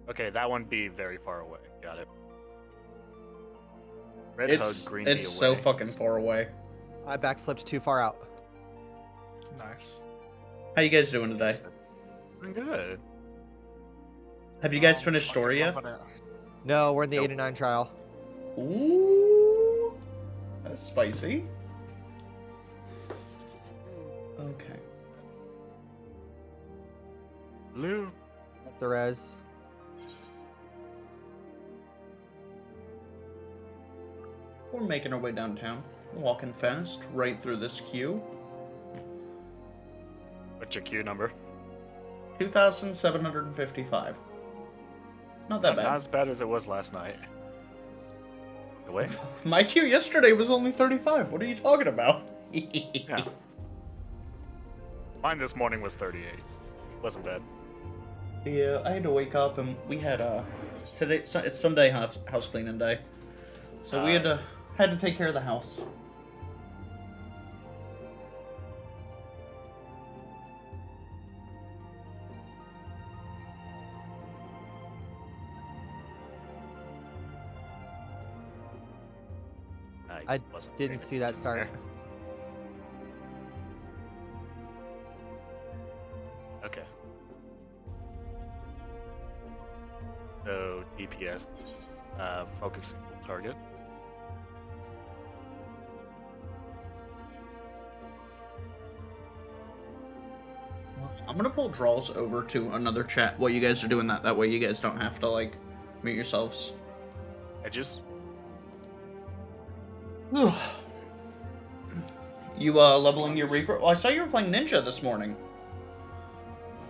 Okay, that one be very far away. Got it. Red It's hug, green be away. so fucking far away. I backflipped too far out. Nice. How you guys doing today? I'm good. Have you guys finished story yet? No, we're in the Nope. 89 trial. Ooh, that's spicy. Okay. Blue. At the res. We're making our way downtown, walking fast, right through this queue. What's your queue number? 2,755. Not that Not bad. as bad as it was last night. Wait. My queue yesterday was only 35. What are you talking about? Yeah. Mine this morning was 38. Wasn't bad. Yeah, I had to wake up and we had today. It's Sunday house cleaning day, so we had to take care of the house. I wasn't didn't paying see that start. attention there. Okay. So DPS, focus target. I'm gonna pull draws over to another chat while you guys are doing that. That way you guys don't have to like mute yourselves. Edges. You leveling your Reaper? Well, I saw you were playing Ninja this morning.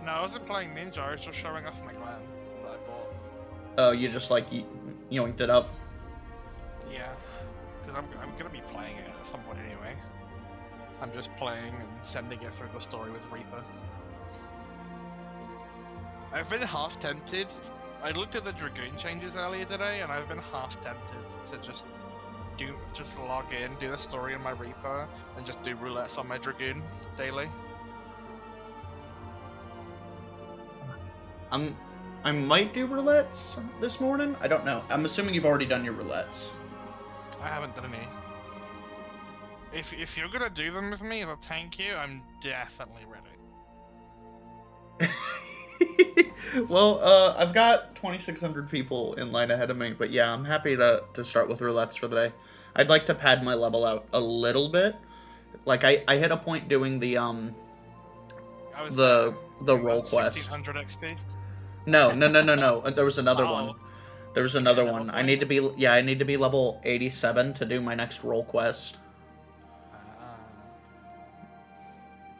No, I wasn't playing Ninja, I was just showing off my clan that I bought. Oh, you just like yoinked it up. Yeah, because I'm gonna be playing it at some point anyway. I'm just playing and sending it through the story with Reaper. I've been half tempted. I looked at the Dragoon changes earlier today, and I've been half tempted to just log in, do the story on my Reaper, and just do roulettes on my Dragoon daily. I might do roulettes this morning. I don't know. I'm assuming you've already done your roulettes. I haven't done any. If you're gonna do them with me as a tank you, I'm definitely ready. Well, I've got 2,600 people in line ahead of me, but yeah, I'm happy to start with roulettes for the day. I'd like to pad my level out a little bit. Like I hit a point doing the role quest. 1600 XP. No. There was another one. Oh. There was another one. I need to be level 87 to do my next role quest.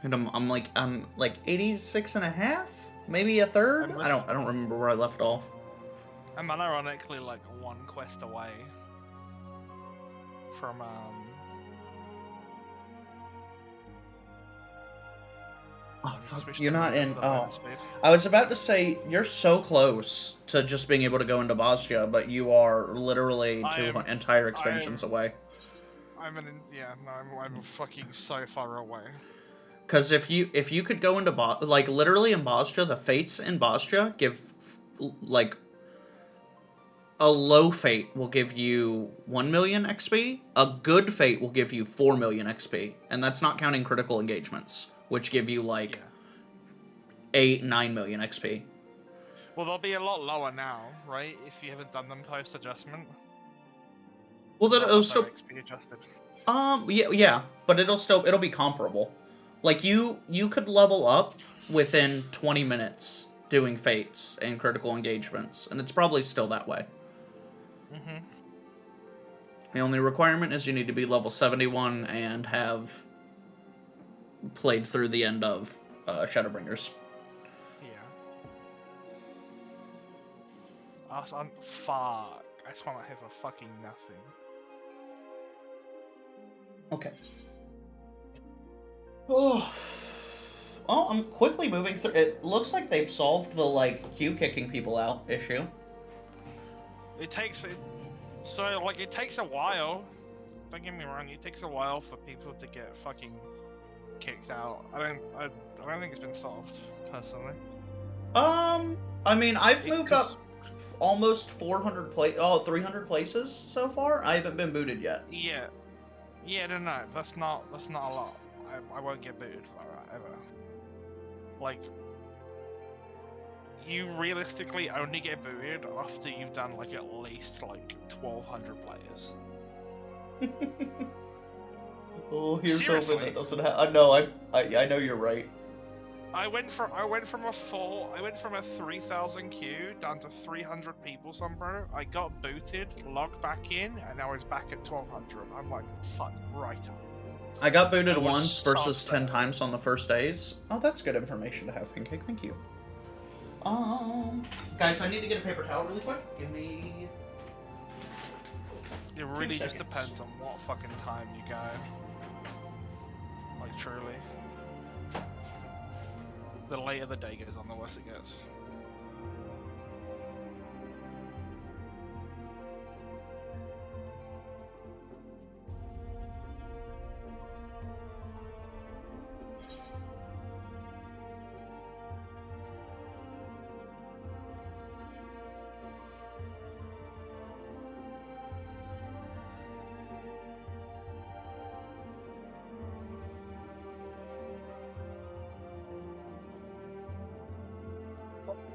And I'm like 86 and a half, maybe a third. I don't remember where I left off. I'm unironically like one quest away from Oh fuck! switch You're to not in. the Oh, bonus speed. I was about to say you're so close to just being able to go into Bastia, but you are literally two entire expansions away. I'm fucking so far away. Because if you could go into literally in Bastia, the fates in Bastia give like a low fate will give you 1 million XP. A good fate will give you 4 million XP, and that's not counting critical engagements, which give you like 8-9 million XP. Well, they'll be a lot lower now, right? If you haven't done them post adjustment. Well, then it'll still XP adjusted. yeah, but it'll be comparable. Like you could level up within 20 minutes doing fates and critical engagements, and it's probably still that way. Mm-hmm. The only requirement is you need to be level 71 and have played through the end of Shadowbringers. Yeah. Fuck. I just want to have a fucking nothing. Okay. Oh. Well, I'm quickly moving through. It looks like they've solved the, queue kicking people out issue. It takes a while. Don't get me wrong, it takes a while for people to get fucking kicked out. I don't think it's been solved, personally. I mean, I've moved up almost 300 places so far. I haven't been booted yet. Yeah. Yeah, no, that's not a lot. I won't get booted for that ever. Like, you realistically only get booted after you've done like at least like 1,200 players. Oh, here's Seriously? hoping that doesn't happen. No, I know you're right. I went from a 3,000 queue down to 300 people somewhere. I got booted, logged back in, and I was back at 1,200. I'm like, fuck, right on. I got booted I was once so versus 10 upset. times on the first days. Oh, that's good information to have, Pancake. Thank you. Guys, I need to get a paper towel really quick. Give me... It really just seconds. depends on what fucking time you go. Like, truly. The later the day goes on, the worse it gets.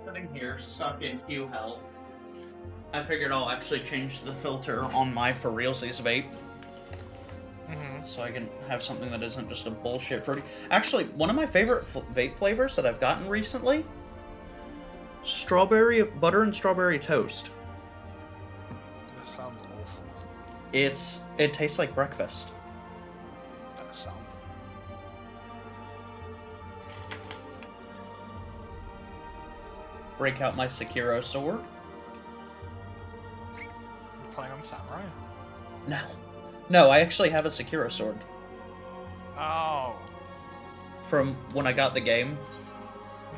Sitting here, stuck in queue hell. I figured I'll actually change the filter on my for realsies vape. So I can have something that isn't just a bullshit fruity. Actually, one of my favorite vape flavors that I've gotten recently, strawberry butter and strawberry toast. That sounds awful. It tastes like breakfast. That sounds. Break out my Sekiro sword. You're playing on Samurai? No, I actually have a Sekiro sword Oh. from when I got the game.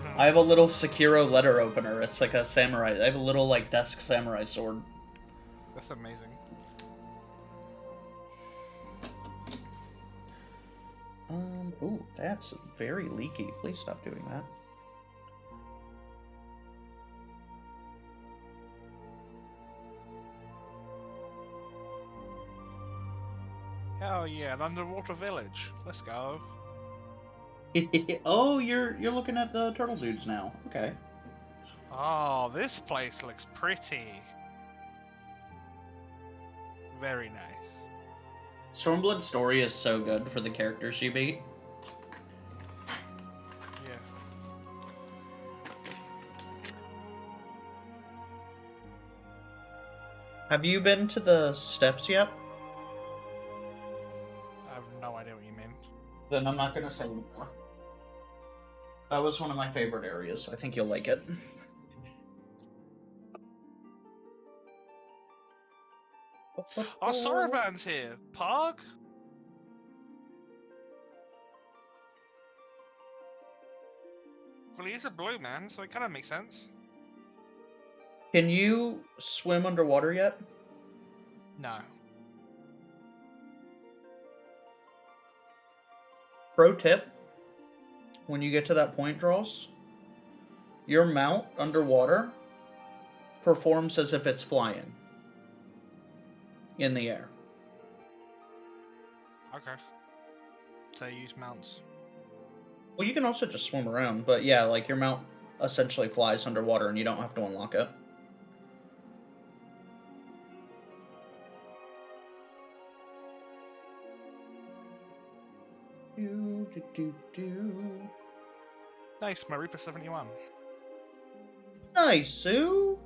Mhm. I have a little Sekiro letter opener. It's like a samurai. I have a little like desk samurai sword. That's amazing. Ooh, that's very leaky. Please stop doing that. Hell yeah, an underwater village. Let's go. Oh, you're looking at the turtle dudes now. Okay. Oh, this place looks pretty. Very nice. Stormblood story is so good for the characters you beat. Yeah. Have you been to the steps yet? I have no idea what you mean. Then I'm not gonna say anymore. That was one of my favorite areas. I think you'll like it. Oh, Soroban's here. Pog? Well, he's a blue man, so it kind of makes sense. Can you swim underwater yet? No. Pro tip, when you get to that point, Draws, your mount underwater performs as if it's flying in the air. Okay. So you use mounts. Well, you can also just swim around, but yeah, like your mount essentially flies underwater and you don't have to unlock it. Nice, my Reaper 71. Nice, Sue!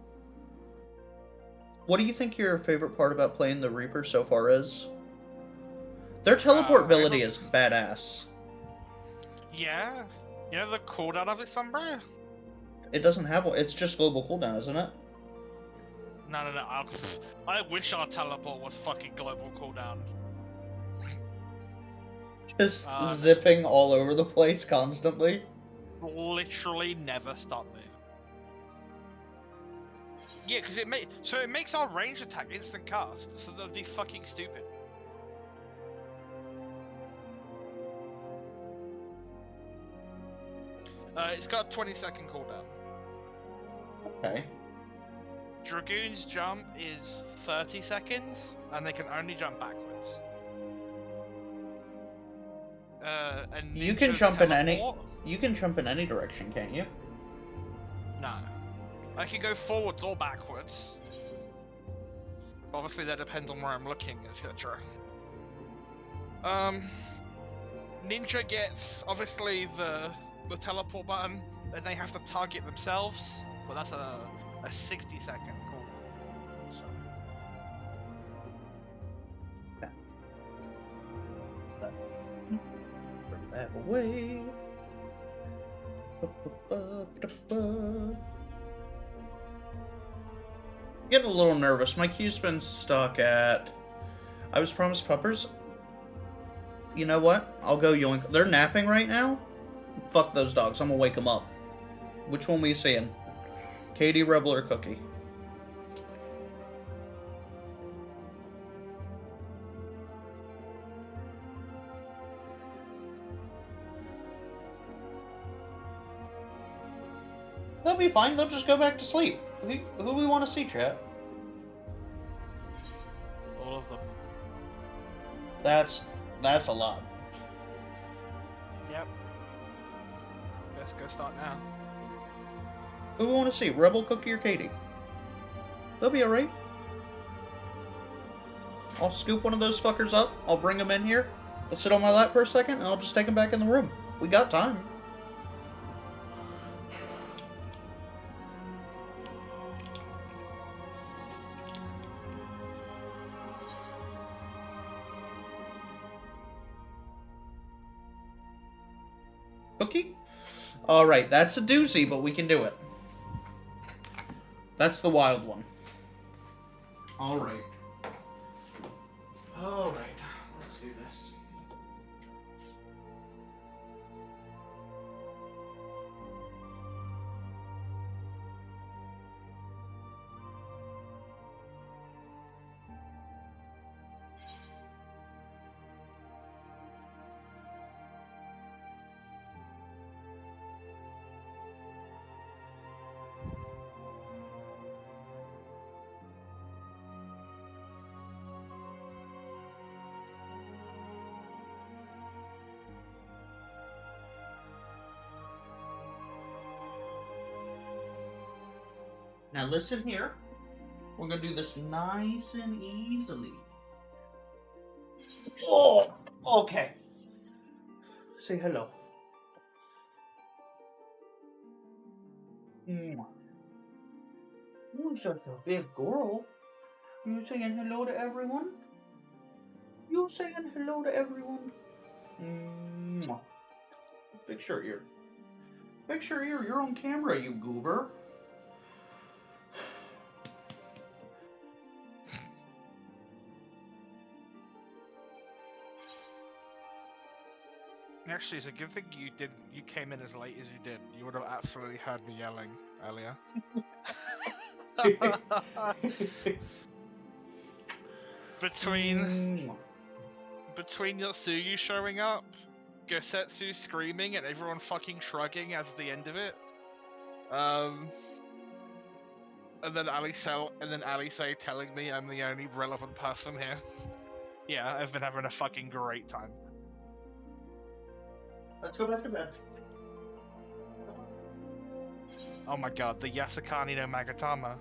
What do you think your favorite part about playing the Reaper so far is? Their teleport ability is badass. Yeah? You know the cooldown of it, Sunbrew? It doesn't have one. It's just global cooldown, isn't it? No. I wish our teleport was fucking global cooldown. Just zipping all over the place constantly. Literally never stop moving. Yeah, because it makes our range attack instant cast, so that'd be fucking stupid. It's got a 20-second cooldown. Okay. Dragoon's jump is 30 seconds, and they can only jump backwards. And You can Ninja's jump in any. teleport- You can jump in any direction, can't you? No. I can go forwards or backwards. Obviously, that depends on where I'm looking, etc. Ninja gets, obviously, the teleport button, and they have to target themselves, but that's a 60-second cooldown. So. Bring that away. Getting a little nervous. My queue's been stuck at... I was promised puppers. You know what? I'll go yoink. They're napping right now? Fuck those dogs. I'm gonna wake them up. Which one we seeing? Katie, Rebel, or Cookie? They'll be fine. They'll just go back to sleep. Who do we want to see, chat? All of them. That's a lot. Yep. Let's go start now. Who do we want to see? Rebel, Cookie, or Katie? They'll be alright. I'll scoop one of those fuckers up. I'll bring them in here. They'll sit on my lap for a second, and I'll just take them back in the room. We got time. Cookie? Alright, that's a doozy, but we can do it. That's the wild one. Alright. Alright, let's do this. Now listen here. We're gonna do this nice and easily. Oh, okay. Say hello. You're such a big girl. You saying hello to everyone? You saying hello to everyone? Fix your ear. Fix your ear. You're on camera, you goober. Actually, it's a good thing you came in as late as you did. You would have absolutely heard me yelling earlier. Between Yotsuyu showing up, Gosetsu screaming, and everyone fucking shrugging as the end of it. And then Alice telling me I'm the only relevant person here. Yeah, I've been having a fucking great time. Let's go back to bed. Oh my god, the Yasakani no Magatama.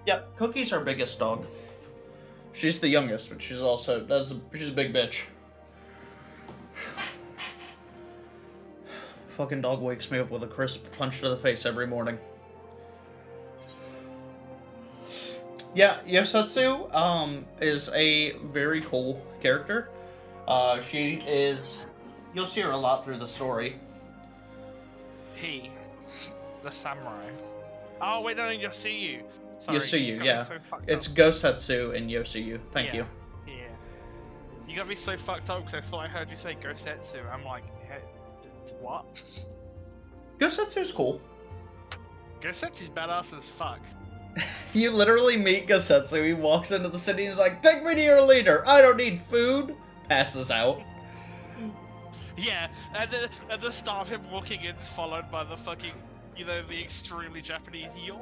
Yep, Cookie's our biggest dog. She's the youngest, but she's also she's a big bitch. Fucking dog wakes me up with a crisp punch to the face every morning. Yeah, Yosatsu is a very cool character. She is... You'll see her a lot through the story. The samurai. Oh, wait, no, Yoshiyu. Sorry, Yoshiyu, yeah. So it's Gosetsu and Yoshiyu. Thank you. Yeah. You got me so fucked up because I thought I heard you say Gosetsu. I'm like, hey, what? Gosetsu's cool. Gosetsu's badass as fuck. You literally meet Gasetsu. He walks into the city and he's like, "Take me to your leader. I don't need food." Passes out. Yeah, and at the start of him walking in, is followed by the fucking, you know, the extremely Japanese yo.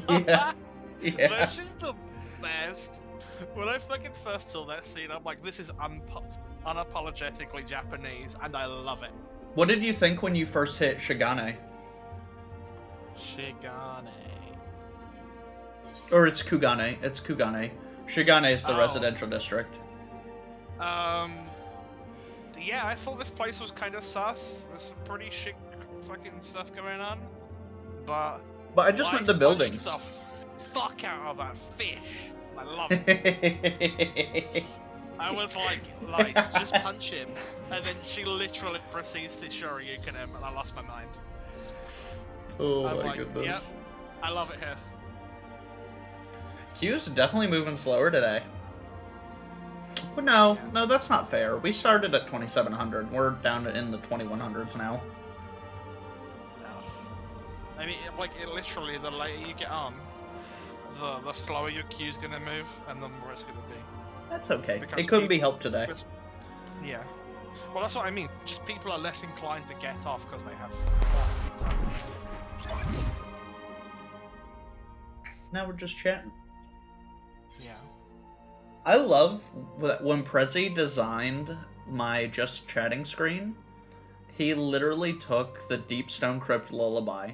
Yeah. Yeah. That's just the best. When I fucking first saw that scene, I'm like, this is unapologetically Japanese, and I love it. What did you think when you first hit Shigane? Shigane. Or it's Kugane. It's Kugane. Shigane is the residential district. Yeah, I thought this place was kind of sus. There's some pretty shit fucking stuff going on. But I just meant the buildings. The fuck out of that fish. I love it. I was like, just punch him. And then she literally proceeds to Shoryuken him, and I lost my mind. Oh I'm my like, goodness. Yep, I love it here. Q's definitely moving slower today. But no, that's not fair. We started at 2,700. We're down in the 2,100s now. I mean, literally, the later you get on, the slower your queue's gonna move, and the more it's gonna be. That's okay. Because It couldn't be helped today. Yeah. Well, that's what I mean. Just people are less inclined to get off because they have. Now we're just chatting. Yeah. I love when Prezi designed my just chatting screen, he literally took the Deep Stone Crypt Lullaby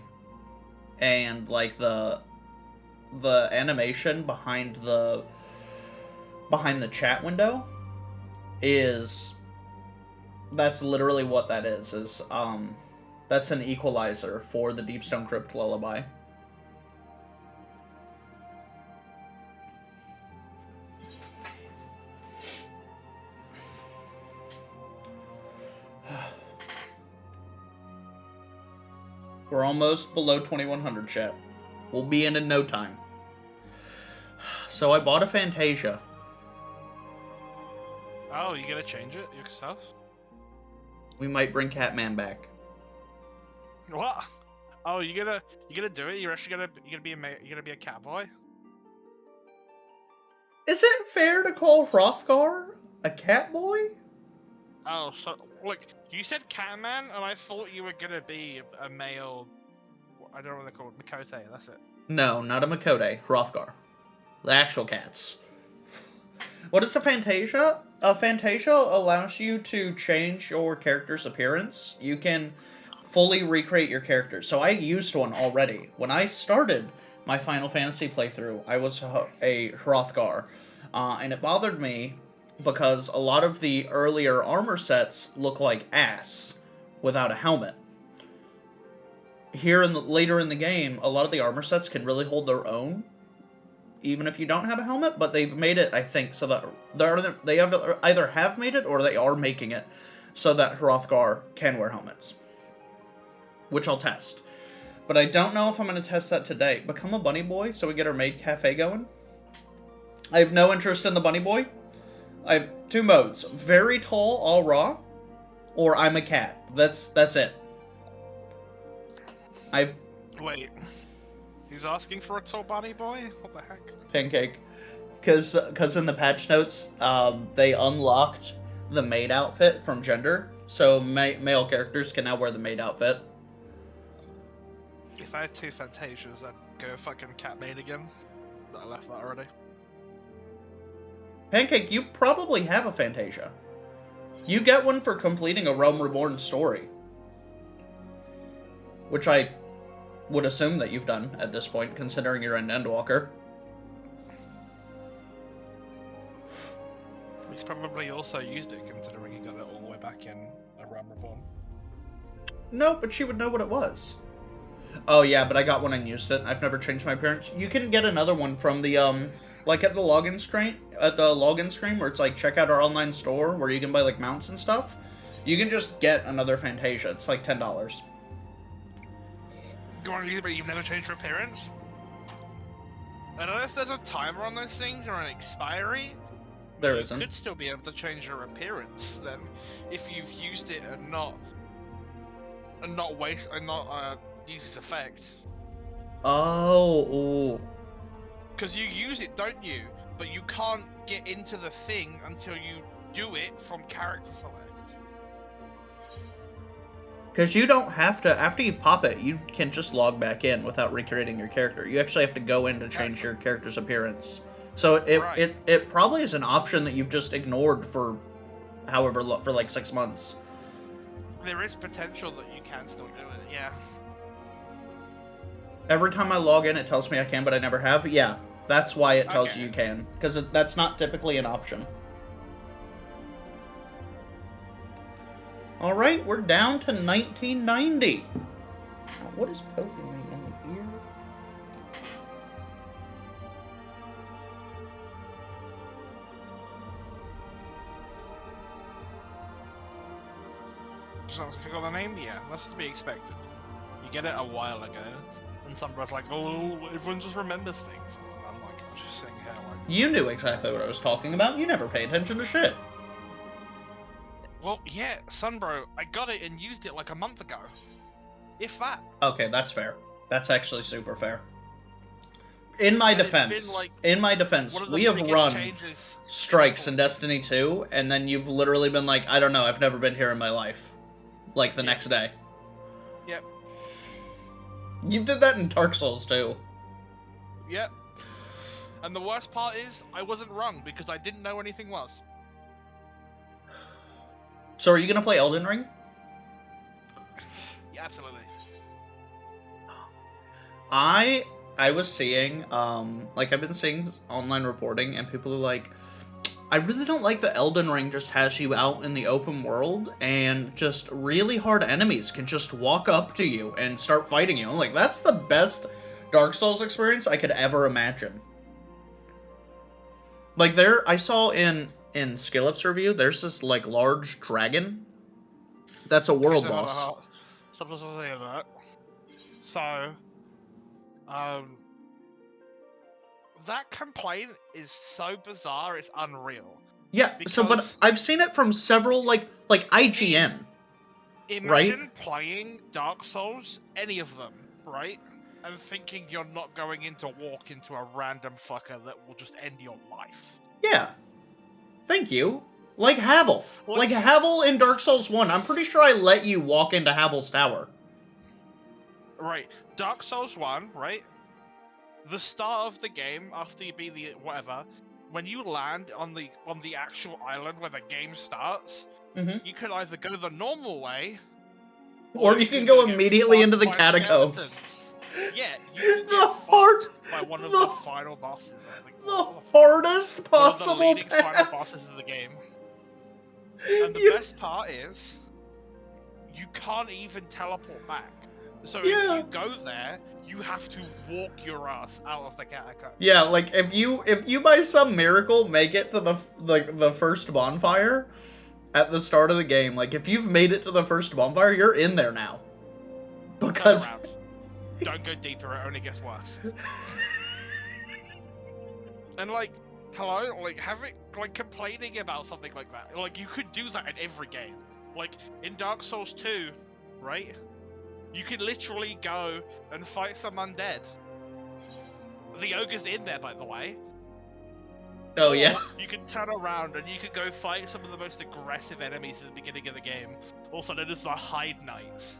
and like the animation behind the chat window that's literally what that is that's an equalizer for the Deep Stone Crypt Lullaby. We're almost below 2,100, chat. We'll be in no time. So I bought a Fantasia. Oh, you gonna change it yourself? We might bring Catman back. What? Oh, you gonna do it? You're actually gonna be a catboy? Is it fair to call Hrothgar a catboy? Oh, so look, you said Catman, and I thought you were gonna be a male. I don't know what they're called. Makote. That's it. No, not a Makote. Hrothgar. The actual cats. What is a Fantasia? A Fantasia allows you to change your character's appearance. You can fully recreate your character. So I used one already. When I started my Final Fantasy playthrough, I was a Hrothgar. And it bothered me because a lot of the earlier armor sets look like ass without a helmet. Here later in the game, a lot of the armor sets can really hold their own, even if you don't have a helmet, but they've made it, I think, so that they either have made it or they are making it so that Hrothgar can wear helmets, which I'll test. But I don't know if I'm going to test that today. Become a bunny boy so we get our maid cafe going. I have no interest in the bunny boy. I have two modes: very tall, all raw, or I'm a cat. That's it. Wait. He's asking for a tall bunny boy? What the heck? Pancake. Because in the patch notes, they unlocked the maid outfit from gender, so male characters can now wear the maid outfit. If I had two Fantasias, I'd go fucking cat maid again. I left that already. Pancake, you probably have a Fantasia. You get one for completing a Realm Reborn story. Which I would assume that you've done at this point, considering you're an Endwalker. He's probably also used it, considering he got it all the way back in a Realm Reborn. No, but she would know what it was. Oh yeah, but I got one and used it. I've never changed my appearance. You can get another one from the, like at the login screen where it's like, check out our online store, where you can buy like mounts and stuff. You can just get another Fantasia. It's like $10. You want to use it, but you've never changed your appearance? I don't know if there's a timer on those things or an expiry. There You isn't. could still be able to change your appearance then, if you've used it and not use its effect. Oh, ooh. Because you use it, don't you? But you can't get into the thing until you do it from character select. Because you don't have to, after you pop it, you can just log back in without recreating your character. You actually have to go in to change your character's appearance. So it probably is an option that you've just ignored for however long, for like 6 months. There is potential that you can still do it, yeah. Every time I log in, it tells me I can, but I never have. Yeah, that's why it tells you can. Because that's not typically an option. Alright, we're down to 1990. Now, what is poking me in the ear? So, if you got the name? Yeah, that's to be expected. You get it a while ago, and somebody's like, oh, everyone just remembers things. And I'm like, I'm just sitting here like... You knew exactly what I was talking about. You never pay attention to shit. Well, yeah, Sunbro, I got it and used it like a month ago. If that. Okay, that's fair. That's actually super fair. In my defense, we have run strikes in Destiny 2, and then you've literally been like, I don't know, I've never been here in my life. Like the next day. Yep. You did that in Dark Souls too. Yep. And the worst part is, I wasn't wrong because I didn't know anything was. So are you gonna play Elden Ring? Yeah, absolutely. I was seeing, like I've been seeing online reporting, and people are like, I really don't like that Elden Ring just has you out in the open world, and just really hard enemies can just walk up to you and start fighting you. I'm like, that's the best Dark Souls experience I could ever imagine. Like I saw in Skillup's review, there's this like large dragon that's a world boss. Stop saying that. So, that complaint is so bizarre, it's unreal. Yeah, so but I've seen it from several like IGN. Imagine playing Dark Souls, any of them, right? And thinking you're not going in to walk into a random fucker that will just end your life. Yeah. Thank you. Like Havel. Like Havel in Dark Souls 1. I'm pretty sure I let you walk into Havel's tower. Right. Dark Souls 1, right? The start of the game, after you beat the whatever, when you land on the actual island where the game starts, you can either go the normal way, or you can go immediately into the catacombs. Skeletons. Yeah, you can get by one of the final bosses. The hardest possible one of the leading final bosses of the game. And the best part is, you can't even teleport back. So if you go there, you have to walk your ass out of the catacomb. Yeah, like if you by some miracle make it to the first bonfire at the start of the game, like if you've made it to the first bonfire, you're in there now. Because don't go deeper, it only gets worse. And like, hello, like complaining about something like that. Like you could do that in every game. Like in Dark Souls 2, right? You can literally go and fight some undead. The ogre's in there, by the way. Oh, yeah? You can turn around and you can go fight some of the most aggressive enemies at the beginning of the game. Also known as the Hide Knights.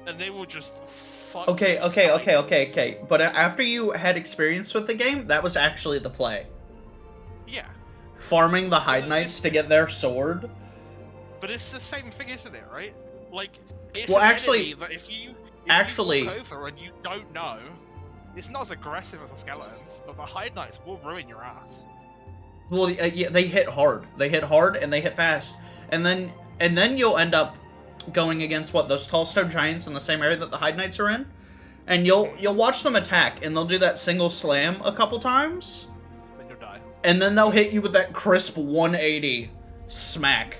And they will just fuck Okay. But after you had experience with the game, that was actually the play. Yeah. Farming the Hide Knights to get their sword. But it's the same thing, isn't it, right? Like, it's actually, that if you walk over and you don't know, it's not as aggressive as the skeletons, but the Hide Knights will ruin your ass. Well, yeah, they hit hard. They hit hard and they hit fast, and then you'll end up going against those tall stone giants in the same area that the Hide Knights are in, and you'll watch them attack, and they'll do that single slam a couple times, then you'll die, and then they'll hit you with that crisp 180 smack.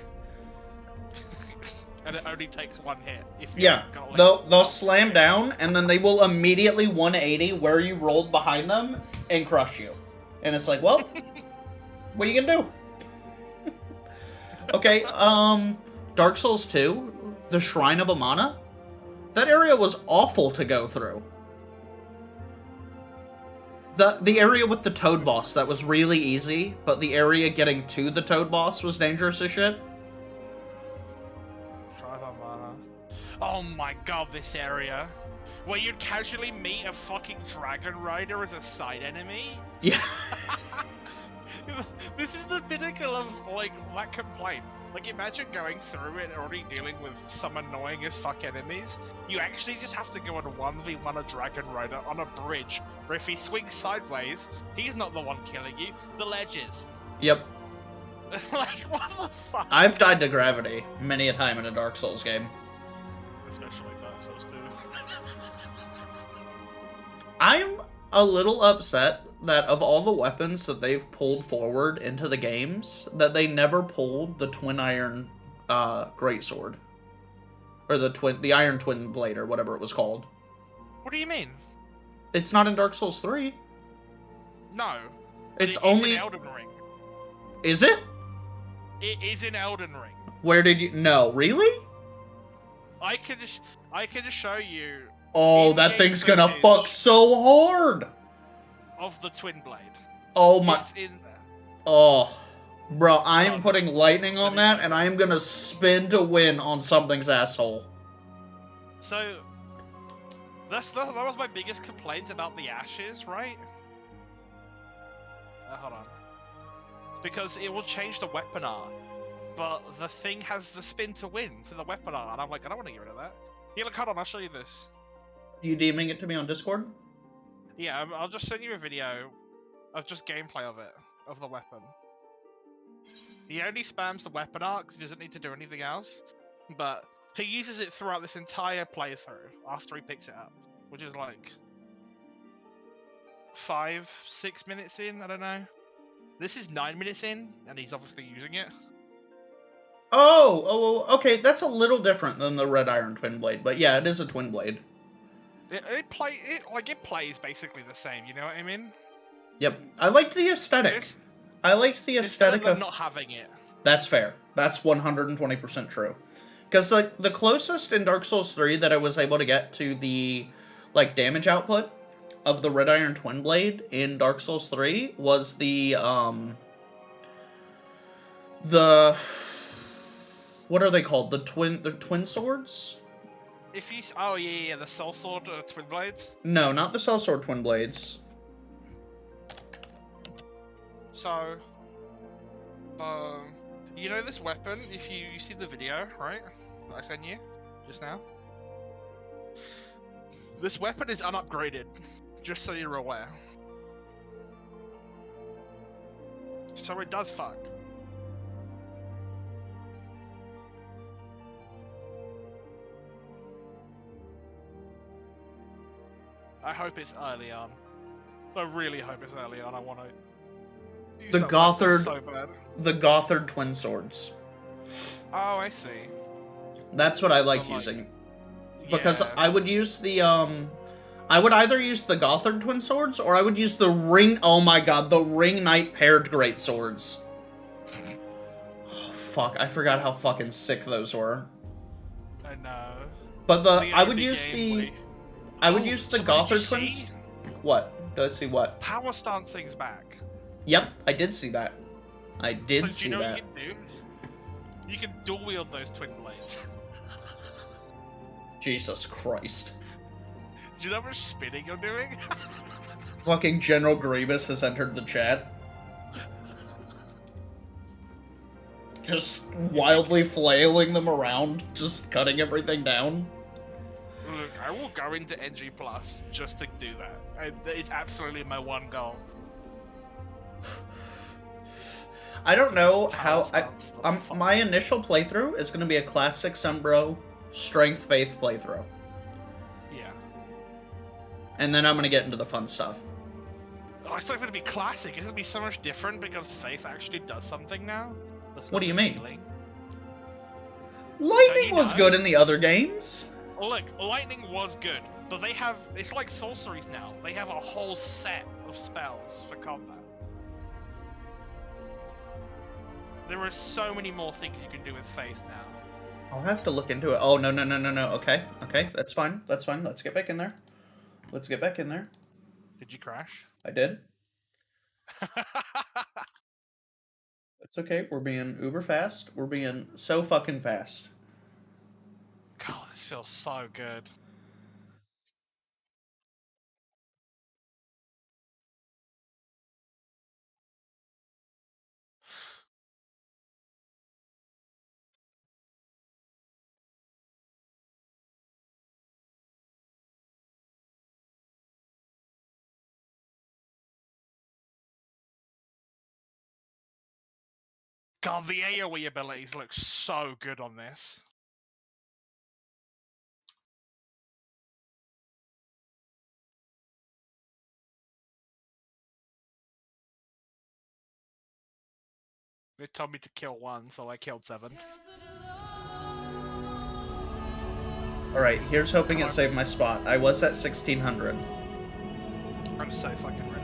And it only takes one hit. If they'll slam down, and then they will immediately 180 where you rolled behind them and crush you. And it's like, well, what are you gonna do? Okay, Dark Souls 2, the Shrine of Amana. That area was awful to go through. The area with the Toad boss, that was really easy, but the area getting to the Toad boss was dangerous as shit. Oh my god, this area. Where you'd casually meet a fucking Dragon Rider as a side enemy? Yeah. This is the pinnacle of, like, that complaint. Like, imagine going through it and already dealing with some annoying as fuck enemies. You actually just have to go on a 1v1 a Dragon Rider on a bridge, where if he swings sideways, he's not the one killing you, the ledge is. Yep. Like, what the fuck? I've died to gravity many a time in a Dark Souls game. Especially Dark Souls 2. I'm a little upset that of all the weapons that they've pulled forward into the games, that they never pulled the twin iron greatsword, or the iron twin blade, or whatever it was called. What do you mean? It's not in Dark Souls 3. No. It's It is only. in Elden Ring. Is it? It is in Elden Ring. Where did you? No, really? I can just show you. Oh, that in-game thing's gonna footage fuck so hard. Of the twin blade. Oh my. It's in there. Oh, bro, I'm on. putting lightning on that, and I'm gonna spin to win on something's asshole. So, that was my biggest complaint about the ashes, right? Hold on. Because it will change the weapon art, but the thing has the spin to win for the weapon art, and I'm like, I don't want to get rid of that. Yeah, look, hold on, I'll show you this. You DMing it to me on Discord? Yeah, I'll just send you a video of just gameplay of it, of the weapon. He only spams the weapon art because he doesn't need to do anything else, but he uses it throughout this entire playthrough after he picks it up, which is like 5-6 minutes in, I don't know. This is 9 minutes in, and he's obviously using it. Oh, okay, that's a little different than the red iron twin blade, but yeah, it is a twin blade. It plays basically the same, you know what I mean? Yep, I liked the aesthetic. I liked the aesthetic of not having it. That's fair. That's 120% true. Because like the closest in Dark Souls 3 that I was able to get to the like damage output of the red iron twin blade in Dark Souls 3 was the what are they called? The twin swords? If you oh yeah, the soul sword twin blades. No, not the sellsword twin blades. So, you know this weapon? If you see the video, right? That I sent you just now. This weapon is unupgraded, just so you're aware. So it does fuck. I hope it's early on. I really hope it's early on. I want to. The Gothard, so bad. the Gothard twin swords. Oh, I see. That's what I like using. Because I would use the I would either use the Gothard twin swords or I would use the ring. Oh my god, the ring knight paired great swords. Oh, fuck, I forgot how fucking sick those were. I know. But I would only use game the we- I would Oh, use the so Gothard did you twins. see? What? Did I see what? Power stance things back. Yep, I did see that. I did So see do you know that. what you can do? You can dual wield those twin blades. Jesus Christ. Do you know how much spinning you're doing? Fucking General Grievous has entered the chat. Just wildly flailing them around, just cutting everything down. Look, I will go into NG Plus just to do that. That is absolutely my one goal. I don't know Power how. stance, the fuck. My initial playthrough is going to be a classic Sunbro Strength Faith playthrough. Yeah. And then I'm going to get into the fun stuff. Oh, it's not going to be classic. It's going to be so much different because Faith actually does something now. That's What not do you just mean? healing. Lightning you was know? good in the other games. Well, look, Lightning was good, but they have, it's like sorceries now. They have a whole set of spells for combat. There are so many more things you can do with Faith now. I'll have to look into it. Oh, no. Okay, that's fine. That's fine. Let's get back in there. Let's get back in there. Did you crash? I did. It's okay. We're being uber fast. We're being so fucking fast. God, this feels so good. God, the AoE abilities look so good on this. They told me to kill 1, so I killed 7. Alright, here's hoping it saved my spot. I was at 1600. I'm so fucking ready.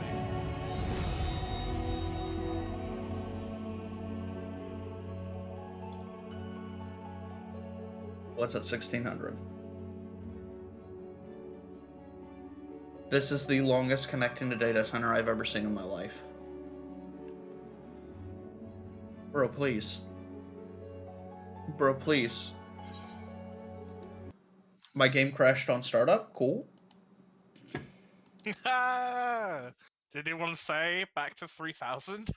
Was at 1600. This is the longest connecting to data center I've ever seen in my life. Bro, please. Bro, please. My game crashed on startup? Cool. Did anyone say back to 3000?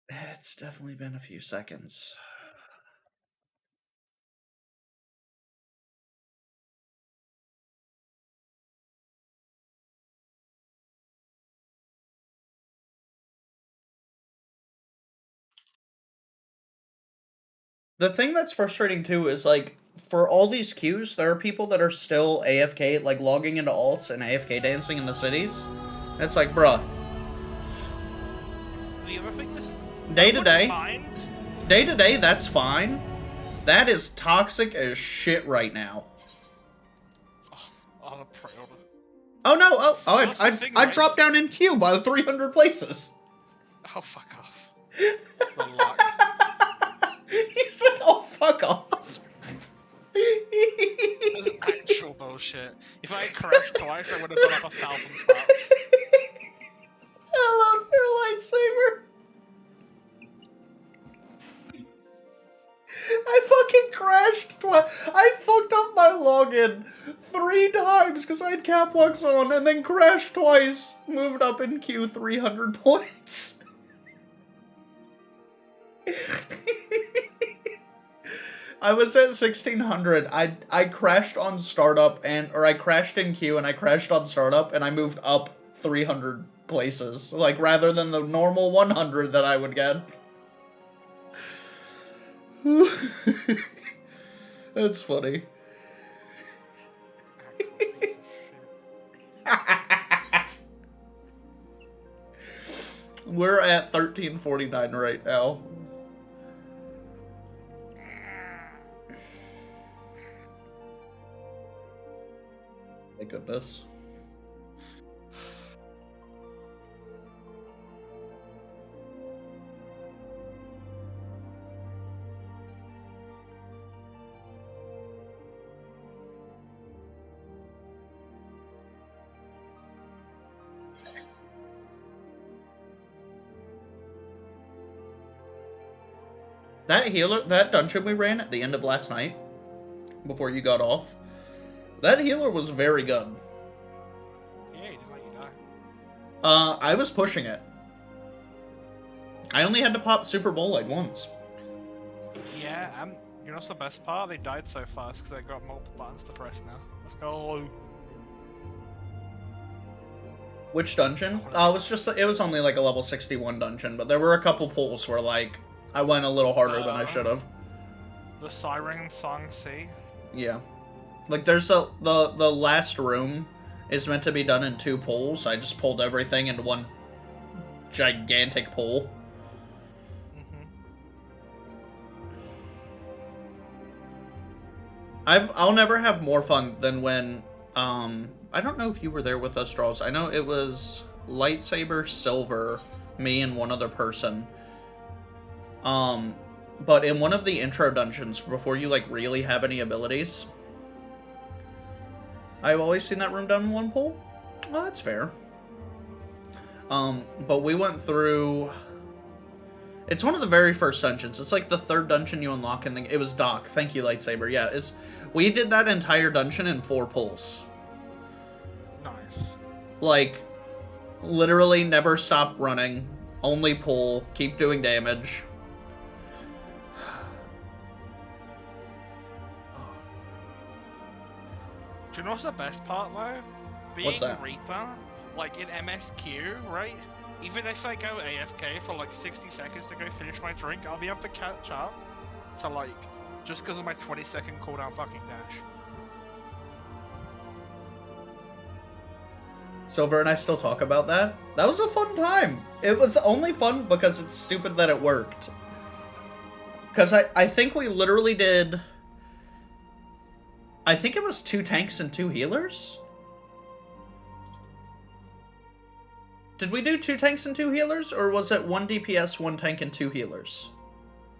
It's definitely been a few seconds. The thing that's frustrating too is like for all these queues, there are people that are still AFK, like logging into alts and AFK dancing in the cities. And it's like, bruh. The other thing is, Day to day. mind. Day to day, that's fine. That is toxic as shit right now. On a preorder. Oh no! That's the thing, I right? dropped down in queue by 300 places. Oh, fuck off. The luck. He said, "Oh fuck off." This is actual bullshit. If I had crashed twice, I would have gone up 1,000 spots. I love your lightsaber. I fucking crashed twice. I fucked up my login 3 times because I had cap locks on, and then crashed twice. Moved up in queue 300 points. I was at 1600. I crashed on startup or I crashed in queue and I crashed on startup and I moved up 300 places, like rather than the normal 100 that I would get. That's funny. We're at 1349 right now. My goodness. That healer, that dungeon we ran at the end of last night, before you got off, that healer was very good. Yeah, he didn't let you die. I was pushing it. I only had to pop Super Bowl like once. Yeah, and you know what's the best part? They died so fast because they got multiple buttons to press now. Let's go. Which dungeon? It was only like a level 61 dungeon, but there were a couple pulls where like I went a little harder than I should have. The Siren Song C. Yeah. Like there's the last room is meant to be done in 2 pulls. I just pulled everything into one gigantic pull. I'll never have more fun than when I don't know if you were there with us, Draws. I know it was Lightsaber Silver, me and one other person. But in one of the intro dungeons, before you like really have any abilities, I've always seen that room done in one pull. Well, that's fair. But we went through... It's one of the very first dungeons. It's like the third dungeon you unlock in the... It was Doc. Thank you, Lightsaber. Yeah, we did that entire dungeon in 4 pulls. Nice. Like, literally never stop running. Only pull. Keep doing damage. Do you know what's the best part though? Being What's that? Reaper, like in MSQ, right? Even if I go AFK for like 60 seconds to go finish my drink, I'll be able to catch up to like, just because of my 20-second cooldown fucking dash. Silver and I still talk about that. That was a fun time. It was only fun because it's stupid that it worked. Because I think we literally did... I think it was 2 tanks and 2 healers? Did we do 2 tanks and 2 healers? Or was it 1 DPS, 1 tank, and 2 healers?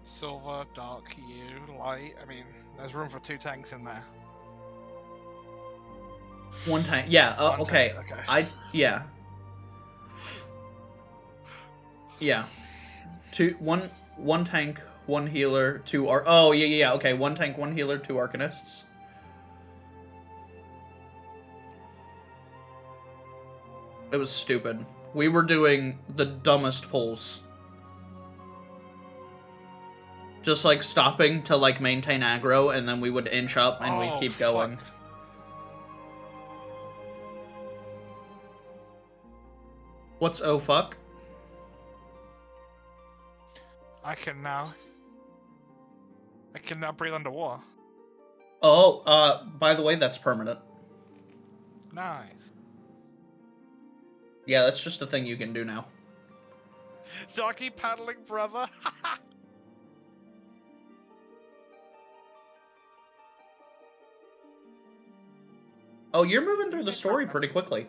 Silver, dark, you, light. I mean, there's room for 2 tanks in there. 1 tank. Yeah, One okay. tank, okay. Yeah. Yeah. 1 tank, 1 healer, 2 oh, yeah, okay. 1 tank, 1 healer, 2 arcanists. It was stupid. We were doing the dumbest pulls. Just like stopping to like maintain aggro, and then we would inch up and we'd keep going. Fuck. What's oh fuck? I can now breathe underwater. Oh, by the way, that's permanent. Nice. Yeah, that's just a thing you can do now. Doggy paddling, brother. Oh, you're moving through the story pretty quickly.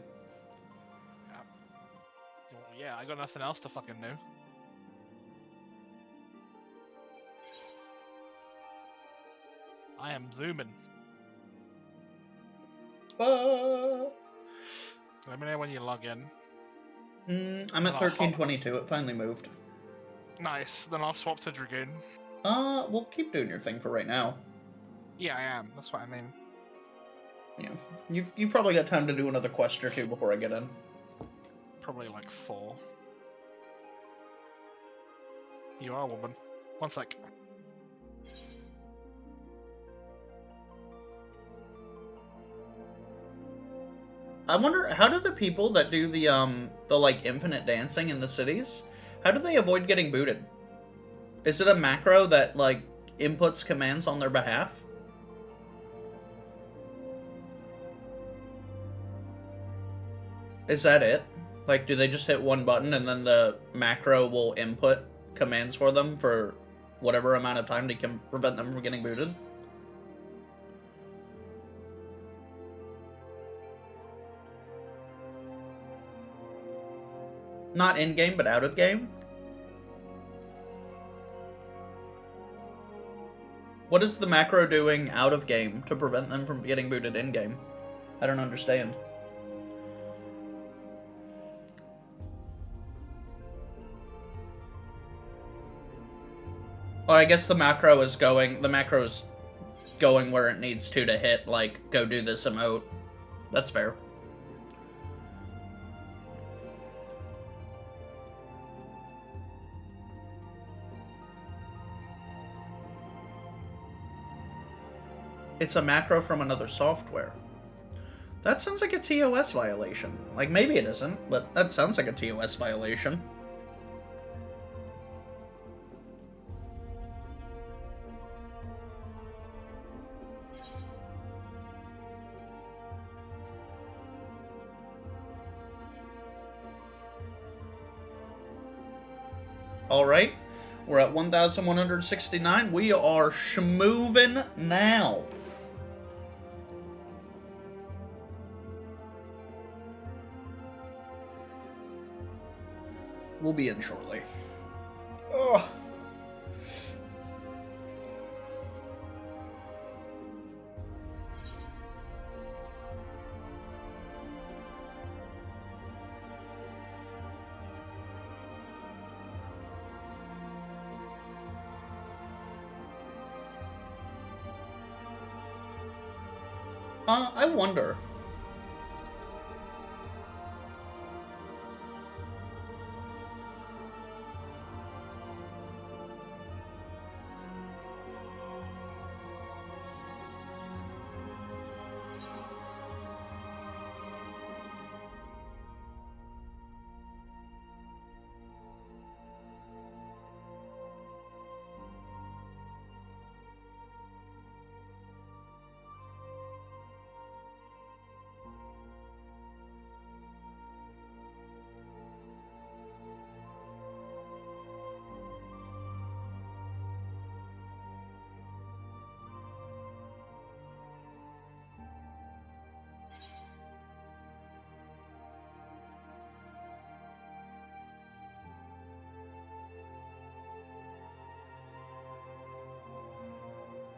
Yeah, I got nothing else to fucking do. I am zooming. Let me know when you log in. I'm at 1322. It finally moved. Nice. Then I'll swap to Dragoon. We'll keep doing your thing for right now. Yeah, I am. That's what I mean. Yeah, you've probably got time to do another quest or 2 before I get in. Probably like 4. You are a woman. 1 sec. I wonder, how do the people that do the like infinite dancing in the cities, how do they avoid getting booted? Is it a macro that like inputs commands on their behalf? Is that it? Like, do they just hit 1 button and then the macro will input commands for them for whatever amount of time to prevent them from getting booted? Not in-game, but out of game? What is the macro doing out of game to prevent them from getting booted in-game? I don't understand. Or I guess the macro is going where it needs to hit, like, go do this emote. That's fair. It's a macro from another software. That sounds like a TOS violation. Like, maybe it isn't, but that sounds like a TOS violation. Alright, we're at 1,169. We are schmoovin' now. We'll be in shortly. Ugh. I wonder.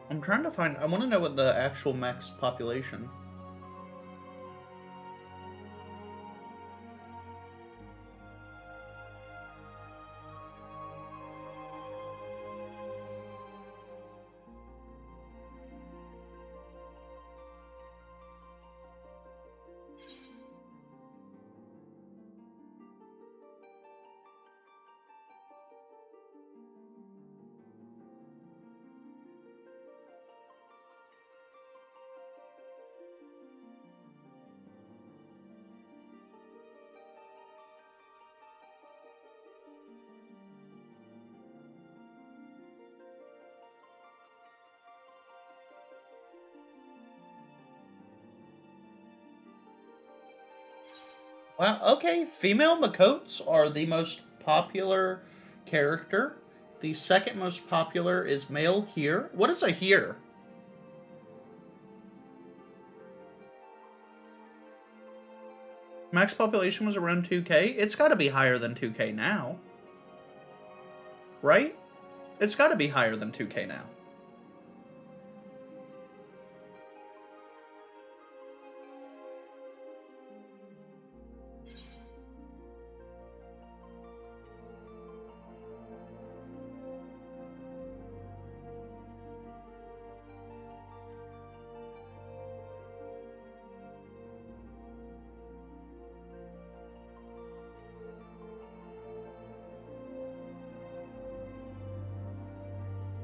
I'm trying to find... I want to know what the actual max population... Wow, okay. Female Makotes are the most popular character. The second most popular is male here. What is a here? Max population was around 2K. It's got to be higher than 2K now. Right? It's got to be higher than 2K now.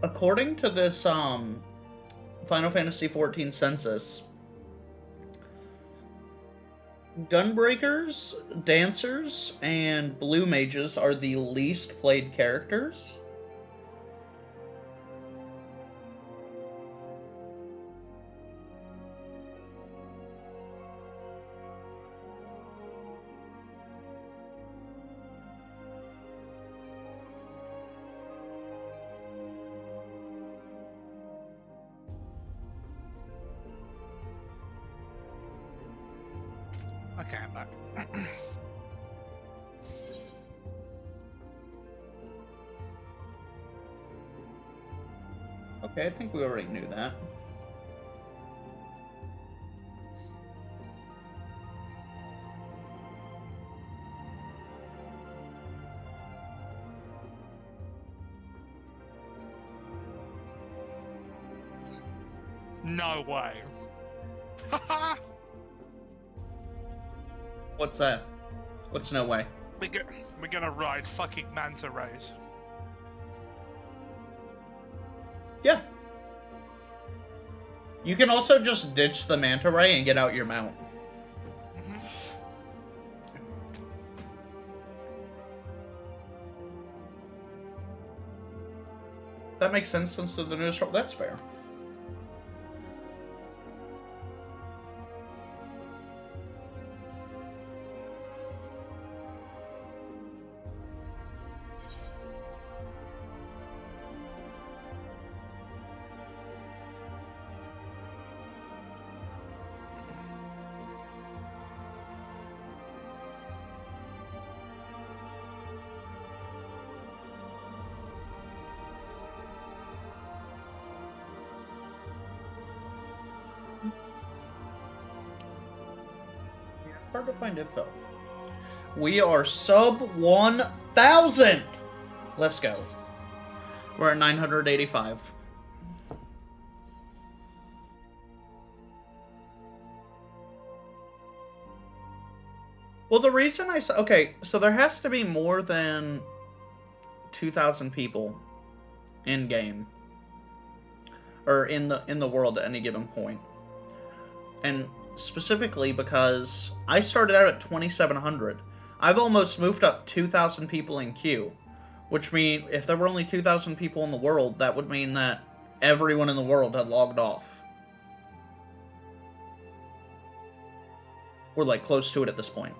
According to this Final Fantasy XIV census, Gunbreakers, Dancers, and Blue Mages are the least played characters. Okay, I'm back. Okay, I think we already knew that. No way. What's that? What's no way? We're gonna ride fucking manta rays. Yeah. You can also just ditch the manta ray and get out your mount. That makes sense since they're the newest. That's fair. Hard to find info. We are sub 1,000! Let's go. We're at 985. Well, the reason I said... Okay, so there has to be more than 2,000 people in-game. Or in the world at any given point. And specifically because I started out at 2,700. I've almost moved up 2,000 people in queue. Which means, if there were only 2,000 people in the world, that would mean that everyone in the world had logged off. We're, like, close to it at this point.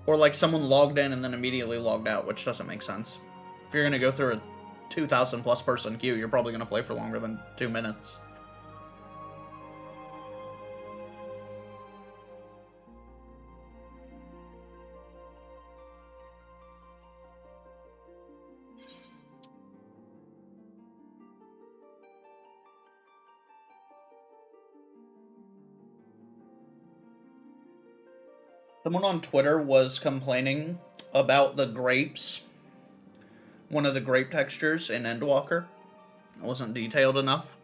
Or, like, someone logged in and then immediately logged out, which doesn't make sense. If you're gonna go through a 2,000 plus person queue, you're probably gonna play for longer than 2 minutes. Someone on Twitter was complaining about the grapes. One of the grape textures in Endwalker. It wasn't detailed enough.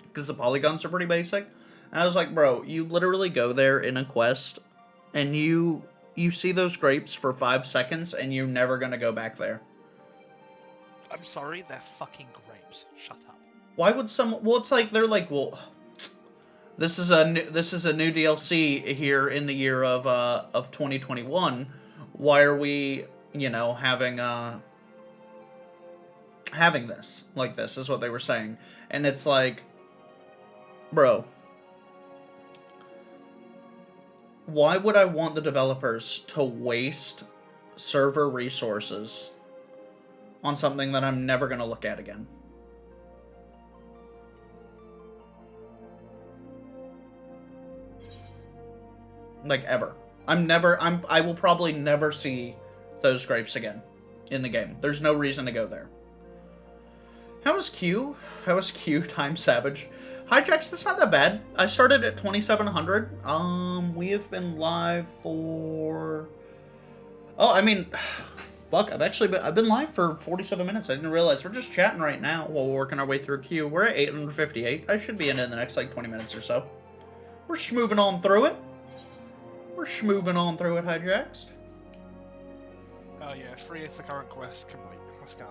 Because the polygons are pretty basic. And I was like, bro, you literally go there in a quest, and you see those grapes for 5 seconds, and you're never going to go back there. I'm sorry, they're fucking grapes. Shut up. Why would someone... Well, it's like, they're like, well... This is a new DLC here in the year of 2021. Why are we, you know, having this? Like, this is what they were saying. And it's like, bro, why would I want the developers to waste server resources on something that I'm never going to look at again? Like, ever. I will probably never see those grapes again in the game. There's no reason to go there. How is Q? How is Q times Savage? Hijacks, that's not that bad. I started at 2,700. We have been live for... Oh, I mean... Fuck, I've been live for 47 minutes. I didn't realize. We're just chatting right now while we're working our way through Q. We're at 858. I should be in the next, like, 20 minutes or so. We're schmoving on through it. We're schmoving on through it, Hijaxed. Oh yeah, 3 is the current quest complete. Let's go.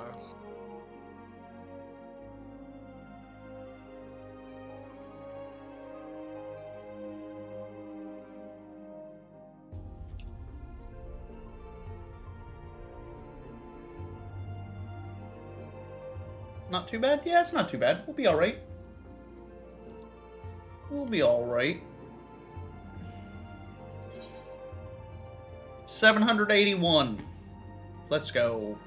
Not too bad? Yeah, it's not too bad. We'll be alright. We'll be alright. 781. Let's go.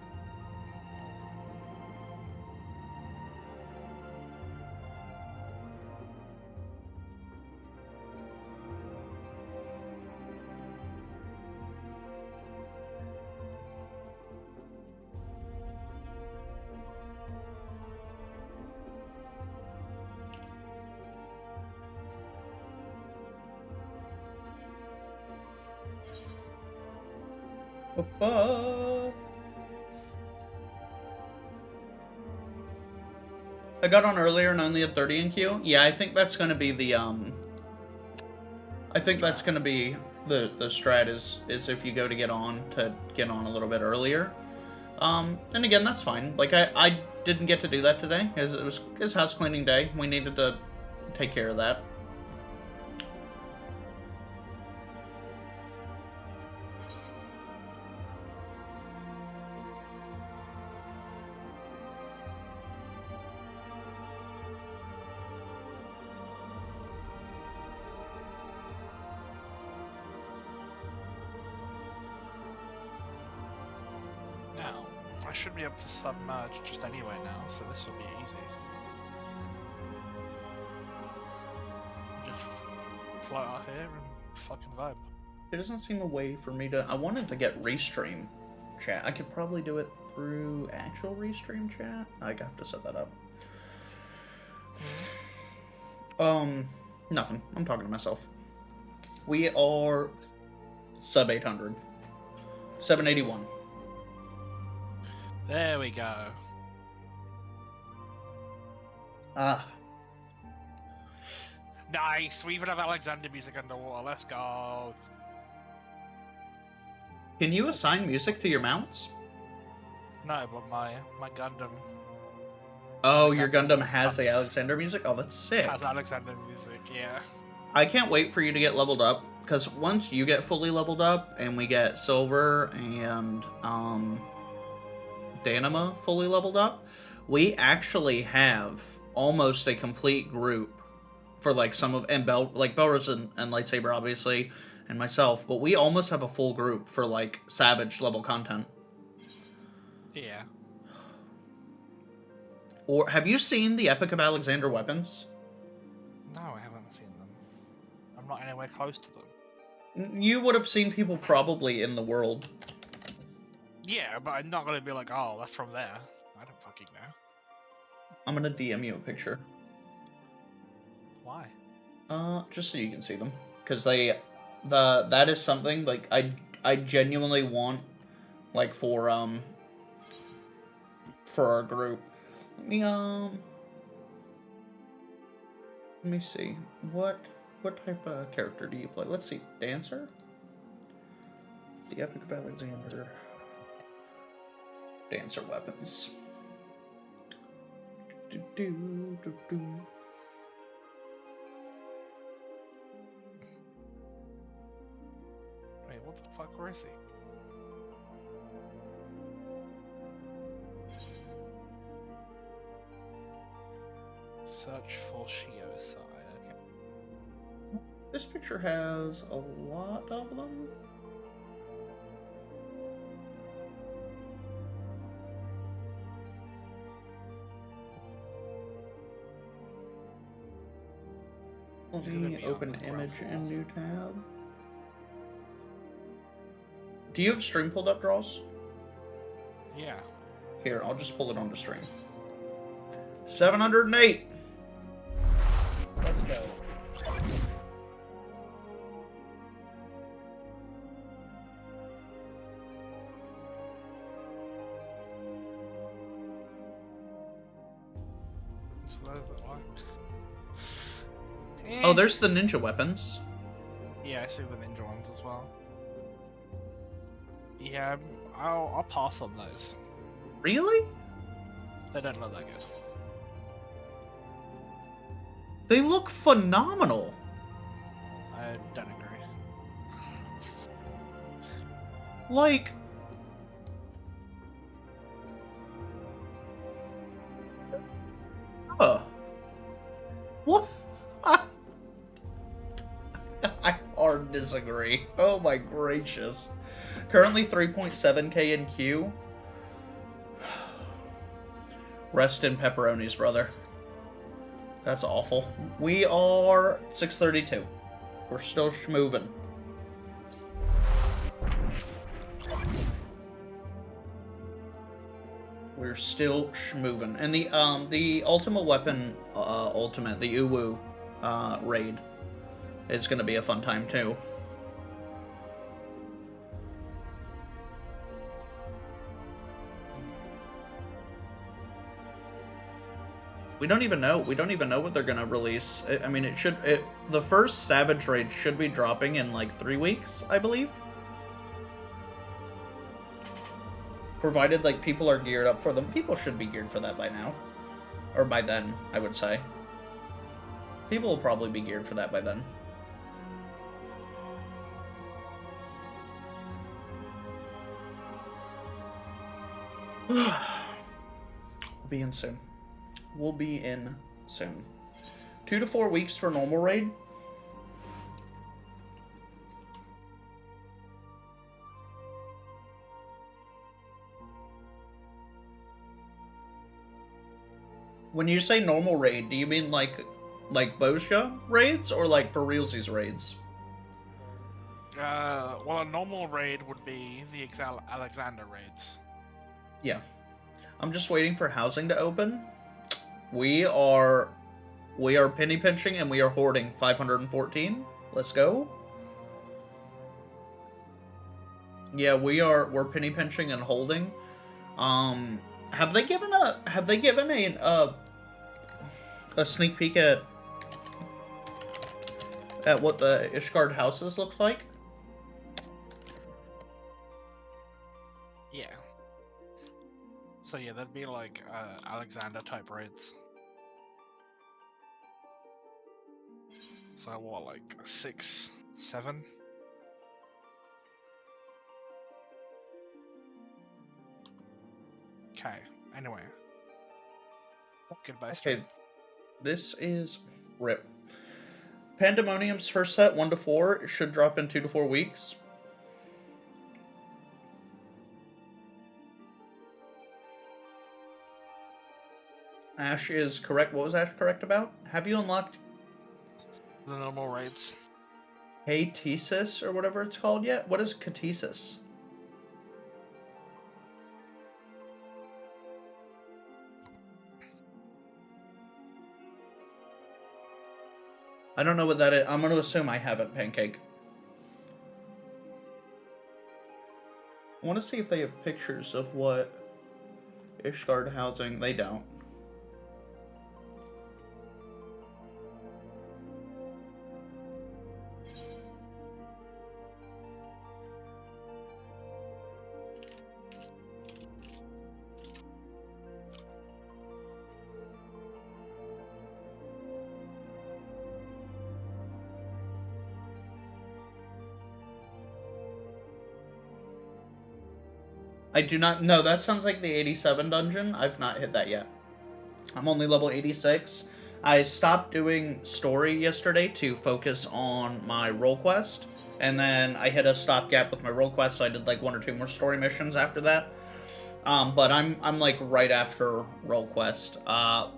I got on earlier and only had 30 in queue. Yeah, I think that's gonna be the I think that's gonna be the strat is if you go to get on a little bit earlier. And again, that's fine. Like I didn't get to do that today because it was his house cleaning day. We needed to take care of that. I should be able to submerge just anyway now, so this will be easy. Just float out here and fucking vibe. There doesn't seem a way for me to... I wanted to get restream chat. I could probably do it through actual restream chat. I have to set that up. Nothing. I'm talking to myself. We are sub 800. 781. There we go. Nice. We even have Alexander music underwater. Let's go. Can you assign music to your mounts? No, but my Gundam Oh, your Gundam music has the comes- Alexander music? Oh, that's sick. has Alexander music. Yeah. I can't wait for you to get leveled up, because once you get fully leveled up, and we get Silver and, Danima fully leveled up, we actually have almost a complete group for, like, some of, and Belrose and Lightsaber, obviously, and myself, but we almost have a full group for, like, Savage level content. Yeah. Or, have you seen the Epic of Alexander weapons? No, I haven't seen them. I'm not anywhere close to them. You would have seen people probably in the world. Yeah, but I'm not gonna be like, oh, that's from there. I don't fucking know. I'm gonna DM you a picture. Why? Just so you can see them. Because that is something, like, I genuinely want, like, for our group. Let me see. What type of character do you play? Let's see. Dancer? The Epic of Alexander. Dancer weapons. Wait, what the fuck? Where is he? Search for Shiosai. Okay. This picture has a lot of them. Let me open image in new tab. Do you have stream pulled up, Draws? Yeah. Here, I'll just pull it onto stream. 708! Let's go. So that's what? Oh, there's the ninja weapons. Yeah, I see the ninja ones as well. Yeah, I'll pass on those. Really? They don't look that good. They look phenomenal. I don't agree. Like... What? I hard disagree. Oh my gracious. Currently 3.7k in queue. Rest in pepperonis, brother. That's awful. We are 632. We're still schmoving. We're still schmoving. And the Ultima Weapon Ultimate, the Uwu raid is going to be a fun time too. We don't even know. We don't even know what they're going to release. I mean, the first Savage raid should be dropping in like 3 weeks, I believe. Provided, like, people are geared up for them. People should be geared for that by now. Or by then, I would say. People will probably be geared for that by then. We'll be in soon. We'll be in soon. 2 to 4 weeks for normal raid. When you say normal raid, do you mean like Bosha raids or like for realsies raids? Well, a normal raid would be the Alexander raids. Yeah. I'm just waiting for housing to open. We are penny pinching and we are hoarding 514. Let's go. Yeah, we're penny pinching and holding. Have they given a sneak peek at at what the Ishgard houses looks like? Yeah. So yeah, that'd be like Alexander type raids. So what, like 6, 7? Okay. Anyway. Goodbye, stream. Okay, this is RIP. Pandemonium's first set, 1 to 4. It should drop in 2 to 4 weeks. Ash is correct. What was Ash correct about? Have you unlocked The normal raids. Catesis or whatever it's called yet? What is Catesis? I don't know what that is. I'm going to assume I haven't, Pancake. I want to see if they have pictures of what Ishgard housing. They don't. I do not... No, that sounds like the 87 dungeon. I've not hit that yet. I'm only level 86. I stopped doing story yesterday to focus on my role quest. And then I hit a stopgap with my role quest, so I did like 1 or 2 more story missions after that. But I'm like right after role quest.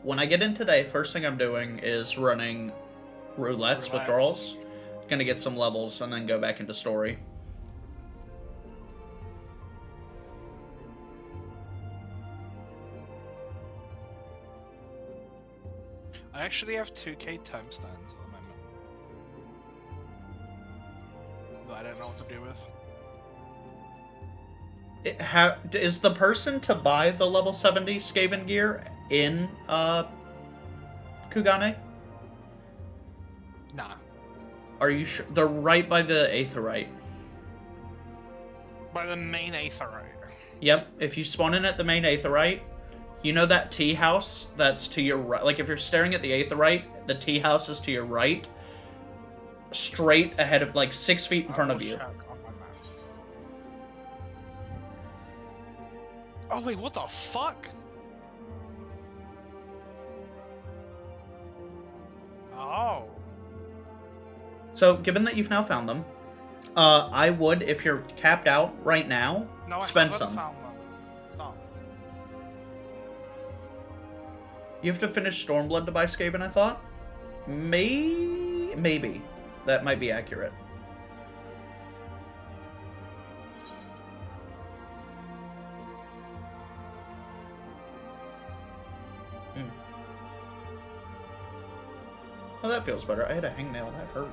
When I get in today, first thing I'm doing is running roulettes. Withdrawals. Gonna get some levels and then go back into story. I actually have 2k timestamps at the moment. That I don't know what to do with. Is the person to buy the level 70 Skaven gear in Kugane? Nah. Are you sure? They're right by the Aetherite. By the main Aetherite. Yep, if you spawn in at the main Aetherite, you know that tea house that's to your right? Like, if you're staring at the Aetherite, the tea house is to your right. Straight ahead of, like, 6 feet in front of you. Oh, wait, what the fuck? Oh. So, given that you've now found them, I would, if you're capped out right now, No, spend I haven't some. found them. Stop. You have to finish Stormblood to buy Skaven, I thought? Maybe. That might be accurate. Oh, that feels better. I had a hangnail. That hurt.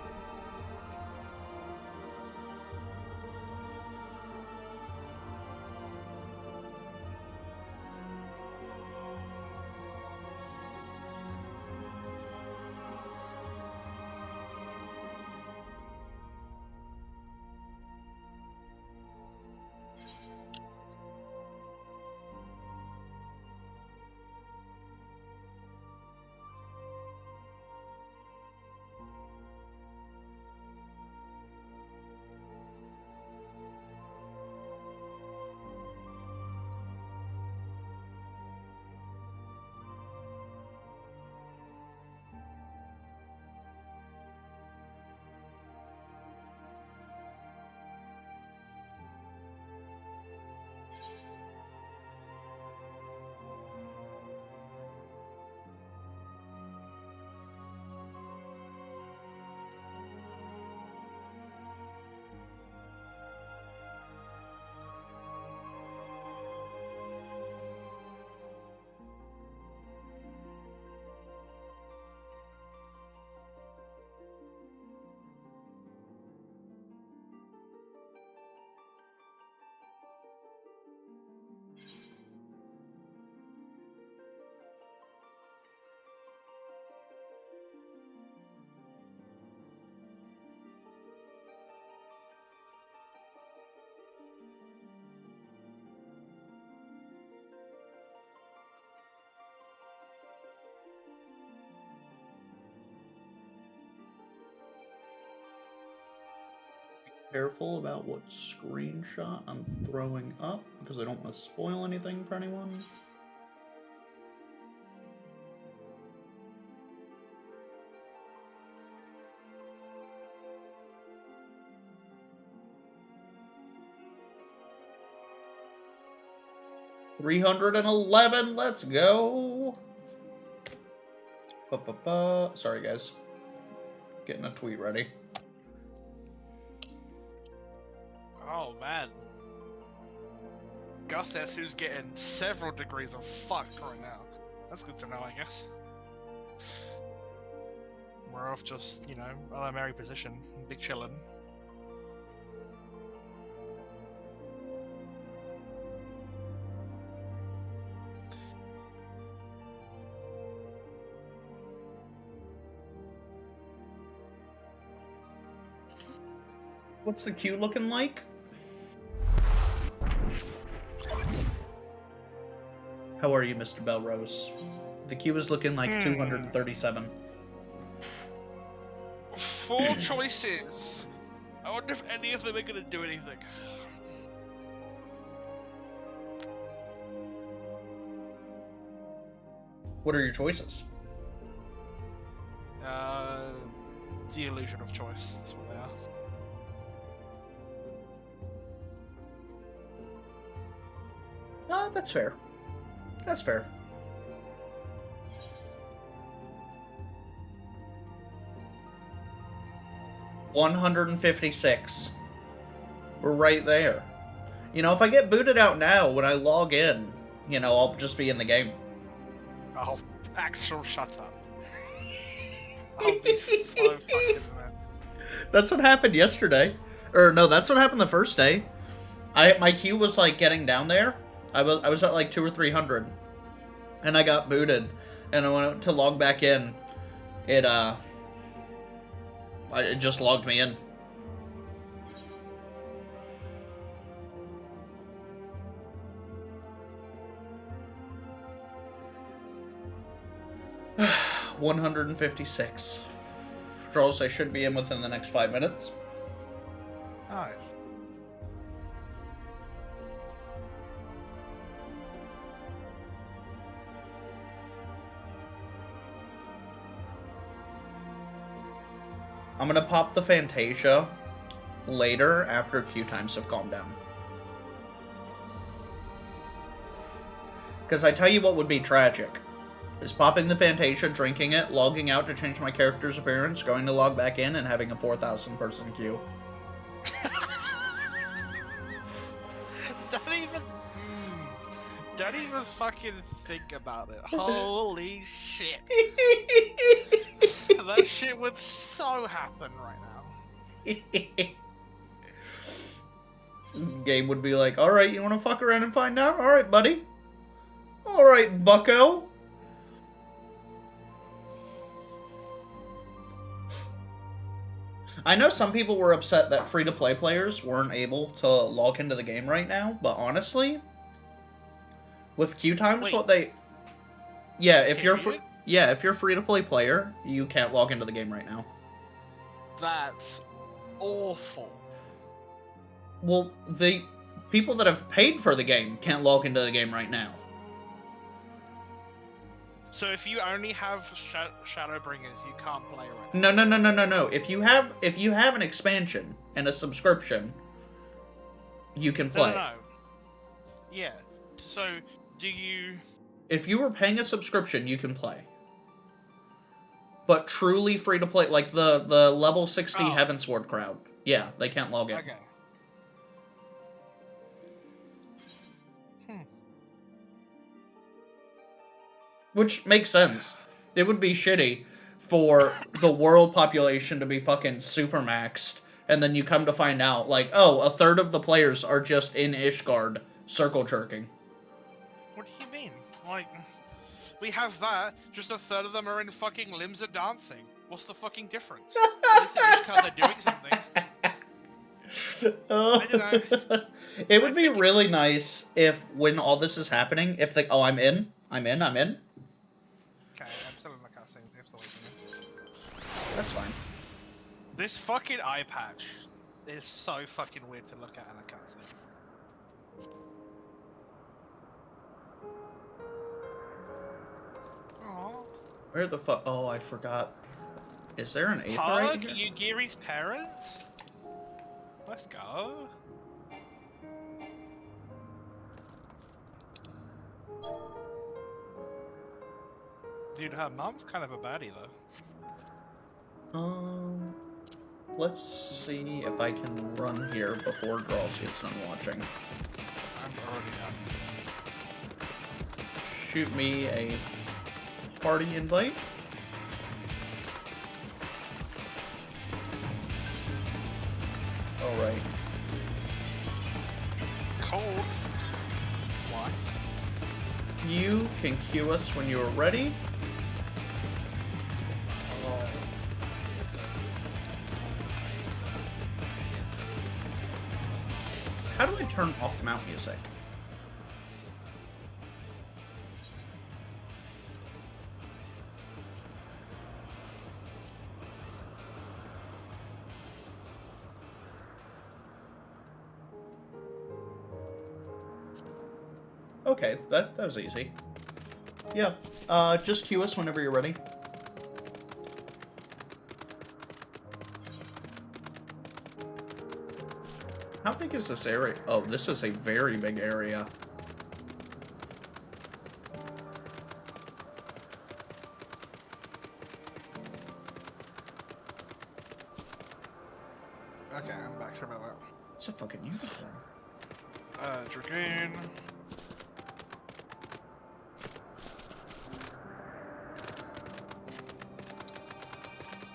Careful about what screenshot I'm throwing up because I don't want to spoil anything for anyone. $311, let's go. Sorry guys, getting a tweet ready. Oh man. Gus who's getting several degrees of fucked right now. That's good to know, I guess. We're off just, you know, on a merry position. Big chillin'. What's the queue looking like? How are you, Mr. Belrose? The queue is looking like 237. 4 choices. I wonder if any of them are gonna do anything. What are your choices? The illusion of choice. That's what they are. That's fair. That's fair. $156. We're right there. You know, if I get booted out now, when I log in, you know, I'll just be in the game. Oh, actual shut up. I'll be so fucking mad. That's what happened yesterday. Or no, that's what happened the first day. My queue was like getting down there. I was at like 200 or 300, and I got booted, and I went to log back in. It just logged me in. $156. Charles, I should be in within the next 5 minutes. Alright. I'm gonna pop the Fantasia later after queue times have calmed down. Because I tell you what would be tragic. Is popping the Fantasia, drinking it, logging out to change my character's appearance, going to log back in, and having a 4,000 person queue. Don't even fucking think about it. Holy shit. That shit would so happen right now. Game would be like, alright, you wanna fuck around and find out? Alright, buddy. Alright, bucko. I know some people were upset that free-to-play players weren't able to log into the game right now, but honestly, with queue times, Wait. what they... Yeah, if you're Period? if you're free-to-play player, you can't log into the game right now. That's awful. Well, the people that have paid for the game can't log into the game right now. So if you only have Shadowbringers, you can't play right now. No. If you have an expansion and a subscription, you can play. No. Yeah. So do you? If you were paying a subscription, you can play. But truly free to play, like the level 60 Heavensward crowd, yeah, they can't log in. Okay. Which makes sense. It would be shitty for the world population to be fucking super maxed, and then you come to find out, like, oh, a third of the players are just in Ishgard, circle jerking. What do you mean? Like, we have that, just a third of them are in fucking limbs of dancing. What's the fucking difference? At least in Ishgard they're doing something. I don't know. It would be really nice if, when all this is happening, if they, oh, I'm in. Okay, I'm still in the cutscene. You have to wait for me. That's fine. This fucking eye patch is so fucking weird to look at and I can't see. Aww. Where the fuck? Oh, I forgot. Is there an 8th Pug, right here? Yugiri's parents? Let's go. Dude, her mom's kind of a baddie though. Let's see if I can run here before Girls gets done watching. I'm already done. Shoot me a party invite. Alright. Cold. Why? You can cue us when you're ready. How do I turn off mount music? Okay, that was easy. Yeah, just cue us whenever you're ready. How big is this area? Oh, this is a very big area. Okay, I'm back. Sorry about that. It's a fucking unicorn. Dragoon.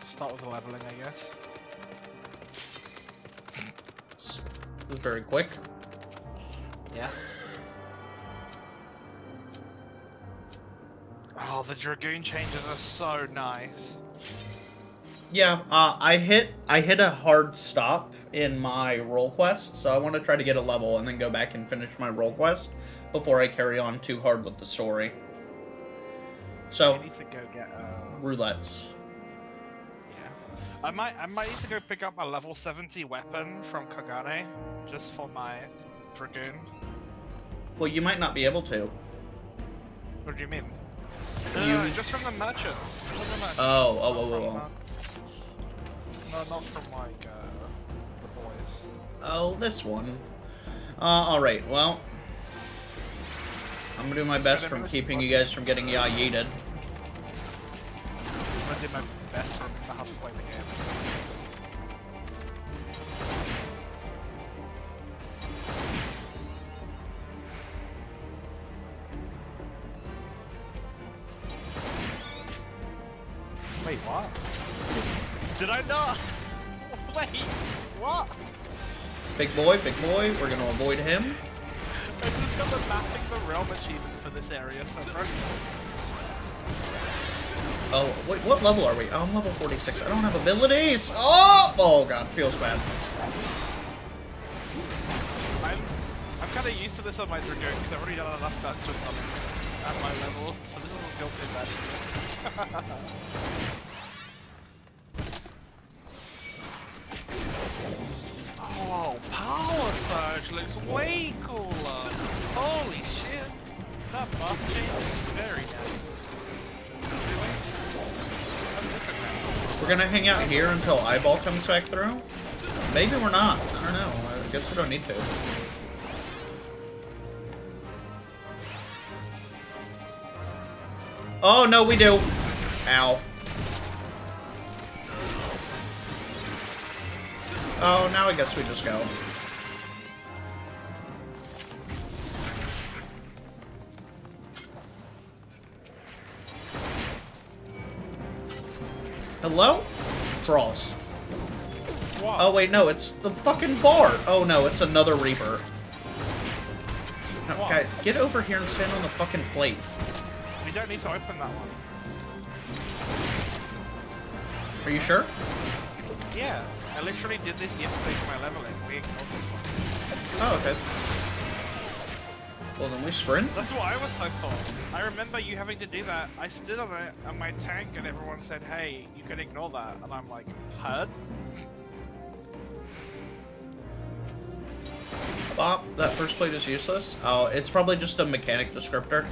Start with the leveling, I guess. It was very quick. Yeah. Oh, the Dragoon changes are so nice. Yeah, I hit a hard stop in my role quest, so I want to try to get a level and then go back and finish my role quest before I carry on too hard with the story. So, I need to go get roulettes. yeah. I might need to go pick up a level 70 weapon from Kagane just for my Dragoon. Well, you might not be able to. What do you mean? You- No, just from the merchants. From the merchants. Oh. No, not from like the boys. Oh, this one. Alright, well. I'm gonna do my best from keeping you guys from getting yeeted. I'm gonna do my best to remember how to play the game. Wait, what? Did I not? Wait, what? Big boy, we're gonna avoid him. I just got the mapping the realm achievement for this area, so Oh, wait, what level are we? Oh, I'm level 46. I don't have abilities! Oh god, feels bad. I'm kind of used to this on my Dragoon because I've already done enough dungeons on at my level, so this doesn't feel too bad. Oh, Power Surge looks way cooler! Holy shit! That buff change is very nice. We're gonna hang out here until Eyeball comes back through? Maybe we're not. I don't know. I guess we don't need to. Oh, no, we do. Ow. Oh, now I guess we just go. Hello? Cross. What? Oh, wait, no, it's the fucking bar. Oh, no, it's another Reaper. No, What? guys, get over here and stand on the fucking plate. We don't need to open that one. Are you sure? Yeah, I literally did this yesterday for my leveling. We ignored this one. Oh, okay. Well, then we sprint. That's what I was so thought. I remember you having to do that. I stood on it on my tank and everyone said, hey, you can ignore that. And I'm like, heard? Bop, that first plate is useless. Oh, it's probably just a mechanic descriptor.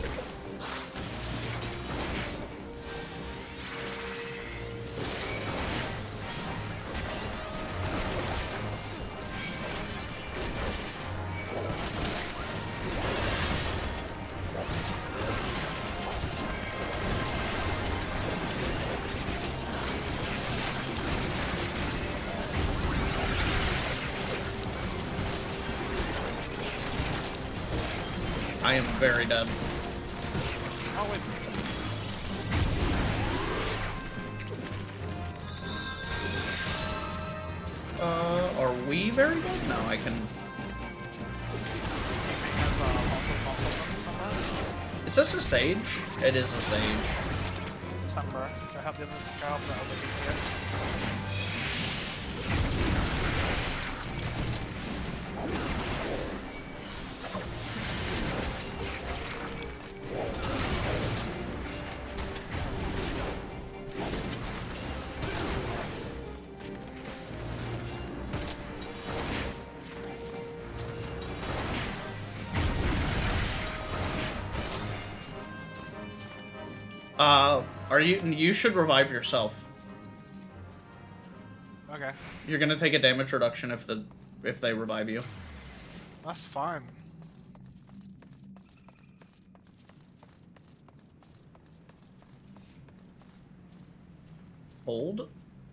I am very dead. Oh, wait. Are we very dead? No, I can... Is this a sage? It is a sage. Somewhere. I have the other DPS. You should revive yourself. Okay. You're gonna take a damage reduction if they revive you. That's fine. Hold.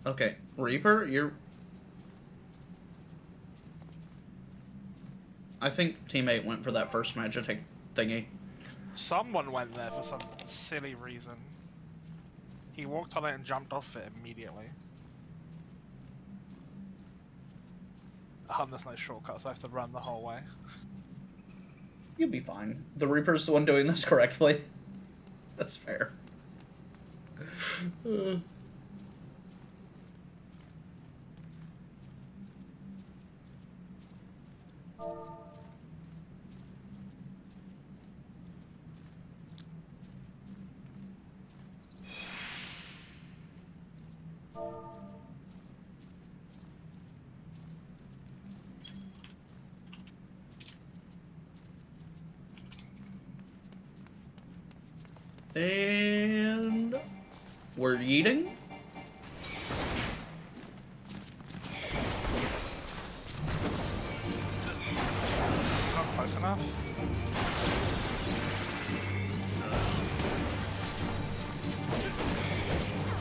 Okay. Reaper, you're... I think teammate went for that first magic thingy. Someone went there for some silly reason. He walked on it and jumped off it immediately. There's no shortcuts, I have to run the whole way. You'll be fine. The Reaper's the one doing this correctly. That's fair. And we're eating. Not close enough.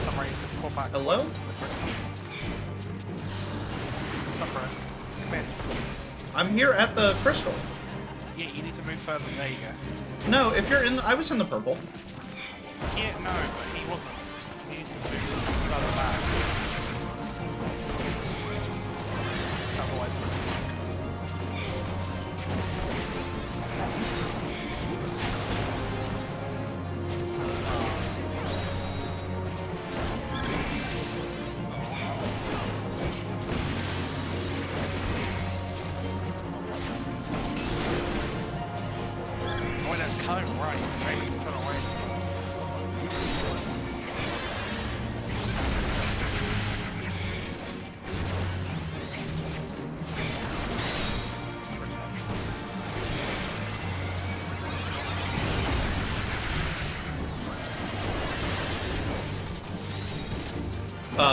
I'm ready to pull back. Hello? Suffer. Come in. I'm here at the crystal. Yeah, you need to move further. There you go. No, if you're in, I was in the purple. Yeah, no, but he wasn't. He needs to move further back. Otherwise, oh, that's coming right. Right, turn away.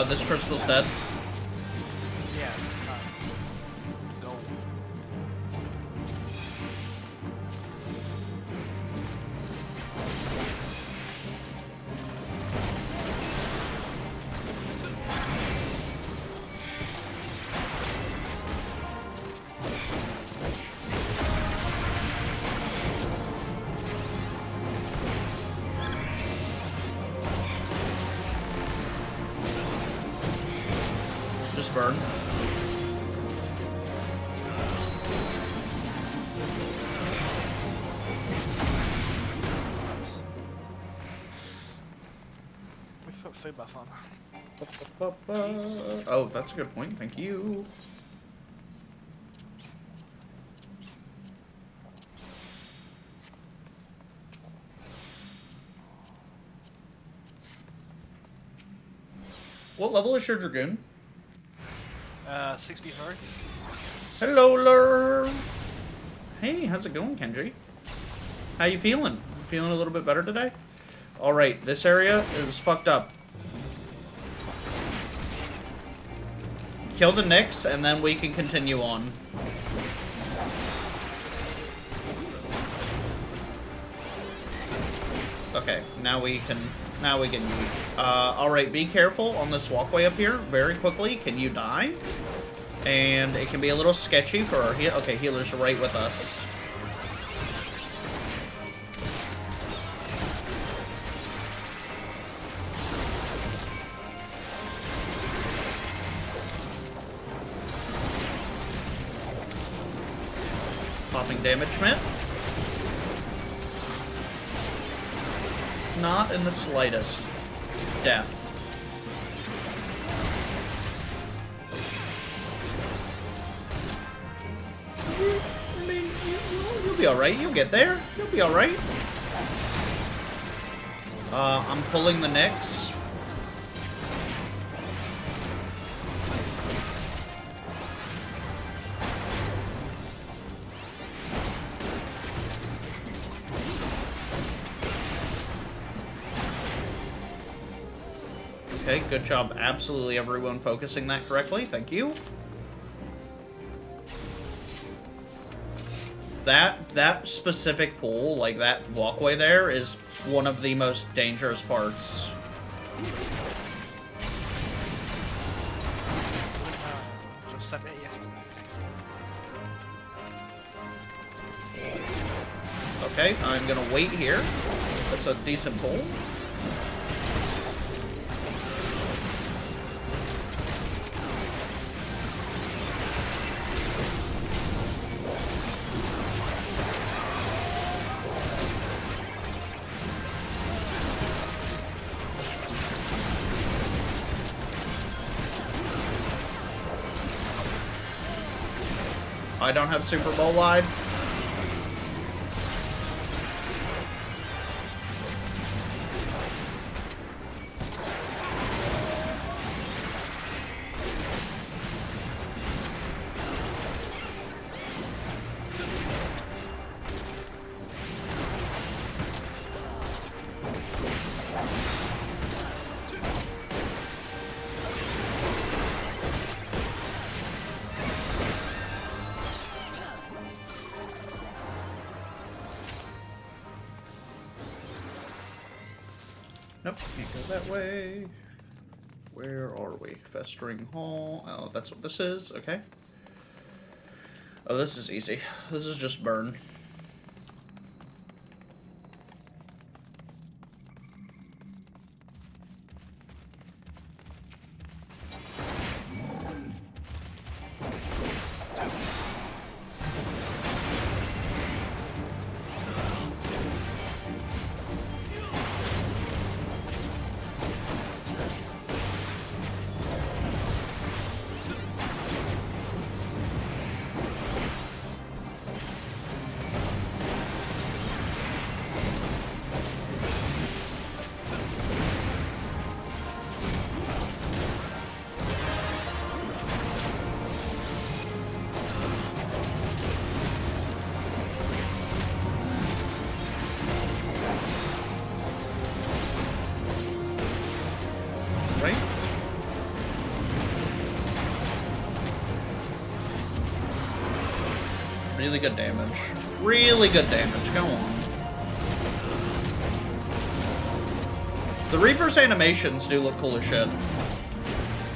This crystal's dead. Yeah, no. No. Just burn. We put food buff on. Oh, that's a good point. Thank you. What level is your Dragoon? 63. Hello, Lur. Hey, how's it going, Kenji? How you feeling? Feeling a little bit better today? Alright, this area is fucked up. Kill the Nyx, and then we can continue on. Okay, now we can eat. Alright, be careful on this walkway up here. Very quickly, can you die? And it can be a little sketchy for our heal. Okay, healer's right with us. Popping damage, man. Not in the slightest. Death. I mean, you'll be alright. You'll get there. You'll be alright. I'm pulling the Nyx. Okay, good job. Absolutely everyone focusing that correctly. Thank you. That specific pool, like that walkway there, is one of the most dangerous parts. Just said it yesterday. Okay, I'm gonna wait here. That's a decent pool. I don't have Super Bowl wide. Nope, can't go that way. Where are we? Festering Hall. Oh, that's what this is. Okay. Oh, this is easy. This is just burn. Really good damage. Really good damage. Go on. The Reaper's animations do look cool as shit.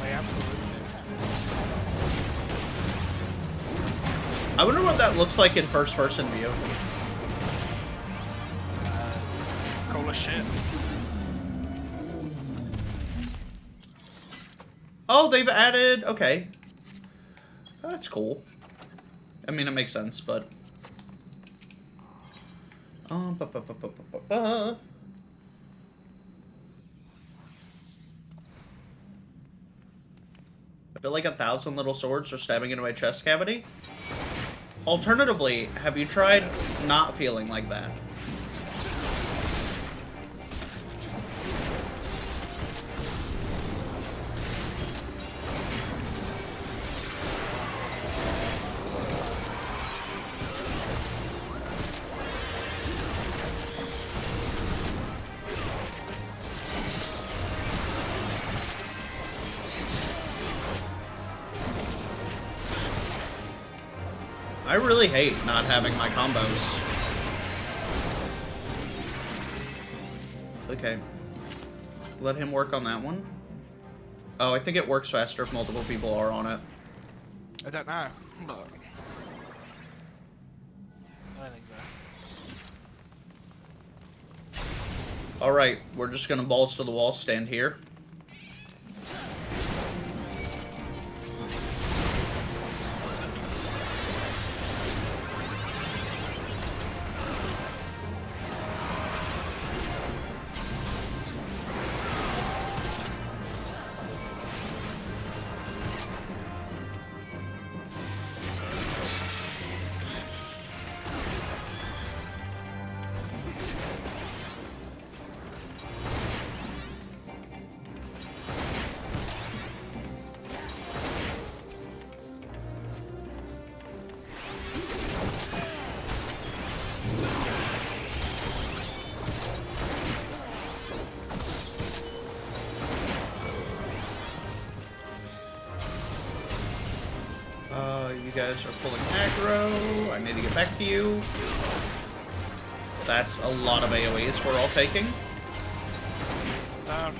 They absolutely I wonder what that looks like in first-person view. do. Cool as shit. Oh, they've added... Okay. That's cool. I mean, it makes sense, but... I feel like 1,000 little swords are stabbing into my chest cavity. Alternatively, have you tried not feeling like that? I really hate not having my combos. Okay. Let him work on that one. Oh, I think it works faster if multiple people are on it. I don't know, but I don't think so. Alright, we're just gonna balls to the wall, stand here. You guys are pulling aggro. I need to get back to you. That's a lot of AoEs we're all taking. No.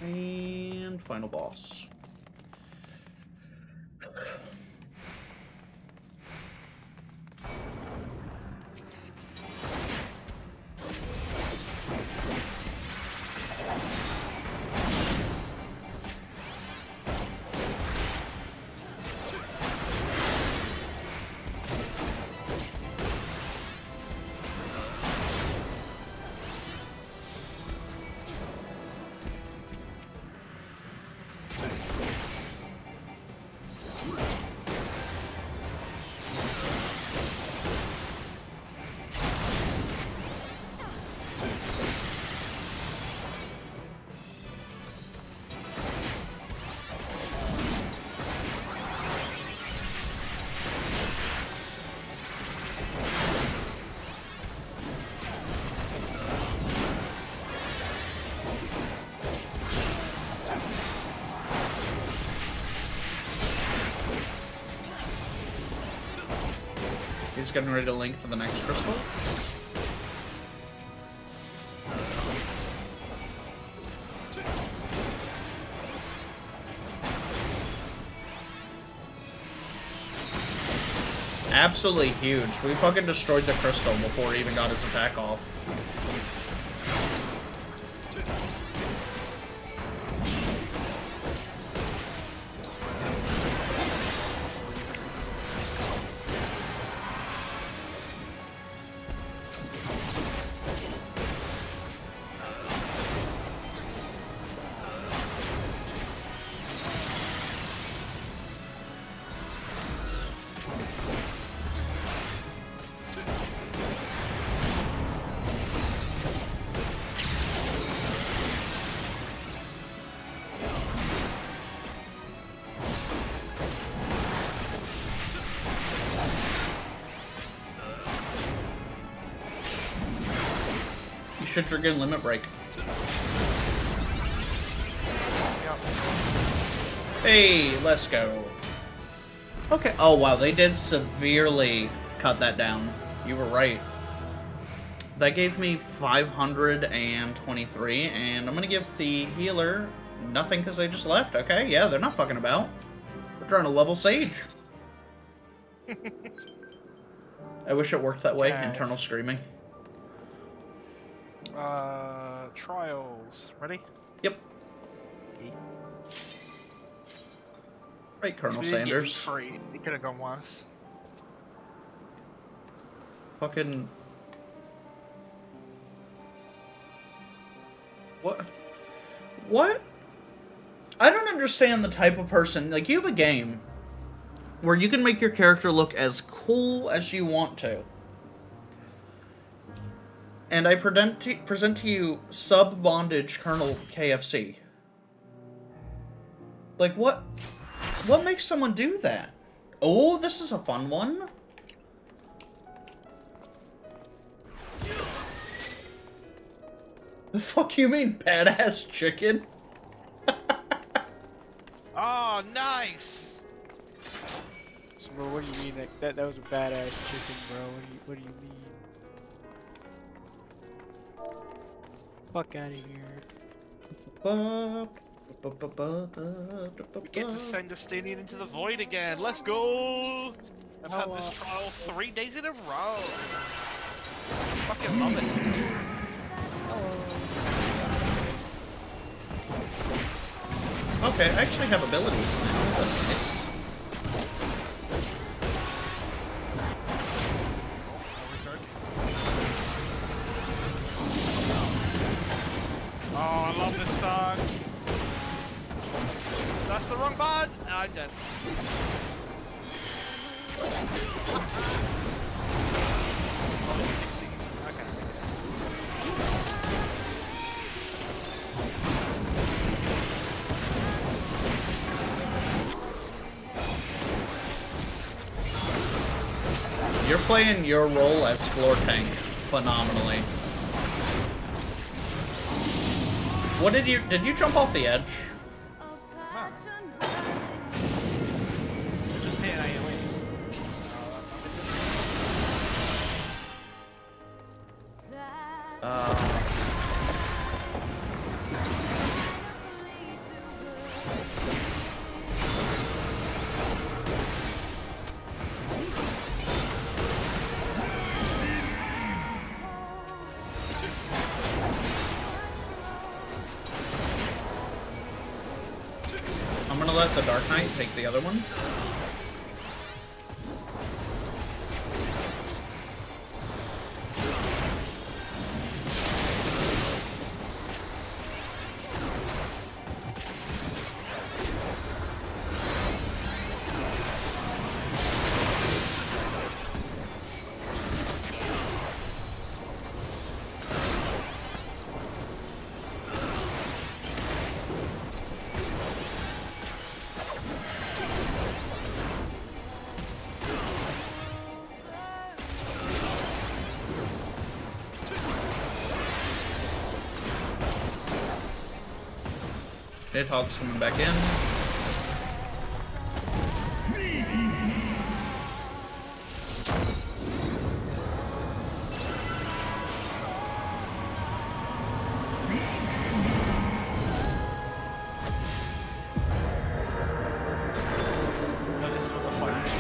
And final boss. He's getting ready to link to the next crystal. Absolutely huge. We fucking destroyed the crystal before he even got his attack off. Should trigger limit break. Yep. Hey, let's go. Okay. Oh, wow. They did severely cut that down. You were right. That gave me 523, and I'm going to give the healer nothing because they just left. Okay, yeah, they're not fucking about. We're trying to level Sage. I wish it worked that way. Okay. Internal screaming. Trials. Ready? Yep. Right, Colonel Sanders. Free. It could have gone worse. Fucking... What? What? I don't understand the type of person, like, you have a game where you can make your character look as cool as you want to. And I present to you sub-bondage Colonel KFC. Like, what makes someone do that? Oh, this is a fun one. The fuck you mean, badass chicken? Oh, nice! So, bro, what do you mean? That was a badass chicken, bro. What do you mean? Fuck out of here. We get to send Justinian into the void again. Let's go! I've had this trial 3 days in a row. Fucking love it. Okay, I actually have abilities now. That's nice. Oh, I love this song. That's the wrong button. No, I'm dead. Oh, it's 60. Okay. You're playing your role as floor tank phenomenally. What did you jump off the edge? Just hit AoE. I'm gonna let the Dark Knight take the other one. Nidhogg's coming back in. No, this is what the fight is.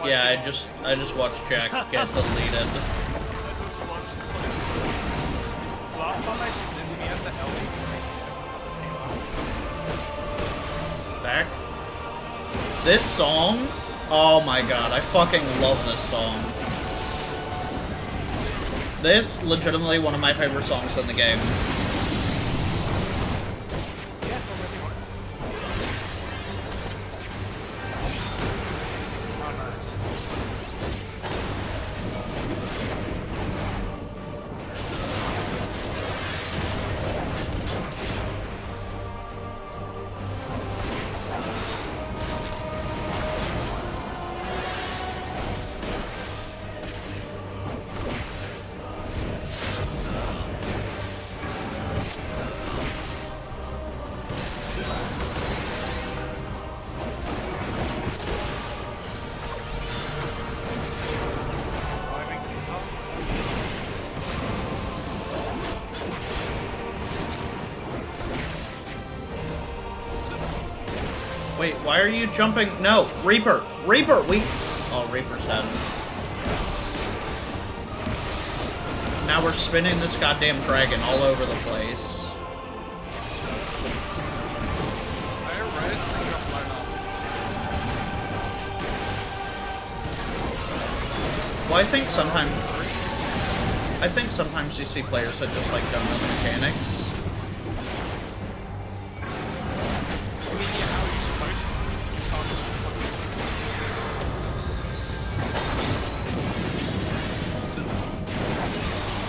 Yeah, I just watched Jack get deleted. I just watched last time I did this, we had the LD. Back. This song, oh my god, I fucking love this song. This, legitimately one of my favorite songs in the game. Wait, why are you jumping? No, Reaper! Reaper! Oh, Reaper's dead. Now we're spinning this goddamn dragon all over the place. Well, I think sometimes you see players that just like don't know the mechanics.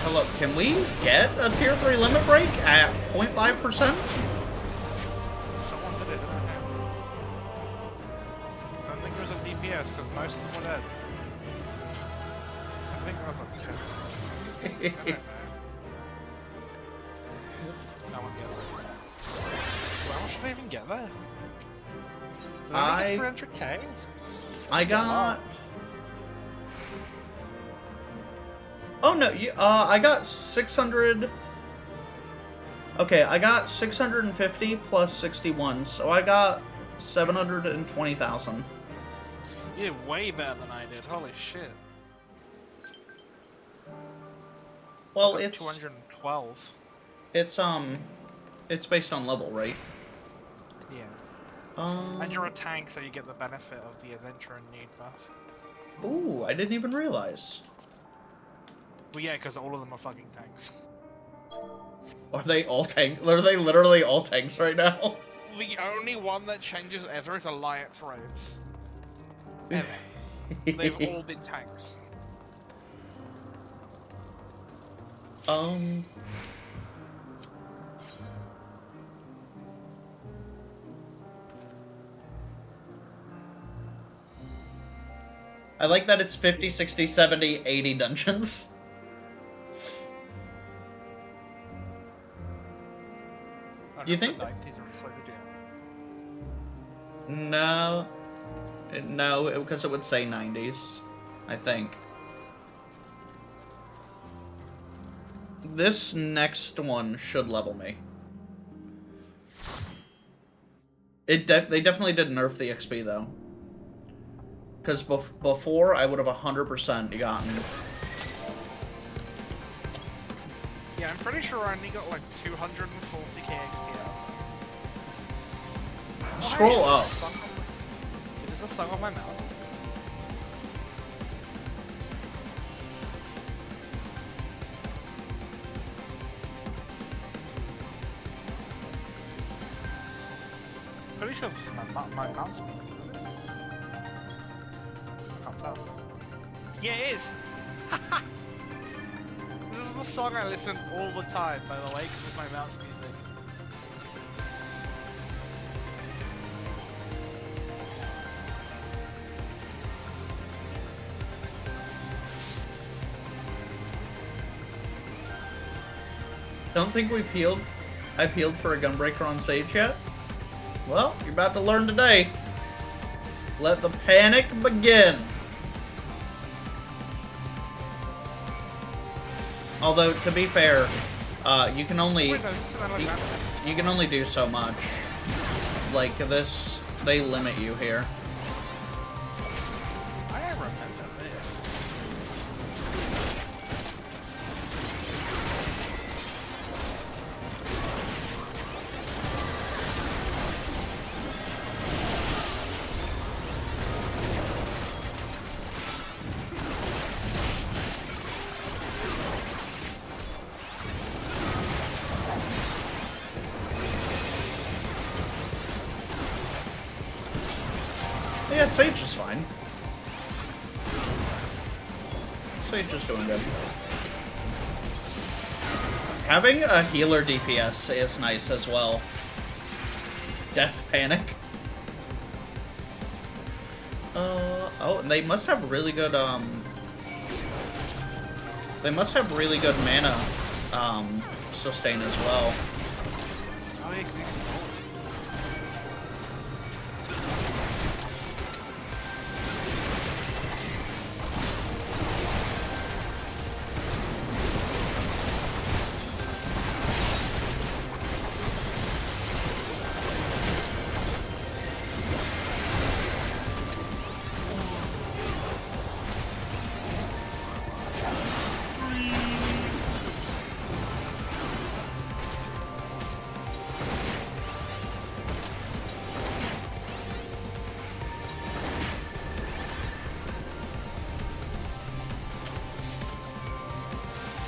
Hello, can we get a tier 3 limit break at 0.5%? Someone did it, didn't they? I don't think it was a DPS because most of them were dead. I think it was a 10. No one gets it. Well, how should I even get there? Did I get 300k? I got... Oh no, I got 600... Okay, I got 650 plus 61, so I got 720,000. You did way better than I did, holy shit. Well, it's... 212. It's based on level, right? Yeah. And you're a tank, so you get the benefit of the adventure and need buff. Ooh, I didn't even realize. Well, yeah, because all of them are fucking tanks. Are they all tanks? Are they literally all tanks right now? The only one that changes ever is Alliance Raids. Ever. They've all been tanks. I like that it's 50, 60, 70, 80 dungeons. You think? No. No, because it would say 90s, I think. This next one should level me. They definitely did nerf the XP, though. Because before, I would have 100% gotten... Yeah, I'm pretty sure I only got like 240k XP out. Scroll up. Is this a song on my mouth? Pretty sure this is my mouse music, isn't it? I can't tell. Yeah, it is! This is the song I listen all the time, by the way, because it's my mouse music. Don't think I've healed for a Gunbreaker on stage yet? Well, you're about to learn today. Let the panic begin. Although, to be fair, you can only do so much. Like this, they limit you here. I remember Yeah, Sage is fine. Sage is doing good. Having a healer DPS is nice as well. Death Panic. Oh, and they must have really good, they must have really good mana, sustain as well. Oh, yeah, 'cause he's small.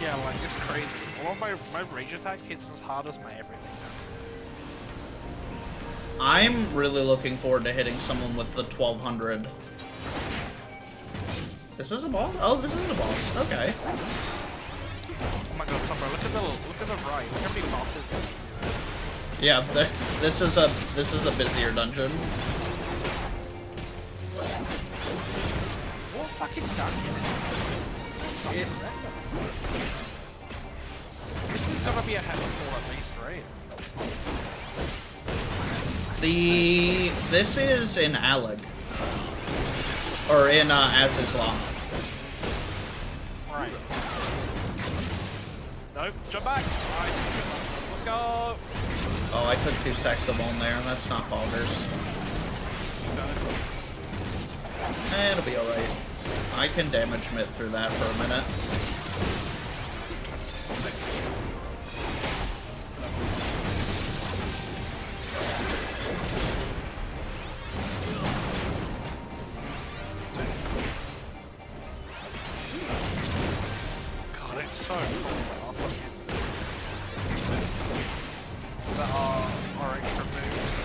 Yeah, like, it's crazy. All of my rage attack hits as hard as my everything does. I'm really looking forward to hitting someone with the 1200. Is this a boss? Oh, this is a boss. Okay. Oh my god, Summer, look at the right. Look how many bosses there are. Yeah, this is a busier dungeon. What fucking dungeon? This is gonna be a head for at least, right? This is in Alig. Or in Az's Law. Right. Nope, jump back! Alright, let's go! Oh, I took 2 stacks of bone there. That's not boggers. You got it. It'll be alright. I can damage Mitt through that for a minute. God, it's so cool. That our extra moves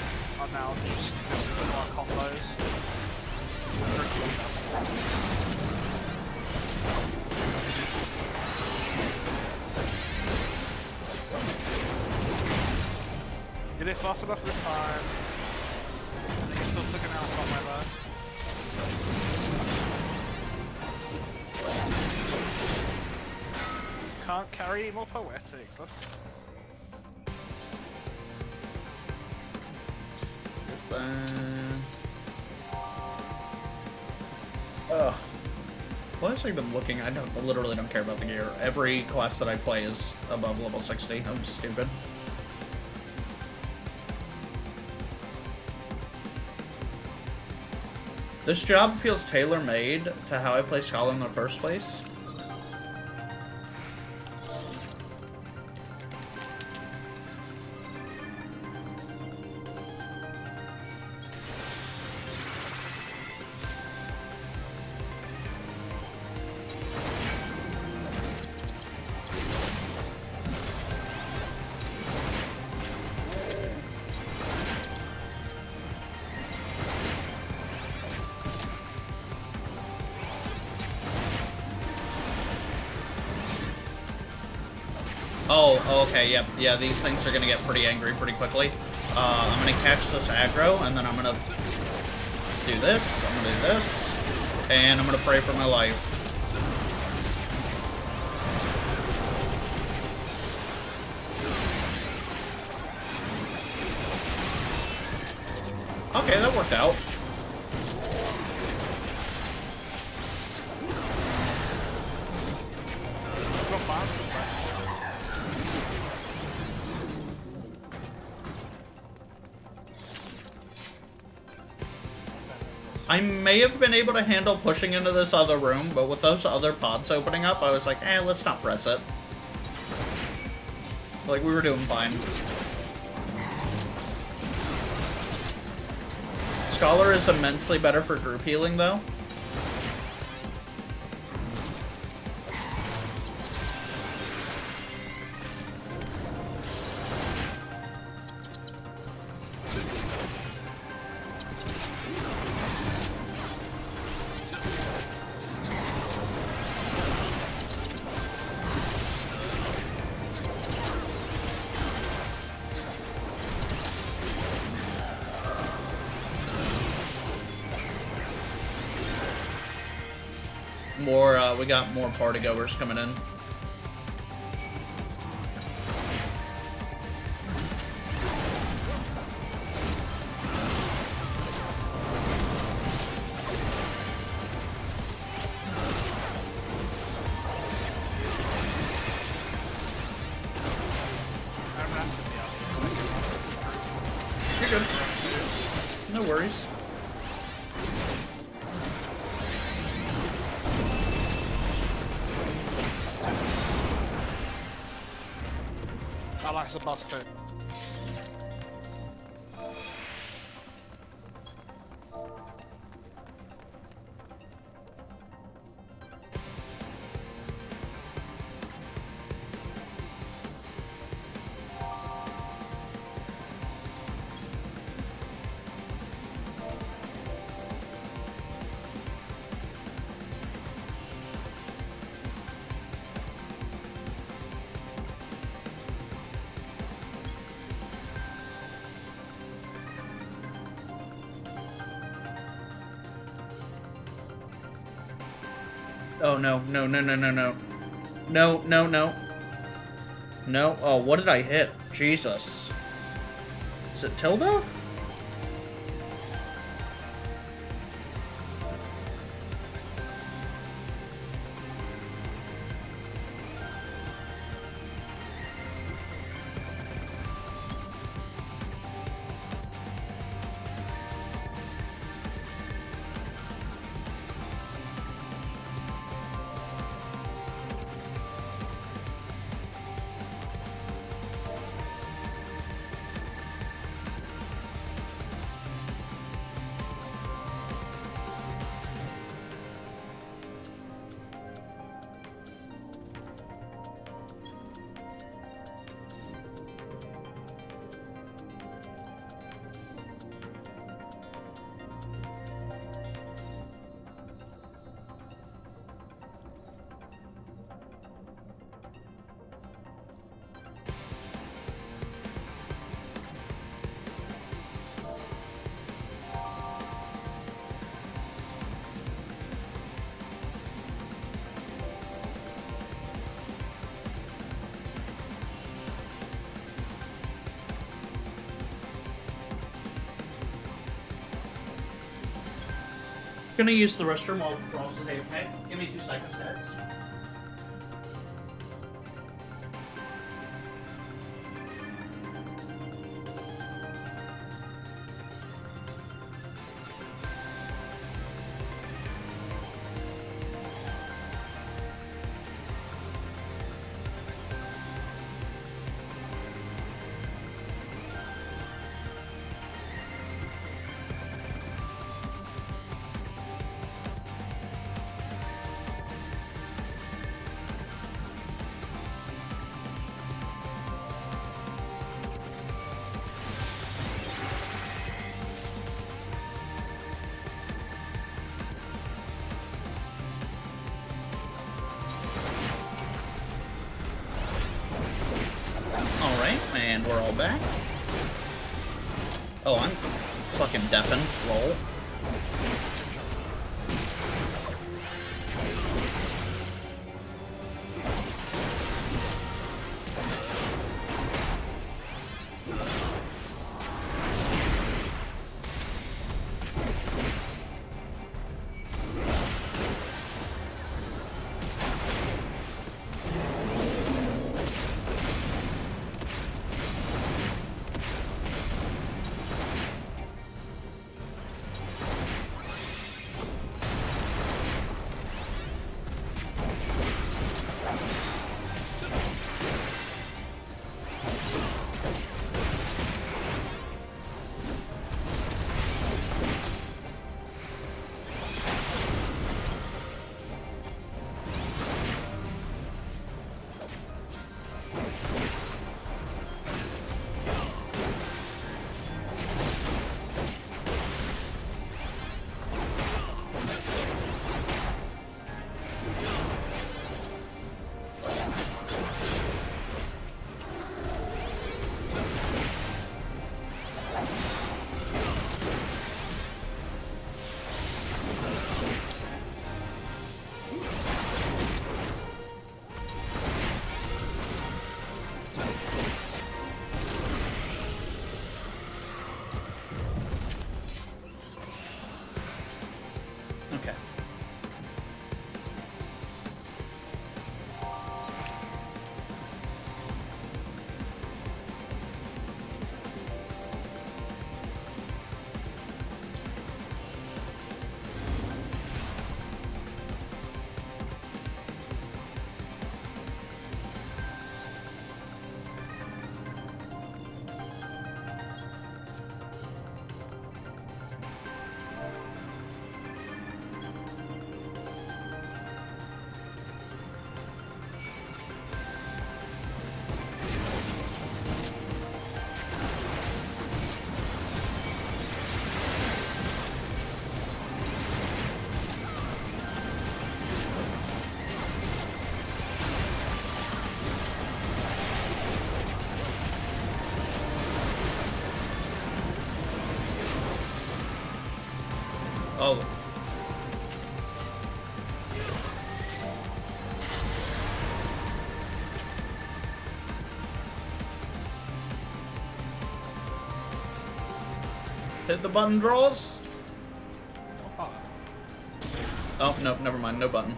are now just built into our combos. Did it fast enough this time? Still sticking out somewhere there. Can't carry any more poetics. Let's go. Ugh. Why was I even looking? I literally don't care about the gear. Every class that I play is above level 60. I'm stupid. This job feels tailor-made to how I play Scholar in the first place. Oh, okay, yep. Yeah, these things are gonna get pretty angry pretty quickly. I'm gonna catch this aggro, and then I'm gonna do this, I'm gonna do this, and I'm gonna pray for my life. Okay, that worked out. I may have been able to handle pushing into this other room, but with those other pods opening up, I was like, let's not press it. Like, we were doing fine. Scholar is immensely better for group healing, though. we got more party goers coming in. You're good. No worries. I like the boss too. Oh no, no, no, no, no, no. No, no, no. No. Oh, what did I hit? Jesus. Is it Tilda? Gonna use the restroom while Ross is AFK. Give me 2 seconds, guys. Alright, and we're all back. Oh, I'm fucking deafened. Lol. Okay. Oh. Hit the button, draws. Oh, no, never mind. No button.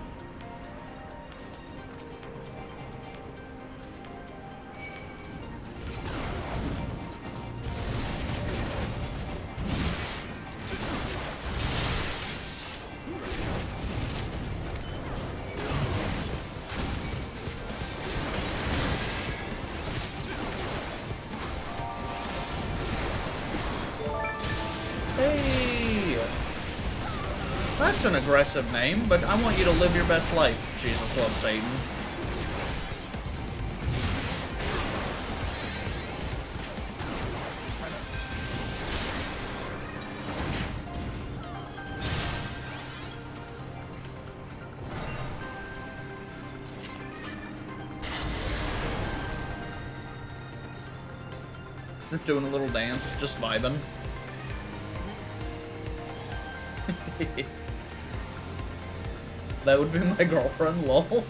Hey! That's an aggressive name, but I want you to live your best life, Jesus loves Satan. Just doing a little dance, just vibing. That would be my girlfriend, lol.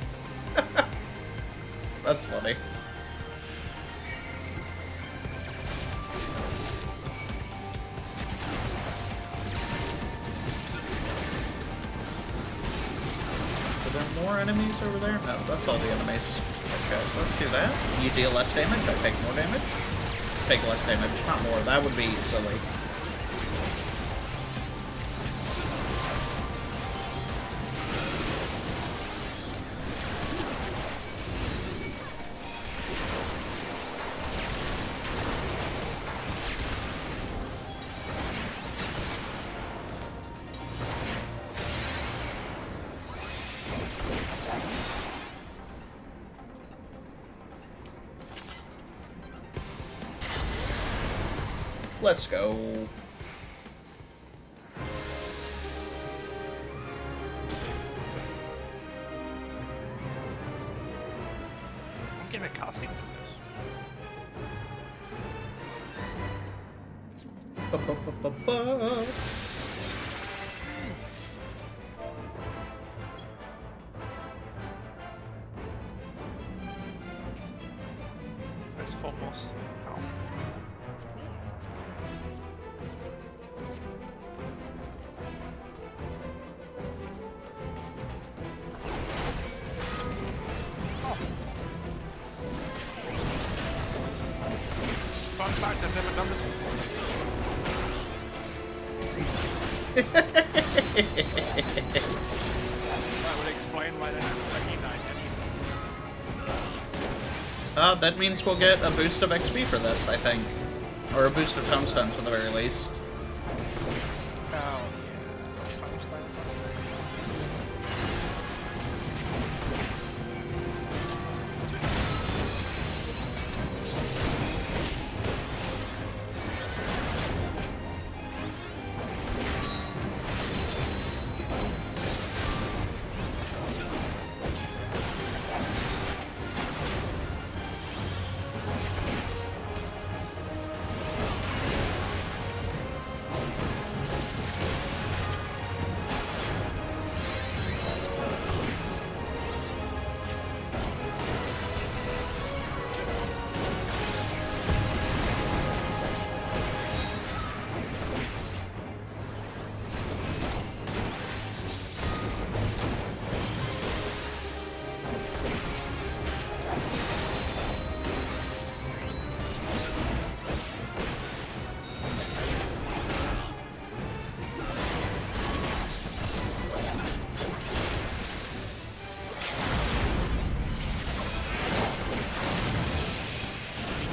That's funny. Are there more enemies over there? No, that's all the enemies. Okay, so let's do that. You deal less damage, I take more damage. Take less damage, not more. That would be silly. Let's go. I'm getting a casting for Ba-ba-ba-ba-ba. this. There's 4 boss. Oh. Fun fact, I've never done this before. That would explain why they don't recognize any. That means we'll get a boost of XP for this, I think. Or a boost of tomestones at the very least. Oh, yeah.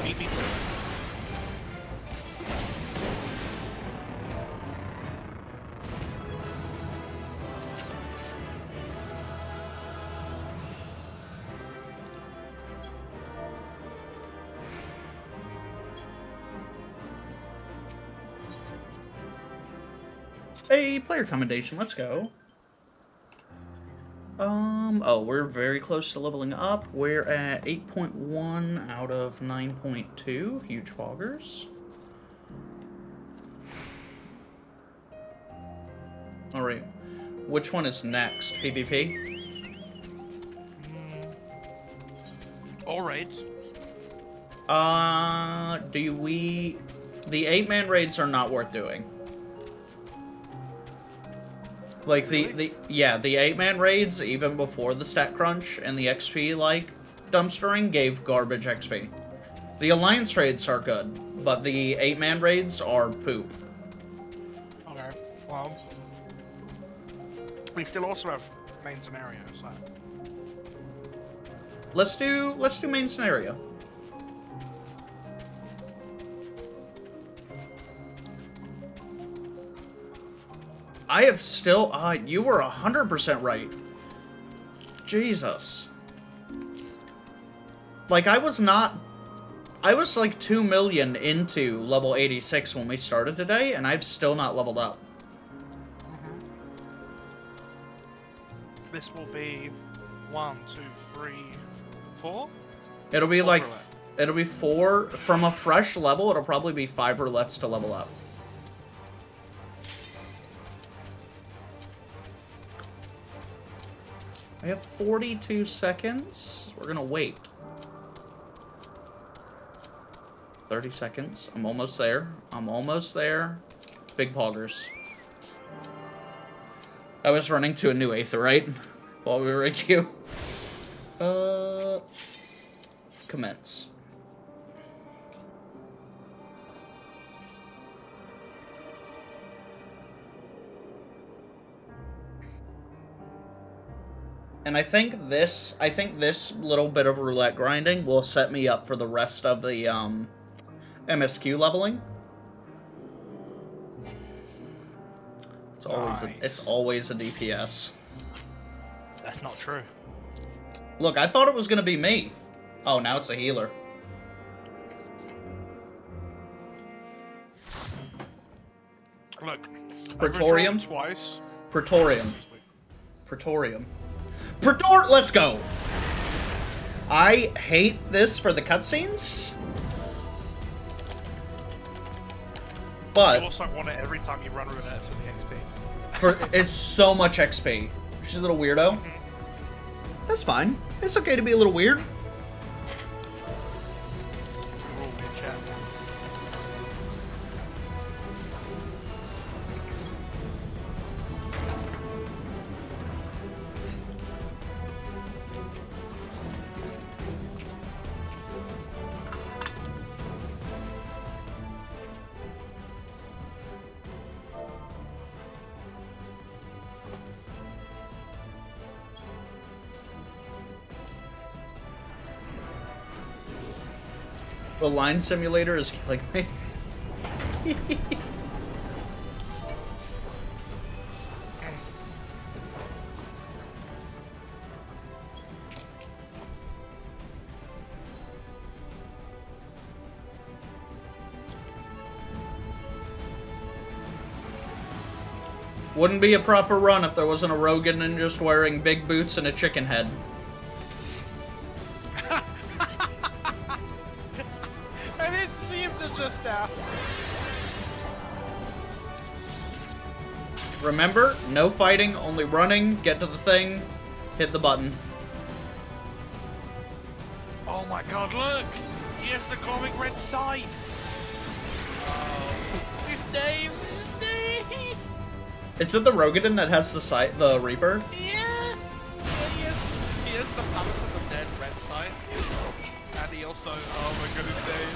beat me to it. Hey, player commendation, let's go. Oh, we're very close to leveling up. We're at 8.1 out of 9.2. Huge poggers. Alright. Which one is next? PvP? Alright. Do we... The 8-man raids are not worth doing. Like, Really? the 8-man raids, even before the stat crunch and the XP, like, dumpstering, gave garbage XP. The Alliance raids are good, but the 8-man raids are poop. Okay. Well, we still also have main scenario, so... Let's do main scenario. I have still... you were 100% right. Jesus. Like, I was like 2 million into level 86 when we started today, and I've still not leveled up. This will be 1, 2, 3, 4? It'll be Four like... roulette. It'll be 4... From a fresh level, it'll probably be 5 roulettes to level up. I have 42 seconds. We're gonna wait. 30 seconds. I'm almost there. I'm almost there. Big poggers. I was running to a new Aetherite while we were in queue. Commence. And I think this little bit of roulette grinding will set me up for the rest of the MSQ leveling. It's always a DPS. That's not true. Look, I thought it was gonna be me. Oh, now it's a healer. Look, Praetorium? I've withdrawn twice. Praetorium. Praetorium. Let's go! I hate this for the cutscenes. You But also want it every time you run roulette for the XP. it's so much XP. She's a little weirdo. That's fine. It's okay to be a little weird. You're all weird, chat. The line simulator is killing me. Wouldn't be a proper run if there wasn't a Rogan and just wearing big boots and a chicken head. I didn't see him till just now. Remember, no fighting, only running, get to the thing, hit the button. Oh my god, look! He has the glowing red scythe! His name! Is it the Rogan that has the Reaper? Yeah! He has the Palace of the Dead red scythe. And he also, oh my goodness, Dave.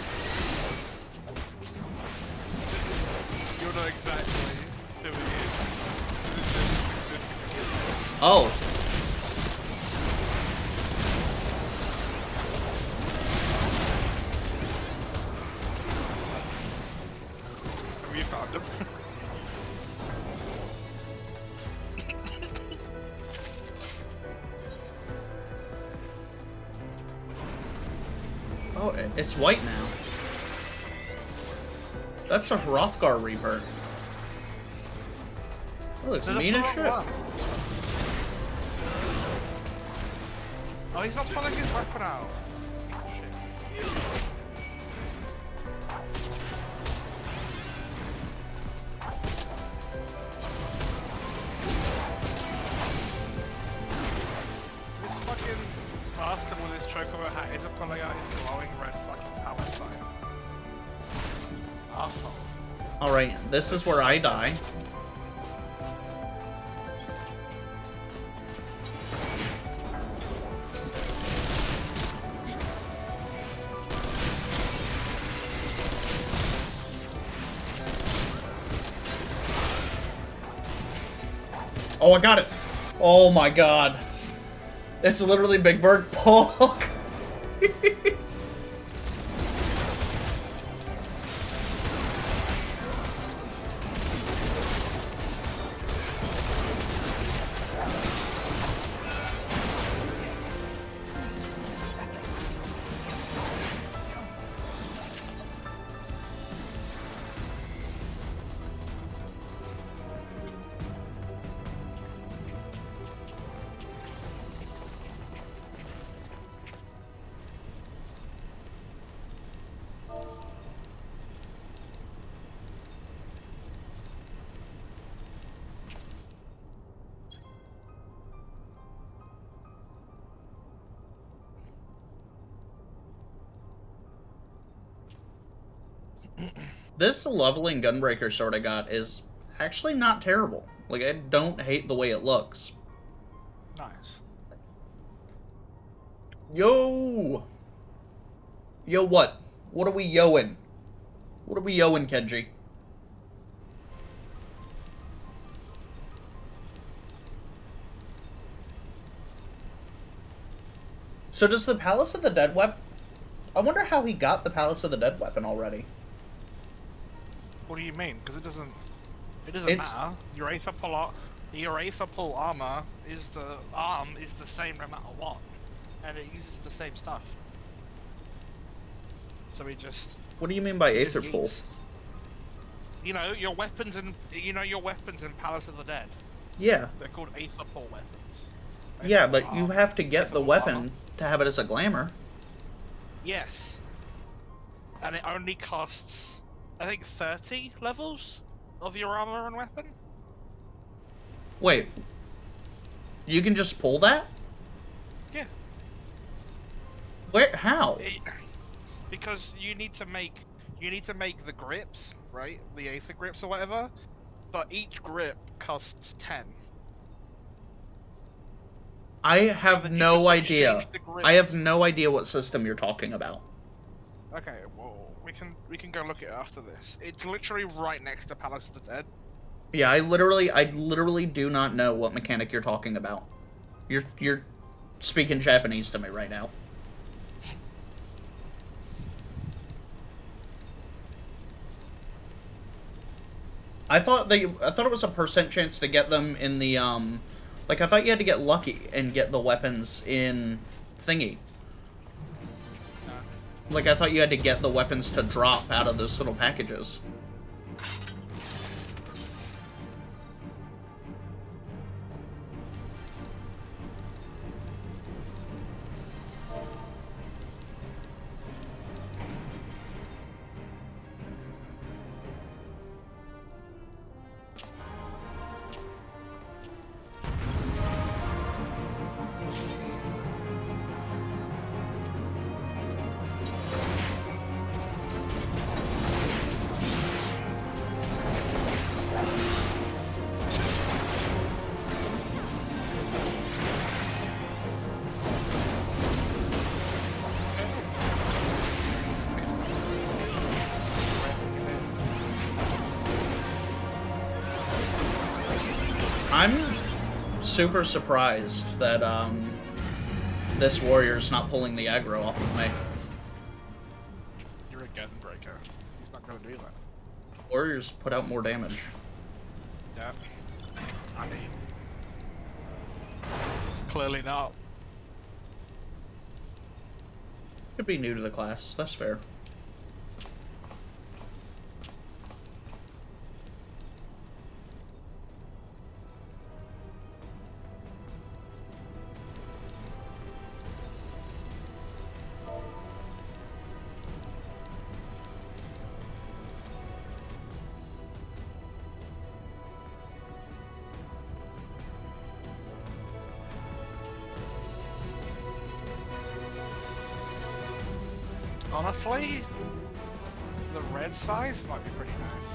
You'll know exactly who he is. Oh. random. Oh, it's white now. That's a Hrothgar Reaper. That looks mean as shit. Oh, he's not pulling his weapon out. Piece of shit. This fucking bastard with his chocobo hat isn't pulling out his glowing red fucking power sign. Asshole. Alright, this is where I die. Oh, I got it! Oh my god. It's literally Big Bird Poke! This leveling Gunbreaker sword I got is actually not terrible. Like, I don't hate the way it looks. Nice. Yo! Yo what? What are we yoing? What are we yoing, Kenji? So does the Palace of the Dead weapon... I wonder how he got the Palace of the Dead weapon already. What do you mean? Because it doesn't matter. Your Aether pull armor is the arm is the same no matter what, and it uses the same stuff. So we just. What do you mean by Aether pull? You know your weapons in Palace of the Dead. Yeah. They're called Aether pull weapons. Yeah, but you have to get the weapon to have it as a glamour. Yes. And it only costs, I think, 30 levels of your armor and weapon. Wait. You can just pull that? Yeah. Where? How? Because you need to make the grips, right? The Aether grips or whatever. But each grip costs 10. I have no idea. I have no idea what system you're talking about. Okay, well, we can go look at it after this. It's literally right next to Palace of the Dead. Yeah, I literally do not know what mechanic you're talking about. You're speaking Japanese to me right now. I thought it was a % chance to get them in the like, I thought you had to get lucky and get the weapons in thingy. Like, I thought you had to get the weapons to drop out of those little packages. I'm super surprised that this warrior's not pulling the aggro off of me. You're a Gunbreaker. He's not going to do that. Warriors put out more damage. Yeah. I mean, clearly not. Could be new to the class. That's fair. Honestly, the red scythe might be pretty nice.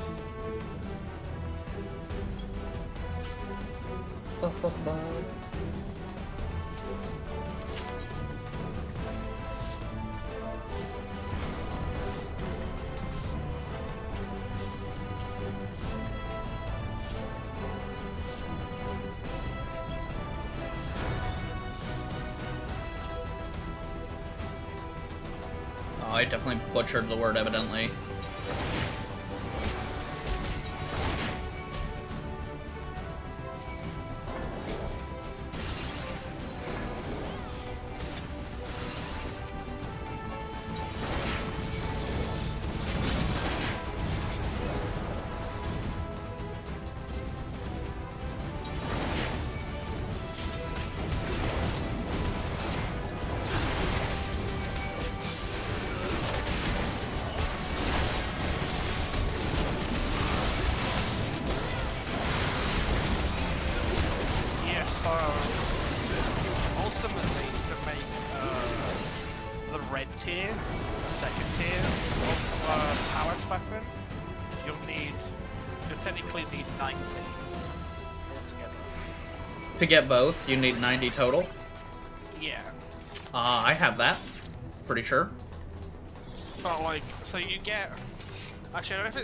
Oh, I definitely butchered the word, evidently. Ultimately, to make the red tier, the second tier of Palace weapon, you'll technically need 90 altogether. To get both, you need 90 total. Yeah. I have that. Pretty sure. But like, so you get. Actually, I don't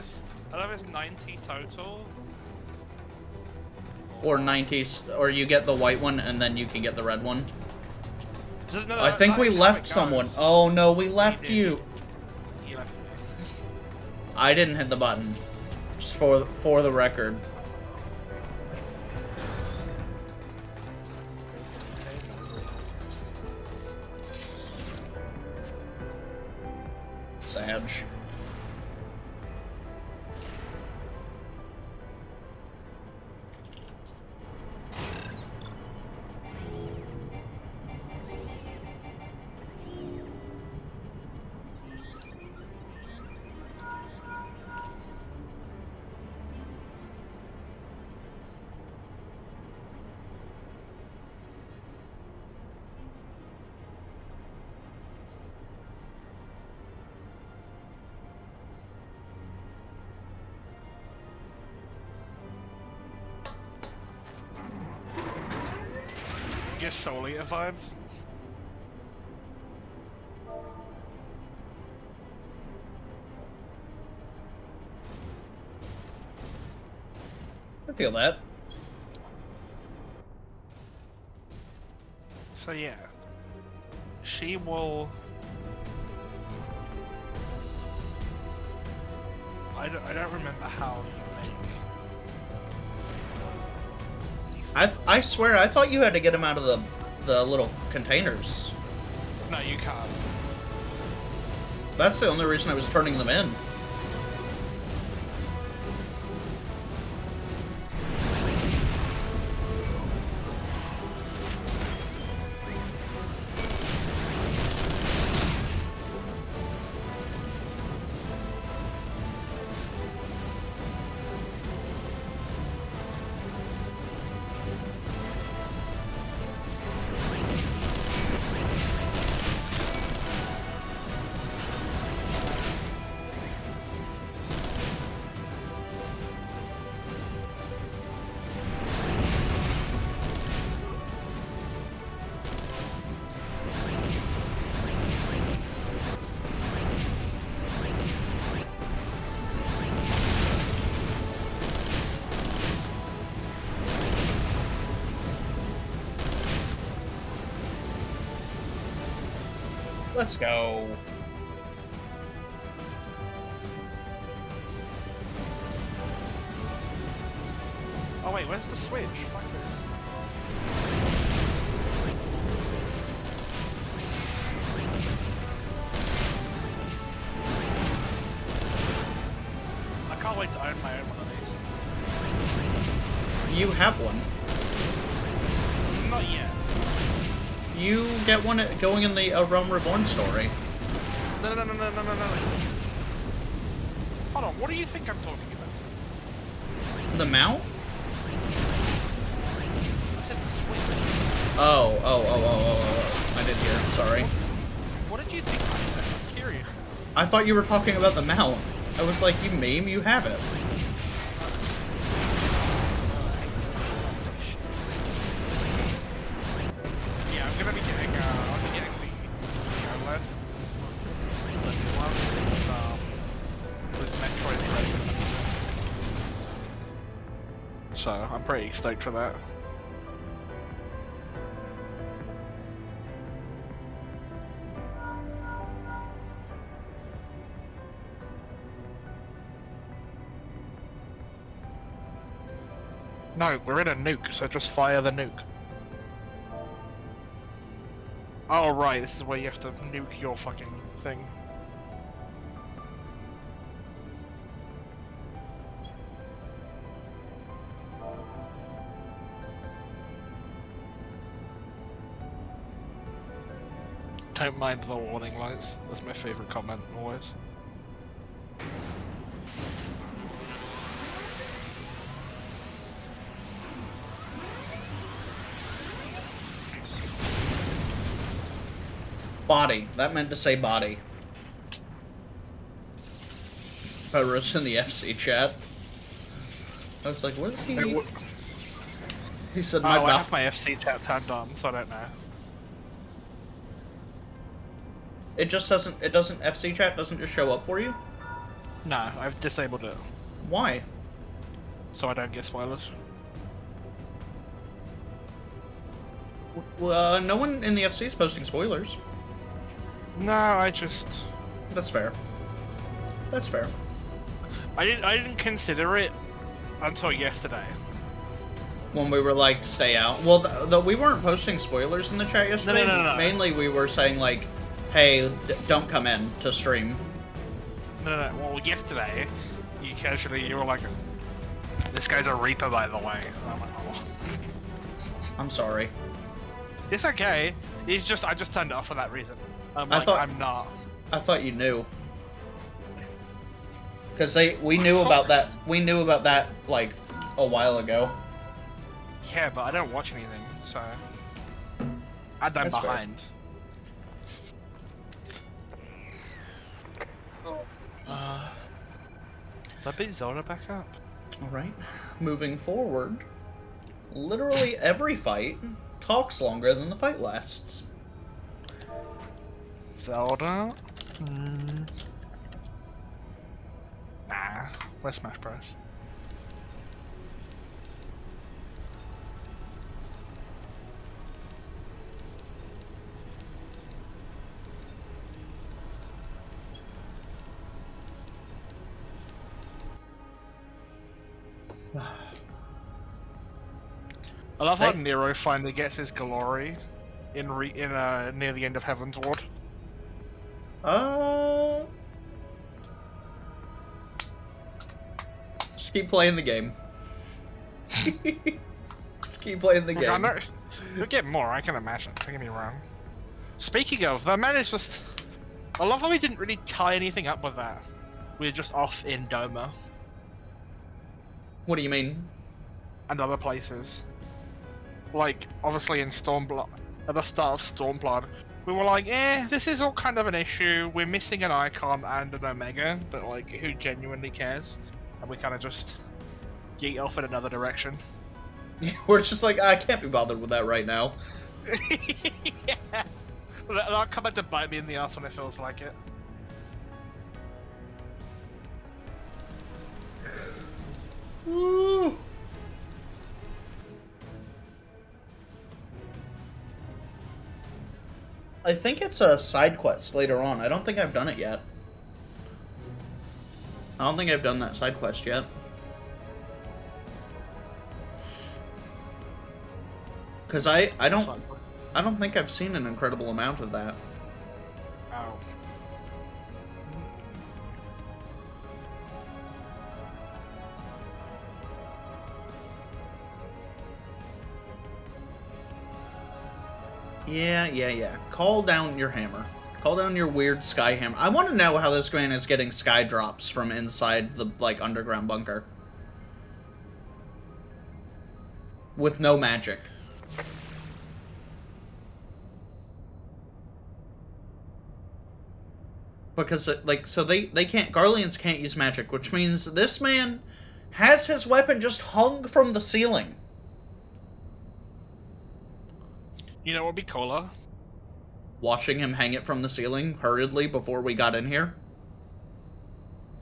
know if it's 90 total. Or 90, or you get the white one and then you can get the red one. No, I think we left someone. Oh no, we left you. You left me. I didn't hit the button. Just for the record. Sag. Get Soul Eater vibes. I feel that. So yeah, she will. I don't remember how you make. I swear, I thought you had to get them out of the little containers. No, you can't. That's the only reason I was turning them in. Let's go. Oh wait, where's the switch? Fuck this. I can't wait to own my own one of these. You have one. Not yet. You get one going in the Realm Reborn story. No. Hold on, what do you think I'm talking about? The mount? I said switch. Oh. I didn't hear. Sorry. What did you think I said? I'm curious. I thought you were talking about the mount. I was like, you meme, you have it. Yeah, I'm gonna be getting the OLED. The new one with Metroid Dread. So I'm pretty stoked for that. No, we're in a nuke, so just fire the nuke. Oh right, this is where you have to nuke your fucking thing. Don't mind the warning lights. That's my favorite comment always. Body. That meant to say body. I wrote in the FC chat. I was like, what is he? He said my I body. have my FC chat turned on, so I don't know. It just doesn't, FC chat doesn't just show up for you? No, I've disabled it, Why? so I don't get spoilers. No one in the FC is posting spoilers. No, I just... That's fair. That's fair. I didn't consider it until yesterday. When we were like, stay out. Well, we weren't posting spoilers in the chat yesterday. No. Mainly we were saying like, hey, don't come in to stream. No. Well, yesterday, you were like, this guy's a Reaper, by the way. And I'm like, oh. I'm sorry. It's okay. I just turned it off for that reason. I'm I not. I thought you knew. Because we knew about that. We knew about that like a while ago. Yeah, but I don't watch anything, so and I'm That's fair. behind. Did I beat Zelda back up? All right. Moving forward, literally every fight talks longer than the fight lasts. Zelda? Nah. Where's Smash Bros? I love how Nero finally gets his glory in near the end of Heaven's Ward. Just keep playing the game. Just keep playing the game. You'll get more, I can imagine. Don't get me wrong. Speaking of, the man is just... I love how we didn't really tie anything up with that. We're just off in Doma What do you mean? and other places. Like, obviously in Stormblood, at the start of Stormblood, we were like, this is all kind of an issue. We're missing an icon and an Omega, but like, who genuinely cares? And we kind of just yeet off in another direction. We're just like, I can't be bothered with that right now. Yeah. That'll come back to bite me in the ass when it feels like it. Woo! I think it's a side quest later on. I don't think I've done it yet. I don't think I've done that side quest yet. Because I don't think I've seen an incredible amount of that. Ow. Yeah. Call down your hammer. Call down your weird sky hammer. I want to know how this man is getting sky drops from inside the, like, underground bunker. With no magic. Because, like, so they can't, Garleans can't use magic, which means this man has his weapon just hung from the ceiling. You know what would be cooler? Watching him hang it from the ceiling hurriedly before we got in here.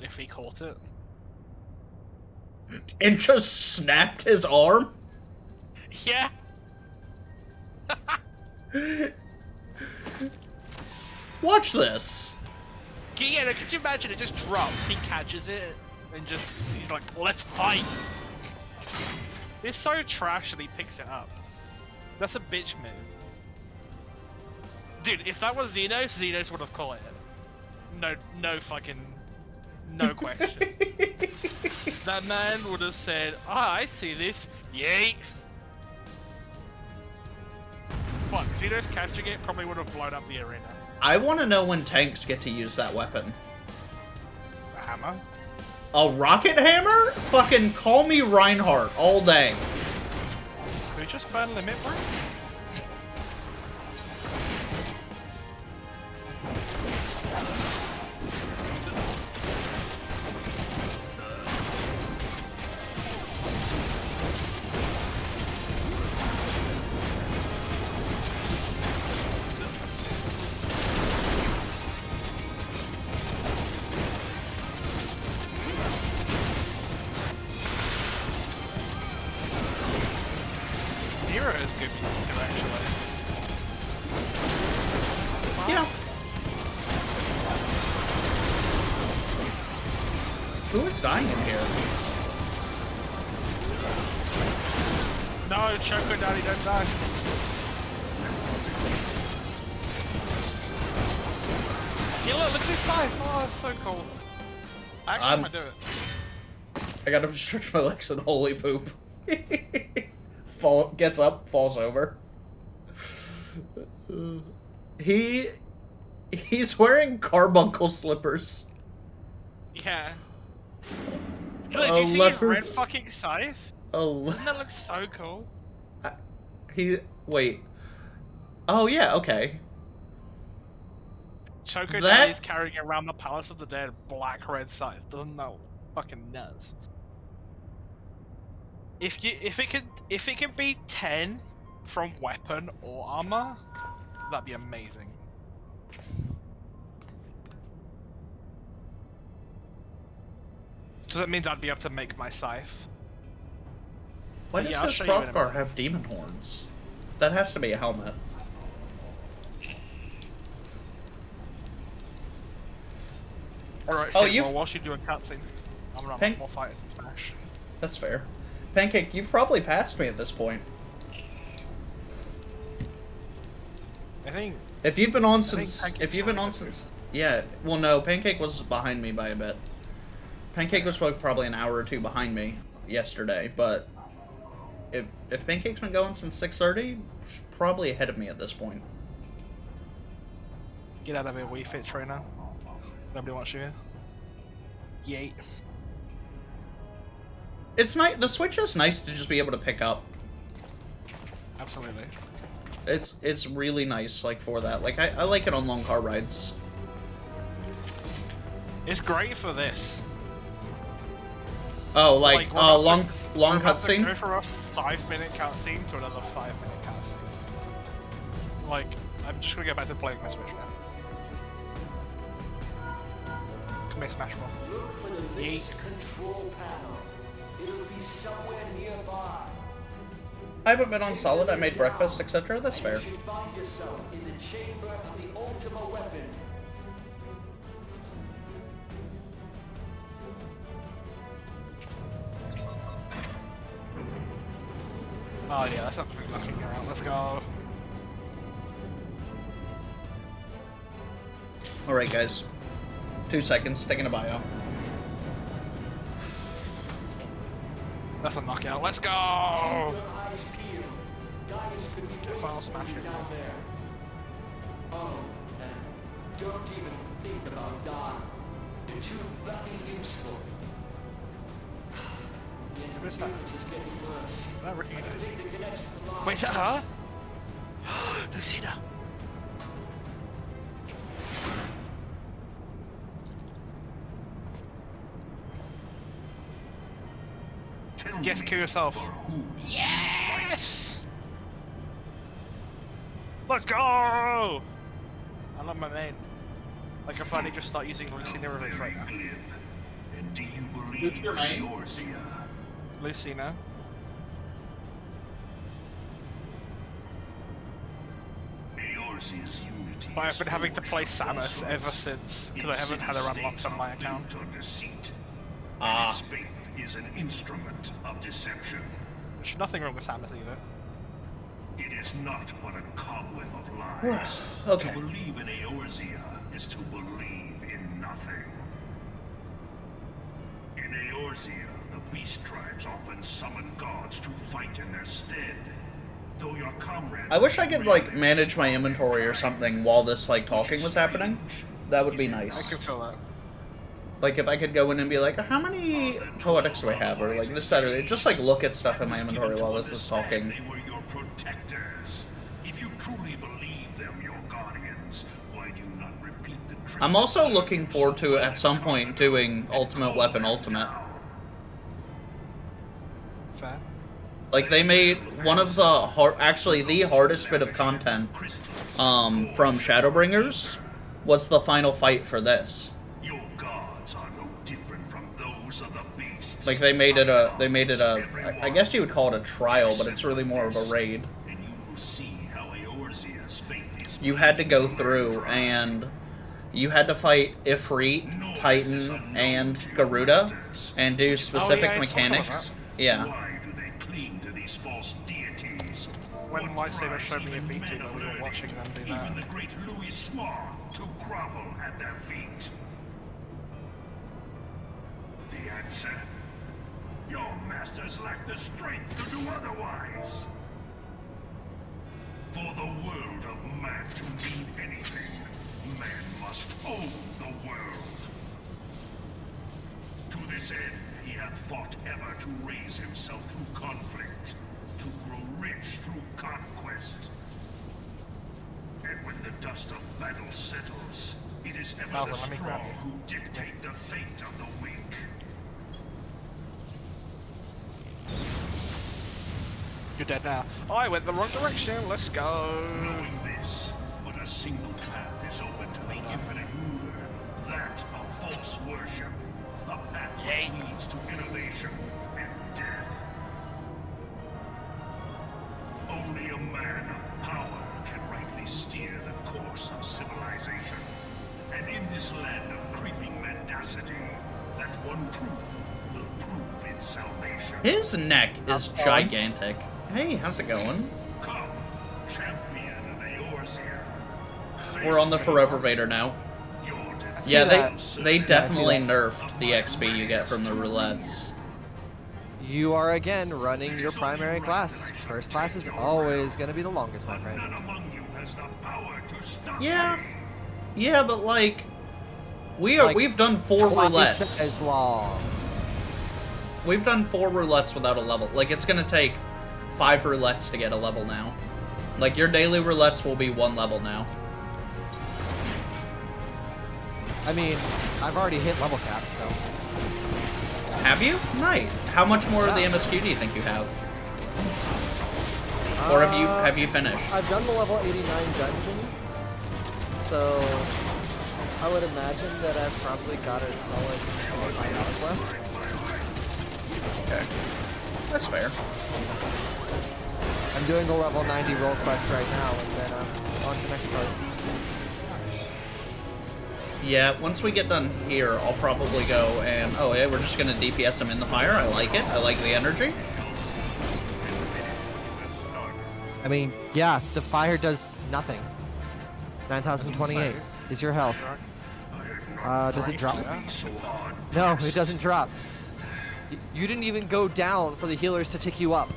If he caught it. And just snapped his arm? Yeah. Watch this. Yeah, no, could you imagine it just drops, he catches it, and just, he's like, let's fight! It's so trash that he picks it up. That's a bitch move. Dude, if that was Xenos, Xenos would have caught it. No fucking, no question. That man would have said, I see this, yeet! Fuck, Xenos catching it probably would have blown up the arena. I want to know when tanks get to use that weapon. A hammer? A rocket hammer? Fucking call me Reinhardt all day. Can we just burn limit, bro? Yeah. Who is dying in here? No, Choco Daddy, don't die. Yeah, look at this side. Oh, it's so cool. Actually, I'm gonna do it. I gotta stretch my legs and holy poop. Gets up, falls over. He's wearing carbuncle slippers. Yeah. Look, do you see his red fucking scythe? Oh, doesn't that look so cool? Wait. Oh yeah, okay. Choco Daddy's carrying around the Palace of the Dead black red scythe. Doesn't that fucking nuts? If it can be 10 from weapon or armor, that'd be amazing. So that means I'd be able to make my scythe. Why does this Hrothgar have demon horns? That has to be a helmet. Alright, so well, whilst you're doing cutscene, I'm gonna run more fighters in Smash. That's fair. Pancake, you've probably passed me at this point. I think... If you've been on since... Yeah, well no, Pancake was behind me by a bit. Pancake was probably an hour or two behind me yesterday, but... If Pancake's been going since 6:30, she's probably ahead of me at this point. Get out of here, Wii Fit trainer. Nobody wants you here. Yeet. It's nice. The Switch is nice to just be able to pick up. Absolutely. It's really nice, like, for that. Like, I like it on long car rides. It's great for this. Oh, like long cutscene? Go from a 5-minute cutscene to another 5-minute cutscene. Like, I'm just gonna go back to playing my Switch now. Come here, Smash Bros. Look for the Lynx control panel. It'll be somewhere nearby. I haven't been on Solid. I made breakfast, etc. That's fair. You should find yourself in the chamber of the Ultima weapon. Oh yeah, that's not knocking around. Let's go. Alright, guys. 2 seconds, taking a bio. That's a knockout. Let's go! Get final smashing. Oh, and don't even think about dying. You're too bloody useful. What is that? It's getting worse. Is that Ricky Daisy? Wait, is that her? Lucina! Yes, kill yourself. Yes! Let's go! I love my main. I can finally just start using Lucina release right now. And do you believe Who's your main? Lucina. But I've been having to play Samus ever since, because I haven't had her unlocked on my account. Ah. Is an instrument of deception. There's nothing wrong with Samus either. It is not but a cobweb of lies. Okay. To believe in Eorzea is to believe in nothing. In Eorzea, the beast tribes often summon gods to fight in their stead. Though your comrade... I wish I could, like, manage my inventory or something while this, like, talking was happening. That would be I nice. can feel that. Like, if I could go in and be like, how many poetics do I have? Or, like, this, that, or just, like, look at stuff in my inventory while this is talking. They were your protectors. If you truly believe them your guardians, why do you not repeat the trick? I'm also looking forward to, at some point, doing Ultimate Weapon Ultimate. Fair. Like, they made one of the actually the hardest bit of content from Shadowbringers was the final fight for this. Your gods are no different from those of the beasts. Like, they made it I guess you would call it a trial, but it's really more of a raid. And you will see how Eorzea's fate is. You had to go through, and you had to fight Ifrit, Titan, and Garuda, and do specific I saw some of mechanics. Yeah. Why do they cling to these false deities? When Lightsaber showed me a VT when we were watching them do that. Even the great Louis swore to grovel at their feet. The answer? Your masters lack the strength to do otherwise. For the world of man to mean anything, man must own the world. To this end, he hath fought ever to raise himself through conflict, to grow rich through conquest. And when the dust of battle settles, it is ever Malcolm, the let me grab strong you. who dictate the fate of the weak. You're dead now. Oh, I went the wrong direction. Let's go. Knowing this, but a single path is open to the infinite ruler, that of false worship, a path Yay. which leads to innovation and death. Only a man of power can rightly steer the course of civilization. And in this land of creeping mendacity, that one truth will prove its salvation. His neck is gigantic. Hey, how's it going? Come, champion of Eorzea. We're on the Forever Vader now. Yeah, they definitely nerfed the XP you get from the roulettes. You are again running your primary class. First class is always going to be the longest, my friend. None among you has the power to stop Yeah. me. Yeah, but like Like, we've done 4 Twice roulettes. as long. We've done 4 roulettes without a level. Like, it's gonna take 5 roulettes to get a level now. Like, your daily roulettes will be 1 level now. I mean, I've already hit level cap, so. Have you? Nice. How much more of the Yeah. MSQ do you think you have? Or have you finished? I've done the level 89 dungeon, so I would imagine that I've probably got a solid 25 hours left. Okay. That's fair. I'm doing the level 90 roll quest right now, and then I'm on to the next part. Yeah, once we get done here, I'll probably go and... Oh, yeah, we're just gonna DPS him in the fire. I like it. I like the energy. I mean, yeah, the fire does nothing. 9,028 is your health. Does it drop? No, it doesn't drop. You didn't even go down for the healers to tick you up.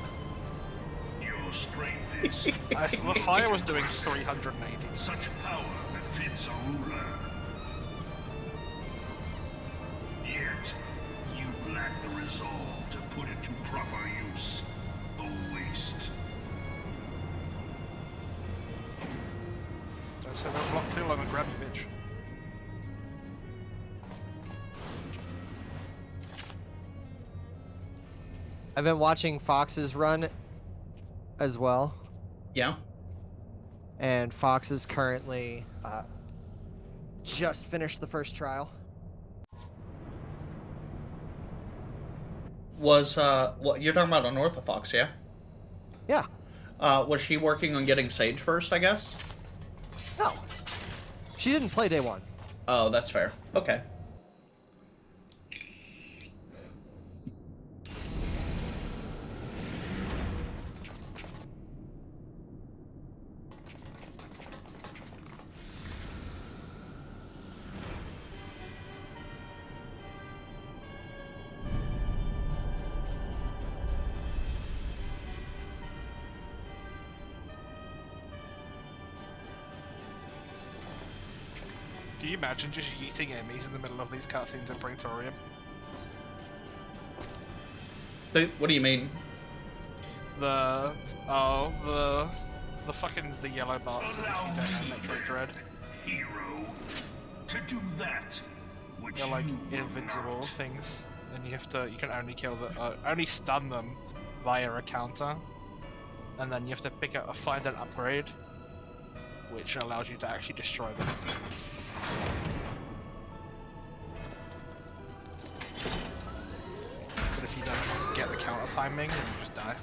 Your strength is The fire was doing 380. such power that fits a ruler. Yet, you lack the resolve to put it to proper use. A waste. Don't say that block too long and grab you, bitch. I've been watching Fox's run as well, Yeah. and Fox is currently just finished the first trial. Was what you're talking about on Orthofox, yeah? Yeah. Was she working on getting Sage first, I guess? No. She didn't play day one. Oh, that's fair. Okay. Can you imagine just yeeting enemies in the middle of these cutscenes in Praetorium? What do you mean? The fucking yellow bots that you don't have Metroid Dread. Hero. To do that, which They're like you were invincible not. things, and you can only kill only stun them via a counter, and then you have to find an upgrade, which allows you to actually destroy them. But if you don't get the counter timing, then you just die.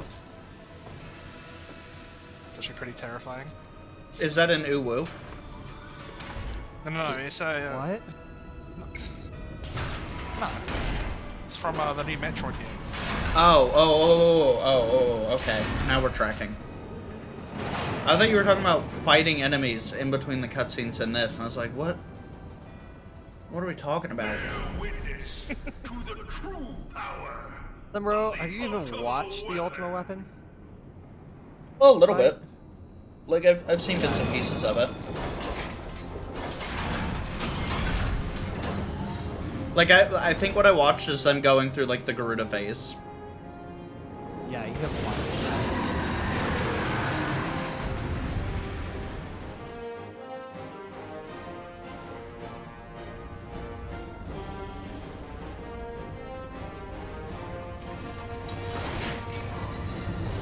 It's actually pretty terrifying. Is that an Uwu? No, it's a What? no. It's from the new Metroid game. Oh, okay. Now we're tracking. I thought you were talking about fighting enemies in between the cutscenes and this, and I was like, what? What are we talking about? Witness to the true power. Limro, have you even watched the Ultima Weapon? Well, a little bit. Like, I've seen bits and pieces of it. Like, I think what I watched is them going through, like, the Garuda phase. Yeah, you haven't watched it.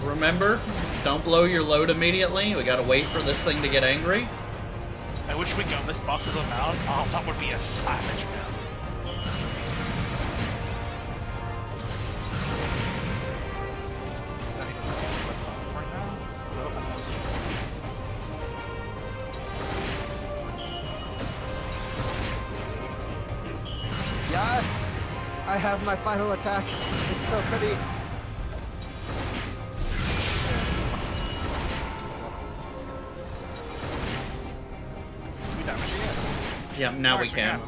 Remember, don't blow your load immediately. We gotta wait for this thing to get angry. I wish we got this boss as a mount. Oh, that would be a savage mount. Yes! I have my final attack. It's so pretty. We damaging it? Yeah, now we Nice, can.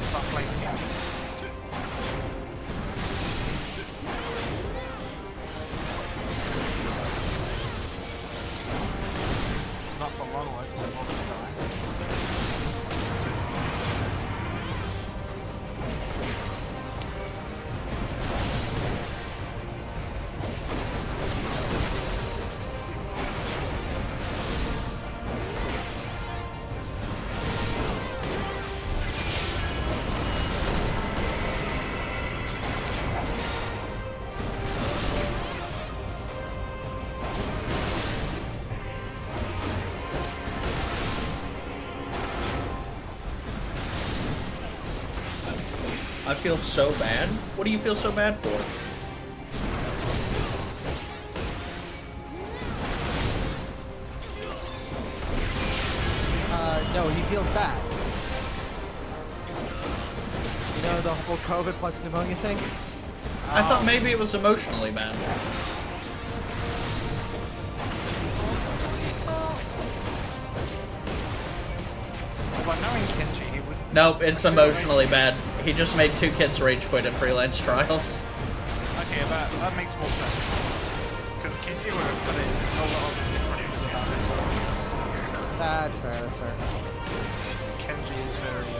Stop playing the game. Not for long, like, because I'm not gonna die. I feel so bad. What do you feel so bad for? No, he feels bad. You know the whole COVID plus pneumonia thing? I thought maybe it was emotionally bad. But knowing Kenji, he would. Nope, it's emotionally bad. He just made 2 kids rage quit in freelance trials. Okay, that makes more sense. Because Kenji would have put in a lot of different things about himself. That's fair, that's fair. Kenji is very.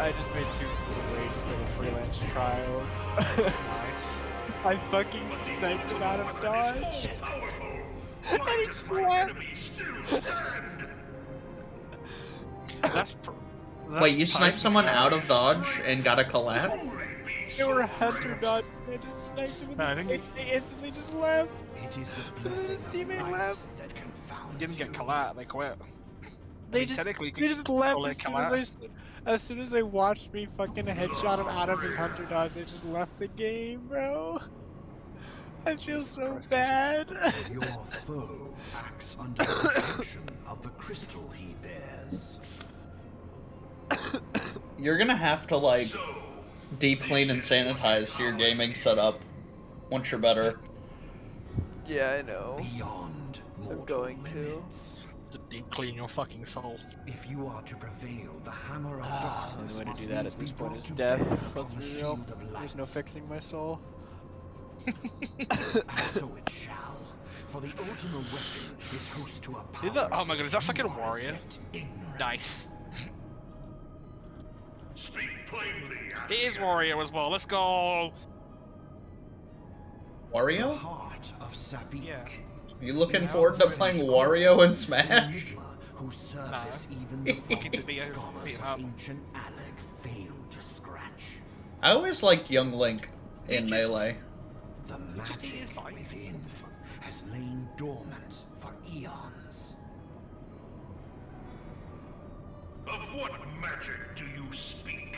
I just made 2 people rage for the freelance trials. Nice. I fucking sniped him out of dodge. And he left. That's Wait, you sniped Python someone power. out of dodge and got a collat? They were hunter dodge. I just sniped him No, I and think they instantly just left. It is the His blessing teammate of light left. that confounds He didn't get you. collat, they quit. They mean, just technically, you they could just left call it as soon as they watched me fucking headshot him out of his hunter dodge. They just left the game, bro. I feel so Christ. bad. Your foe acts under the protection of the crystal he bears. You're gonna have to, like, deep clean and sanitize your gaming setup once you're better. Yeah, I know. Beyond mortal going to. limits. To deep clean your fucking soul. If you are to prevail, the hammer of The darkness only way to must do that needs at this be point brought is to death. bear Let's upon the be real. shield of light. There's no fixing my soul. And so it shall. For the ultimate weapon is host to a power. Is that- oh of my god, is which that fucking you are as warrior? yet ignorant. Nice. Speak plainly, It is Warrior as well, let's go! The Wario? heart of Sapik. Yeah. You looking forward to playing Wario in Smash? Enigma, whose surface even the Fucking vaunted be a- scholars be of up. ancient Alec failed to scratch. I always liked Young Link in Melee. The just eat his magic bite. within has lain dormant for eons. Of what magic do you speak?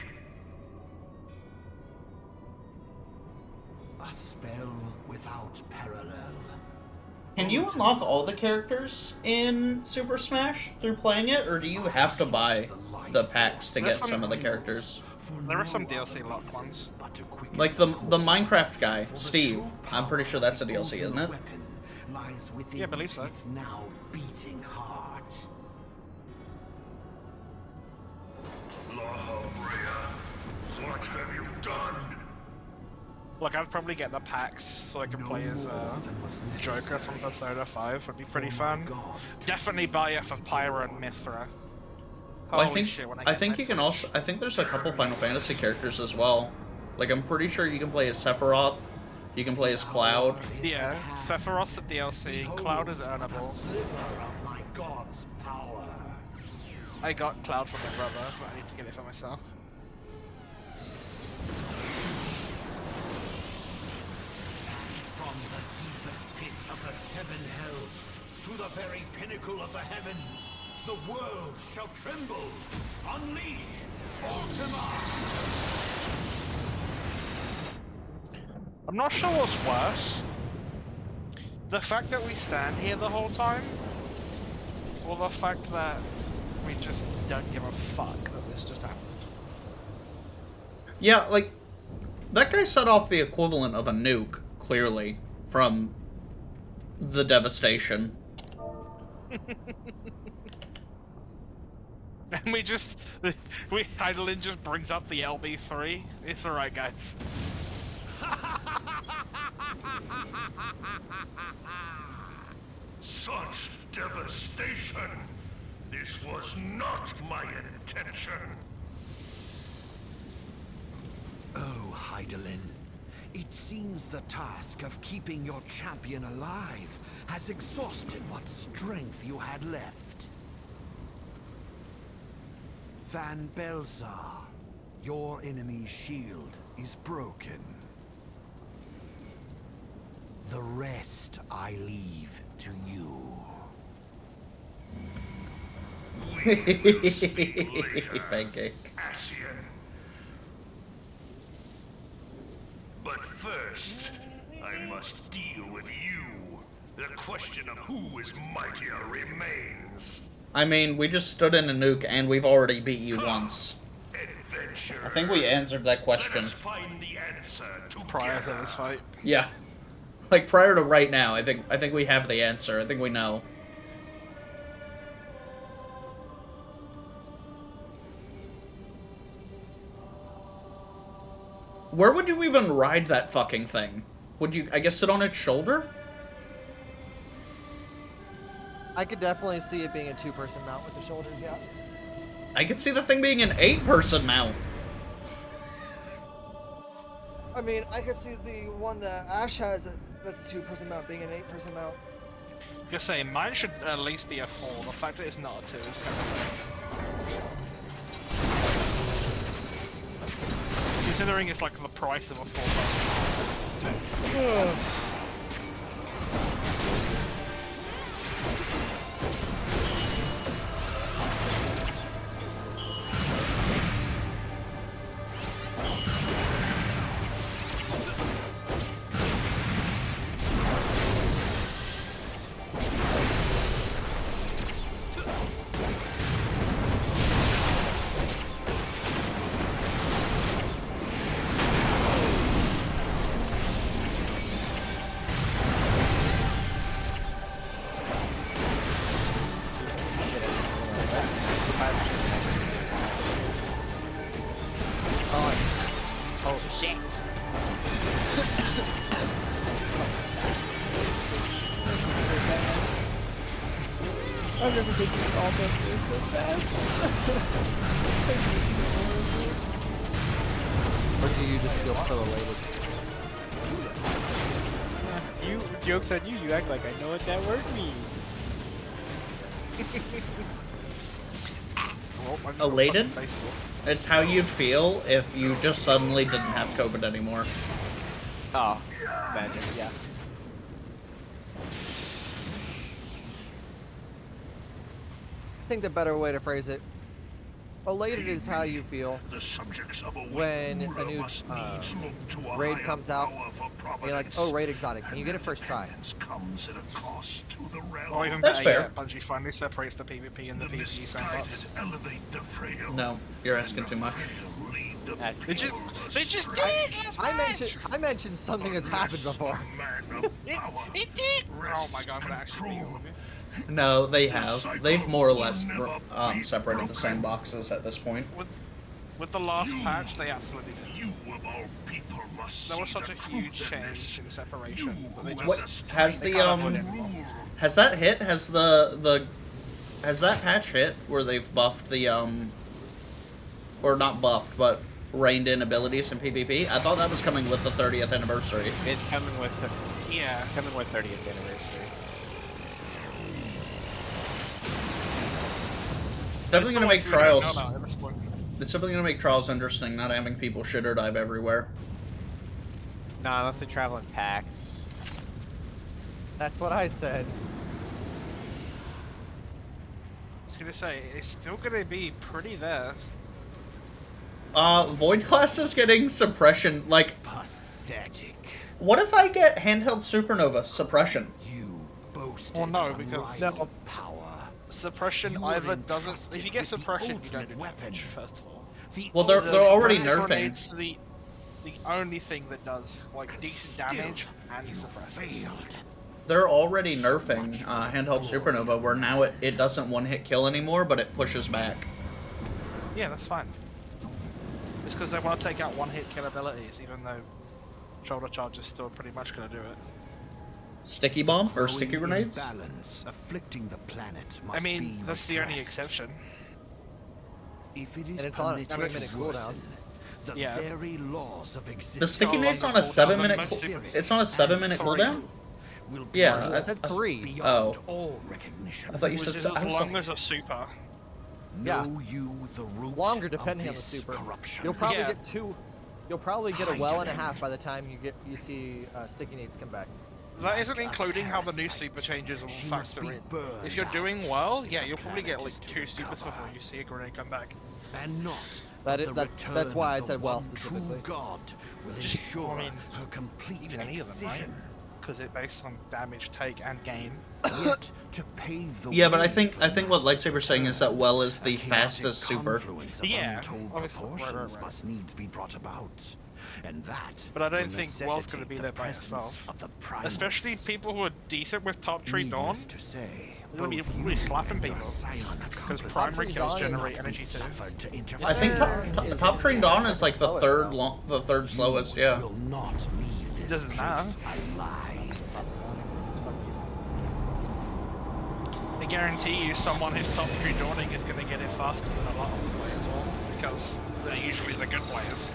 A spell without parallel. Can you unlock all the characters in Super Smash through playing it, or do you have to buy the packs to get some of the characters? There are some DLC locked ones. Like the Minecraft guy, Steve. I'm pretty sure that's a DLC, isn't it? Yeah, I believe so. Its now beating heart. La Brea, what have you done? Look, I'd probably get the packs so I can play as Joker from Persona 5. Would be pretty fun. Definitely buy it for Pyra and Mithra. Well, Holy I shit, when think get you can my also. I think there's a couple Final Fantasy characters as well. Like I'm pretty sure you can play as Sephiroth. You can play as Cloud. Yeah, Sephiroth's the DLC, Cloud is earnable. Sliver of my god's power. I got Cloud from my brother, but I need to get it for myself. From the deepest pit of the seven hells, to the very pinnacle of the heavens, the world shall tremble. Unleash Ultima! I'm not sure what's worse. The fact that we stand here the whole time, or the fact that we just don't give a fuck that this just happened. Yeah, like that guy set off the equivalent of a nuke, clearly, from the devastation. And Heidelin just brings up the LB3. It's alright, guys. Such devastation! This was not my intention! Oh, Heidelin. It seems the task of keeping your champion alive has exhausted what strength you had left. Van Belsar, your enemy's shield is broken. The rest I leave to you. Pancake. Ascian. But first, I must deal with you. The question of who is mightier remains. I mean, we just stood in a nuke and we've already beat you once. Adventure. I think we answered that Let question. us find the answer Prior to together. this fight. Yeah. Like prior to right now, I think we have the answer. I think we know. Where would you even ride that fucking thing? Would you, I guess, sit on its shoulder? I could definitely see it being a 2-person mount with the shoulders, yeah. I could see the thing being an 8-person mount. I mean, I could see the one that Ash has that's a 2-person mount being an 8-person mount. I was gonna say, mine should at least be a 4. The fact that it's not a 2 is kind of sad. Considering it's like the price of a 4. I've never taken an all dusters so fast. Or do you just feel so elated? You, joke's on you, you act like I know what that word means. Elated? It's how you'd feel if you just suddenly didn't have COVID anymore. Oh, imagine, yeah. I think the better way to phrase it, elated is how you feel when a new raid comes out, and you're like, oh, raid exotic, and you get it first try. Or even That's better fair. yet, Bungie finally separates the PvP and the PvE sandbox. No, you're asking too much. They just did it! I mentioned something that's happened before. It did! Oh my god, I'm gonna actually be with you. No, they have. They've more or less separated the sandboxes at this point. With the last patch, they absolutely did. There was such a huge change in separation. But they just, What has they the can't put it anymore. has that hit? Has has that patch hit where they've buffed the or not buffed, but reined in abilities in PvP? I thought that was coming with the 30th anniversary. It's coming with the, Yeah. it's coming with 30th anniversary. Definitely gonna make No, trials. no, at this point. It's definitely gonna make trials interesting, not having people shit or dive everywhere. Nah, unless they travel in packs. That's what I said. I was gonna say, it's still gonna be pretty there. Void class is getting suppression. Like, Pathetic. what if I get handheld supernova suppression? You boasted Well, no, of because- unrivaled power. Suppression You were either doesn't. entrusted If you get with the suppression, you ultimate don't do weapon. damage, first of all. The Well, they're ultimate already Suppressor nerfing. grenades are the only thing that does like decent damage and suppressors. failed. They're already nerfing handheld supernova, where now it doesn't one-hit kill anymore, but it pushes back. Yeah, that's fine. It's because they want to take out one-hit kill abilities, even though shoulder charge is still pretty much going to do it. Sticky bomb or Growing sticky grenades? imbalance afflicting the planet must I mean, be that's the only redressed. exception. If it is And it's on a permitted to 7-minute cooldown. worsen, the Yeah. very laws of The existence sticky Oh, grenades on on the a cooldown, 7-minute. the most super- It's on a 7-minute Three. cooldown. will Yeah, be I said 3. beyond Oh. all recognition. I thought you Which said is so. as I was long like, as a super. Yeah. Know you the root Longer of depending on the this super. corruption? You'll probably Yeah. get 2. You'll probably get a Hide well and a them. half by the time you see sticky nades come back. That isn't Like a including how the new parasite, super changes will she must factor be in. burned If you're out doing well, yeah, if you'll the probably get planet like is to 2 supers recover. before you see a grenade come back. And not That but is- the that- return that's why I of the said well one specifically. True God will Just- ensure I mean, her complete even any of them, right? excision. Because it's based on damage take and gain. Yet to pave the yeah, but I way think for what lightsaber's saying is that well is the a chaotic fastest super. confluence of Yeah, untold obviously, right, proportions right. must needs be brought about. and that. But I don't will think Well's going to be necessitate there the by presence himself. of the primals. Especially people who are decent with Top Tree Dawn. Needless to say, They're going to both be you really slapping and your people. scion Because accomplices primary kills Dawn generate will energy be too. suffered to I think Is top train Dawn is like the slowest, third though. the third slowest. Yeah. will not leave this Doesn't matter. place alive. I guarantee you someone who's Top Tree Dawning is going to get it faster than a lot of the players will. Because they're usually the good players.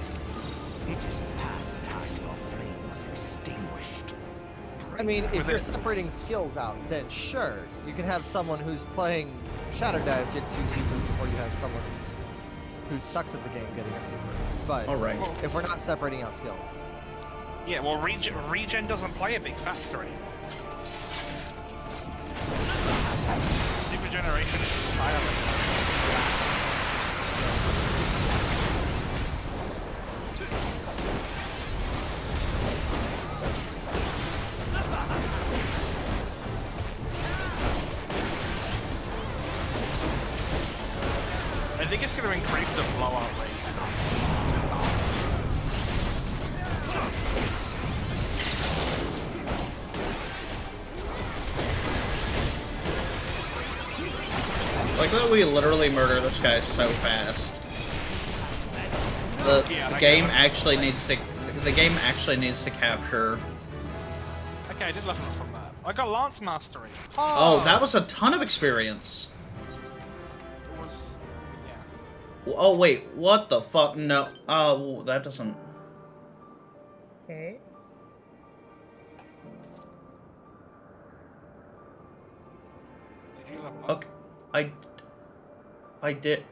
It is past time your flame was extinguished. I mean, if With you're it- separating skills out, then sure, you can have someone who's playing Shadow Dive get 2 supers before you have someone who sucks at the game getting a super. But All right. if we're not separating out skills, Yeah, well, regen doesn't play a big factor anymore. Super generation is entirely. I think it's going to increase the blowout rate. Like that we literally murder this guy so fast. The Yeah, game actually needs to capture. Okay, I did level up from that. I got Lance Mastery. Oh, that was a ton of experience. It was, yeah. Oh wait, what the fuck? No. Oh, that doesn't. Okay. Did you level up? Okay, I did.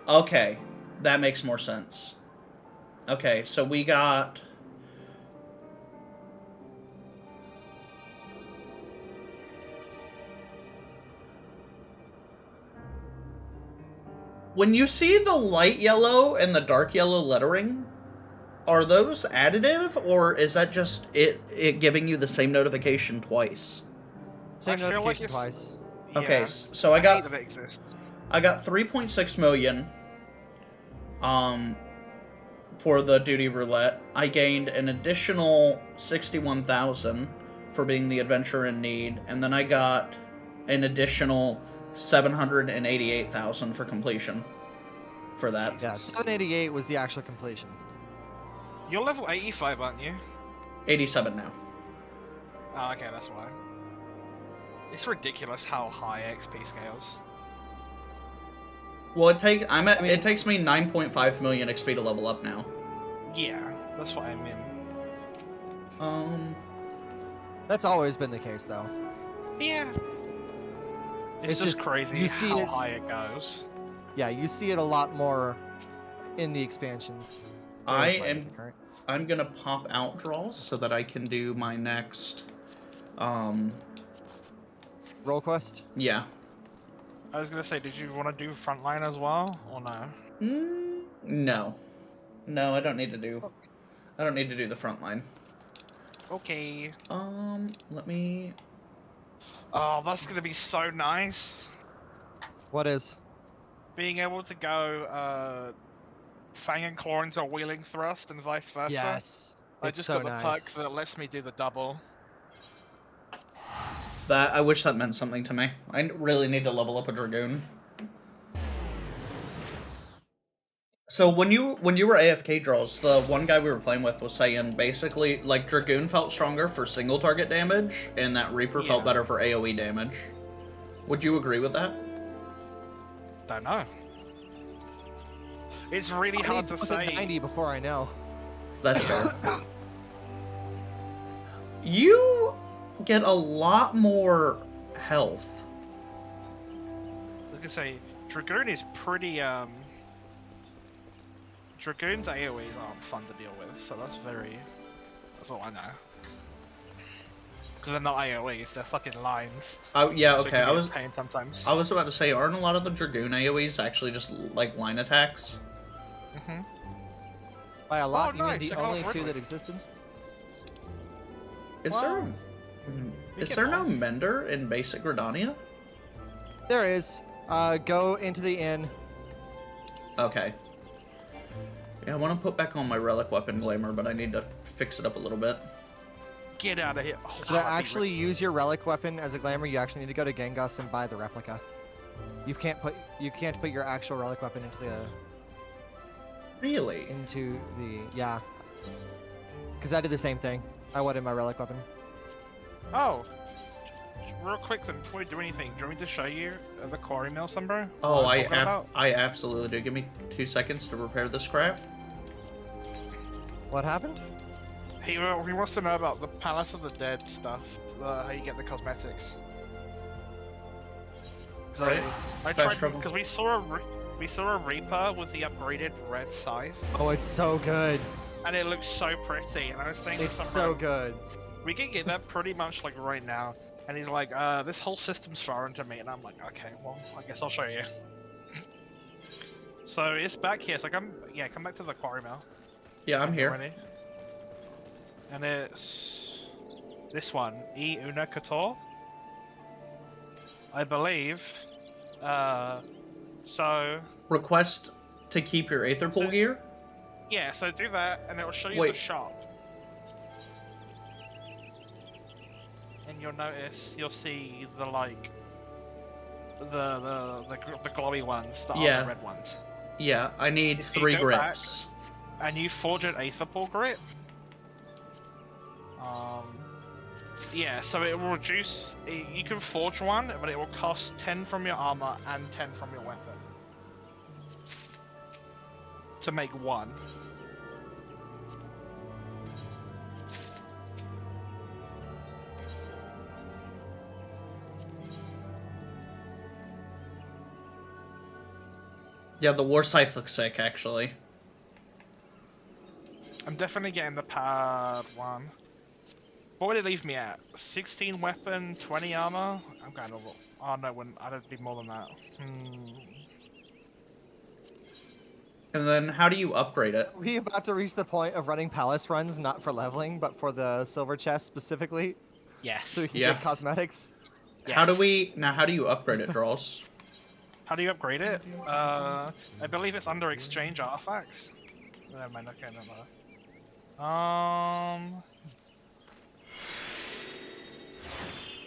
Okay, that makes more sense. Okay, so we got. When you see the light yellow and the dark yellow lettering, are those additive, or is that just it giving you the same notification twice? same I feel like notification it's- twice. Okay, Yeah. so I got hate that it exists. 3.6 million for the duty roulette. I gained an additional 61,000 for being the adventurer in need, and then I got an additional 788,000 for completion for that. Yeah, 788 was the actual completion. You're level 85, aren't you? 87 now. Oh, okay, that's why. It's ridiculous how high XP scales. Well, it takes me 9.5 million XP to level up now. Yeah, that's what I mean. That's always been the case, though. Yeah. It's It's just just- crazy you see how it's- high it goes. Yeah, you see it a lot more in the expansions. I'm gonna pop out draws so that I can do my next. Roll quest? Yeah. I was gonna say, did you want to do frontline as well, or no? No. No, I don't need to do. I don't need to do the front line. Okay. Let me. Oh, that's gonna be so nice. What is? Being able to go, Fang and Claw into Wheeling Thrust and vice versa. Yes. I It's just so got the nice. perk that lets me do the double. That I wish that meant something to me. I really need to level up a Dragoon. So when you were AFK draws, the one guy we were playing with was saying basically like Dragoon felt stronger for single target damage, and that Reaper felt Yeah. better for AoE damage. Would you agree with that? Don't know. It's really I hard need to to look at say. 90 before I know. That's fair. You get a lot more health. Like I say, Dragoon is pretty, Dragoon's AoEs aren't fun to deal with, so that's all I know. Because they're not AoEs, they're fucking lines. Oh yeah, So it okay. can be a pain sometimes. I was about to say, aren't a lot of the Dragoon AoEs actually just like line attacks? Mm-hmm. By a lot, Oh, you mean nice, the I got only Ridley. two that existed? Is there is there no Mender in basic Gridania? There is. Go into the inn. Okay. Yeah, I want to put back on my relic weapon glamour, but I need to fix it up a little bit. Get out of here. Oh, To actually use your relic weapon as a glamour, you actually need to go to Genghis and buy the replica. You can't put your actual relic weapon into the Really? yeah. Because I did the same thing. I wanted my relic weapon. Oh. Real quick then, before we do anything, do you want me to show you the quarry mill, Sunbro? Oh, I absolutely do. Give me 2 seconds to repair this crap. What happened? He wants to know about the Palace of the Dead stuff, how you get the cosmetics. Right. I Fast tried travel. because we saw a Reaper with the upgraded red scythe, Oh, it's so good. and it looks so pretty. And I was saying, to It's Sunbro, so good. we can get that pretty much like right now. And he's like, this whole system's foreign to me. And I'm like, okay, well, I guess I'll show you. So it's back here. So come back to the quarry mill. Yeah, I'm here. Ready? And it's this one, E Una Couture. I believe. So Request to keep your Aether Pool gear? yeah, so do that, and it will show you Wait. the shop. And you'll see the like the glowy ones, the Yeah. red ones. Yeah, I need If you 3 go grips. And you forge an Aether Pool grip. Yeah, so it will reduce. You can forge one, but it will cost 10 from your armor and 10 from your weapon to make one. Yeah, the War Scythe looks sick, actually. I'm definitely getting the pad one. What would it leave me at? 16 weapon, 20 armor? I'm kind of. Oh no, I'd be more than that. And then how do you upgrade it? Are we about to reach the point of running palace runs, not for leveling, but for the silver chest specifically? Yes. So we can Yeah. get cosmetics? How do Yes. you upgrade it, Draws? How do you upgrade it? I believe it's under exchange artifacts. Never mind, okay, never.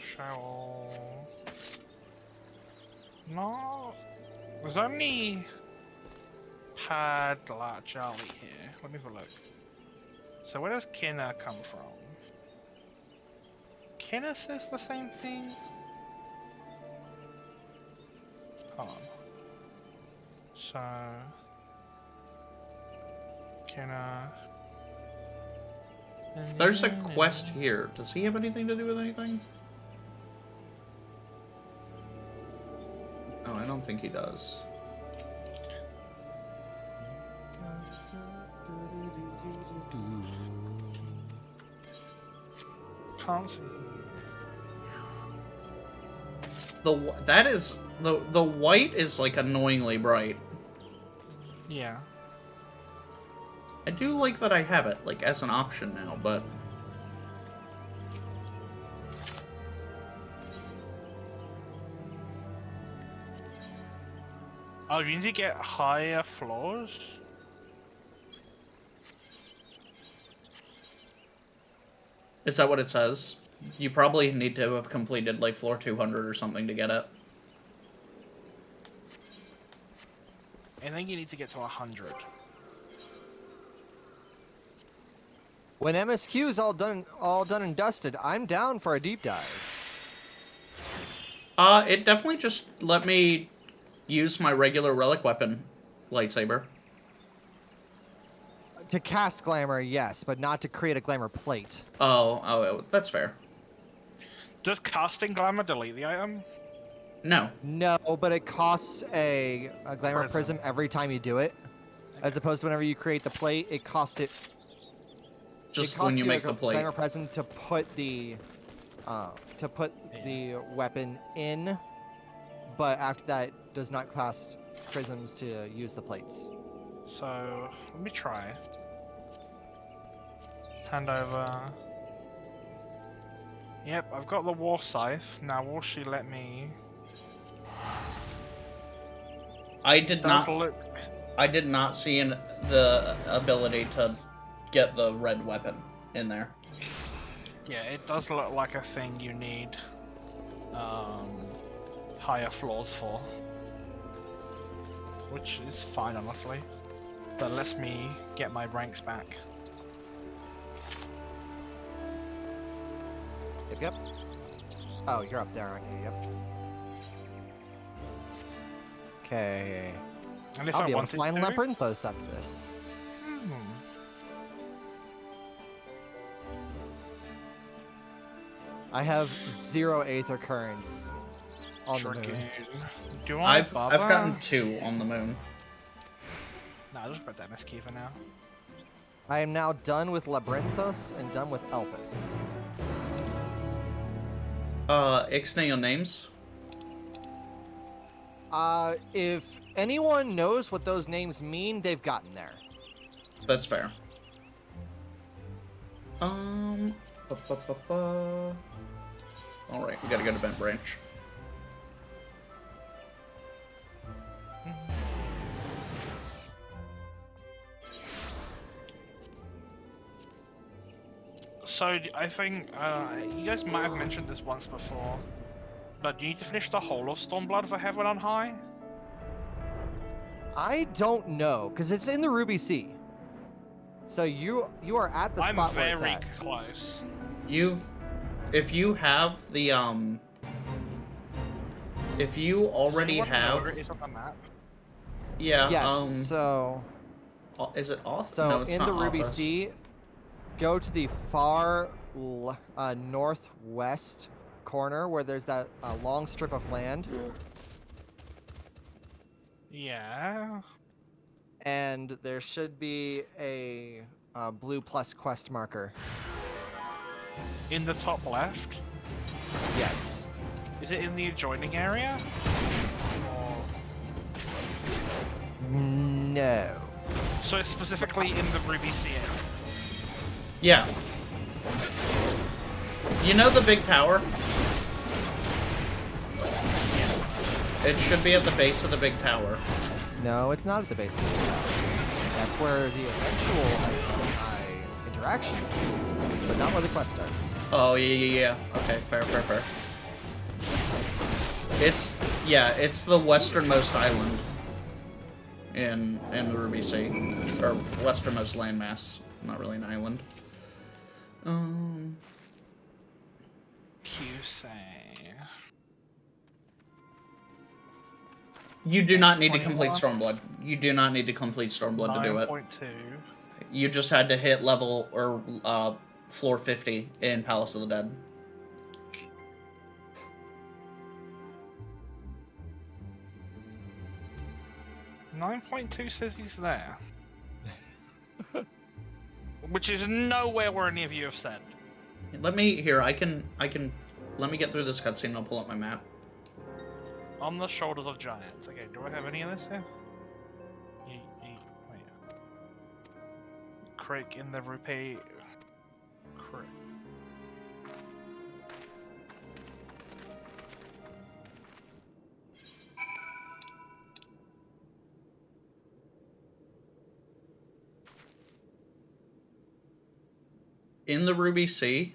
Shall... No... There's only... Pad Jolly here. Let me have a look. So where does Kinna come from? Kinna says the same thing? Hold on. So... Kinna... There's a quest here. Does he have anything to do with anything? No, I don't think he does. Can't see. The white is like annoyingly bright. Yeah. I do like that I have it like as an option now, but Oh, you need to get higher floors? is that what it says? You probably need to have completed like floor 200 or something to get it. I think you need to get to 100. When MSQ is all done and dusted, I'm down for a deep dive. It definitely just let me use my regular relic weapon lightsaber. To cast glamour, yes, but not to create a glamour plate. Oh, that's fair. Does casting glamour delete the item? No. No, but it costs a glamour prism every time you do it. As opposed to whenever you create the plate, it costs it. Just it costs when you make like the plate. Glamour prism to put the weapon in, but after that, it does not cost prisms to use the plates. So, let me try. Hand over. Yep, I've got the War Scythe. Now, will she let me... I did Does not. look... I did not see the ability to get the red weapon in there. Yeah, it does look like a thing you need higher floors for. Which is fine, honestly. That lets me get my ranks back. Yep. Oh, you're up there, aren't you? Yep. Okay. And if I'll I be able wanted to find to, Labyrinthos after this. I have 0 Aether Currents on the moon. Dragoon. Do I I've bother? gotten 2 on the moon. Nah, I'll just put that MSK for now. I am now done with Labyrinthos and done with Elpis. Ixnay your names? If anyone knows what those names mean, they've gotten there. That's fair. Alright, we gotta go to Bent Branch. So, I think, you guys might have mentioned this once before, but do you need to finish the whole of Stormblood for Heaven on High? I don't know, because it's in the Ruby Sea. So you are at the spot where it's I'm at. very close. If you have the, if you already Does anyone know have... where it is on the map? Yeah, Yes, so... Is it Oth? So No, it's in not the Ruby Othos. Sea, go to the far northwest corner where there's that long strip of land, Yeah. and there should be a blue plus quest marker. In the top left? Yes. Is it in the adjoining area? Or... No. So it's specifically in the Ruby Sea area? Yeah. You know the big tower? It should be at the base of the big tower. No, it's not at the base of the tower. That's where the eventual interaction is, but not where the quest starts. Oh, yeah. Okay, fair. It's the westernmost island in the Ruby Sea. Or westernmost landmass. Not really an island. QC. You do not need to 21. complete Stormblood. You do not need to complete Stormblood to do it. 9.2. You just had to hit level, or, floor 50 in Palace of the Dead. .2 says he's there. Which is nowhere where any of you have said. Let me let me get through this cutscene and I'll pull up my map. On the shoulders of giants. Okay, do I have any of this here? Wait. Crick in the rupee. Crick. In the Ruby Sea.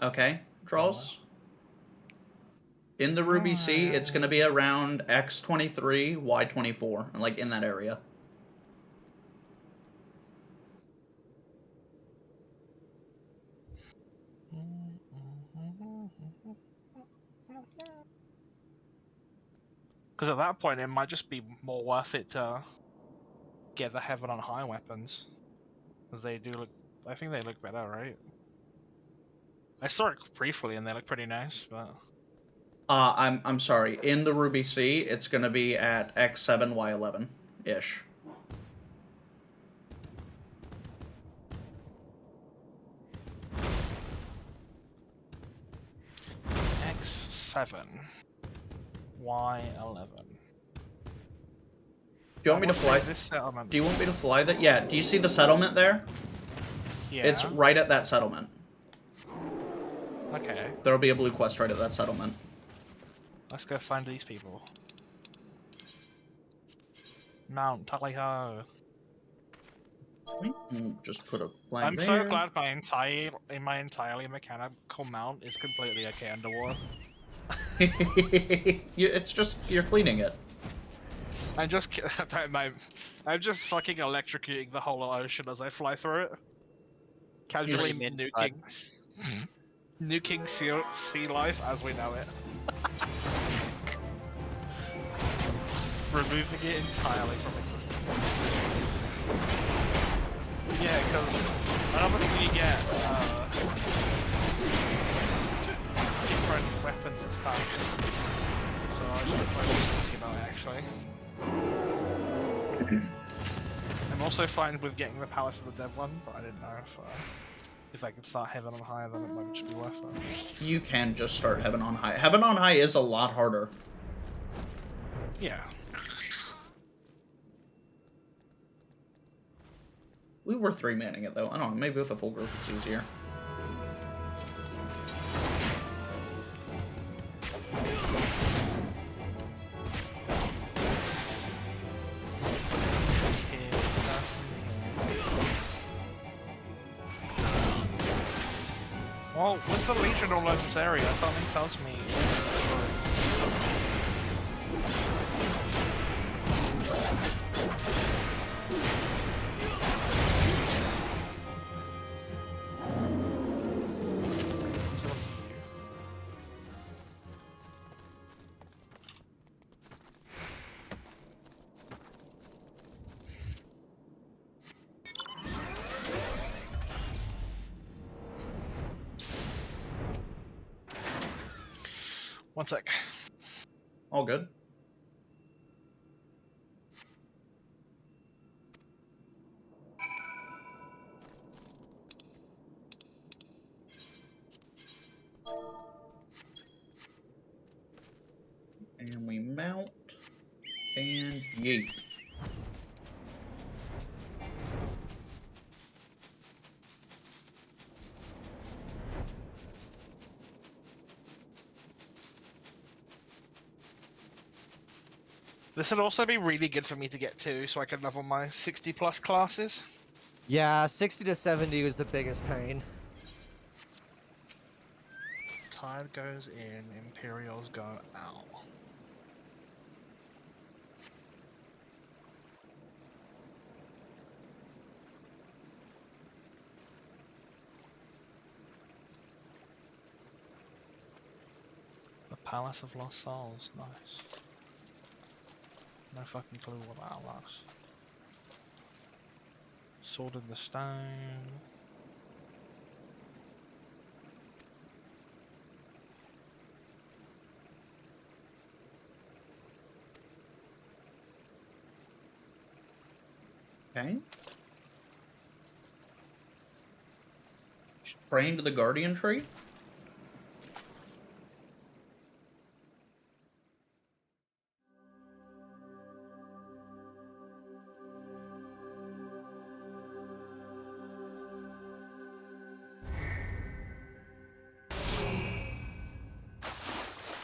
Okay, draws. In the Ruby Sea, it's going to be around X23, Y24, like in that area. Because at that point, it might just be more worth it to get the Heaven on High weapons. Because they do look... I think they look better, right? I saw it briefly and they look pretty nice, but... I'm sorry. In the Ruby Sea, it's going to be at X7, Y11-ish. X7. Y11. Do you want me to fly? This settlement. Do you want me to fly that? Yeah. Do you see the settlement there? Yeah. It's right at that settlement. Okay. There'll be a blue quest right at that settlement. Let's go find these people. Mount Tally-ho. Just put a flag I'm there. so glad my entirely mechanical mount is completely okay underwater. It's just you're cleaning it. I'm just fucking electrocuting the whole ocean as I fly through it. Casually nuking sea life as we know it. Removing it entirely from existence. Yeah, because obviously you get different weapons and stuff. So I was thinking about it actually. I'm also fine with getting the Palace of the Dead one, but I didn't know if I could start Heaven on High, then it might just be worth it. You can just start Heaven on High. Heaven on High is a lot harder. Yeah. We were 3-manning it though. I don't know, maybe with a full group it's easier. Well, with the Legion all over this area, something tells me. One sec. All good. And we mount and yeet. This would also be really good for me to get to, so I can level my 60+ classes. Yeah, 60 to 70 was the biggest pain. Tide goes in, Imperials go out. The Palace of Lost Souls, nice. No fucking clue what that was. Sword in the Stone. Okay. Praying to the Guardian Tree.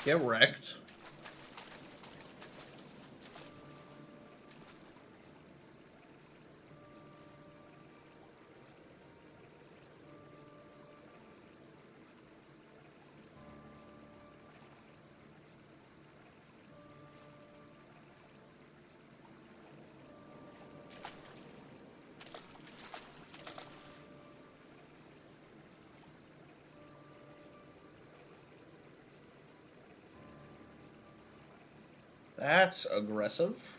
Get wrecked. That's aggressive.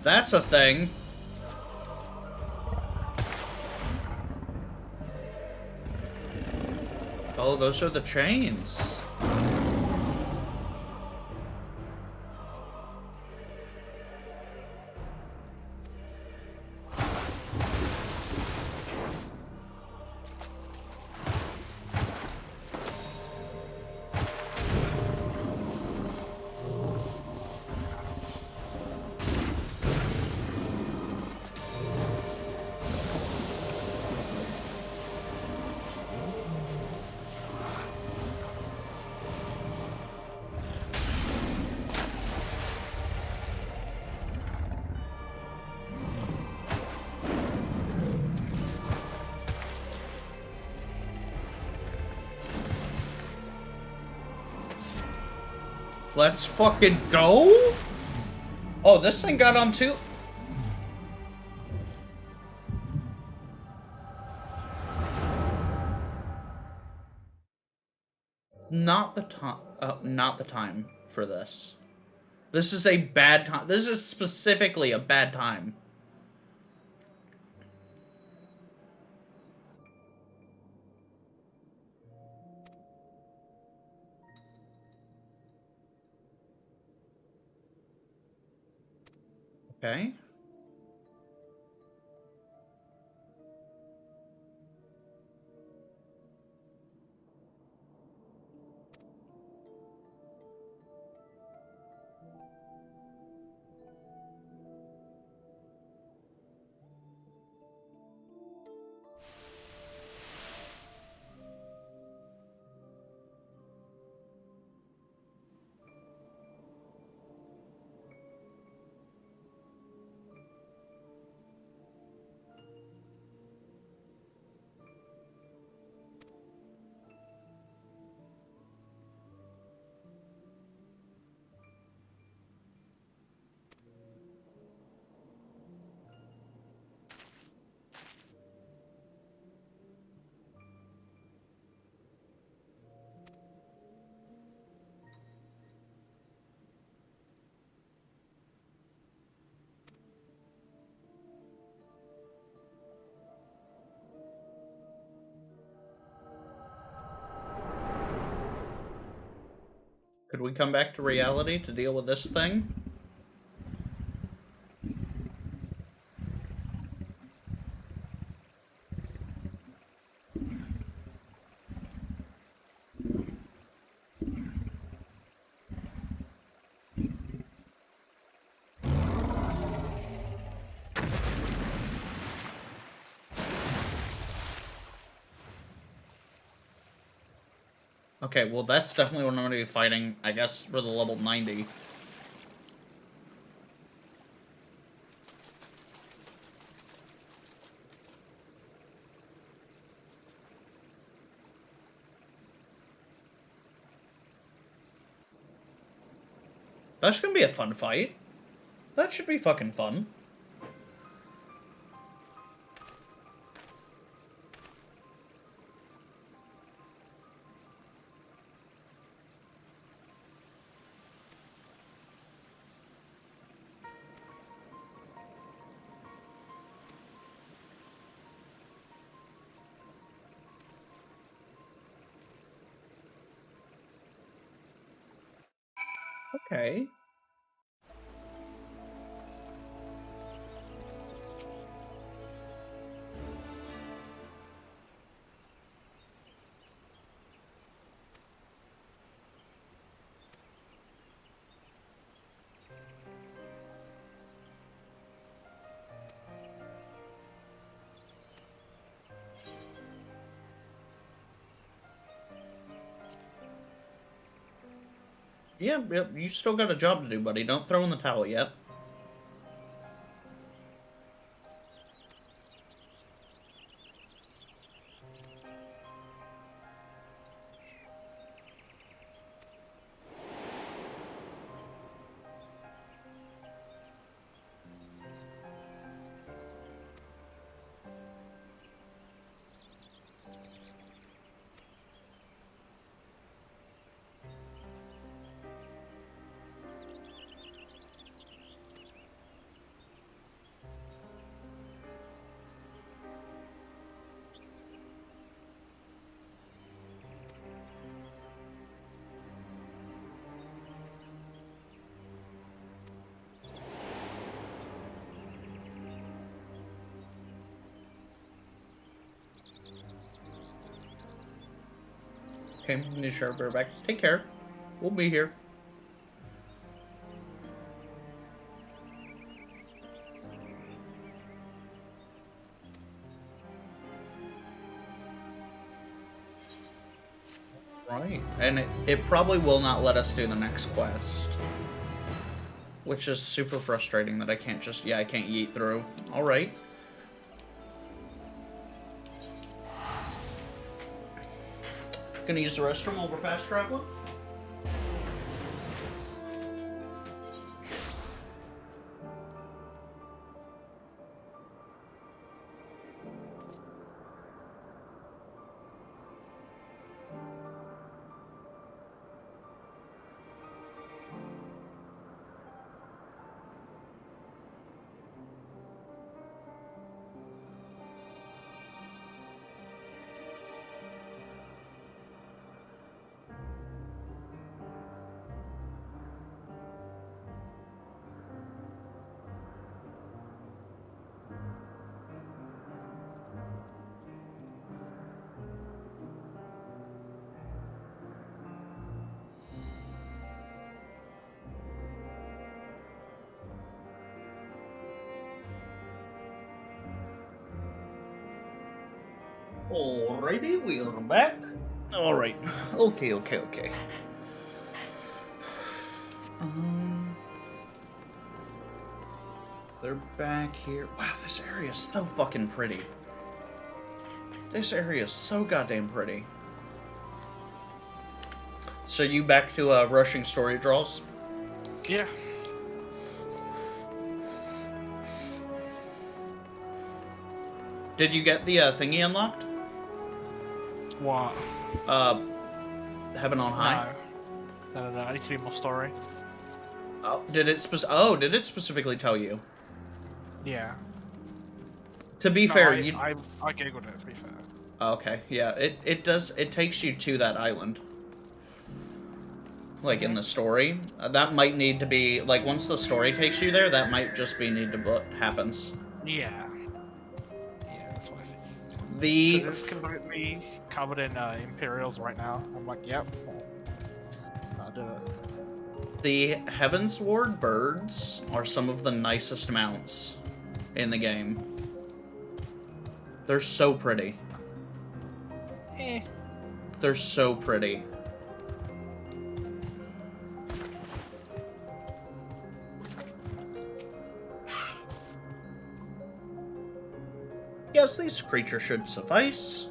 That's a thing. Oh, those are the chains. Let's fucking go! Oh, this thing got on too? Not the time. Not the time for this. This is a bad time. This is specifically a bad time. Okay. Could we come back to reality to deal with this thing? Okay, well that's definitely what I'm going to be fighting, I guess, for the level 90. That's going to be a fun fight. That should be fucking fun. Okay. Yeah, you still got a job to do, buddy. Don't throw in the towel yet. Okay, new sharper back. Take care. We'll be here. Right. And it probably will not let us do the next quest. Which is super frustrating that I can't just... Yeah, I can't yeet through. Alright. Gonna use the restroom while we're fast traveling. Alrighty, we're back. Alright. Okay. They're back here. Wow, this area is so fucking pretty. This area is so goddamn pretty. So you back to rushing story draws? Yeah. Did you get the thingy unlocked? What? Heaven on High? No. I need to do more story. Oh, did it specifically tell you? Yeah. To be No, fair, I googled it, to be fair. Okay, yeah, it takes you to that island. Like, in the story. That might need to be, like, once the story takes you there, that might just be what happens. Yeah. Yeah, that's what I think. The... Because it's completely covered in Imperials right now. I'm like, yep. I'll do it. The Heavensward birds are some of the nicest mounts in the game. They're so pretty. They're so pretty. Yes, these creatures should suffice.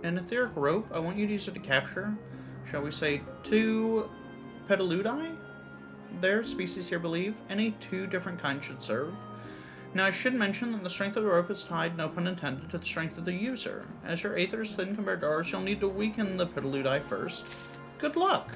An etheric rope, I want you to use it to capture, shall we say, 2 Pedaludi? Their species here believe any 2 different kinds should serve. Now I should mention that the strength of the rope is tied, no pun intended, to the strength of the user. As your aether is thin compared to ours, you'll need to weaken the Pedaludi first. Good luck!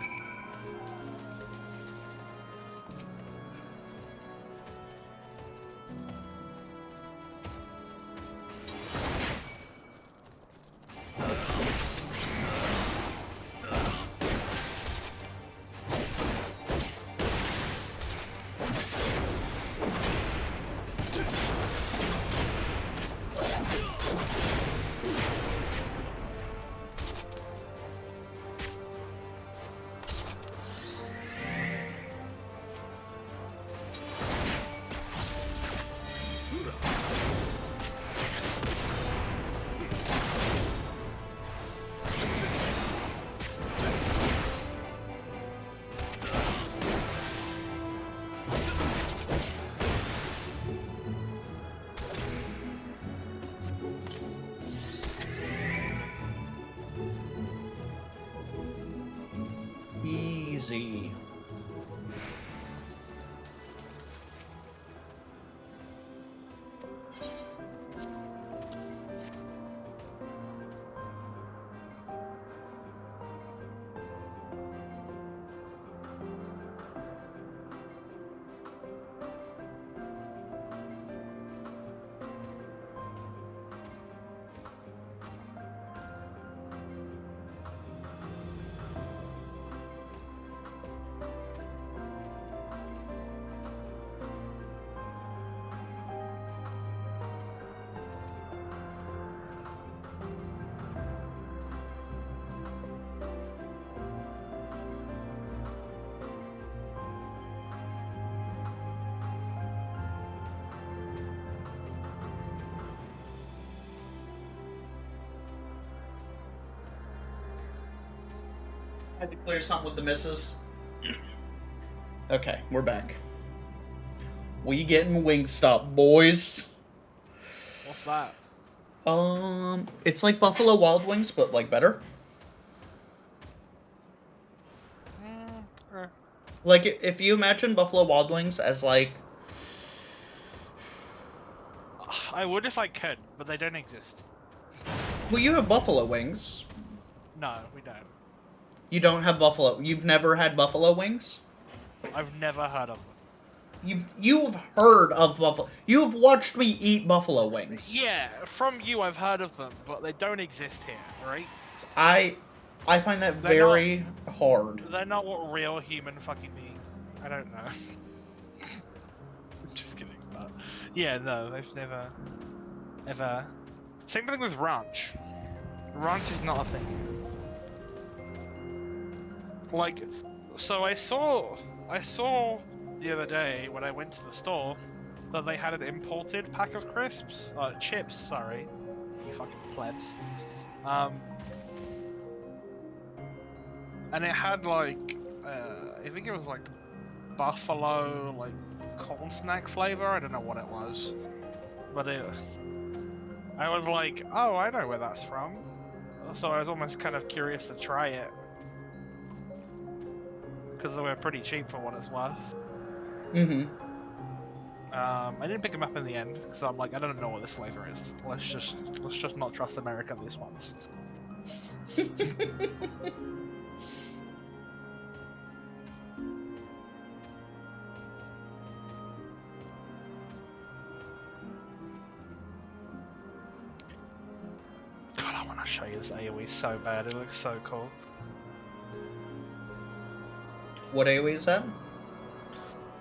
Easy. Had to clear something with the misses. Okay, we're back. We getting Wingstop, boys. What's that? It's like Buffalo Wild Wings, but like better. Like, if you imagine Buffalo Wild Wings as like... I would if I could, but they don't exist. Well, you have buffalo wings. No, we don't. You don't have buffalo... You've never had buffalo wings? I've never heard of them. You've heard of buffalo... You've watched me eat buffalo wings. Yeah, from you I've heard of them, but they don't exist here, right? I find that very hard. They're not what real human fucking needs. I don't know. I'm just kidding. But yeah, no, they've never, ever. Same thing with ranch. Ranch is not a thing. Like, so I saw the other day when I went to the store that they had an imported pack of chips, sorry. You fucking plebs. And it had like, I think it was like buffalo, like corn snack flavor. I don't know what it was, but I was like, oh, I know where that's from. So I was almost kind of curious to try it because they were pretty cheap for what it's worth. Mm-hmm. I didn't pick them up in the end because I'm like, I don't know what this flavor is. Let's just not trust America these ones. God, I want to show you this AoE so bad. It looks so cool. What AoE is that?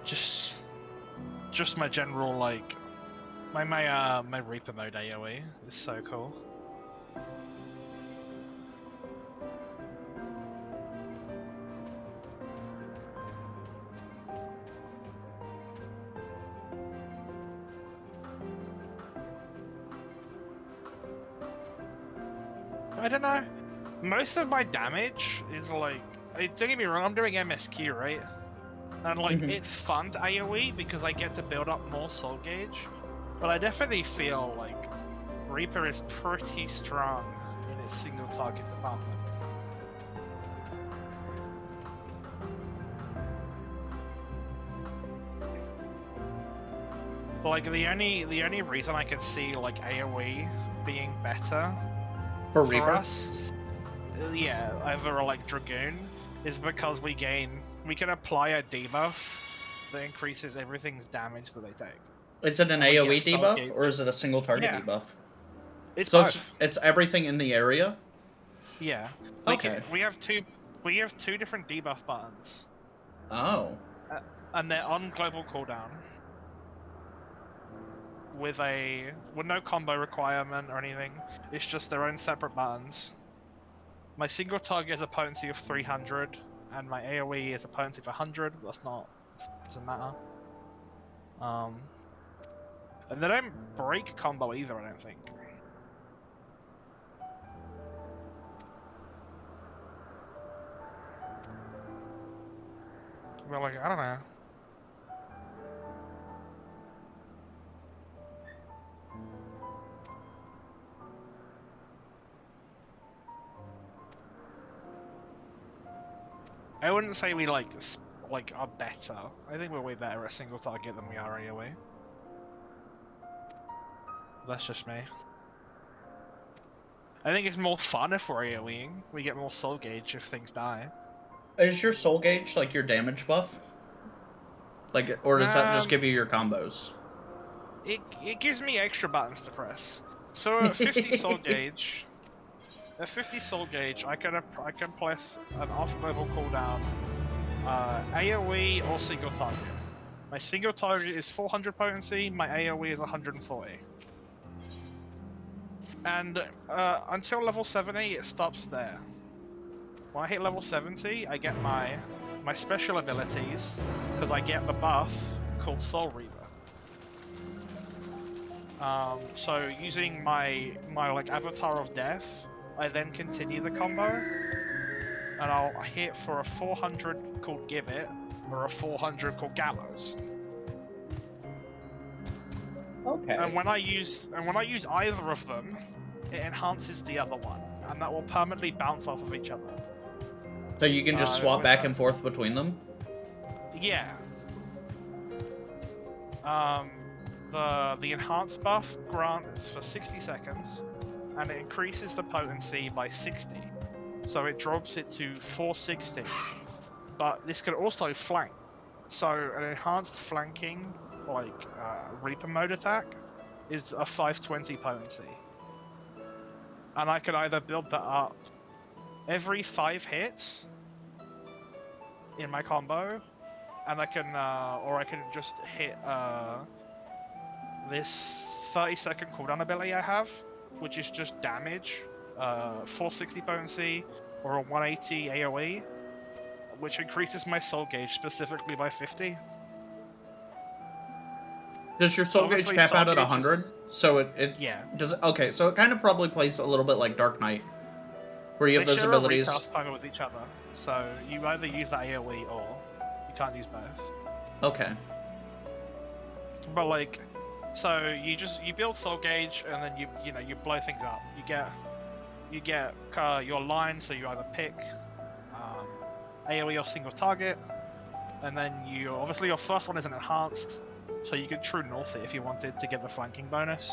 Just my general like my Reaper mode AoE is so cool. I don't know. Most of my damage is like, don't get me wrong, I'm doing MSQ, right? And like, it's fun to AoE because I get to build up more soul gauge. But I definitely feel like Reaper is pretty strong in its single target department. Like the only reason I can see like AoE being better For Reaper? us, yeah, over like Dragoon, is because we can apply a debuff that increases everything's damage that they take. Is it an And we AoE get debuff, gauge. or is it a single target Yeah. debuff? It's So both. it's everything in the area? Yeah. Okay. We have two different debuff buttons, Oh. and they're on global cooldown. With no combo requirement or anything. It's just their own separate buttons. My single target has a potency of 300, and my AoE is a potency of 100. Doesn't matter. And they don't break combo either, I don't think. Well, like, I don't know. I wouldn't say we like are better. I think we're way better at single target than we are AoE. That's just me. I think it's more fun if we're AoEing. We get more soul gauge if things die. Is your soul gauge like your damage buff? Like, or does that just give you your combos? It gives me extra buttons to press. So at 50 soul gauge, I can press an off global cooldown, AoE or single target. My single target is 400 potency. My AoE is 140. And until level 70, it stops there. When I hit level 70, I get my special abilities because I get the buff called Soul Reaver. So using my like Avatar of Death, I then continue the combo, and I'll hit for a 400 called Gibbet or a 400 called Gallows. Okay. And when I use either of them, it enhances the other one, and that will permanently bounce off of each other. So you can just swap back and forth between them? Yeah. The enhanced buff grants for 60 seconds, and it increases the potency by 60. So it drops it to 460. But this can also flank. So an enhanced flanking, like Reaper mode attack, is a 520 potency. And I can either build that up every 5 hits in my combo, and I can, or I can just hit this 30-second cooldown ability I have, which is just damage, 460 potency, or a 180 AoE, which increases my soul gauge specifically by 50. Does your soul gauge obviously cap soul out at gauge 100? So it Yeah. does. Okay, so it kind of probably plays a little bit like Dark Knight, where you have They those share abilities. a recast timer with each other, so you either use that AoE or you can't use both. Okay. But like, so you build soul gauge and then you blow things up. You get your line, so you either pick AoE or single target, and then obviously your first one is an enhanced, so you could true north it if you wanted to get the flanking bonus,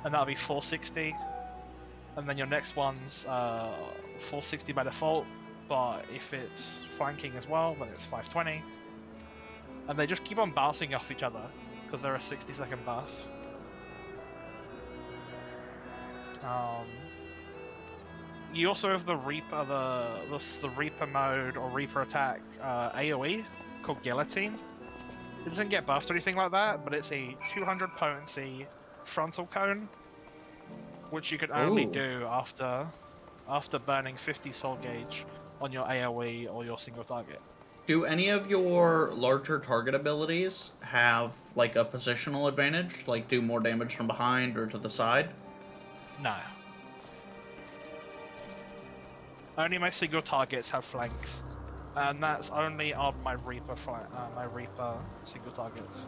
and that'll be 460. And then your next one's 460 by default, but if it's flanking as well, then it's 520. And they just keep on bouncing off each other because they're a 60-second buff. You also have the Reaper, the Reaper mode or Reaper attack AoE called Guillotine. It doesn't get buffed or anything like that, but it's a 200 potency frontal cone, which you can only do after burning 50 soul gauge on your AoE or your single target. Do any of your larger target abilities have like a positional advantage, like do more damage from behind or to the side? No. Only my single targets have flanks, and that's only on my Reaper single targets.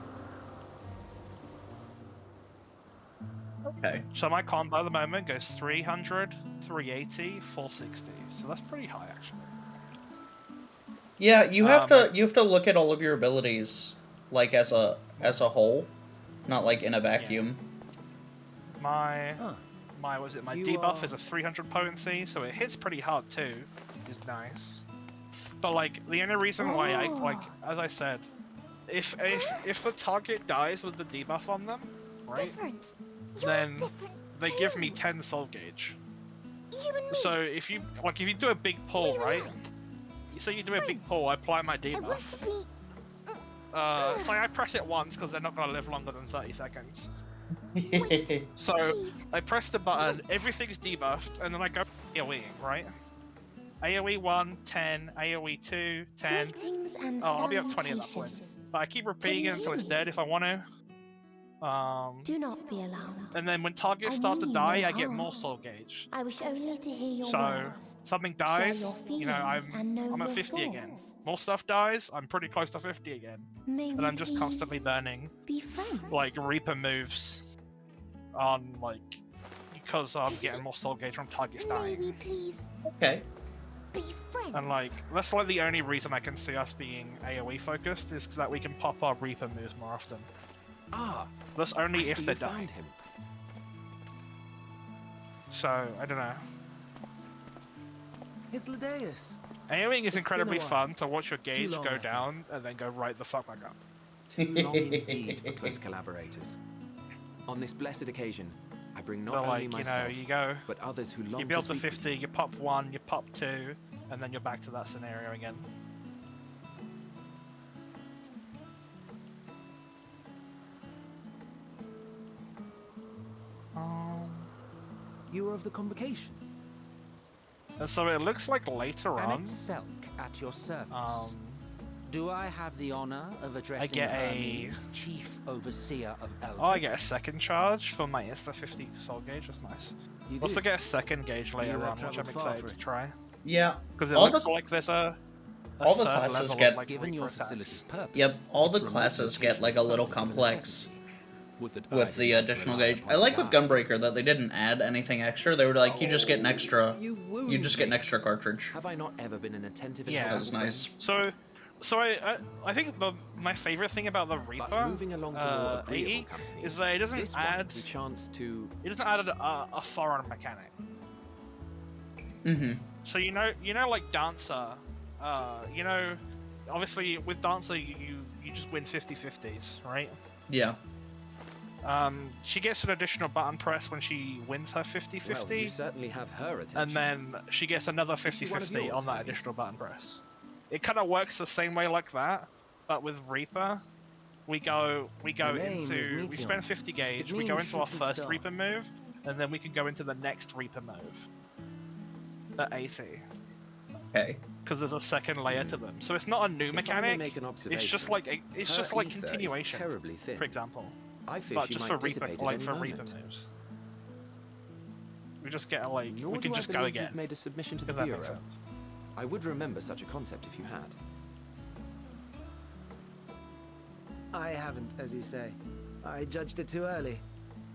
Okay. So my combo at the moment goes 300, 380, 460. So that's pretty high actually. Yeah, you have to look at all of your abilities like as a whole, not like in a vacuum. Yeah. My debuff is a 300 potency, so it hits pretty hard too, which is nice. But like the only reason why I like, as I said, if the target dies with the debuff on them, right? Then they give me 10 soul gauge. So if you do a big pull, right? So you do a big pull, I apply my debuff. So I press it once because they're not gonna live longer than 30 seconds. So I press the button, everything's debuffed, and then I go AoEing, right? AoE 1, 10, AoE 2, 10. Oh, I'll be up 20 at that point. But I keep repeating it until it's dead if I want to. Do not be alarmed. And then when targets start to die, I get more soul gauge. I wish only to hear your So words. something Share dies, your you know, feelings I'm at your 50 again. thoughts. More stuff dies, I'm pretty close to 50 again. May And we I'm just please constantly burning be friends? like Reaper moves on like because I'm getting more soul gauge from targets May dying. we please Okay. be friends? And like that's like the only reason I can see us being AoE focused is that we can pop our Reaper moves more often. Ah, That's only I if see they you die. found him. So I don't know. It's Ladeus. AoEing is It's been incredibly a while. fun to watch your gauge long, I go think. down and then go right the fuck back up. Too long indeed for close collaborators. On this blessed occasion, I bring not So only like, you know, myself, you go, but others who long you to build to speak with 50, you pop 1, you pop 2, and then you're back to that scenario again. You are of the convocation. And so it looks like later on, Selk at your service. um, Do I have the honor of addressing get a- Hermes, Chief Overseer of Elders? oh, I get a second charge for my Insta 50 soul gauge, that's nice. You Also do. get a second gauge later have on, which I'm travelled far excited for to it. try. Yeah. Because it All looks the- like there's a all the third classes level of, get- like, Given Reaper your attacks. facility's purpose. Yep. All the its remote classes get location like a is little something of a complex necessity. Would that I with the didn't additional rely gauge. upon I like with God. Gunbreaker that they didn't add anything extra. They were like, you just get an extra. You just get an extra cartridge. Have I not ever been an attentive and Yeah. That helpful was friend? nice. So I think my favorite thing about the But Reaper moving along to more agreeable 80 company, is that it doesn't this one add the chance to a foreign mechanic. Mm-hmm. So you know like Dancer, you know, obviously with Dancer you just win 50/50s, right? Yeah. She gets an additional button press when she wins her 50/50, well, you certainly have her attention. and then she gets another Is she one of 50/50 yours, on that Hermes? additional button press. It kind of works the same way like that, but with Reaper, we name is we spend Meteor. 50 gauge, It we go means into our shooting first star. Reaper move, and then we can go into the next Reaper move at 80. Okay. because there's a second layer to them. So it's not a new mechanic. It's just like continuation. For example, but just for Reaper, like for Reaper moves. We just get like we can just go again. You've made a submission to the if that Bureau. makes sense. I would remember such a concept if you had. I haven't, as you say. I judged it too early.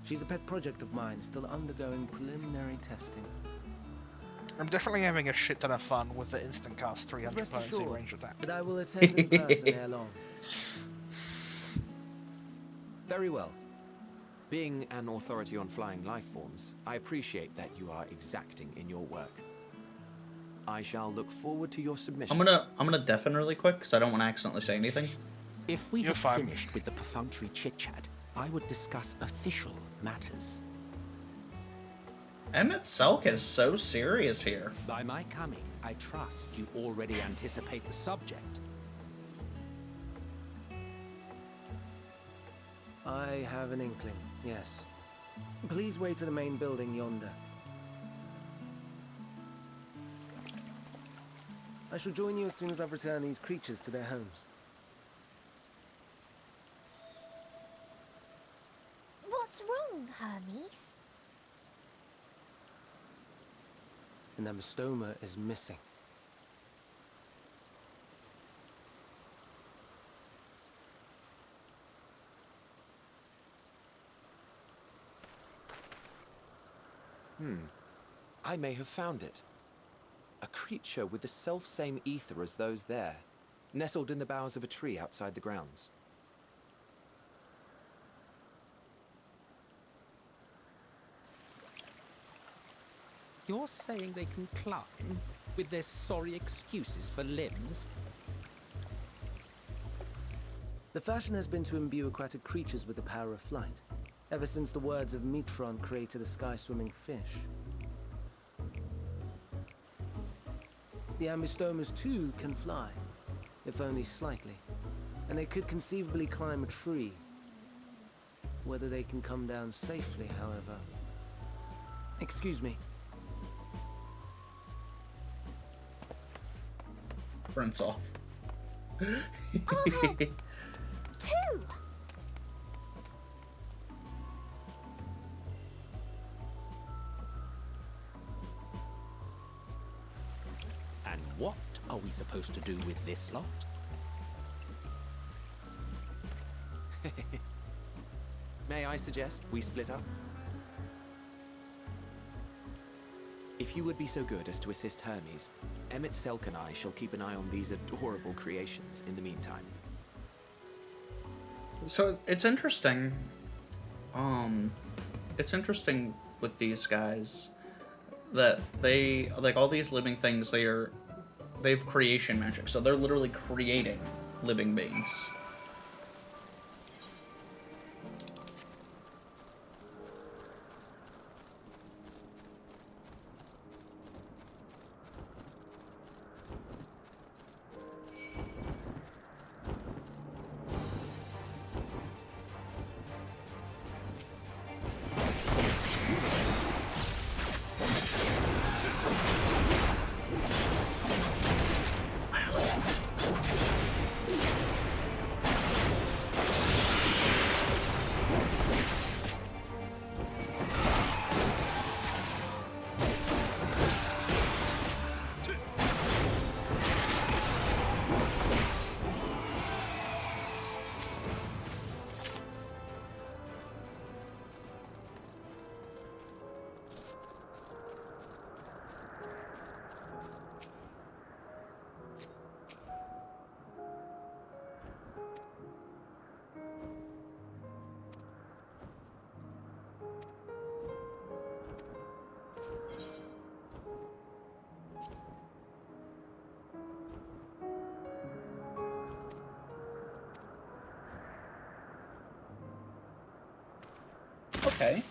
She's a pet project of mine, still undergoing preliminary testing. I'm definitely having a shit ton of fun with the instant cast 300 Rest potency assured range attack. that I will attend in person ere long. Very well. Being an authority on flying life forms, I appreciate that you are exacting in your work. I shall look forward to your submission. I'm gonna deafen really quick because I don't want to accidentally say anything. If we had finished with the perfunctory chit-chat, I would discuss official matters. Emmett Selk is so serious here. By my coming, I trust you already anticipate the subject. I have an inkling, yes. Please wait in the main building yonder. I shall join you as soon as I've returned these creatures to their homes. What's wrong, Hermes? The Namastoma is missing. I may have found it. A creature with the self-same ether as those there, nestled in the boughs of a tree outside the grounds. You're saying they can climb with their sorry excuses for limbs? The fashion has been to imbue aquatic creatures with the power of flight, ever since the words of Metron created a sky-swimming fish. The Ambistomas too can fly, if only slightly, and they could conceivably climb a tree. Whether they can come down safely, however. Excuse me. Prince off. Two! And what are we supposed to do with this lot? May I suggest we split up? If you would be so good as to assist Hermes, Emmett Selk and I shall keep an eye on these adorable creations in the meantime. So it's interesting. It's interesting with these guys that they like all these living things. They've creation magic, so they're literally creating living beings. Okay.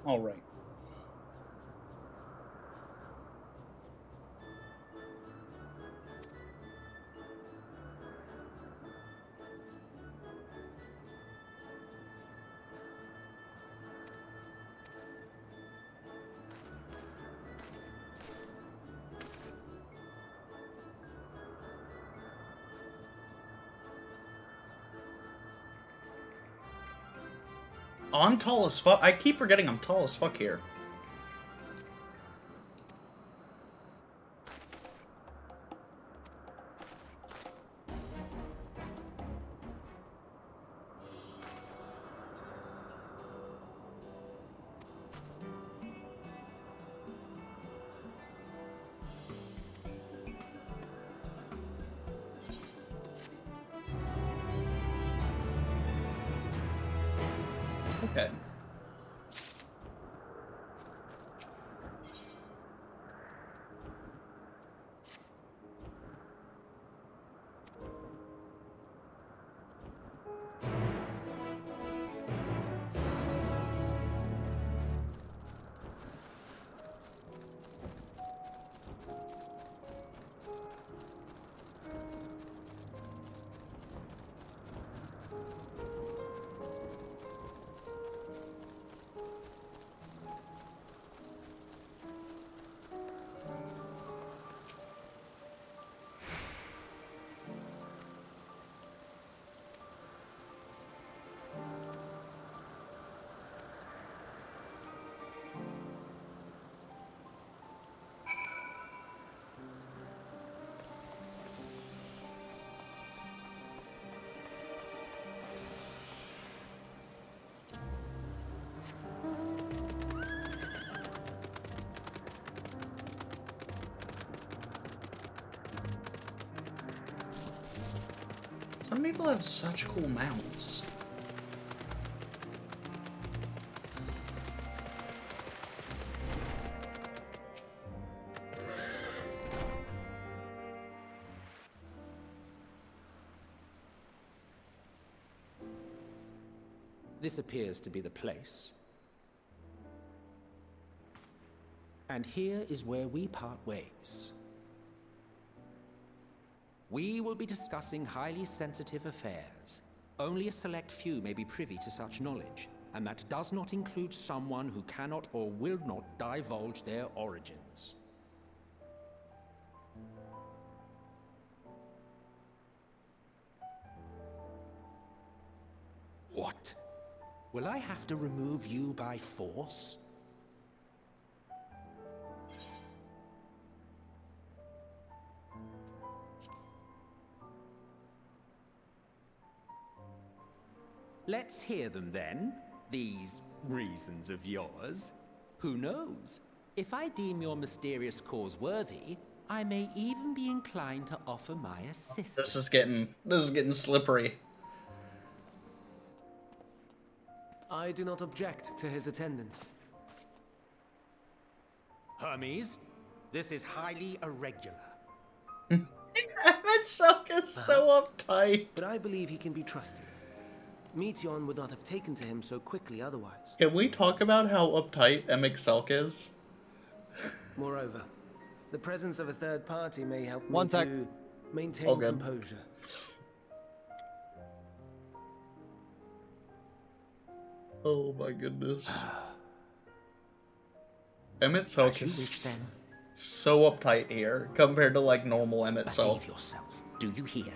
All right. Oh, I'm tall as fuck. I keep forgetting I'm tall as fuck here. Okay. Some people have such cool mounts. This appears to be the place. And here is where we part ways. We will be discussing highly sensitive affairs. Only a select few may be privy to such knowledge, and that does not include someone who cannot or will not divulge their origins. What? Will I have to remove you by force? Let's hear them then, these reasons of yours. Who knows? If I deem your mysterious cause worthy, I may even be inclined to offer my assistance. This is getting slippery. I do not object to his attendance. Hermes, this is highly irregular. Mitsuck is so uptight. But I believe he can be trusted. Meteon would not have taken to him so quickly otherwise. Can we talk about how uptight MXLK is? Moreover, the presence of a third party may help One me sec. to maintain All good. composure. Oh my goodness. MXLK is so uptight here compared to like normal MXLK. Behave yourself, do you hear?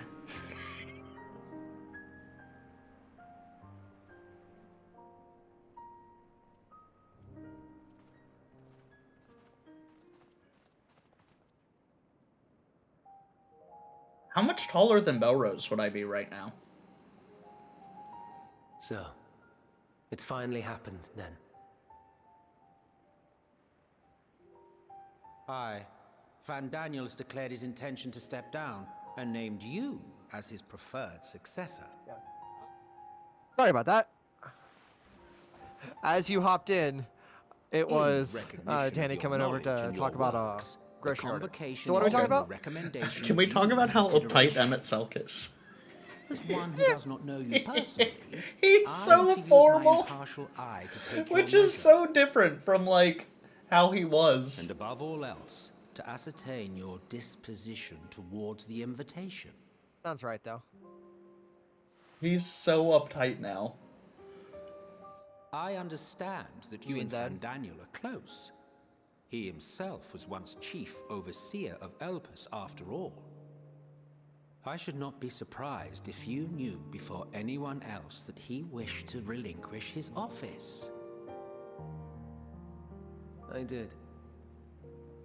How much taller than Belrose would I be right now? So, it's finally happened then. Aye. Van Daniels declared his intention to step down and named you as his preferred successor. Sorry about that. As you hopped in, it was Danny coming over to talk about grocery order. So what are we talking about? Can we talk about how uptight MXLK is? As one who does not know you personally, He's so formal, which is so different from like how he was. And above all else, to ascertain your disposition towards the invitation. Sounds right, though. He's so uptight now. I understand that you and Van Daniel are close. He himself was once chief overseer of Elpis after all. I should not be surprised if you knew before anyone else that he wished to relinquish his office. I did.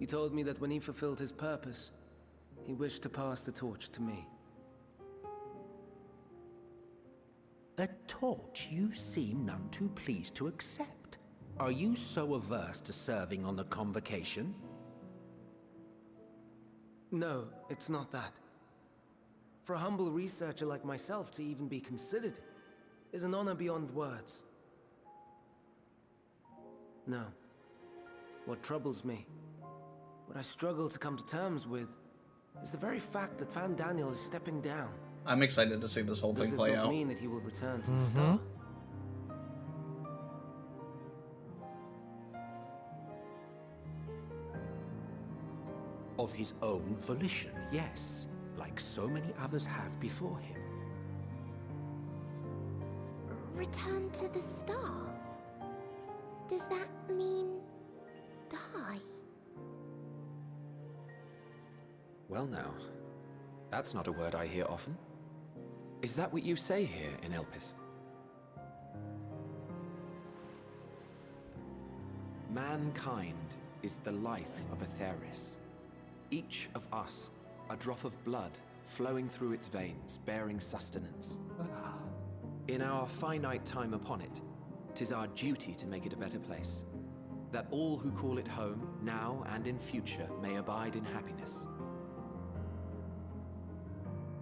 He told me that when he fulfilled his purpose, he wished to pass the torch to me. A torch you seem none too pleased to accept. Are you so averse to serving on the convocation? No, it's not that. For a humble researcher like myself to even be considered is an honor beyond words. No. What troubles me, what I struggle to come to terms with, is the very fact that Fan Daniel is stepping down. I'm excited to see this whole thing play Does this not out. mean that he will return to the star? Of his own volition, yes, like so many others have before him. Return to the star? Does that mean die? Well now, that's not a word I hear often. Is that what you say here in Elpis? Mankind is the life of Atheris. Each of us, a drop of blood flowing through its veins, bearing sustenance. In our finite time upon it, 'tis our duty to make it a better place, that all who call it home, now and in future, may abide in happiness.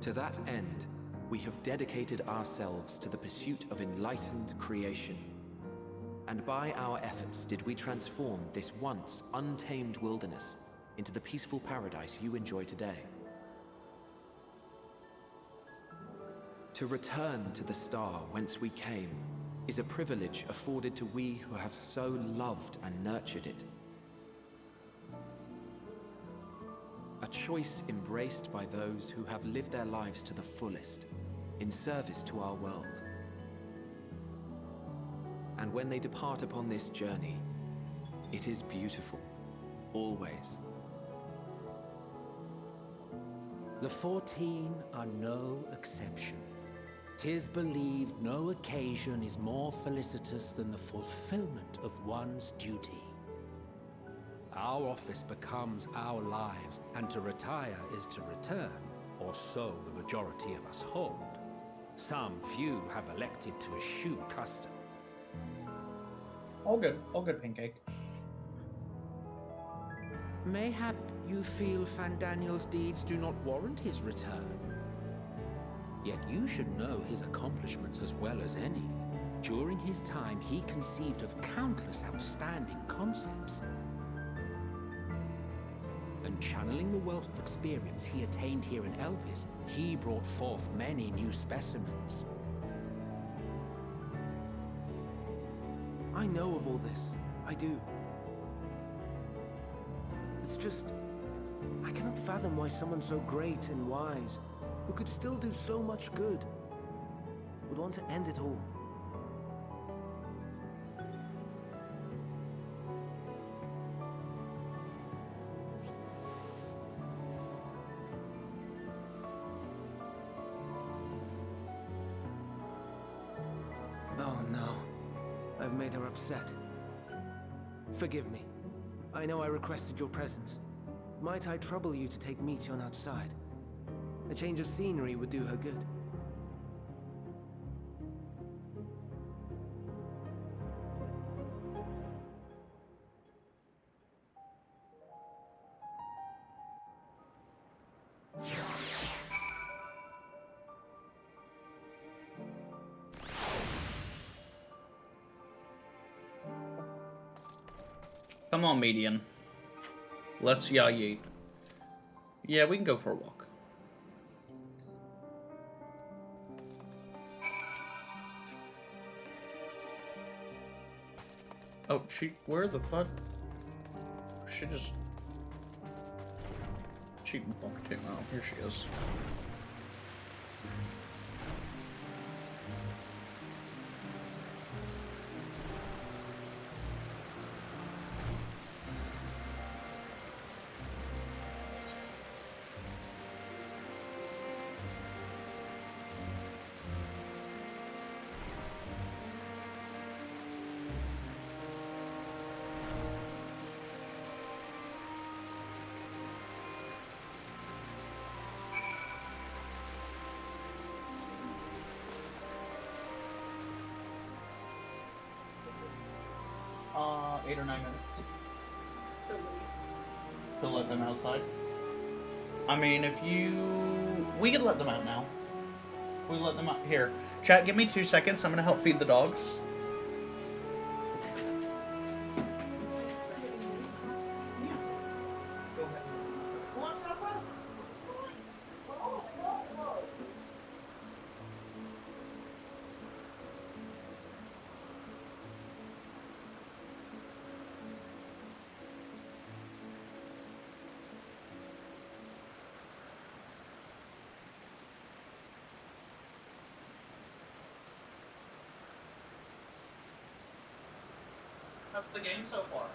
To that end, we have dedicated ourselves to the pursuit of enlightened creation. And by our efforts did we transform this once untamed wilderness into the peaceful paradise you enjoy today. To return to the star whence we came is a privilege afforded to we who have so loved and nurtured it. A choice embraced by those who have lived their lives to the fullest, in service to our world. And when they depart upon this journey, it is beautiful, always. The 14 are no exception. 'Tis believed no occasion is more felicitous than the fulfillment of one's duty. Our office becomes our lives, and to retire is to return, or so the majority of us hold. Some few have elected to eschew custom. All good, Pancake. Mayhap you feel Fandaniel's deeds do not warrant his return. Yet you should know his accomplishments as well as any. During his time, he conceived of countless outstanding concepts. And channeling the wealth of experience he attained here in Elpis, he brought forth many new specimens. I know of all this. I do. It's just, I cannot fathom why someone so great and wise, who could still do so much good, would want to end it all. Oh no. I've made her upset. Forgive me. I know I requested your presence. Might I trouble you to take Meteon outside? A change of scenery would do her good. Come on, Median. Let's yeet. Yeah, we can go for a walk. Oh, where the fuck? She just... She walked in. Oh, here she is. 8 or 9 minutes. To let them outside. I mean, if you... We could let them out now. We let them out. Here. Chat, give me 2 seconds. I'm going to help feed the dogs. How's the game so far?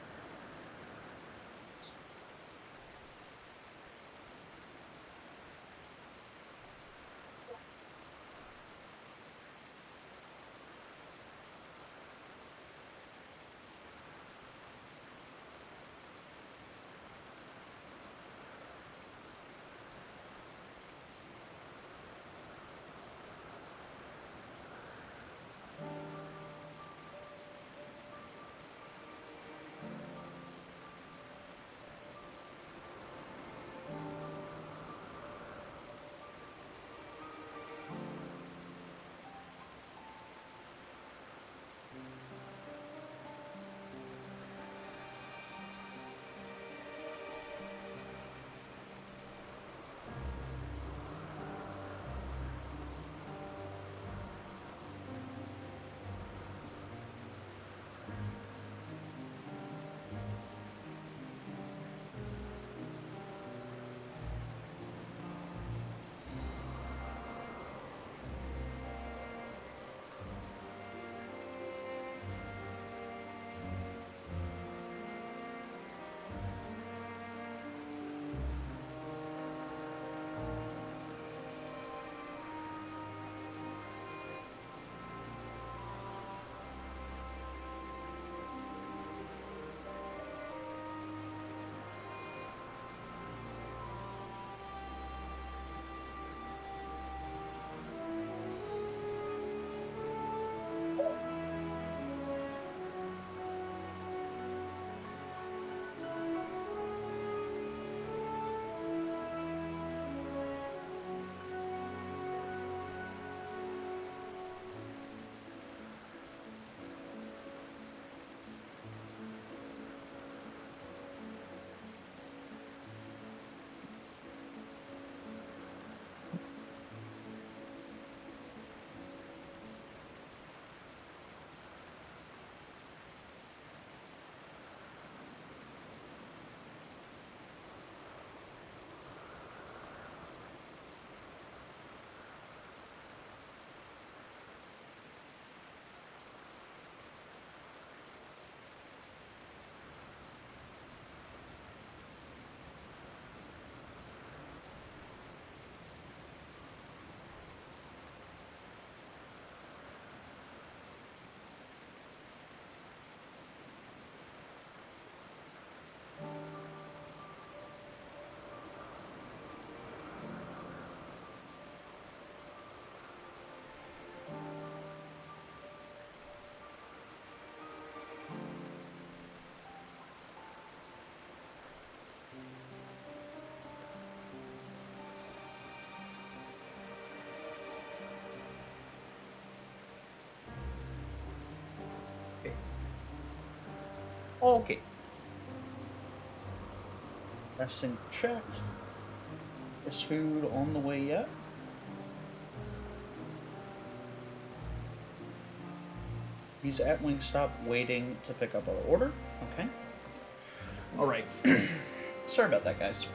Okay. Testing check. Is food on the way yet? He's at Wingstop waiting to pick up our order. Okay. Alright. Sorry about that, guys.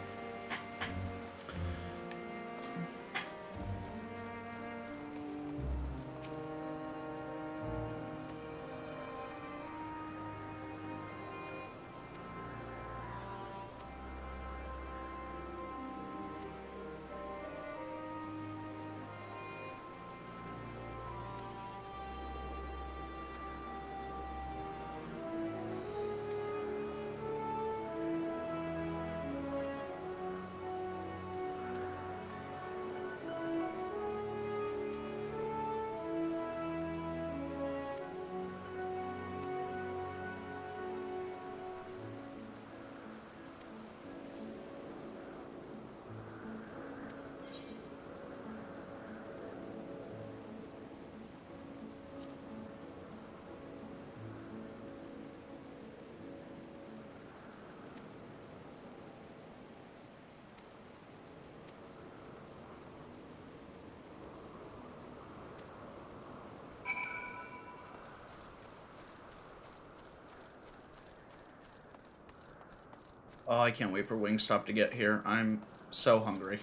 Oh, I can't wait for Wingstop to get here. I'm so hungry.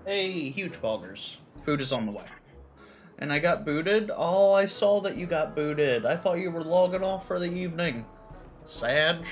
Hey, huge boggers. Food is on the way. And I got booted? Oh, I saw that you got booted. I thought you were logging off for the evening. Sag.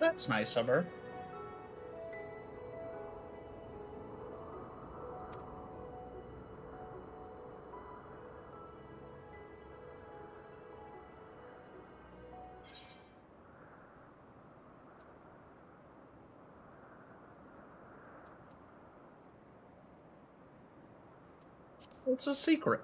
That's nice of her. It's a secret.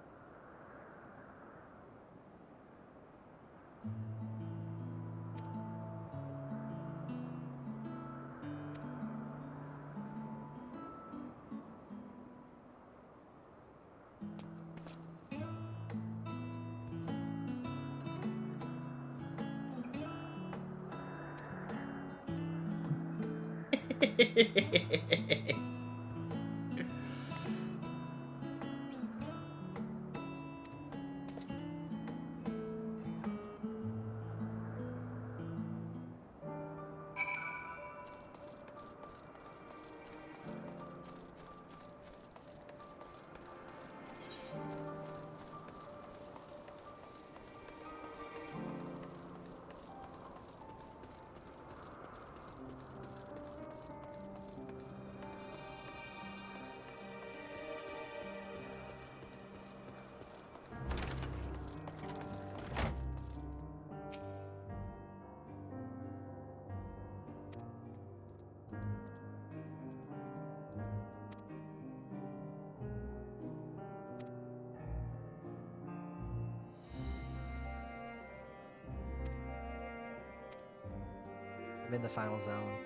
I'm in the final zone.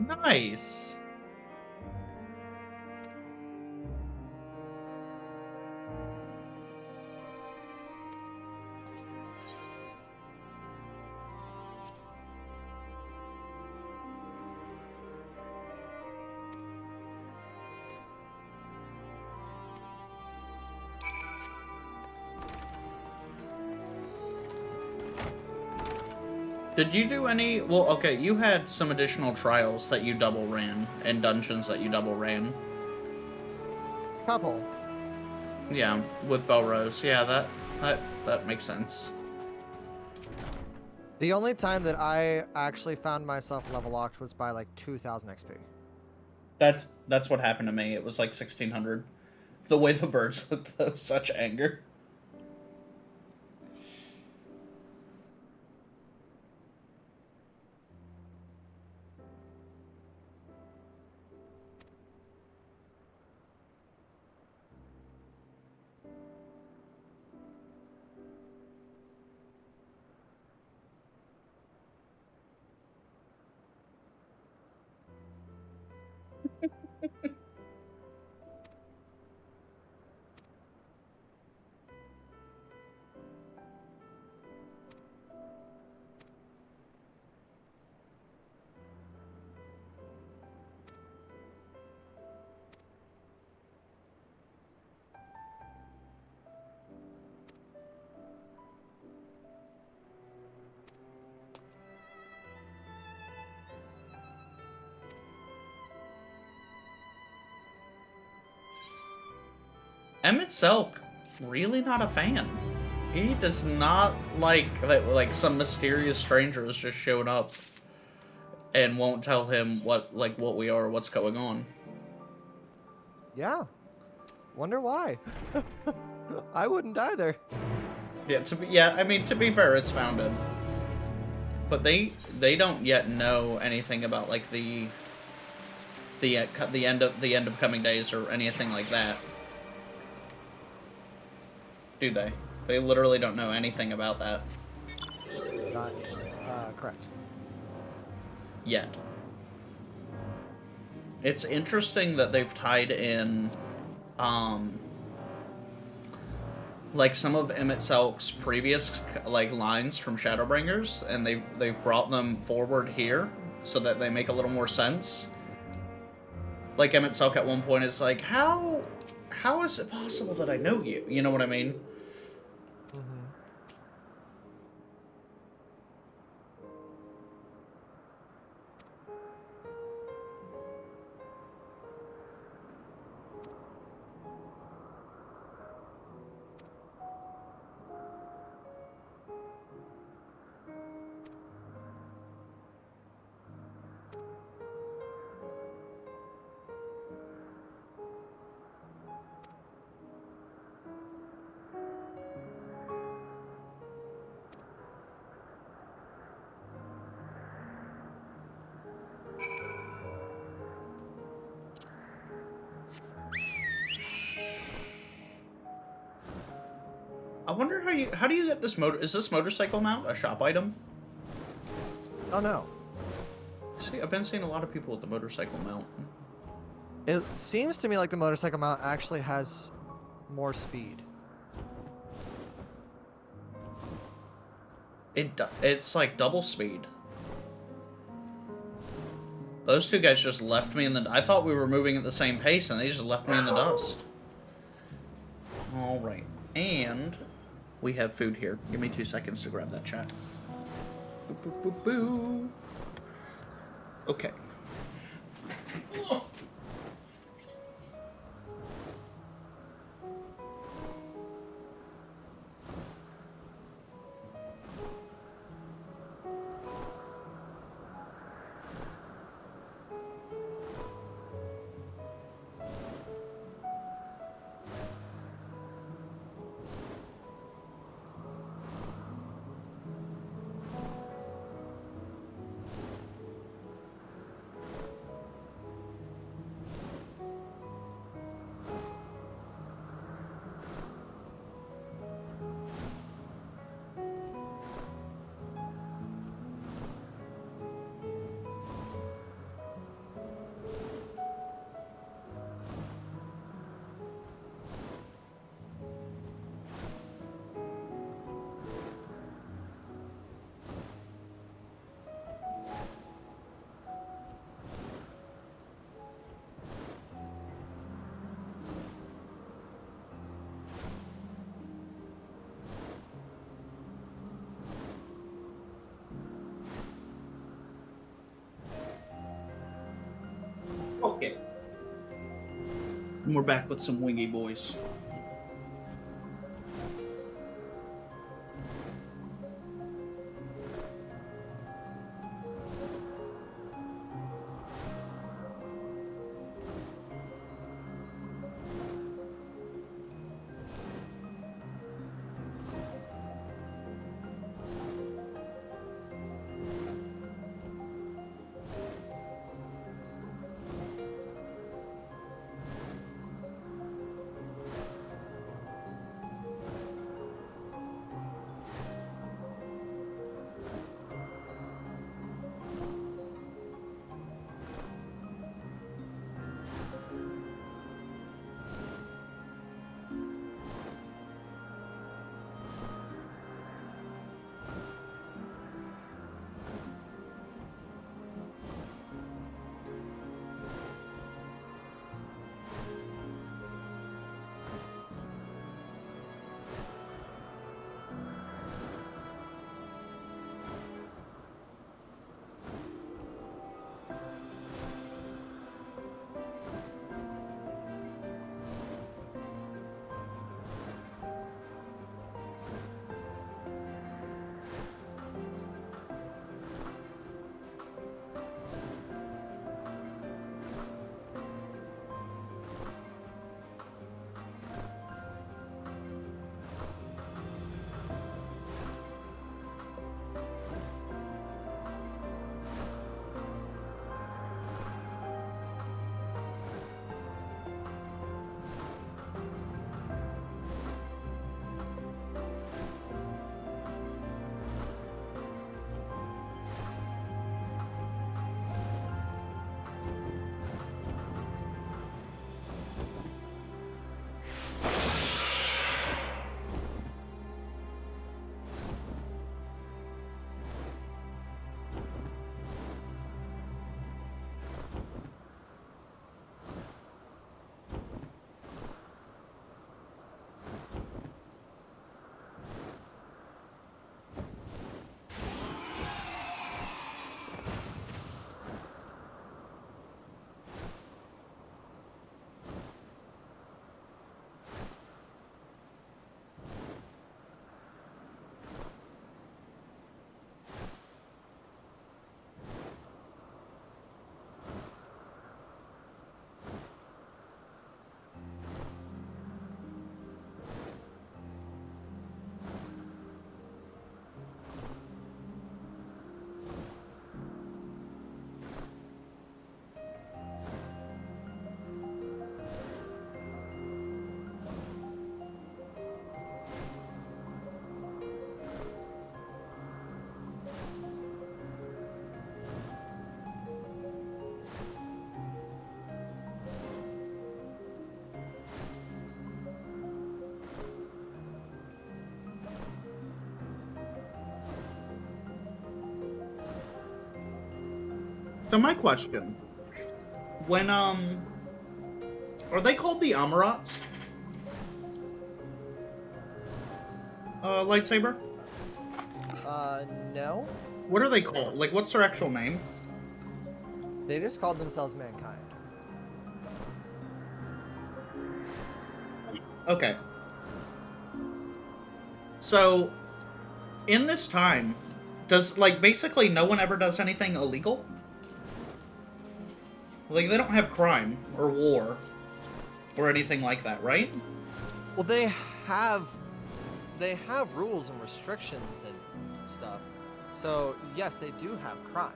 Nice. Did you do any... Well, okay, you had some additional trials that you double ran, and dungeons that you double ran. Couple. Yeah, with Belrose. Yeah, that makes sense. The only time that I actually found myself level locked was by like 2,000 XP. That's what happened to me. It was like 1,600. The way the birds looked, though, such anger. Emmett Selk, really not a fan. He does not like that, like some mysterious stranger has just shown up and won't tell him what we are, what's going on. Yeah. Wonder why. I wouldn't either. Yeah, I mean, to be fair, it's founded. But they don't yet know anything about like the end of coming days or anything like that. Do they? They literally don't know anything about that. Not correct. Yet. It's interesting that they've tied in, like some of Emmett Selk's previous like lines from Shadowbringers, and they've brought them forward here so that they make a little more sense. Like Emmett Selk at one point, it's like, how is it possible that I know you? You know what I mean? I wonder how do you get this is this motorcycle mount a shop item? Oh no. See, I've been seeing a lot of people with the motorcycle mount. It seems to me like the motorcycle mount actually has more speed. It's like double speed. Those two guys just left me in the... I thought we were moving at the same pace, and they just left me in the dust. Alright. And we have food here. Give me 2 seconds to grab that chat. Boo, boo, boo, boo. Okay. Okay. And we're back with some wingy boys. So my question, when are they called the Amurats? Lightsaber? No. What are they called? Like, what's their actual name? They just called themselves mankind. Okay. So, in this time, does, like, basically no one ever does anything illegal? Like, they don't have crime or war or anything like that, right? Well, they have rules and restrictions and stuff. So, yes, they do have crime.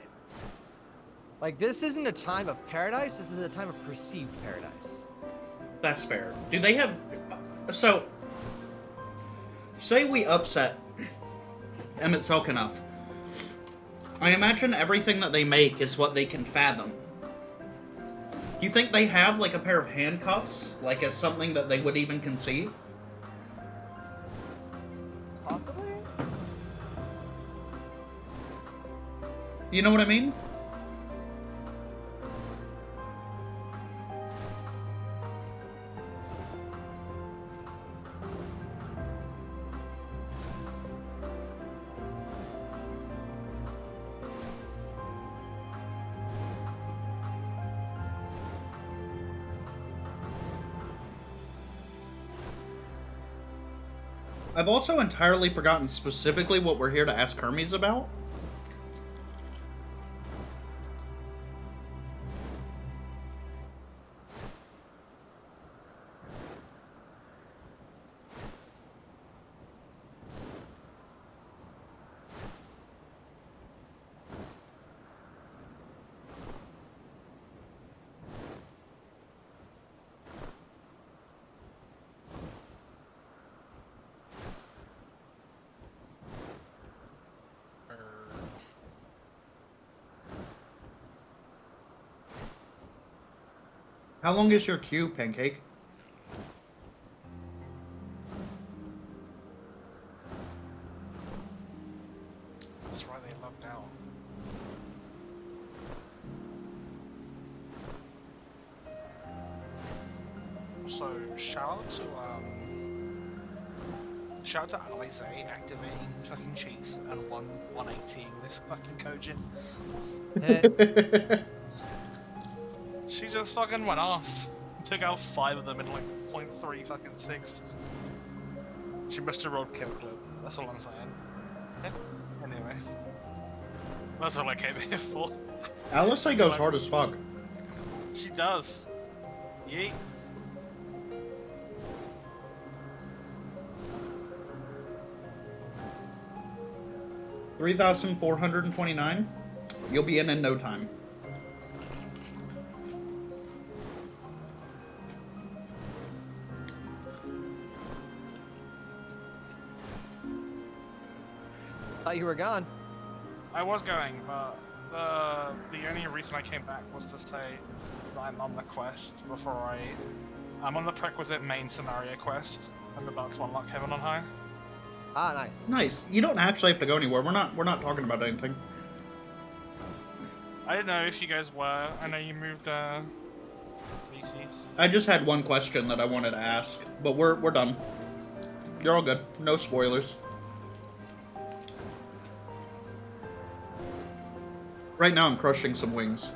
Like, this isn't a time of paradise, this is a time of perceived paradise. That's fair. Do they have... So, say we upset Emmett Silk enough. I imagine everything that they make is what they can fathom. Do you think they have, like, a pair of handcuffs? Like, as something that they would even conceive? Possibly? You know what I mean? I've also entirely forgotten specifically what we're here to ask Hermes about. How long is your queue, Pancake? That's why they locked out. So shout out to Alize activating fucking cheats and 180ing this fucking Kojin. She just fucking went off. Took out 5 of them in like 0.3 fucking 6. She must have rolled kill clip. That's all I'm saying. Anyway. That's all I came here for. Alice goes hard as fuck. She does. Yeet. $3,429. You'll be in no time. Thought you were gone. I was going, but the only reason I came back was to say that I'm on the quest before I'm on the prerequisite main scenario quest. I'm about to unlock Heaven on High. Ah, nice. Nice. You don't actually have to go anywhere. We're not talking about anything. I didn't know if you guys were. I know you moved VCs. I just had one question that I wanted to ask, but we're done. You're all good. No spoilers. Right now I'm crushing some wings.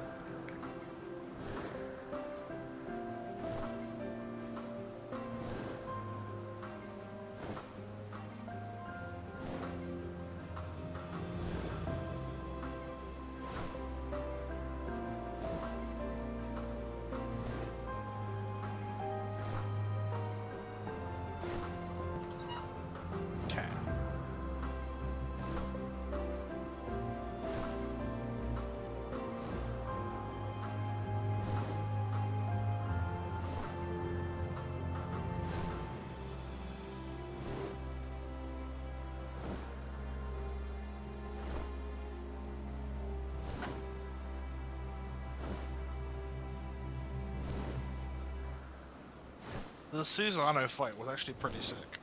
The Susano fight was actually pretty sick.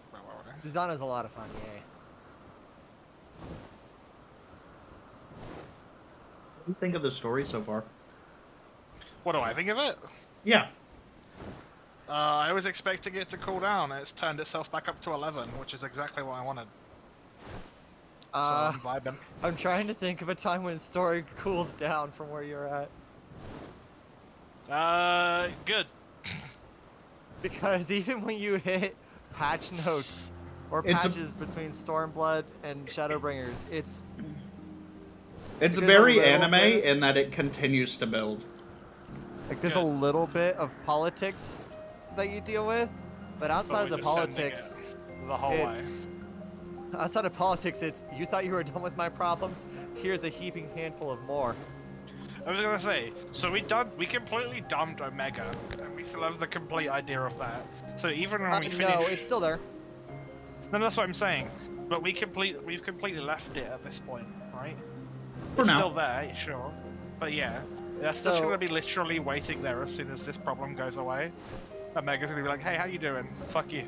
Susano's a lot of fun, yay. do you think of the story so far? What do I think of it? Yeah. I was expecting it to cool down, and it's turned itself back up to 11, which is exactly what I wanted. So I'm vibing. I'm trying to think of a time when story cools down from where you're at. Good. Because even when you hit patch notes or It's a- patches between Stormblood and Shadowbringers, it's It's there's a very little anime bit- in that it continues to build. like there's a little bit of politics that you deal with, but outside of the politics, The whole way. it's outside of politics, it's you thought you were done with my problems. Here's a heaping handful of more. I was gonna say, so we completely dumped Omega, and we still have the complete idea of that. So even when we finish, No, it's still there. No, that's what I'm saying. But we've completely left it at this point, right? For It's now. still there, sure, but yeah, that's just So- gonna be literally waiting there as soon as this problem goes away. Omega's gonna be like, "Hey, how you doing? Fuck you."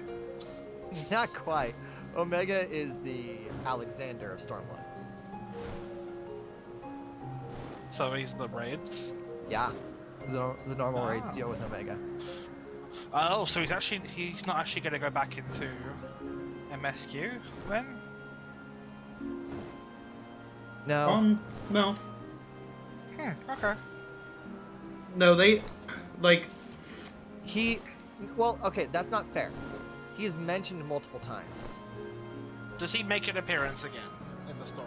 Not quite. Omega is the Alexander of Stormblood. So he's the raids. Yeah, the normal raids deal with Omega. Oh, so he's not actually gonna go back into MSQ then? No. No. Okay. No, they, like... Well, okay, that's not fair. He is mentioned multiple times. Does he make an appearance again in the story?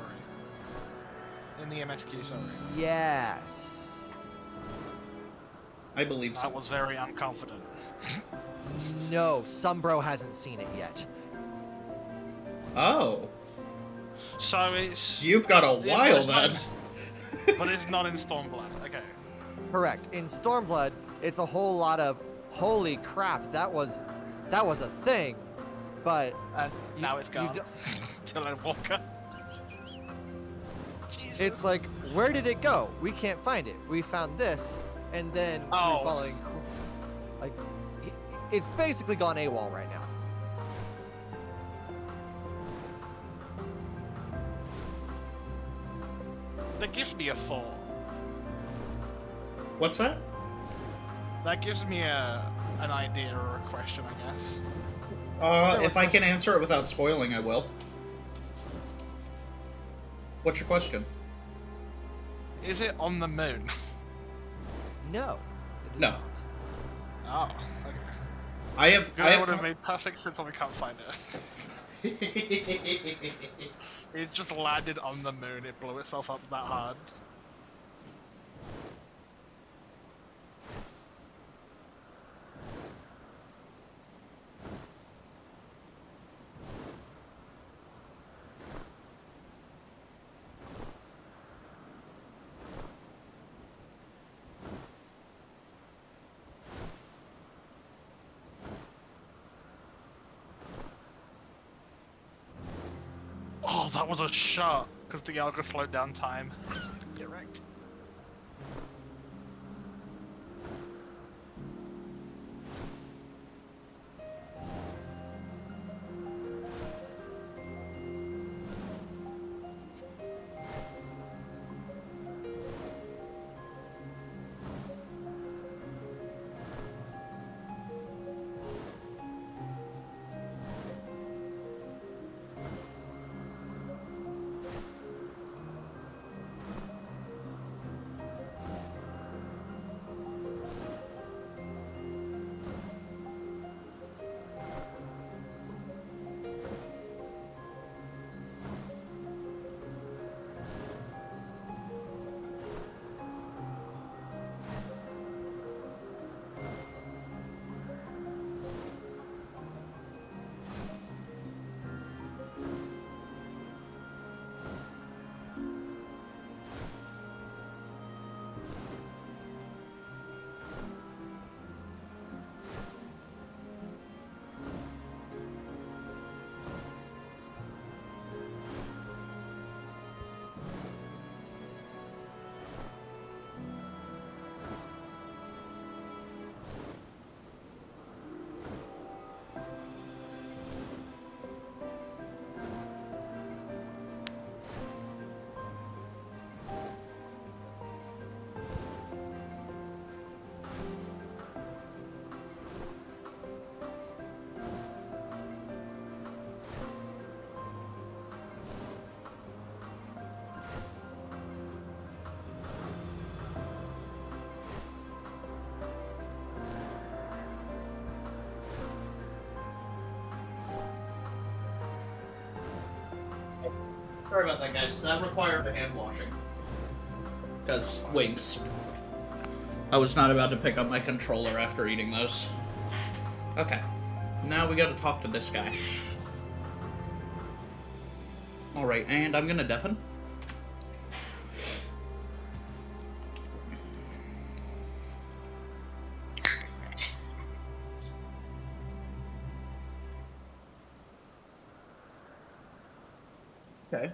In the MSQ, sorry. Yes. I believe so. That was very unconfident. No, Sumbro hasn't seen it yet. Oh. So it's... You've got a while then. But it's not in Stormblood, okay. Correct. In Stormblood, it's a whole lot of, holy crap, that was a thing. But And now it's gone. don't- Till Endwalker. Jesus. It's like, where did it go? We can't find it. We found this, and then Oh. through following, like, it's basically gone AWOL right now. That gives me a thought. What's that? That gives me an idea or a question, I guess. If I can answer it without spoiling, I will. What's your question? Is it on the moon? No. It is No. not. Oh, okay. I have... That would have made perfect sense when we can't find it. It just landed on the moon, it blew itself up that hard. Oh, that was a shot, because the Dialga slowed down time. Get wrecked. Sorry about that, guys. That required a hand washing. Because winks. I was not about to pick up my controller after eating those. Okay. Now we gotta talk to this guy. Alright, and I'm gonna deafen. Okay.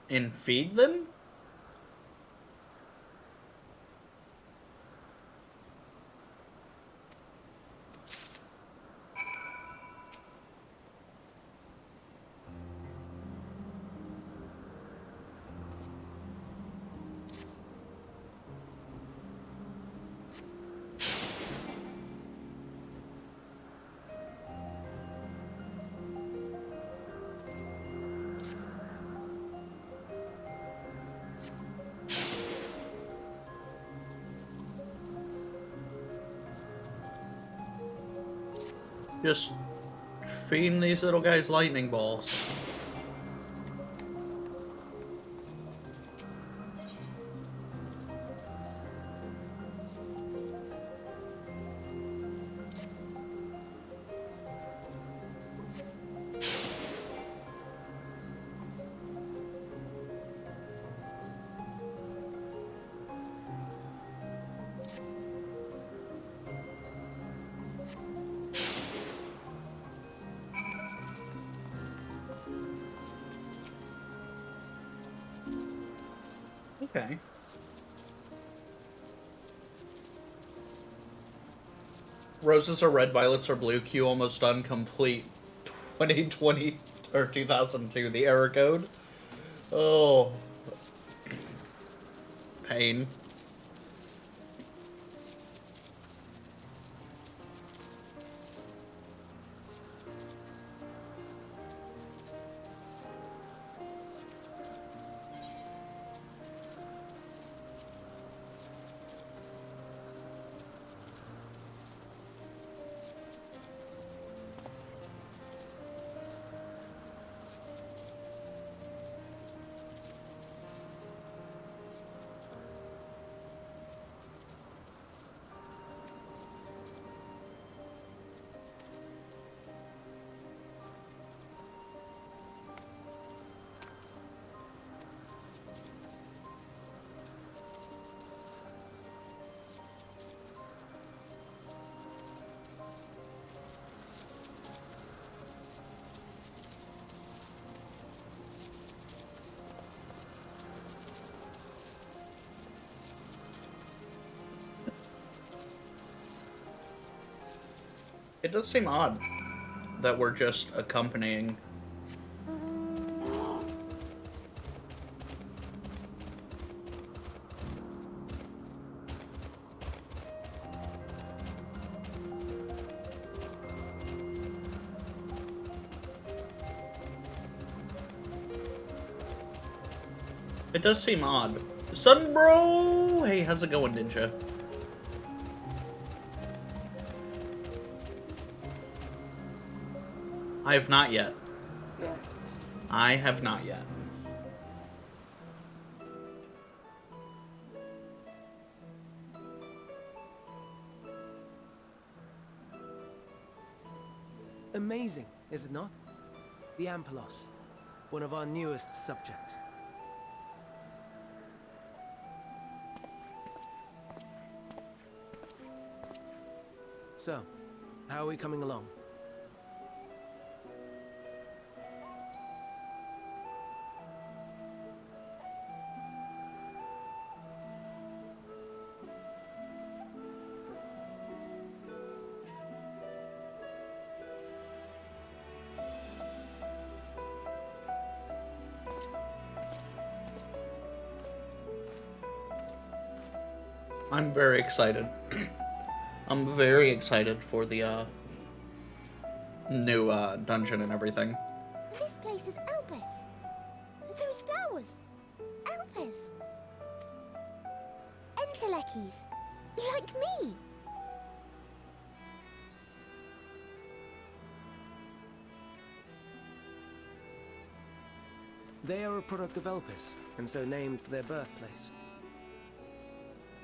And feed them? Just feeding these little guys lightning balls. Okay. Roses are red, violets are blue. Q almost done. Complete. 2020 or 2002. The error code. Oh. Pain. It does seem odd that we're just accompanying. It does seem odd. Sun bro! Hey, how's it going, Ninja? I have not yet. I have not yet. Amazing, is it not? The Ampelos, one of our newest subjects. So, how are we coming along? I'm very excited. I'm very excited for the new dungeon and everything. This place is open. cause. Elpers. Entelekis. Like me. They are a product of Elpis, and so named for their birthplace.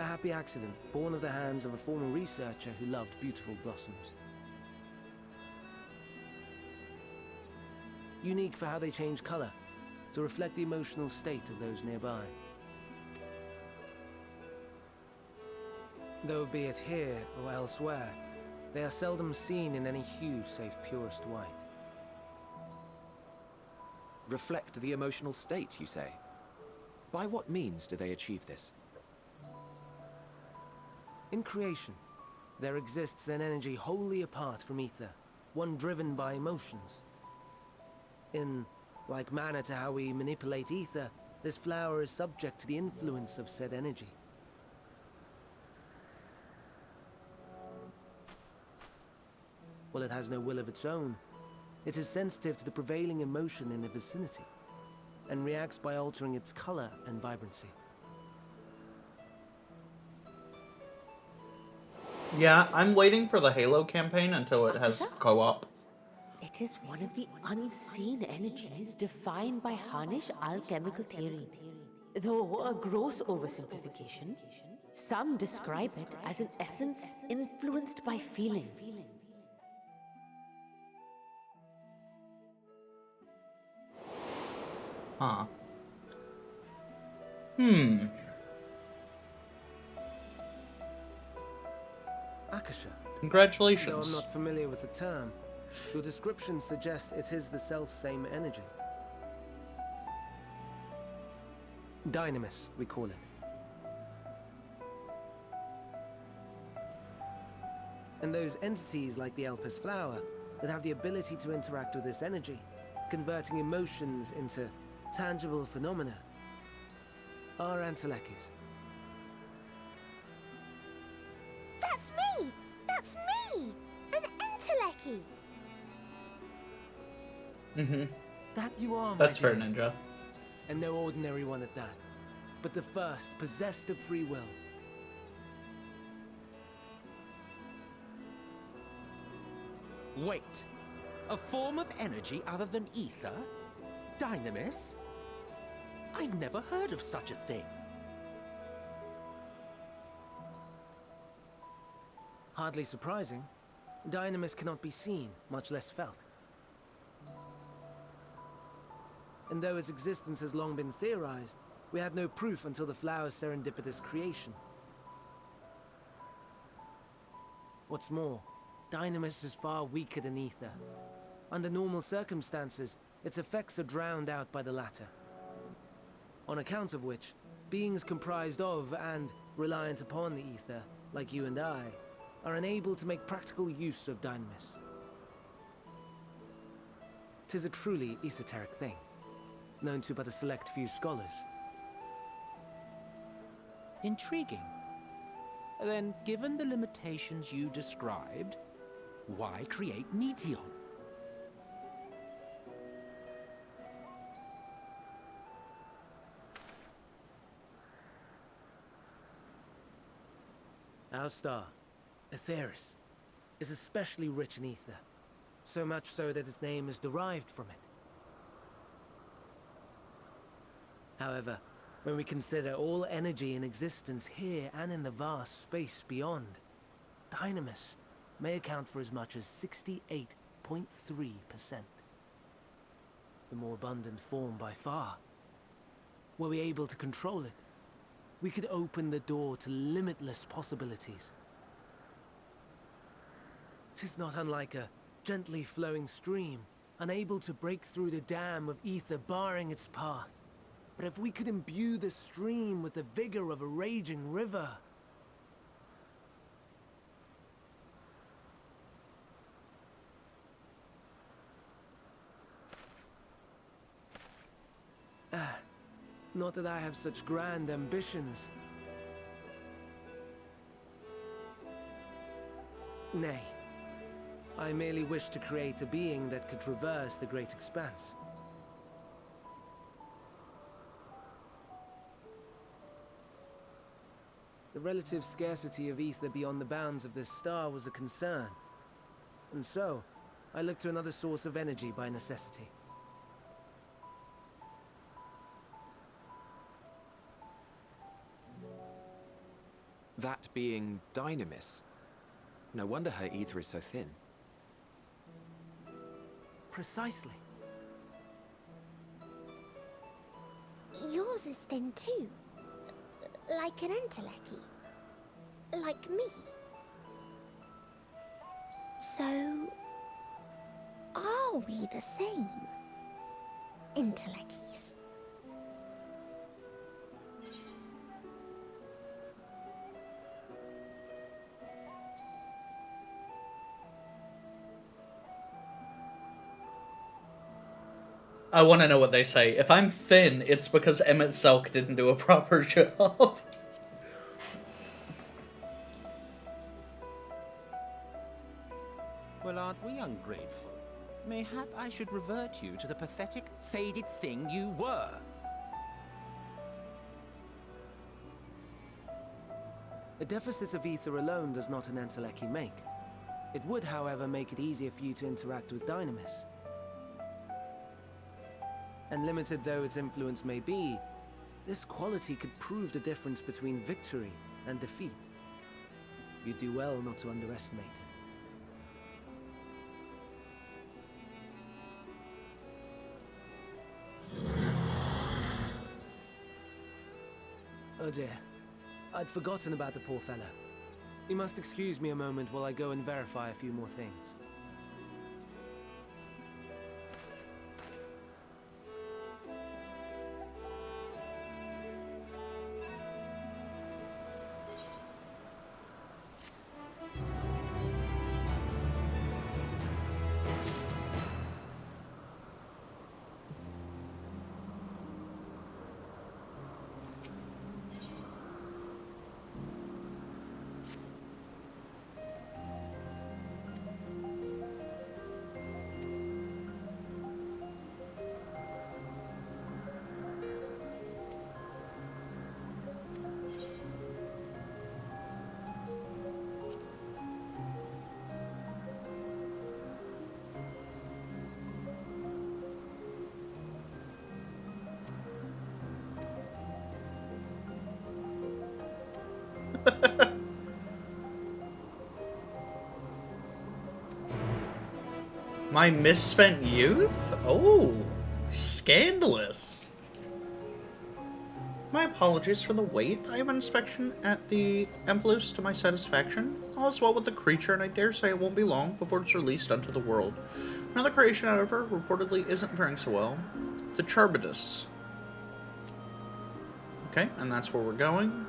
A happy accident, born of the hands of a former researcher who loved beautiful blossoms. Unique for how they change color, to reflect the emotional state of those nearby. Though be it here or elsewhere, they are seldom seen in any hue save purest white. Reflect the emotional state, you say? By what means do they achieve this? In creation, there exists an energy wholly apart from ether, one driven by emotions. In like manner to how we manipulate ether, this flower is subject to the influence of said energy. While it has no will of its own, it is sensitive to the prevailing emotion in the vicinity, and reacts by altering its color and vibrancy. Yeah, I'm waiting for the Halo campaign until it has co-op. It is one of the unseen energies defined by Harnish alchemical theory. Though a gross oversimplification, some describe it as an essence influenced by feelings. Huh. Akasha. Congratulations. Though I'm not familiar with the term, your description suggests it is the self-same energy. Dynamis, we call it. And those entities like the Elpis flower that have the ability to interact with this energy, converting emotions into tangible phenomena, are Entelekis. That's me! That's me! An Enteleki! That you are, my That's fair, dear. Ninja. And no ordinary one at that, but the first possessed of free will. Wait. A form of energy other than ether? Dynamis? I've never heard of such a thing. Hardly surprising. Dynamis cannot be seen, much less felt. And though its existence has long been theorized, we had no proof until the flower's serendipitous creation. What's more, Dynamis is far weaker than ether. Under normal circumstances, its effects are drowned out by the latter. On account of which, beings comprised of and reliant upon the ether, like you and I, are unable to make practical use of Dynamis. 'Tis a truly esoteric thing, known to but a select few scholars. Intriguing. Then, given the limitations you described, why create Meteon? Our star, Aetheris, is especially rich in ether, so much so that its name is derived from it. However, when we consider all energy in existence here and in the vast space beyond, Dynamis may account for as much as 68.3%. The more abundant form by far. Were we able to control it, we could open the door to limitless possibilities. 'Tis not unlike a gently flowing stream, unable to break through the dam of ether barring its path. But if we could imbue the stream with the vigor of a raging river... Not that I have such grand ambitions. Nay. I merely wish to create a being that could traverse the great expanse. The relative scarcity of ether beyond the bounds of this star was a concern. And so, I looked to another source of energy by necessity. That being Dynamis. No wonder her ether is so thin. Precisely. Yours is thin too. Like an entelechy. Like me. So, are we the same? Entelecchies. I want to know what they say. If I'm thin, it's because Emmett Selk didn't do a proper job. Well, aren't we ungrateful? Mayhap I should revert you to the pathetic, faded thing you were. A deficit of ether alone does not an entelechy make. It would, however, make it easier for you to interact with Dynamis. And limited though its influence may be, this quality could prove the difference between victory and defeat. You do well not to underestimate it. Oh dear. I'd forgotten about the poor fellow. You must excuse me a moment while I go and verify a few more things. My misspent youth? Oh, scandalous. My apologies for the wait. I have an inspection at the Emplos to my satisfaction. All is well with the creature, and I dare say it won't be long before it's released unto the world. Another creation, however, reportedly isn't faring so well. The Charbidus. Okay, and that's where we're going.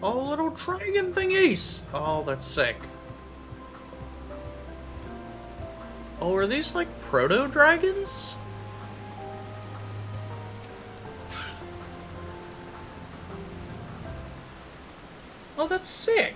Oh, little dragon thingies! Oh, that's sick. Oh, are these like proto-dragons? Oh, that's sick.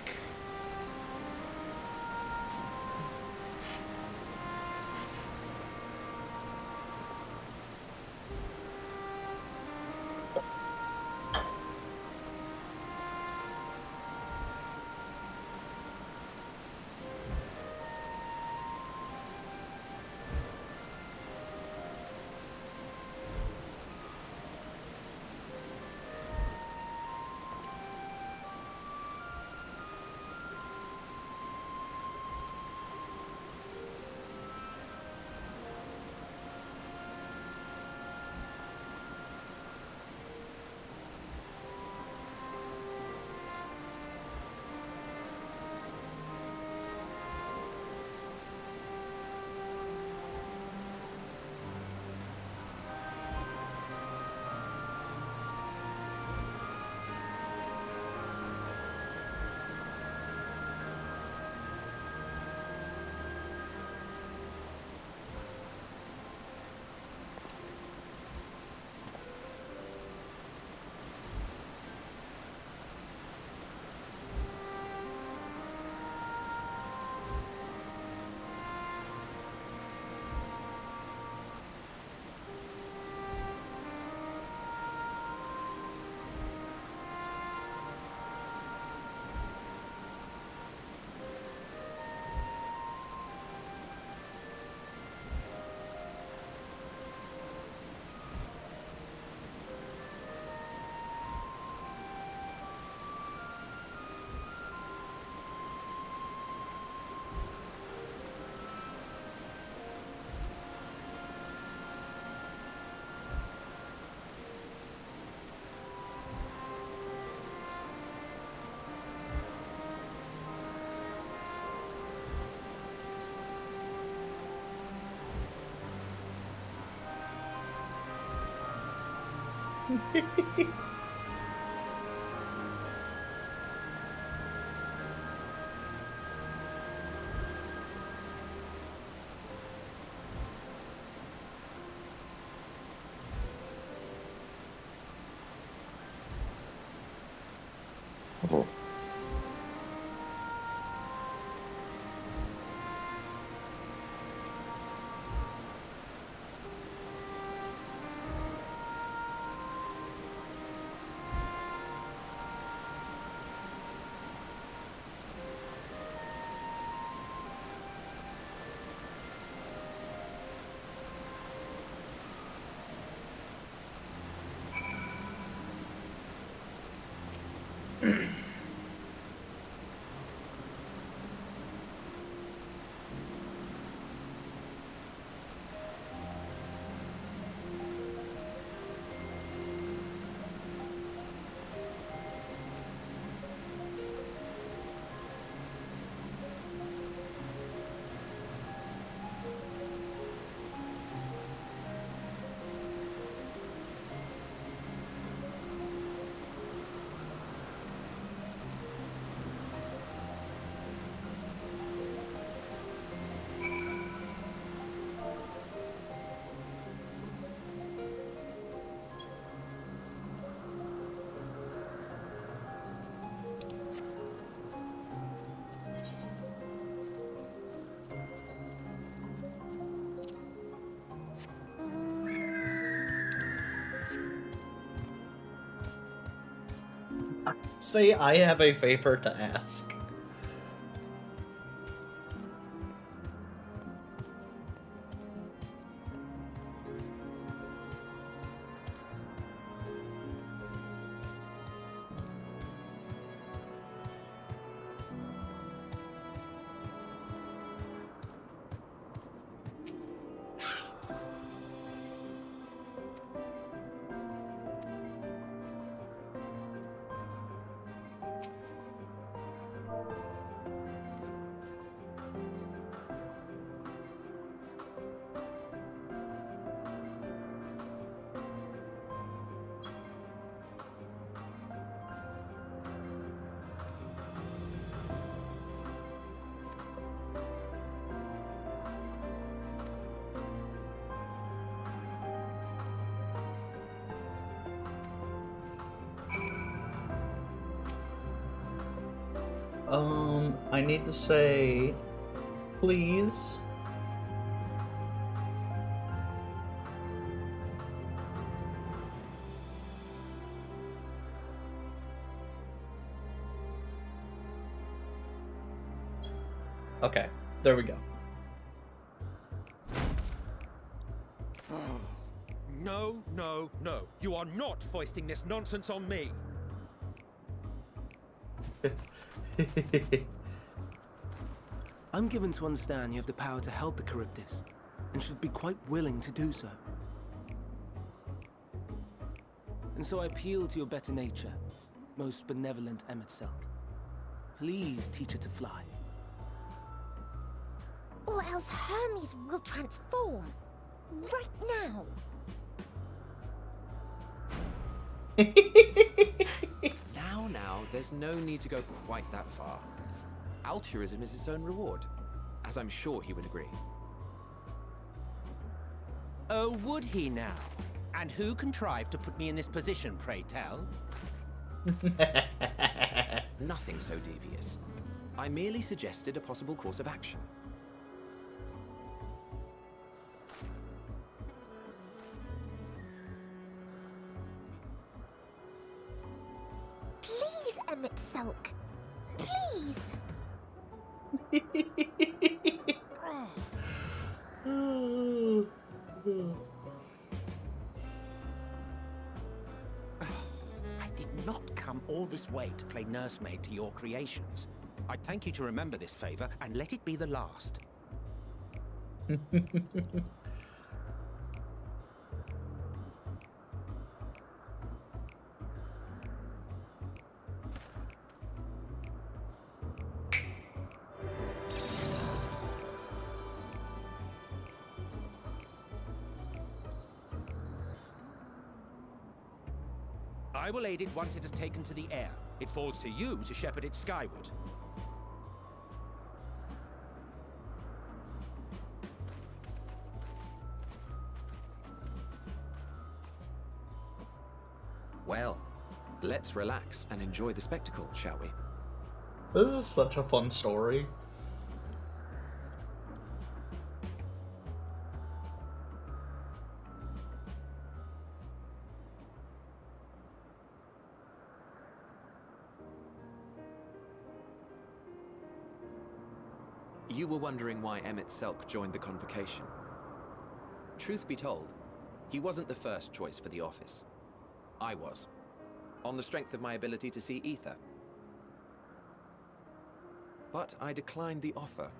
Say I have a favor to ask. I need to say, please. Okay, there we go. No, no, no. You are not foisting this nonsense on me. I'm given to understand you have the power to help the Charybdis, and should be quite willing to do so. And so I appeal to your better nature, most benevolent Emetselk. Please teach her to fly. Or else Hermes will transform. Right now. Now, there's no need to go quite that far. Altruism is its own reward, as I'm sure he would agree. Oh, would he now? And who contrived to put me in this position, pray tell? Nothing so devious. I merely suggested a possible course of action. Please, Emetselk. Please. I did not come all this way to play nursemaid to your creations. I'd thank you to remember this favor and let it be the last. I will aid it once it has taken to the air. It falls to you to shepherd it skyward. Well, let's relax and enjoy the spectacle, shall we? This is such a fun story. You were wondering why Emmett Selk joined the convocation. Truth be told, he wasn't the first choice for the office. I was, on the strength of my ability to see ether. But I declined the offer.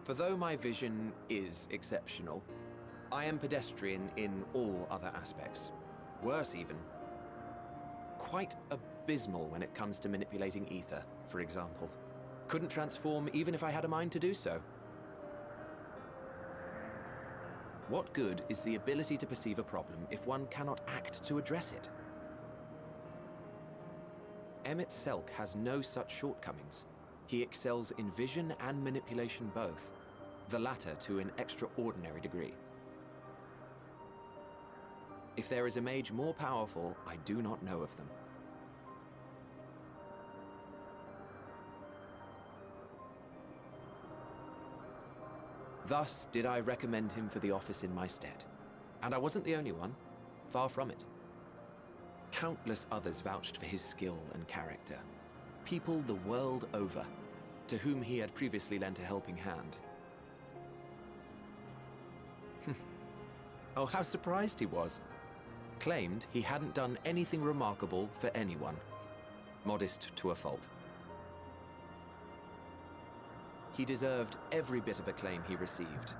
For though my vision is exceptional, I am pedestrian in all other aspects. Worse even, quite abysmal when it comes to manipulating ether, for example. Couldn't transform even if I had a mind to do so. What good is the ability to perceive a problem if one cannot act to address it? Emmett Selk has no such shortcomings. He excels in vision and manipulation both, the latter to an extraordinary degree. If there is a mage more powerful, I do not know of them. Thus did I recommend him for the office in my stead. And I wasn't the only one. Far from it. Countless others vouched for his skill and character. People the world over, to whom he had previously lent a helping hand. Oh, how surprised he was. Claimed he hadn't done anything remarkable for anyone. Modest to a fault. He deserved every bit of acclaim he received.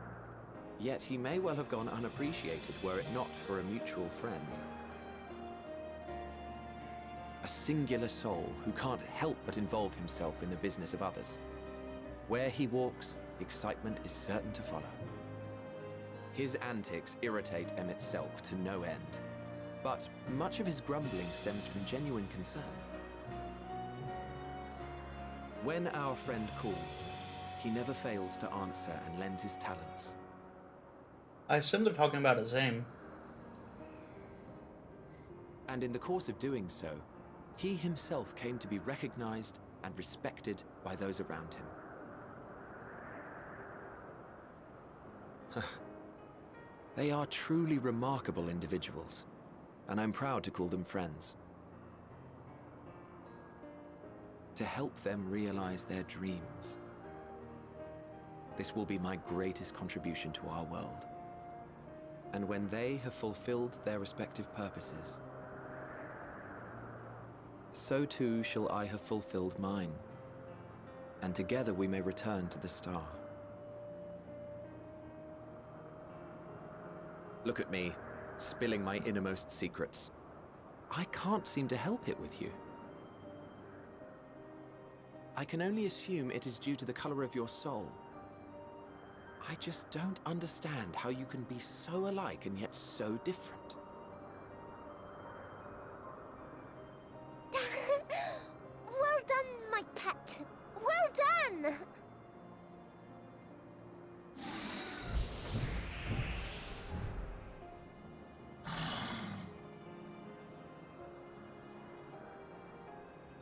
Yet he may well have gone unappreciated were it not for a mutual friend. A singular soul who can't help but involve himself in the business of others. Where he walks, excitement is certain to follow. His antics irritate Emmett Selk to no end, but much of his grumbling stems from genuine concern. When our friend calls, he never fails to answer and lend his talents. I assume they're talking about his aim. And in the course of doing so, he himself came to be recognized and respected by those around him. They are truly remarkable individuals, and I'm proud to call them friends. To help them realize their dreams. This will be my greatest contribution to our world. And when they have fulfilled their respective purposes, so too shall I have fulfilled mine, and together we may return to the star. Look at me, spilling my innermost secrets. I can't seem to help it with you. I can only assume it is due to the color of your soul. I just don't understand how you can be so alike and yet so different. Well done, my pet. Well done!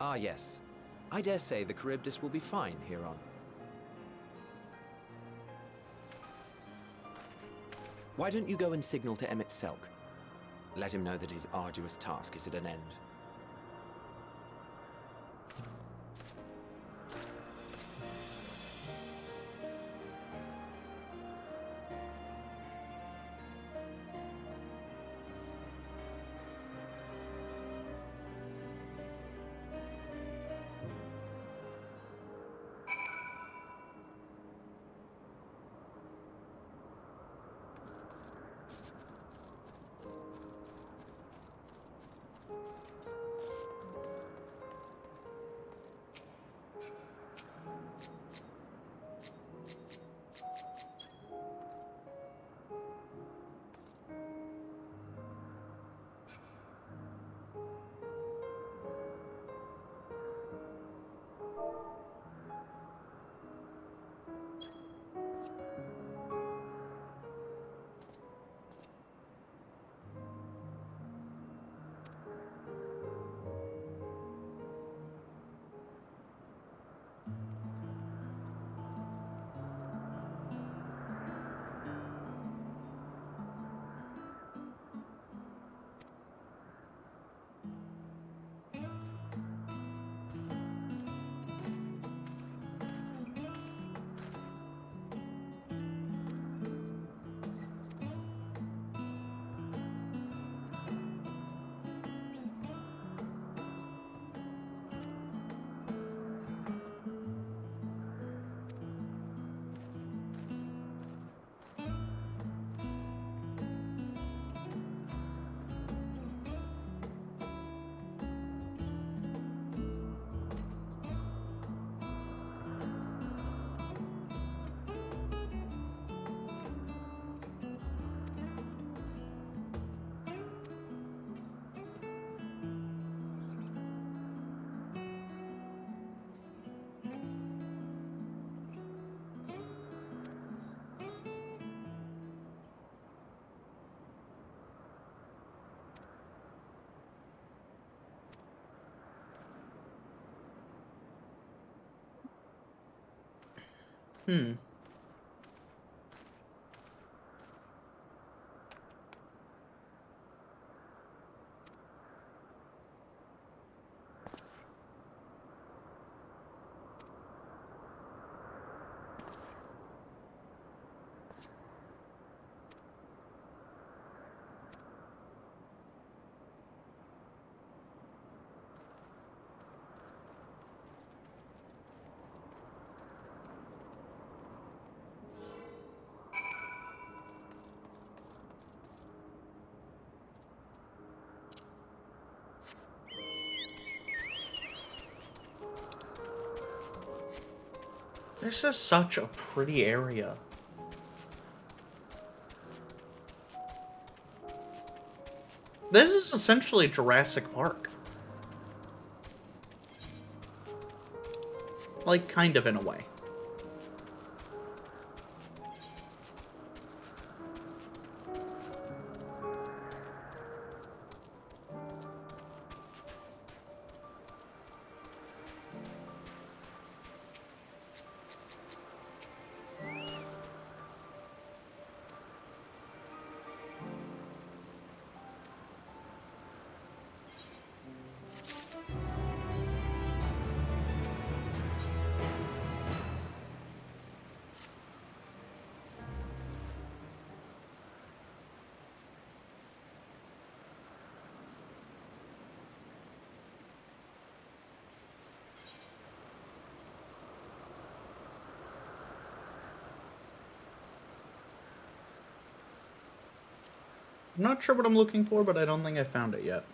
Ah, yes. I dare say the Charybdis will be fine here on. Why don't you go and signal to Emmett Selk? Let him know that his arduous task is at an end. Hmm. This is such a pretty area. This is essentially Jurassic Park. Like, kind of in a way. I'm not sure what I'm looking for, but I don't think I found it yet.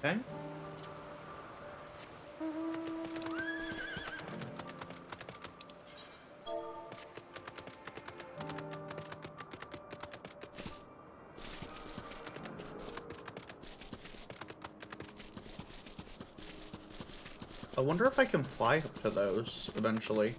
Okay. I wonder if I can fly up to those eventually.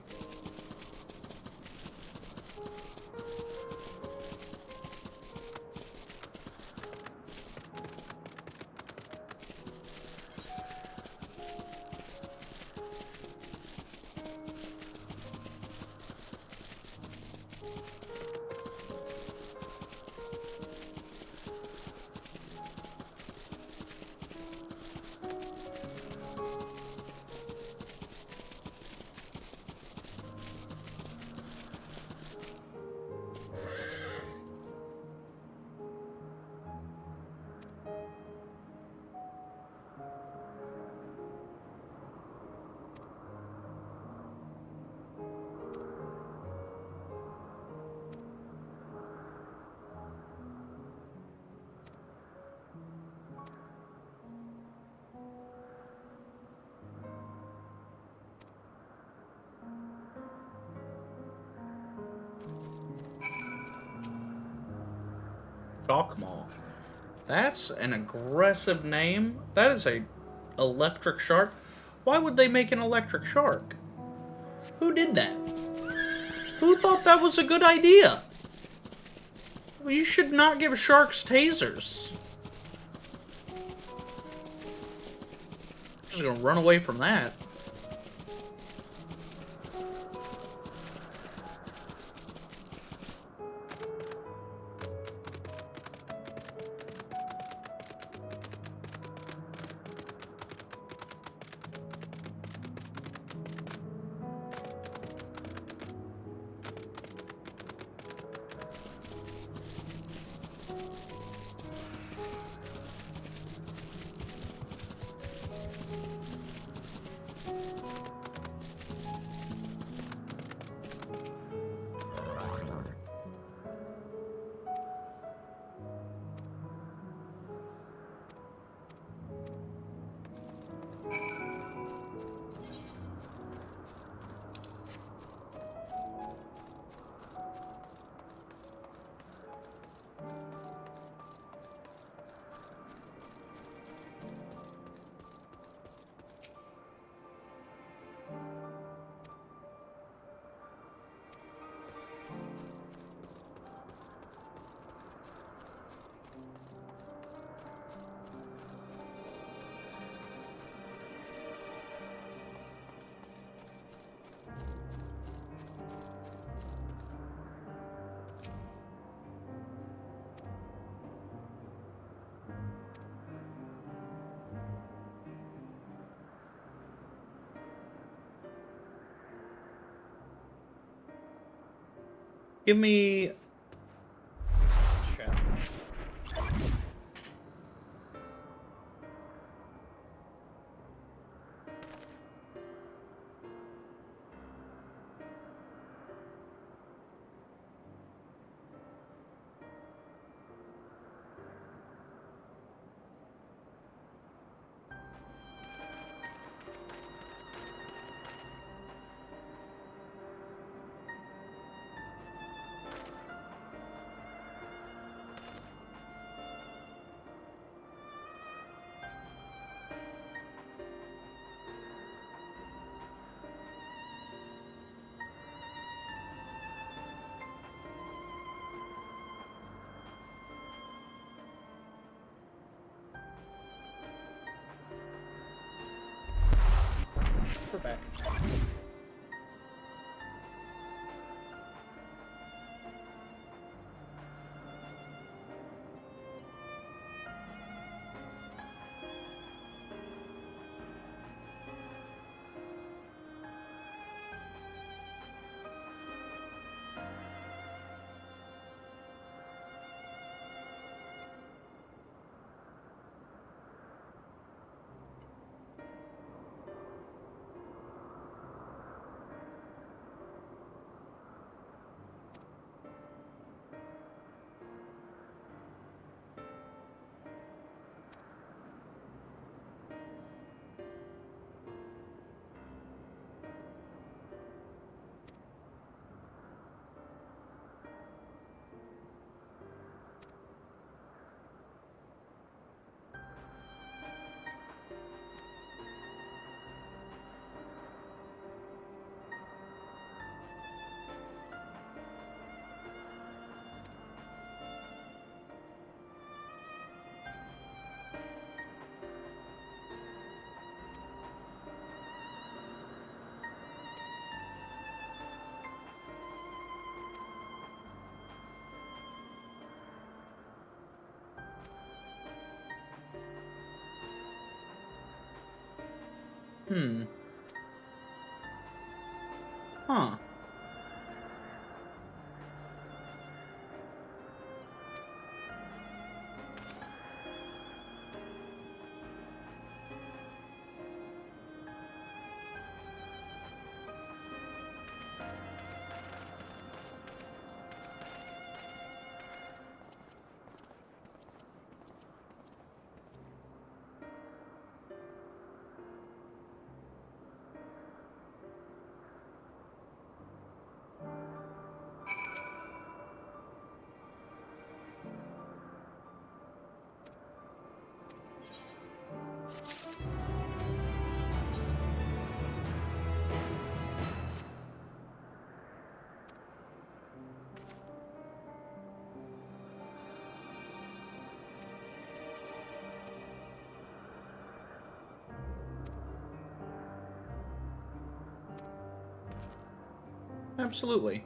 Shockmaw. That's an aggressive name. That is a electric shark. Why would they make an electric shark? Who did that? Who thought that was a good idea? You should not give sharks tasers. Just gonna run away from that. Give me... We're back. Huh. Absolutely.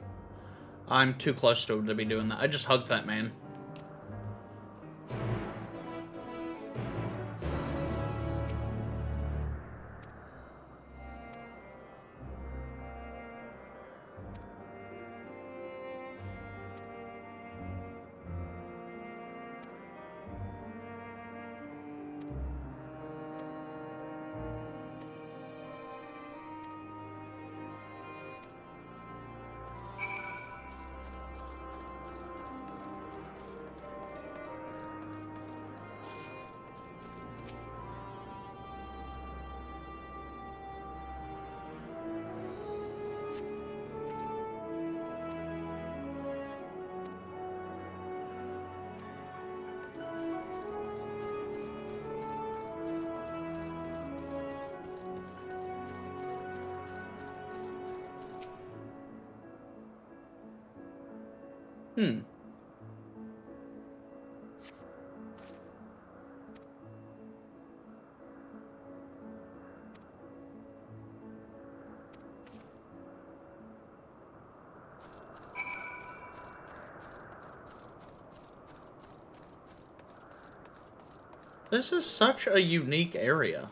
I'm too close to him to be doing that. I just hugged that man. Hmm. This is such a unique area.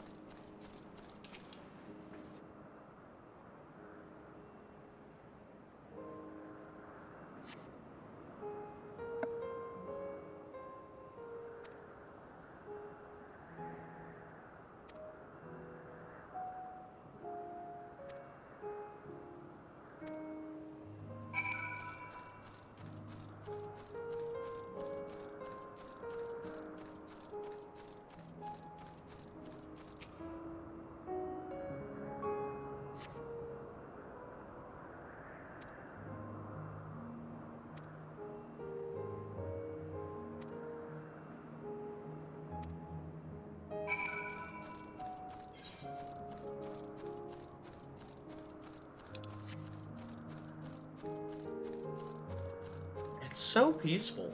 It's so peaceful.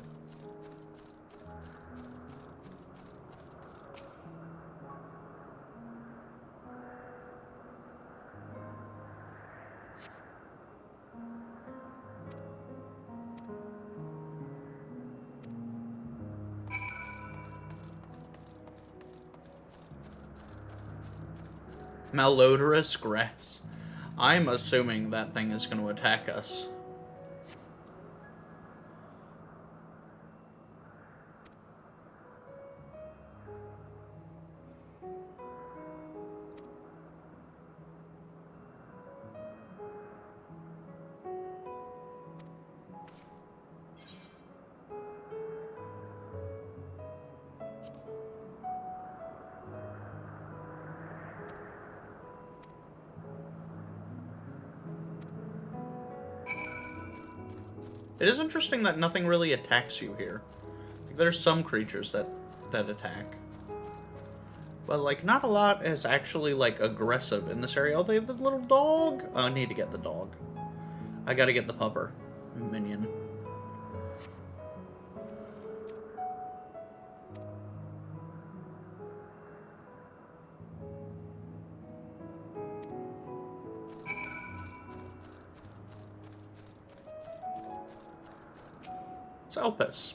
Malodorous grass. I'm assuming that thing is going to attack us. It is interesting that nothing really attacks you here. Like, there's some creatures that attack. But, like, not a lot is actually, like, aggressive in this area. Oh, they have the little dog? Oh, I need to get the dog. I gotta get the pupper minion. It's Elpis.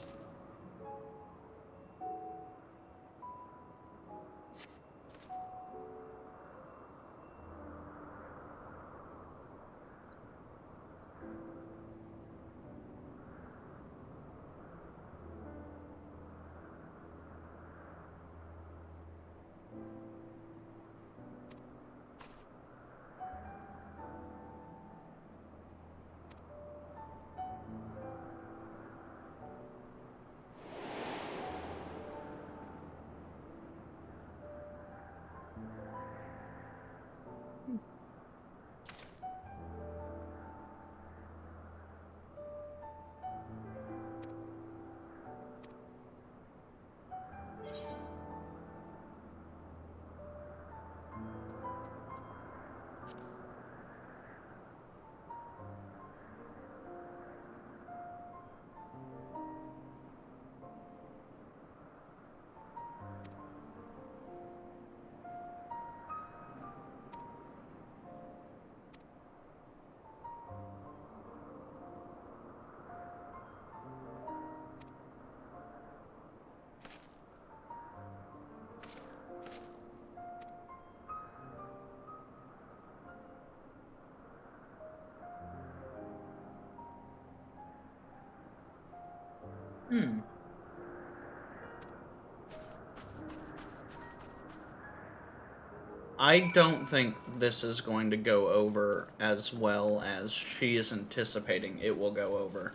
I don't think this is going to go over as well as she is anticipating it will go over.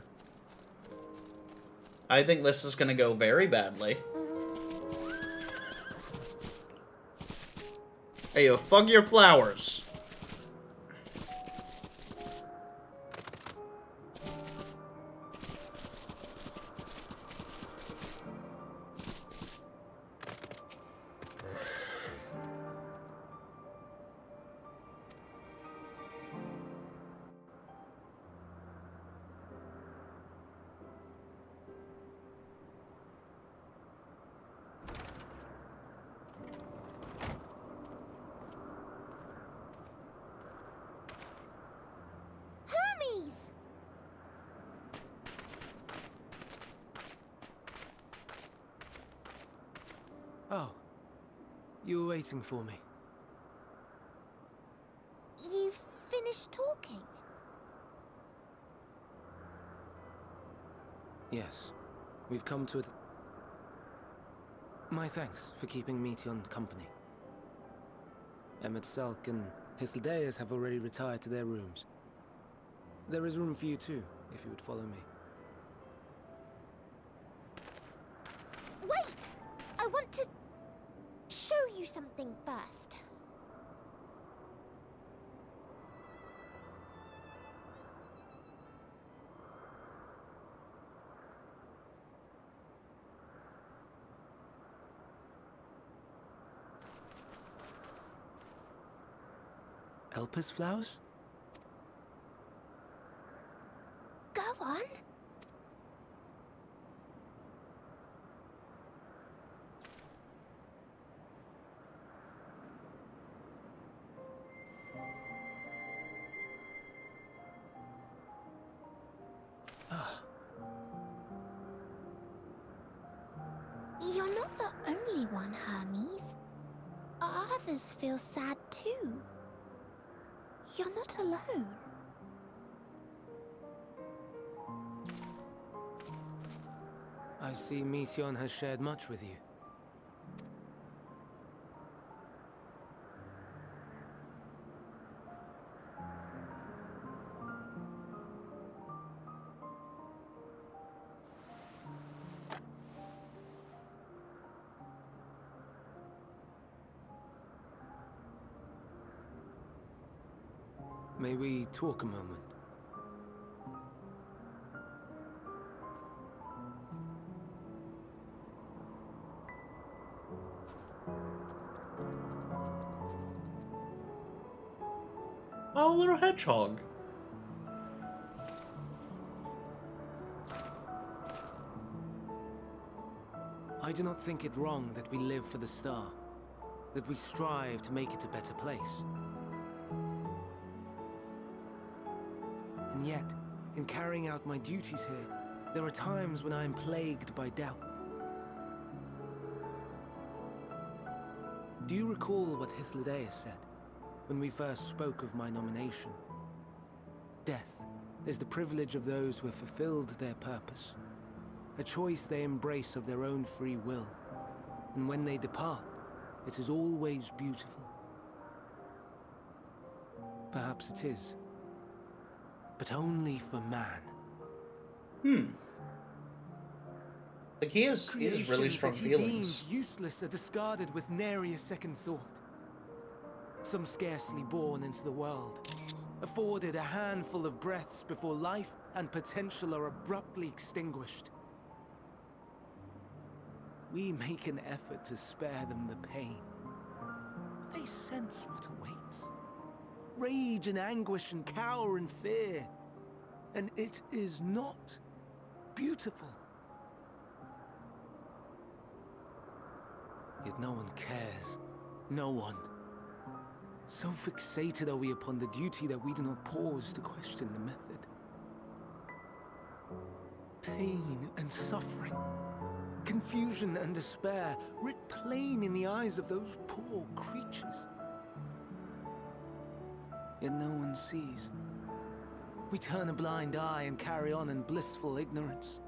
I think this is going to go very badly. Hey, yo, fuck your flowers. Oh, you were waiting for me. You've finished talking? Yes, we've come to it. My thanks for keeping Meteon company. Emmett Salk and Hythlodaeus have already retired to their rooms. There is room for you too, if you would follow me. Wait! I want to show you something first. Elpis flowers? Go on. You're not the only one, Hermes. Others feel sad too. You're not alone. I see Meteon has shared much with you. May we talk a moment? Oh, little hedgehog. I do not think it wrong that we live for the star, that we strive to make it a better place. And yet, in carrying out my duties here, there are times when I am plagued by doubt. Do you recall what Hythlodaeus said when we first spoke of my nomination? Death is the privilege of those who have fulfilled their purpose, a choice they embrace of their own free will, and when they depart, it is always beautiful. Perhaps it is, but only for man. Like he has really strong that he feelings. deems useless are discarded with nary a second thought. Some scarcely born into the world, afforded a handful of breaths before life and potential are abruptly extinguished. We make an effort to spare them the pain. They sense what awaits. Rage and anguish and cower and fear. And it is not beautiful. Yet no one cares. No one. So fixated are we upon the duty that we do not pause to question the method. Pain and suffering, confusion and despair, writ plain in the eyes of those poor creatures. Yet no one sees. We turn a blind eye and carry on in blissful ignorance.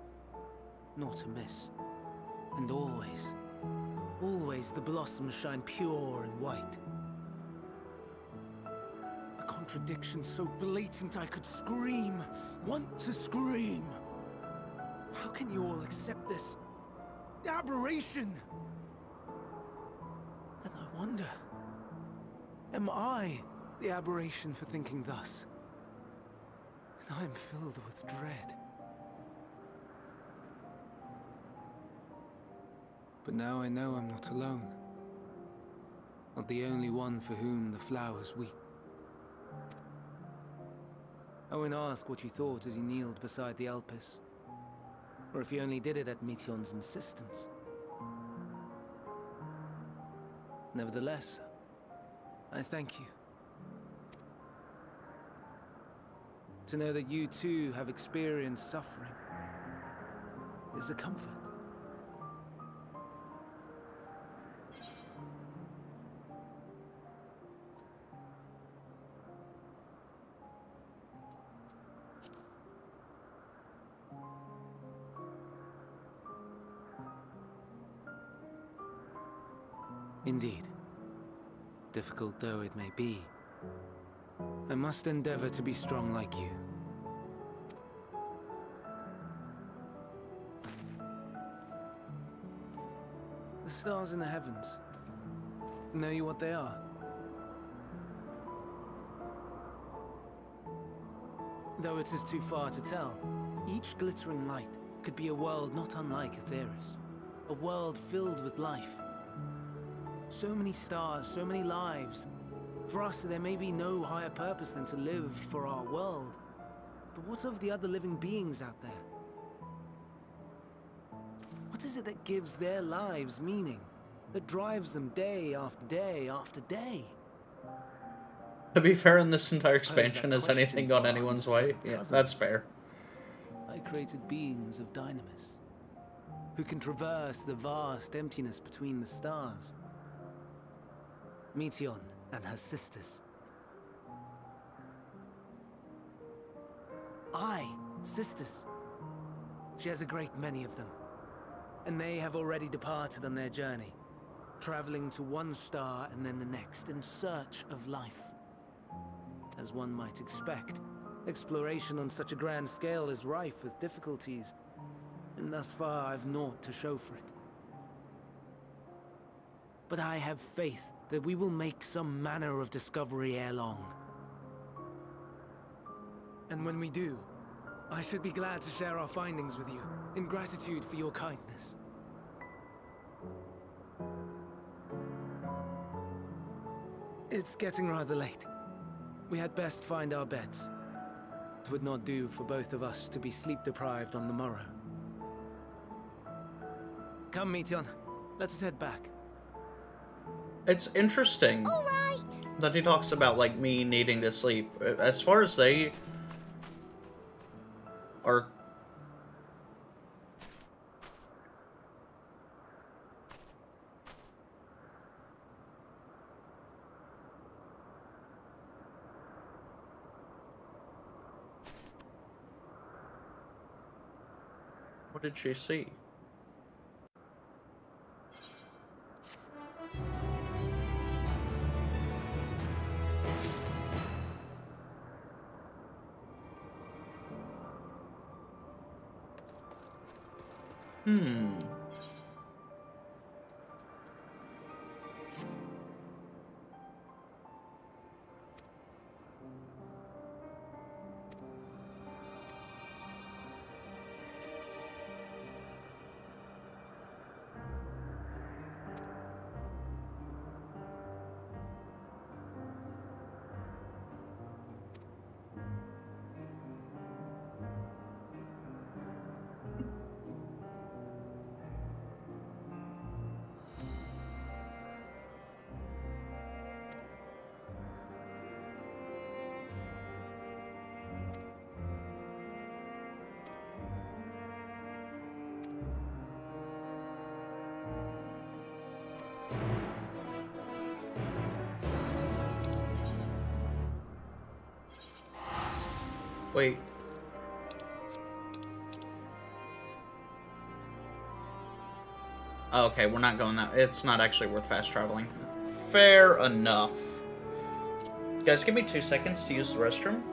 nor to miss. And always, always the blossoms shine pure and white. A contradiction so blatant I could scream, want to scream. How can you all accept this aberration? Then I wonder, am I the aberration for thinking thus? And I am filled with dread. But now I know I'm not alone. Not the only one for whom the flowers weep. I won't ask what you thought as you kneeled beside the Alpes, or if you only did it at Meteion's insistence. Nevertheless, I thank you. To know that you too have experienced suffering is a comfort. Indeed, difficult though it may be, I must endeavor to be strong like you. The stars in the heavens, know you what they are? Though it is too far to tell, each glittering light could be a world not unlike Aetheris, a world filled with life. So many stars, so many lives. For us, there may be no higher purpose than to live for our world. But what of the other living beings out there? What is it that gives their lives meaning? That drives them day after day after day? To be fair, in this entire expansion, has anything gone anyone's way? Yeah, that's fair. I created beings of dynamis, who can traverse the vast emptiness between the stars. Meteion and her sisters. Aye, sisters. She has a great many of them. And they have already departed on their journey, traveling to one star and then the next in search of life. As one might expect, exploration on such a grand scale is rife with difficulties, and thus far I've naught to show for it. But I have faith that we will make some manner of discovery ere long. And when we do, I should be glad to share our findings with you, in gratitude for your kindness. It's getting rather late. We had best find our beds. It would not do for both of us to be sleep-deprived on the morrow. Come, Meteion. Let us head back. It's interesting that he talks about, like, me needing to sleep. As far as they are... What did she see? Wait. Okay, we're not going that. It's not actually worth fast traveling. Fair enough. Guys, give me 2 seconds to use the restroom.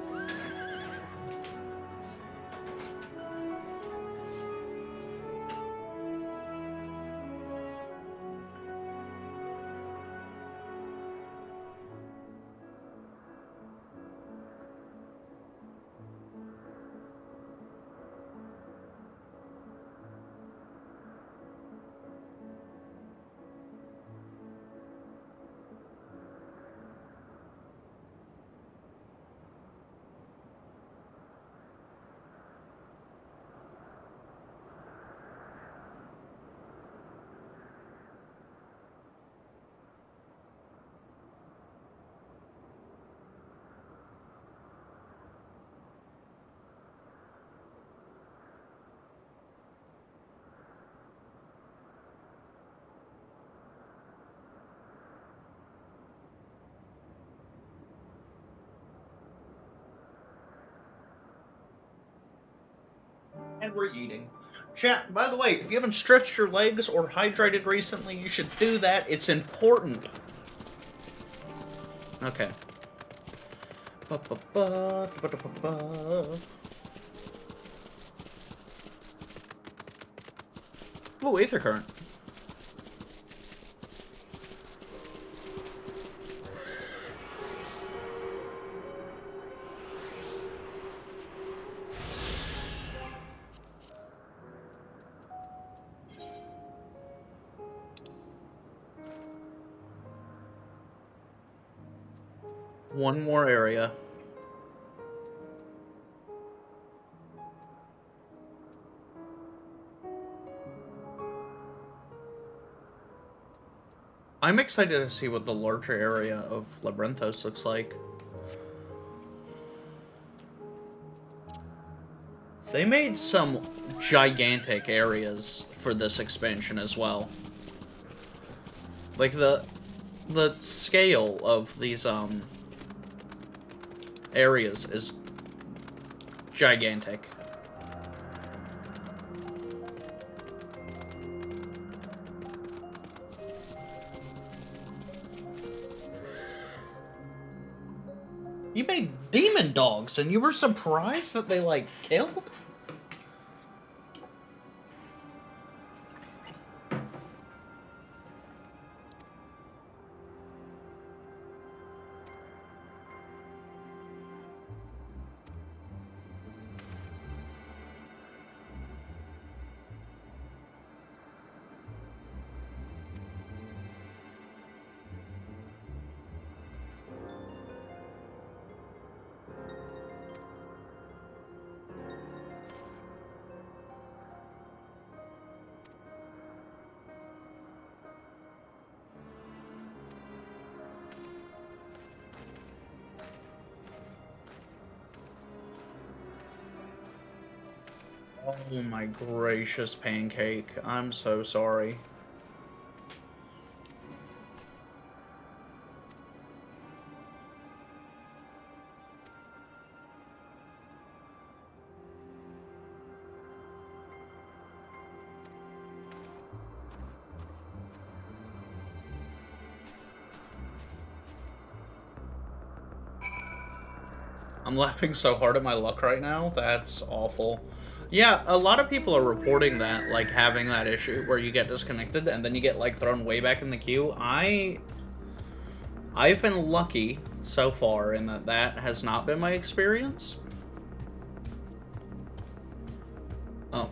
And we're eating. Chat, by the way, if you haven't stretched your legs or hydrated recently, you should do that. It's important. Okay. Ooh, Aether Current. One more area. I'm excited to see what the larger area of Labyrinthos looks like. They made some gigantic areas for this expansion as well. Like the scale of these areas is gigantic. You made demon dogs and you were surprised that they, like, killed? Oh my gracious, Pancake. I'm so sorry. I'm laughing so hard at my luck right now. That's awful. Yeah, a lot of people are reporting that, like, having that issue where you get disconnected and then you get, like, thrown way back in the queue. I've been lucky so far in that that has not been my experience. Oh.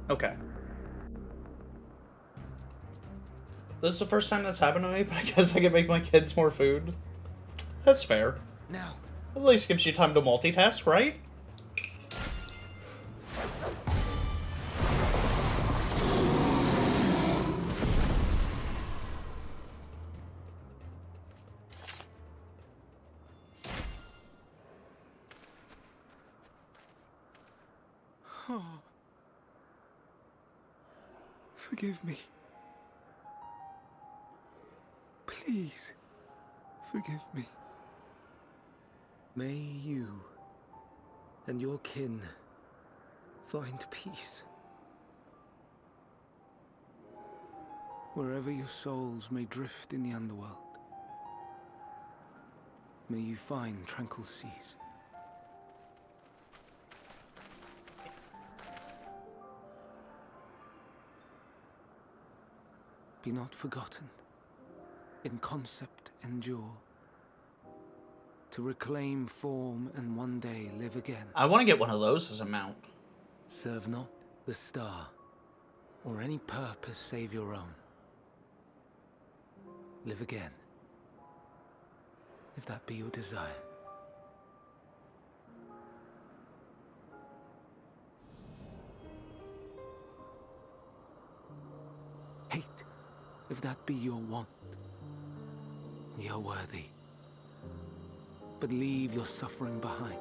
Okay. This is the first time that's happened to me, but I guess I can make my kids more food. That's fair. Now. At least gives you time to multitask, right? Forgive me. Please, forgive me. May you and your kin find peace. Wherever your souls may drift in the underworld, may you find tranquil seas. Be not forgotten. In concept endure. To reclaim form and one day live again. I want to get one of those as a mount. Serve not the star, or any purpose save your own. Live again, if that be your desire. Hate, if that be your want. We are worthy. But leave your suffering behind.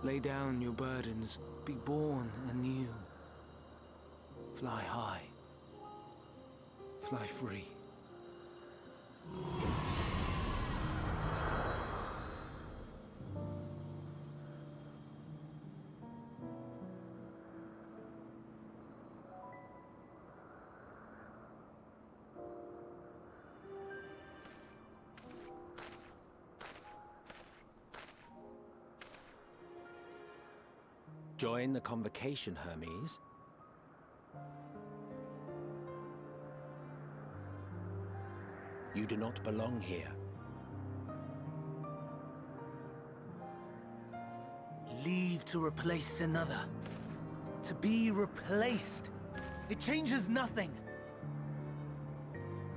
Lay down your burdens, be born anew. Fly high. Fly free. Join the convocation, Hermes. You do not belong here. Leave to replace another. To be replaced. It changes nothing.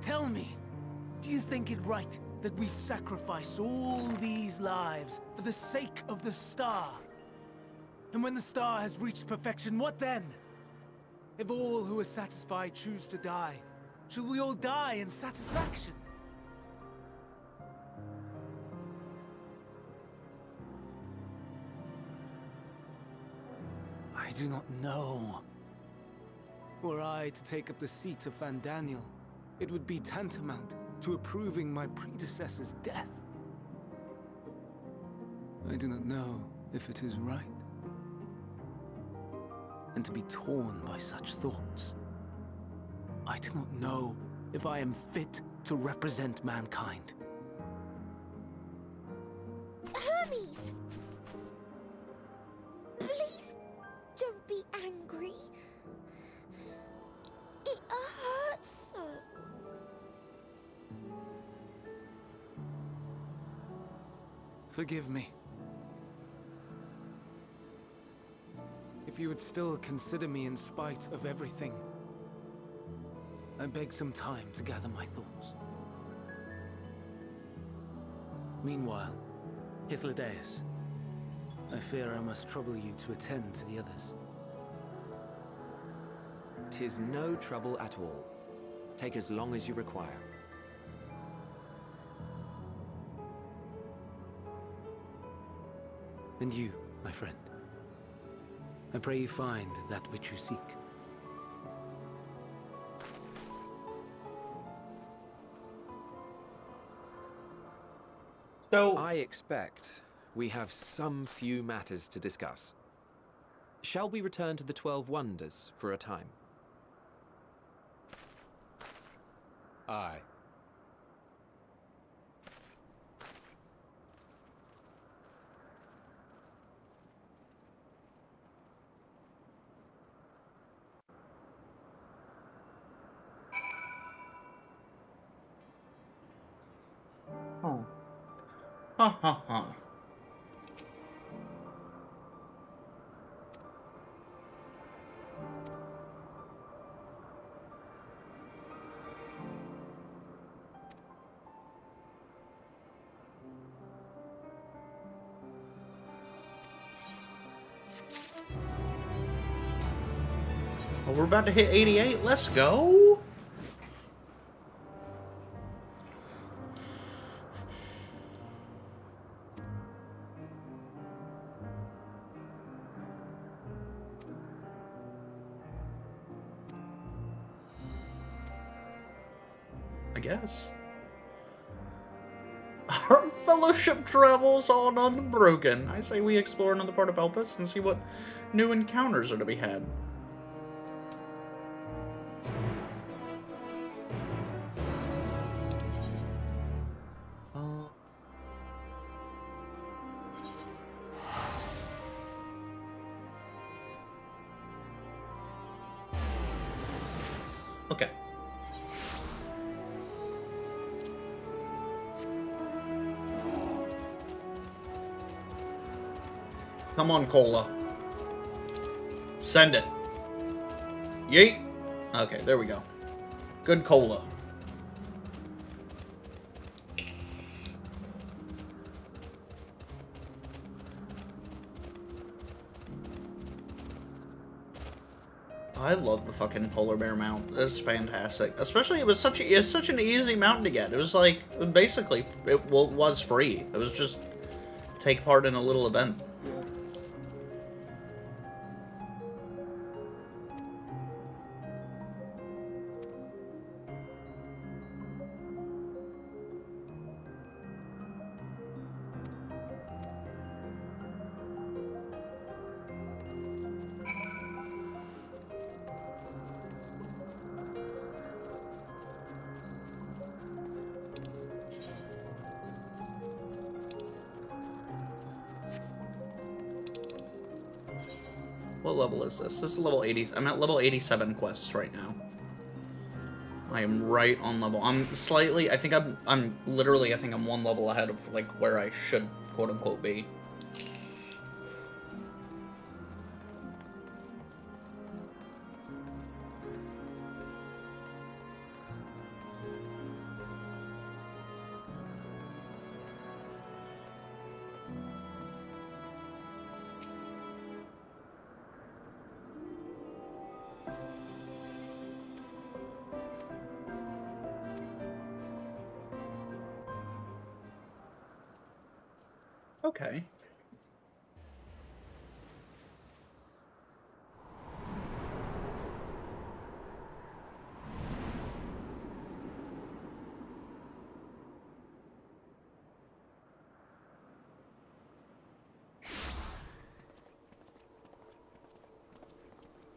Tell me, do you think it right that we sacrifice all these lives for the sake of the star? And when the star has reached perfection, what then? If all who are satisfied choose to die, shall we all die in satisfaction? I do not know. Were I to take up the seat of Fandaniel, it would be tantamount to approving my predecessor's death. I do not know if it is right. And to be torn by such thoughts, I do not know if I am fit to represent mankind. Hermes! Please don't be angry. It hurts so. Forgive me. If you would still consider me in spite of everything, I beg some time to gather my thoughts. Meanwhile, Hythlodaeus, I fear I must trouble you to attend to the others. 'Tis no trouble at all. Take as long as you require. And you, my friend, I pray you find that which you seek. So I expect we have some few matters to discuss. Shall we return to the 12 Wonders for a time? Aye. Oh. Ha ha ha. Oh, we're about to hit 88. Let's go. I guess. Our fellowship travels on unbroken. I say we explore another part of Elpis and see what new encounters are to be had. Okay. Come on, Cola. Send it. Yeet. Okay, there we go. Good Cola. I love the fucking polar bear mount. It's fantastic. Especially, it was such an easy mount to get. It was like, basically, it was free. It was just take part in a little event. What level is this? This is level 80. I'm at level 87 quests right now. I am right on level. I'm slightly, I think I'm literally, I think I'm one level ahead of, like, where I should, quote-unquote, be. Okay.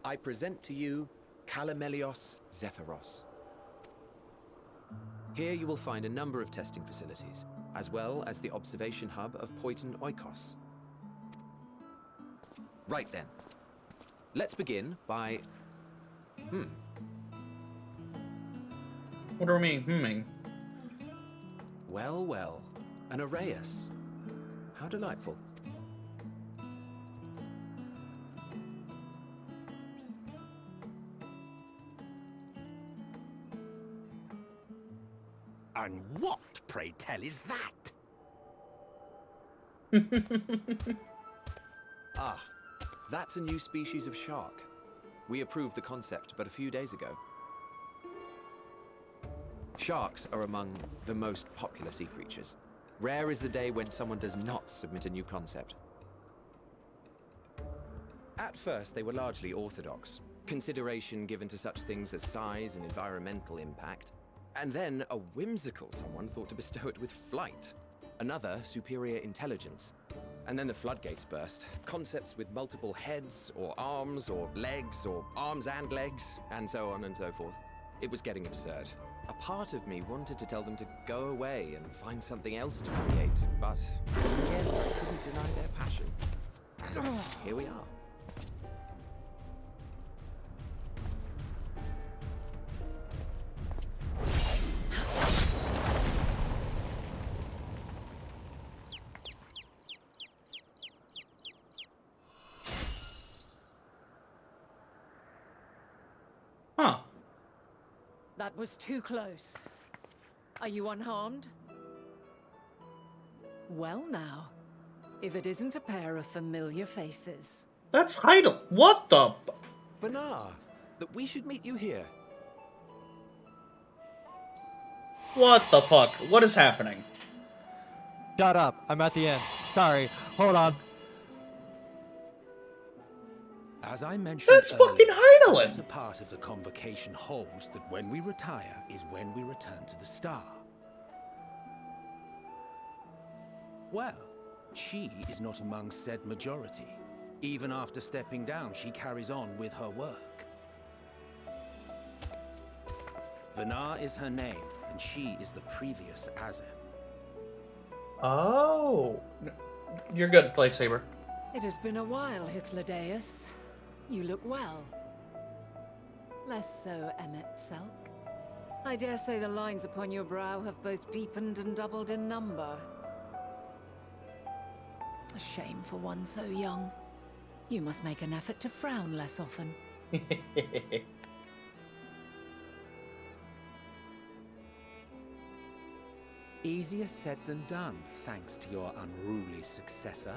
I present to you Calamelios Zephyros. Here you will find a number of testing facilities, as well as the observation hub of Poiton Oikos. Right then. Let's begin by... What do we mean, Well, well. An Arrayus. How delightful. And what, pray tell, is that? Ah, that's a new species of shark. We approved the concept but a few days ago. Sharks are among the most popular sea creatures. Rare is the day when someone does not submit a new concept. At first, they were largely orthodox, consideration given to such things as size and environmental impact. And then a whimsical someone thought to bestow it with flight. Another, superior intelligence. And then the floodgates burst. Concepts with multiple heads, or arms and legs, and so on and so forth. It was getting absurd. A part of me wanted to tell them to go away and find something else to create, but again, I couldn't deny their passion. And here we are. Huh. That was too close. Are you unharmed? Well now, if it isn't a pair of familiar faces. That's Heidel. What the? Banar, that we should meet you here. What the fuck? What is happening? Shut up. I'm at the end. Sorry. Hold on. As I mentioned That's earlier, fucking Heidelin! the part of the convocation holds that when we retire is when we return to the star. Well, she is not among said majority. Even after stepping down, she carries on with her work. Vanar is her name, and she is the previous Azem. Oh. You're good, lightsaber. It has been a while, Hythlodaeus. You look well. Less so, Emmet Selk. I dare say the lines upon your brow have both deepened and doubled in number. A shame for one so young. You must make an effort to frown less often. Easier said than done, thanks to your unruly successor.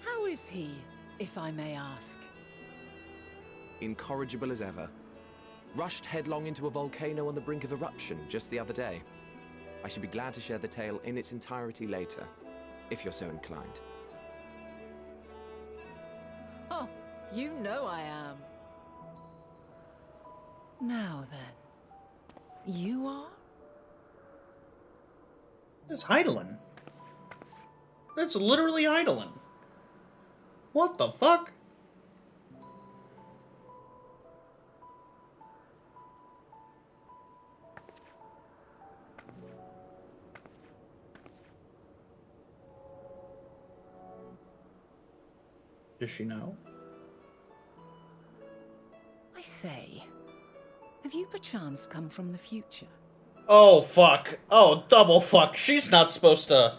How is he, if I may ask? Incorrigible as ever. Rushed headlong into a volcano on the brink of eruption just the other day. I should be glad to share the tale in its entirety later, if you're so inclined. Oh, you know I am. Now then, you are? It's Heidelin. That's literally Heidelin. What the fuck? Does she know? I say, have you perchance come from the future? Oh, fuck. Oh, double fuck. She's not supposed to...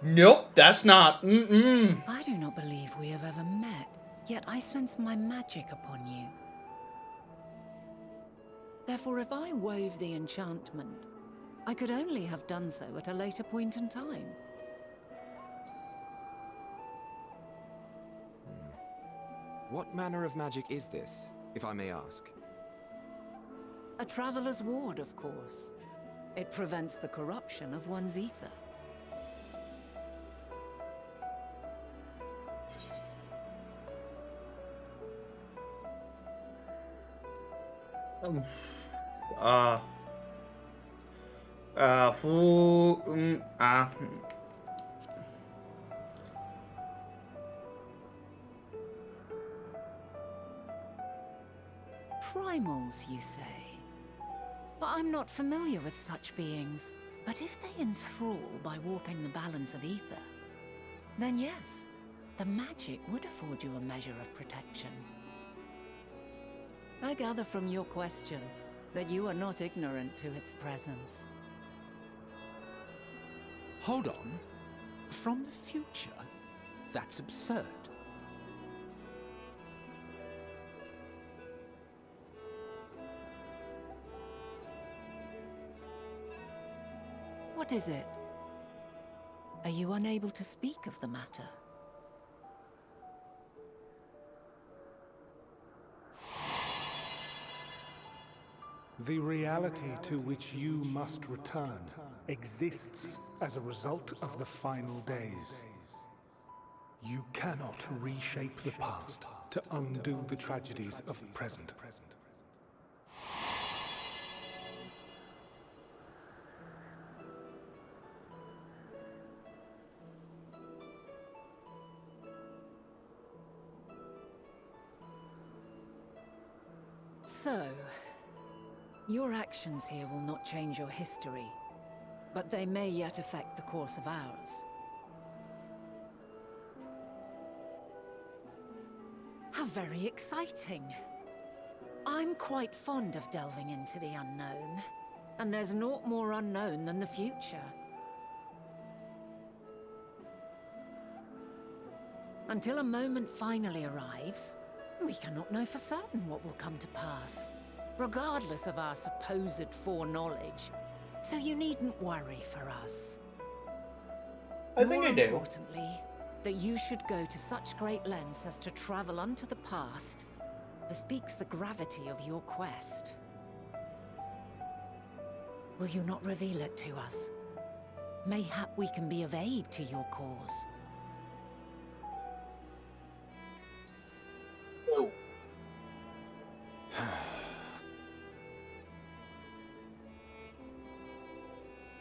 Nope, that's not... I do not believe we have ever met, yet I sense my magic upon you. Therefore, if I wove the enchantment, I could only have done so at a later point in time. What manner of magic is this, if I may ask? A traveler's ward, of course. It prevents the corruption of one's ether. Primals, you say? But I'm not familiar with such beings. But if they enthrall by warping the balance of ether, then yes, the magic would afford you a measure of protection. I gather from your question that you are not ignorant to its presence. Hold on. From the future? That's absurd. What is it? Are you unable to speak of the matter? The reality to which you must return exists as a result of the final days. You cannot reshape the past to undo the tragedies of the present. So, your actions here will not change your history, but they may yet affect the course of ours. How very exciting! I'm quite fond of delving into the unknown, and there's naught more unknown than the future. Until a moment finally arrives, we cannot know for certain what will come to pass, regardless of our supposed foreknowledge, so you needn't worry for us. I think I do. More importantly, that you should go to such great lengths as to travel unto the past bespeaks the gravity of your quest. Will you not reveal it to us? Mayhap we can be of aid to your cause.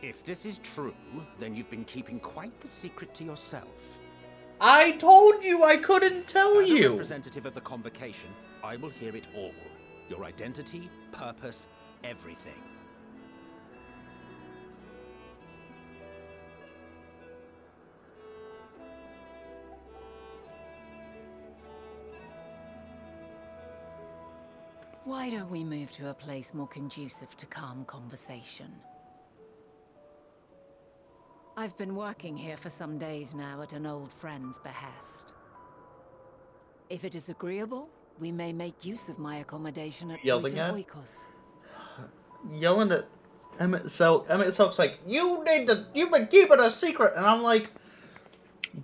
If this is true, then you've been keeping quite the secret to yourself. I told you I couldn't tell As a you. representative of the Convocation, I will hear it all. Your identity, purpose, everything. Why don't we move to a place more conducive to calm conversation? I've been working here for some days now at an old friend's behest. If it is agreeable, we may make use of my accommodation at Yelling at? Oikos. Yelling at Emmett Selk. Emmett Selk's like, you've been keeping a secret. And I'm like,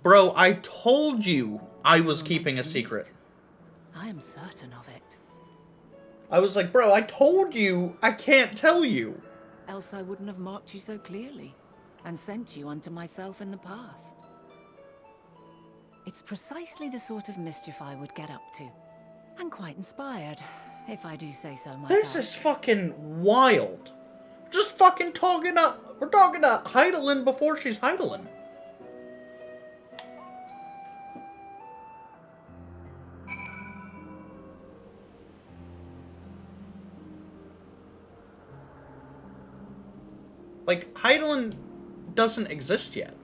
bro, I told you I was keeping a secret. I am certain of it. I was like, bro, I told you I can't tell you. Else I wouldn't have marked you so clearly and sent you unto myself in the past. It's precisely the sort of mischief I would get up to. And quite inspired, if I do say so myself. This is fucking wild. Just fucking talking up. We're talking to Heidelin before she's Heidelin. Like, Heidelin doesn't exist yet.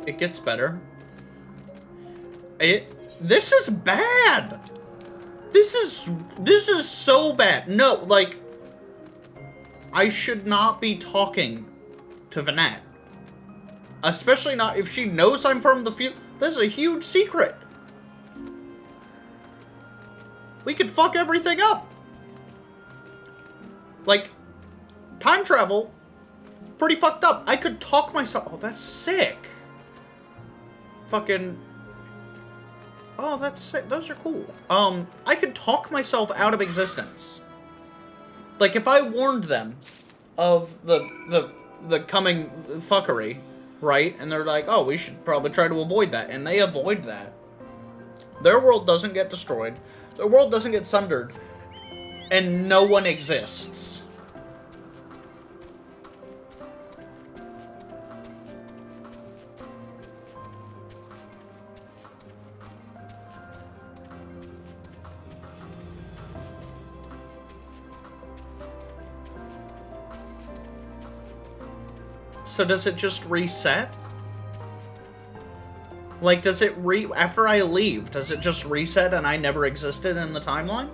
It gets better. This is bad. This is so bad. No, like, I should not be talking to Vanette. Especially not if she knows I'm from the future. This is a huge secret. We could fuck everything up. Like, time travel, pretty fucked up. I could talk myself. Oh, that's sick. Fucking. Oh, that's sick. Those are cool. I could talk myself out of existence. Like, if I warned them of the coming fuckery, right? And they're like, oh, we should probably try to avoid that. And they avoid that. Their world doesn't get destroyed. Their world doesn't get sundered. And no one exists. So does it just reset? Like, does it after I leave, does it just reset and I never existed in the timeline?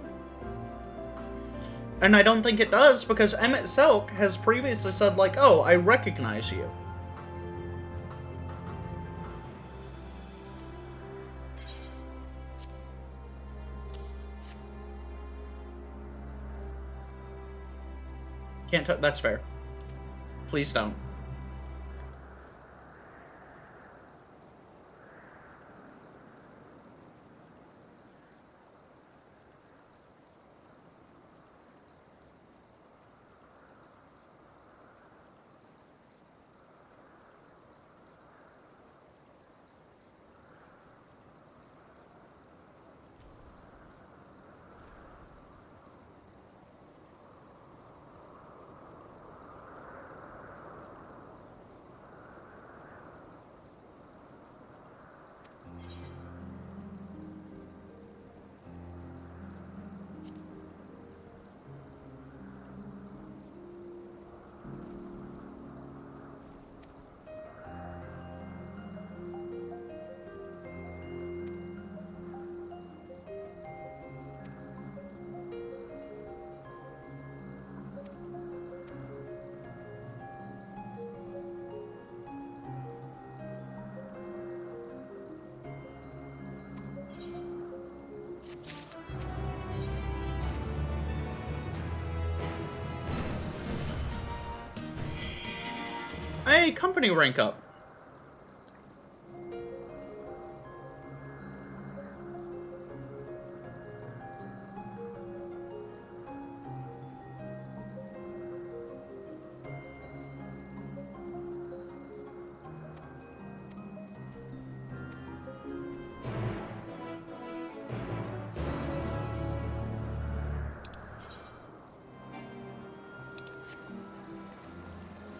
And I don't think it does, because Emmett Selk has previously said, like, oh, I recognize you. Can't that's fair. Please don't. Hey, company rank up.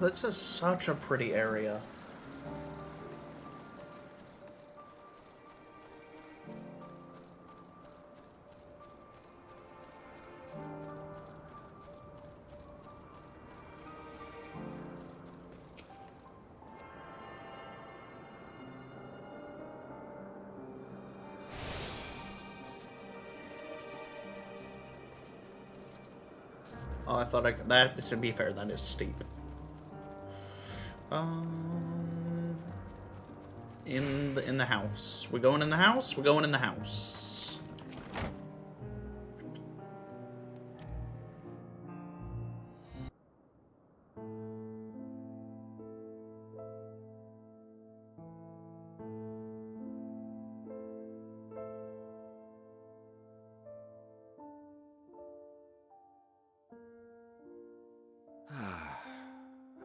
This is such a pretty area. Oh, I thought that, to be fair, that is steep. In the house. We're going in the house? We're going in the house.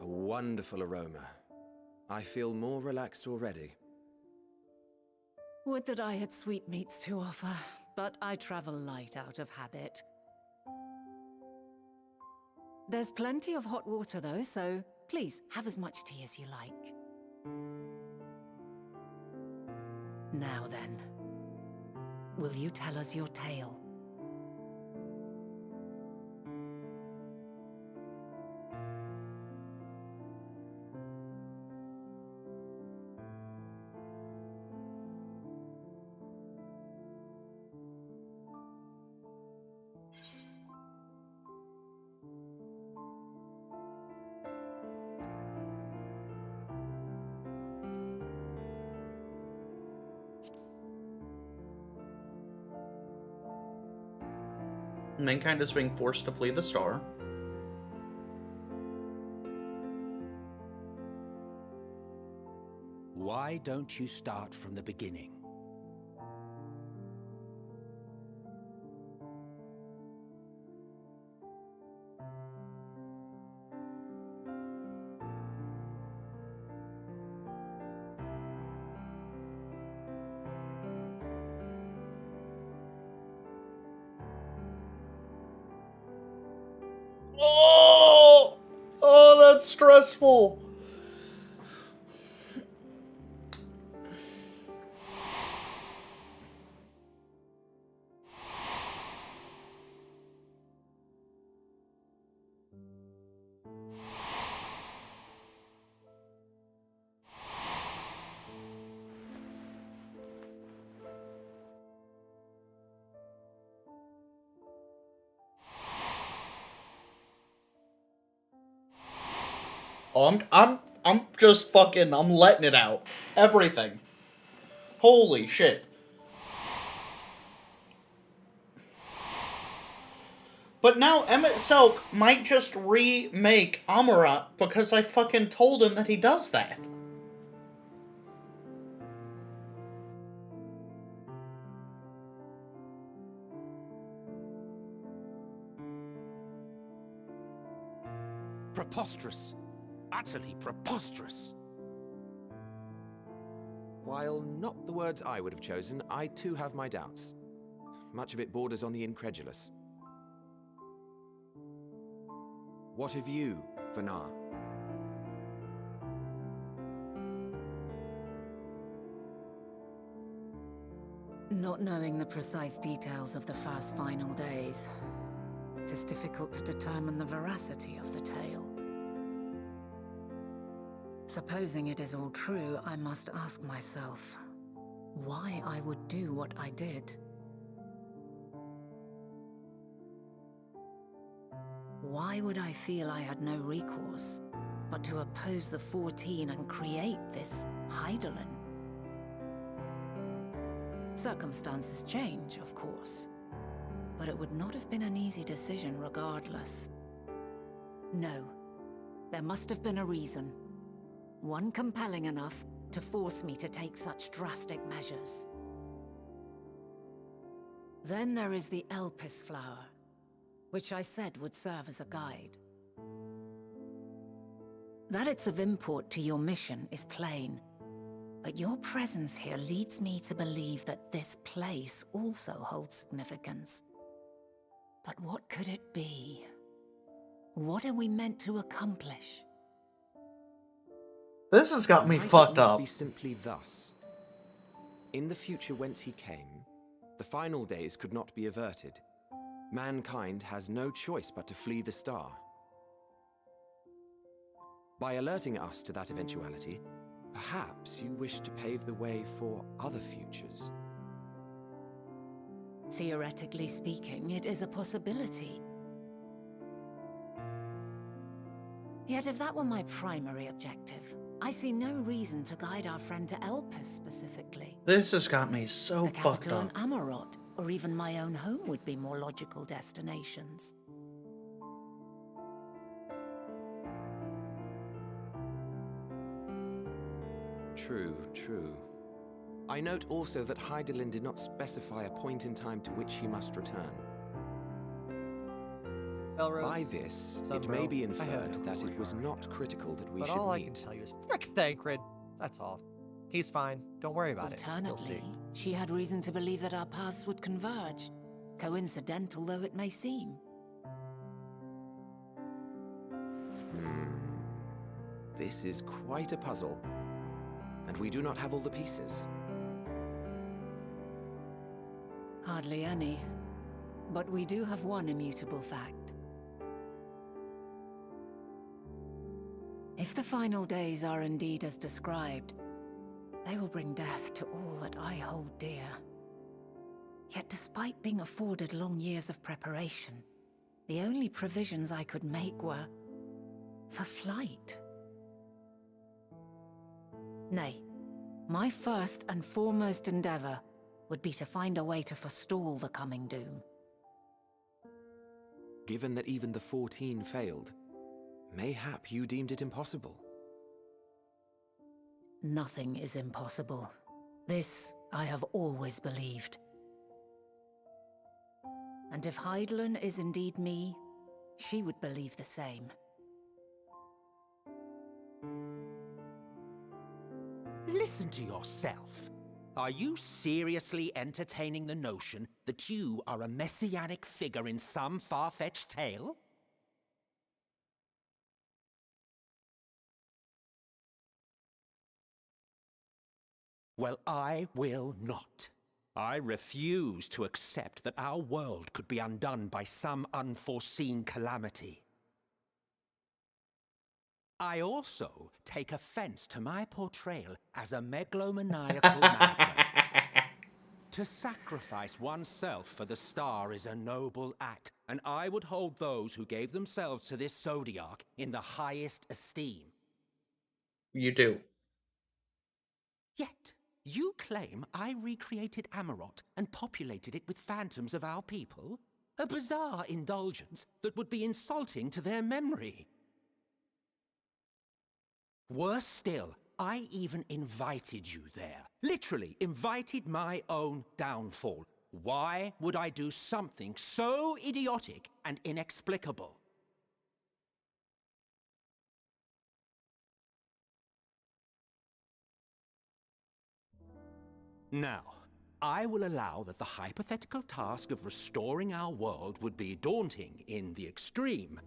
A wonderful aroma. I feel more relaxed already. Would that I had sweetmeats to offer, but I travel light out of habit. There's plenty of hot water though, so please have as much tea as you like. Now then, will you tell us your tale? Mankind is being forced to flee the star. Why don't you start from the beginning? Oh, that's stressful. Oh, I'm just fucking, I'm letting it out. Everything. Holy shit. But now Emmett Selk might just remake Amarat because I fucking told him that he does that. Preposterous. Utterly preposterous. While not the words I would have chosen, I too have my doubts. Much of it borders on the incredulous. What of you, Vanar? Not knowing the precise details of the first final days, it is difficult to determine the veracity of the tale. Supposing it is all true, I must ask myself why I would do what I did. Why would I feel I had no recourse but to oppose the 14 and create this Heidelin? Circumstances change, of course, but it would not have been an easy decision regardless. No, there must have been a reason. one compelling enough to force me to take such drastic measures. Then there is the Elpis flower, which I said would serve as a guide. That it's of import to your mission is plain, but your presence here leads me to believe that this place also holds significance. But what could it be? What are we meant to accomplish? This has got me Might it fucked not up. be simply thus. In the future whence he came, the final days could not be averted. Mankind has no choice but to flee the star. By alerting us to that eventuality, perhaps you wish to pave the way for other futures. Theoretically speaking, it is a possibility. Yet if that were my primary objective, I see no reason to guide our friend to Elpis specifically. This has got me so The fucked capital in up. Amarot, or even my own home would be more logical destinations. True, true. I note also that Hydaelyn did not specify a point in time to which he must return. Belrose, By this, it Sunbro, may be I have inferred no that clue it was not critical that we But should all I meet. can tell you is frick Thancred. That's all. He's fine. Don't worry about it. You'll see. Alternately, she had reason to believe that our paths would converge, coincidental though it may seem. This is quite a puzzle, and we do not have all the pieces. Hardly any. But we do have one immutable fact. If the final days are indeed as described, they will bring death to all that I hold dear. Yet despite being afforded long years of preparation, the only provisions I could make were for flight. Nay, my first and foremost endeavor would be to find a way to forestall the coming doom. Given that even the 14 failed, mayhap you deemed it impossible. Nothing is impossible. This I have always believed. And if Hydaelyn is indeed me, she would believe the same. Listen to yourself. Are you seriously entertaining the notion that you are a messianic figure in some far-fetched tale? Well, I will not. I refuse to accept that our world could be undone by some unforeseen calamity. I also take offense to my portrayal as a megalomaniacal madman. To sacrifice oneself for the star is a noble act, and I would hold those who gave themselves to this zodiac in the highest esteem. You do. Yet, you claim I recreated Amarot and populated it with phantoms of our people? A bizarre indulgence that would be insulting to their memory. Worse still, I even invited you there. Literally invited my own downfall. Why would I do something so idiotic and inexplicable? Now, I will allow that the hypothetical task of restoring our world would be daunting in the extreme.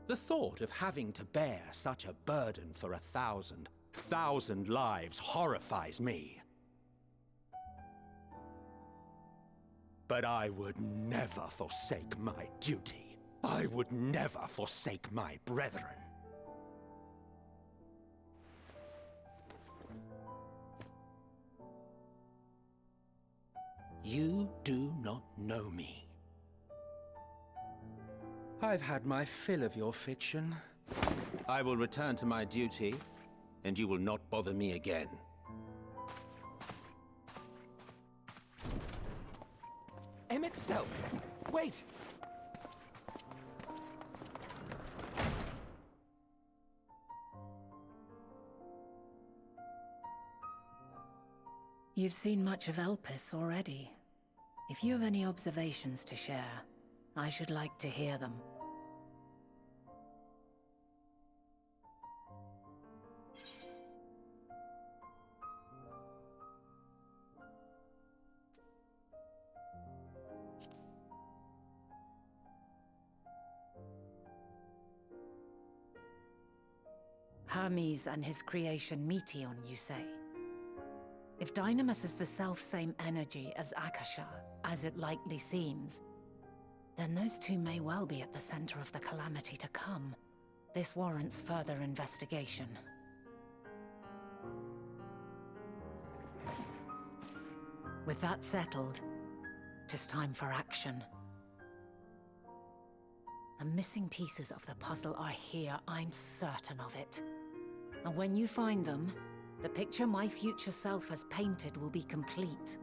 The thought of having to bear such a burden for 1,000 lives horrifies me. But I would never forsake my duty. I would never forsake my brethren. You do not know me. I've had my fill of your fiction. I will return to my duty, and you will not bother me again. Emet-Self! Wait! You've seen much of Elpis already. If you have any observations to share, I should like to hear them. Hermes and his creation Meteon, you say? If Dynamis is the self-same energy as Akasha, as it likely seems, then those two may well be at the center of the calamity to come. This warrants further investigation. With that settled, it is time for action. The missing pieces of the puzzle are here, I'm certain of it. And when you find them, the picture my future self has painted will be complete,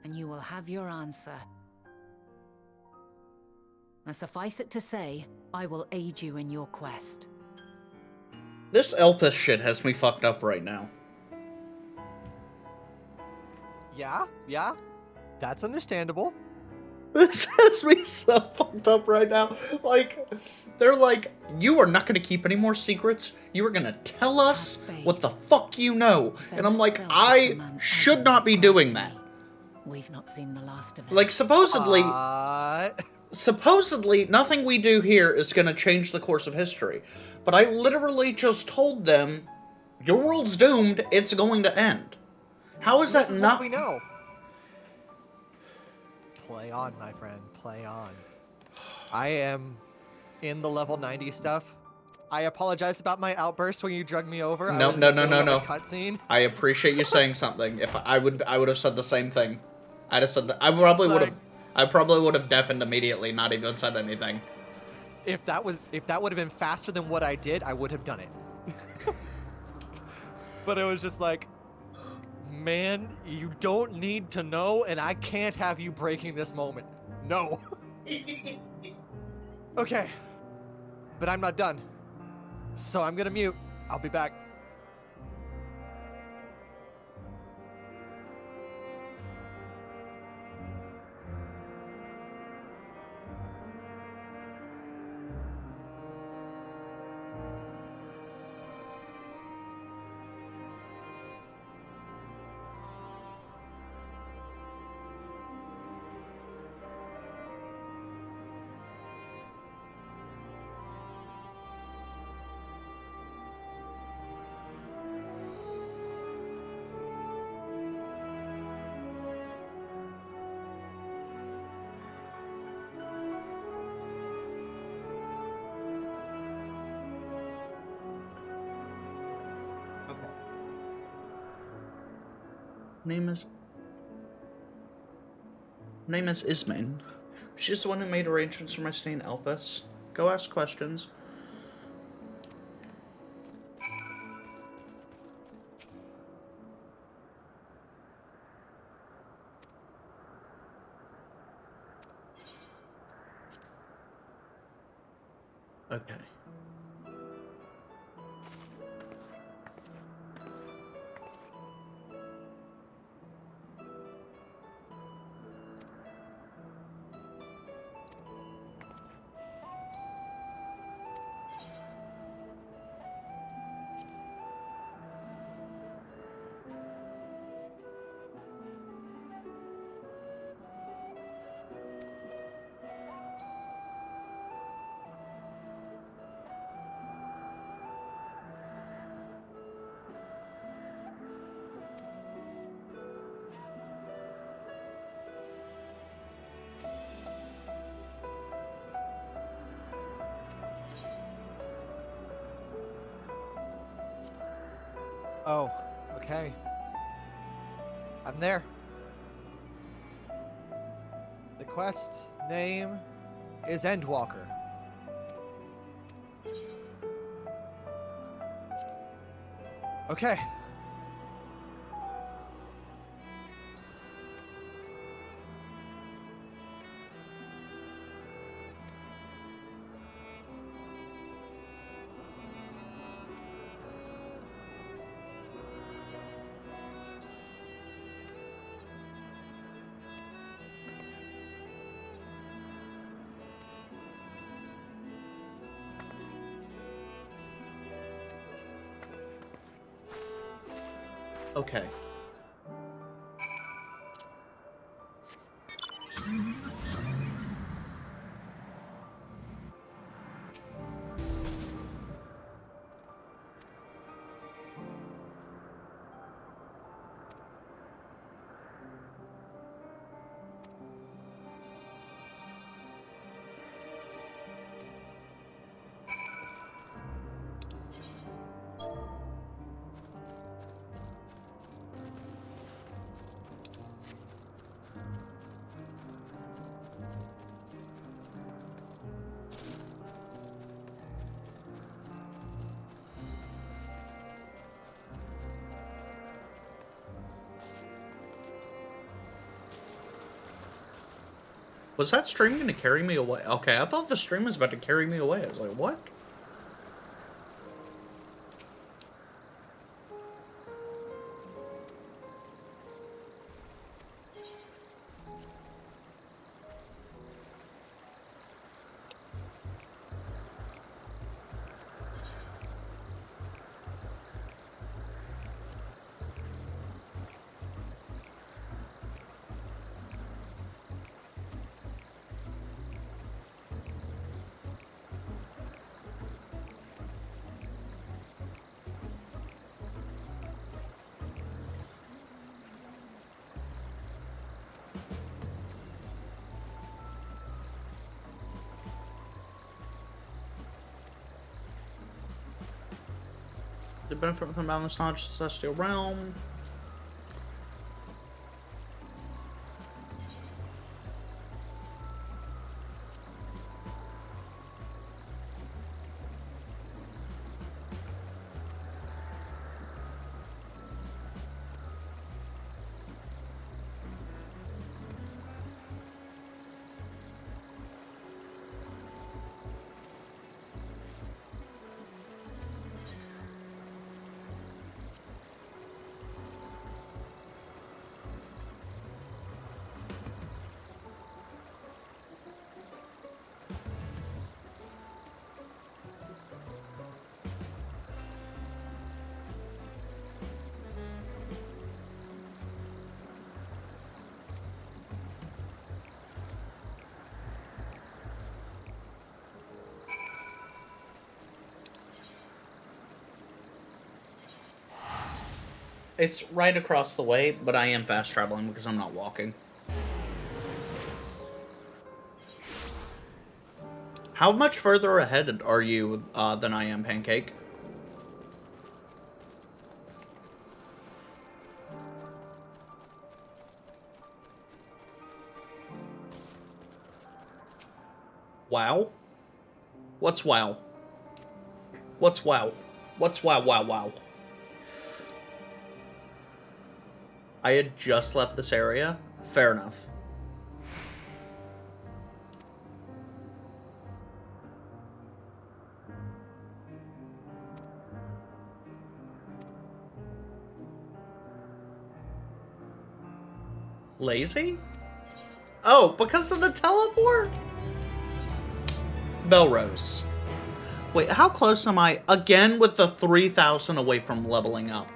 and you will have your answer. Now suffice it to say, I will aid you in your quest. This Elpis shit has me fucked up right now. Yeah, that's understandable. This has me so fucked up right now. Like, they're like, you are not going to keep any more secrets. You are going to tell us what the fuck you know. And I'm like, I should not be doing that. We've not seen the last of it. Like, supposedly, nothing we do here is going to change the course of history. But I literally just told them, your world's doomed, it's going to end. How is that not... we know. Play on, my friend. Play on. I am in the level 90 stuff. I apologize about my outburst when you drug me over. No. Cutscene. I appreciate you saying something. If I would have said the same thing. I'd have said that. I probably would have deafened immediately, not even said anything. If that would have been faster than what I did, I would have done it. But it was just like, man, you don't need to know, and I can't have you breaking this moment. No. Okay. But I'm not done. So I'm gonna mute. I'll be back. Name is Ismain. She's the one who made arrangements for my stay in Elpis. Go ask questions. Okay. Oh, okay. I'm there. The quest name is Endwalker. Okay. Okay. Was that stream gonna carry me away? Okay, I thought the stream was about to carry me away. I was like, what? The benefit from balance knowledge celestial realm. It's right across the way, but I am fast traveling because I'm not walking. How much further ahead are you than I am, Pancake? Wow? What's wow? What's wow? What's wow, wow, wow? I had just left this area. Fair enough. Lazy? Oh, because of the teleport? Belrose. Wait, how close am I? Again with the 3,000 away from leveling up.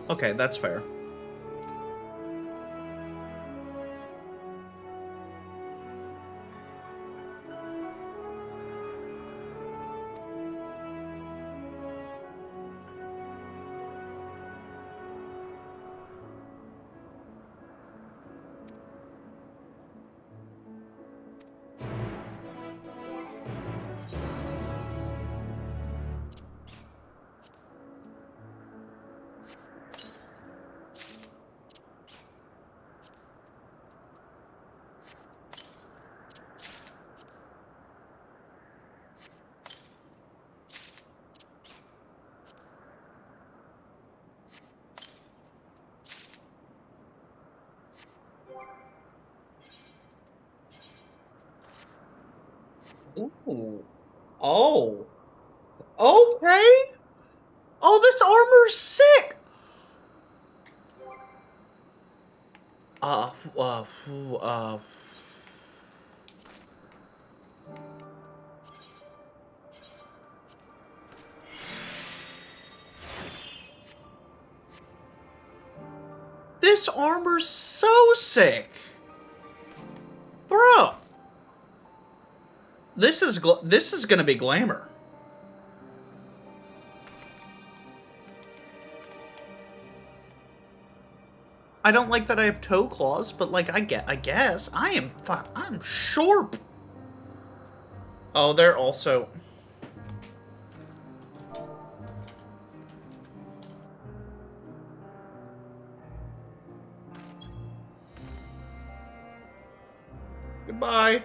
Okay, that's fair. Ooh. Oh. Okay. Oh, this armor's sick. Uh. This armor's so sick. Bro. This is gonna be glamour. I don't like that I have toe claws, but like I guess I'm sharp. Oh, they're also. Goodbye.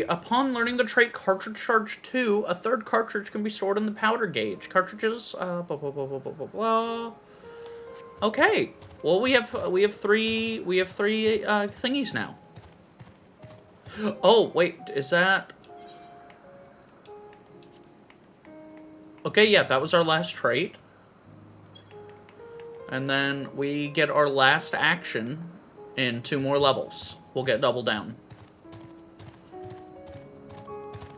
Upon learning the trait Cartridge Charge 2, a third cartridge can be stored in the powder gauge. Cartridges, blah, blah, blah, blah, blah, blah, blah. Okay. Well, we have three thingies now. Oh, wait, is that... Okay, yeah, that was our last trait. And then we get our last action in 2 more levels. We'll get Double Down.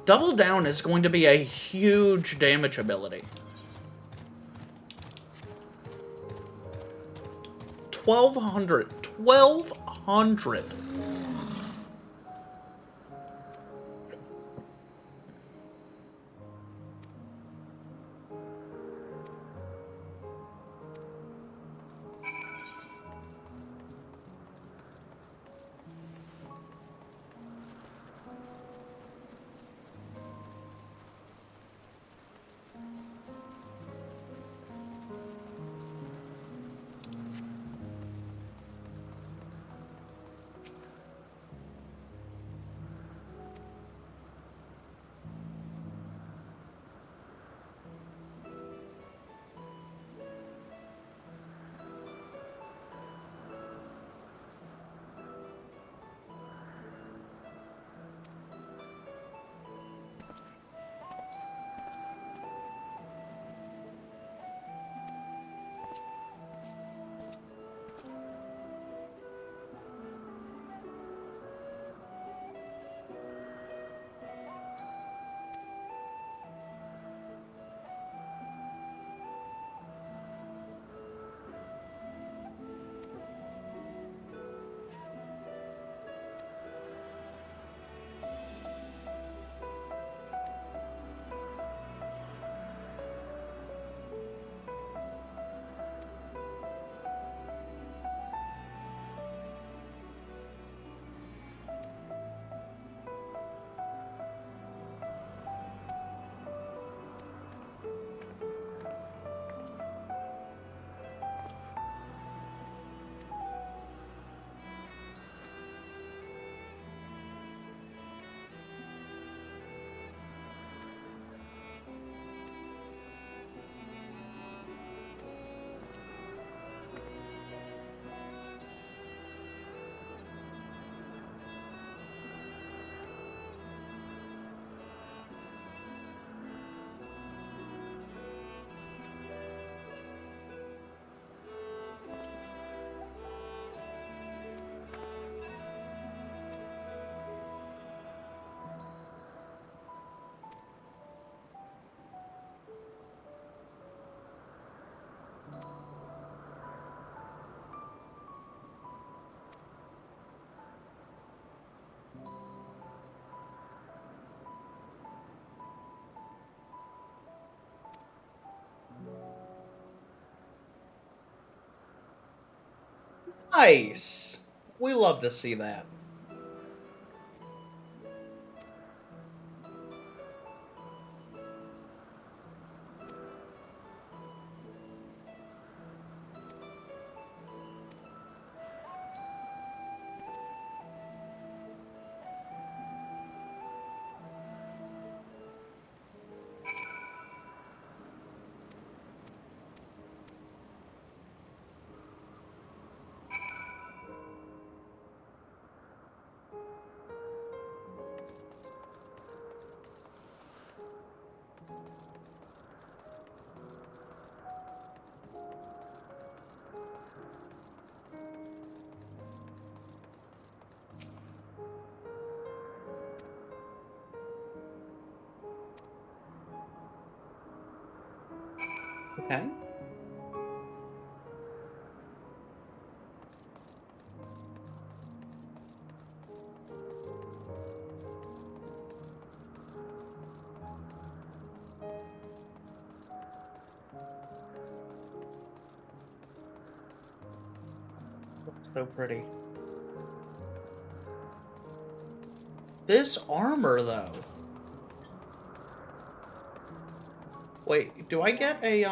Double Down is going to be a huge damage ability. 1,200. 1,200. Nice. We love to see that. Okay. So pretty. This armor, though. Wait, do I get a,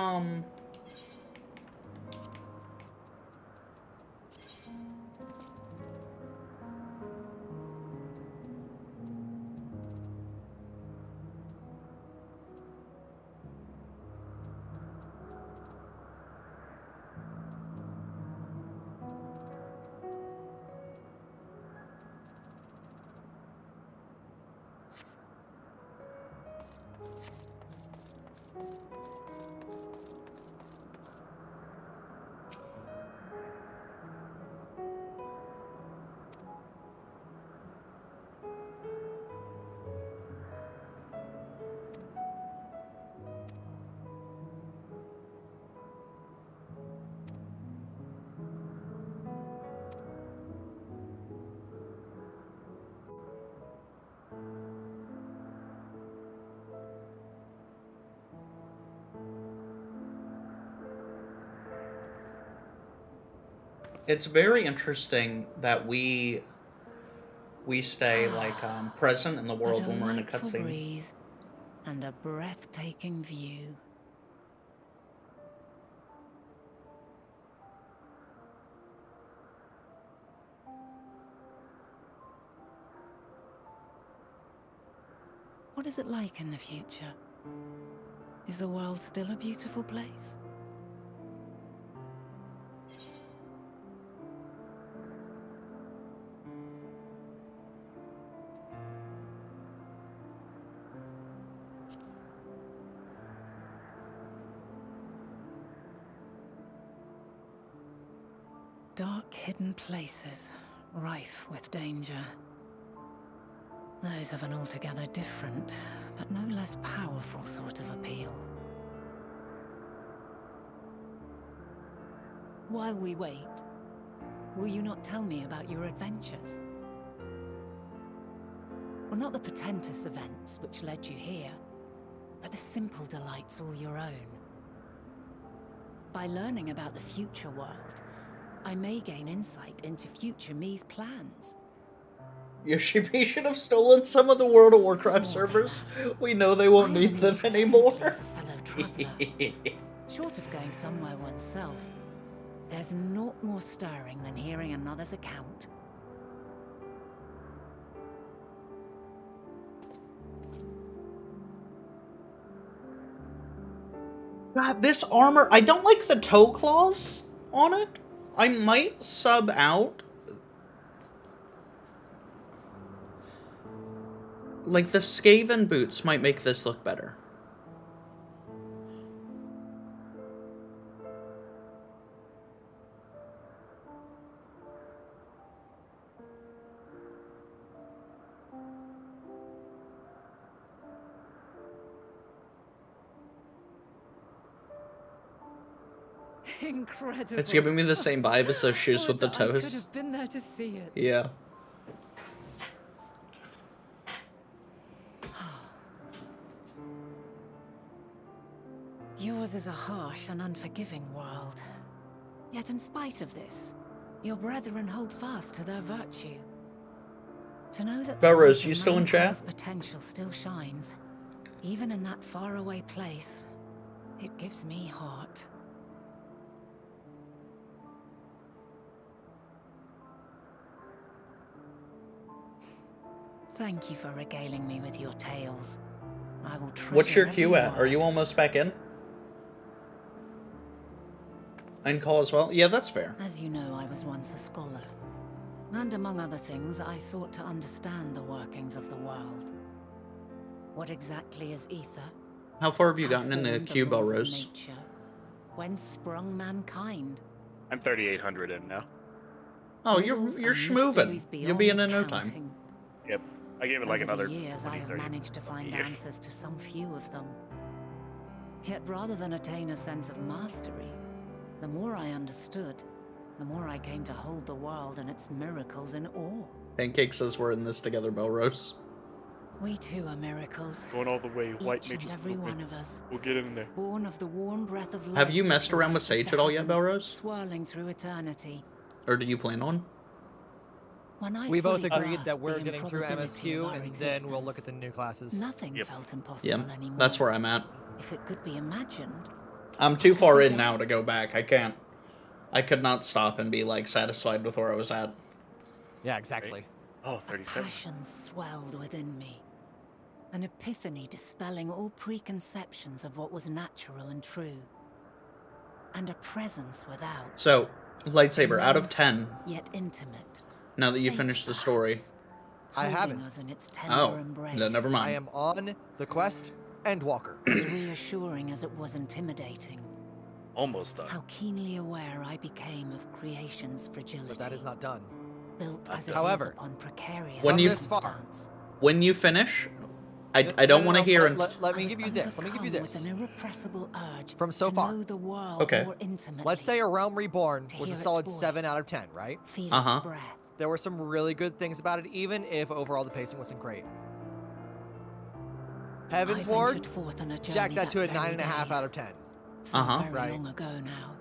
It's very interesting that we stay like present in the world when we're in a cutscene. Breeze and a breathtaking view. What is it like in the future? Is the world still a beautiful place? Dark, hidden places, rife with danger. Those have an altogether different, but no less powerful sort of appeal. While we wait, will you not tell me about your adventures? Well, not the portentous events which led you here, but the simple delights all your own. By learning about the future world, I may gain insight into future me's plans. Yoshi should have stolen some of the World of Warcraft servers. We know they won't need them anymore. Short of going somewhere oneself, there's naught more stirring than hearing another's account. God, this armor, I don't like the toe claws on it. I might sub out. Like, the Skaven boots might make this look better. Incredible. It's giving me the same vibe as those shoes with the toes. I could have been there to see it. Yeah. Yours is a harsh and unforgiving world. Yet in spite of this, your brethren hold fast to their virtue. To know that Belrose, you still in chat? Potential still shines, even in that faraway place, it gives me heart. Thank you for regaling me with your tales. I will treasure. What's your queue at? every Are you almost back in? And call as well? Yeah, that's fair. As you know, I was once a scholar. And among other things, I sought to understand the workings of the world. What exactly is ether? How far have you gotten in the queue, Belrose? When sprung mankind? I'm 3,800 in now. Oh, you're schmoving. You'll be in no time. Yep. I gave it like Over another the years, 20, I have 30 managed to find years. answers to some few of them. Yet rather than attain a sense of mastery, the more I understood, the more I came to hold the world and its miracles in awe. Pancake says we're in this together, Belrose. We too are miracles. Going all the way, white Each and mages. every one of us. We'll get in there. Born of the warm breath of life. Have you messed around with Sage at all yet, Belrose? Swirling through eternity. Or do you plan on? We both agreed that we're getting through MSQ, and then we'll look at the new classes. Nothing felt impossible anymore. That's where I'm at. If it could be imagined. I'm too far in now to go back. I can't. I could not stop and be, like, satisfied with where I was at. Yeah, exactly. Oh, 37. Passion swelled within me. An epiphany dispelling all preconceptions of what was natural and true. And a presence without. So, lightsaber, out of 10. Yet intimate. Now that you finished the story. I haven't. Oh, then never mind. I am on the quest Endwalker. As reassuring as it was intimidating. Almost done. How keenly aware I became of creation's fragility. But that is not done. Built as it However, is upon precarious when you finish, I don't want to hear. Let me give you this. Let me give you this. An irrepressible urge From so far. the world Okay. more intimately. Let's say A Realm Reborn was a hear solid its voice, 7 out of 10, right? Feel its breath. There were some really good things about it, even if overall the pacing wasn't great. Heaven's I Ward, ventured forth on a jack journey that to a very 9.5 day. out of 10. Very Right. long ago now.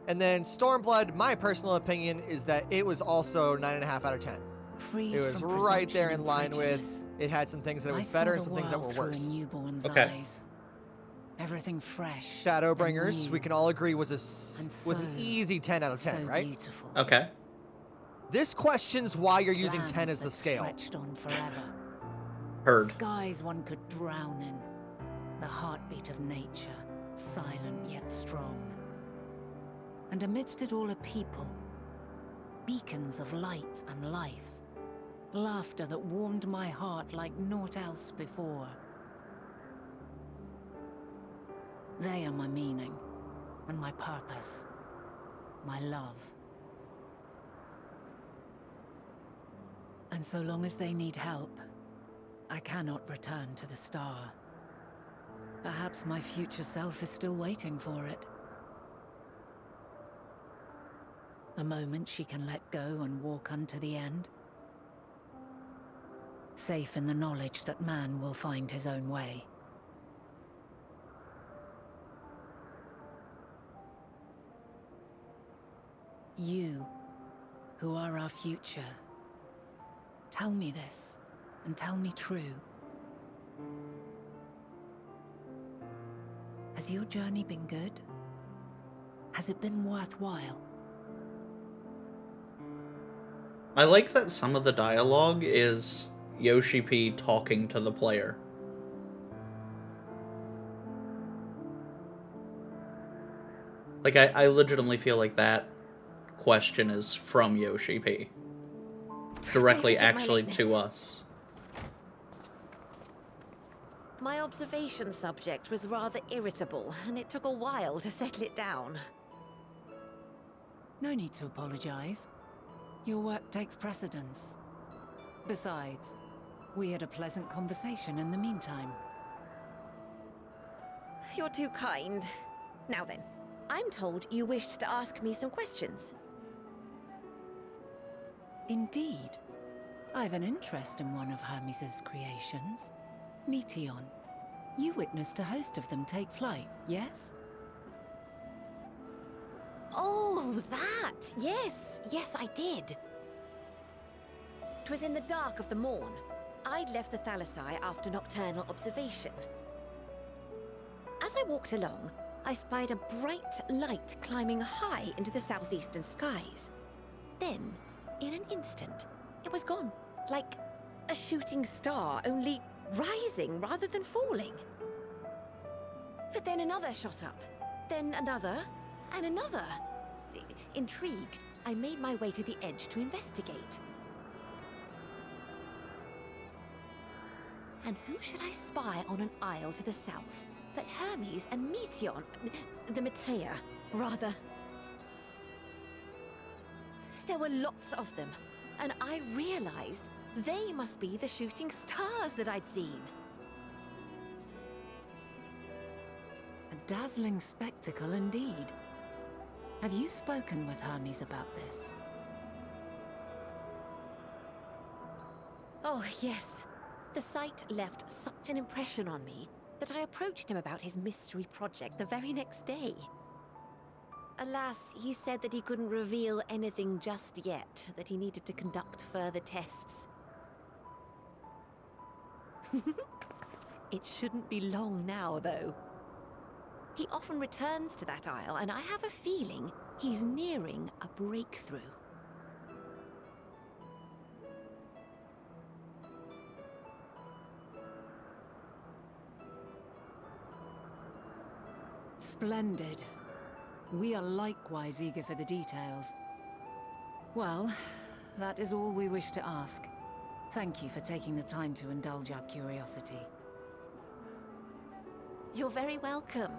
And then Stormblood, my personal opinion is that it was also 9.5 out of 10. Freed It was from right there presumption in line and with. prejudice. It had some things that I was saw better the and some things that were world through a worse. newborn's Okay. eyes. Everything fresh. Shadowbringers, and we new. can all agree was And an easy 10 out of 10, so right? Beautiful. Okay. This questions why you're using Lands 10 as the that scale. Stretched on forever. Heard. Skies one could drown in. The heartbeat of nature, silent yet strong. And amidst it all a people, beacons of light and life. Laughter that warmed my heart like naught else before. They are my meaning, and my purpose, my love. And so long as they need help, I cannot return to the star. Perhaps my future self is still waiting for it. A moment she can let go and walk unto the end. Safe in the knowledge that man will find his own way. You, who are our future, tell me this, and tell me true. Has your journey been good? Has it been worthwhile? I like that some of the dialogue is Yoshi P talking to the player. Like, I legitimately feel like that question is from Yoshi P. Directly, actually, to us. My observation subject was rather irritable, and it took a while to settle it down. No need to apologize. Your work takes precedence. Besides, we had a pleasant conversation in the meantime. You're too kind. Now then, I'm told you wished to ask me some questions. Indeed. I've an interest in one of Hermes' creations. Meteon. You witnessed a host of them take flight, yes? Oh, that! Yes, yes, I did. It was in the dark of the morn. I'd left the Thalassai after nocturnal observation. As I walked along, I spied a bright light climbing high into the southeastern skies. Then, in an instant, it was gone, like a shooting star, only rising rather than falling. But then another shot up, then another, and another. Intrigued, I made my way to the edge to investigate. And who should I spy on an isle to the south but Hermes and Meteon, the Metea, rather. There were lots of them, and I realized they must be the shooting stars that I'd seen. A dazzling spectacle indeed. Have you spoken with Hermes about this? Oh, yes. The site left such an impression on me that I approached him about his mystery project the very next day. Alas, he said that he couldn't reveal anything just yet, that he needed to conduct further tests. It shouldn't be long now, though. He often returns to that isle, and I have a feeling he's nearing a breakthrough. Splendid. We are likewise eager for the details. Well, that is all we wish to ask. Thank you for taking the time to indulge our curiosity. You're very welcome.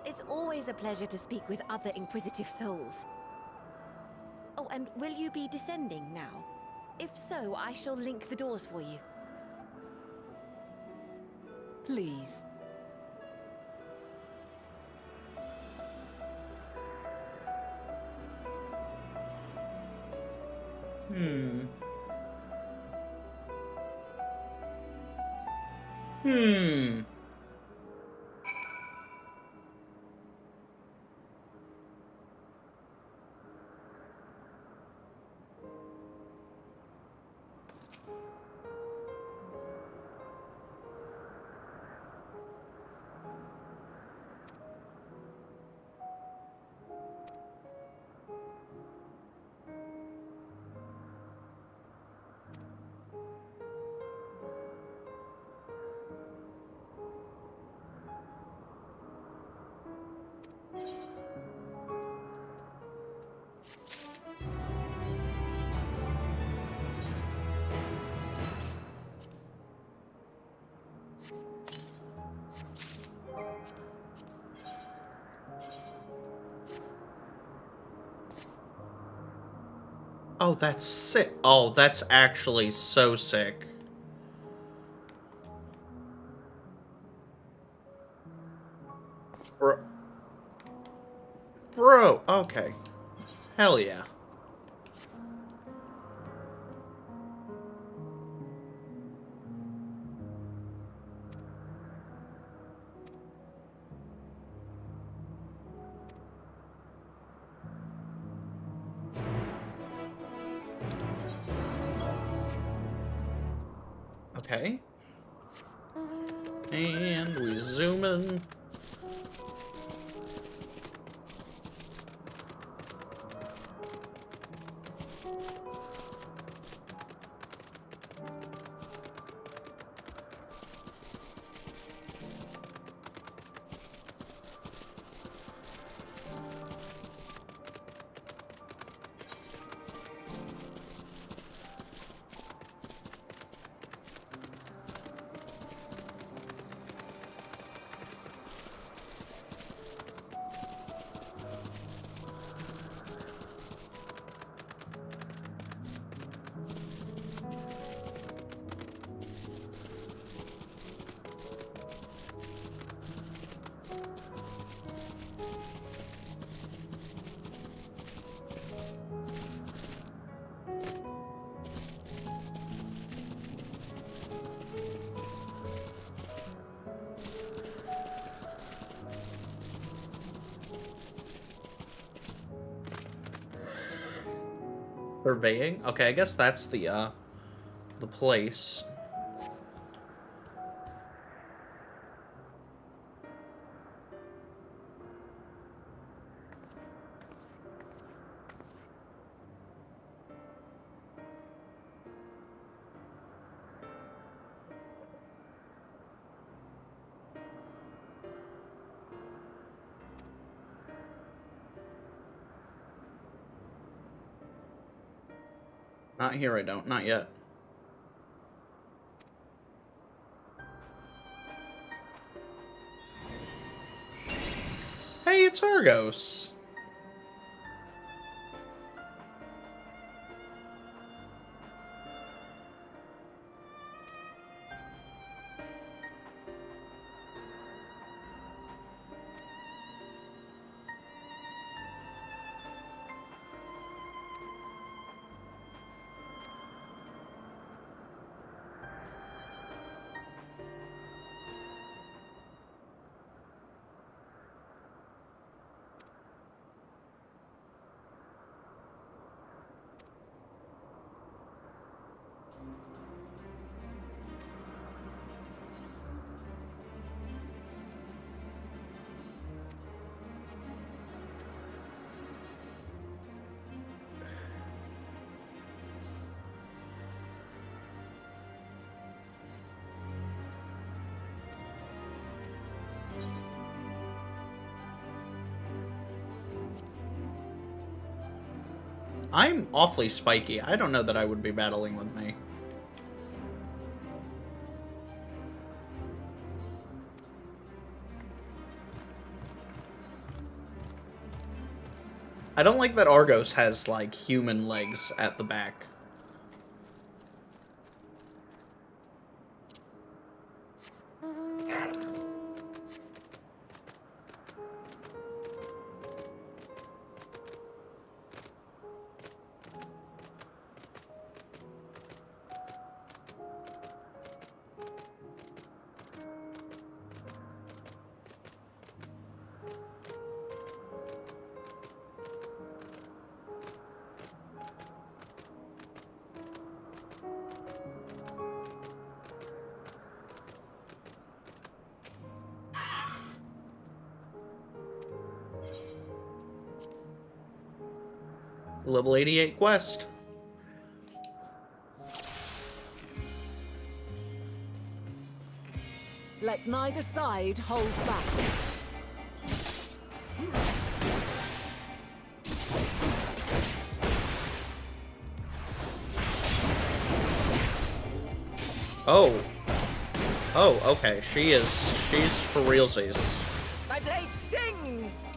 It's always a pleasure to speak with other inquisitive souls. Oh, and will you be descending now? If so, I shall link the doors for you. Please. Oh, that's sick. Oh, that's actually so sick. Bro, okay. Hell yeah. Okay. And we zoom in. Surveying? Okay, I guess that's the place. Not here, I don't. Not yet. Hey, it's Argos. I'm awfully spiky. I don't know that I would be battling with me. I don't like that Argos has, like, human legs at the back. Level 88 quest. Let neither side hold back. Oh. Oh, okay. She's for realsies. My blade sings!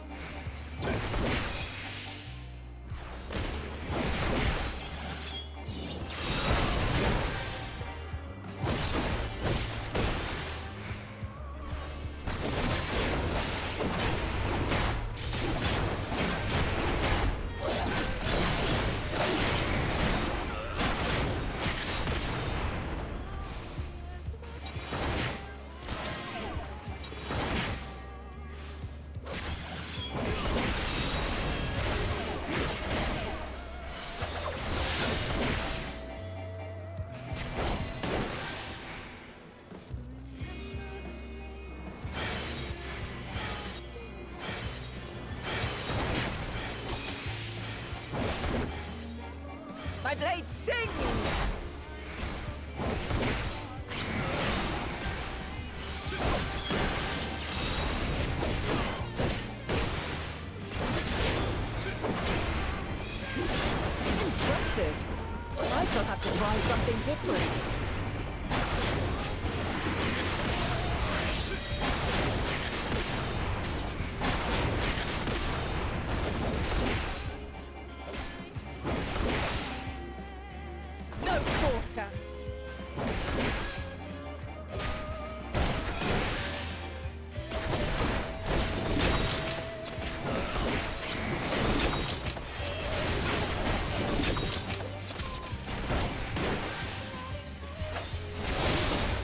My blade sings! Impressive. I shall have to try something different. No quarter.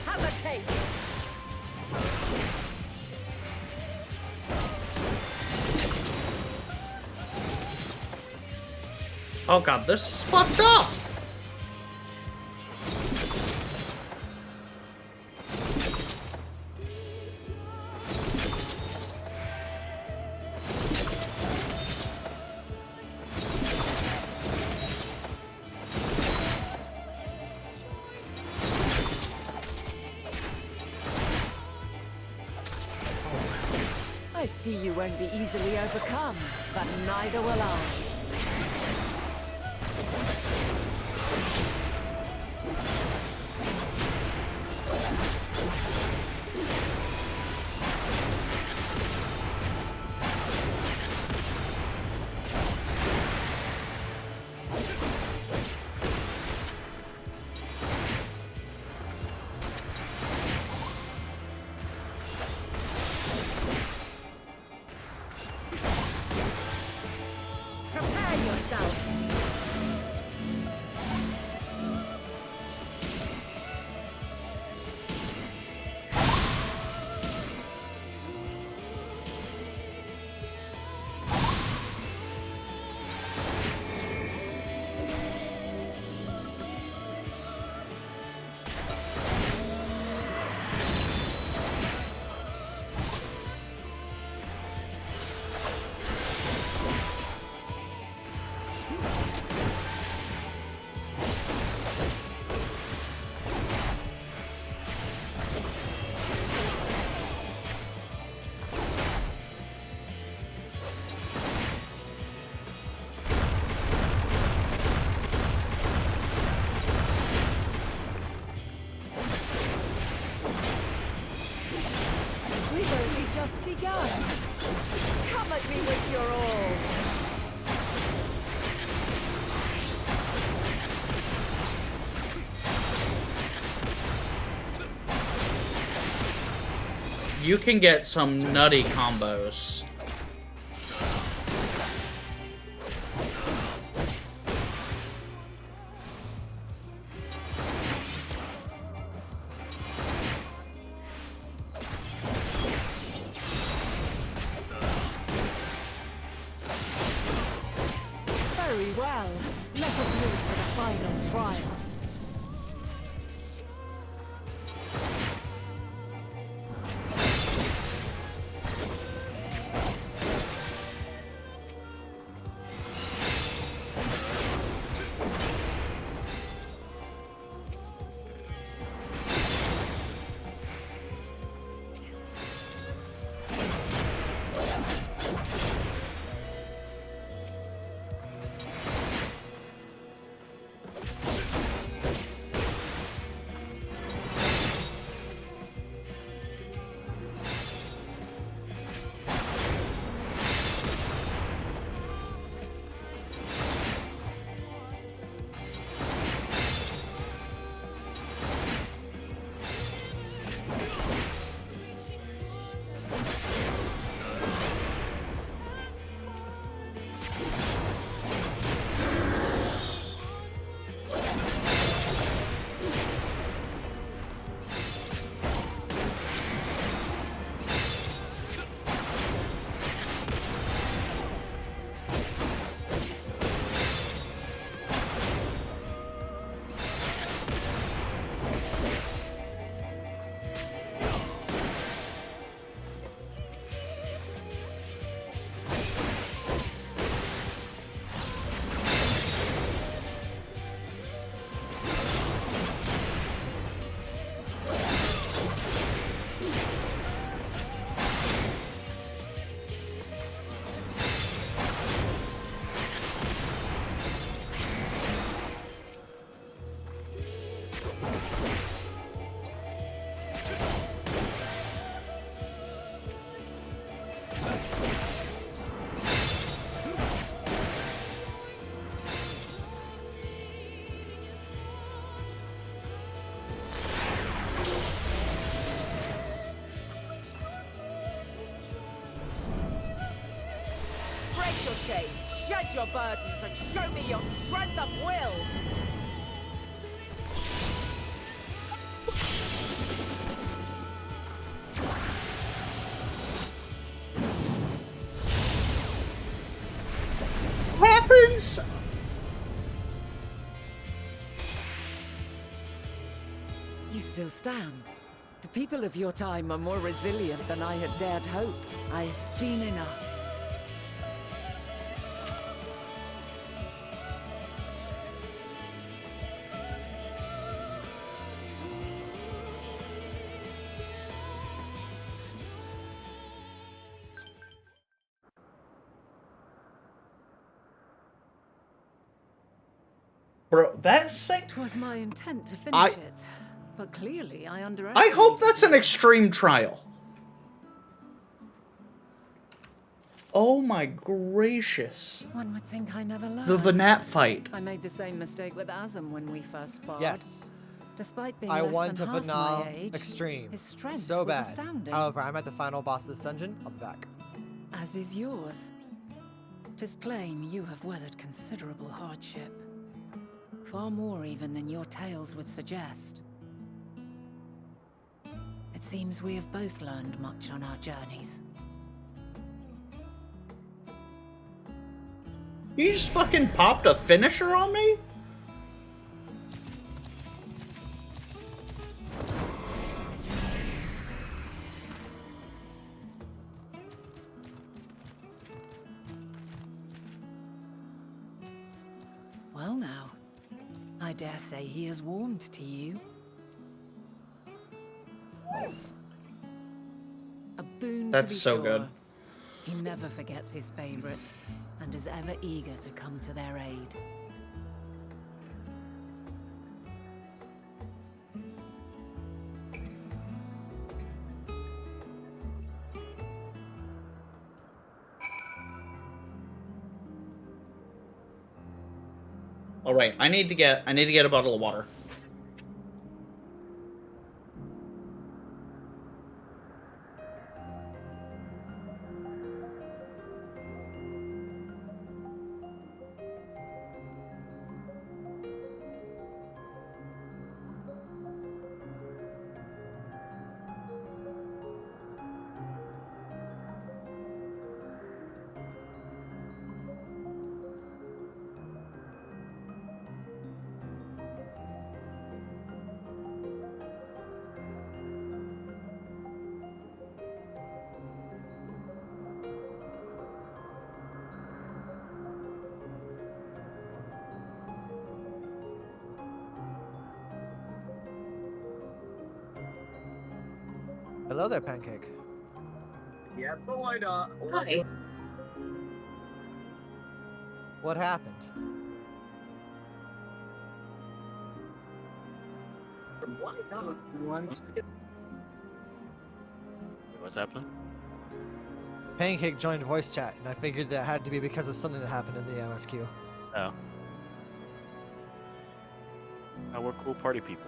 Have a taste. Oh god, this is fucked up! I see you won't be easily overcome, but neither will I. just begun. Come at me with your all. You can get some nutty combos. Very well. Let us move to the final trial. Shed your burdens and show me your strength of will! Happens! You still stand. The people of your time are more resilient than I had dared hope. I have seen enough. Bro, that's like... 'Twas my intent to finish it, but clearly I I underestimated. hope that's an extreme trial. Oh my gracious. One would think I never learned. The Vanat fight. I made the same mistake with Azam when we first sparred. Yes. Despite being I less want than to half Vanal my age, extreme. his strength So was bad. astounding. However, I'm at the final boss of this dungeon. I'll be back. As is yours. 'Tis plain you have weathered considerable hardship. Far more even than your tales would suggest. It seems we have both learned much on our journeys. You just fucking popped a finisher on me? Well now, I dare say he has warmed to you. A boon That's to be so sure. good. He never forgets his favorites, and is ever eager to come to their aid. All right, I need to get a bottle of water. Hello there, Pancake. Yeah, but why not? Hi. What happened? Why not? What's happening? Pancake joined voice chat, and I figured that had to be because of something that happened in the MSQ. Oh. Oh, we're cool party people.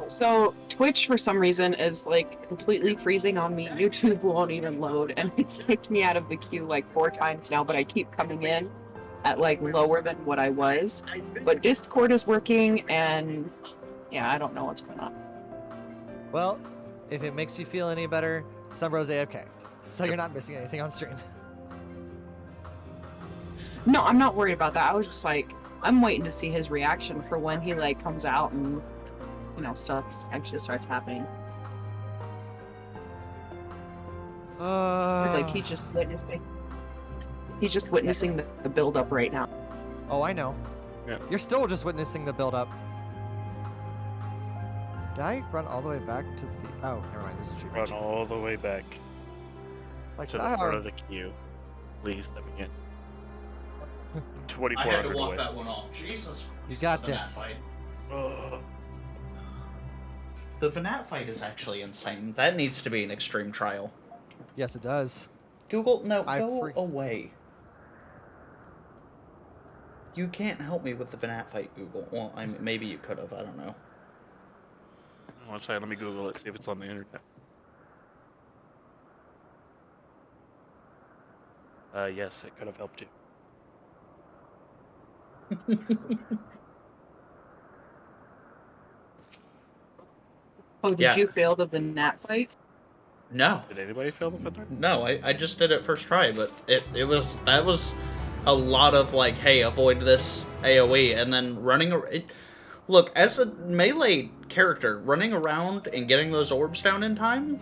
So Twitch for some reason is like completely freezing on me. YouTube won't even load, and it's kicked me out of the queue like 4 times now, but I keep coming in at like lower than what I was. But Discord is working, and yeah, I don't know what's going on. Well, if it makes you feel any better, Sunbro's AFK, so you're not missing anything on stream. No, I'm not worried about that. I was just like, I'm waiting to see his reaction for when he like comes out and, you know, stuff actually starts happening. Like he's just witnessing. He's just witnessing the build up right now. Oh, I know. Yeah. You're still just witnessing the build-up. Did I run all the way back to the... Oh, never mind. There's a tree. Run all the way back It's like, to the front of the queue. Please let me in. 24 I had to underway. walk that one off. Jesus. You got the this. Vanat fight. The Vanat fight is actually insane. That needs to be an extreme trial. Yes, it does. Google, no, go away. You can't help me with the Vanat fight, Google. Well, I mean, maybe you could have. I don't know. One second, let me Google it, see if it's on the internet. Yes, it could have helped you. Oh, did Yeah. you fail the Nat fight? No. Did anybody fail the Vanat? No, I just did it first try, but that was a lot of like, hey, avoid this AoE, and then running. Look, as a melee character, running around and getting those orbs down in time.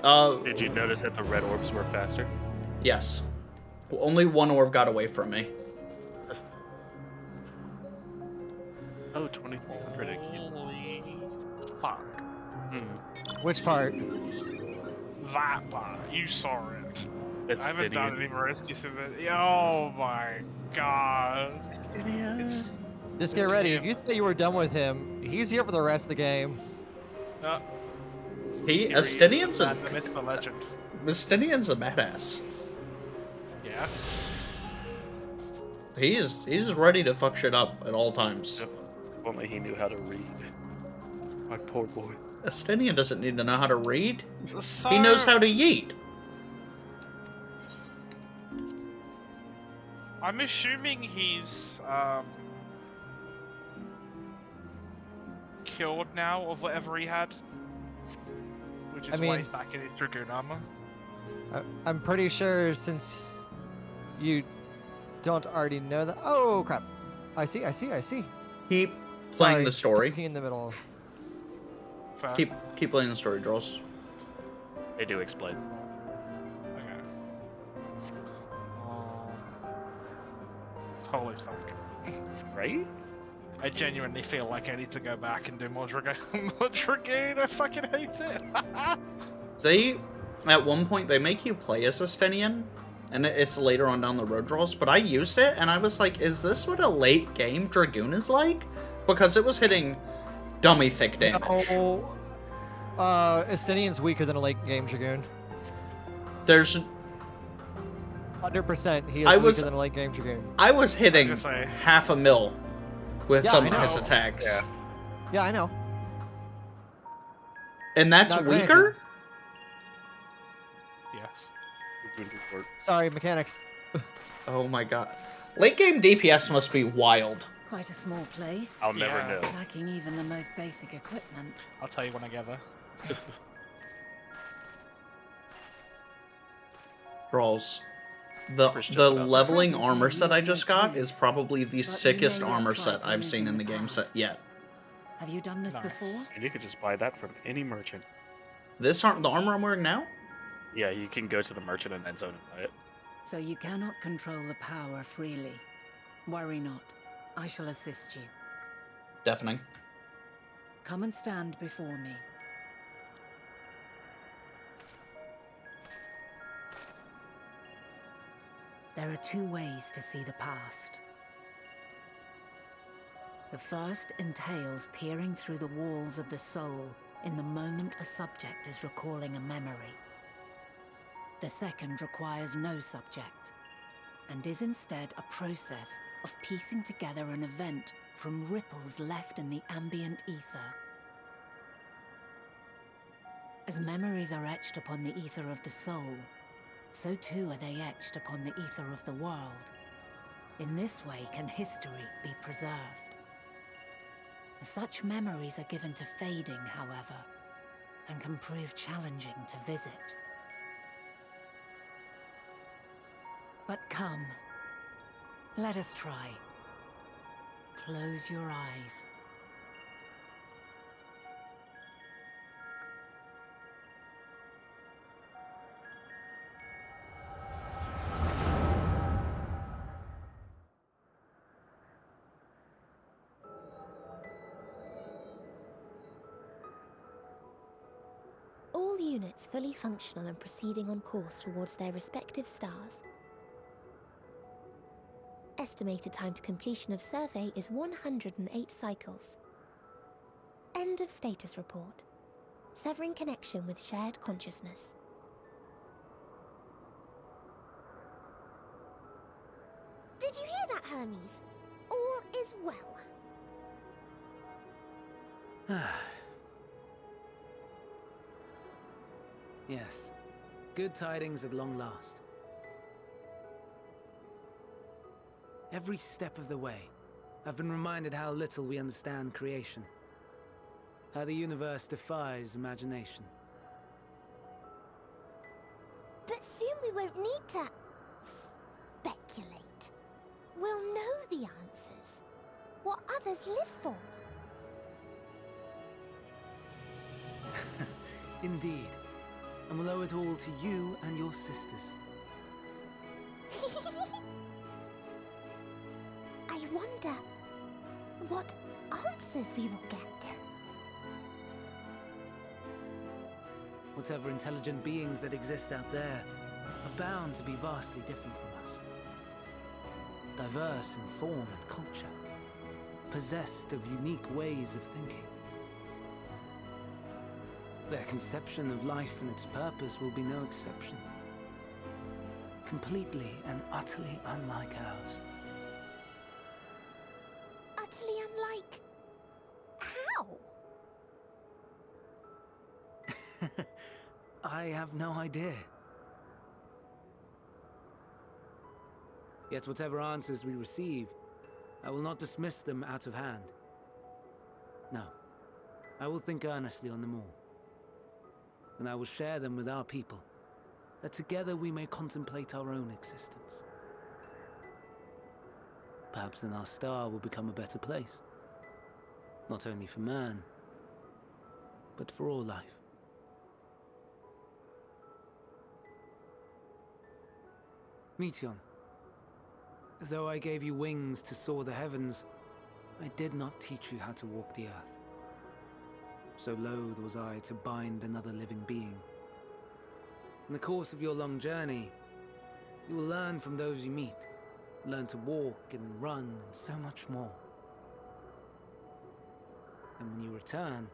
Did you notice that the red orbs were faster? Yes. Only one orb got away from me. Oh, 2300 again. Holy fuck. Which part? That part. You saw it. It's I haven't done Stydian. any more rescue civilians. Oh my god. It's, Just get ready. If you thought you were done with him, he's here for the rest of the game. Astinian's a the myth, the legend. Astinian's a badass. Yeah. He's ready to fuck shit up at all times. If only he knew how to read. My poor boy. Astinian doesn't need to know how to read. So, He knows how to yeet. I'm assuming he's killed now of whatever he had. Which is I mean- why he's back in his Dragoon armor. I'm pretty sure since you don't already know that. Oh crap! I see. Keep playing Sorry, the story. talking in the middle. Fair. Keep playing the story, Draws. They do explain. Holy fuck. Right? I genuinely feel like I need to go back and do more Dragoon. More Dragoon, I fucking hate it. At one point, they make you play as Astinian, and it's later on down the road, Draws, but I used it, and I was like, is this what a late game Dragoon is like? Because it was hitting dummy thick damage. No. Estinian's weaker than a late game Dragoon. There's... 100% he is I weaker was- than a late game Dragoon. I was hitting gonna say- half a mil with Yeah, some I of know. his attacks. Yeah. Yeah, I know. And that's Now, granted- weaker? Yes. Sorry, mechanics. Oh my god. Late game DPS must be wild. Quite a small place. I'll never know. Lacking even the most basic equipment. I'll tell you when I get there. Brawls. The leveling armor set I just got is probably the sickest armor set I've seen in the game set yet. Have you done this before? And you could just buy that from any merchant. The armor I'm wearing now? Yeah, you can go to the merchant and then zone and buy it. So you cannot control the power freely. Worry not. I shall assist you. Deafening. Come and stand before me. There are two ways to see the past. The first entails peering through the walls of the soul in the moment a subject is recalling a memory. The second requires no subject, and is instead a process of piecing together an event from ripples left in the ambient ether. As memories are etched upon the ether of the soul, so too are they etched upon the ether of the world. In this way can history be preserved. Such memories are given to fading, however, and can prove challenging to visit. But come, let us try. Close your eyes. All units fully functional and proceeding on course towards their respective stars. Estimated time to completion of survey is 108 cycles. End of status report. Severing connection with shared consciousness. Did you hear that, Hermes? All is well. Yes. Good tidings at long last. Every step of the way, I've been reminded how little we understand creation. How the universe defies imagination. But soon we won't need to speculate. We'll know the answers. What others live for. Indeed. And we'll owe it all to you and your sisters. I wonder what answers we will get. Whatever intelligent beings that exist out there are bound to be vastly different from us. Diverse in form and culture. Possessed of unique ways of thinking. Their conception of life and its purpose will be no exception. Completely and utterly unlike ours. Utterly unlike... how? I have no idea. Yet whatever answers we receive, I will not dismiss them out of hand. No, I will think earnestly on them all. And I will share them with our people, that together we may contemplate our own existence. Perhaps then our star will become a better place. Not only for man, but for all life. Meteon, though I gave you wings to soar the heavens, I did not teach you how to walk the earth. So loath was I to bind another living being. In the course of your long journey, you will learn from those you meet, learn to walk and run and so much more. And when you return,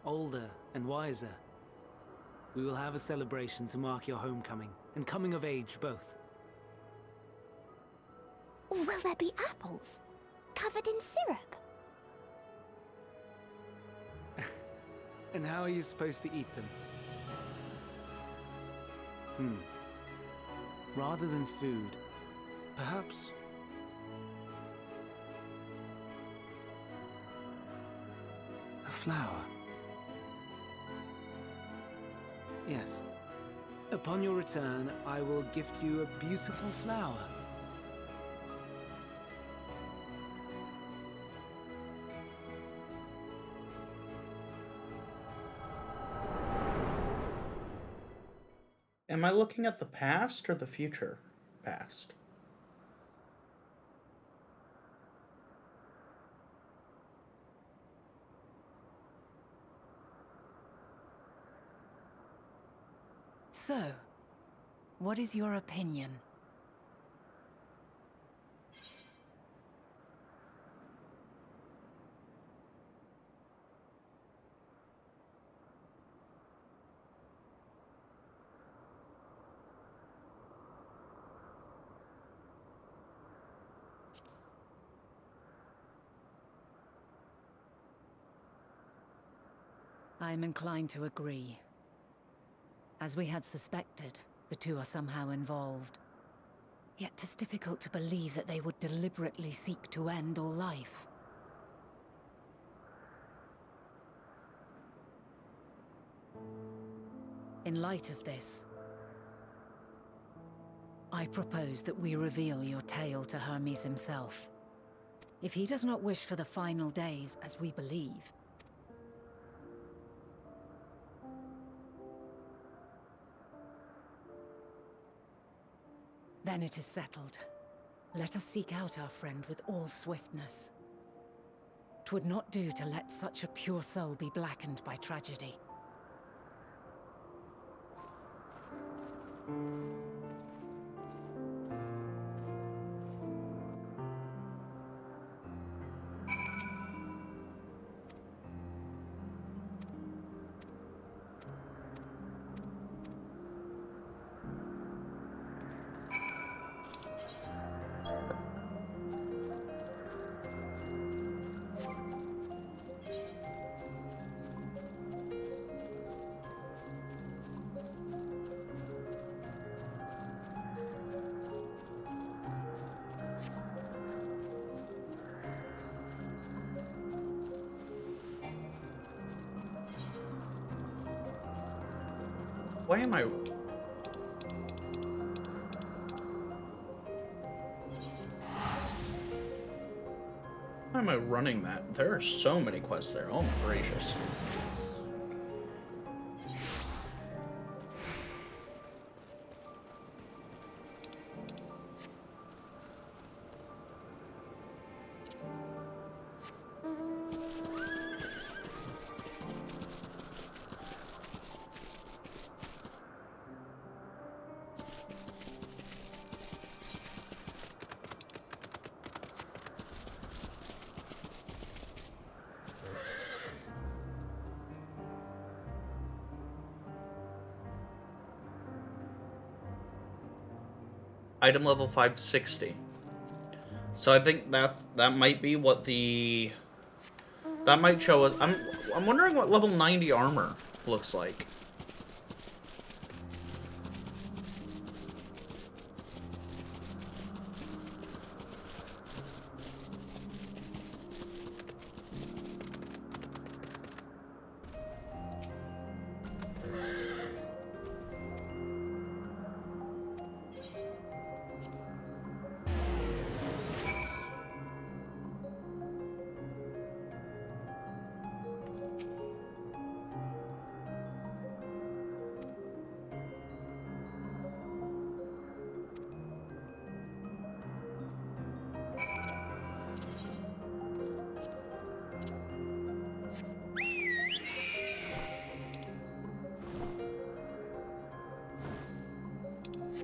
older and wiser, we will have a celebration to mark your homecoming and coming of age both. Or will there be apples? Covered in syrup? And how are you supposed to eat them? Rather than food, perhaps... a flower. Yes. Upon your return, I will gift you a beautiful flower. Am I looking at the past or the future past? So, what is your opinion? I am inclined to agree. As we had suspected, the two are somehow involved. Yet 'tis difficult to believe that they would deliberately seek to end all life. In light of this, I propose that we reveal your tale to Hermes himself. If he does not wish for the final days, as we believe, then it is settled. Let us seek out our friend with all swiftness. 'Twould not do to let such a pure soul be blackened by tragedy. Why am I... Why am I running that? There are so many quests there. Oh my gracious. Item level 560. So I think that might be what the... That might show us... I'm wondering what level 90 armor looks like.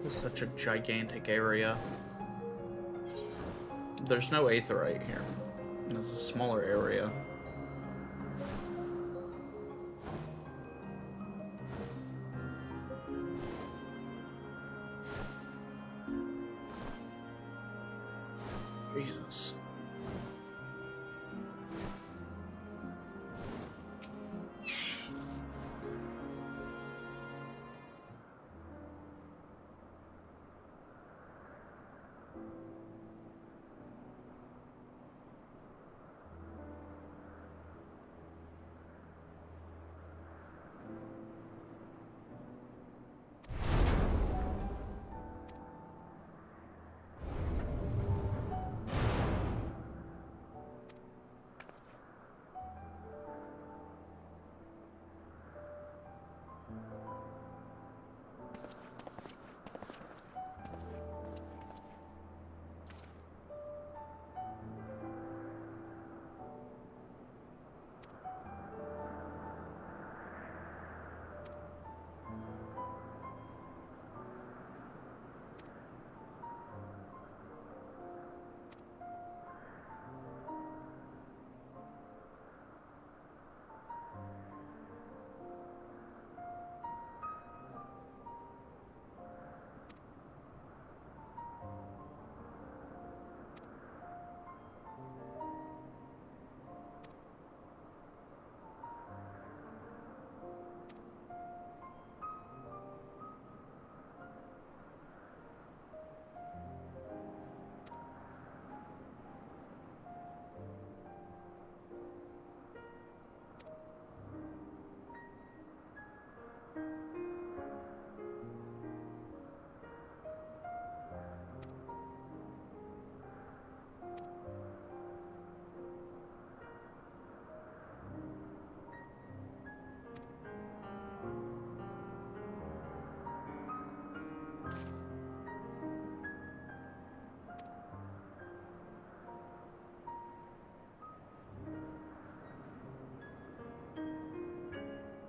Such a gigantic area. There's no aetheryte here. It's a smaller area. Jesus.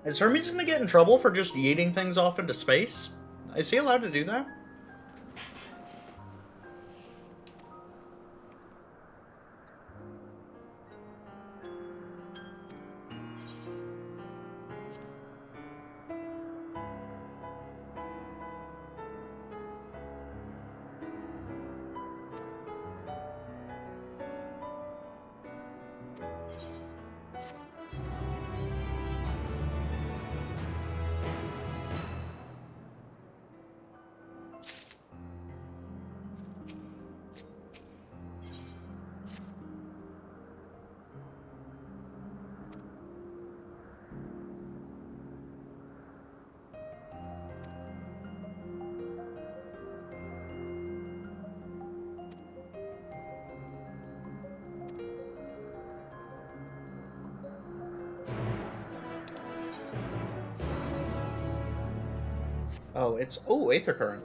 Is Hermes gonna get in trouble for just yeeting things off into space? Is he allowed to do that? Oh, it's... Oh, Aether Current.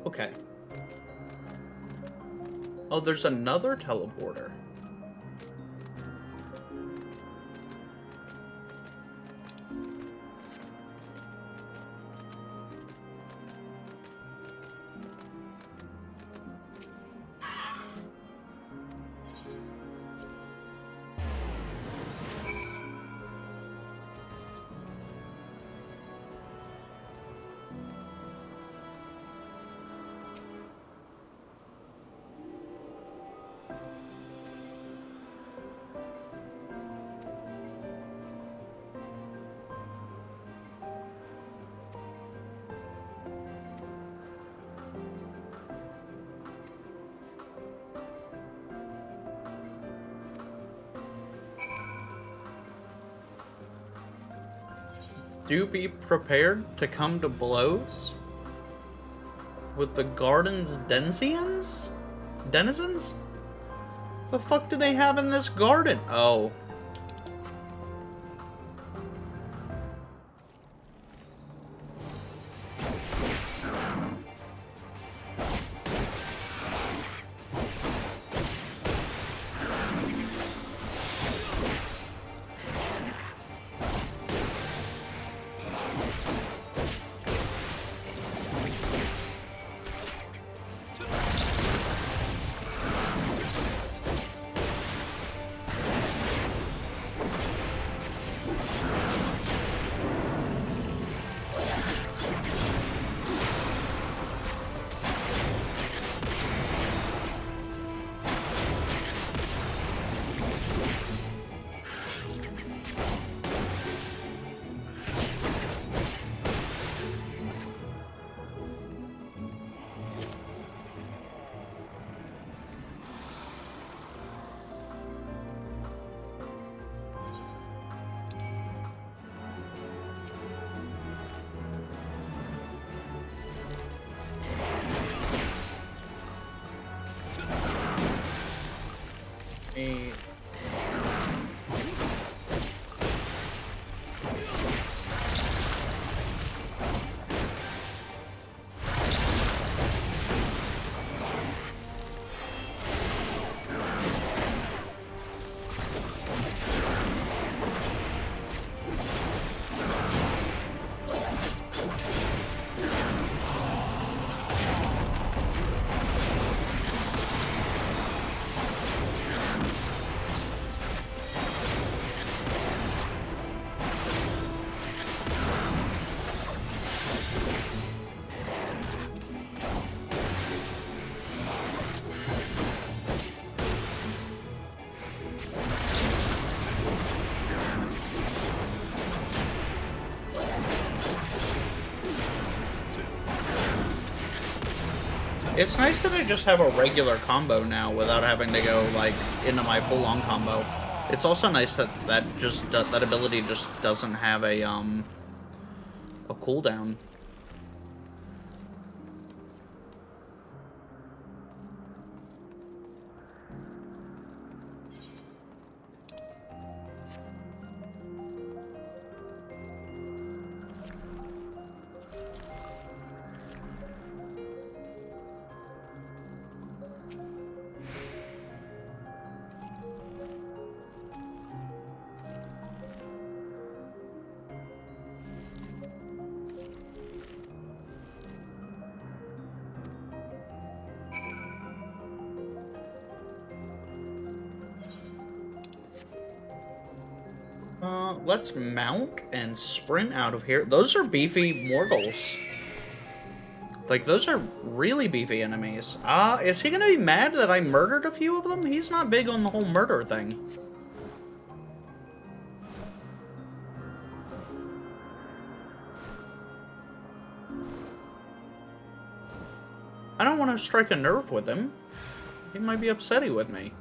Okay. Oh, there's another teleporter. Do be prepared to come to blows with the garden's denizens? Denizens? The fuck do they have in this garden? Oh. It's nice that I just have a regular combo now without having to go, like, into my full-on combo. It's also nice that that ability just doesn't have a cooldown. Let's mount and sprint out of here. Those are beefy Morgals. Like, those are really beefy enemies. Is he gonna be mad that I murdered a few of them? He's not big on the whole murder thing. I don't want to strike a nerve with him. He might be upsetty with me.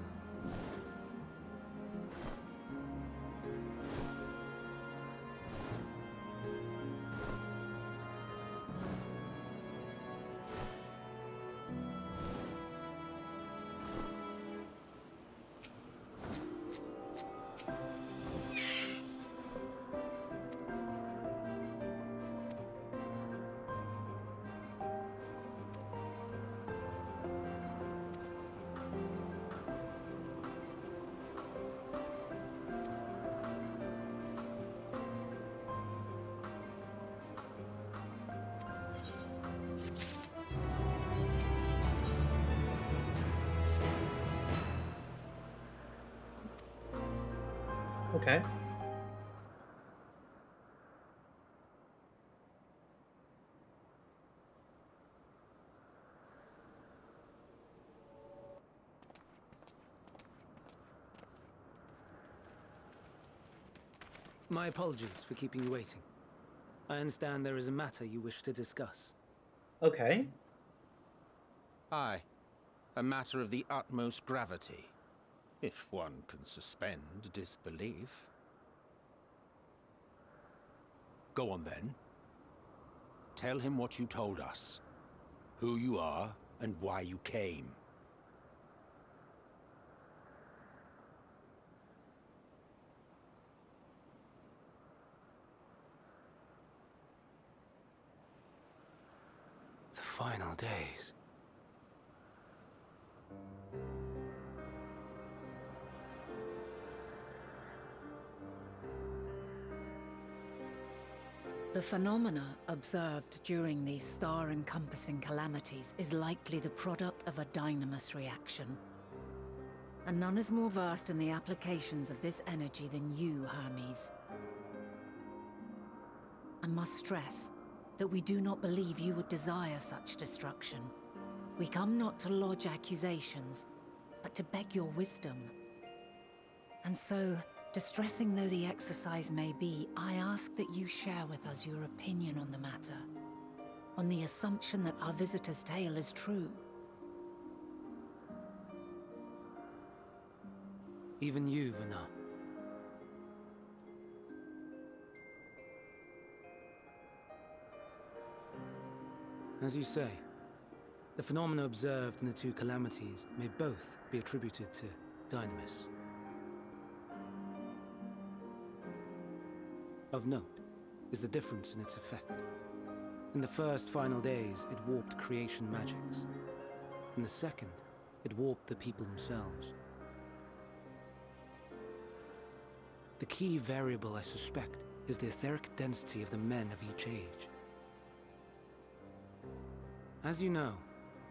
Okay. My apologies for keeping you waiting. I understand there is a matter you wish to discuss. Okay. Aye. A matter of the utmost gravity. If one can suspend disbelief. Go on then. Tell him what you told us. Who you are and why you came. The final days. The phenomena observed during these star-encompassing calamities is likely the product of a dynamis reaction. And none is more versed in the applications of this energy than you, Hermes. I must stress that we do not believe you would desire such destruction. We come not to lodge accusations, but to beg your wisdom. And so, distressing though the exercise may be, I ask that you share with us your opinion on the matter, on the assumption that our visitor's tale is true. Even you, Vana. As you say, the phenomena observed in the two calamities may both be attributed to dynamis. Of note is the difference in its effect. In the first final days, it warped creation magics. In the second, it warped the people themselves. The key variable, I suspect, is the etheric density of the men of each age. As you know,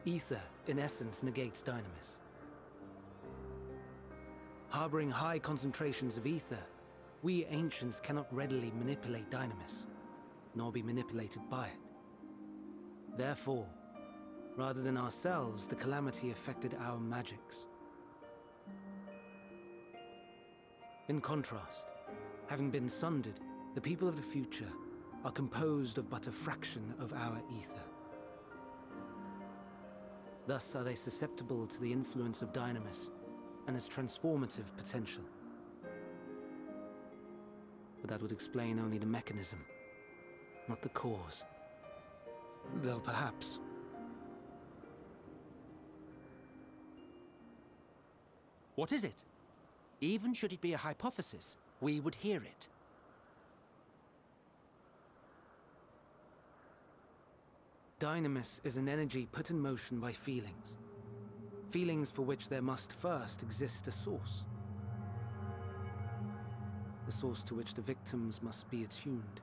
ether, in essence, negates dynamis. Harboring high concentrations of ether, we ancients cannot readily manipulate dynamis, nor be manipulated by it. Therefore, rather than ourselves, the calamity affected our magics. In contrast, having been sundered, the people of the future are composed of but a fraction of our ether. Thus are they susceptible to the influence of Dynamis and its transformative potential. But that would explain only the mechanism, not the cause. Though perhaps... What is it? Even should it be a hypothesis, we would hear it. Dynamis is an energy put in motion by feelings. Feelings for which there must first exist a source. The source to which the victims must be attuned.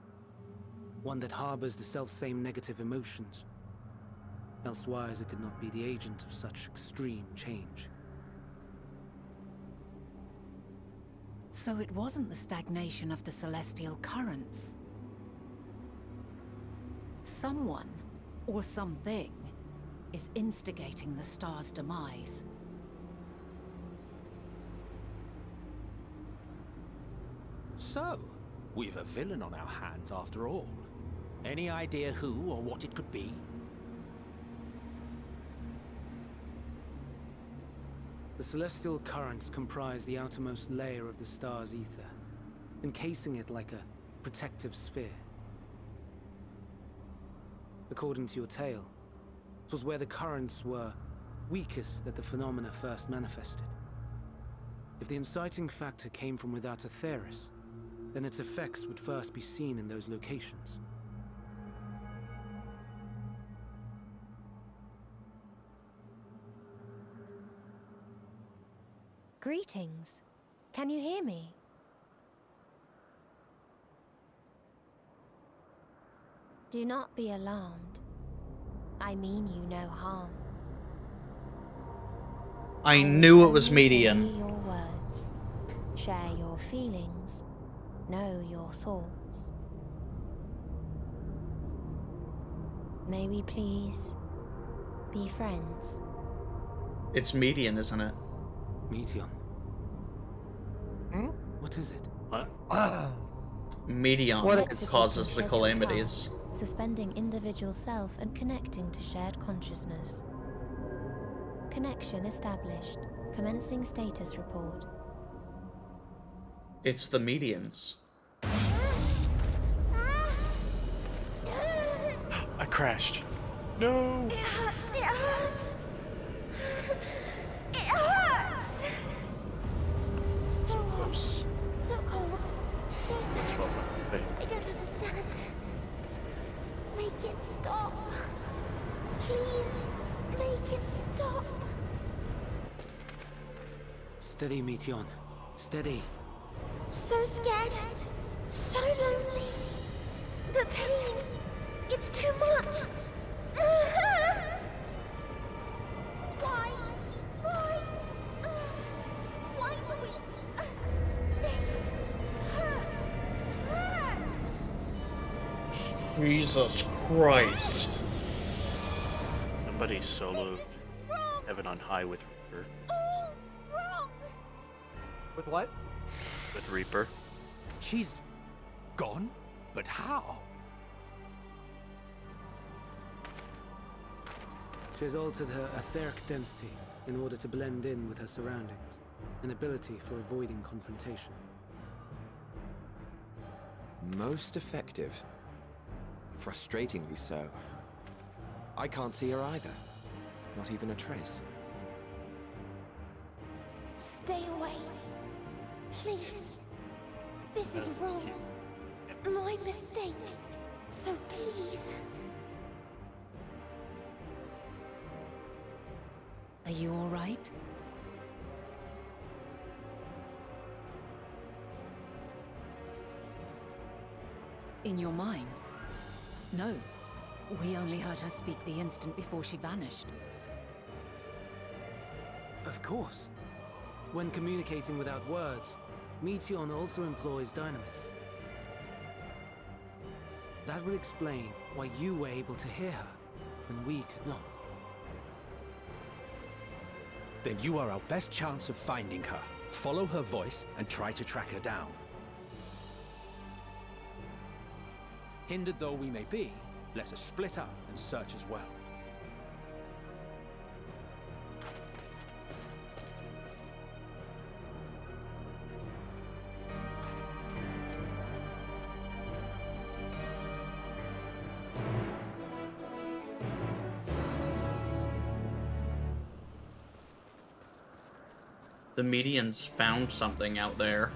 One that harbors the self-same negative emotions. Elsewise it could not be the agent of such extreme change. So it wasn't the stagnation of the celestial currents. Someone, or something, is instigating the star's demise. So, we've a villain on our hands after all. Any idea who or what it could be? The celestial currents comprise the outermost layer of the star's ether, encasing it like a protective sphere. According to your tale, it was where the currents were weakest that the phenomena first manifested. If the inciting factor came from without Aetheris, then its effects would first be seen in those locations. Greetings. Can you hear me? Do not be alarmed. I mean you no harm. I knew it was Only to median. hear your words, share your feelings, know your thoughts. May we please be friends? It's median, isn't it? Meteon. What is it? What? Median causes the calamities. Suspending individual self and connecting to shared consciousness. Connection established. Commencing status report. It's the medians. I crashed. No! It hurts, it hurts! It hurts! So hot, so cold, so sad. I don't understand. Make it stop. Please, make it stop. Steady, Meteon. Steady. So scared, so lonely. The pain, it's too much. Why? Why do we? They hurt. Jesus Christ. Somebody soloed Heaven on High with Reaper. All wrong. With what? With Reaper. She's gone? But how? She has altered her etheric density in order to blend in with her surroundings, an ability for avoiding confrontation. Most effective. Frustratingly so. I can't see her either. Not even a trace. Stay away. Please. This is wrong. My mistake. So please. Are you all right? In your mind? No. We only heard her speak the instant before she vanished. Of course. When communicating without words, Meteon also employs Dynamis. That would explain why you were able to hear her, when we could not. Then you are our best chance of finding her. Follow her voice and try to track her down. Hindered though we may be, let us split up and search as well. The medians found something out there.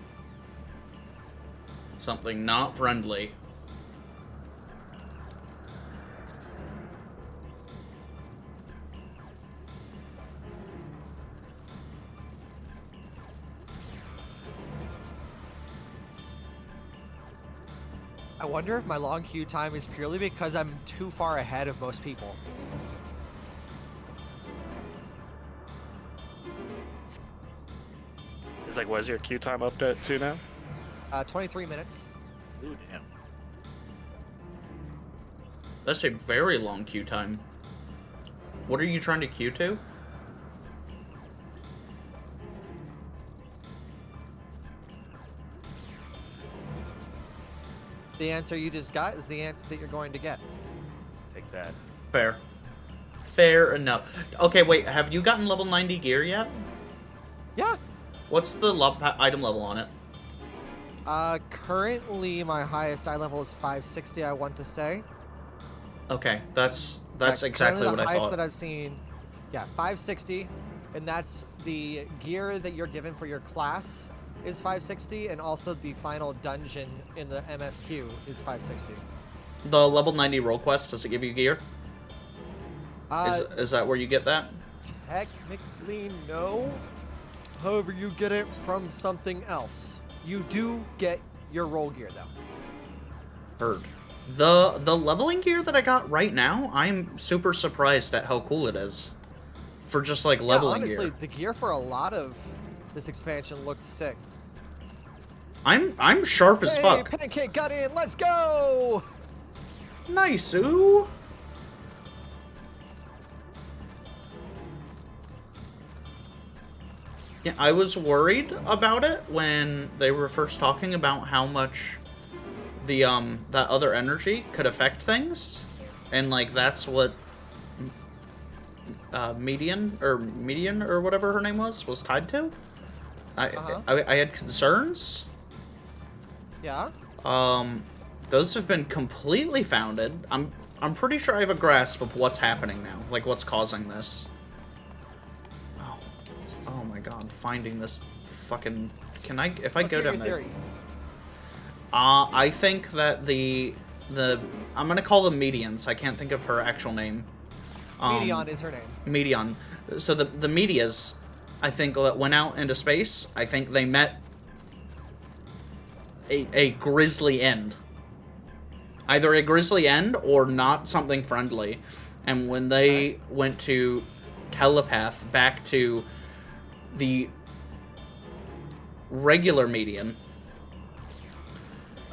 Something not friendly. I wonder if my long queue time is purely because I'm too far ahead of most people. It's like, what is your queue time up to now? 23 minutes. Ooh, damn. That's a very long queue time. What are you trying to queue to? The answer you just got is the answer that you're going to get. Take that. Fair. Fair enough. Okay, wait, have you gotten level 90 gear yet? Yeah. What's the item level on it? Currently my highest eye level is 560, I want to say. Okay, that's exactly what the I highest thought. that I've seen. Yeah, 560, and that's the gear that you're given for your class is 560, and also the final dungeon in the MSQ is 560. The level 90 roll quest, does it give you gear? Is that where you get that? Technically, no. However, you get it from something else. You do get your roll gear, though. Heard. The leveling gear that I got right now, I'm super surprised at how cool it is. For just like leveling honestly, gear. the gear for a lot of this expansion looks sick. I'm sharp as fuck. Pancake got in, let's go! Nice, ooh. Yeah, I was worried about it when they were first talking about how much the that other energy could affect things, and like that's what median or whatever her name was tied to. I had concerns. Yeah. Those have been completely founded. I'm pretty sure I have a grasp of what's happening now, like what's causing this. Oh my god, finding this fucking... Can I... If I go down there... I think that the... I'm gonna call them medians. I can't think of her actual name. Medion is her name. Medion. So the medias, I think, that went out into space, I think they met a grisly end. Either a grisly end or not something friendly. And when they went to telepath back to the regular median,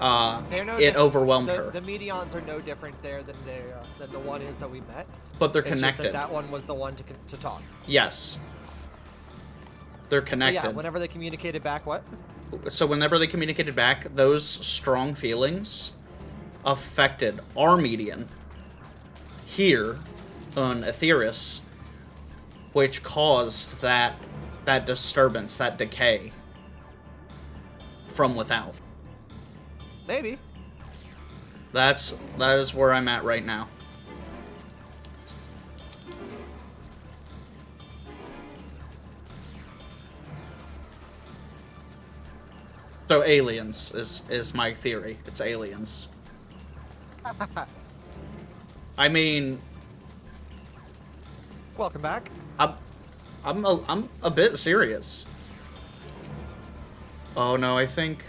it overwhelmed her. The medians are no different there than the one is that we met. But they're It's just connected. that one was the one to talk. Yes. They're connected. But yeah, whenever they communicated back, what? So whenever they communicated back, those strong feelings affected our median here on Aetheris, which caused that disturbance, that decay from without. Maybe. That is where I'm at right now. So aliens is my theory. It's aliens. I mean, welcome back. I'm a bit serious. Oh no, I think.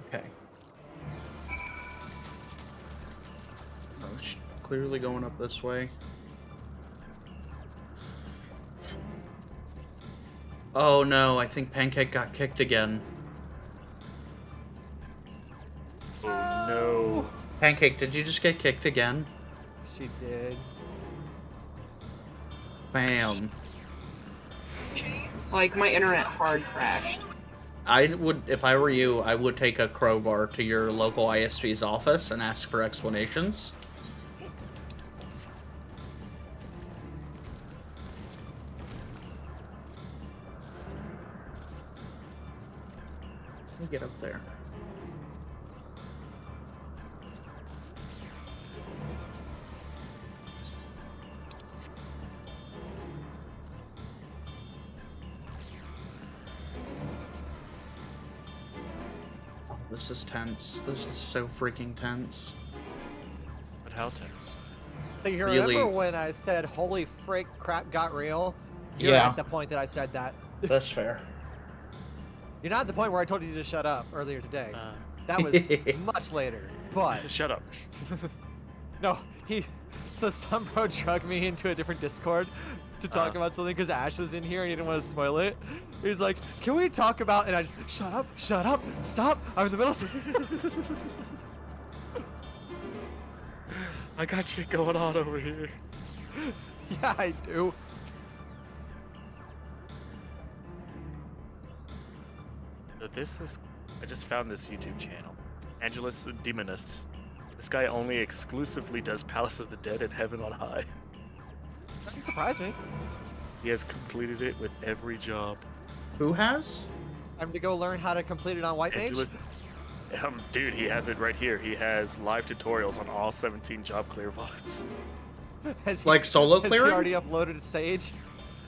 Okay. Oh, clearly going up this way. Oh no, I think Pancake got kicked again. Oh no. Pancake, did you just get kicked again? She did. Bam. Like, my internet hard crashed. I would, if I were you, I would take a crowbar to your local ISP's office and ask for explanations. Let me get up there. This is tense. This is so freaking tense. But how tense? So you Really? remember when I said, holy frick, crap got real? You're Yeah. at the point that I said that. That's fair. You're not at the point where I told you to shut up earlier today. That was much later, but... Shut up. No, so some bro drugged me into a different Discord to talk about something because Ash was in here and he didn't want to spoil it. He was like, can we talk about... And I just, shut up, stop, I'm in the middle of... I got shit going on over here. Yeah, I do. So this is... I just found this YouTube channel. Angelus Demonus. This guy only exclusively does Palace of the Dead and Heaven on High. Doesn't surprise me. He has completed it with every job. Who has? Time to go learn how to complete it on White Mage? Angelus, dude, he has it right here. He has live tutorials on all 17 job clear VODs. Like solo Has clearing? he already uploaded Sage?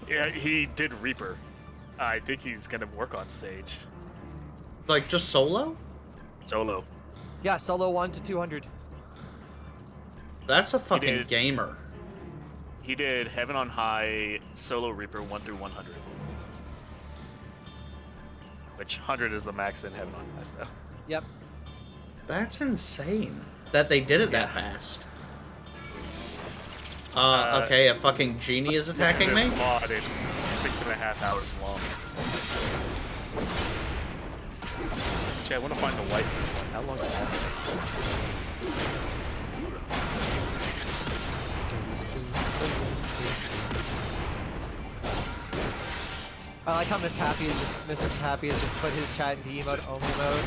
Yeah, he did Reaper. I think he's gonna work on Sage. Like just solo? Solo. Yeah, solo 1 to 200. That's a fucking did- gamer. He did Heaven on High Solo Reaper 1 through 100. Which 100 is the max in Heaven on High stuff. Yep. That's insane that they did it that fast. Okay, a fucking genie is attacking me? This VOD is 6.5 hours long. Actually, I want to find the white one. How long is that? I like how Mr. Happy has just put his chat into emote only mode.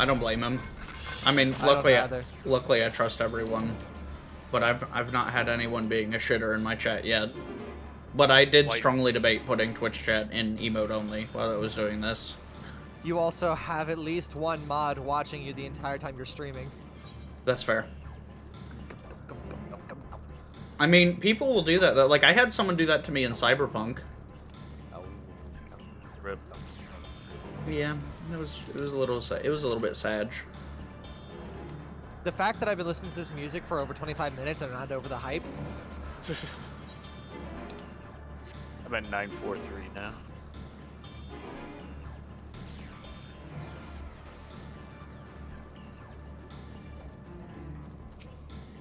I don't blame him. I mean, I don't either. luckily I trust everyone, but I've not had anyone being a shitter in my chat yet. But I did strongly debate putting Twitch chat in emote only while I was doing this. You also have at least one mod watching you the entire time you're streaming. That's fair. I mean, people will do that. Though. Like I had someone do that to me in Cyberpunk. Rip. Yeah, it was a little bit sad. The fact that I've been listening to this music for over 25 minutes and I'm not over the hype. I'm at 943 now.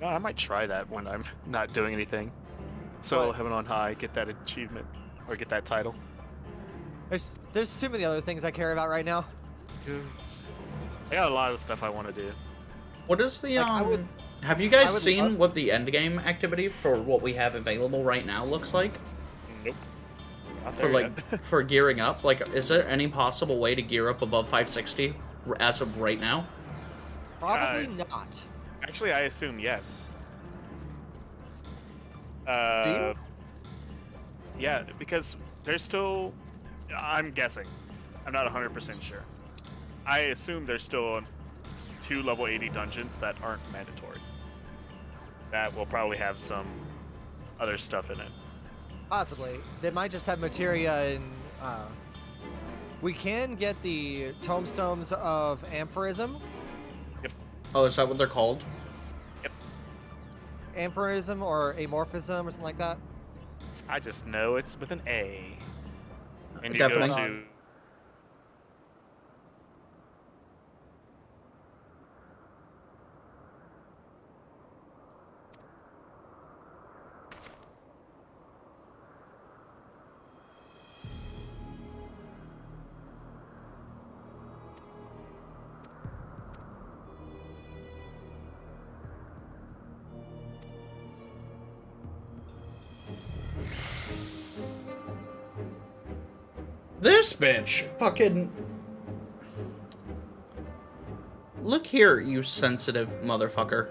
No, I might try that when I'm not doing anything. So What? Heaven on High, get that achievement or get that title. There's too many other things I care about right now. I got a lot of stuff I want to do. What is the Like, have you guys seen what the end game activity for what we have available right now looks like? Nope. Not For there like yet. for gearing up, like is there any possible way to gear up above 560 as of right now? Probably not. Actually, I assume yes. Yeah, because there's still... I'm guessing. I'm not 100% sure. I assume there's still 2 level 80 dungeons that aren't mandatory. That will probably have some other stuff in it. Possibly. They might just have materia in... we can get the tombstones of Amphorism. Yep. Oh, is that what they're called? Yep. Amphorism or Amorphism or something like that. I just know it's with an A. And you Definitely. go to... This bitch! Fucking... Look here, you sensitive motherfucker.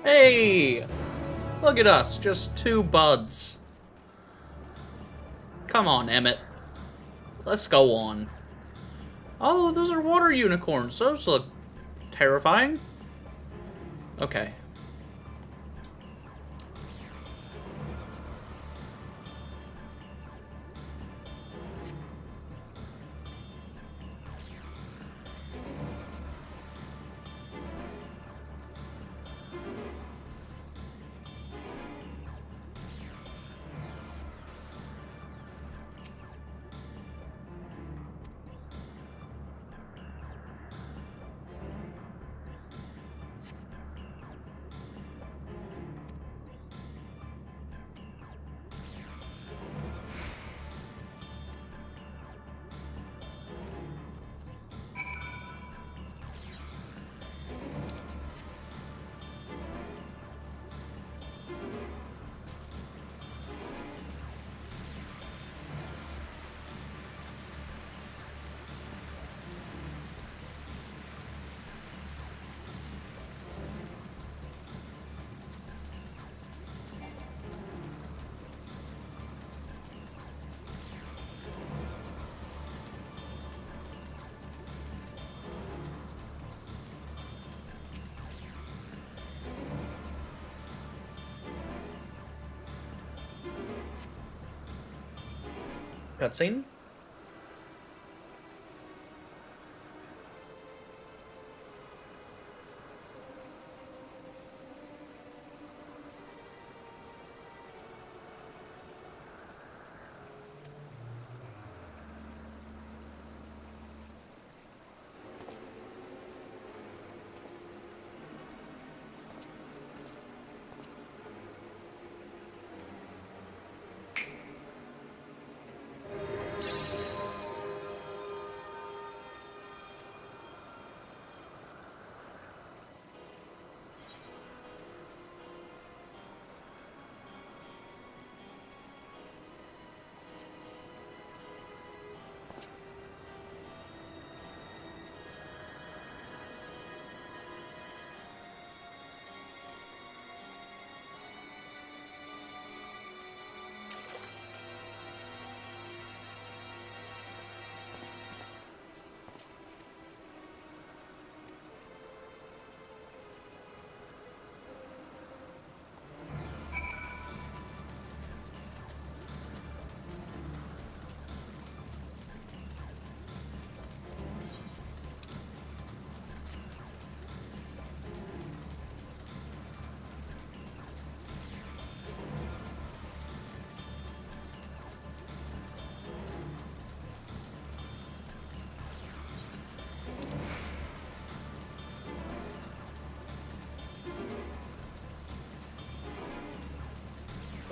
Hey! Look at us, just two buds. Come on, Emmett. Let's go on. Oh, those are water unicorns. Those look terrifying. Okay. Cutscene?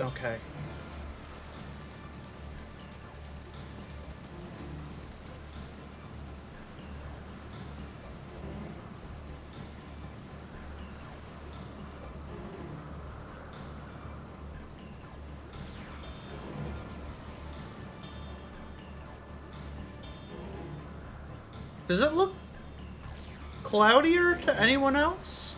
Okay. Does it look cloudier to anyone else?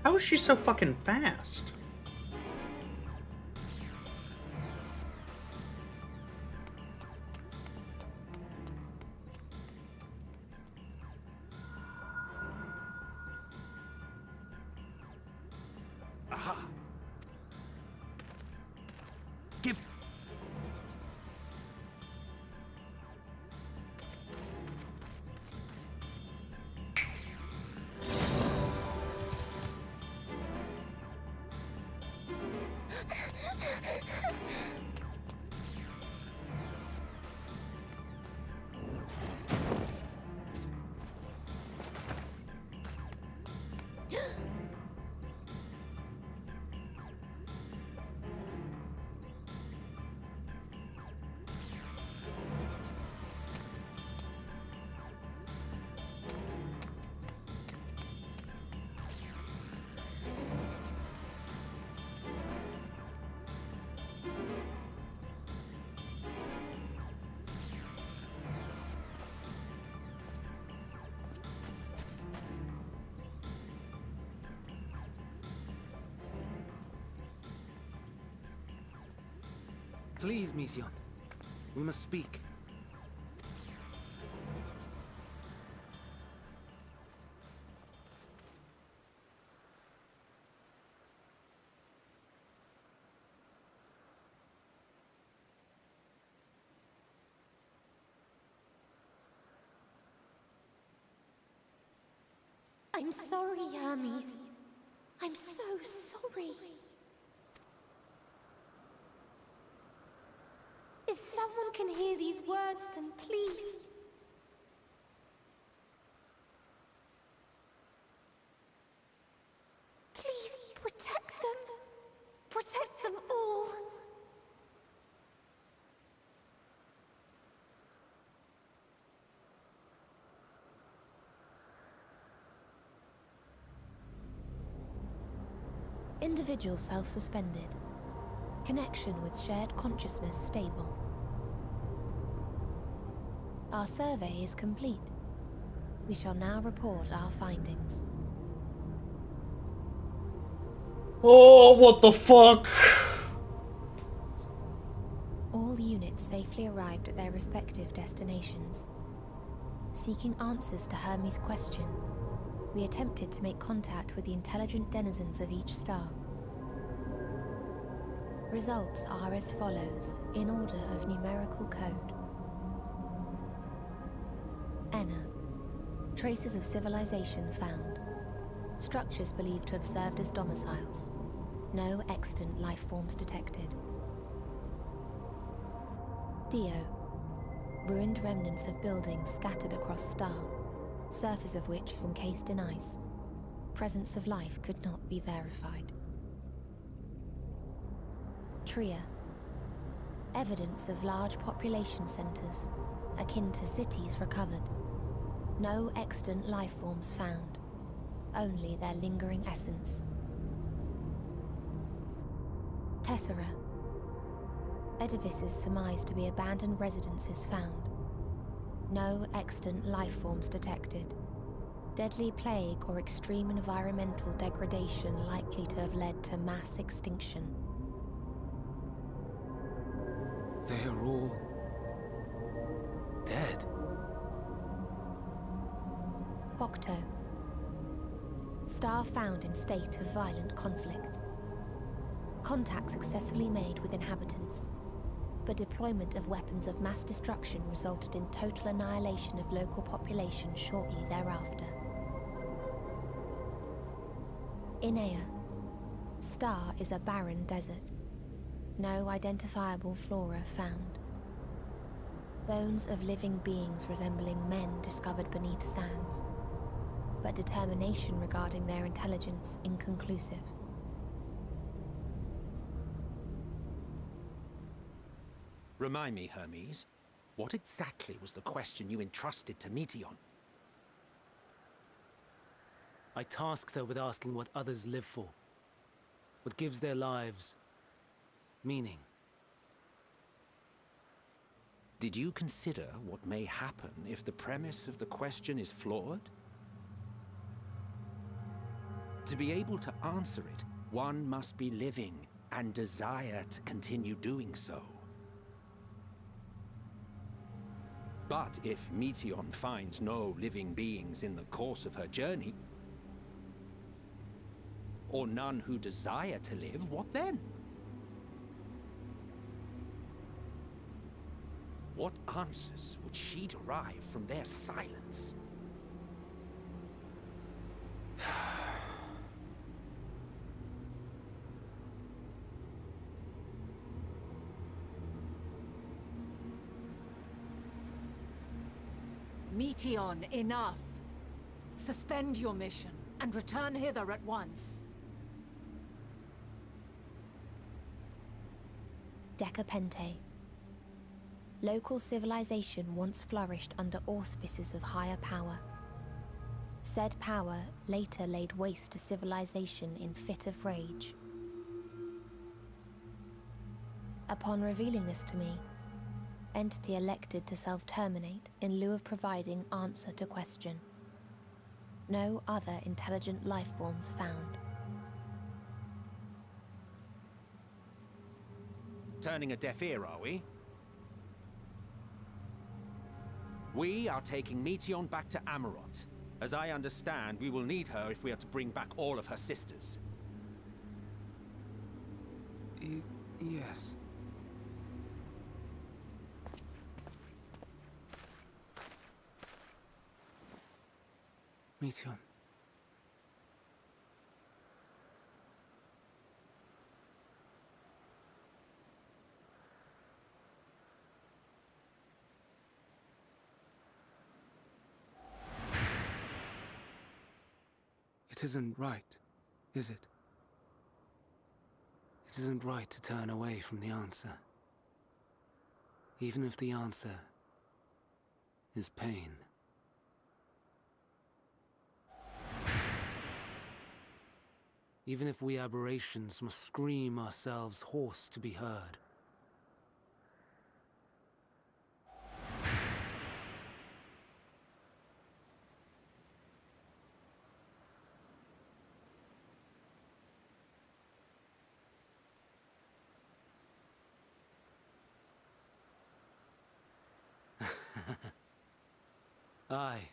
How is she so fucking fast? Aha! Give. Please, Mission. We must speak. I'm sorry, Hermes. I'm so sorry. If someone can hear these words, then please. Please protect them. Protect them all. Individual self-suspended. Connection with shared consciousness stable. Our survey is complete. We shall now report our findings. Oh, what the fuck? All units safely arrived at their respective destinations. Seeking answers to Hermes' question, we attempted to make contact with the intelligent denizens of each star. Results are as follows, in order of numerical code. Enna. Traces of civilization found. Structures believed to have served as domiciles. No extant life forms detected. Dio. Ruined remnants of buildings scattered across Star, surface of which is encased in ice. Presence of life could not be verified. Tria. Evidence of large population centers, akin to cities recovered. No extant life forms found, only their lingering essence. Tessera. Edifices surmised to be abandoned residences found. No extant life forms detected. Deadly plague or extreme environmental degradation likely to have led to mass extinction. They are all dead. Octo. Star found in state of violent conflict. Contact successfully made with inhabitants, but deployment of weapons of mass destruction resulted in total annihilation of local population shortly thereafter. Inea. Star is a barren desert. No identifiable flora found. Bones of living beings resembling men discovered beneath sands, but determination regarding their intelligence inconclusive. Remind me, Hermes, what exactly was the question you entrusted to Meteon? I tasked her with asking what others live for. What gives their lives meaning. Did you consider what may happen if the premise of the question is flawed? To be able to answer it, one must be living and desire to continue doing so. But if Meteon finds no living beings in the course of her journey, or none who desire to live, what then? What answers would she derive from their silence? Meteon, enough! Suspend your mission and return hither at once. Decapente. Local civilization once flourished under auspices of higher power. Said power later laid waste to civilization in fit of rage. Upon revealing this to me, entity elected to self-terminate in lieu of providing answer to question. No other intelligent life forms found. Turning a deaf ear, are we? We are taking Meteon back to Amarot. As I understand, we will need her if we are to bring back all of her sisters. Yes. Meteon. It isn't right, is it? It isn't right to turn away from the answer. Even if the answer is pain. Even if we aberrations must scream ourselves hoarse to be heard. Aye.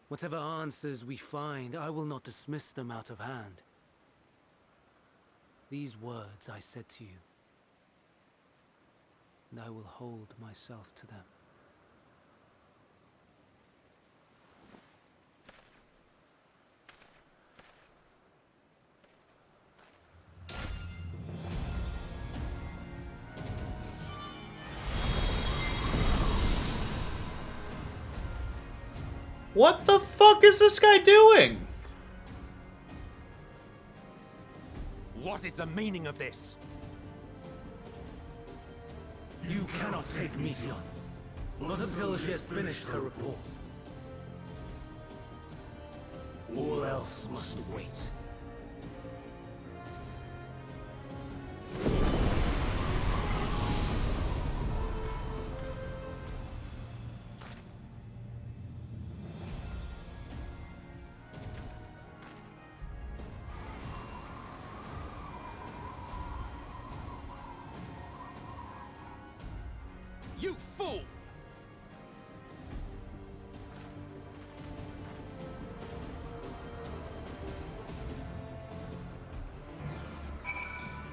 Whatever answers we find, I will not dismiss them out of hand. These words I said to you, and I will hold myself to them. What the fuck is this guy doing? What is the meaning of this? You cannot take Meteon. Not until she has finished her report. All else must wait. You fool!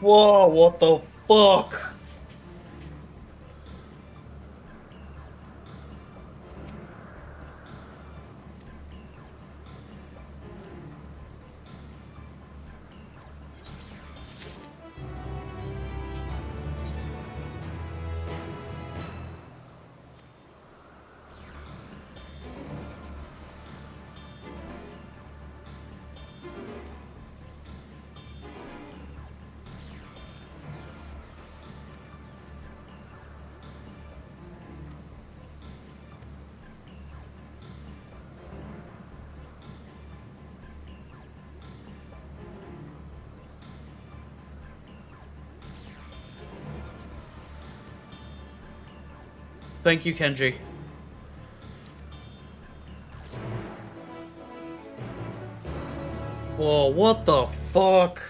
Whoa, what the fuck? Thank you, Kenji. Whoa, what the fuck?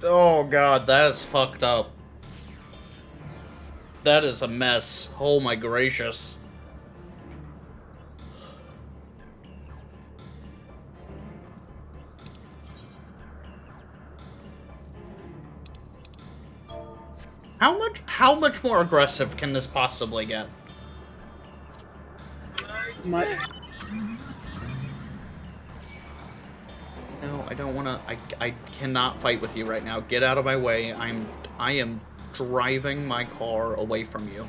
Oh god, that is fucked up. That is a mess. Oh my gracious. How much more aggressive can this possibly get? Much. No, I don't want to. I cannot fight with you right now. Get out of my way. I am driving my car away from you.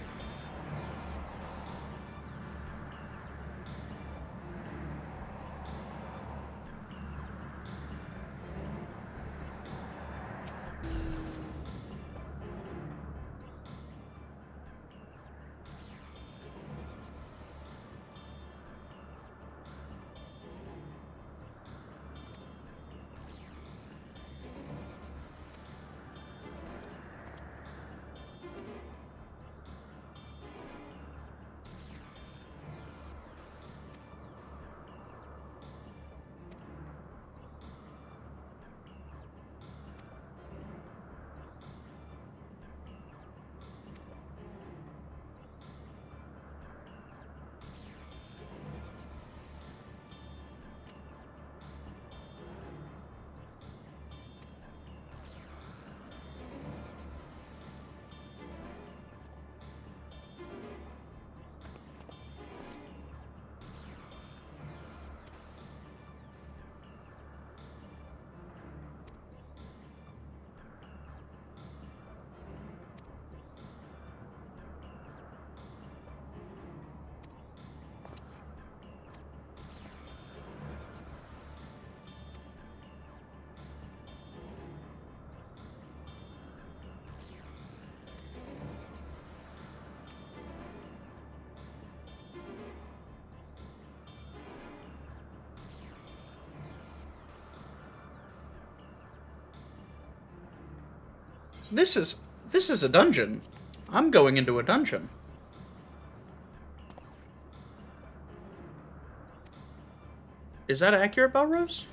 This is a dungeon. I'm going into a dungeon. Is that accurate, Belrose?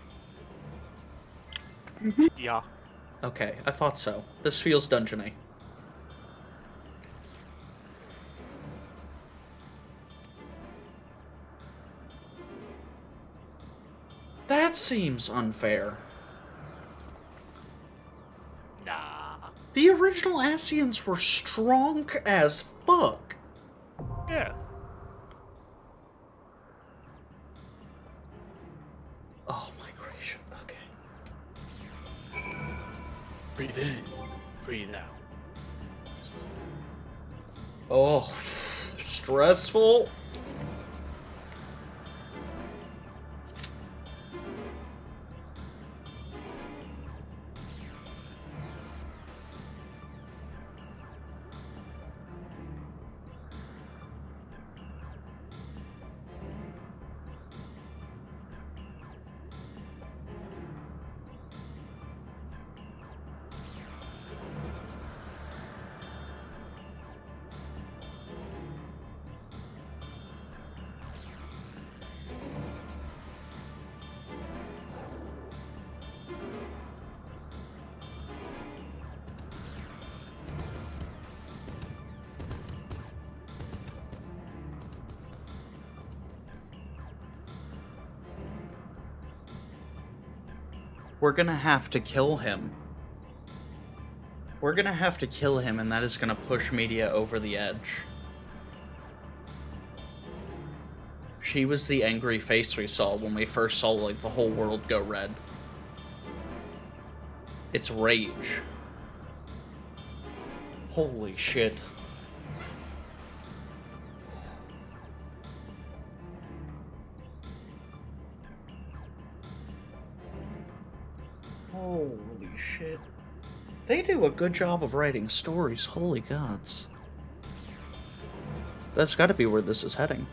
Yeah. Okay, I thought so. This feels dungeony. That seems unfair. Nah. The original Asians were strong as fuck. Yeah. Oh my gracious. Okay. Breathe in. Breathe out. Oh, stressful. We're gonna have to kill him. We're gonna have to kill him, and that is gonna push media over the edge. She was the angry face we saw when we first saw, like, the whole world go red. It's rage. Holy shit. Holy shit. They do a good job of writing stories, holy gods. That's gotta be where this is heading.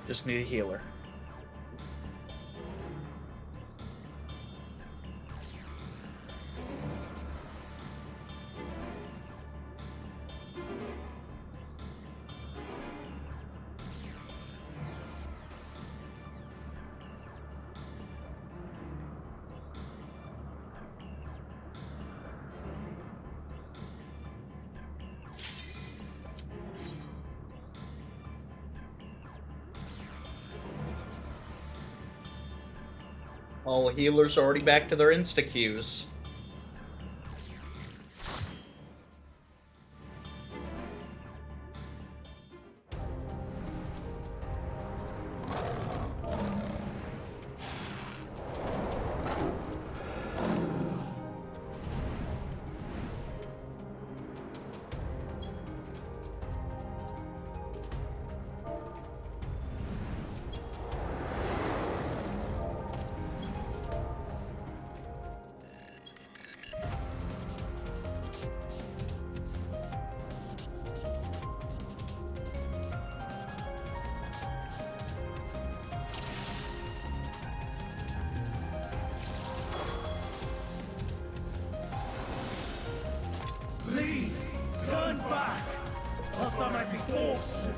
Just need a healer. All healers already back to their insta-Qs. Please, turn back, else I might be forced to.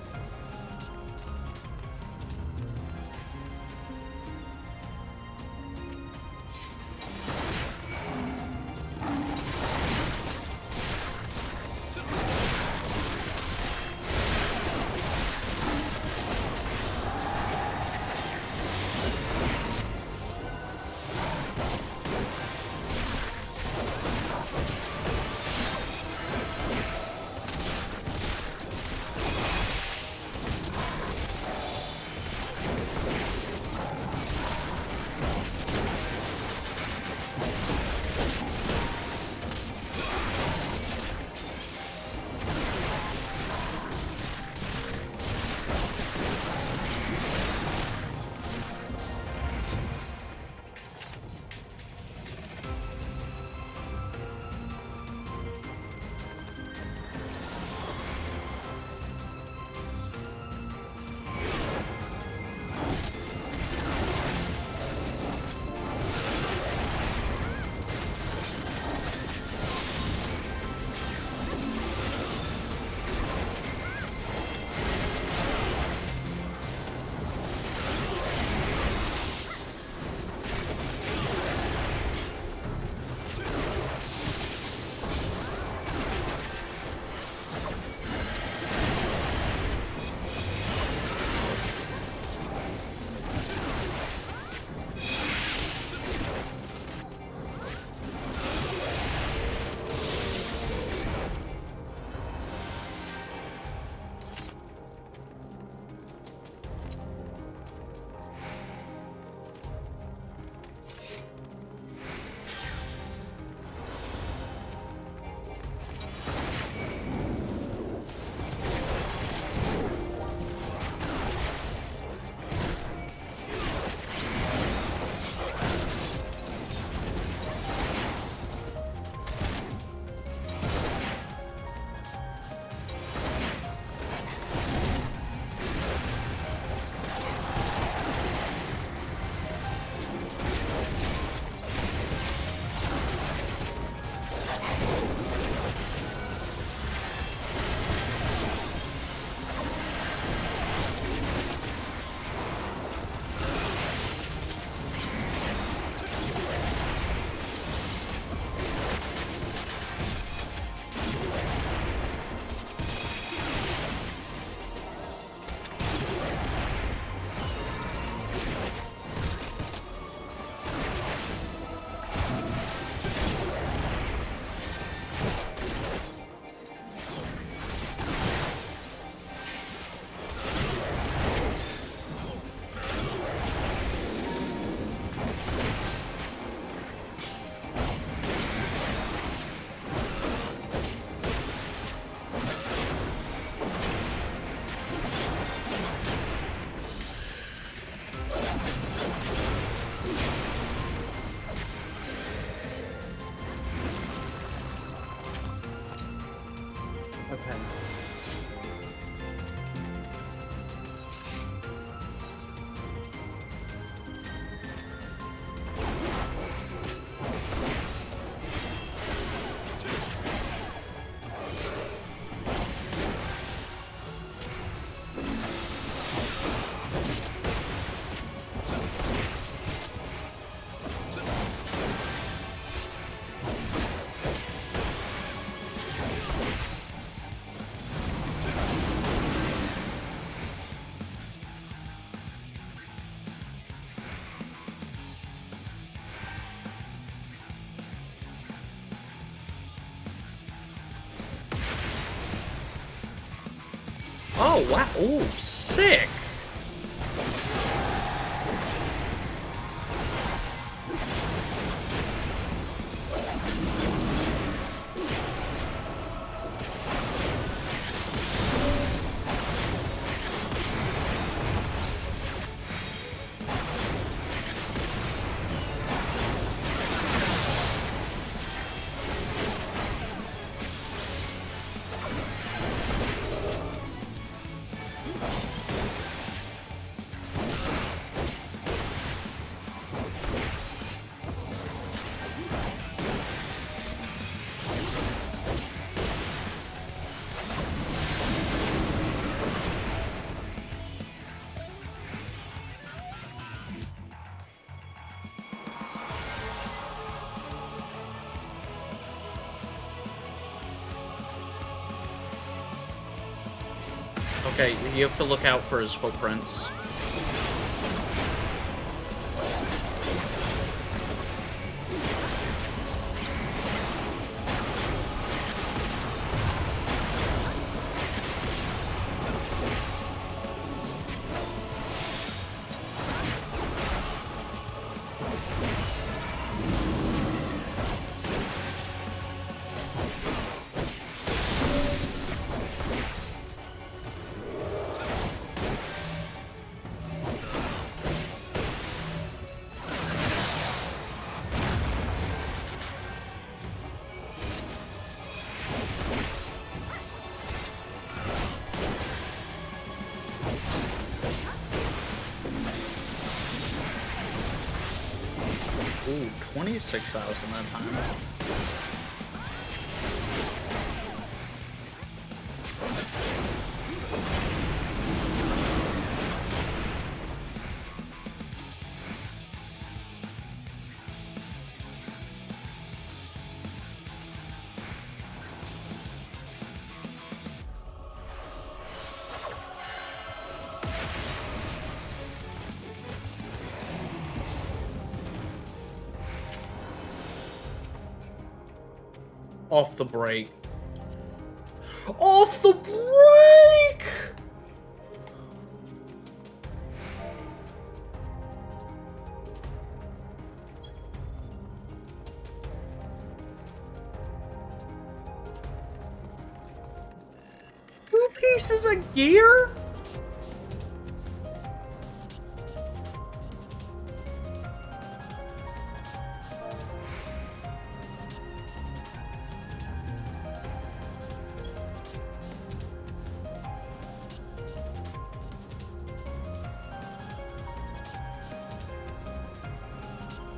Okay. Oh, wow. Ooh, sick. Okay, you have to look out for his footprints. Ooh, 26,000 that time. Off the break. Off the break! Two pieces of gear?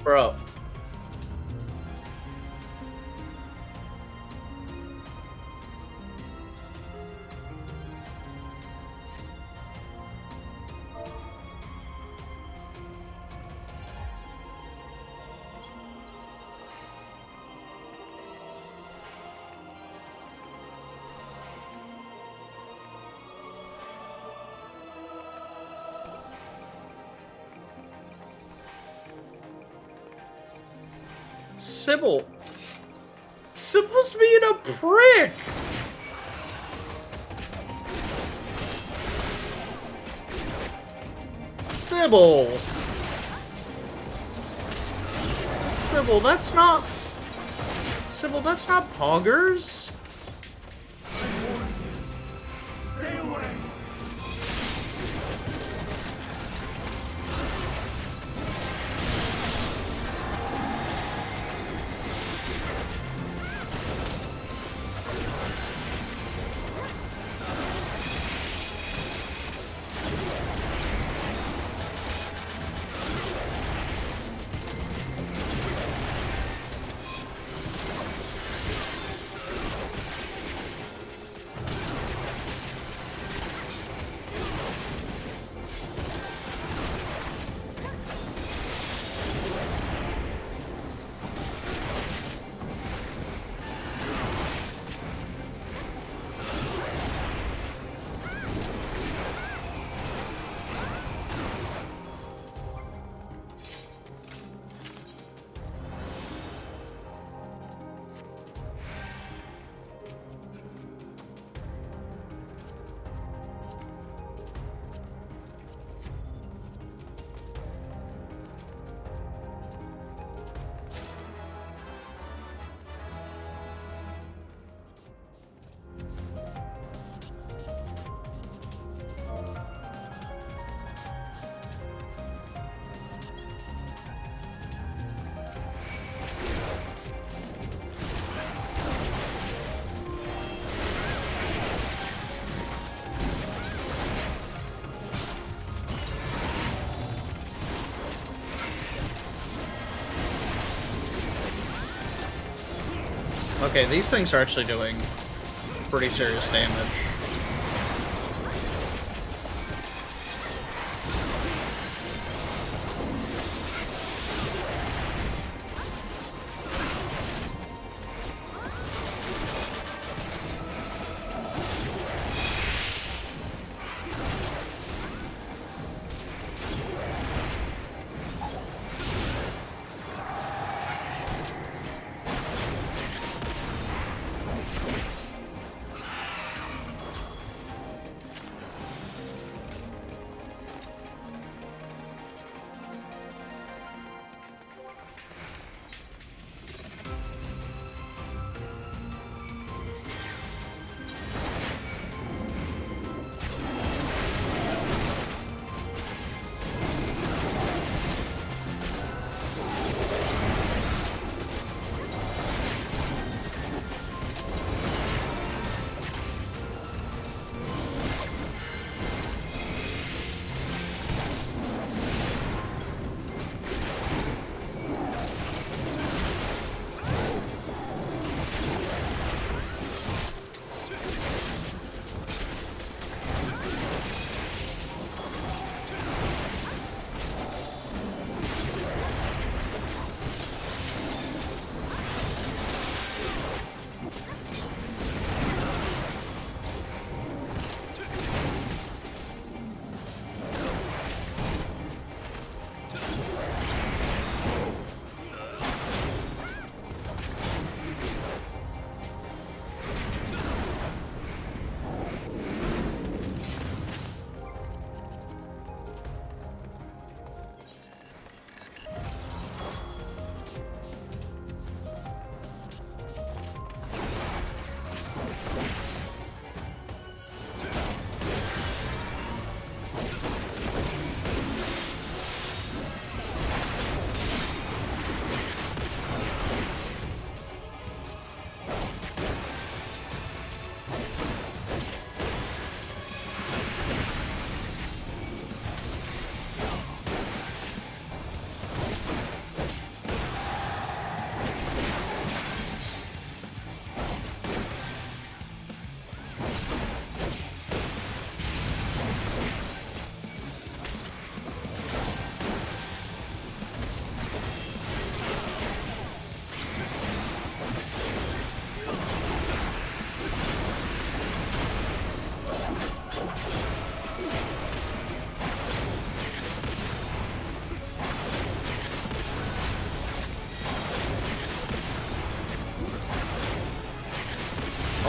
Bro. Sybil. Sybil's being a prick. Sybil. Sybil, that's not... Sybil, that's not poggers. Stay away! Okay, these things are actually doing pretty serious damage.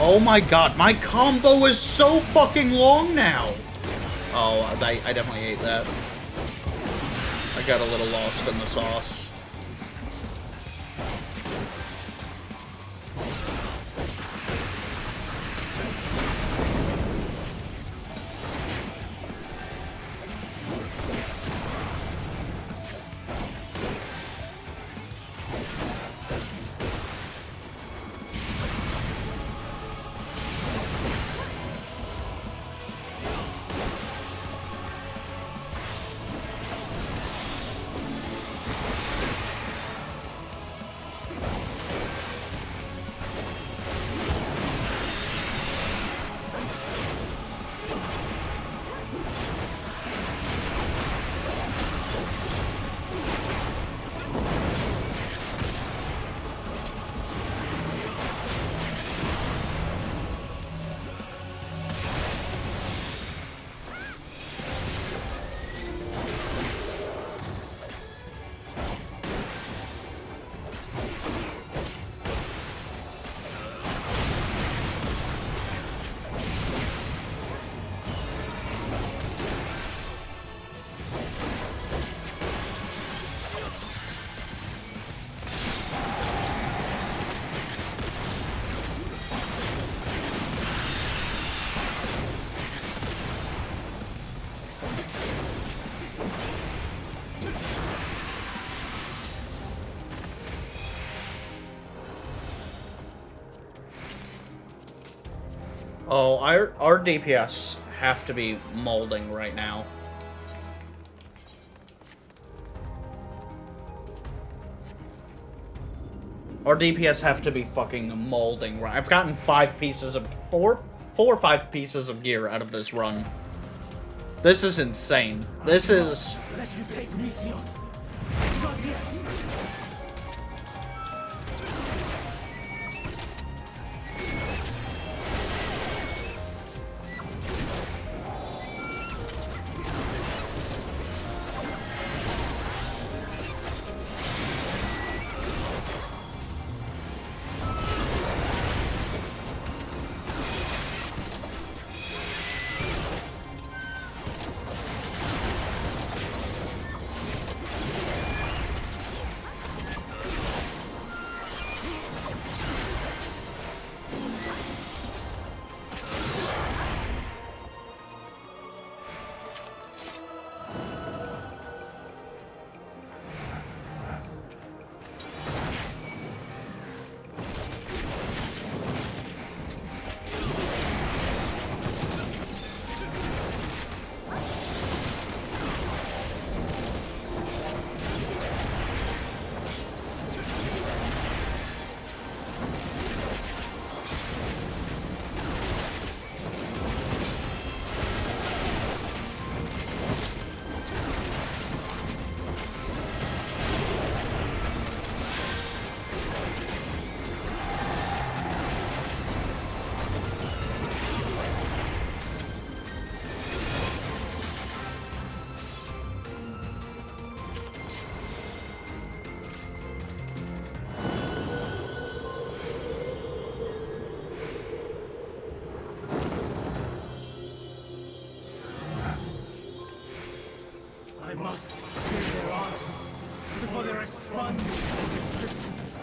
Oh my god, my combo is so fucking long now! Oh, I definitely ate that. I got a little lost in the sauce. Oh, our DPS have to be molding right now. Our DPS have to be fucking molding. I've gotten 5 pieces of... 4 or 5 pieces of gear out of this run. This is insane. This is... Let you take Mission. Not yet. I must hear their answers before they're expunged from existence.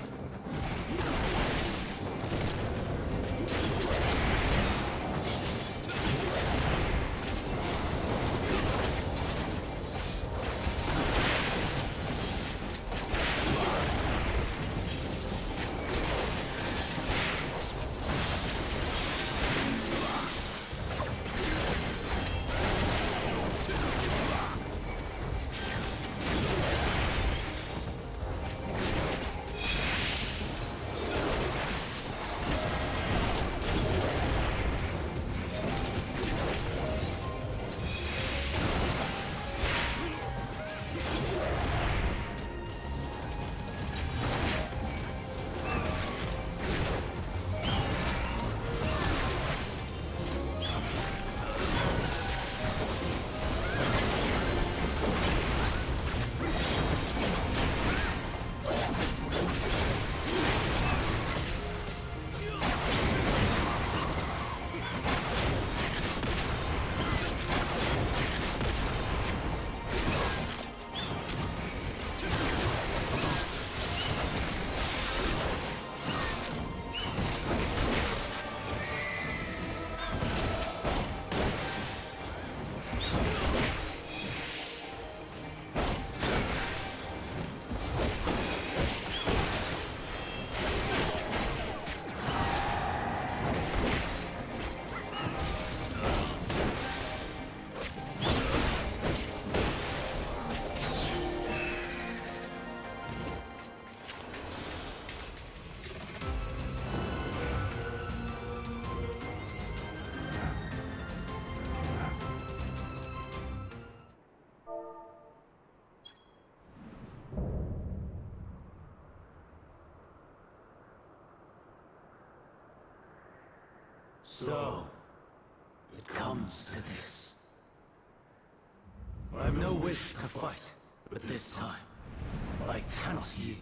So, it comes to this. I have no wish to fight, but this time, I cannot yield.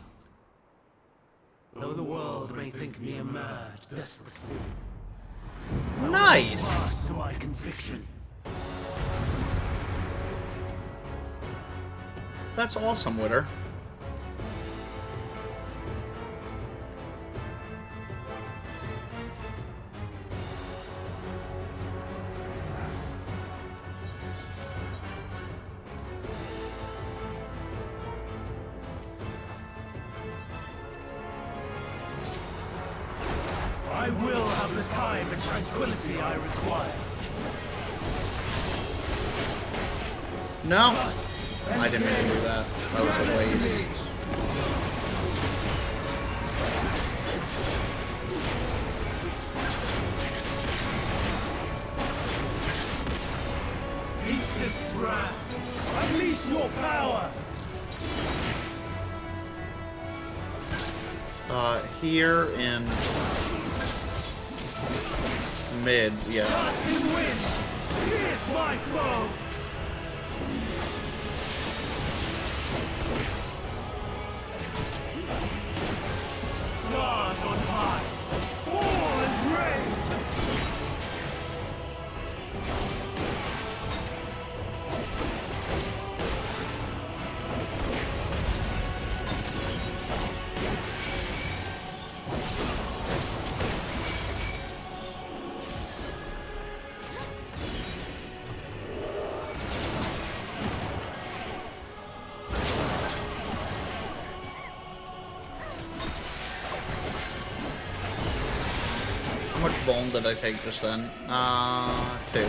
Though the world may think me a mad, desperate fool. Nice! To my conviction. That's awesome, Witter. I will have the time and tranquility I require. No, I didn't mean to do that. That was a waste. wrath! Unleash your power! Here in mid, yeah. Passing wind! Pierce my foe! Stars on high! Fall and rain! How much bone did I take just then? 2.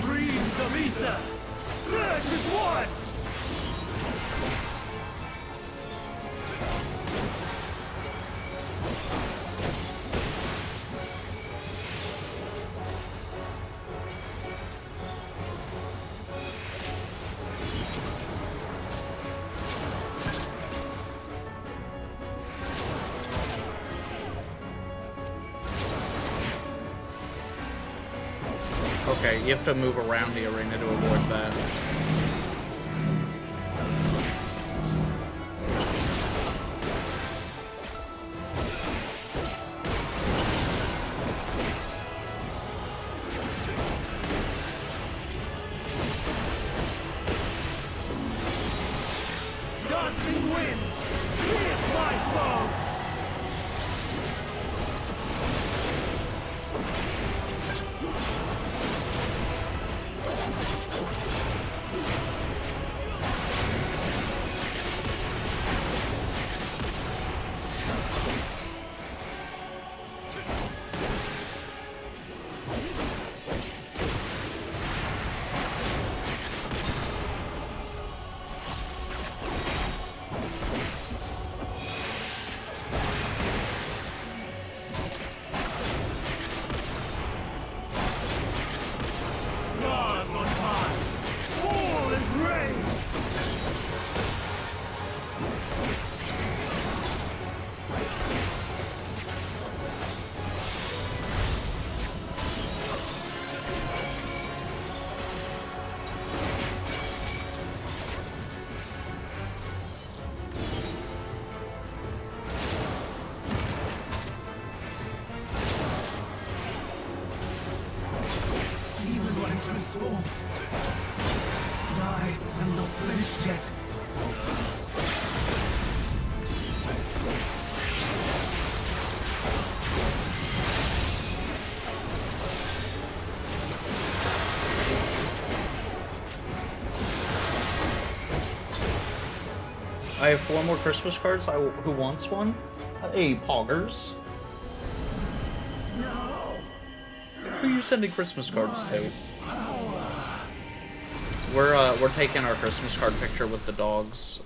Streams of ether! Surge as one! Okay, you have to move around the arena to avoid that. Dancing winds! Pierce my foe! Stars on high! Fall as rain! Even when transformed, I am not finished yet. I have 4 more Christmas cards. Who wants one? Hey, poggers. Who are you sending Christmas cards to? We're taking our Christmas card picture with the dogs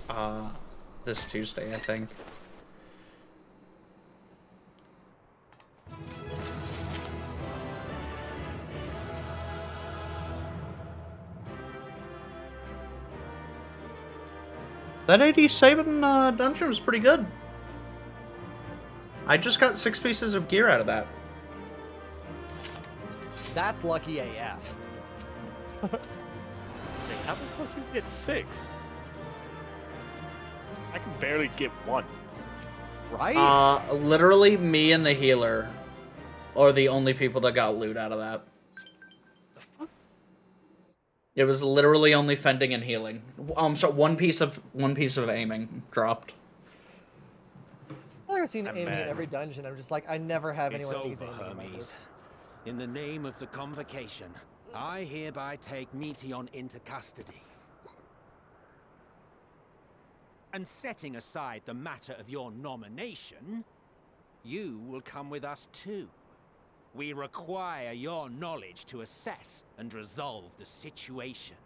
this Tuesday, I think. That 87 dungeon was pretty good. I just got 6 pieces of gear out of that. That's lucky AF. Like, how the fuck you get 6? I can barely get 1. Right? Literally me and the healer are the only people that got loot out of that. It was literally only fending and healing. So one piece of aiming dropped. I feel like I've seen aiming in every dungeon. I'm just like, I never have anyone who needs aiming in my groups. In the name of the Convocation, I hereby take Meteon into custody. And setting aside the matter of your nomination, you will come with us too. We require your knowledge to assess and resolve the situation.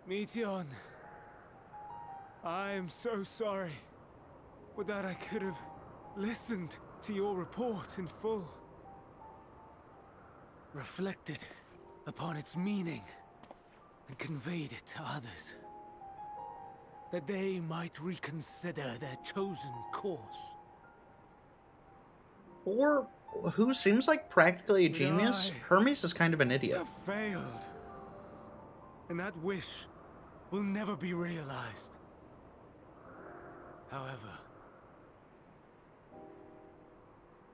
Meteon, I am so sorry. Would that I could have listened to your report in full. Reflected upon its meaning and conveyed it to others. That they might reconsider their chosen course. Or who seems like practically a But genius, I Hermes is kind of an idiot. have failed. And that wish will never be realized. However,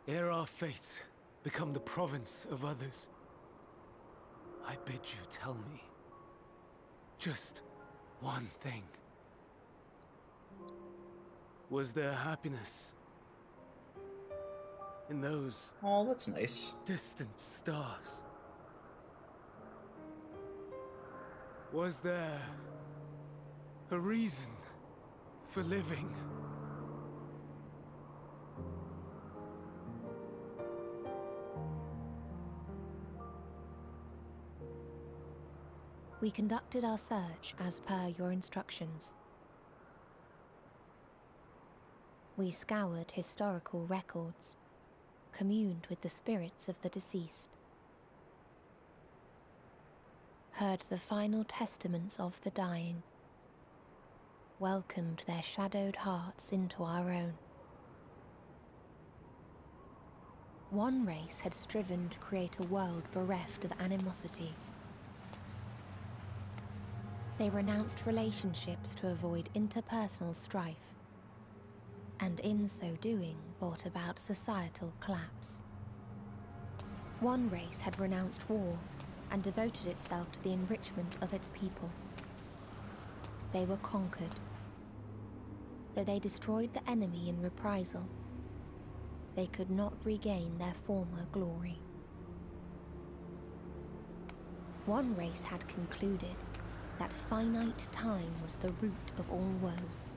ere our fates become the province of others, I bid you tell me just one thing. Was there happiness in those that's nice. distant stars? Was there a reason for living? We conducted our search as per your instructions. We scoured historical records, communed with the spirits of the deceased, heard the final testaments of the dying, welcomed their shadowed hearts into our own. One race had striven to create a world bereft of animosity. They renounced relationships to avoid interpersonal strife, and in so doing brought about societal collapse. One race had renounced war and devoted itself to the enrichment of its people. They were conquered. Though they destroyed the enemy in reprisal, they could not regain their former glory. One race had concluded that finite time was the root of all woes.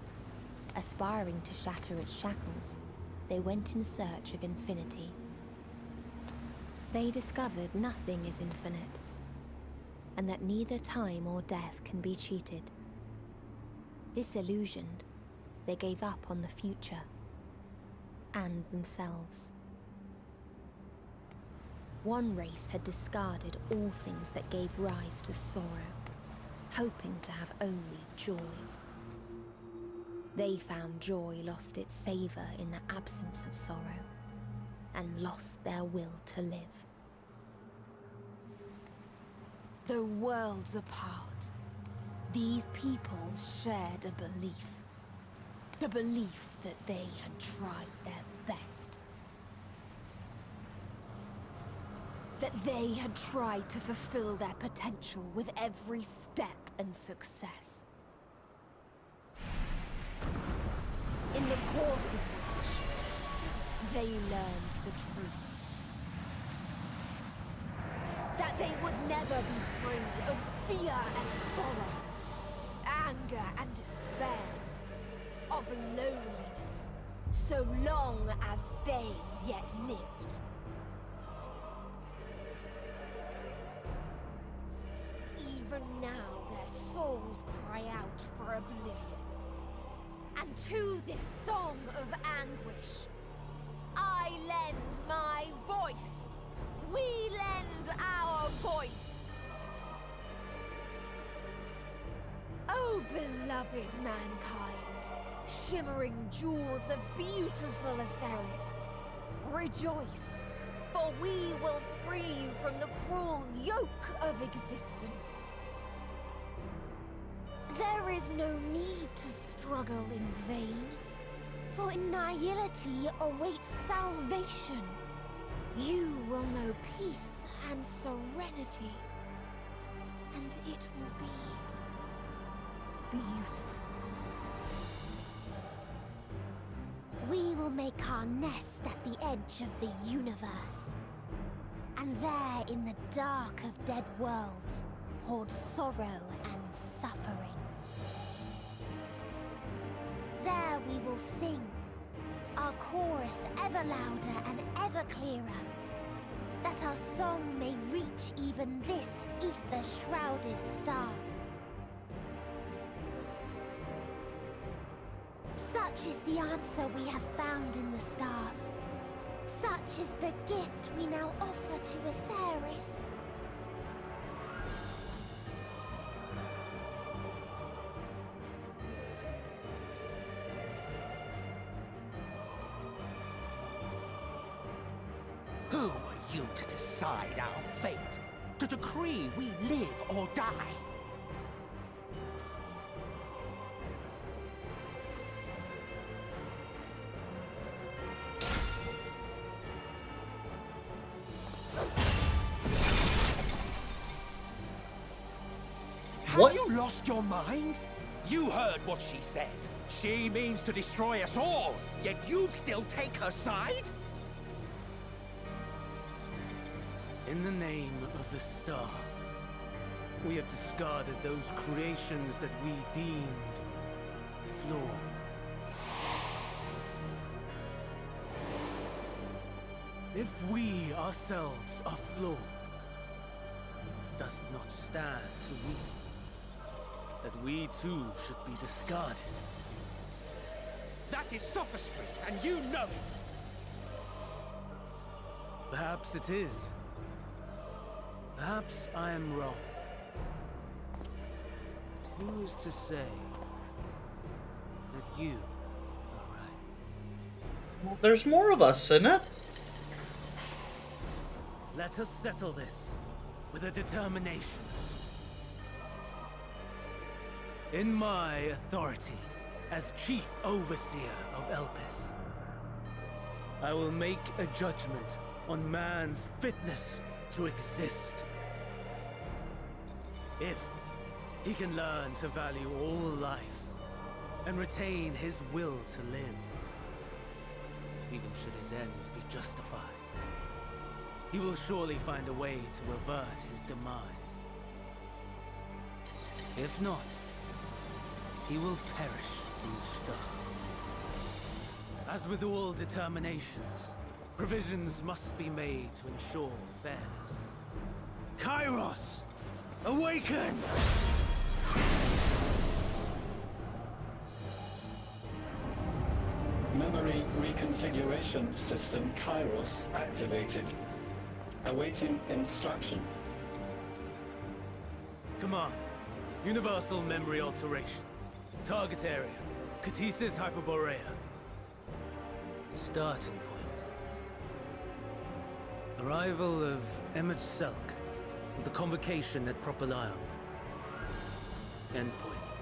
Aspiring to shatter its shackles, they went in search of infinity. They discovered nothing is infinite, and that neither time or death can be cheated. Disillusioned, they gave up on the future and themselves. One race had discarded all things that gave rise to sorrow, hoping to have only joy. They found joy lost its savor in the absence of sorrow, and lost their will to live. Though worlds apart, these peoples shared a belief. The belief that they had tried their best. That they had tried to fulfill their potential with every step and success. In the course of which, they learned the truth. That they would never be free of fear and sorrow, anger and despair, of loneliness, so long as they yet lived. Even now their souls cry out for oblivion. And to this song of anguish, I lend my voice. We lend our voice. Oh, beloved mankind, shimmering jewels of beautiful Atheris, rejoice, for we will free you from the cruel yoke of existence. There is no need to struggle in vain, for in nihility awaits salvation. You will know peace and serenity, and it will be beautiful. We will make our nest at the edge of the universe. And there, in the dark of dead worlds, hoard sorrow and suffering. There we will sing, our chorus ever louder and ever clearer, that our song may reach even this ether-shrouded star. Such is the answer we have found in the stars. Such is the gift we now offer to Atheris. Who are you to decide our fate? To decree we live or die? What? Have you lost your mind? You heard what she said. She means to destroy us all, yet you'd still take her side? In the name of the star, we have discarded those creations that we deemed flawed. If we ourselves are flawed, does not stand to reason that we too should be discarded. That is sophistry, and you know it! Perhaps it is. Perhaps I am wrong. But who is to say that you are right? Well, there's more of us, isn't it? Let us settle this with a determination. In my authority as Chief Overseer of Elpis, I will make a judgment on man's fitness to exist. If he can learn to value all life and retain his will to live, even should his end be justified, he will surely find a way to avert his demise. If not, he will perish in the stone. As with all determinations, provisions must be made to ensure fairness. Kairos! Awaken! Memory reconfiguration system Kairos activated. Awaiting instruction. Command. Universal memory alteration. Target area. Catesis Hyperborea. Starting point. Arrival of Emmet Selk of the convocation at Propylion. Endpoint.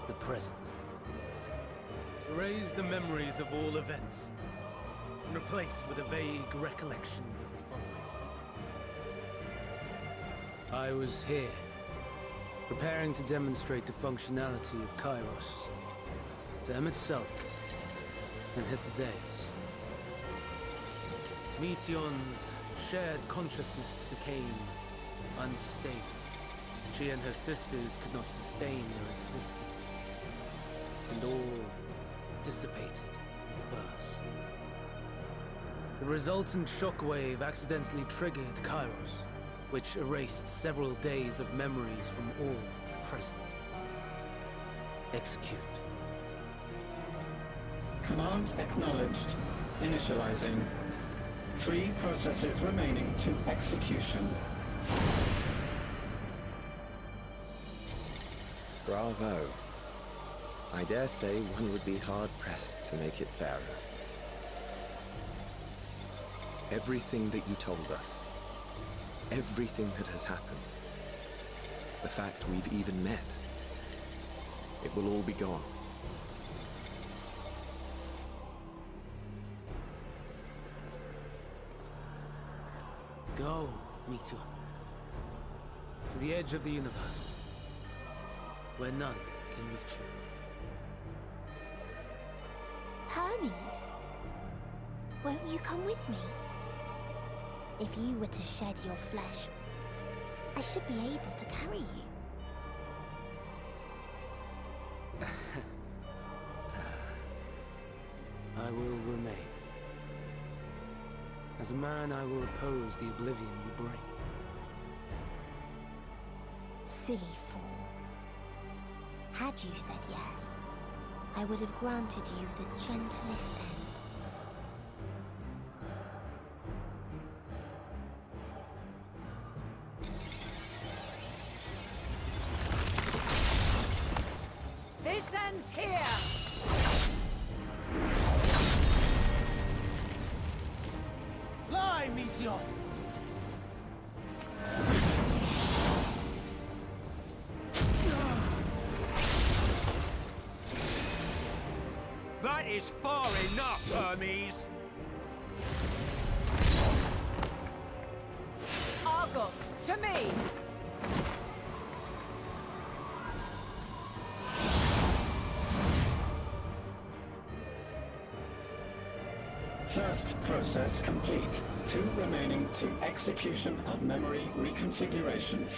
The present. Erase the memories of all events and replace with a vague recollection of the following. I was here, preparing to demonstrate the functionality of Kairos to Emmet Selk and Hitherdays. Meteon's shared consciousness became unstable. She and her sisters could not sustain their existence, and all dissipated with the burst. The resultant shockwave accidentally triggered Kairos, which erased several days of memories from all present. Execute. Command acknowledged. Initializing. 3 processes remaining to execution. Bravo. I dare say one would be hard-pressed to make it fairer. Everything that you told us, everything that has happened, the fact we've even met, it will all be gone. Go, Meteon. To the edge of the universe, where none can reach you. Hermes, won't you come with me? If you were to shed your flesh, I should be able to carry you. I will remain. As a man, I will oppose the oblivion you bring. Silly fool. Had you said yes, I would have granted you the gentlest end. This ends here! Fly, Meteor! That is far enough, Hermes! Argos, to me! First process complete. 2 remaining to execution of memory reconfiguration.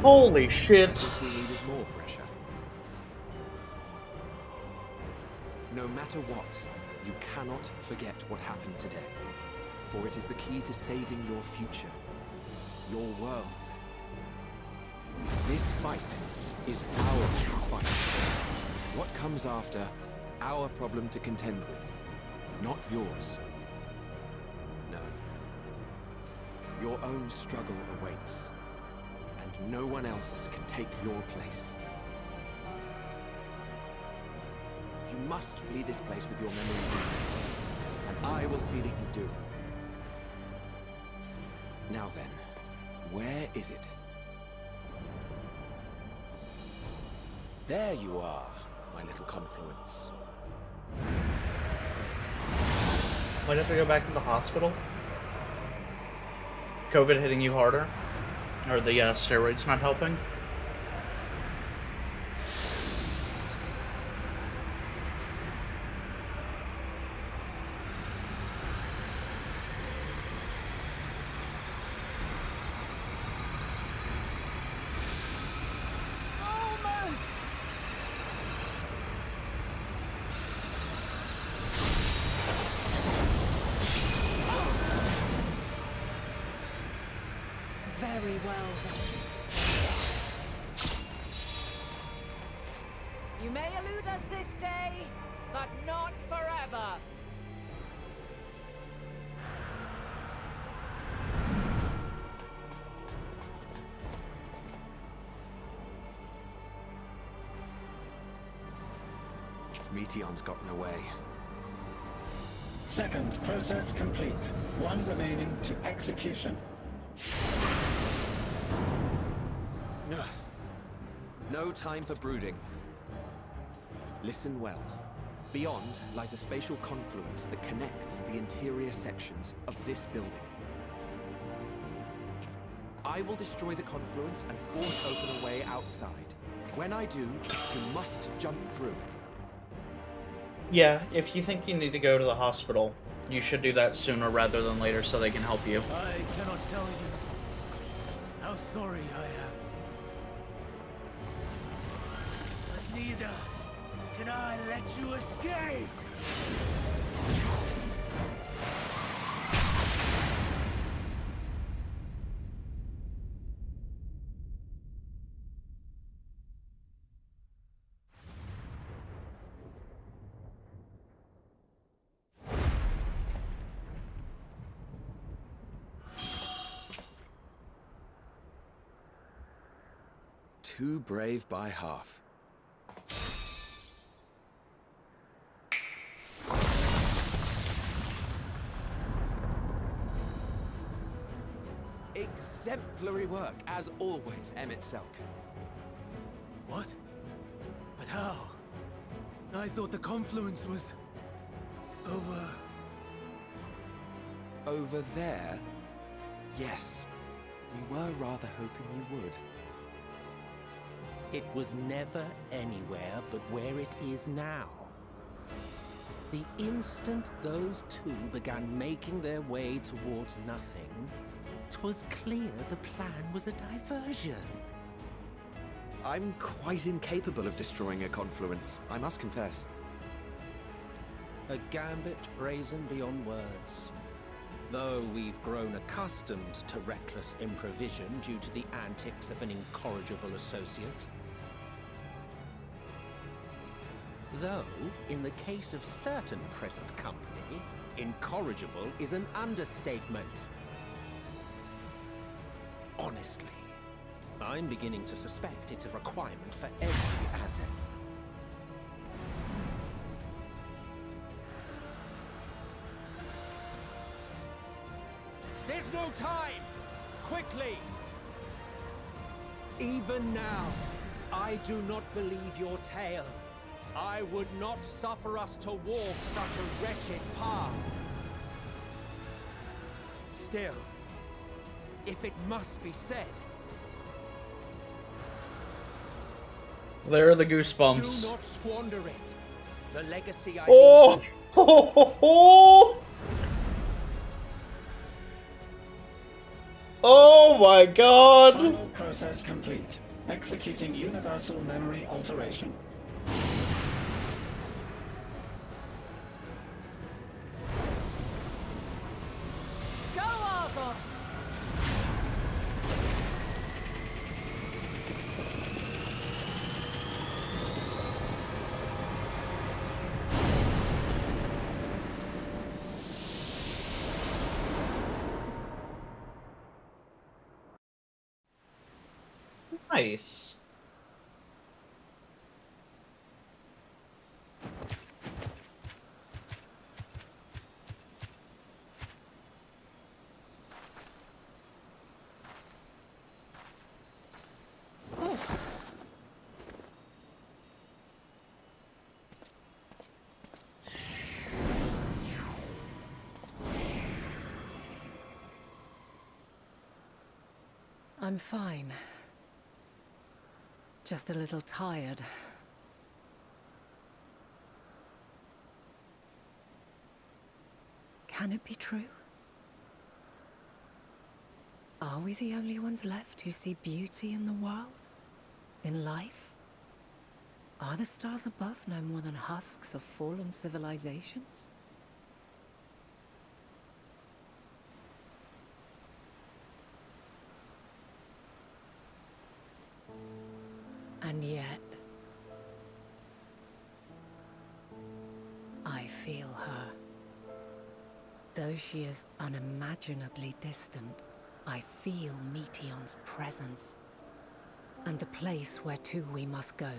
Holy shit. As if we needed more pressure. No matter what, you cannot forget what happened today. For it is the key to saving your future. Your world. This fight is our fight. What comes after, our problem to contend with. Not yours. No. Your own struggle awaits. And no one else can take your place. You must flee this place with your memories intact. And I will see that you do. Now then, where is it? There you are, my little confluence. Might have to go back to the hospital. COVID hitting you harder? Or the steroids not helping? Very well then. You may elude us this day, but not forever. Meteon's gotten away. Second process complete. 1 remaining to execution. No time for brooding. Listen well. Beyond lies a spatial confluence that connects the interior sections of this building. I will destroy the confluence and force open a way outside. When I do, you must jump through. Yeah, if you think you need to go to the hospital, you should do that sooner rather than later so they can help you. I cannot tell you how sorry I am. But neither can I let you escape! Too brave by half. Exemplary work, as always, Emmett Selk. What? But how? I thought the confluence was... over... Over there? Yes. We were rather hoping you would. It was never anywhere but where it is now. The instant those two began making their way towards nothing, 'twas clear the plan was a diversion. I'm quite incapable of destroying a confluence, I must confess. A gambit brazen beyond words. Though we've grown accustomed to reckless improvision due to the antics of an incorrigible associate. Though, in the case of certain present company, incorrigible is an understatement. Honestly, I'm beginning to suspect it's a requirement for every asset. There's no time! Quickly! Even now, I do not believe your tale. I would not suffer us to walk such a wretched path. Still, if it must be said, There are the goosebumps. do not squander it. The legacy I Oh! Oh! Oh my god! Final process complete. Executing universal memory alteration. Go, Argos! Nice. I'm fine. Just a little tired. Can it be true? Are we the only ones left who see beauty in the world? In life? Are the stars above no more than husks of fallen civilizations? And yet, I feel her. Though she is unimaginably distant, I feel Meteion's presence, and the place where to we must go.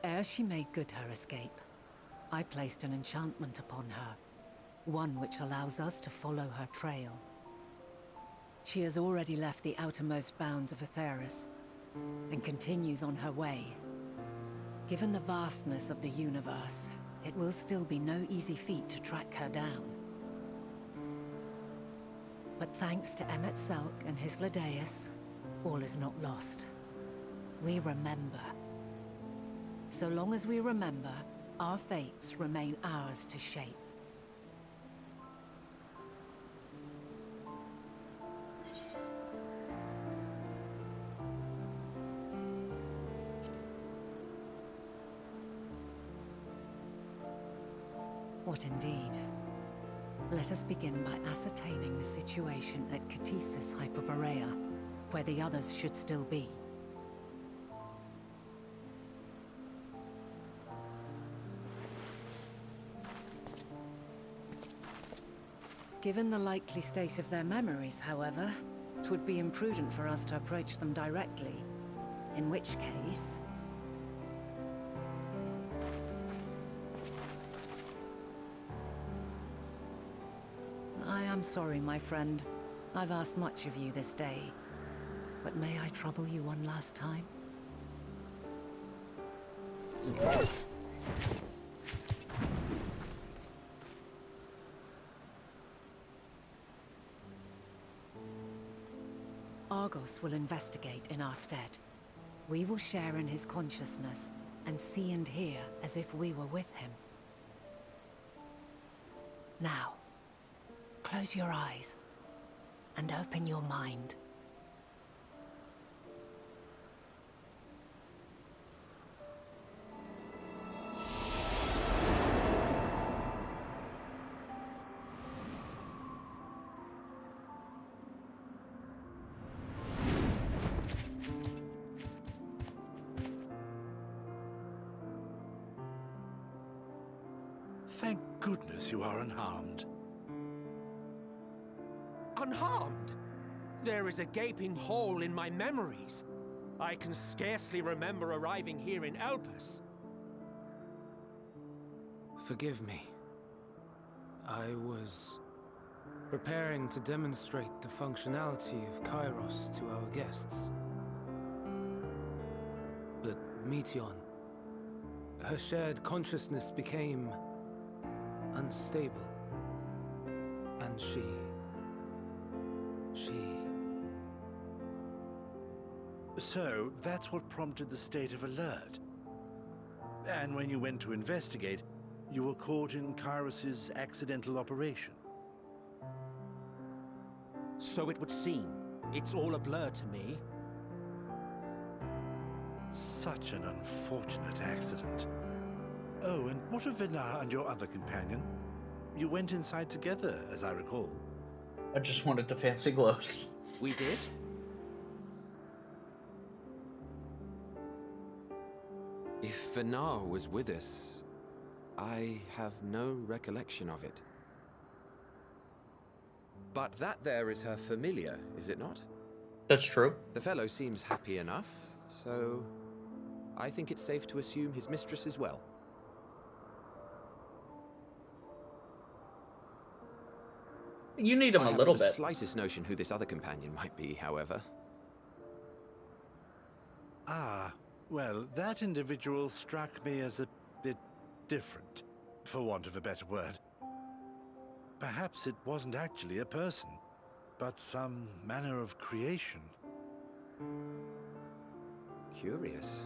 Ere she made good her escape, I placed an enchantment upon her, one which allows us to follow her trail. She has already left the outermost bounds of Aetheris, and continues on her way. Given the vastness of the universe, it will still be no easy feat to track her down. But thanks to Emmet Selk and his Ladeus, all is not lost. We remember. So long as we remember, our fates remain ours to shape. What indeed? Let us begin by ascertaining the situation at Ktisis Hyperborea, where the others should still be. Given the likely state of their memories, however, it would be imprudent for us to approach them directly. In which case... I am sorry, my friend. I've asked much of you this day. But may I trouble you one last time? Argos will investigate in our stead. We will share in his consciousness, and see and hear as if we were with him. Now, close your eyes and open your mind. Thank goodness you are unharmed. Unharmed? There is a gaping hole in my memories. I can scarcely remember arriving here in Elpis. Forgive me. I was preparing to demonstrate the functionality of Kairos to our guests. But Meteon, her shared consciousness became unstable. And she... So, that's what prompted the state of alert. And when you went to investigate, you were caught in Kairos's accidental operation. So it would seem. It's all a blur to me. Such an unfortunate accident. Oh, and what of Vinar and your other companion? You went inside together, as I recall. I just wanted to fancy gloves. We did? If Vinar was with us, I have no recollection of it. But that there is her familiar, is it not? That's true. The fellow seems happy enough, so I think it's safe to assume his mistress as well. You need him a little I haven't bit. the slightest notion who this other companion might be, however. Ah, well, that individual struck me as a bit different, for want of a better word. Perhaps it wasn't actually a person, but some manner of creation. Curious.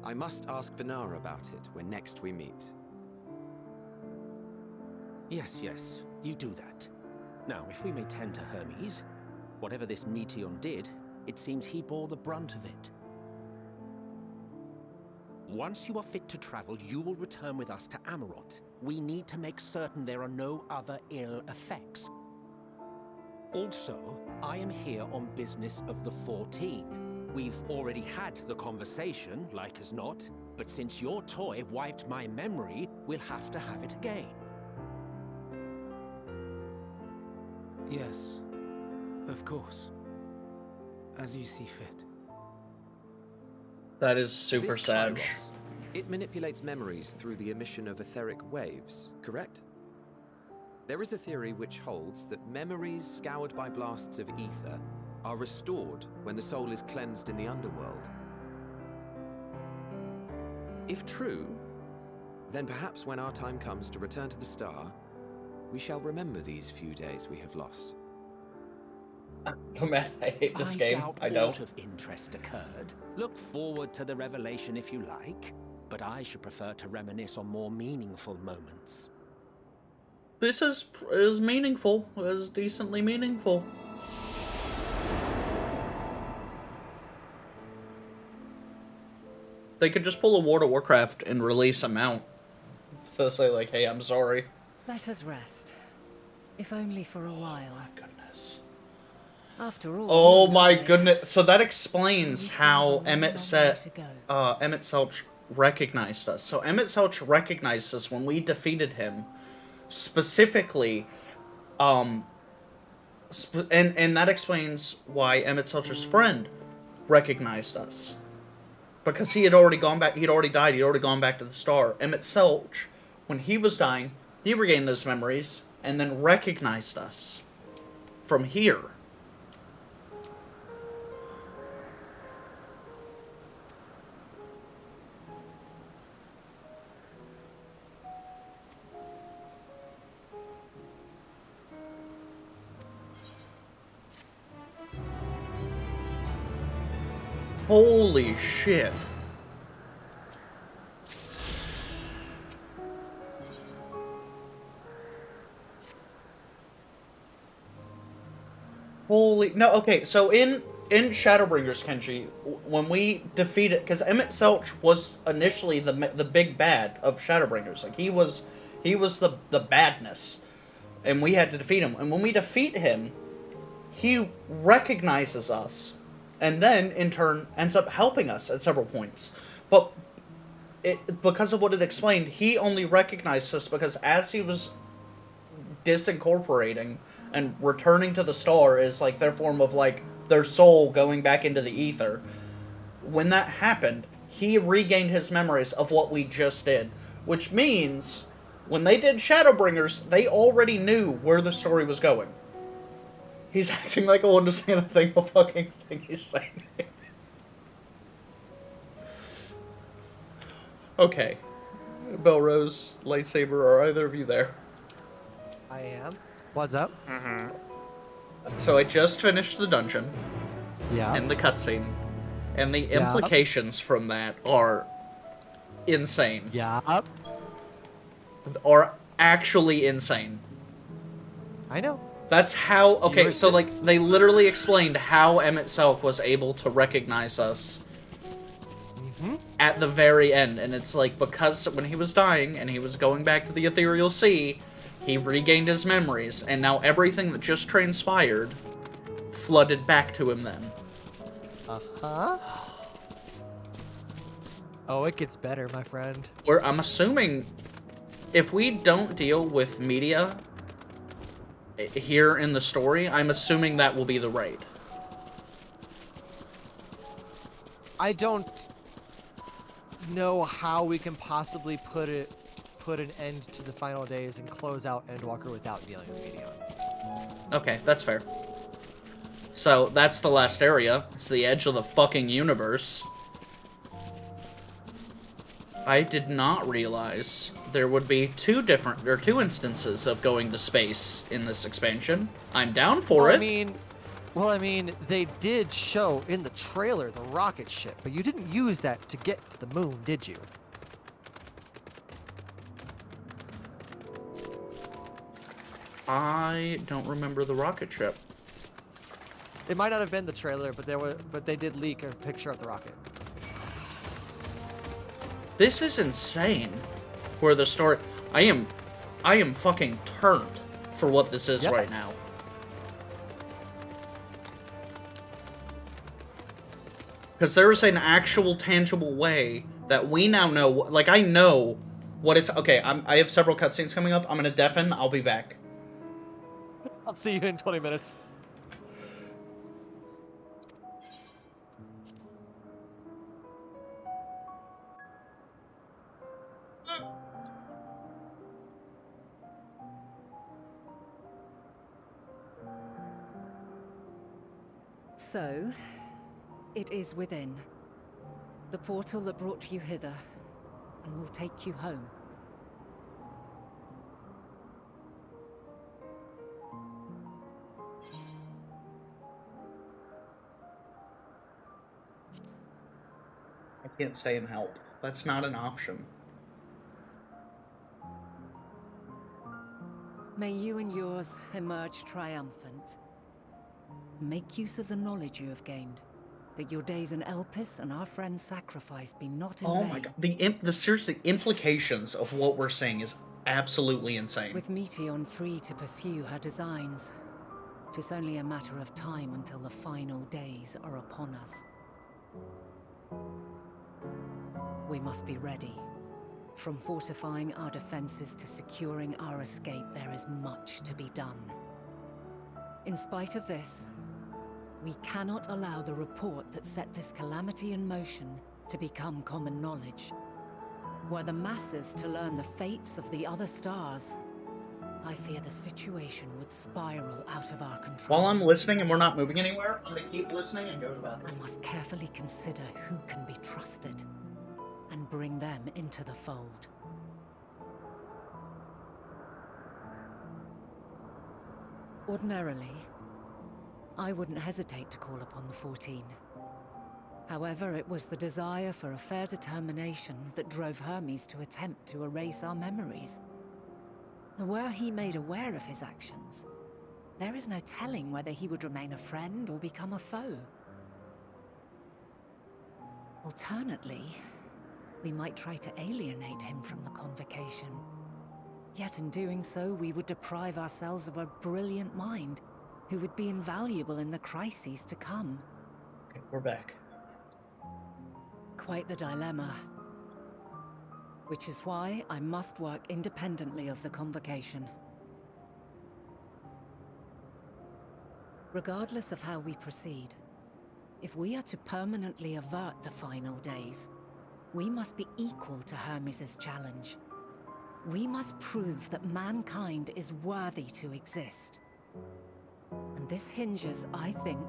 I must ask Vinar about it when next we meet. Yes, you do that. Now, if we may tend to Hermes, whatever this Meteon did, it seems he bore the brunt of it. Once you are fit to travel, you will return with us to Amarot. We need to make certain there are no other ill effects. Also, I am here on business of the 14. We've already had the conversation, like as not, but since your toy wiped my memory, we'll have to have it again. Yes, of course. As you see fit. That is super This sad. Kairos, it manipulates memories through the emission of etheric waves, correct? There is a theory which holds that memories scoured by blasts of ether are restored when the soul is cleansed in the underworld. If true, then perhaps when our time comes to return to the star, we shall remember these few days we have lost. Oh man, I hate this game. I doubt don't. aught of interest occurred. Look forward to the revelation if you like, but I should prefer to reminisce on more meaningful moments. This is meaningful. Is decently meaningful. They could just pull a World of Warcraft and release them out. To say like, hey, I'm sorry. Let us rest. If only for a while. Oh my goodness. After all. Oh my goodness. So that explains how Emmett Selch recognized us. So Emmett Selch recognized us when we defeated him. Specifically, and that explains why Emmett Selch's friend recognized us. Because he had already gone back, he'd already died, he'd already gone back to the star. Emmett Selch, when he was dying, he regained those memories, and then recognized us from here. Holy shit. Holy no. Okay, so in Shadowbringers, Kenji, when we defeated, because Emmett Selch was initially the big bad of Shadowbringers. Like he was the badness, and we had to defeat him. And when we defeat him, he recognizes us, and then in turn ends up helping us at several points. But because of what it explained, he only recognized us because as he was disincorporating and returning to the star is like their form of like their soul going back into the ether. When that happened, he regained his memories of what we just did, which means when they did Shadowbringers, they already knew where the story was going. He's acting like I understand a thing the fucking thing he's saying. Okay. Belrose, Lightsaber, are either of you there? I am. What's up? Mm-hmm. So I just finished the dungeon. Yeah. And the cutscene. And the implications from that are insane. Yeah. Are actually insane. I know. That's how... Okay, so, like, they literally explained how Emmett Selk was able to recognize us at the very end. And it's like, because when he was dying and he was going back to the Ethereal Sea, he regained his memories. And now everything that just transpired flooded back to him then. Uh-huh. Oh, it gets better, my friend. I'm assuming if we don't deal with media here in the story, I'm assuming that will be the raid. I don't know how we can possibly put an end to the final days and close out Endwalker without dealing with media. Okay, that's fair. So, that's the last area. It's the edge of the fucking universe. I did not realize there would be two instances of going to space in this expansion. I'm down for it. Well, I mean, they did show in the trailer the rocket ship, but you didn't use that to get to the moon, did you? I don't remember the rocket ship. It might not have been the trailer, but they did leak a picture of the rocket. This is insane. Where the story... I am fucking turned for what this is right now. Because there is an actual tangible way that we now know... Like, I know what is... Okay, I have several cutscenes coming up. I'm gonna deafen. I'll be back. I'll see you in 20 minutes. So, it is within. The portal that brought you hither, and will take you home. I can't stay and help. That's not an option. May you and yours emerge triumphant. Make use of the knowledge you have gained, that your days in Elpis and our friend's sacrifice be not in vain. Oh my god, the seriously implications of what we're saying is absolutely insane. With Meteon free to pursue her designs, 'tis only a matter of time until the final days are upon us. We must be ready. From fortifying our defenses to securing our escape, there is much to be done. In spite of this, we cannot allow the report that set this calamity in motion to become common knowledge. Were the masses to learn the fates of the other stars, I fear the situation would spiral out of our control. While I'm listening and we're not moving anywhere, I'm gonna keep listening and go to the bathroom. I must carefully consider who can be trusted, and bring them into the fold. Ordinarily, I wouldn't hesitate to call upon the 14. However, it was the desire for a fair determination that drove Hermes to attempt to erase our memories. And were he made aware of his actions, there is no telling whether he would remain a friend or become a foe. Alternately, we might try to alienate him from the convocation. Yet in doing so, we would deprive ourselves of a brilliant mind who would be invaluable in the crises to come. Okay, we're back. Quite the dilemma. Which is why I must work independently of the convocation. Regardless of how we proceed, if we are to permanently avert the final days, we must be equal to Hermes' challenge. We must prove that mankind is worthy to exist. And this hinges, I think,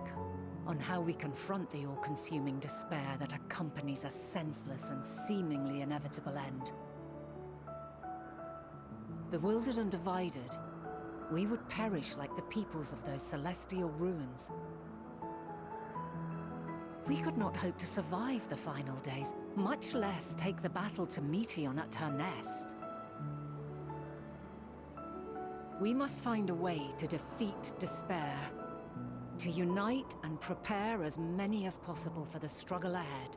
on how we confront the all-consuming despair that accompanies a senseless and seemingly inevitable end. Bewildered and divided, we would perish like the peoples of those celestial ruins. We could not hope to survive the final days, much less take the battle to Meteon at her nest. We must find a way to defeat despair, to unite and prepare as many as possible for the struggle ahead.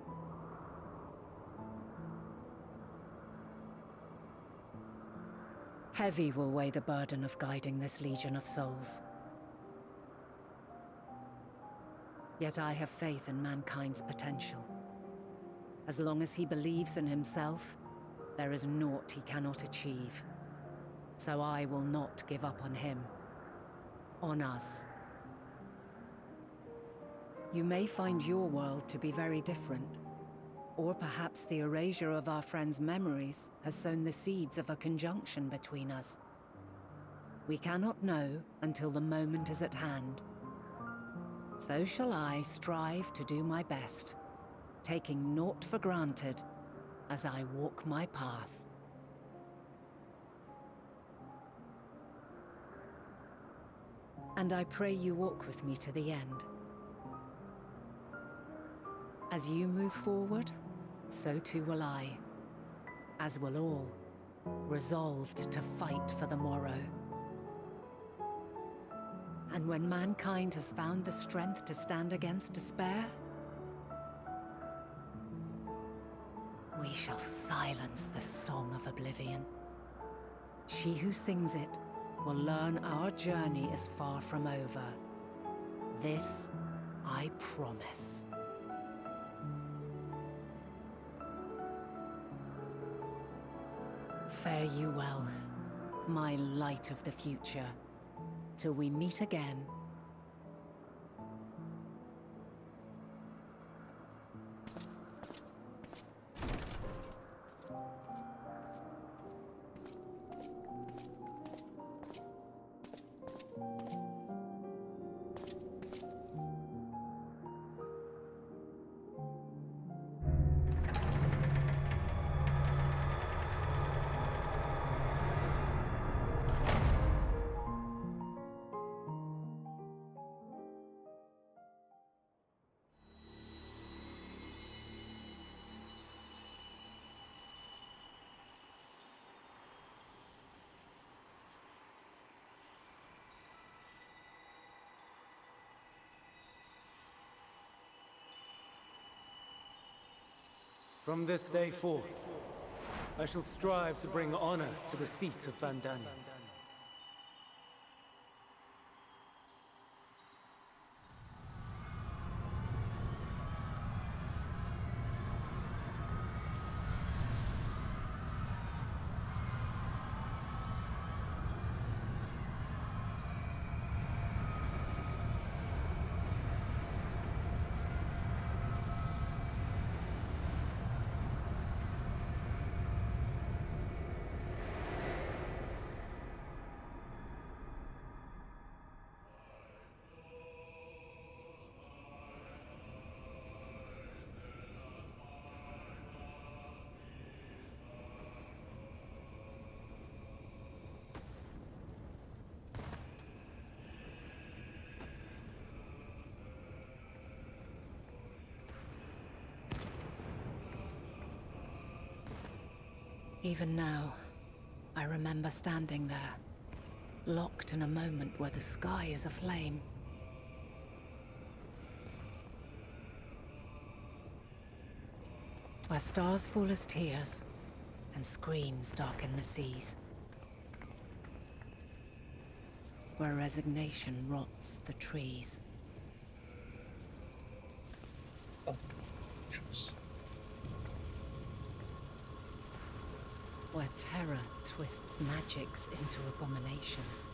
Heavy will weigh the burden of guiding this legion of souls. Yet I have faith in mankind's potential. As long as he believes in himself, there is naught he cannot achieve. So I will not give up on him. On us. You may find your world to be very different. Or perhaps the erasure of our friends' memories has sown the seeds of a conjunction between us. We cannot know until the moment is at hand. So shall I strive to do my best, taking naught for granted as I walk my path. And I pray you walk with me to the end. As you move forward, so too will I, as will all, resolved to fight for the morrow. And when mankind has found the strength to stand against despair, we shall silence the song of oblivion. She who sings it will learn our journey is far from over. This I promise. Fare you well, my light of the future, till we meet again. From this day forth, I shall strive to bring honor to the seat of Vandania. Even now, I remember standing there, locked in a moment where the sky is aflame. Where stars fall as tears, and screams darken the seas. Where resignation rots the trees. Where terror twists magics into abominations.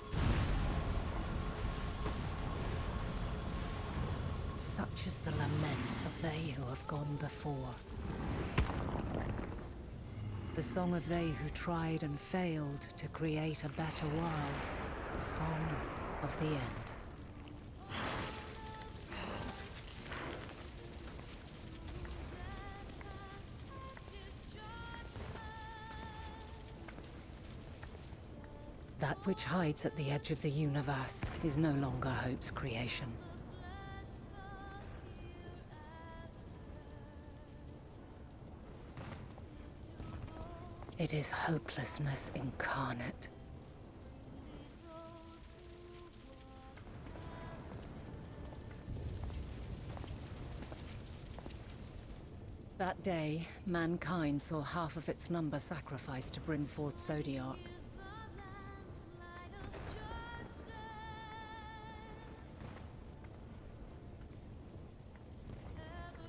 Such is the lament of they who have gone before. The song of they who tried and failed to create a better world. The song of the end. That which hides at the edge of the universe is no longer hope's creation. It is hopelessness incarnate. That day, mankind saw half of its number sacrificed to bring forth Zodiark.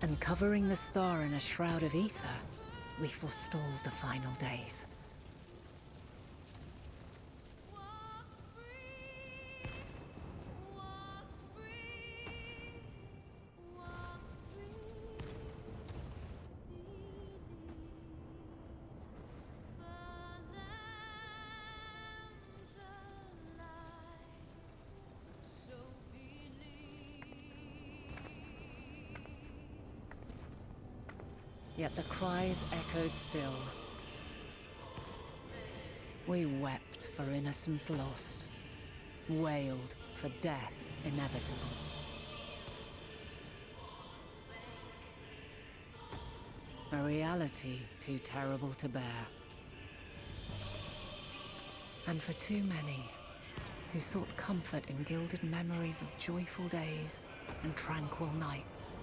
And covering the star in a shroud of ether, we forestalled the final days. Yet the cries echoed still. We wept for innocence lost, wailed for death inevitable. A reality too terrible to bear. And for too many who sought comfort in gilded memories of joyful days and tranquil nights.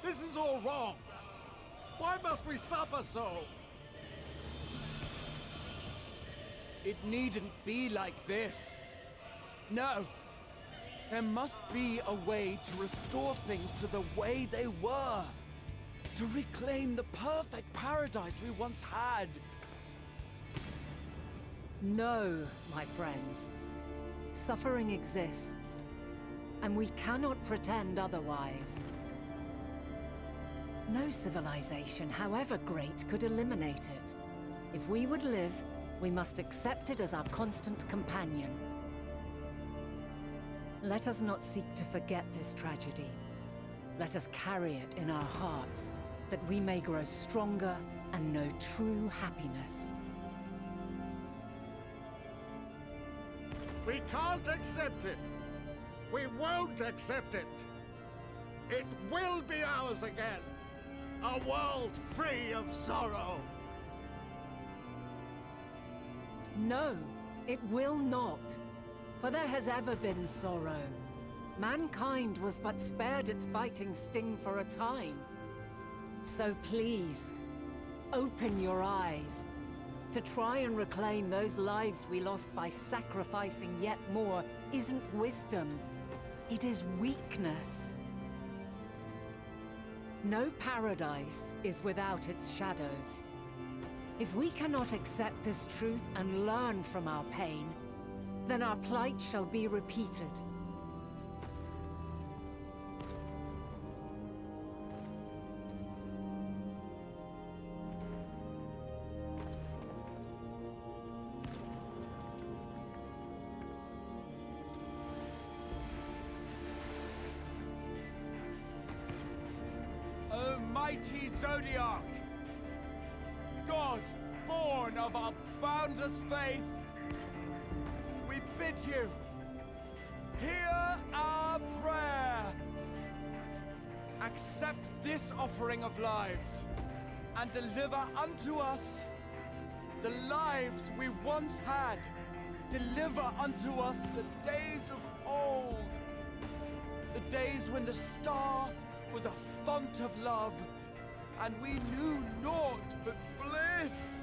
This is all wrong! Why must we suffer so? It needn't be like this. No. There must be a way to restore things to the way they were. To reclaim the perfect paradise we once had. No, my friends. Suffering exists, and we cannot pretend otherwise. No civilization, however great, could eliminate it. If we would live, we must accept it as our constant companion. Let us not seek to forget this tragedy. Let us carry it in our hearts, that we may grow stronger and know true happiness. We can't accept it! We won't accept it! It will be ours again! A world free of sorrow! No, it will not. For there has ever been sorrow. Mankind was but spared its biting sting for a time. So please, open your eyes. To try and reclaim those lives we lost by sacrificing yet more isn't wisdom. It is weakness. No paradise is without its shadows. If we cannot accept this truth and learn from our pain, then our plight shall be repeated. O mighty Zodiark! God, born of our boundless faith! We bid you, hear our prayer. Accept this offering of lives, and deliver unto us the lives we once had. Deliver unto us the days of old, the days when the star was a font of love, and we knew naught but bliss.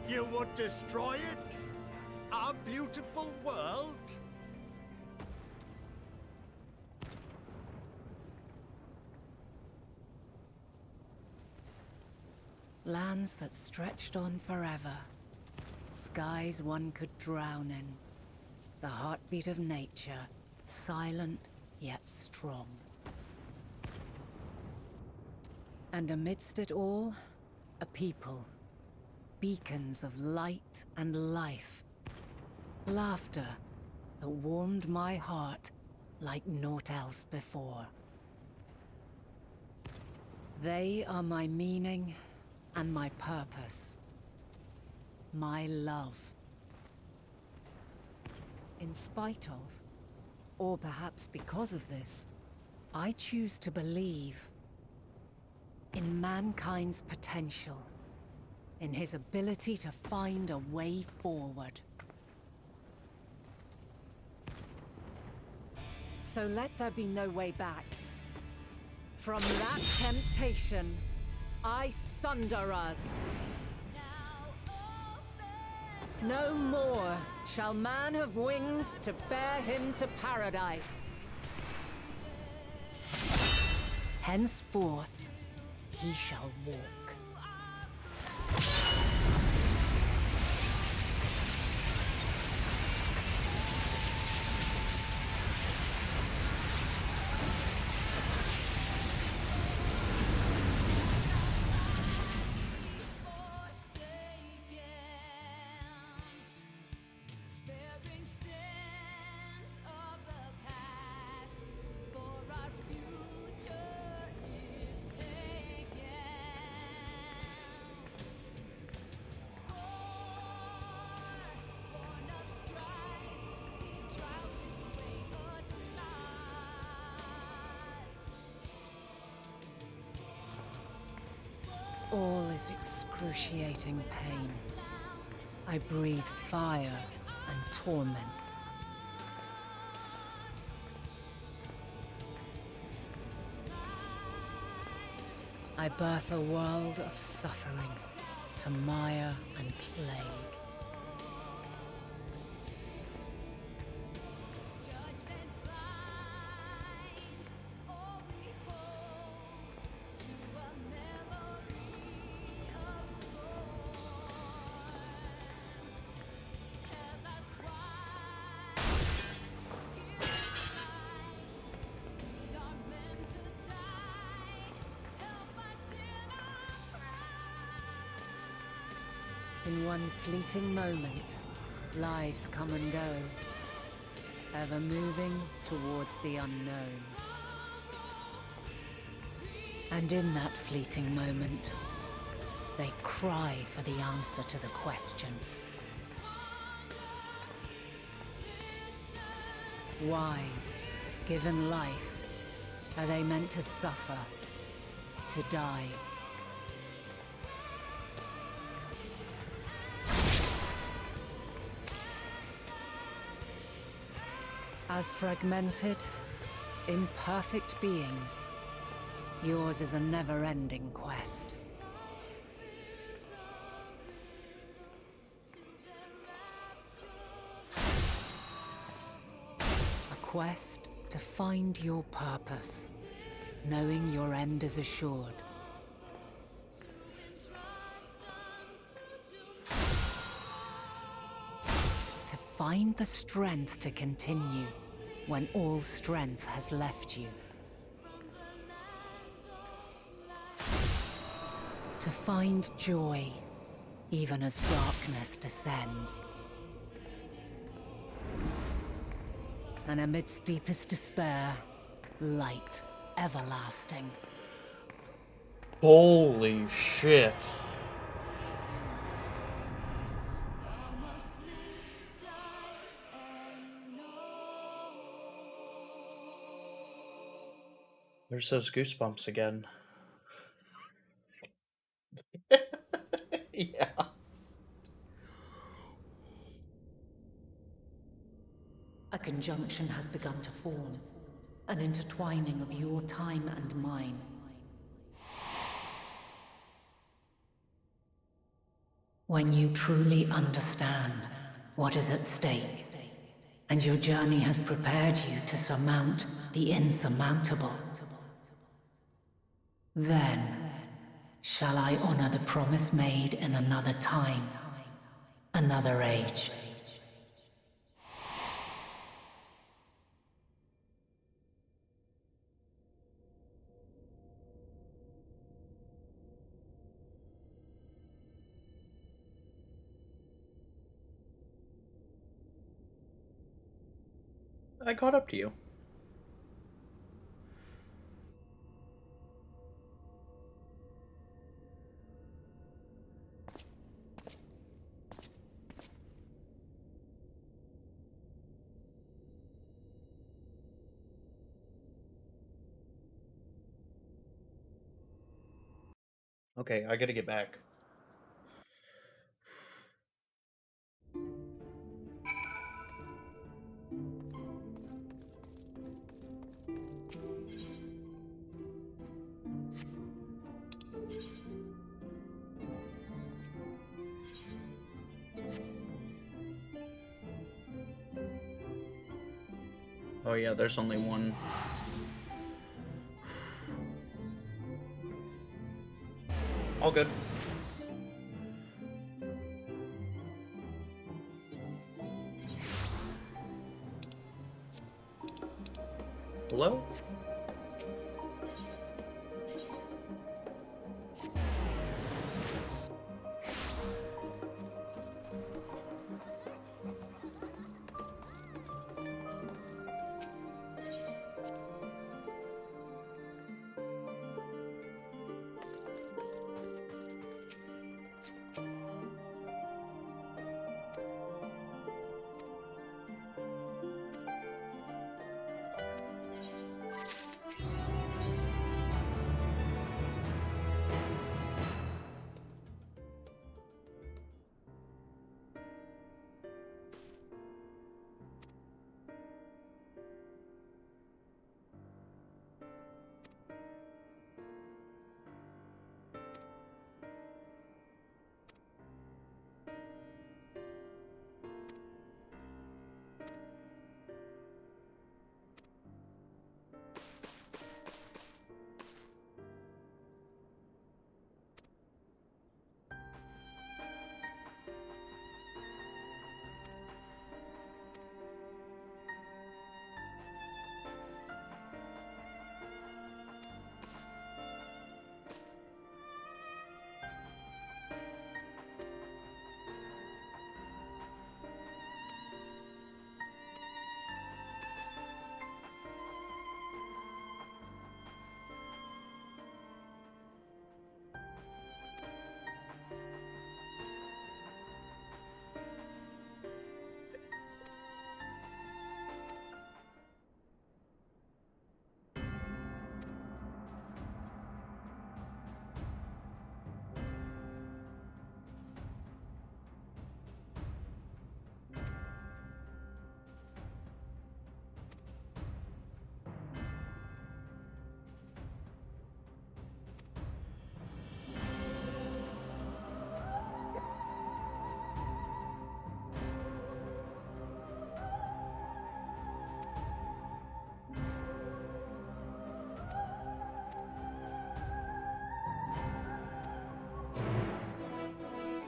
You would destroy it? Our beautiful world? Lands that stretched on forever. Skies one could drown in. The heartbeat of nature, silent yet strong. And amidst it all, a people. Beacons of light and life. Laughter that warmed my heart like naught else before. They are my meaning and my purpose. My love. In spite of, or perhaps because of this, I choose to believe in mankind's potential. In his ability to find a way forward. So let there be no way back. From that temptation, I sunder us. No more shall man have wings to bear him to paradise. Henceforth, he shall walk. All is excruciating pain. I breathe fire and torment. I birth a world of suffering to mire and plague. In one fleeting moment, lives come and go, ever moving towards the unknown. And in that fleeting moment, they cry for the answer to the question. Why, given life, are they meant to suffer, to die? As fragmented, imperfect beings, yours is a never-ending quest. A quest to find your purpose, knowing your end is assured. To find the strength to continue when all strength has left you. To find joy even as darkness descends. And amidst deepest despair, light everlasting. Holy shit. There's those goosebumps again. Yeah. A conjunction has begun to form, an intertwining of your time and mine. When you truly understand what is at stake, and your journey has prepared you to surmount the insurmountable, then shall I honor the promise made in another time, another age. I caught up to you. Okay, I gotta get back. Oh yeah, there's only one. All good. Hello?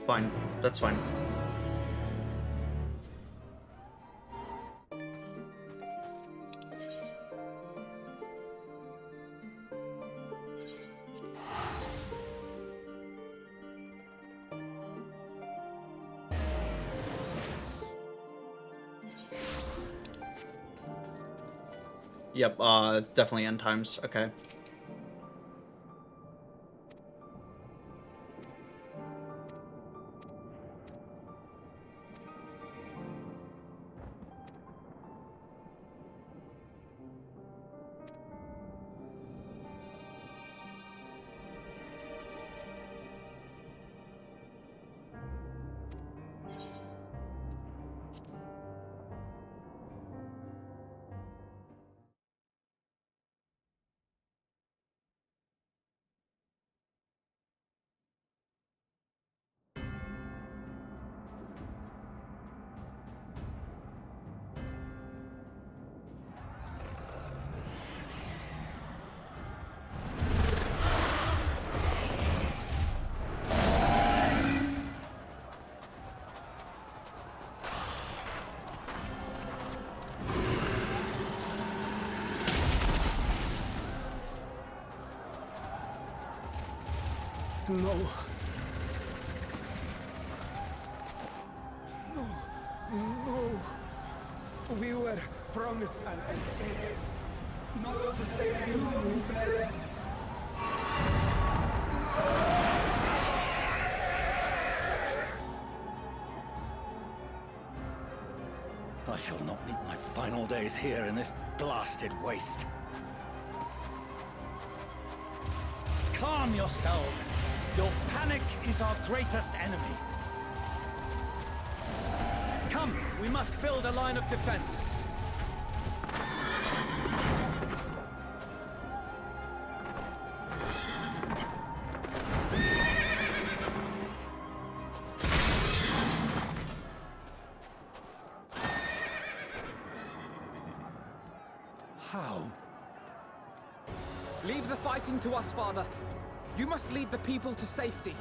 Fine. That's fine. Yep, definitely end times. Okay. No. No. No. We were promised an escape. Not the same we fled. I shall not meet my final days here in this blasted waste. Calm yourselves. Your panic is our greatest enemy. Come, we must build a line of defense. How? Leave the fighting to us, Father. You must lead the people to safety.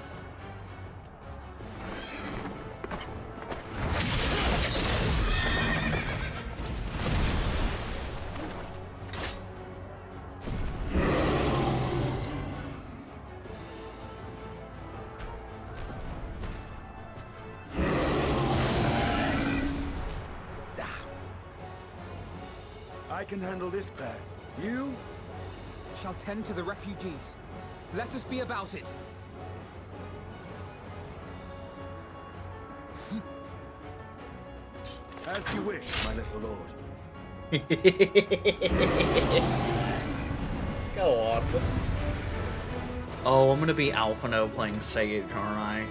I can handle this pair. You shall tend to the refugees. Let us be about it. As you wish, my little lord. Go on. Oh, I'm gonna be Alphino playing Sage, aren't I?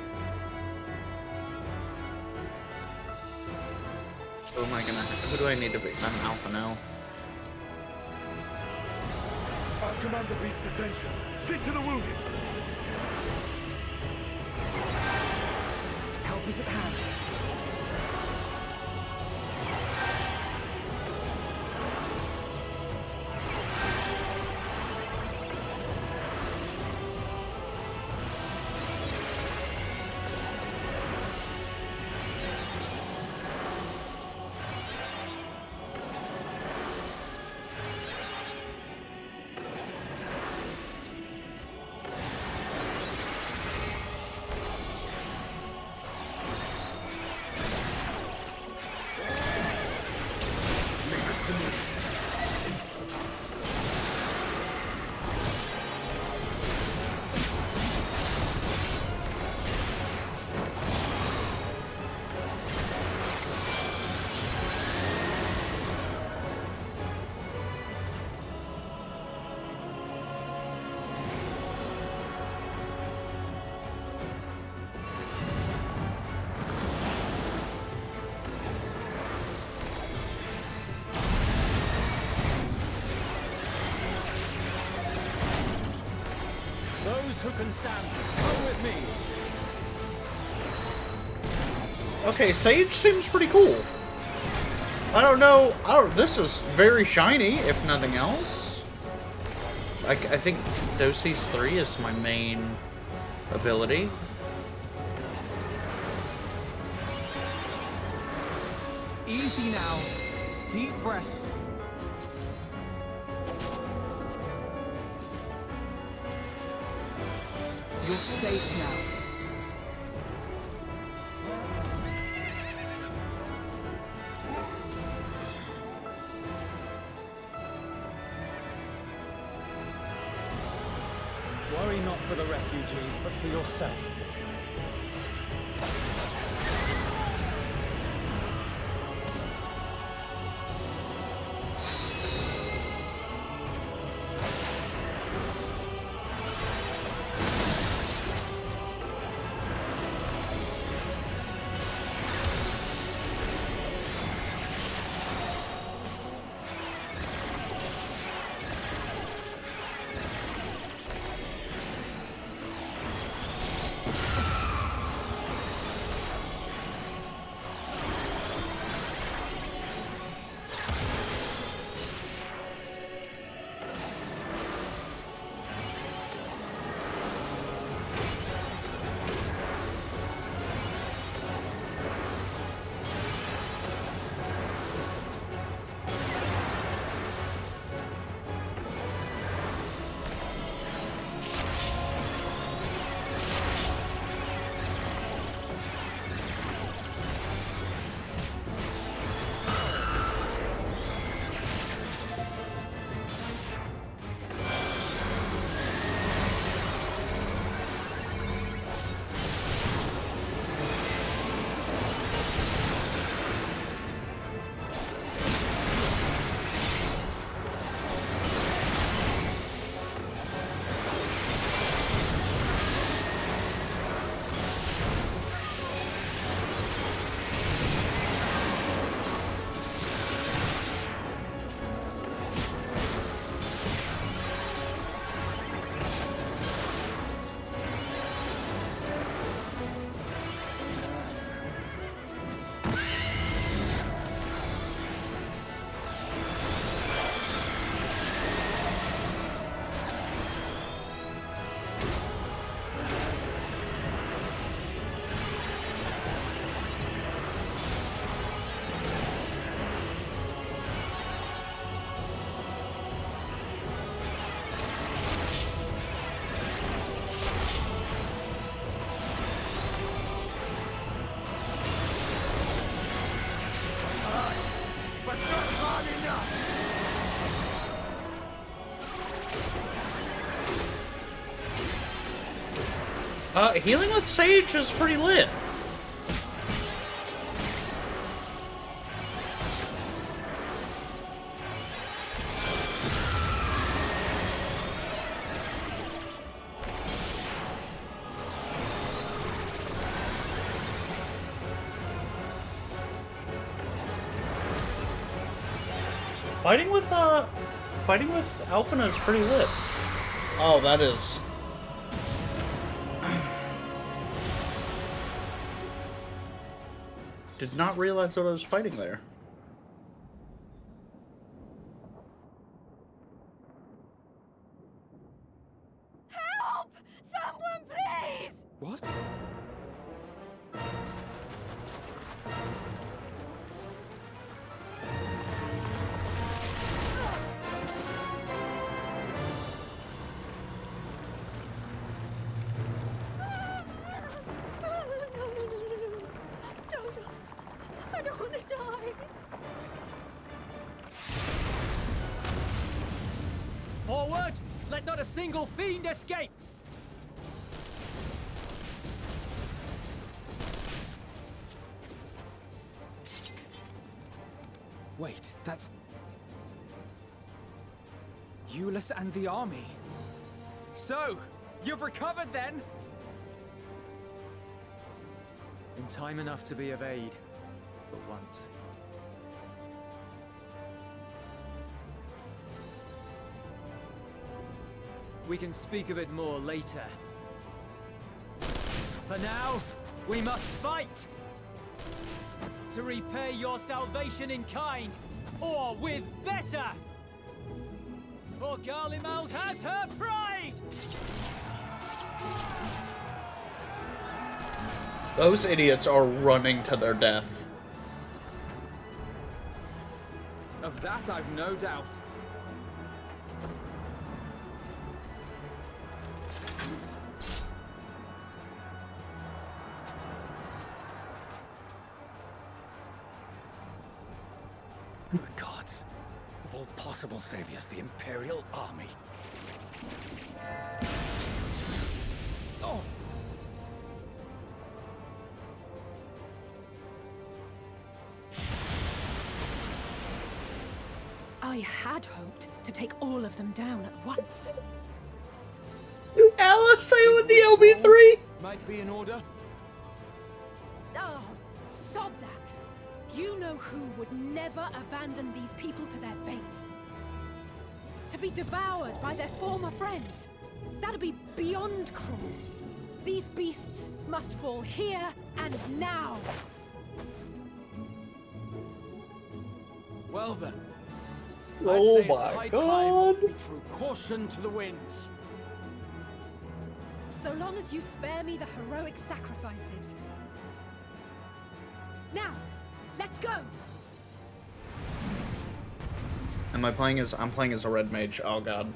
Who am I gonna? Who do I need to be? I'm Alphino. I'll command the beast's attention. See to the wounded. Help is at hand. Those who can stand, come with me. Okay, Sage seems pretty cool. I don't know. This is very shiny, if nothing else. I think Doses 3 is my main ability. Easy now. Deep breaths. You're safe now. Pray not for the refugees, but for yourself. Healing with Sage is pretty lit. Fighting with Alphina is pretty lit. Oh, that is. Did not realize that I was fighting there. Help! Someone, please! What? I don't want to die. Forward! Let not a single fiend escape! Wait, that's... Euless and the army. So, you've recovered then? In time enough to be of aid. For once. We can speak of it more later. For now, we must fight! To repay your salvation in kind, or with better! For Garlemald has her pride! Those idiots are running to their death. Of that I've no doubt. The gods. Of all possible saviors, the Imperial Army. I had hoped to take all of them down at once. Alice, say it with the LB3! Might be in order. Oh, sod that. You know who would never abandon these people to their fate. To be devoured by their former friends. That'd be beyond cruel. These beasts must fall here and now. Well then. Oh I'd say it's my high God. time we threw caution to the winds. So long as you spare me the heroic sacrifices. Now, let's go! Am I playing as... I'm playing as a red mage. Oh god.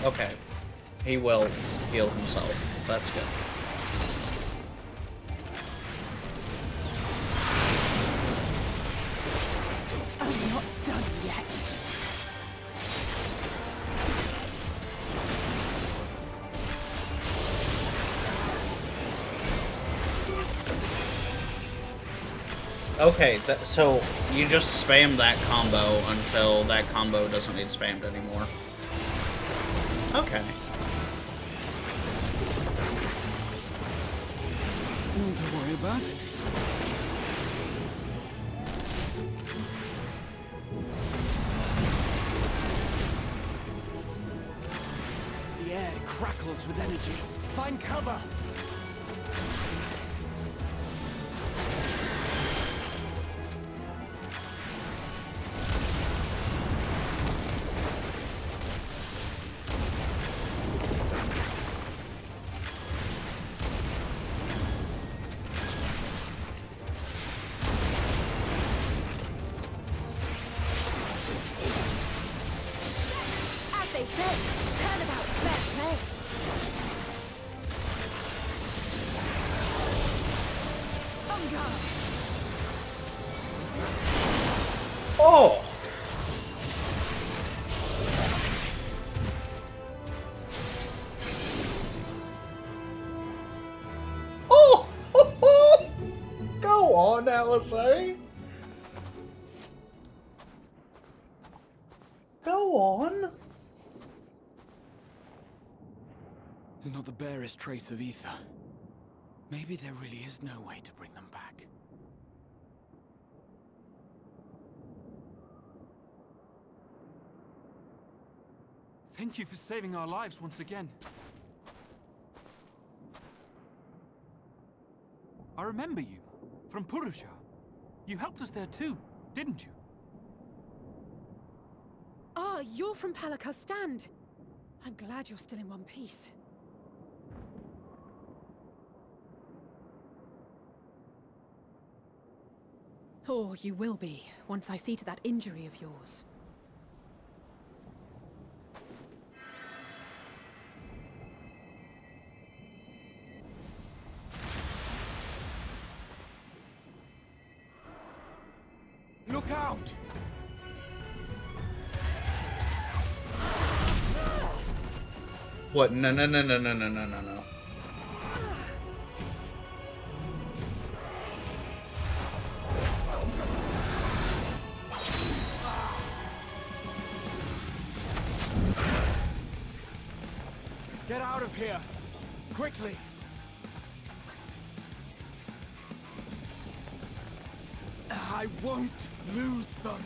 Okay. He will heal himself. That's good. I'm not done yet. Okay, so you just spam that combo until that combo doesn't need spammed anymore. Okay. Nothing to worry about. The air crackles with energy. Find cover! Oh! Oh! Go on, LSA! Go on! There's not the barest trace of ether. Maybe there really is no way to bring them back. Thank you for saving our lives once again. I remember you, from Purusha. You helped us there too, didn't you? Ah, you're from Palaka's stand. I'm glad you're still in one piece. Or you will be, once I see to that injury of yours. Look out! What? No, no, no, no, no, no, no, no, no. Get out of here! Quickly! I won't lose them.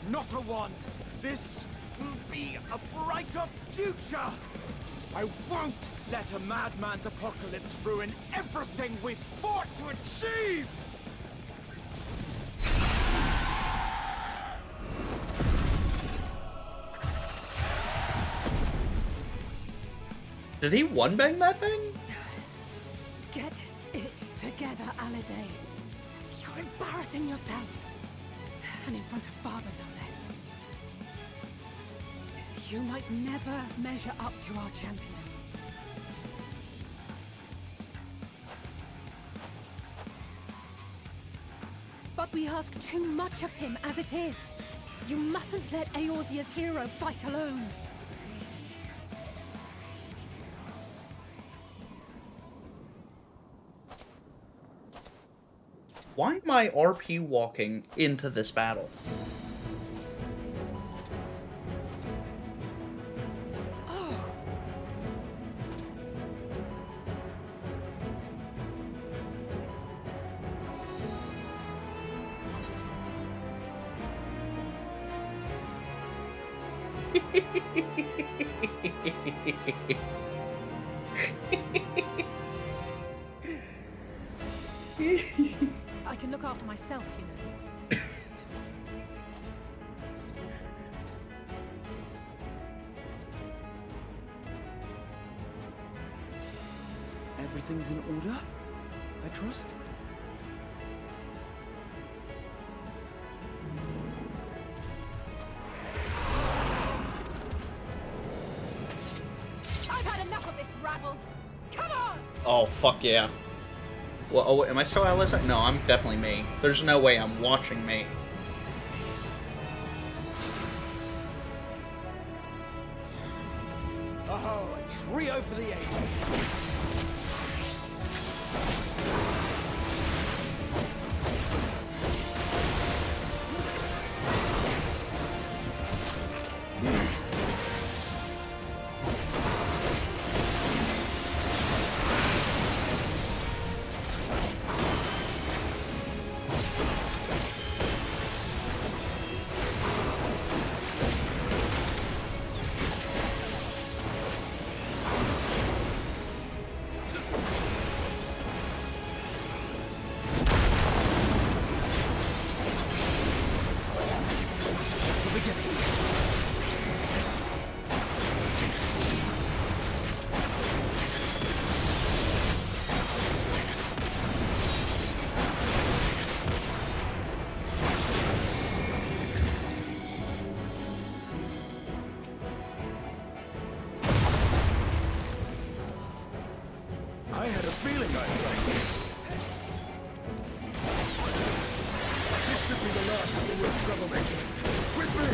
Not a one. This will be a brighter future. I won't let a madman's apocalypse ruin everything we've fought to achieve! Did he one-bang that thing? Get it together, Alizé. You're embarrassing yourself. And in front of Father, no less. You might never measure up to our champion. But we ask too much of him as it is. You mustn't let Eorzea's hero fight alone. Why am I RP walking into this battle? Oh. I can look after myself, you know. Everything's in order? I trust? I've had enough of this rabble. Come on! Oh, fuck yeah. Well, oh, am I still LSA? No, I'm definitely me. There's no way I'm watching me. Oh, a trio for the ages. I had a feeling I'd find it. This should be the last of the world's troublemakers. With me!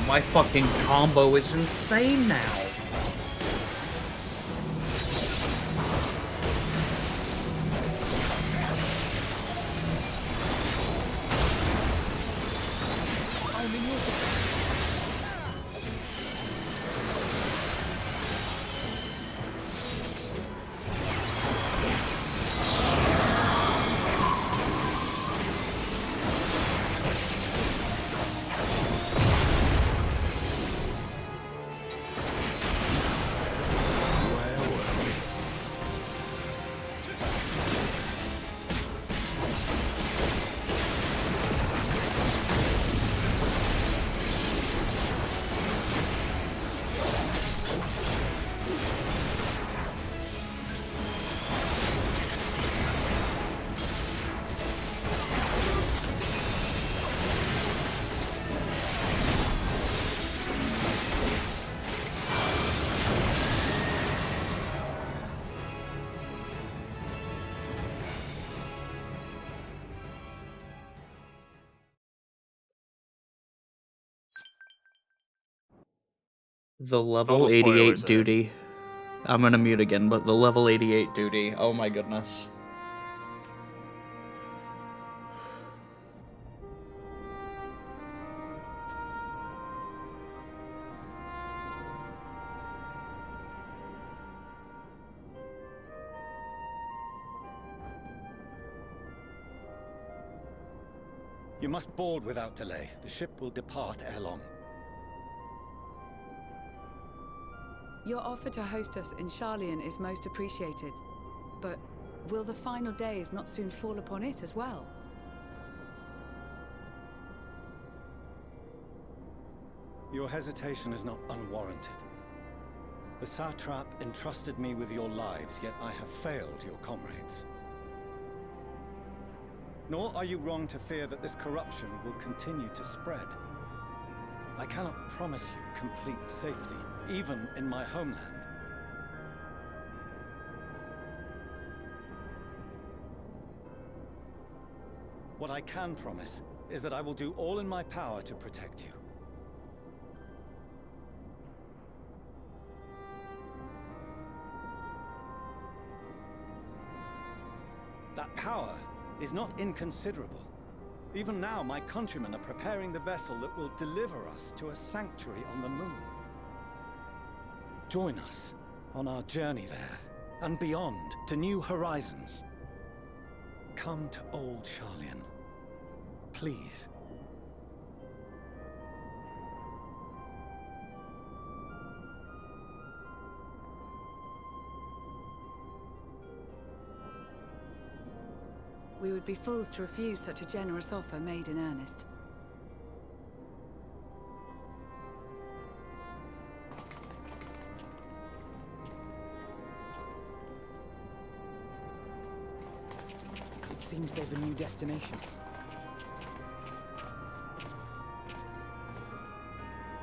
My fucking combo is insane now. The level 88 duty. I'm gonna mute again, but the level 88 duty. Oh my goodness. You must board without delay. The ship will depart ere long. Your offer to host us in Sharlayan is most appreciated. But will the final days not soon fall upon it as well? Your hesitation is not unwarranted. The satrap entrusted me with your lives, yet I have failed your comrades. Nor are you wrong to fear that this corruption will continue to spread. I cannot promise you complete safety, even in my homeland. What I can promise is that I will do all in my power to protect you. That power is not inconsiderable. Even now, my countrymen are preparing the vessel that will deliver us to a sanctuary on the moon. Join us on our journey there, and beyond, to new horizons. Come to old Sharlayan. Please. We would be fools to refuse such a generous offer made in earnest. Seems they've a new destination.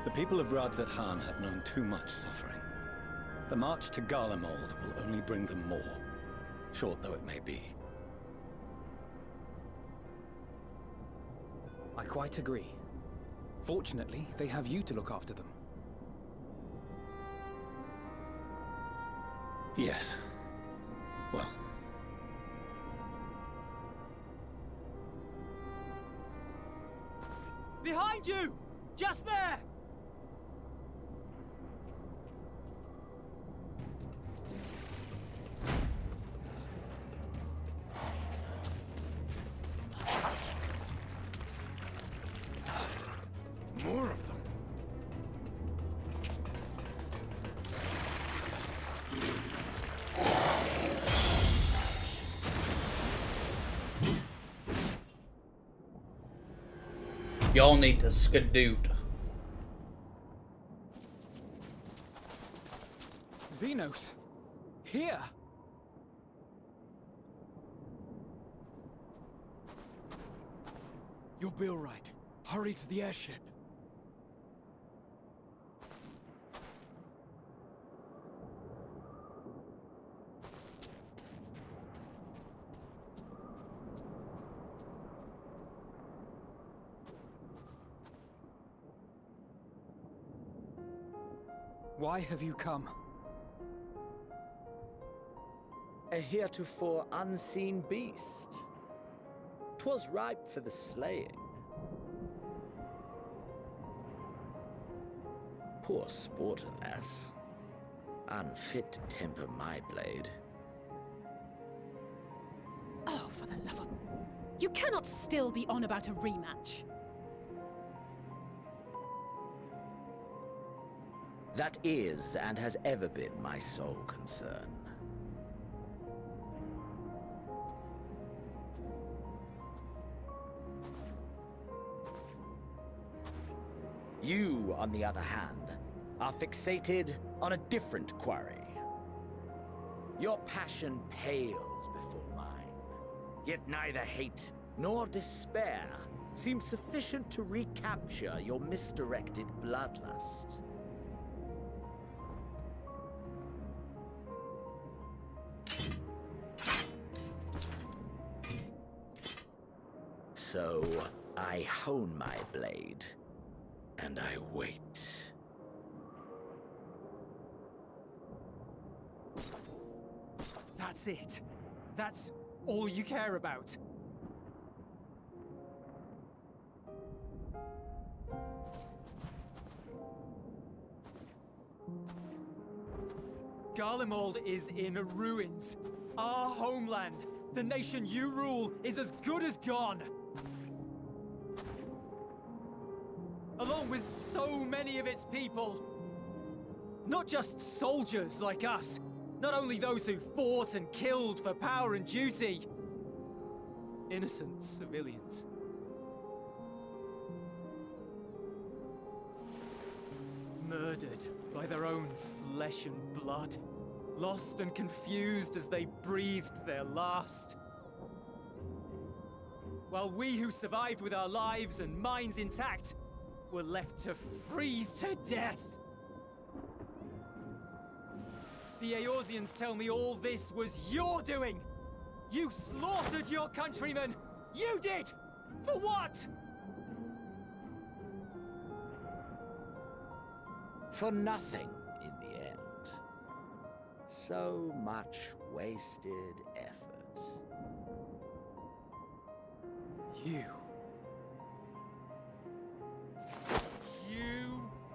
The people of Radzat-Han have known too much suffering. The march to Garlemald will only bring them more, short though it may be. I quite agree. Fortunately, they have you to look after them. Yes. Well. Behind you! Just there! More of them. Y'all need to skadoot. Xenos! Here! You'll be all right. Hurry to the airship. Why have you come? A heretofore unseen beast. 'Twas ripe for the slaying. Poor sport, alas. Unfit to temper my blade. Oh, for the love of... You cannot still be on about a rematch. That is, and has ever been, my sole concern. You, on the other hand, are fixated on a different quarry. Your passion pales before mine, yet neither hate nor despair seem sufficient to recapture your misdirected bloodlust. So, I hone my blade, and I wait. That's it. That's all you care about. Garlemald is in ruins. Our homeland, the nation you rule, is as good as gone. Along with so many of its people. Not just soldiers like us. Not only those who fought and killed for power and duty. Innocent civilians. Murdered by their own flesh and blood. Lost and confused as they breathed their last. While we who survived with our lives and minds intact were left to freeze to death. The Eorzeans tell me all this was your doing! You slaughtered your countrymen! You did! For what? For nothing, in the end. So much wasted effort. You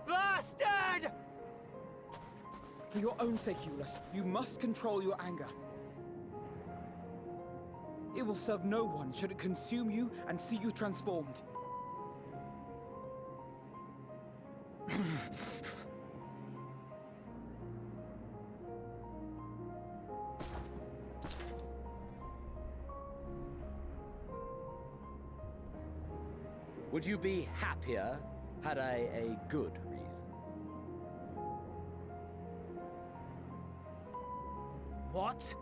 bastard! For your own sake, Eulus, you must control your anger. It will serve no one should it consume you and see you transformed. Would you be happier had I a good reason? What?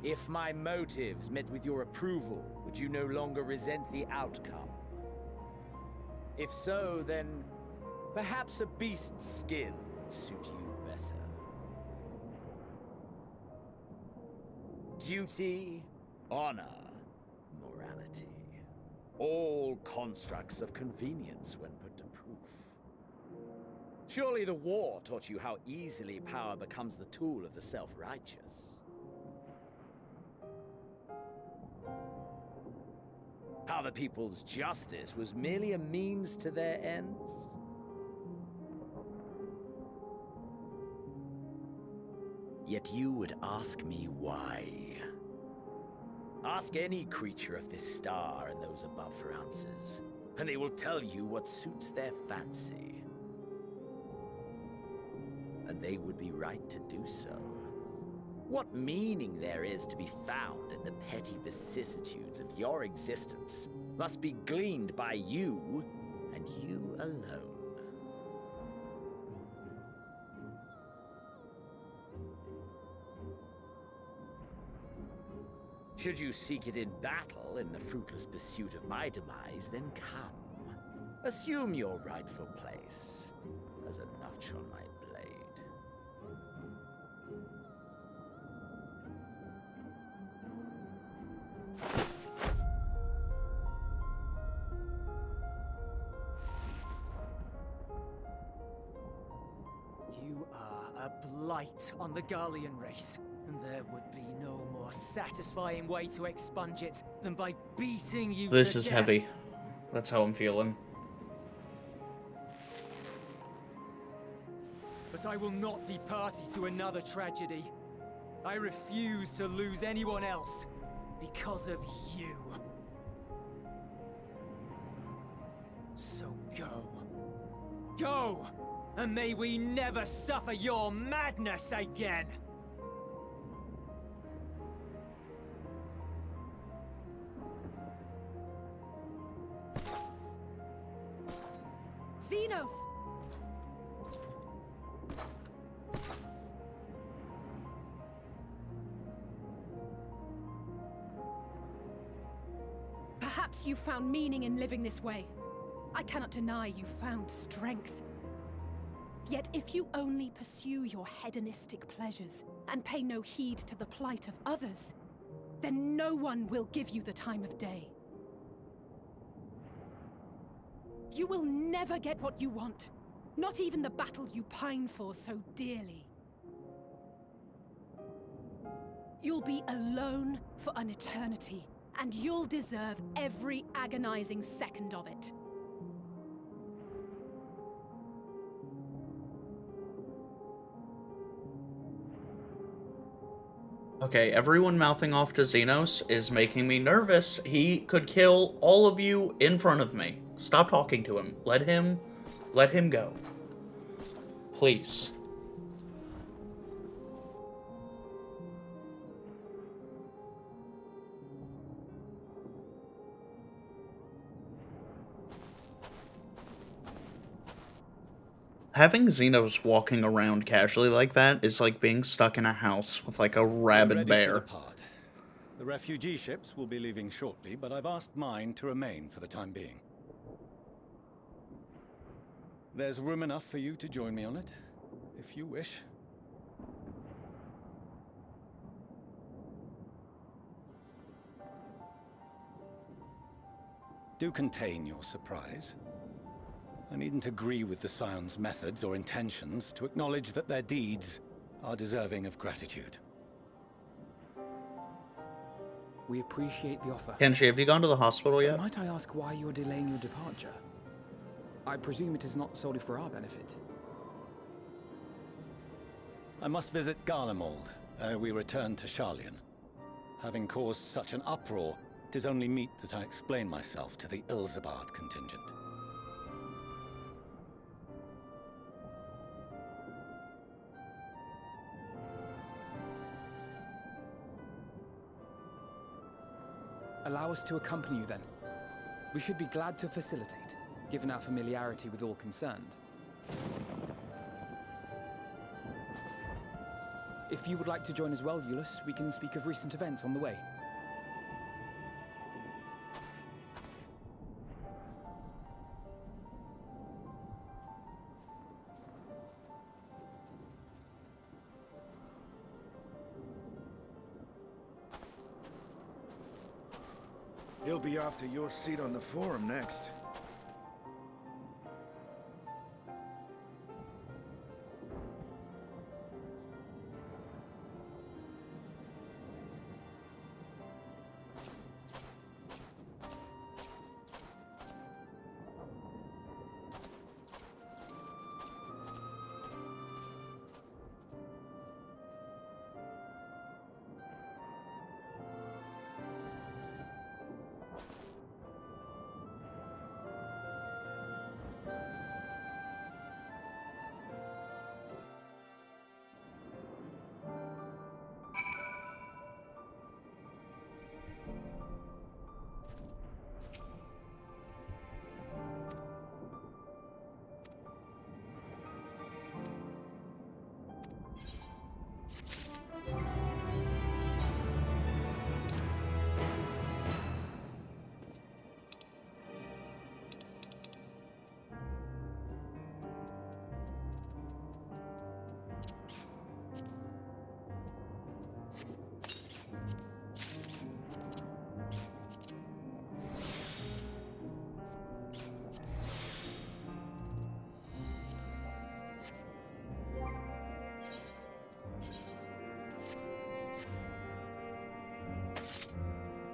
If my motives met with your approval, would you no longer resent the outcome? If so, then perhaps a beast's skin would suit you better. Duty, honor, morality. All constructs of convenience when put to proof. Surely the war taught you how easily power becomes the tool of the self-righteous. How the people's justice was merely a means to their ends? Yet you would ask me why. Ask any creature of this star and those above for answers, and they will tell you what suits their fancy. And they would be right to do so. What meaning there is to be found in the petty vicissitudes of your existence must be gleaned by you, and you alone. Should you seek it in battle in the fruitless pursuit of my demise, then come. Assume your rightful place as a notch on my blade. You are a blight on the Garlean race, and there would be no more satisfying way to expunge it than by beating you This to is death. heavy. That's how I'm feeling. But I will not be party to another tragedy. I refuse to lose anyone else because of you. So go. Go! And may we never suffer your madness again! Xenos! Perhaps you found meaning in living this way. I cannot deny you found strength. Yet if you only pursue your hedonistic pleasures and pay no heed to the plight of others, then no one will give you the time of day. You will never get what you want, not even the battle you pine for so dearly. You'll be alone for an eternity, and you'll deserve every agonizing second of it. Okay, everyone mouthing off to Xenos is making me nervous. He could kill all of you in front of me. Stop talking to him. Let him go. Please. Having Xenos walking around casually like that is like being stuck in a house with like a rabid bear. The refugee ships will be leaving shortly, but I've asked mine to remain for the time being. There's room enough for you to join me on it, if you wish. Do contain your surprise. I needn't agree with the Scion's methods or intentions to acknowledge that their deeds are deserving of gratitude. We appreciate the offer. Kenshi, have you gone to the hospital yet? Might I ask why you are delaying your departure? I presume it is not solely for our benefit. I must visit Garlemald ere we return to Sharlayan. Having caused such an uproar, 'tis only meet that I explain myself to the Ilzabard contingent. Allow us to accompany you then. We should be glad to facilitate, given our familiarity with all concerned. If you would like to join as well, Euless, we can speak of recent events on the way. He'll be after your seat on the forum next.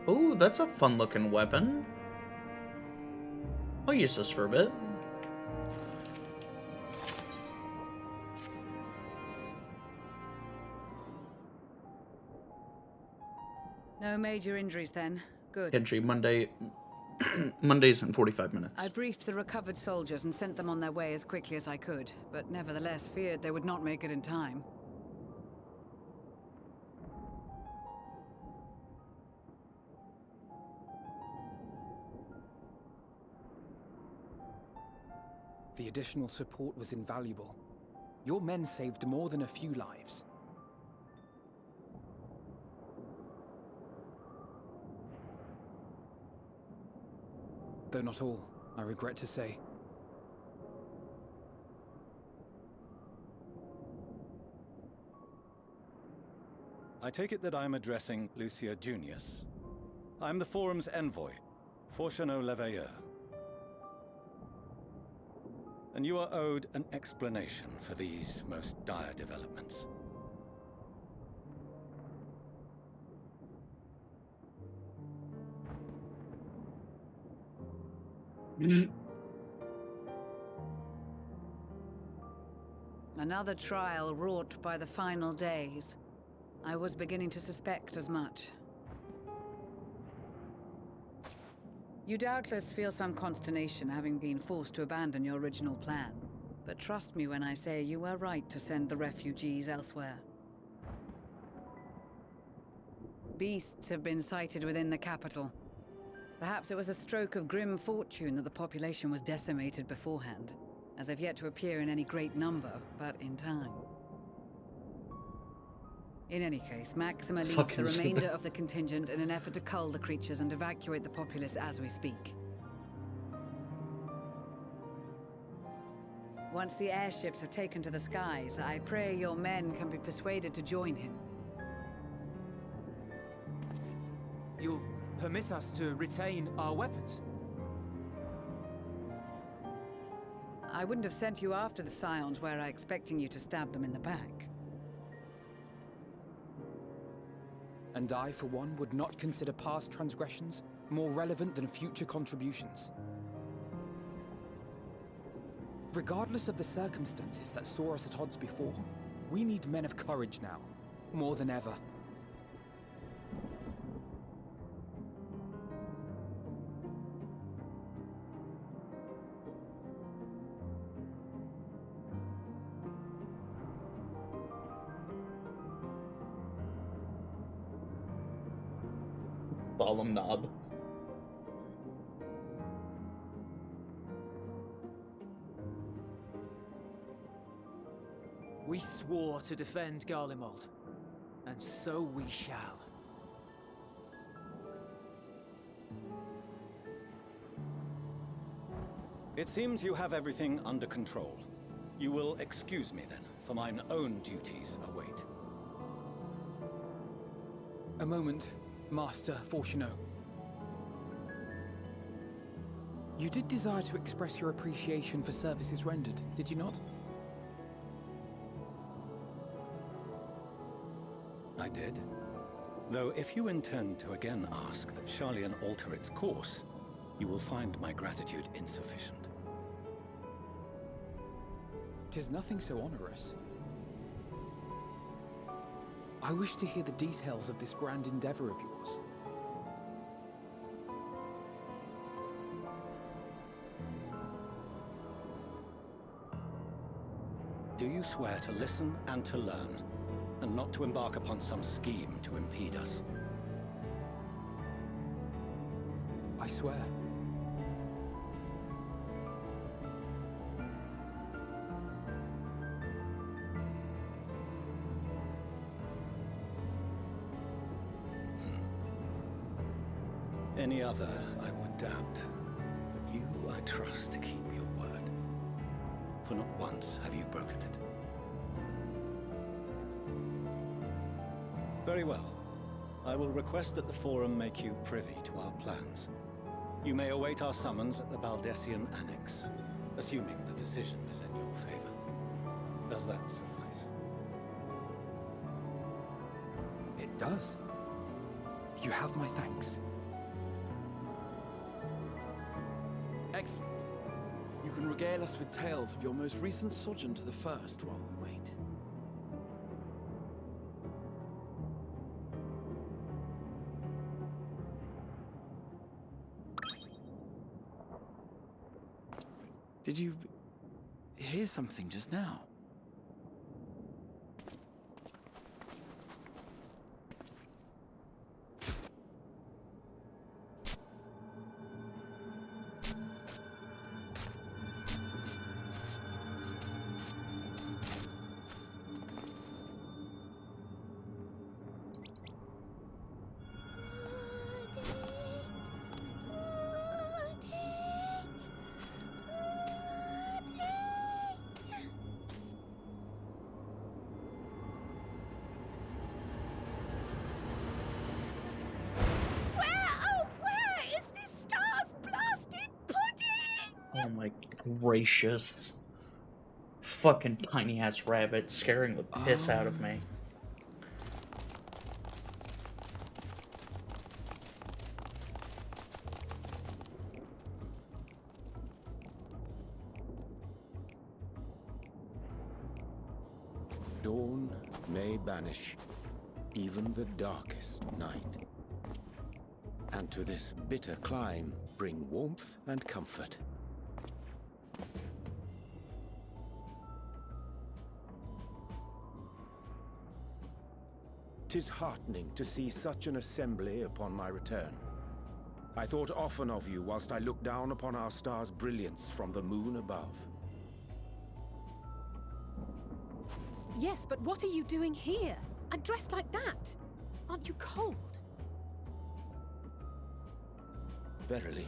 Ooh, that's a fun-looking weapon. I'll use this for a bit. No major injuries then. Good. Entry Monday. Mondays in 45 minutes. I briefed the recovered soldiers and sent them on their way as quickly as I could, but nevertheless feared they would not make it in time. The additional support was invaluable. Your men saved more than a few lives. Though not all, I regret to say. I take it that I'm addressing Lucia Junius. I'm the forum's envoy, Fortuneau Leveilleur. And you are owed an explanation for these most dire developments. Another trial wrought by the final days. I was beginning to suspect as much. You doubtless feel some consternation having been forced to abandon your original plan. But trust me when I say you were right to send the refugees elsewhere. Beasts have been sighted within the capital. Perhaps it was a stroke of grim fortune that the population was decimated beforehand, as they've yet to appear in any great number, but in time. In any case, Maxima leads the remainder of the contingent in an effort to cull the creatures and evacuate the populace as we speak. Once the airships have taken to the skies, I pray your men can be persuaded to join him. You'll permit us to retain our weapons? I wouldn't have sent you after the Scions were I expecting you to stab them in the back. And I, for one, would not consider past transgressions more relevant than future contributions. Regardless of the circumstances that saw us at odds before, we need men of courage now, more than ever. Solemn nod. We swore to defend Garlemald. And so we shall. It seems you have everything under control. You will excuse me then, for mine own duties await. A moment, Master Fortuno. You did desire to express your appreciation for services rendered, did you not? I did. Though if you intend to again ask that Sharlayan alter its course, you will find my gratitude insufficient. 'Tis nothing so onerous. I wish to hear the details of this grand endeavor of yours. Do you swear to listen and to learn, and not to embark upon some scheme to impede us? I swear. Any other, I would doubt. But you, I trust to keep your word. For not once have you broken it. Very well. I will request that the Forum make you privy to our plans. You may await our summons at the Baldessian Annex, assuming the decision is in your favor. Does that suffice? It does. You have my thanks. Excellent. You can regale us with tales of your most recent sojourn to the First while we wait. Did you hear something just now? Oh my gracious. Fucking tiny ass rabbit scaring the piss out of me. Dawn may banish even the darkest night, and to this bitter clime bring warmth and comfort. 'Tis heartening to see such an assembly upon my return. I thought often of you whilst I looked down upon our star's brilliance from the moon above. Yes, but what are you doing here? And dressed like that? Aren't you cold? Verily,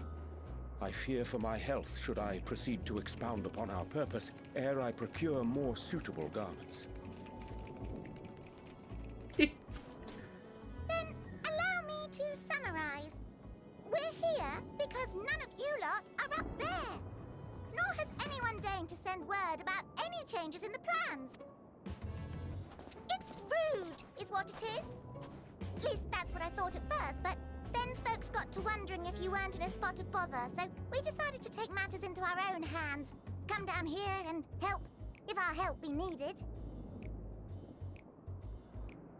I fear for my health should I proceed to expound upon our purpose ere I procure more suitable garments. Allow me to summarize. We're here because none of you lot are up there. Nor has anyone deigned to send word about any changes in the plans. It's rude, is what it is. At least that's what I thought at first, but then folks got to wondering if you weren't in a spot of bother, so we decided to take matters into our own hands. Come down here and help, if our help be needed.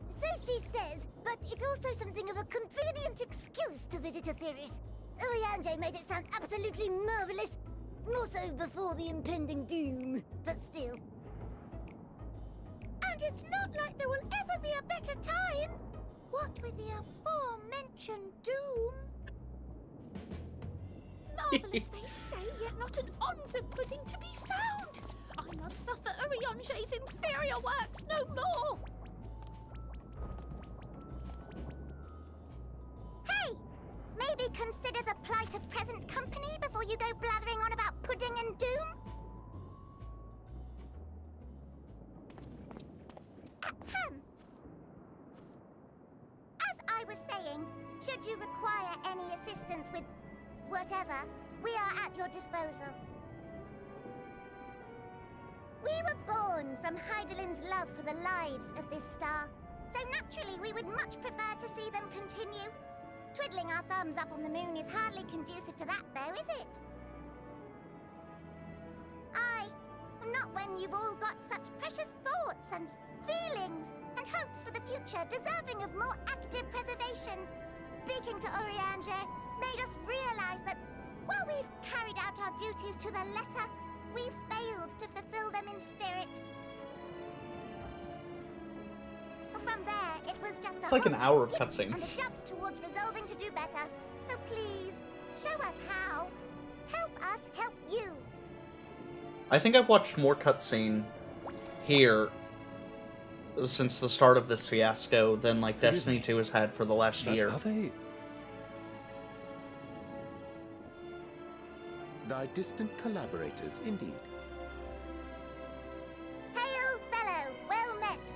So she says, but it's also something of a convenient excuse to visit Aetheris. Oriange made it sound absolutely marvelous. More so before the impending doom, but still. And it's not like there will ever be a better time. What with the aforementioned doom? Marvelous, they say, yet not an ounce of pudding to be found. I must suffer Oriange's inferior works no more. Maybe consider the plight of present company before you go blathering on about pudding and doom? Ahem. As I was saying, should you require any assistance with whatever, we are at your disposal. We were born from Hydaelyn's love for the lives of this star, so naturally we would much prefer to see them continue. Twiddling our thumbs up on the moon is hardly conducive to that, though, is it? Aye, not when you've all got such precious thoughts and feelings and hopes for the future deserving of more active preservation. Speaking to Urianger made us realize that while we've carried out our duties to the letter, we've failed to fulfill them in spirit. From there, it was just It's like an hour of and a cutscenes. jump towards resolving to do better. So please, show us how. Help us help you. I think I've watched more cutscene here since the start of this fiasco than like Destiny 2 has had for the last year. Are they? Thy distant collaborators, indeed. Hail, fellow. Well met.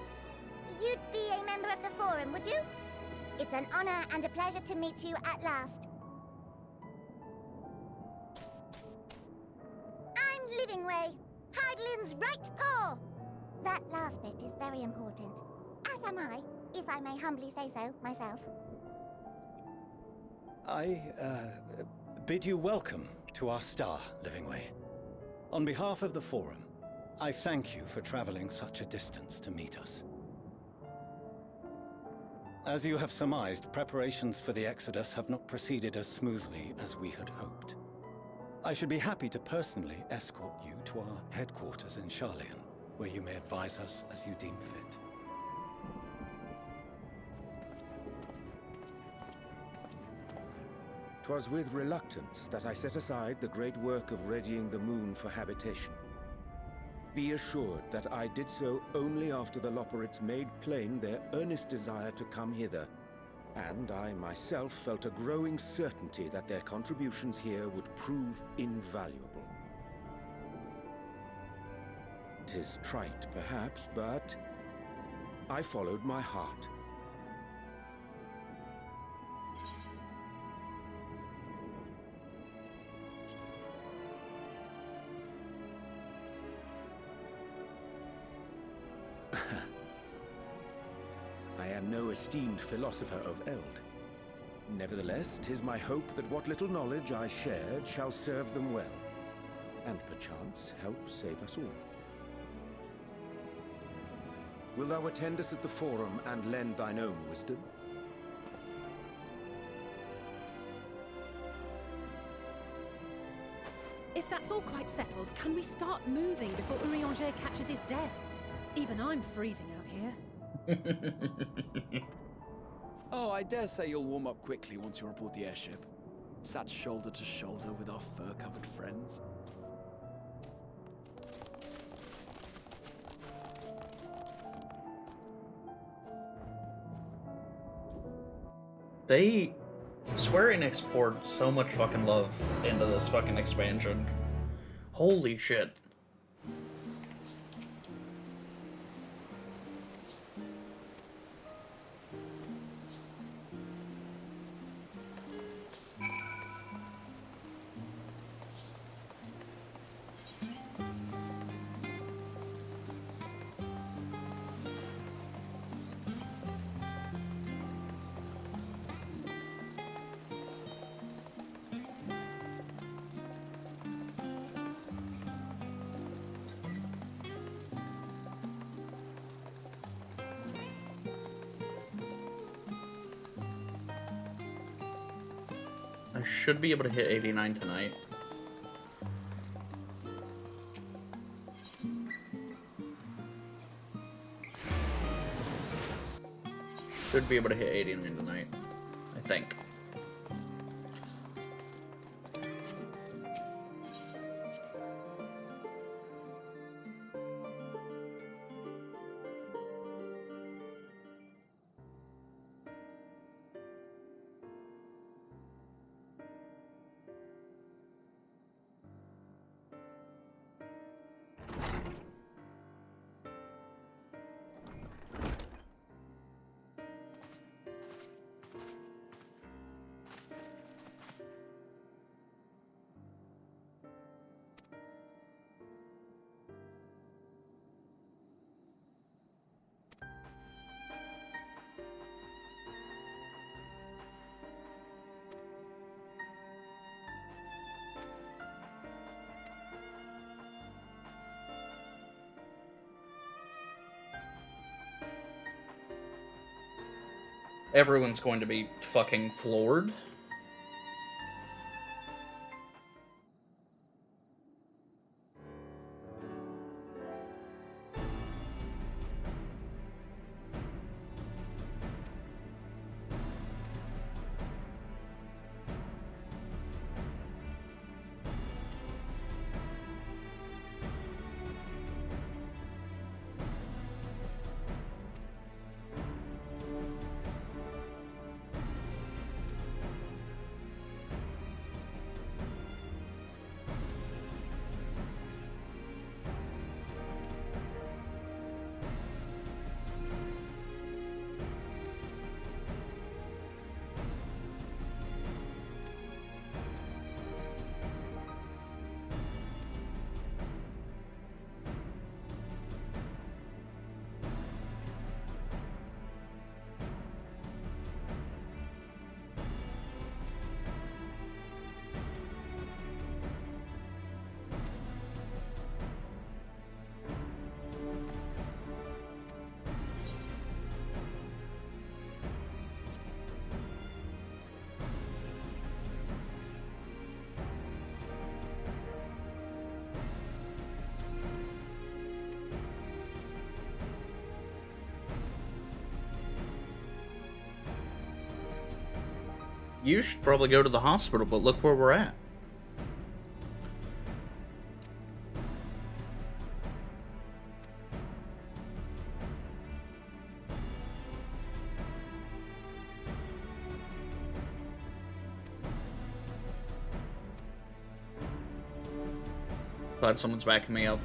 You'd be a member of the Forum, would you? It's an honor and a pleasure to meet you at last. I'm Livingway, Hydaelyn's right paw. That last bit is very important. As am I, if I may humbly say so myself. I bid you welcome to our star, Livingway. On behalf of the Forum, I thank you for traveling such a distance to meet us. As you have surmised, preparations for the Exodus have not proceeded as smoothly as we had hoped. I should be happy to personally escort you to our headquarters in Sharlayan, where you may advise us as you deem fit. 'Twas with reluctance that I set aside the great work of readying the moon for habitation. Be assured that I did so only after the Loperites made plain their earnest desire to come hither, and I myself felt a growing certainty that their contributions here would prove invaluable. 'Tis trite, perhaps, but I followed my heart. I am no esteemed philosopher of Eld. Nevertheless, 'tis my hope that what little knowledge I shared shall serve them well, and perchance help save us all. Will thou attend us at the Forum and lend thine own wisdom? If that's all quite settled, can we start moving before Urianger catches his death? Even I'm freezing out here. Oh, I dare say you'll warm up quickly once you're aboard the airship. Sat shoulder to shoulder with our fur-covered friends. Square Enix poured so much fucking love into this fucking expansion. Holy shit. I should be able to hit 89 tonight. Should be able to hit 89 tonight, I think. everyone's going to be fucking floored. You should probably go to the hospital, but look where we're at. Glad someone's backing me up.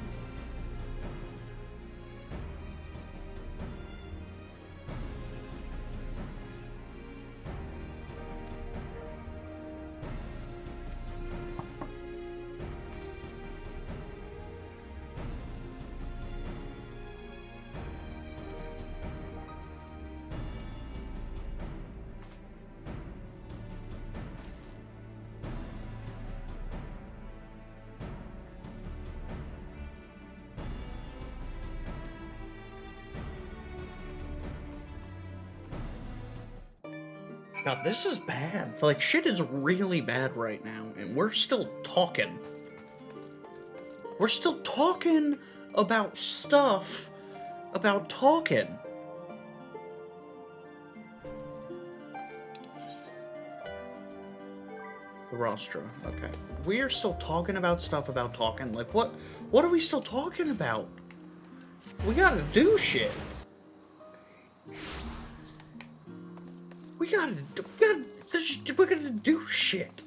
God, this is bad. Like, shit is really bad right now, and we're still talking. We're still talking about stuff about talking. The rostra, okay. We are still talking about stuff about talking. Like, what are we still talking about? We gotta do shit. We're gonna do shit.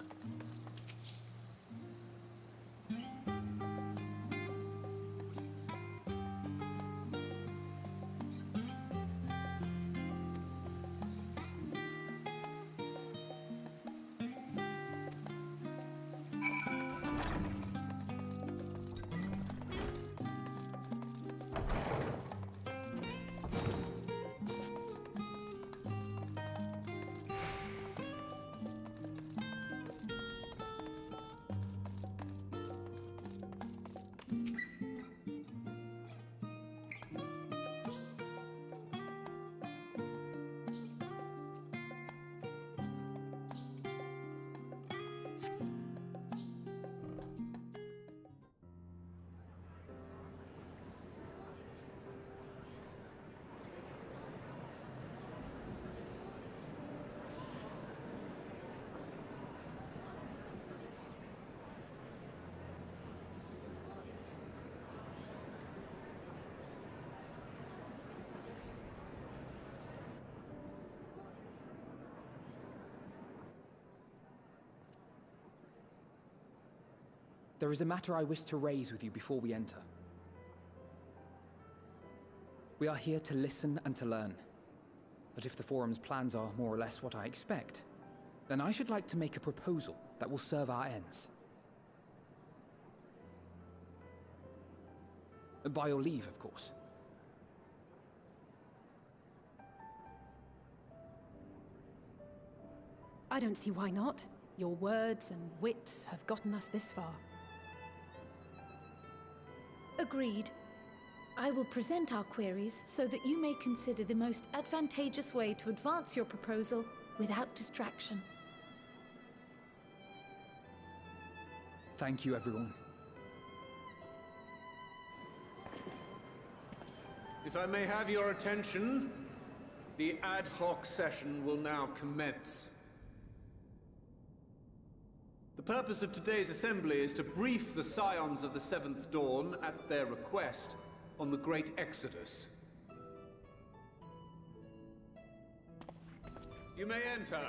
There is a matter I wish to raise with you before we enter. We are here to listen and to learn. But if the Forum's plans are more or less what I expect, then I should like to make a proposal that will serve our ends. By your leave, of course. I don't see why not. Your words and wits have gotten us this far. Agreed. I will present our queries so that you may consider the most advantageous way to advance your proposal without distraction. Thank you, everyone. If I may have your attention, the ad hoc session will now commence. The purpose of today's assembly is to brief the Scions of the Seventh Dawn, at their request, on the Great Exodus. You may enter.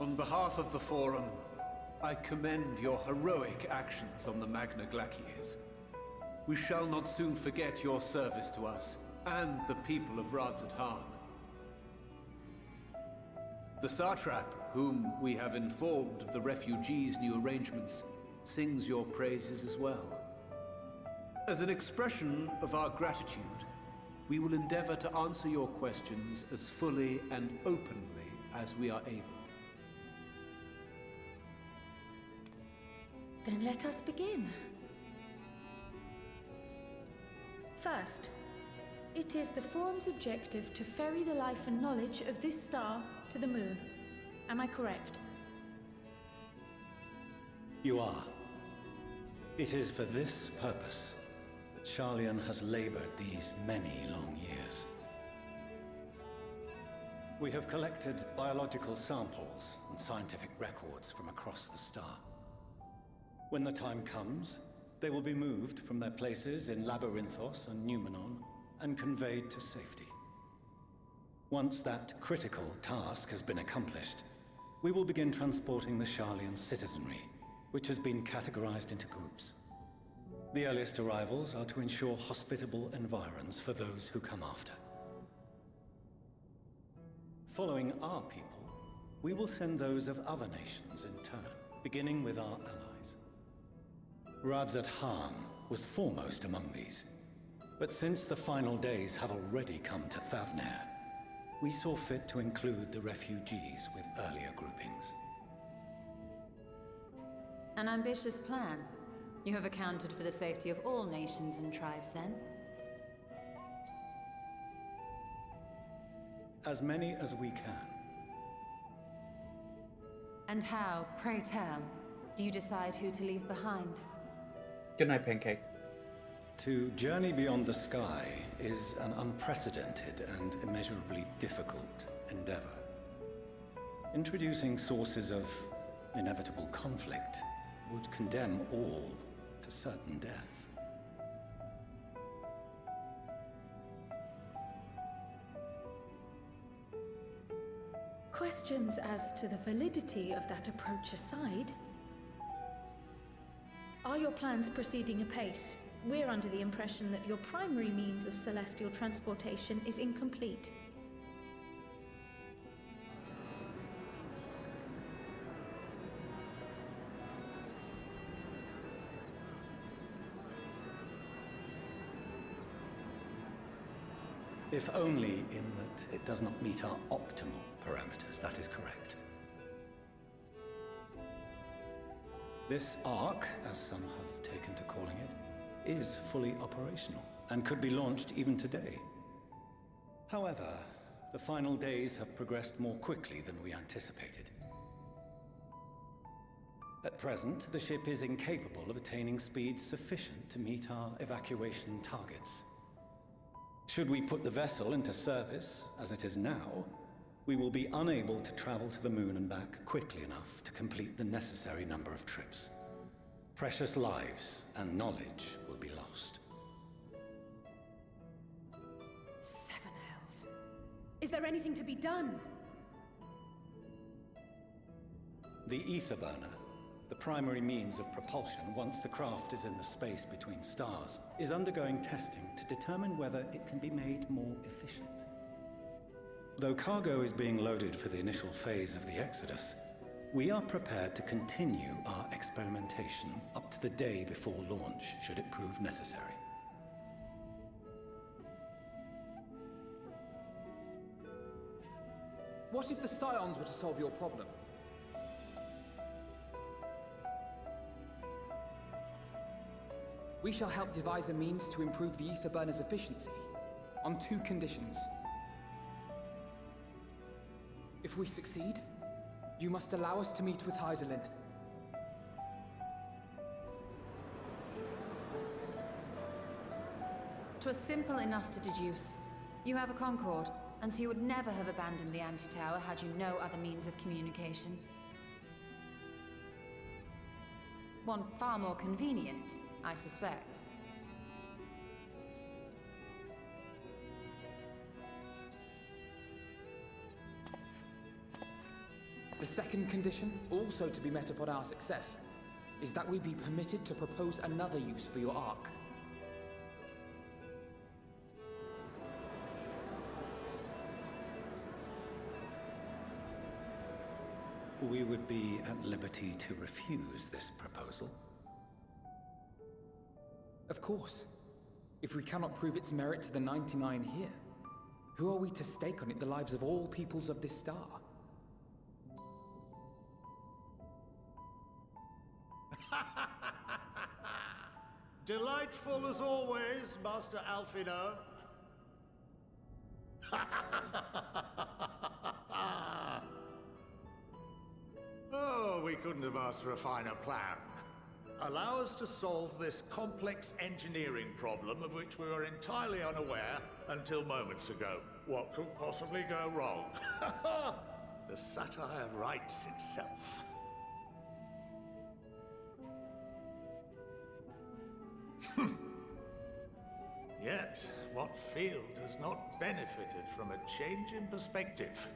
On behalf of the Forum, I commend your heroic actions on the Magna Glaciers. We shall not soon forget your service to us and the people of Radzat-Han. The Satrap, whom we have informed of the refugees' new arrangements, sings your praises as well. As an expression of our gratitude, we will endeavor to answer your questions as fully and openly as we are able. Then let us begin. First, it is the Forum's objective to ferry the life and knowledge of this star to the moon. Am I correct? You are. It is for this purpose that Sharlayan has labored these many long years. We have collected biological samples and scientific records from across the star. When the time comes, they will be moved from their places in Labyrinthos and Numenon and conveyed to safety. Once that critical task has been accomplished, we will begin transporting the Sharlayan citizenry, which has been categorized into groups. The earliest arrivals are to ensure hospitable environs for those who come after. Following our people, we will send those of other nations in turn, beginning with our allies. Radzat-Han was foremost among these, but since the final days have already come to Thavnair, we saw fit to include the refugees with earlier groupings. An ambitious plan. You have accounted for the safety of all nations and tribes, then? As many as we can. And how, pray tell, do you decide who to leave behind? Good night, Pancake. To journey beyond the sky is an unprecedented and immeasurably difficult endeavor. Introducing sources of inevitable conflict would condemn all to certain death. Questions as to the validity of that approach aside, are your plans proceeding apace? We're under the impression that your primary means of celestial transportation is incomplete. If only in that it does not meet our optimal parameters, that is correct. This Ark, as some have taken to calling it, is fully operational and could be launched even today. However, the final days have progressed more quickly than we anticipated. At present, the ship is incapable of attaining speeds sufficient to meet our evacuation targets. Should we put the vessel into service, as it is now, we will be unable to travel to the moon and back quickly enough to complete the necessary number of trips. Precious lives and knowledge will be lost. Seven Hells. Is there anything to be done? The ether burner, the primary means of propulsion once the craft is in the space between stars, is undergoing testing to determine whether it can be made more efficient. Though cargo is being loaded for the initial phase of the Exodus, we are prepared to continue our experimentation up to the day before launch, should it prove necessary. What if the Scions were to solve your problem? We shall help devise a means to improve the ether burner's efficiency, on 2 conditions. If we succeed, you must allow us to meet with Hydaelyn. "'Twas simple enough to deduce. You have a Concord, and so you would never have abandoned the anti-tower had you no other means of communication. One far more convenient, I suspect. The second condition, also to be met upon our success, is that we be permitted to propose another use for your Ark. We would be at liberty to refuse this proposal. Of course. If we cannot prove its merit to the 99 here, who are we to stake on it the lives of all peoples of this star? Delightful as always, Master Alfino. Oh, we couldn't have asked for a finer plan. Allow us to solve this complex engineering problem of which we were entirely unaware until moments ago. What could possibly go wrong? The satire writes itself. Yet, what field has not benefited from a change in perspective?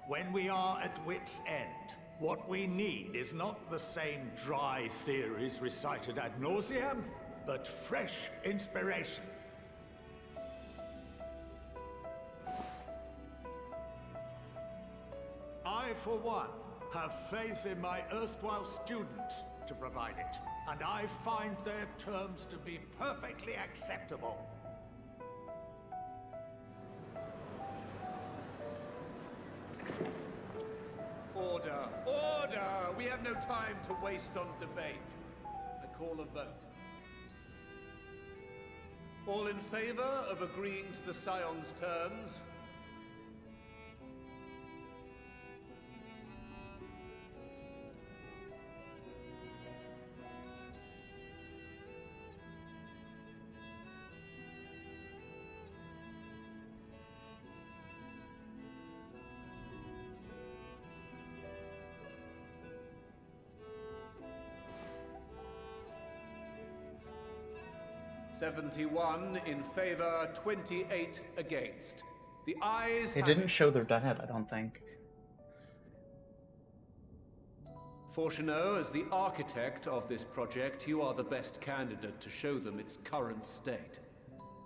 When we are at wit's end, what we need is not the same dry theories recited ad nauseam, but fresh inspiration. I, for one, have faith in my erstwhile students to provide it, and I find their terms to be perfectly acceptable. Order! Order! We have no time to waste on debate. I call a vote. All in favor of agreeing to the Scion's terms? "71 in favor, 28 against. The ayes They have didn't it. show their dad, I don't think. Fortuneau, as the architect of this project, you are the best candidate to show them its current state.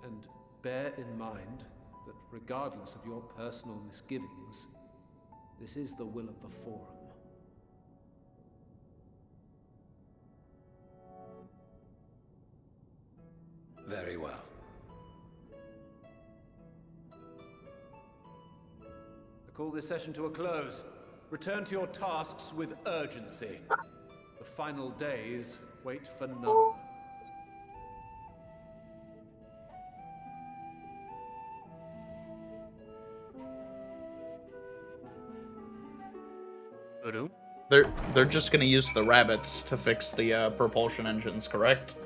And bear in mind that regardless of your personal misgivings, this is the will of the Forum. Very well. I call this session to a close. Return to your tasks with urgency. The final days wait for none. They're just gonna use the rabbits to fix the propulsion engines, correct?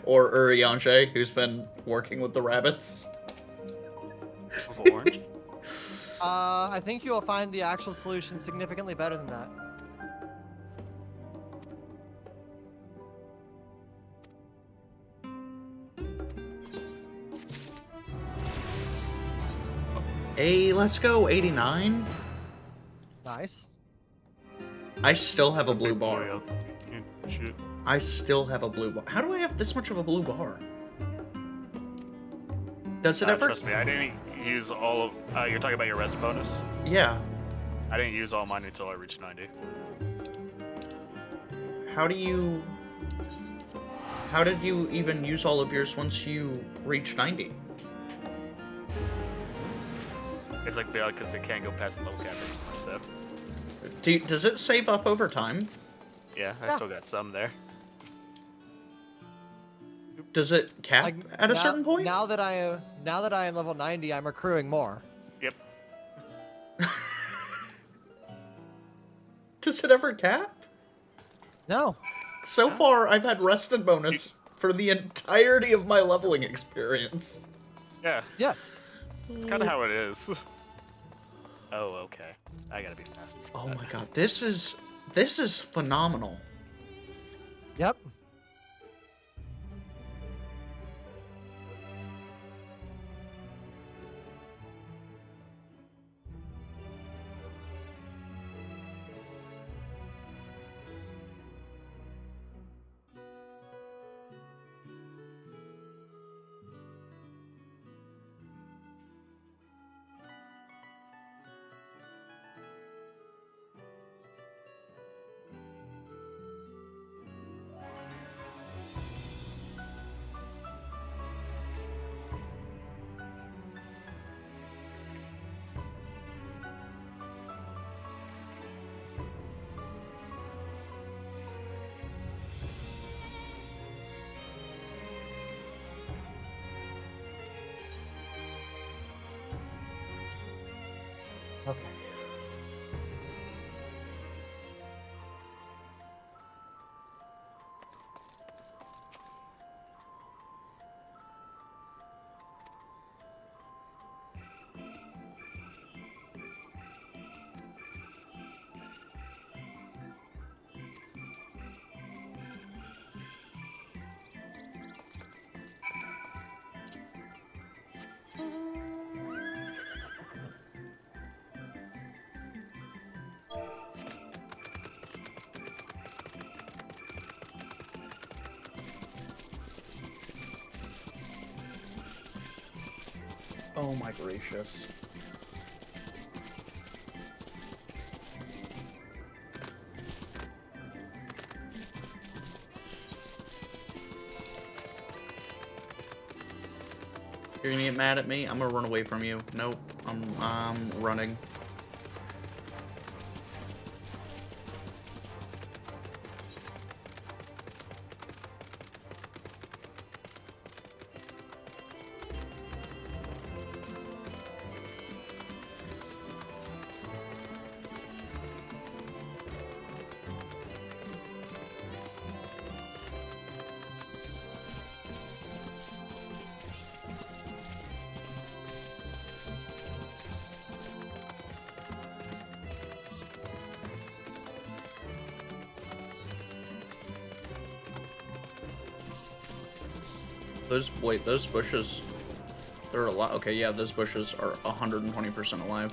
Or Urianger, who's been working with the rabbits. Orange? I think you will find the actual solution significantly better than that. Hey, let's go 89. Nice. I still have a blue bar. Yeah. Shoot. I still have a blue bar. How do I have this much of a blue bar? Does it ever? Trust me, I didn't use all of... you're talking about your res bonus? Yeah. I didn't use all mine until I reached 90. How do you... How did you even use all of yours once you reach 90? It's like because they can't go past the level cap anymore, so... Does it save up over time? Yeah, I still got some there. Does it cap at a certain point? Now that I am level 90, I'm accruing more. Yep. Does it ever cap? No. So far, I've had rested bonus for the entirety of my leveling experience. Yeah. Yes. It's kind of how it is. Oh, okay. I gotta be fast. Oh my god, this is phenomenal. Yep. Okay. Oh my gracious. You're gonna get mad at me? I'm gonna run away from you. Nope. I'm running. Those bushes, they're a lot. Okay, yeah, those bushes are 120% alive.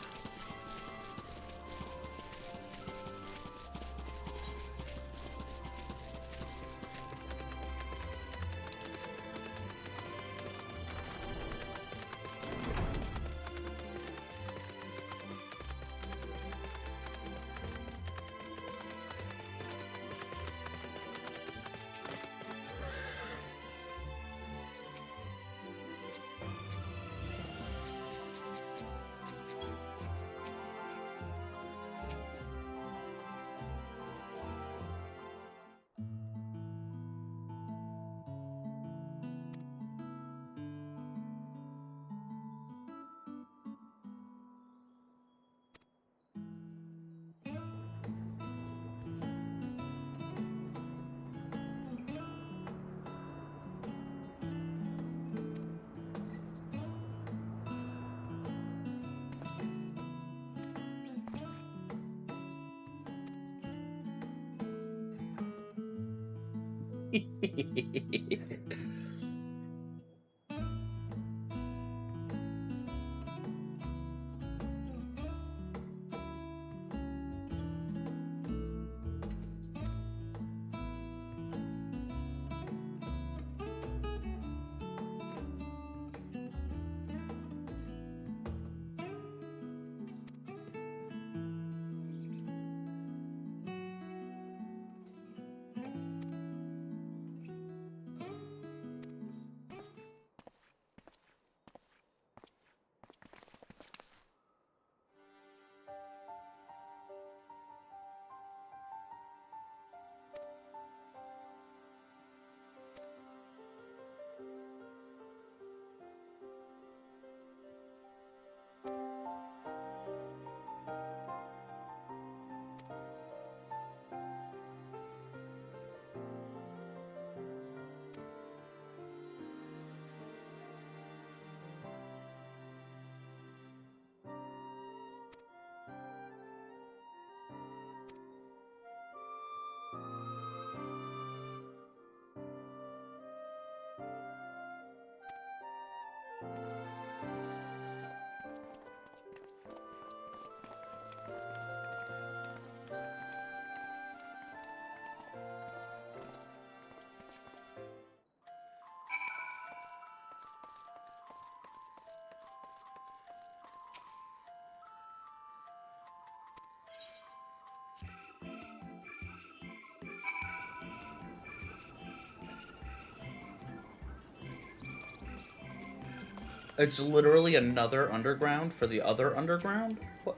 It's literally another underground for the other underground? What?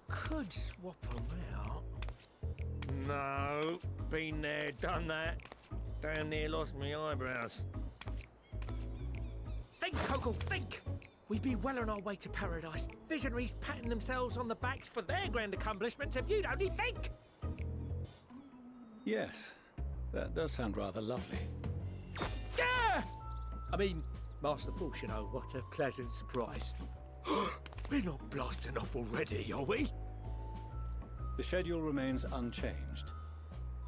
Could swap them out. No, been there, done that. Damn near lost me eyebrows. Think, Coco, think! We'd be well on our way to paradise. Visionaries patting themselves on the backs for their grand accomplishments if you'd only think! Yes, that does sound rather lovely. Yeah! I mean, Master Force, you know, what a pleasant surprise. We're not blasting off already, are we? The schedule remains unchanged,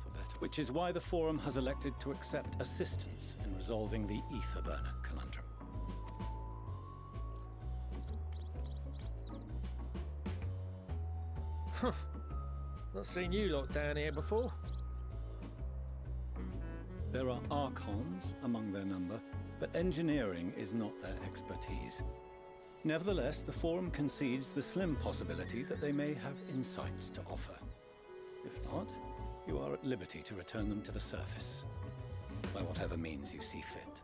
for better, which is why the Forum has elected to accept assistance in resolving the Ether Burner conundrum. Not seen you lot down here before. There are Archons among their number, but engineering is not their expertise. Nevertheless, the Forum concedes the slim possibility that they may have insights to offer. If not, you are at liberty to return them to the surface, by whatever means you see fit.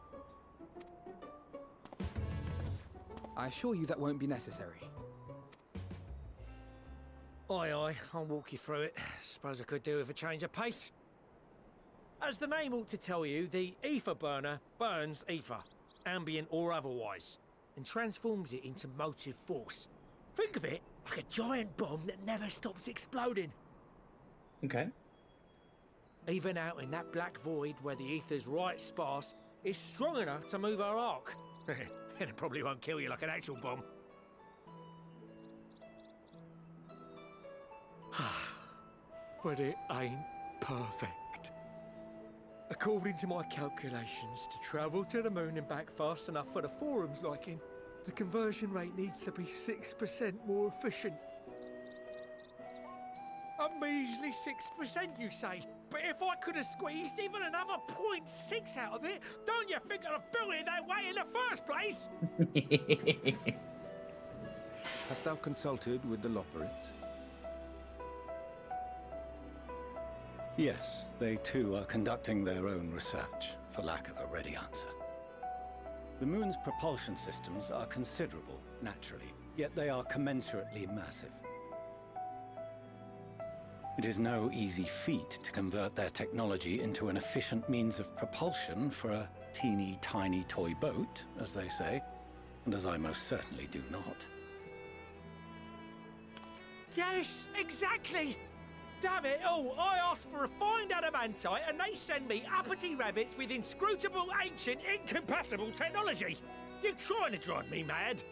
I assure you that won't be necessary. Aye, aye, I'll walk you through it. Suppose I could do with a change of pace. As the name ought to tell you, the ether burner burns ether, ambient or otherwise, and transforms it into motive force. Think of it like a giant bomb that never stops exploding. Okay. Even out in that black void where the ether's right sparse, it's strong enough to move our arc. And it probably won't kill you like an actual bomb. But it ain't perfect. According to my calculations, to travel to the moon and back fast enough for the Forum's liking, the conversion rate needs to be 6% more efficient. A measly 6%, you say? But if I could have squeezed even another 0.6 out of it, don't you think I'd have built it that way in the first place? Hast thou consulted with the Loperites? Yes, they too are conducting their own research, for lack of a ready answer. The moon's propulsion systems are considerable, naturally, yet they are commensurately massive. It is no easy feat to convert their technology into an efficient means of propulsion for a teeny tiny toy boat, as they say, and as I most certainly do not. Yes, exactly! Damn it all, I asked for refined adamantite and they send me uppity rabbits with inscrutable, ancient, incompatible technology! You're trying to drive me mad!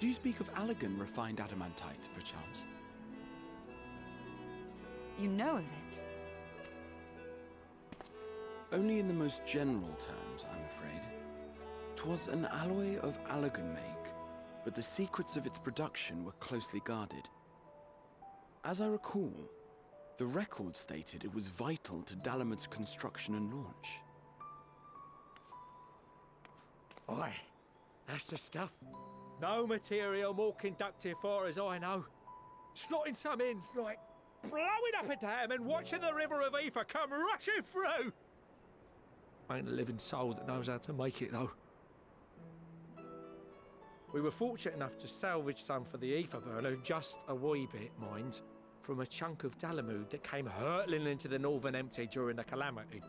Do you speak of Allegan refined adamantite, perchance? You know of it? Only in the most general terms, I'm afraid. 'Twas an alloy of Allegan make, but the secrets of its production were closely guarded. As I recall, the record stated it was vital to Dalamad's construction and launch. Aye, that's the stuff. No material more conductive far as I know. Slotting some ends like blowing up a dam and watching the river of ether come rushing through. Ain't a living soul that knows how to make it, though. We were fortunate enough to salvage some for the ether burner, just a wee bit, mind, from a chunk of Dalamud that came hurtling into the Northern Empty during the calamity.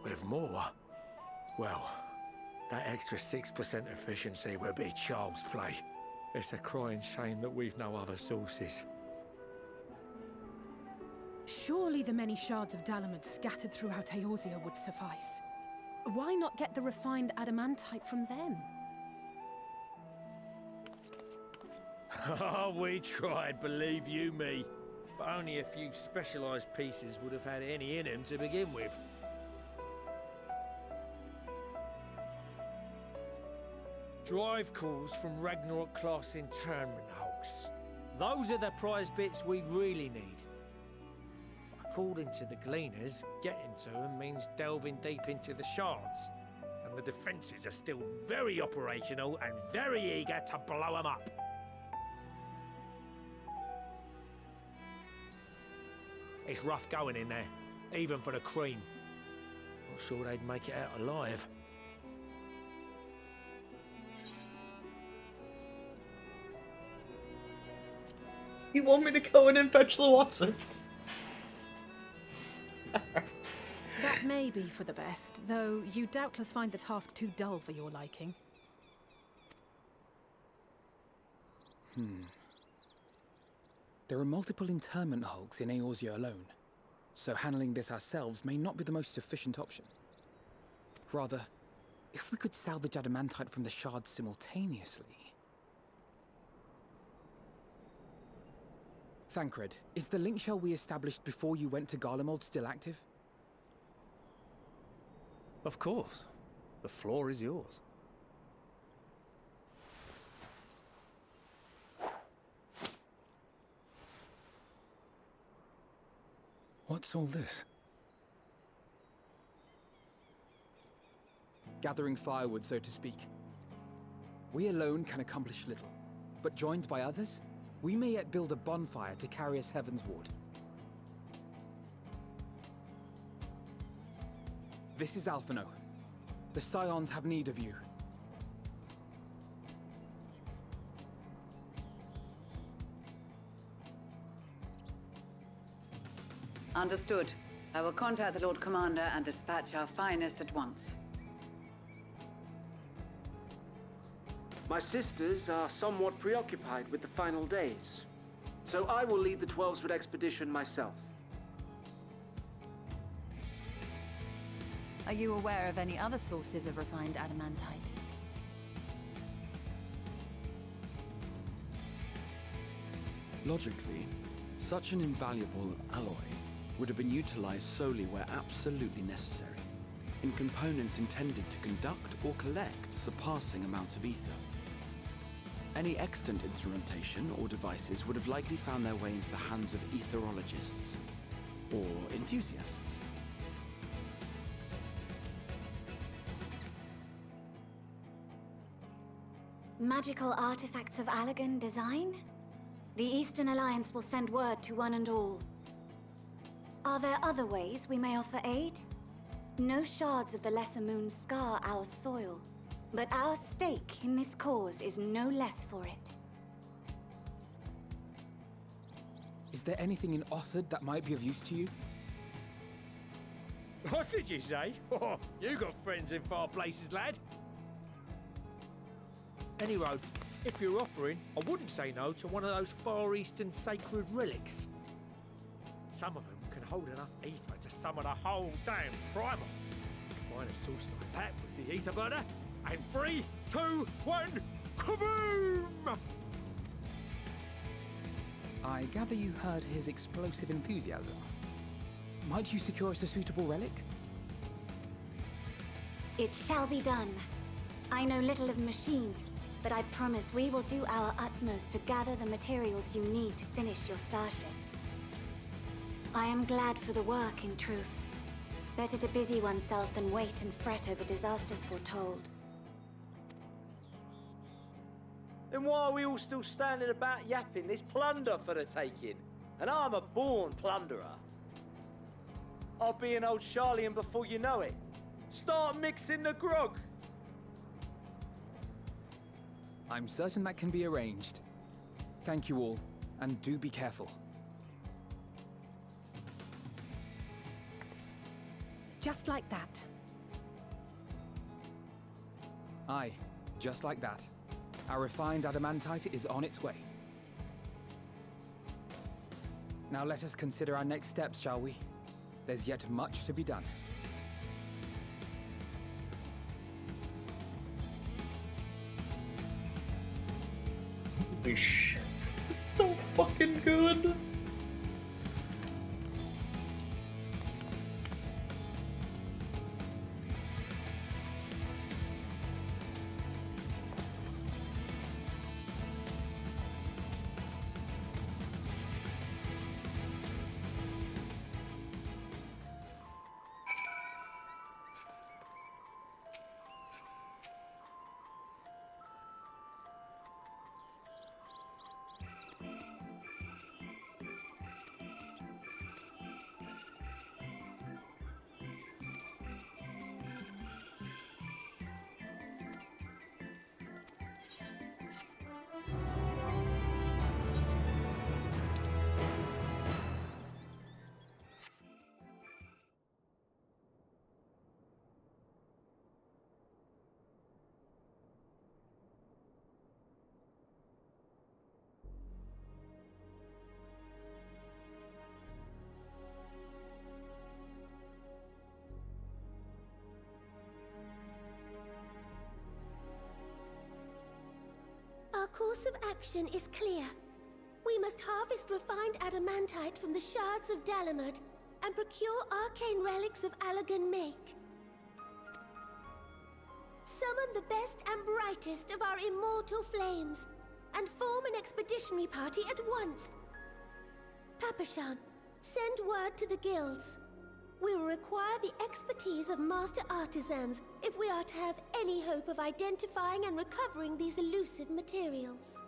With more, well, that extra 6% efficiency would be child's play. It's a crying shame that we've no other sources. Surely the many shards of Dalamud scattered throughout Eorzea would suffice. Why not get the refined adamantite from them? Oh, we tried, believe you me. But only a few specialised pieces would have had any in them to begin with. Drive calls from Ragnarok class internment hulks. Those are the prize bits we really need. According to the Gleaners, getting to them means delving deep into the shards. And the defences are still very operational and very eager to blow them up. It's rough going in there, even for the cream. Not sure they'd make it out alive. You want me to go in and fetch the Watsons? That may be for the best, though you doubtless find the task too dull for your liking. There are multiple internment hulks in Eorzea alone, so handling this ourselves may not be the most efficient option. Rather, if we could salvage adamantite from the shards simultaneously... Thancred, is the link shell we established before you went to Garlemald still active? Of course. The floor is yours. What's all this? Gathering firewood, so to speak. We alone can accomplish little, but joined by others, we may yet build a bonfire to carry us heavensward. This is Alphino. The Scions have need of you. Understood. I will contact the Lord Commander and dispatch our finest at once. My sisters are somewhat preoccupied with the final days, so I will lead the 12-foot expedition myself. Are you aware of any other sources of refined adamantite? Logically, such an invaluable alloy would have been utilized solely where absolutely necessary, in components intended to conduct or collect surpassing amounts of ether. Any extant instrumentation or devices would have likely found their way into the hands of etherologists or enthusiasts. Magical artifacts of Allagan design? The Eastern Alliance will send word to one and all. Are there other ways we may offer aid? No shards of the Lesser Moon scar our soil, but our stake in this cause is no less for it. Is there anything in Othard that might be of use to you? What did you say? Oh, you got friends in far places, lad. Anyway, if you're offering, I wouldn't say no to one of those Far Eastern sacred relics. Some of them can hold enough ether to summon a whole damn primal. Combine a source like that with the ether burner, and 3, 2, 1, kaboom! I gather you heard his explosive enthusiasm. Might you secure us a suitable relic? It shall be done. I know little of machines, but I promise we will do our utmost to gather the materials you need to finish your starship. I am glad for the work, in truth. Better to busy oneself than wait and fret over disasters foretold. Then why are we all still standing about yapping? There's plunder for the taking, and I'm a born plunderer. I'll be an old Charlian before you know it. Start mixing the grog. I'm certain that can be arranged. Thank you all, and do be careful. Just like that. Aye, just like that. Our refined adamantite is on its way. Now let us consider our next steps, shall we? There's yet much to be done. Holy shit. It's so fucking good. Our course of action is clear. We must harvest refined adamantite from the shards of Dalamud and procure arcane relics of Allagan Make. Summon the best and brightest of our immortal flames and form an expeditionary party at once. Papashan, send word to the guilds. We will require the expertise of master artisans if we are to have any hope of identifying and recovering these elusive materials.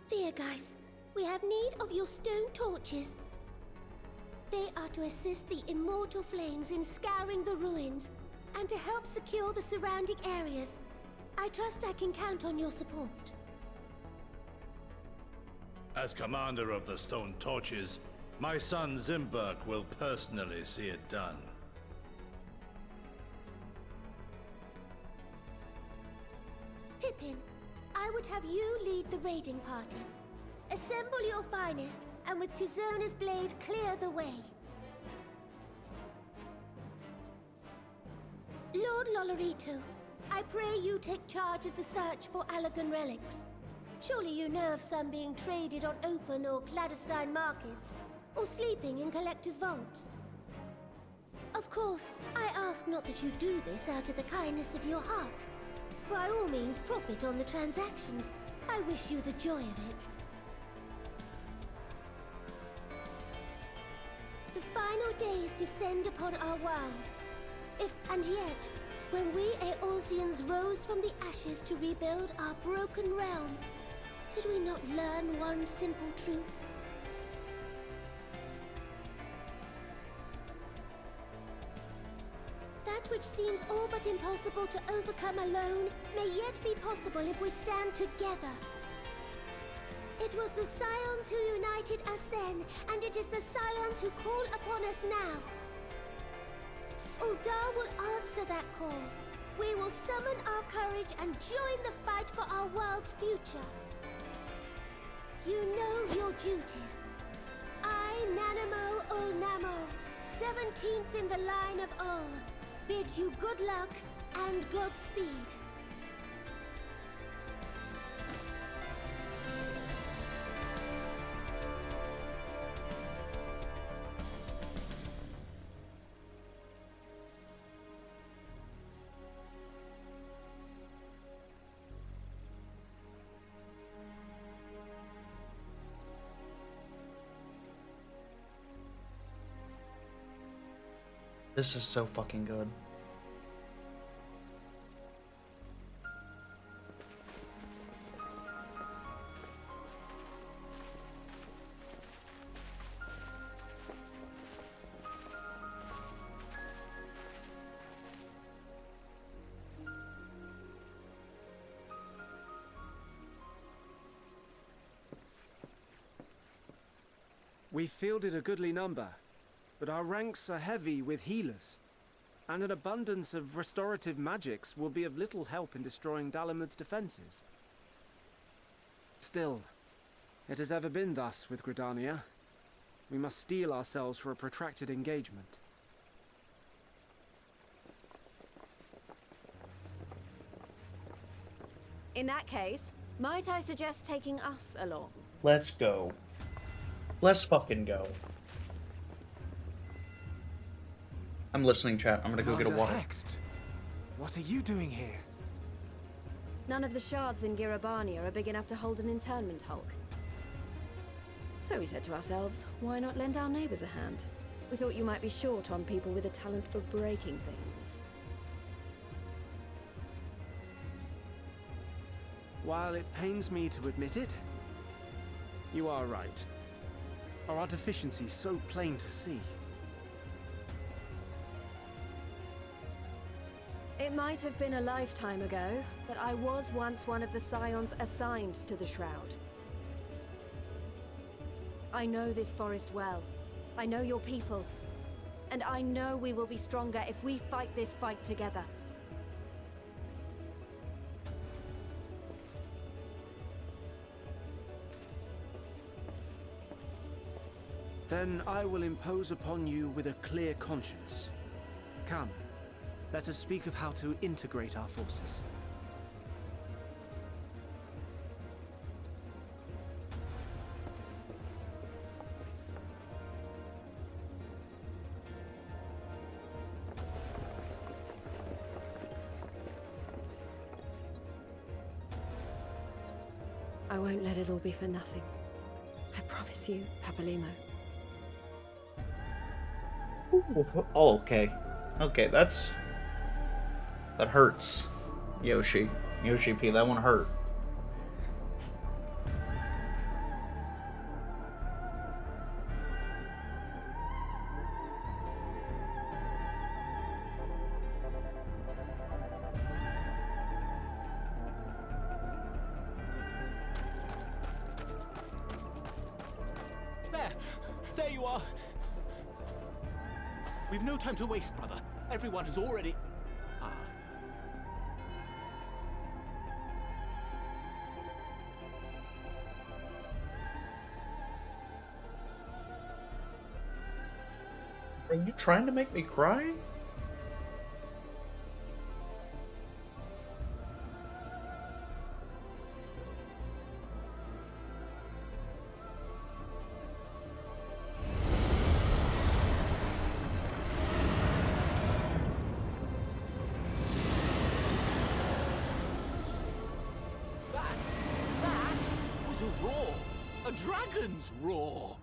Viergeist, we have need of your stone torches. They are to assist the immortal flames in scouring the ruins and to help secure the surrounding areas. I trust I can count on your support. As commander of the Stone Torches, my son Zimberk will personally see it done. Pippin, I would have you lead the raiding party. Assemble your finest, and with Tizona's blade clear the way. Lord Lolorito, I pray you take charge of the search for Allagan relics. Surely you know of some being traded on open or clandestine markets, or sleeping in collectors' vaults. Of course, I ask not that you do this out of the kindness of your heart. By all means, profit on the transactions. I wish you the joy of it. The final days descend upon our world. And yet, when we Eorzeans rose from the ashes to rebuild our broken realm, did we not learn one simple truth? That which seems all but impossible to overcome alone may yet be possible if we stand together. It was the Scions who united us then, and it is the Scions who call upon us now. Uldar will answer that call. We will summon our courage and join the fight for our world's future. You know your duties. I, Nanamo Ulnamo, 17th in the line of Ul, bid you good luck and Godspeed. This is so fucking good. We fielded a goodly number, but our ranks are heavy with healers, and an abundance of restorative magics will be of little help in destroying Dalamud's defenses. Still, it has ever been thus with Gridania. We must steel ourselves for a protracted engagement. In that case, might I suggest taking us along? Let's go. Let's fucking go. I'm listening, chat. I'm gonna go get a water. Hext, what are you doing here? None of the shards in Girabania are big enough to hold an internment hulk. So we said to ourselves, why not lend our neighbors a hand? We thought you might be short on people with a talent for breaking things. While it pains me to admit it, you are right. Our deficiency so plain to see. It might have been a lifetime ago, but I was once one of the scions assigned to the Shroud. I know this forest well. I know your people. And I know we will be stronger if we fight this fight together. Then I will impose upon you with a clear conscience. Come, let us speak of how to integrate our forces. I won't let it all be for nothing. I promise you, Papalimo. Oh, okay. Okay, that hurts. Yoshi P, that one hurt. There you are. We've no time to waste, brother. Everyone has already... Ah. Are you trying to make me cry? A roar! A dragon's roar!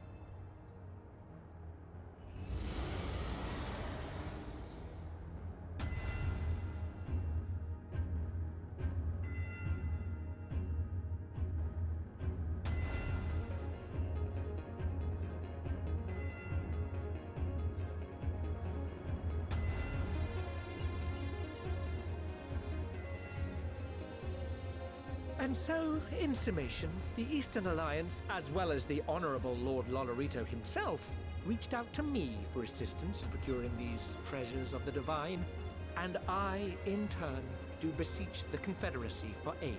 And so, in summation, the Eastern Alliance, as well as the Honorable Lord Lolorito himself, reached out to me for assistance in procuring these treasures of the divine, and I, in turn, do beseech the Confederacy for aid.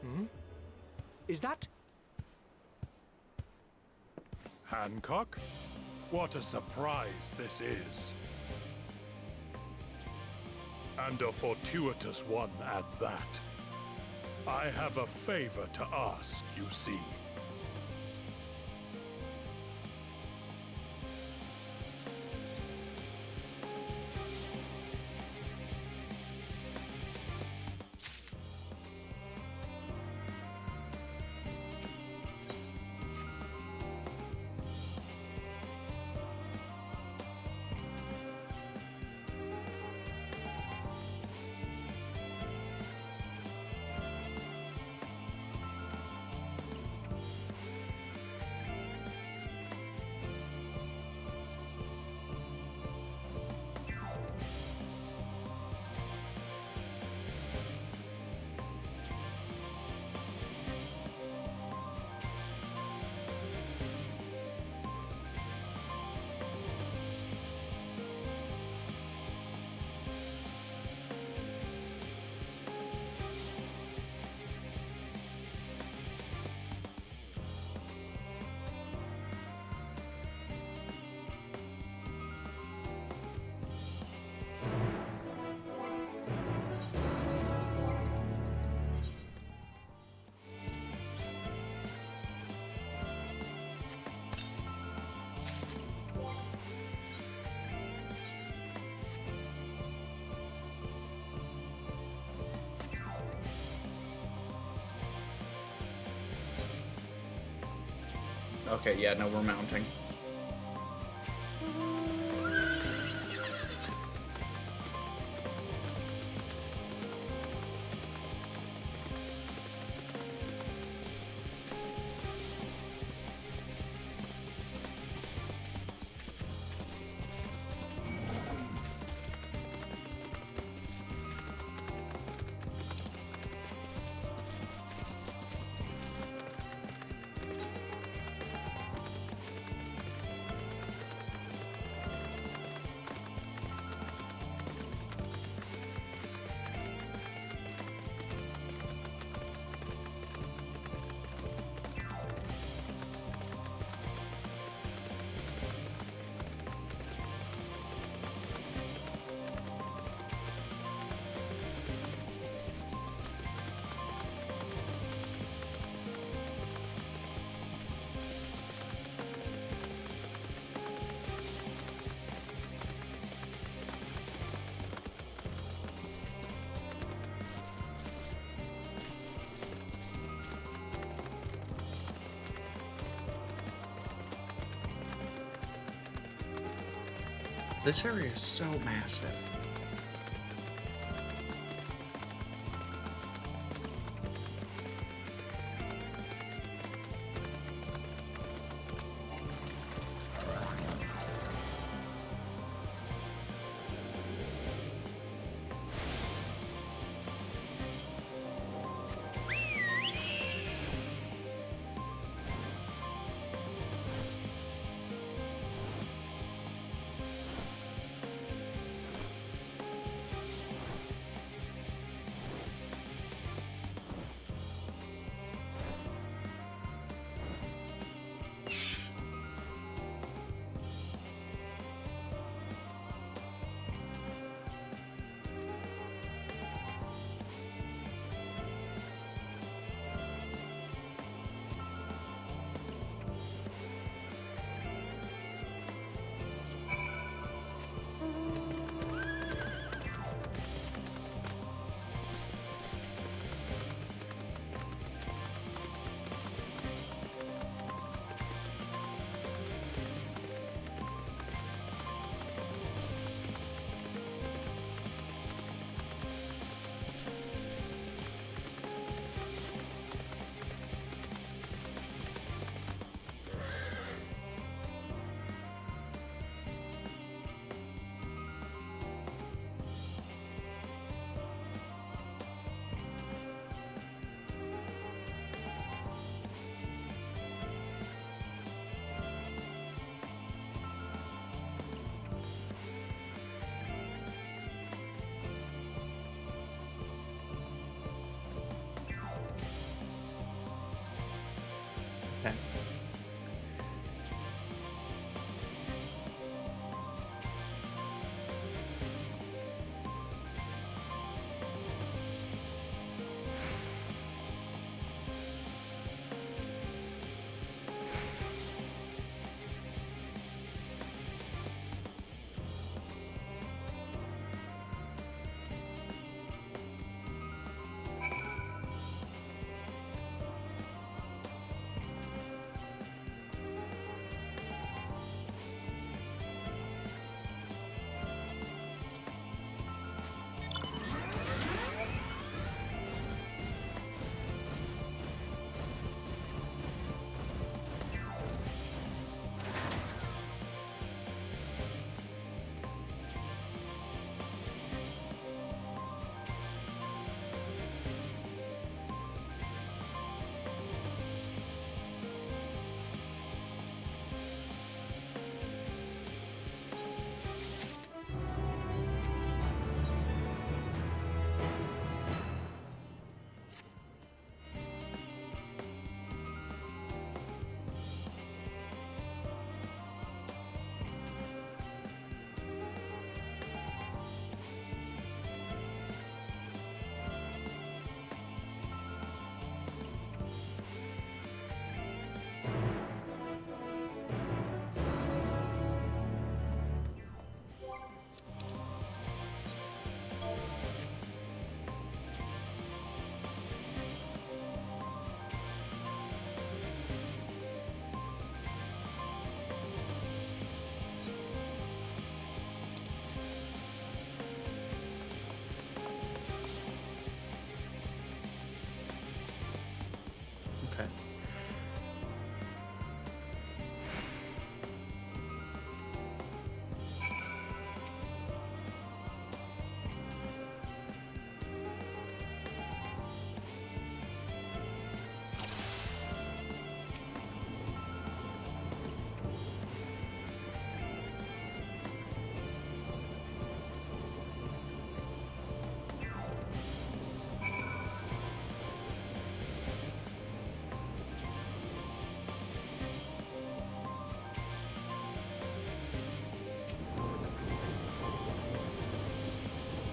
Hmm? Is that... Hancock? What a surprise this is. And a fortuitous one at that. I have a favor to ask, you see. Okay, yeah, no, we're mounting. This area is so massive.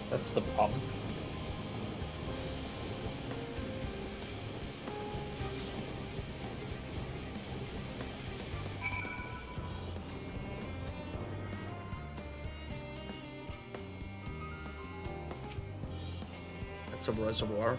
That's the problem. It's a reservoir.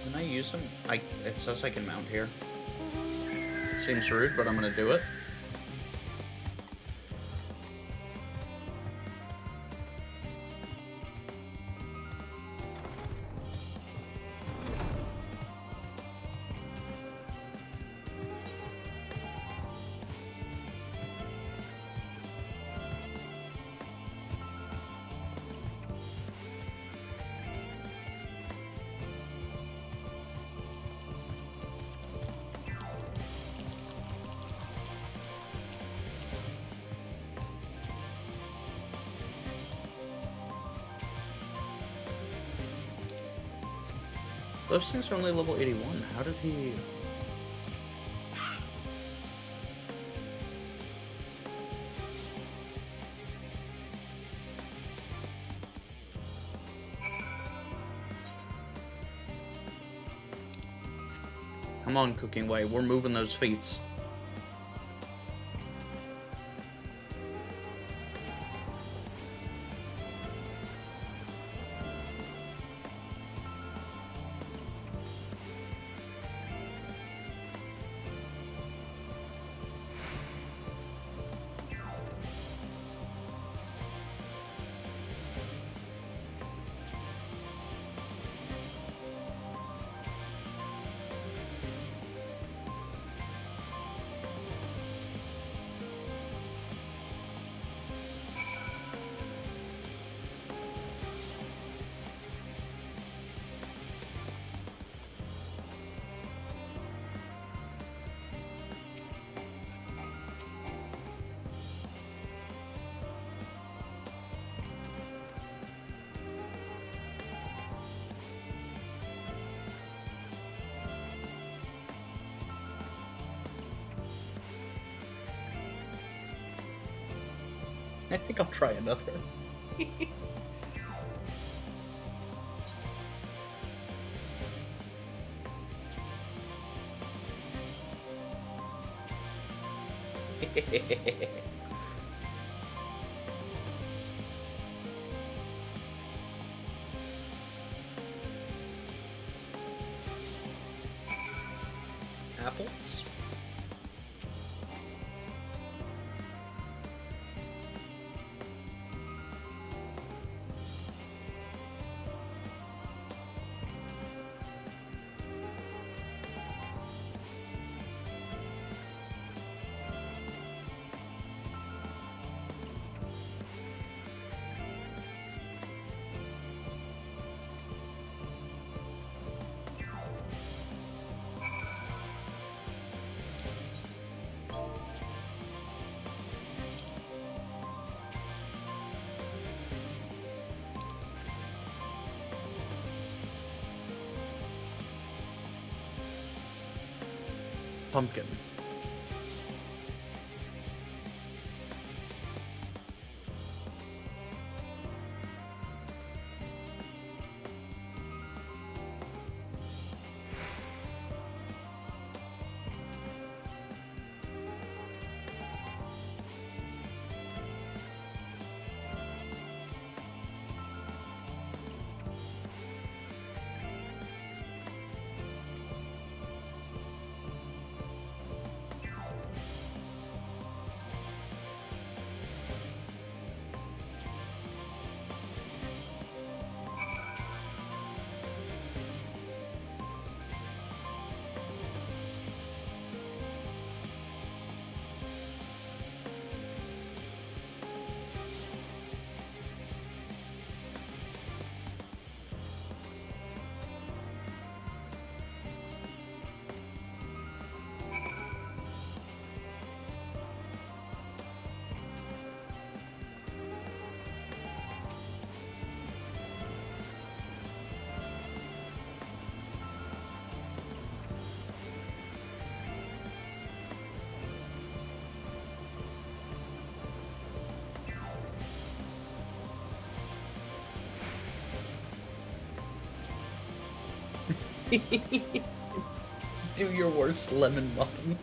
Can I use him? It says I can mount here. It seems rude, but I'm gonna do it. Those things are only level 81. How did he... Come on, Cooking Way. We're moving those feats. I think I'll try another. Apples? Pumpkin. Do your worst, lemon muffin.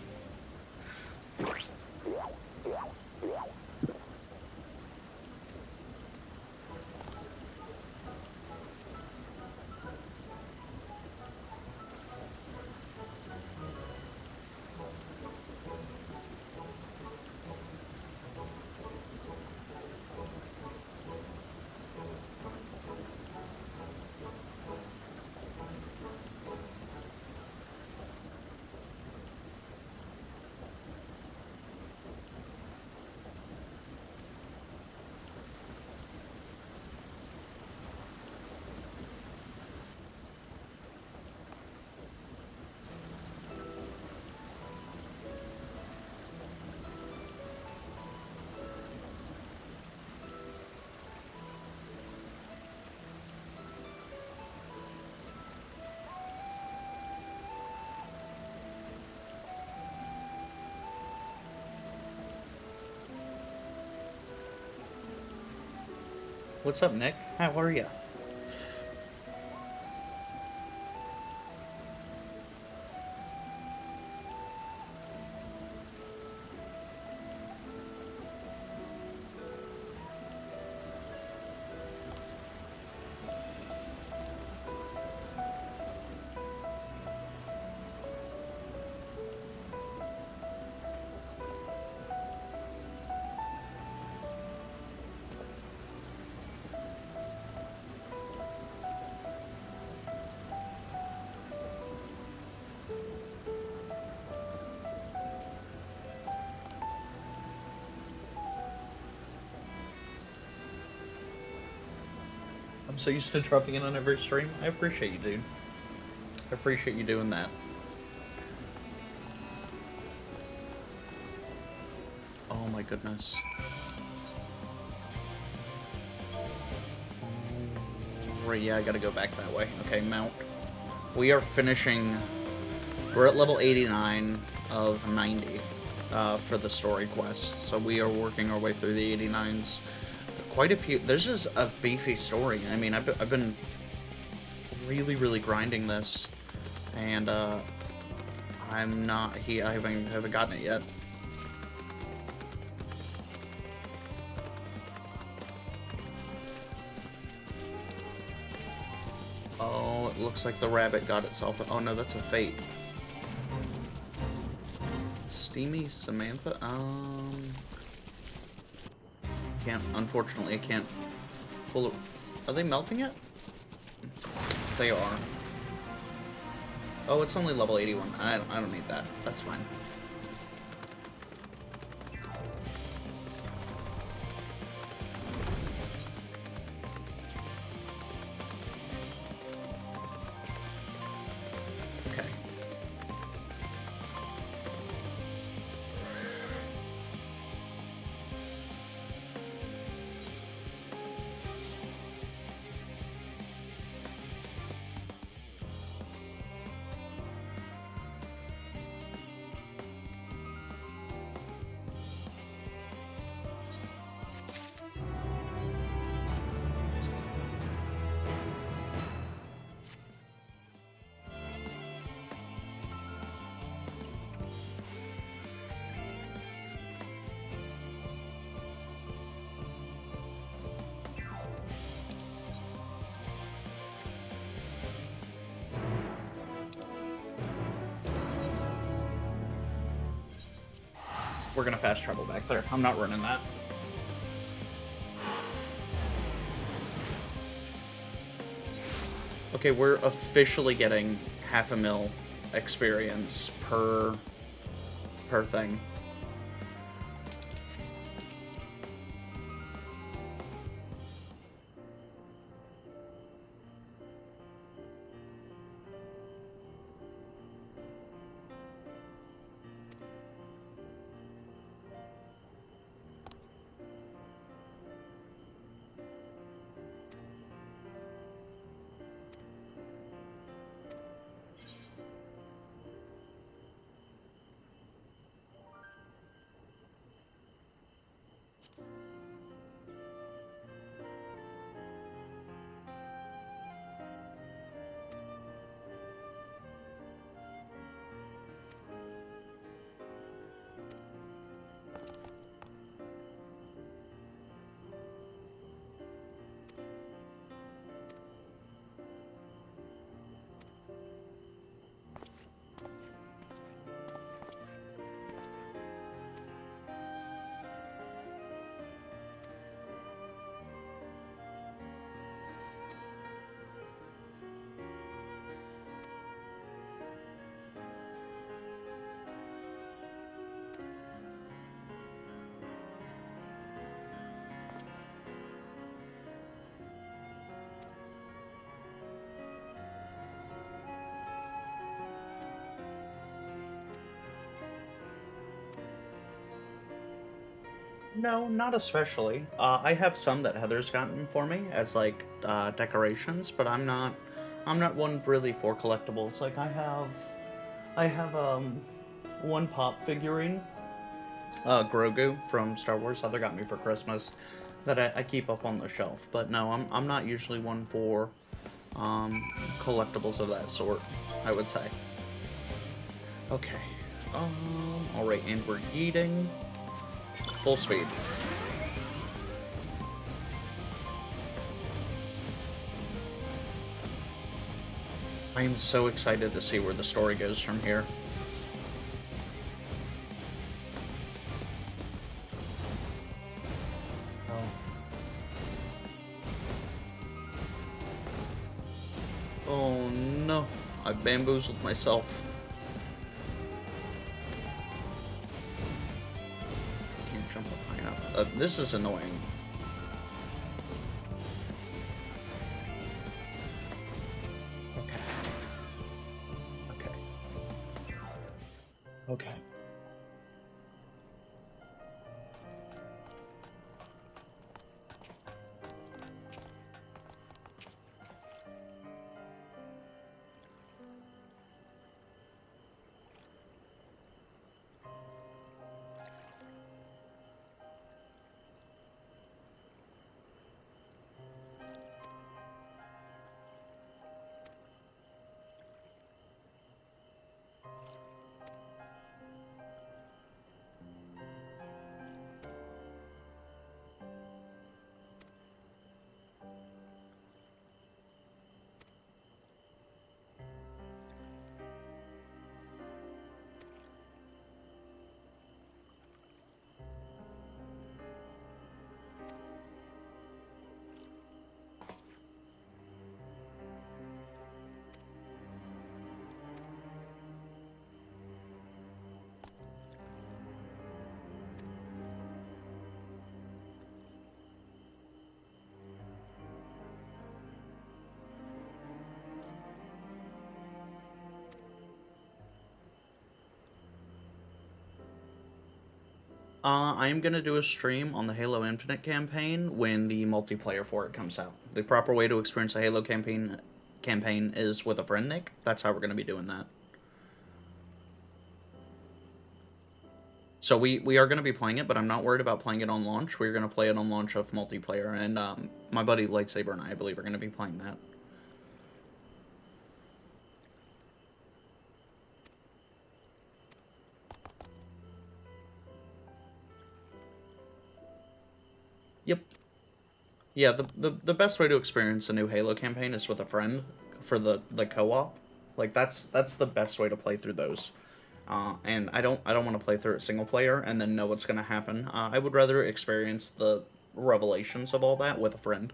What's up, Nick? How are you? I'm so used to dropping in on every stream. I appreciate you, dude. I appreciate you doing that. Oh my goodness. Right, yeah, I gotta go back that way. Okay, mount. We are finishing... We're at level 89 of 90 for the story quest. So we are working our way through the 89s. Quite a few. There's just a beefy story. I mean, I've been really grinding this, and I'm not. I haven't gotten it yet. Oh, it looks like the rabbit got itself. Oh no, that's a fate. Steamy Samantha. Unfortunately, I can't pull it. Are they melting it? They are. Oh, it's only level 81. I don't need that. That's fine. We're gonna fast travel back there. I'm not running that. Okay, we're officially getting 500,000 experience per thing. No, not especially. I have some that Heather's gotten for me as like decorations, but I'm not one really for collectibles. Like I have one pop figurine, Grogu from Star Wars. Heather got me for Christmas. that I keep up on the shelf. But no, I'm not usually one for collectibles of that sort, I would say. Okay. Alright, and we're eating full speed. I am so excited to see where the story goes from here. Oh no, I bamboozled myself. I can't jump up high enough. This is annoying. Okay. I am going to do a stream on the Halo Infinite campaign when the multiplayer for it comes out. The proper way to experience the Halo campaign is with a friend, Nick. That's how we're going to be doing that. So we are going to be playing it, but I'm not worried about playing it on launch. We're going to play it on launch of multiplayer, and my buddy Lightsaber and I believe, are going to be playing that. Yep. Yeah, the best way to experience a new Halo campaign is with a friend for the co-op. Like that's the best way to play through those. And I don't want to play through it single player and then know what's going to happen. I would rather experience the revelations of all that with a friend.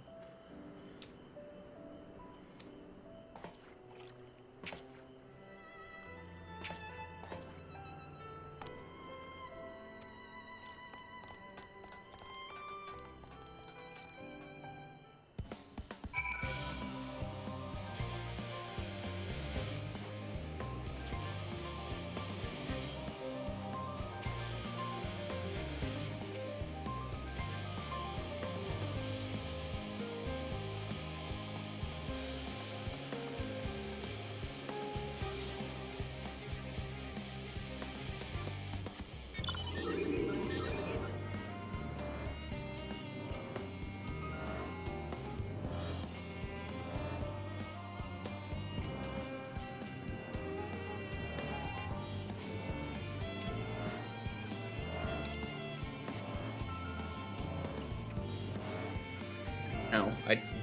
No,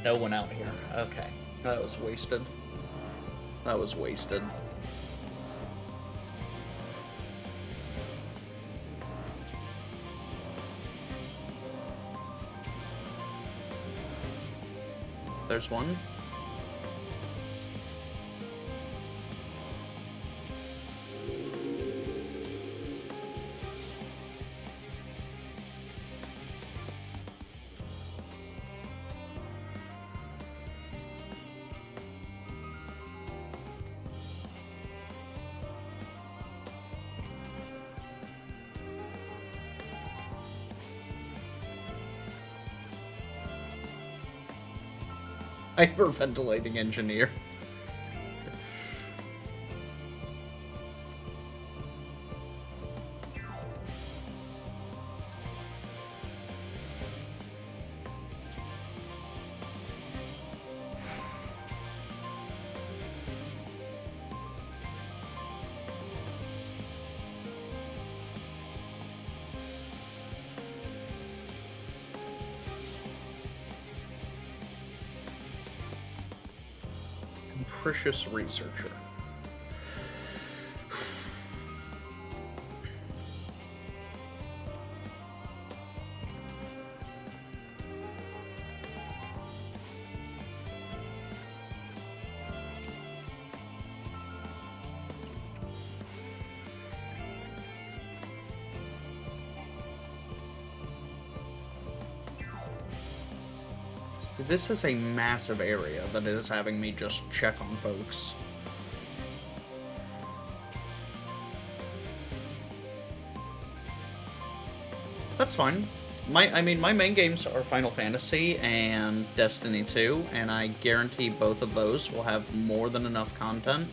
no one out here. Okay. That was wasted. That was wasted. There's one. Hyperventilating engineer. Capricious Researcher. This is a massive area that is having me just check on folks. That's fine. My main games are Final Fantasy and Destiny 2, and I guarantee both of those will have more than enough content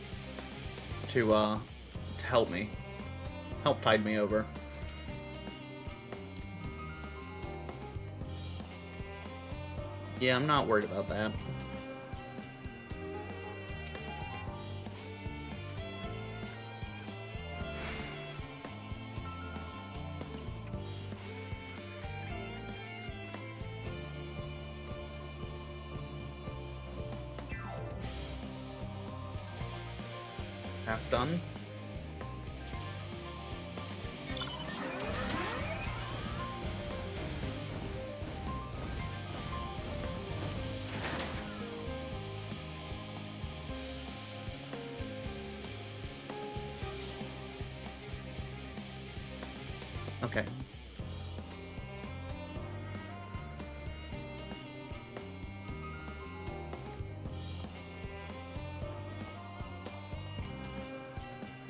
to help tide me over. Yeah, I'm not worried about that. Half done. Okay.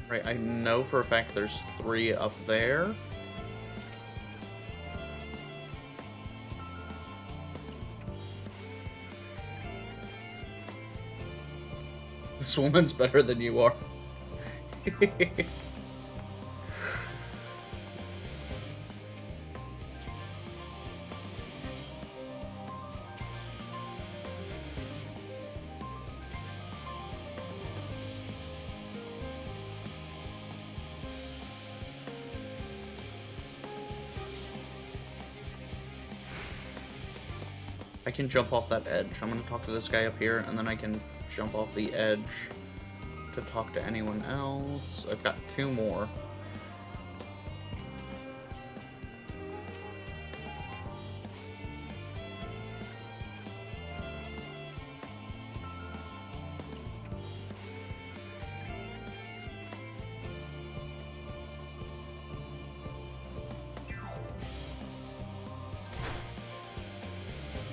Right, I know for a fact there's 3 up there. This woman's better than you are. I can jump off that edge. I'm gonna talk to this guy up here, and then I can jump off the edge to talk to anyone else. I've got 2 more.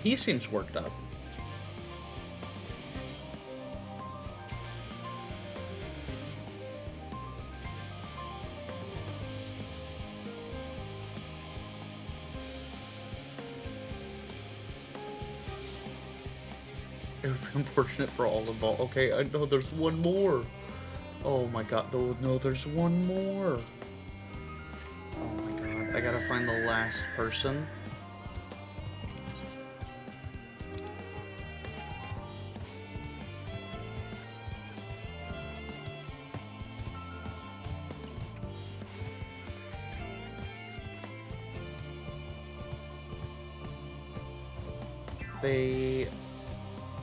He seems worked up. It would be unfortunate for all involved. Okay, I know there's one more. Oh my god, no, there's one more. Oh my god, I gotta find the last person.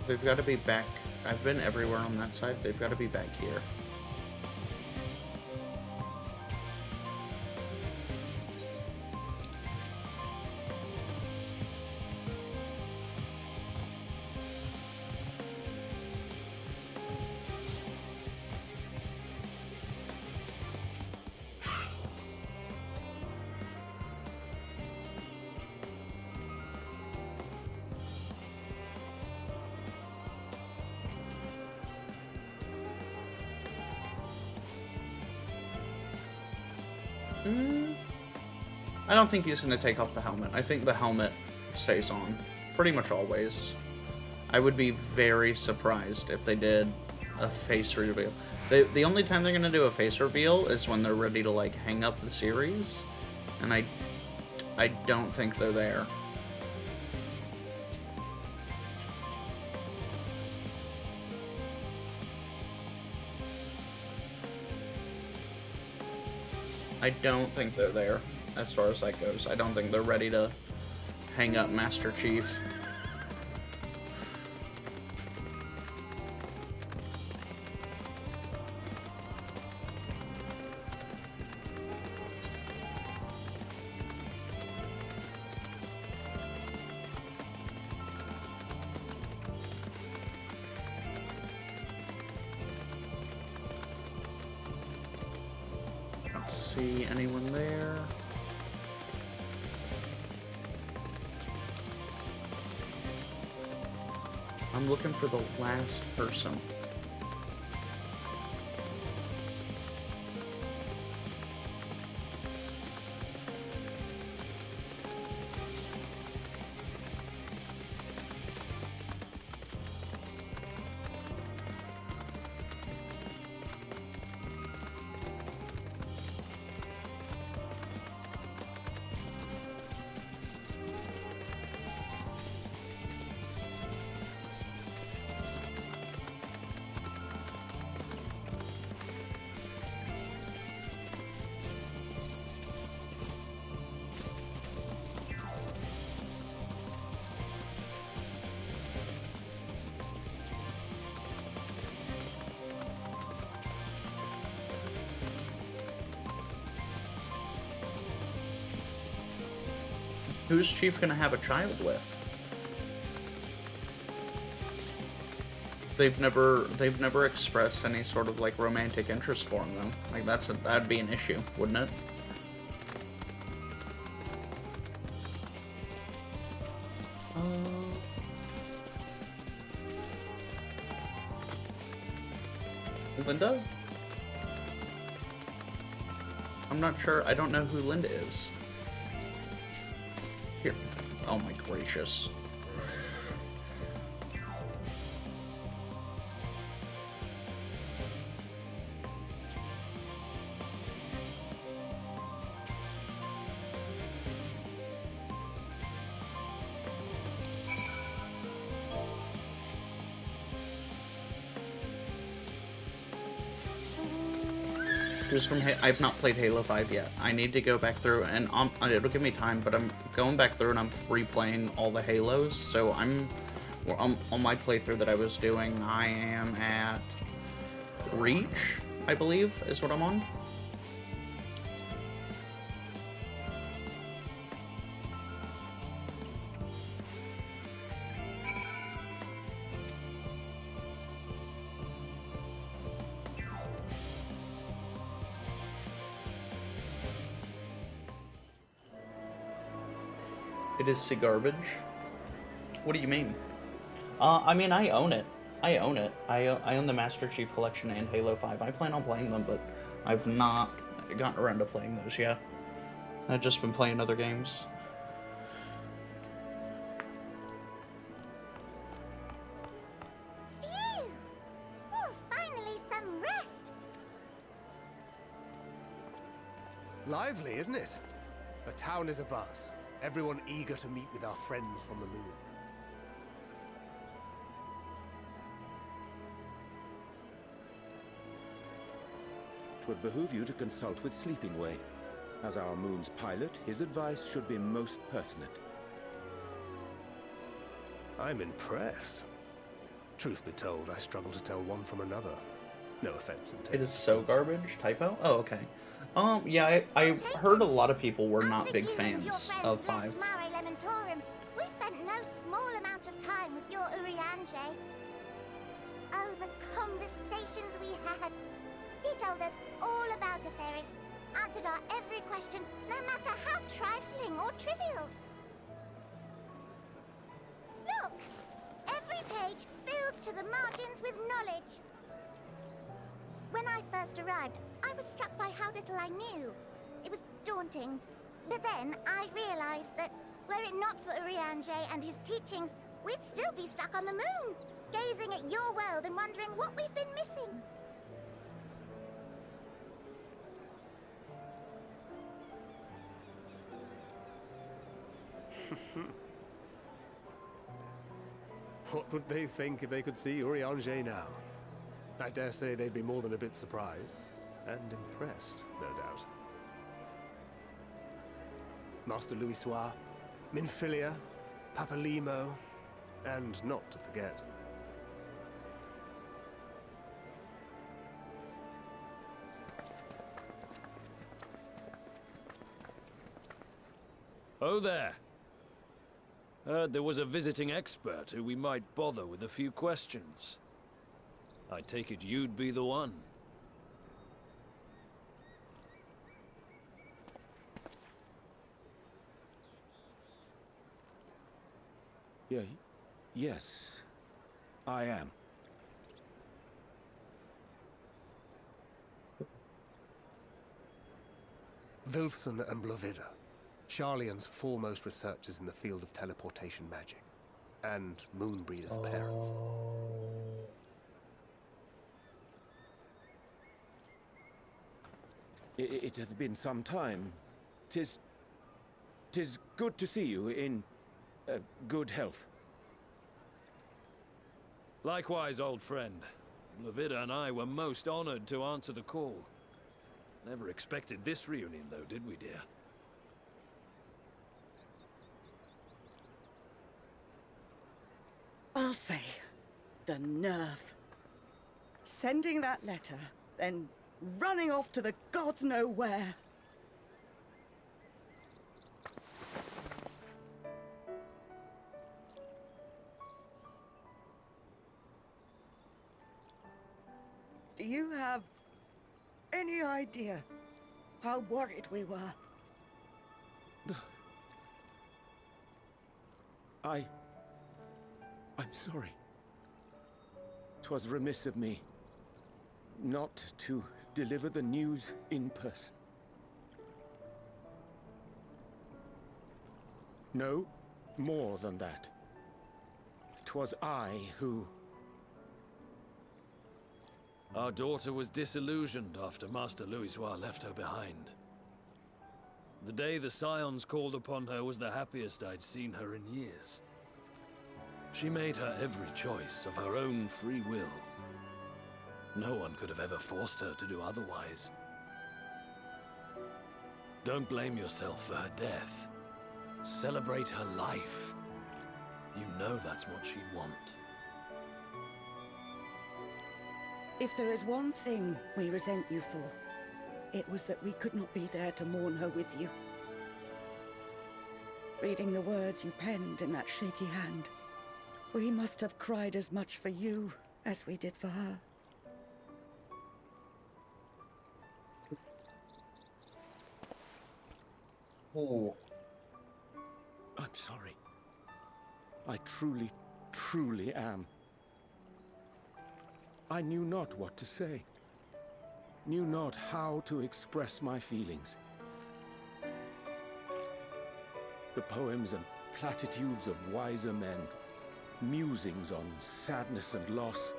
They've got to be back. I've been everywhere on that side. They've got to be back here. I don't think he's going to take off the helmet. I think the helmet stays on pretty much always. I would be very surprised if they did a face reveal. The only time they're going to do a face reveal is when they're ready to like hang up the series, and I don't think they're there. I don't think they're there, as far as that goes. I don't think they're ready to hang up Master Chief. see anyone there. I'm looking for the last person. Who's Chief gonna have a child with? They've never expressed any sort of like romantic interest for him though. Like that'd be an issue, wouldn't it? Linda? I'm not sure. I don't know who Linda is. Here. Oh my gracious. Who's from I've not played Halo 5 yet. I need to go back through, and it'll give me time, but I'm going back through and I'm replaying all the Halos, so I'm on my playthrough that I was doing, I am at Reach, I believe, is what I'm on. It is sea garbage. What do you mean? I mean, I own it. I own it. I own the Master Chief Collection and Halo 5. I plan on playing them, but I've not gotten around to playing those yet. I've just been playing other games. Phew! Oh, finally some rest. Lively, isn't it? The town is abuzz. Everyone eager to meet with our friends from the moon. It would behoove you to consult with Sleeping Way. As our moon's pilot, his advice should be most pertinent. I'm impressed. Truth be told, I struggle to tell one from another. No offense intended. It is so garbage. Typo? Oh, okay. Yeah, I heard a lot of people were not big fans of 5. We spent no small amount of time with your Urianger. Oh, the conversations we had. He told us all about Atheris, answered our every question, no matter how trifling or trivial. Look! Every page filled to the margins with knowledge. When I first arrived, I was struck by how little I knew. It was daunting. But then I realized that, were it not for Urianger and his teachings, we'd still be stuck on the moon, gazing at your world and wondering what we've been missing. What would they think if they could see Urianger now? I dare say they'd be more than a bit surprised. And impressed, no doubt. Master Louisoix, Minfilia, Papalimo, and not to forget. Oh there. Heard there was a visiting expert who we might bother with a few questions. I take it you'd be the one. Yes, I am. Wilson and Blovida, Charlian's foremost researchers in the field of teleportation magic, and Moonbreeder's parents. It hath been some time. Tis good to see you in good health. Likewise, old friend. Blovida and I were most honored to answer the call. Never expected this reunion, though, did we, dear? I'll say, the nerve. Sending that letter, then running off to the gods know where. Do you have any idea how worried we were? I'm sorry. 'Twas remiss of me not to deliver the news in person. No, more than that. 'Twas I who... Our daughter was disillusioned after Master Louisoix left her behind. The day the Scions called upon her was the happiest I'd seen her in years. She made her every choice of her own free will. No one could have ever forced her to do otherwise. Don't blame yourself for her death. Celebrate her life. You know that's what she'd want. If there is one thing we resent you for, it was that we could not be there to mourn her with you. Reading the words you penned in that shaky hand, we must have cried as much for you as we did for her. Oh. I'm sorry. I truly, truly am. I knew not what to say. Knew not how to express my feelings. The poems and platitudes of wiser men, musings on sadness and loss,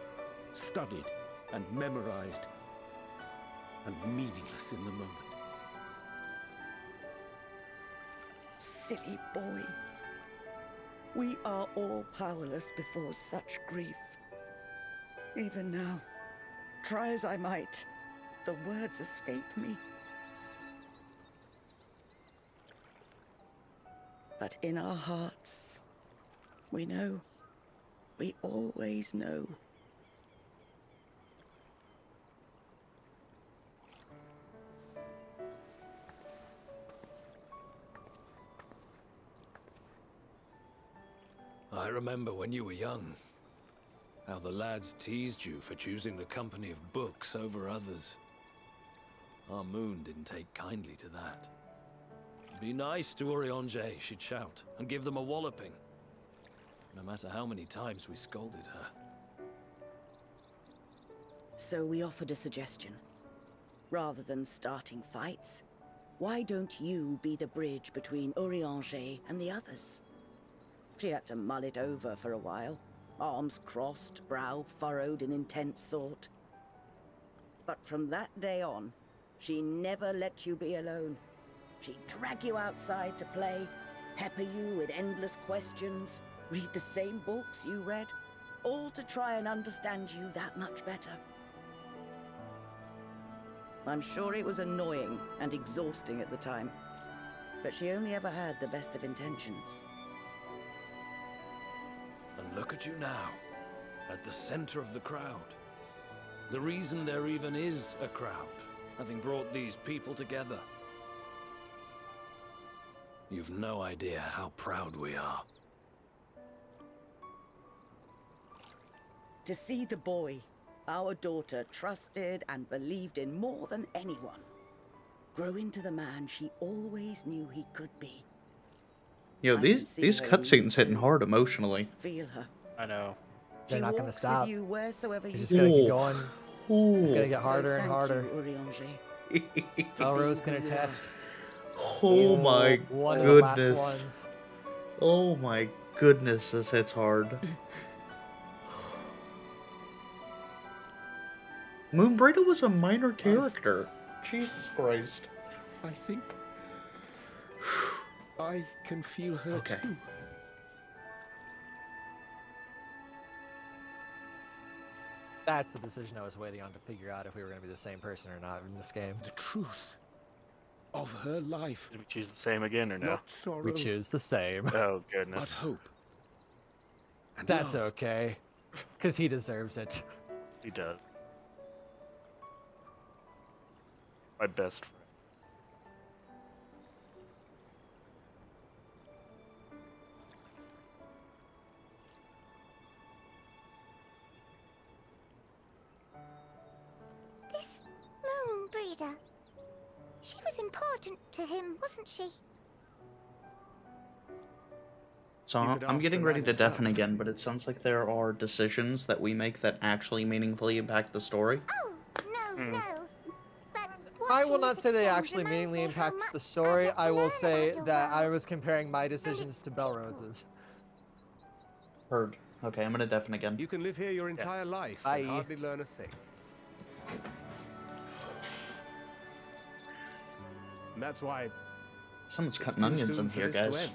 studied and memorized, and meaningless in the moment. Silly boy. We are all powerless before such grief. Even now, try as I might, the words escape me. But in our hearts, we know. We always know. I remember when you were young, how the lads teased you for choosing the company of books over others. Our moon didn't take kindly to that. Be nice to Urianger, she'd shout, and give them a walloping. No matter how many times we scolded her. So we offered a suggestion. Rather than starting fights, why don't you be the bridge between Urianger and the others? She had to mull it over for a while, arms crossed, brow furrowed in intense thought. But from that day on, she never let you be alone. She'd drag you outside to play, pepper you with endless questions, read the same books you read, all to try and understand you that much better. I'm sure it was annoying and exhausting at the time, but she only ever had the best of intentions. And look at you now, at the center of the crowd. The reason there even is a crowd, having brought these people together. You've no idea how proud we are. To see the boy, our daughter, trusted and believed in more than anyone, grow into the man she always knew he could be. Yo, I can these see her cutscenes hitting hard emotionally. Feel her. I know. She They're not gonna walks stop. with you wheresoever It's you just gonna keep Ooh. going. It's gonna get harder and thank harder. You, Urianger. Elrose can attest. Oh my One of the last goodness. ones. Oh my goodness, this hits hard. Moonbreda was a minor character. Jesus Christ. I think I can feel her too. That's the decision I was waiting on to figure out if we were gonna be the same person or not in this game. The truth of her life. Did we choose the same again or no? Not sorrow, We choose the same. Oh, but goodness. hope. And That's love. okay. Because he deserves it. He does. My best friend. This moon breeder. She was important to him, wasn't she? So I'm getting ready to deafen again, but it sounds like there are decisions that we make that actually meaningfully impact the story. No. I will not say they actually meaningfully impact the story. I will say that I was comparing my decisions to Belrose's. Heard. Okay, I'm gonna deafen again. You can live here your entire life Bye. and hardly learn a thing. And that's why Someone's it's cutting too onions soon in for here, this to guys. end.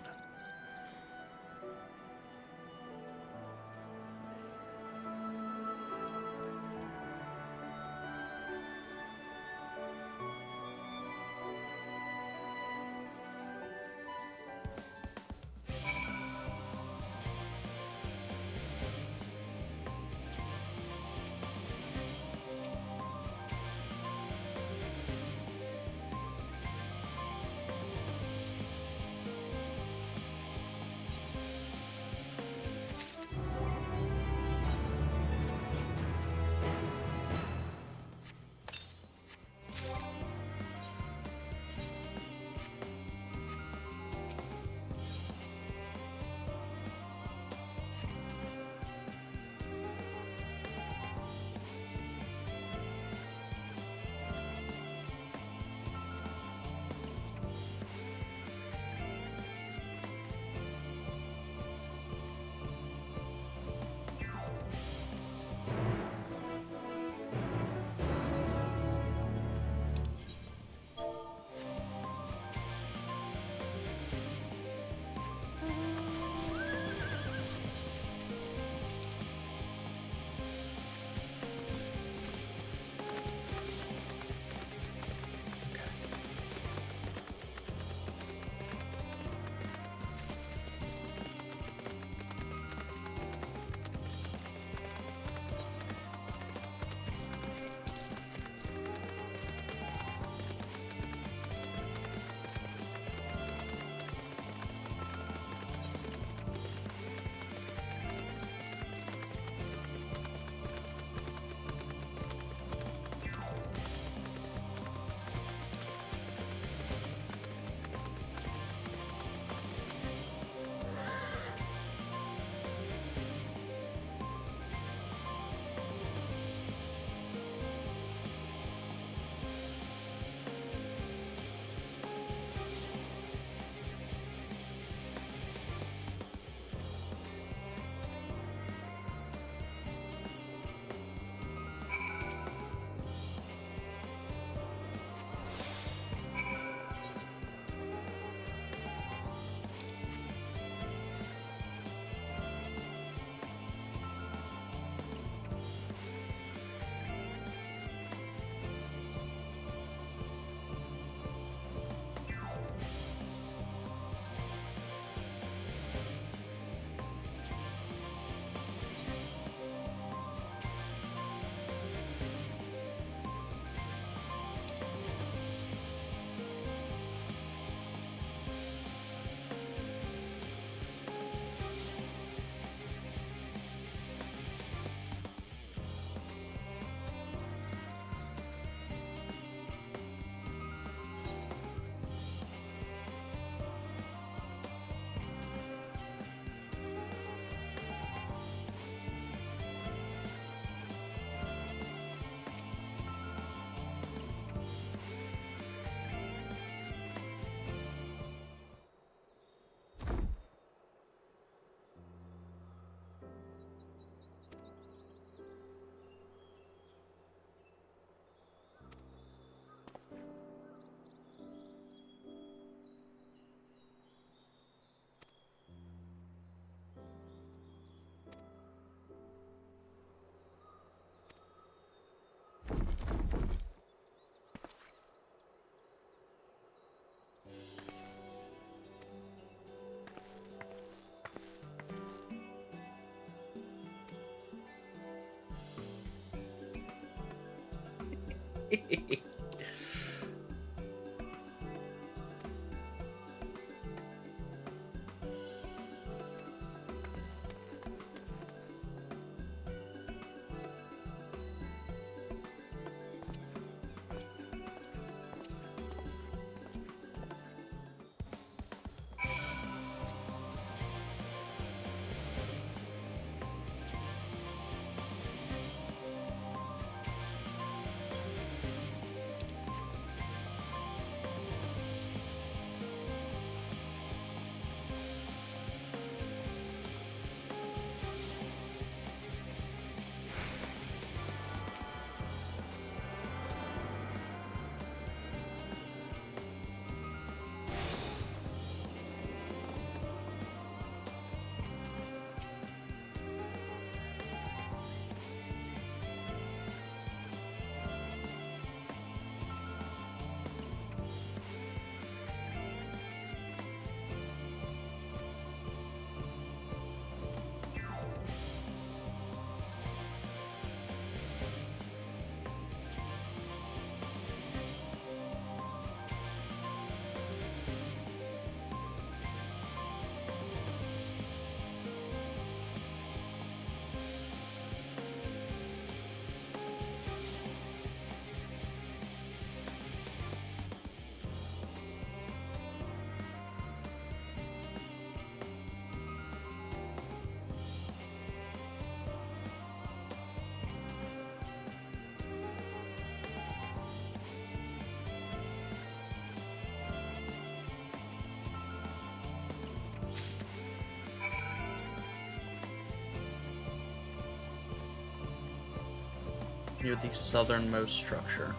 Near the southernmost structure.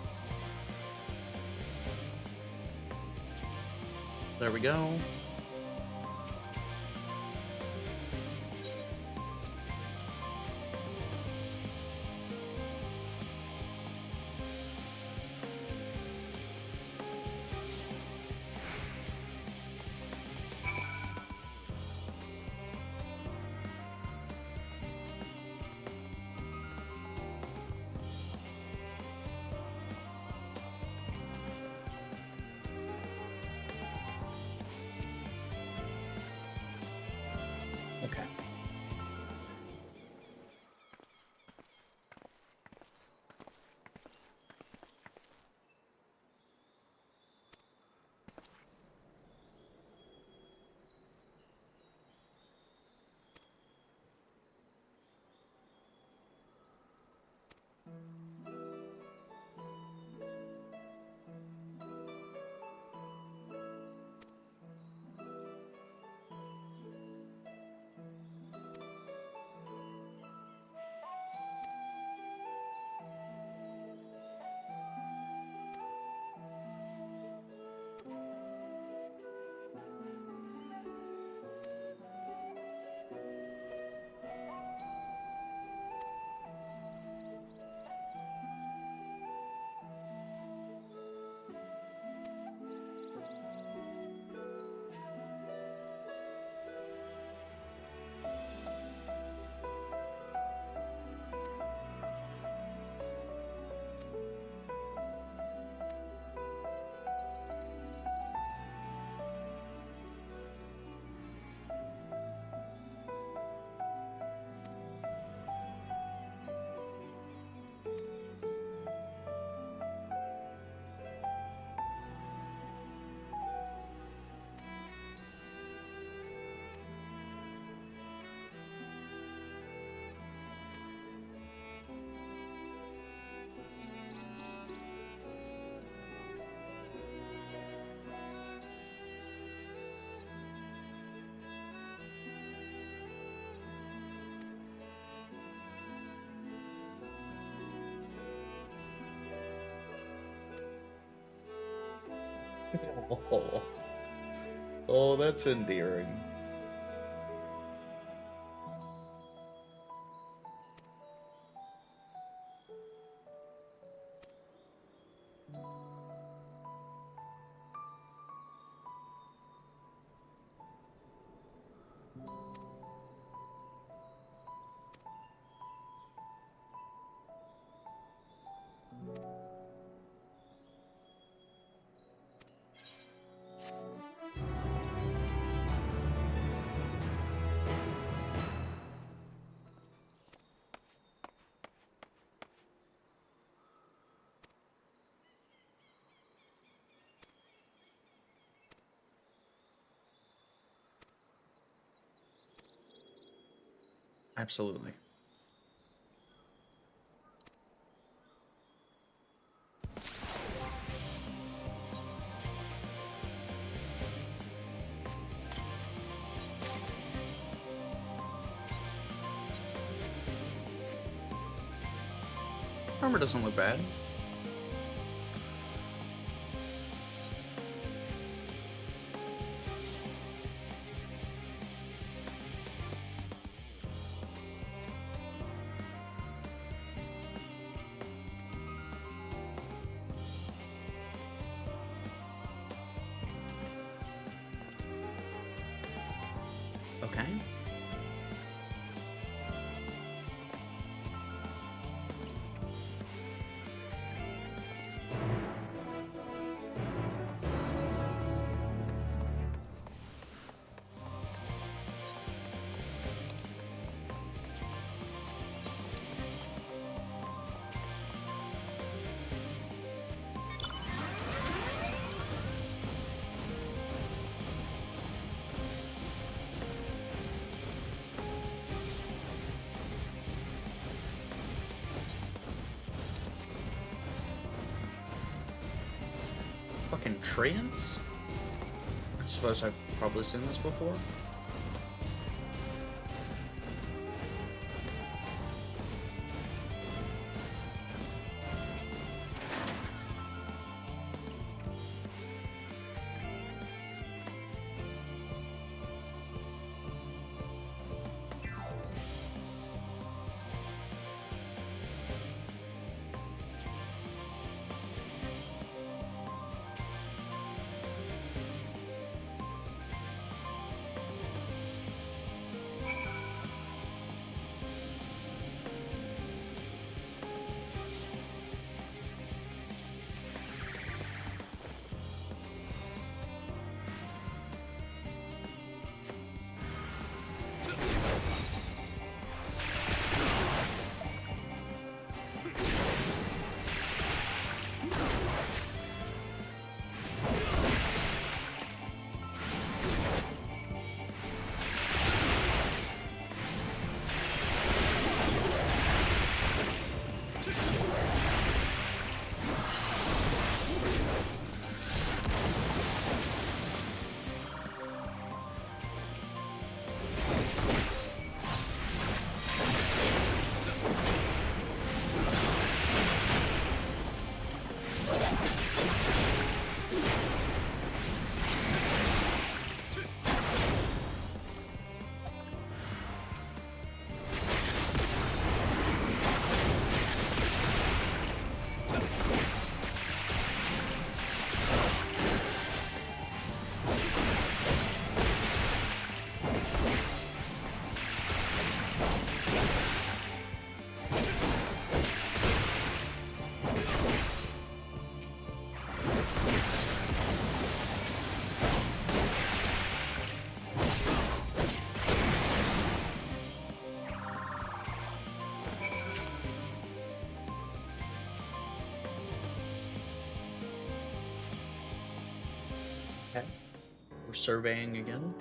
There we go. Okay. Oh, that's endearing. Absolutely. Armor doesn't look bad. Okay. Fucking trance? I suppose I've probably seen this before. We're surveying again.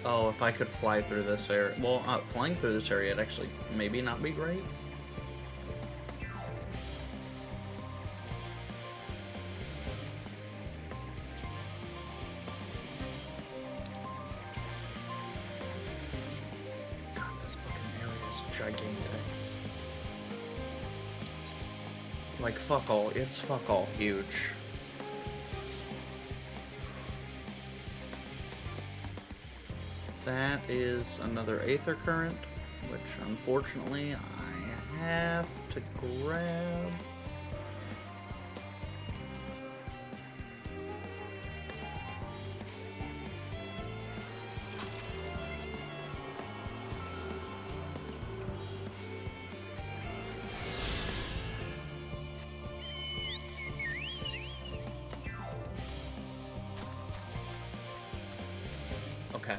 Oh, if I could fly through this area. Well, flying through this area would actually maybe not be great. God, this fucking area is gigantic. Like, fuck all. It's fuck all huge. That is another Aether Current, which unfortunately I have to grab. Okay.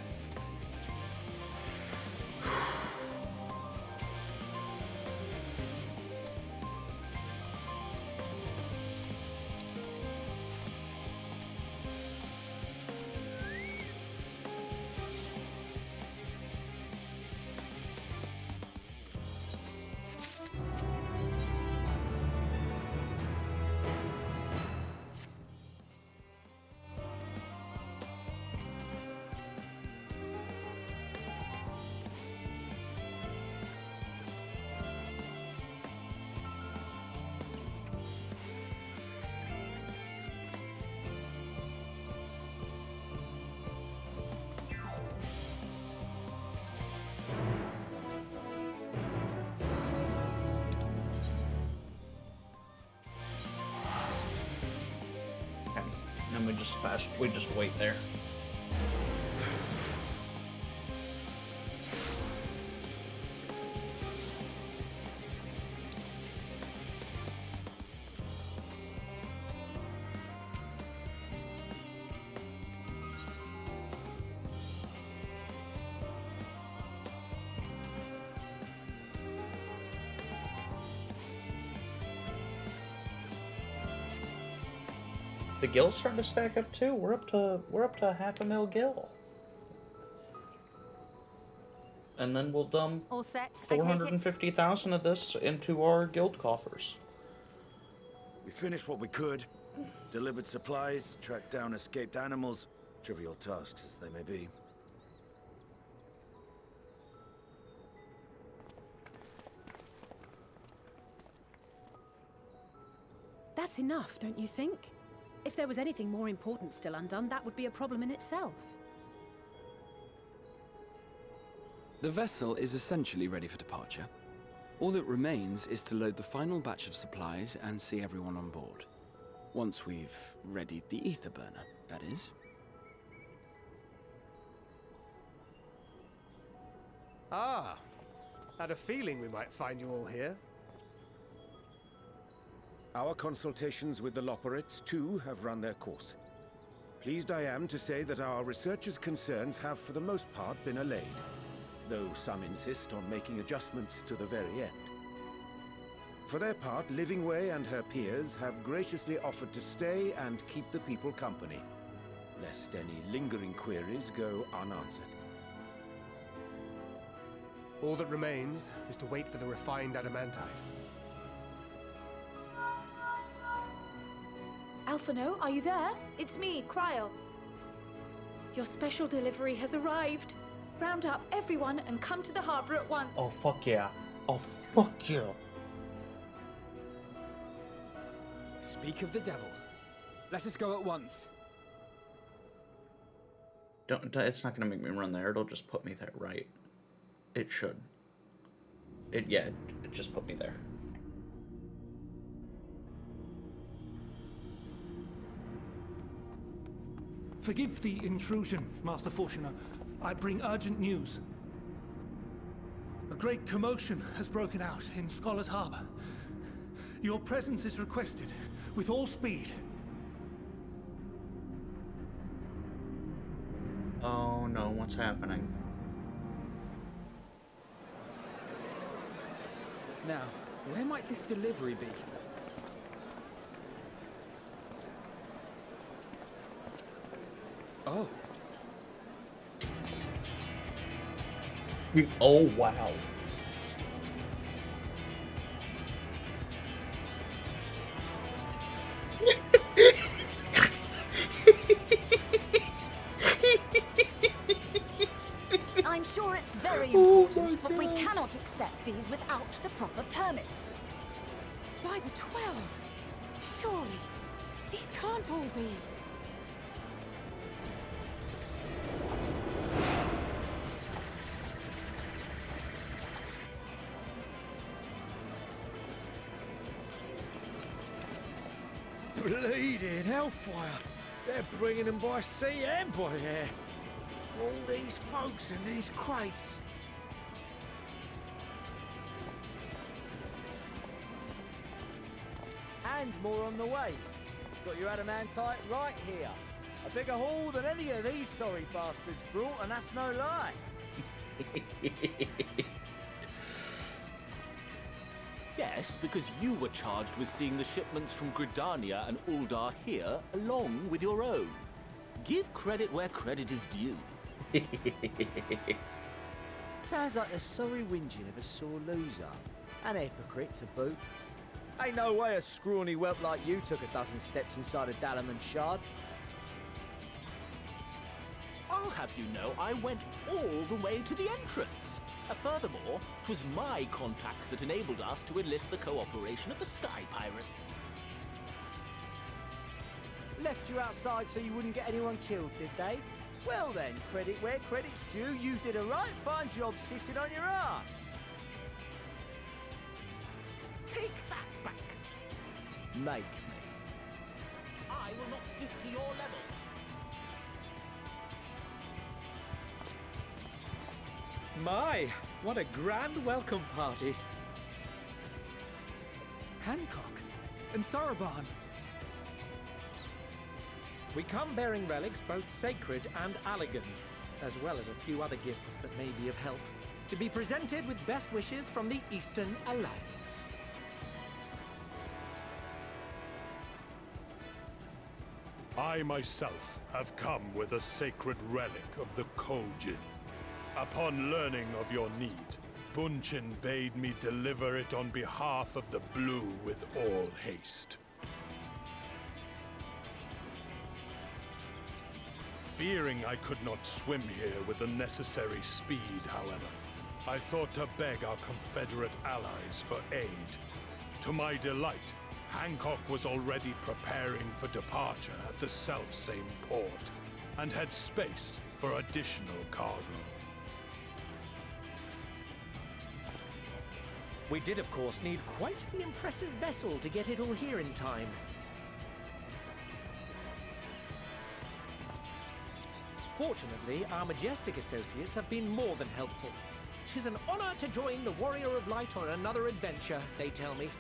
And we just wait there. The gil's starting to stack up too. We're up to 500,000 gil. And then we'll dump All set. 450,000 of this into our guild coffers. We finished what we could. Delivered supplies, tracked down escaped animals. Trivial tasks as they may be. That's enough, don't you think? If there was anything more important still undone, that would be a problem in itself. The vessel is essentially ready for departure. All that remains is to load the final batch of supplies and see everyone on board. Once we've readied the ether burner, that is. Ah, had a feeling we might find you all here. Our consultations with the Loperates, too, have run their course. Pleased I am to say that our researchers' concerns have, for the most part, been allayed, though some insist on making adjustments to the very end. For their part, Livingway and her peers have graciously offered to stay and keep the people company, lest any lingering queries go unanswered. All that remains is to wait for the refined adamantite. Alphino, are you there? It's me, Cryo. Your special delivery has arrived. Round up everyone and come to the harbor at once. Oh, fuck yeah. Oh, fuck yeah. Speak of the devil. Let us go at once. It's not gonna make me run there. It'll just put me there, right? It should. It just put me there. Forgive the intrusion, Master Fortuner. I bring urgent news. A great commotion has broken out in Scholar's Harbor. Your presence is requested, with all speed. Oh no, what's happening? Now, where might this delivery be? Oh. Oh, wow. I'm sure it's very important, but we cannot accept these without the proper permits. By the 12! Surely, these can't all be. Bleeding hellfire! They're bringing them by sea and by air. All these folks in these crates. And more on the way. Got your adamantite right here. A bigger haul than any of these sorry bastards brought, and that's no lie. Yes, because you were charged with seeing the shipments from Gridania and Uldar here, along with your own. Give credit where credit is due. Sounds like the sorry whinging of a sore loser. An hypocrite to boot. Ain't no way a scrawny whelp like you took a dozen steps inside a Dalamon shard. I'll have you know I went all the way to the entrance. Furthermore, 'twas my contacts that enabled us to enlist the cooperation of the Sky Pirates. Left you outside so you wouldn't get anyone killed, did they? Well then, credit where credit's due, you did a right fine job sitting on your ass. Take that back. Make me. I will not stoop to your level. My, what a grand welcome party. Hancock and Soroban. We come bearing relics both sacred and Allagan, as well as a few other gifts that may be of help, to be presented with best wishes from the Eastern Alliance. I myself have come with a sacred relic of the Kojin. Upon learning of your need, Bunchin bade me deliver it on behalf of the Blue with all haste. Fearing I could not swim here with the necessary speed, however, I thought to beg our Confederate allies for aid. To my delight, Hancock was already preparing for departure at the self-same port, and had space for additional cargo. We did, of course, need quite the impressive vessel to get it all here in time. Fortunately, our majestic associates have been more than helpful. 'Tis an honor to join the Warrior of Light on another adventure, they tell me.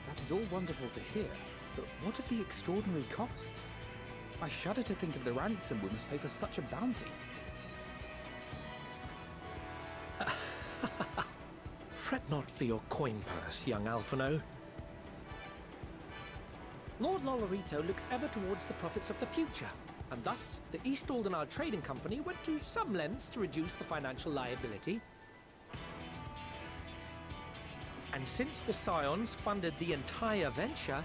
That is all wonderful to hear, but what of the extraordinary cost? I shudder to think of the ransom we must pay for such a bounty. Fret not for your coin purse, young Alphino. Lord Lolorito looks ever towards the profits of the future, and thus the East Aldenard Trading Company went to some lengths to reduce the financial liability. And since the Scions funded the entire venture,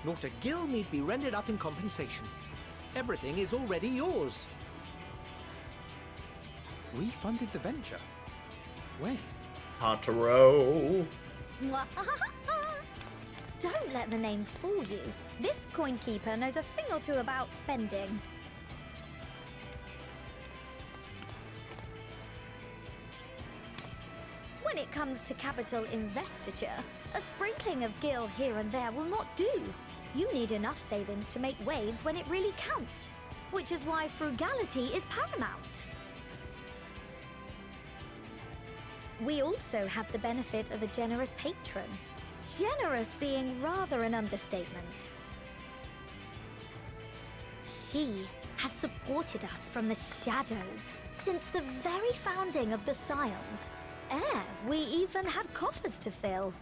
not a gill need be rendered up in compensation. Everything is already yours. We funded the venture? When? Hard to row. Don't let the name fool you. This coin keeper knows a thing or two about spending. When it comes to capital investiture, a sprinkling of gil here and there will not do. You need enough savings to make waves when it really counts, which is why frugality is paramount. We also have the benefit of a generous patron. Generous being rather an understatement. She has supported us from the shadows since the very founding of the Scions. We even had coffers to fill.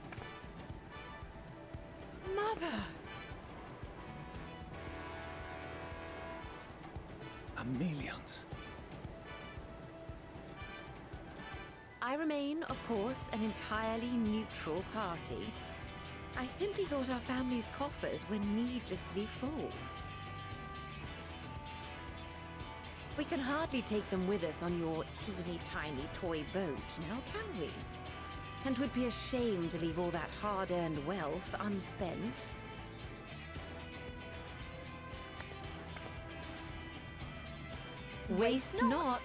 Mother! chameleons. I remain, of course, an entirely neutral party. I simply thought our family's coffers were needlessly full. We can hardly take them with us on your teeny-tiny toy boat, now can we? And would be a shame to leave all that hard-earned wealth unspent. Waste not.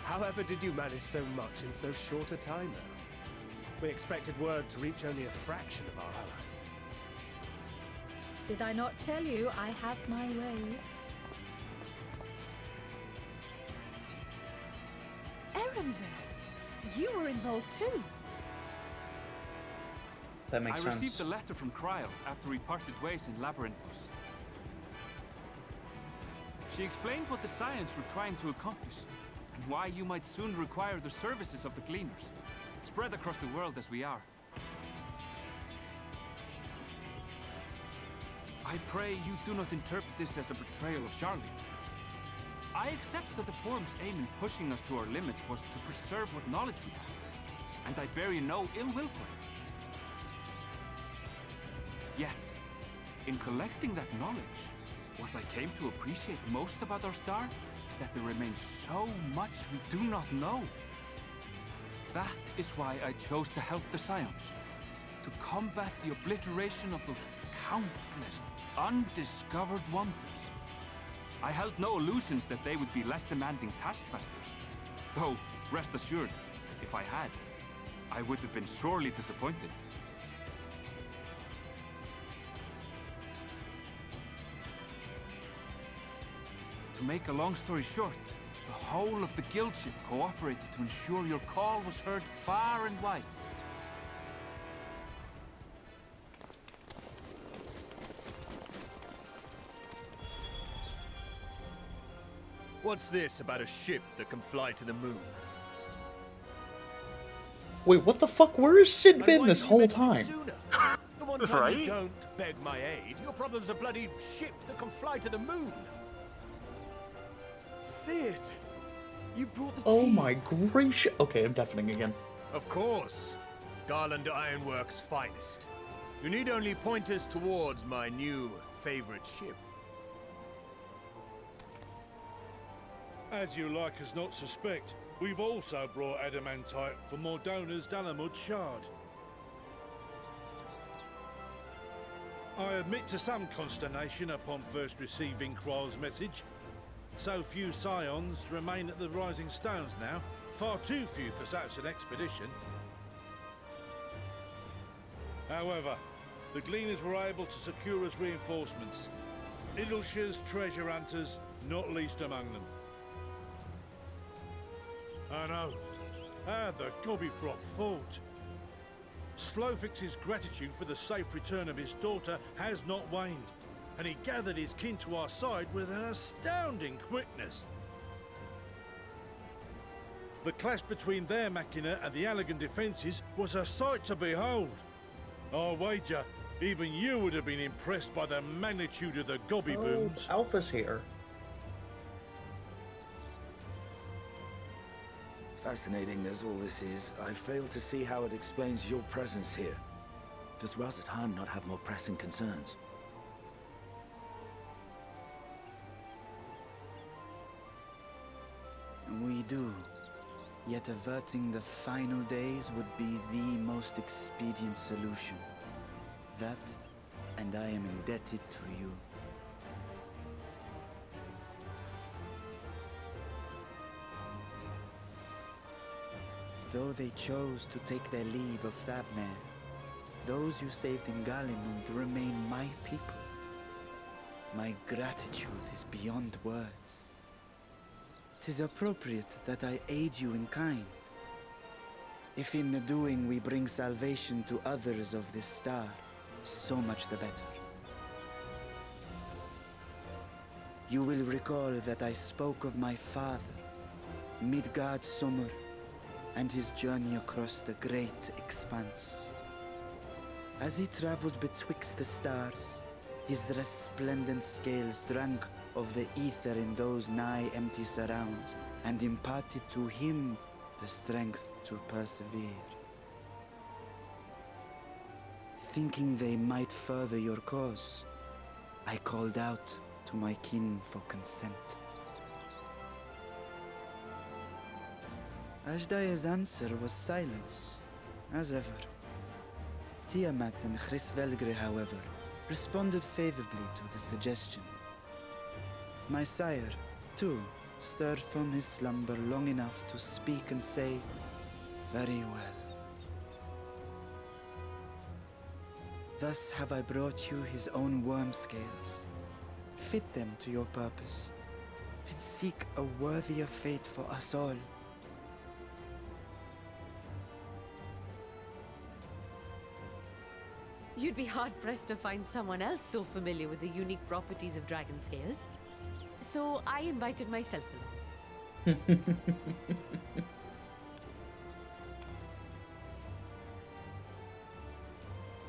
However did you manage so much in so short a time, though? We expected word to reach only a fraction of our allies. Did I not tell you I have my ways? Erenville, you were involved too. That makes sense. I received a letter from Cryo after we parted ways in Labyrinthos. She explained what the Scions were trying to accomplish, and why you might soon require the services of the Gleaners, spread across the world as we are. I pray you do not interpret this as a betrayal of Charlie. I accept that the Forum's aim in pushing us to our limits was to preserve what knowledge we have, and I bear you no ill will for it. Yet, in collecting that knowledge, what I came to appreciate most about our star is that there remains so much we do not know. That is why I chose to help the Scions, to combat the obliteration of those countless undiscovered wonders. I held no illusions that they would be less demanding taskmasters. Though, rest assured, if I had, I would have been sorely disappointed. To make a long story short, the whole of the guildship cooperated to ensure your call was heard far and wide. What's this about a ship that can fly to the moon? Wait, what the fuck? Where has Sid been this whole time? The one time you don't beg my aid, your problem's a bloody ship that can fly to the moon. Sid, you brought the Oh my gracious. Okay, I'm deafening again. Of course. Garland Ironworks' finest. You need only point us towards my new favorite ship. As you like as not suspect, we've also brought adamantite for Mordona's Dalamud Shard. I admit to some consternation upon first receiving Qual's message. So few Scions remain at the Rising Stones now. Far too few for such an expedition. However, the Gleaners were able to secure us reinforcements. Idleshire's treasure hunters, not least among them. I know. How the Gobbyfrog fought. Slowfix's gratitude for the safe return of his daughter has not waned, and he gathered his kin to our side with an astounding quickness. The clash between their machina and the Allagan defences was a sight to behold. I wager even you would have been impressed by the magnitude of the Gobby booms. Alpha's here. Fascinating as all this is, I fail to see how it explains your presence here. Does Razat Khan not have more pressing concerns? We do. Yet averting the final days would be the most expedient solution. That, and I am indebted to you. Though they chose to take their leave of Thavner, those you saved in Galimund remain my people. My gratitude is beyond words. 'Tis appropriate that I aid you in kind. If in the doing we bring salvation to others of this star, so much the better. You will recall that I spoke of my father, Midgard summer, and his journey across the great expanse. As he traveled betwixt the stars, his resplendent scales drank of the ether in those nigh empty surrounds, and imparted to him the strength to persevere. Thinking they might further your cause, I called out to my kin for consent. Ajdaya's answer was silence, as ever. Tiamat and Hrisvelgre, however, responded favorably to the suggestion. My sire, too, stirred from his slumber long enough to speak and say, "Very well. Thus have I brought you his own worm scales. Fit them to your purpose, and seek a worthier fate for us all." You'd be hard-pressed to find someone else so familiar with the unique properties of dragon scales. So I invited myself along.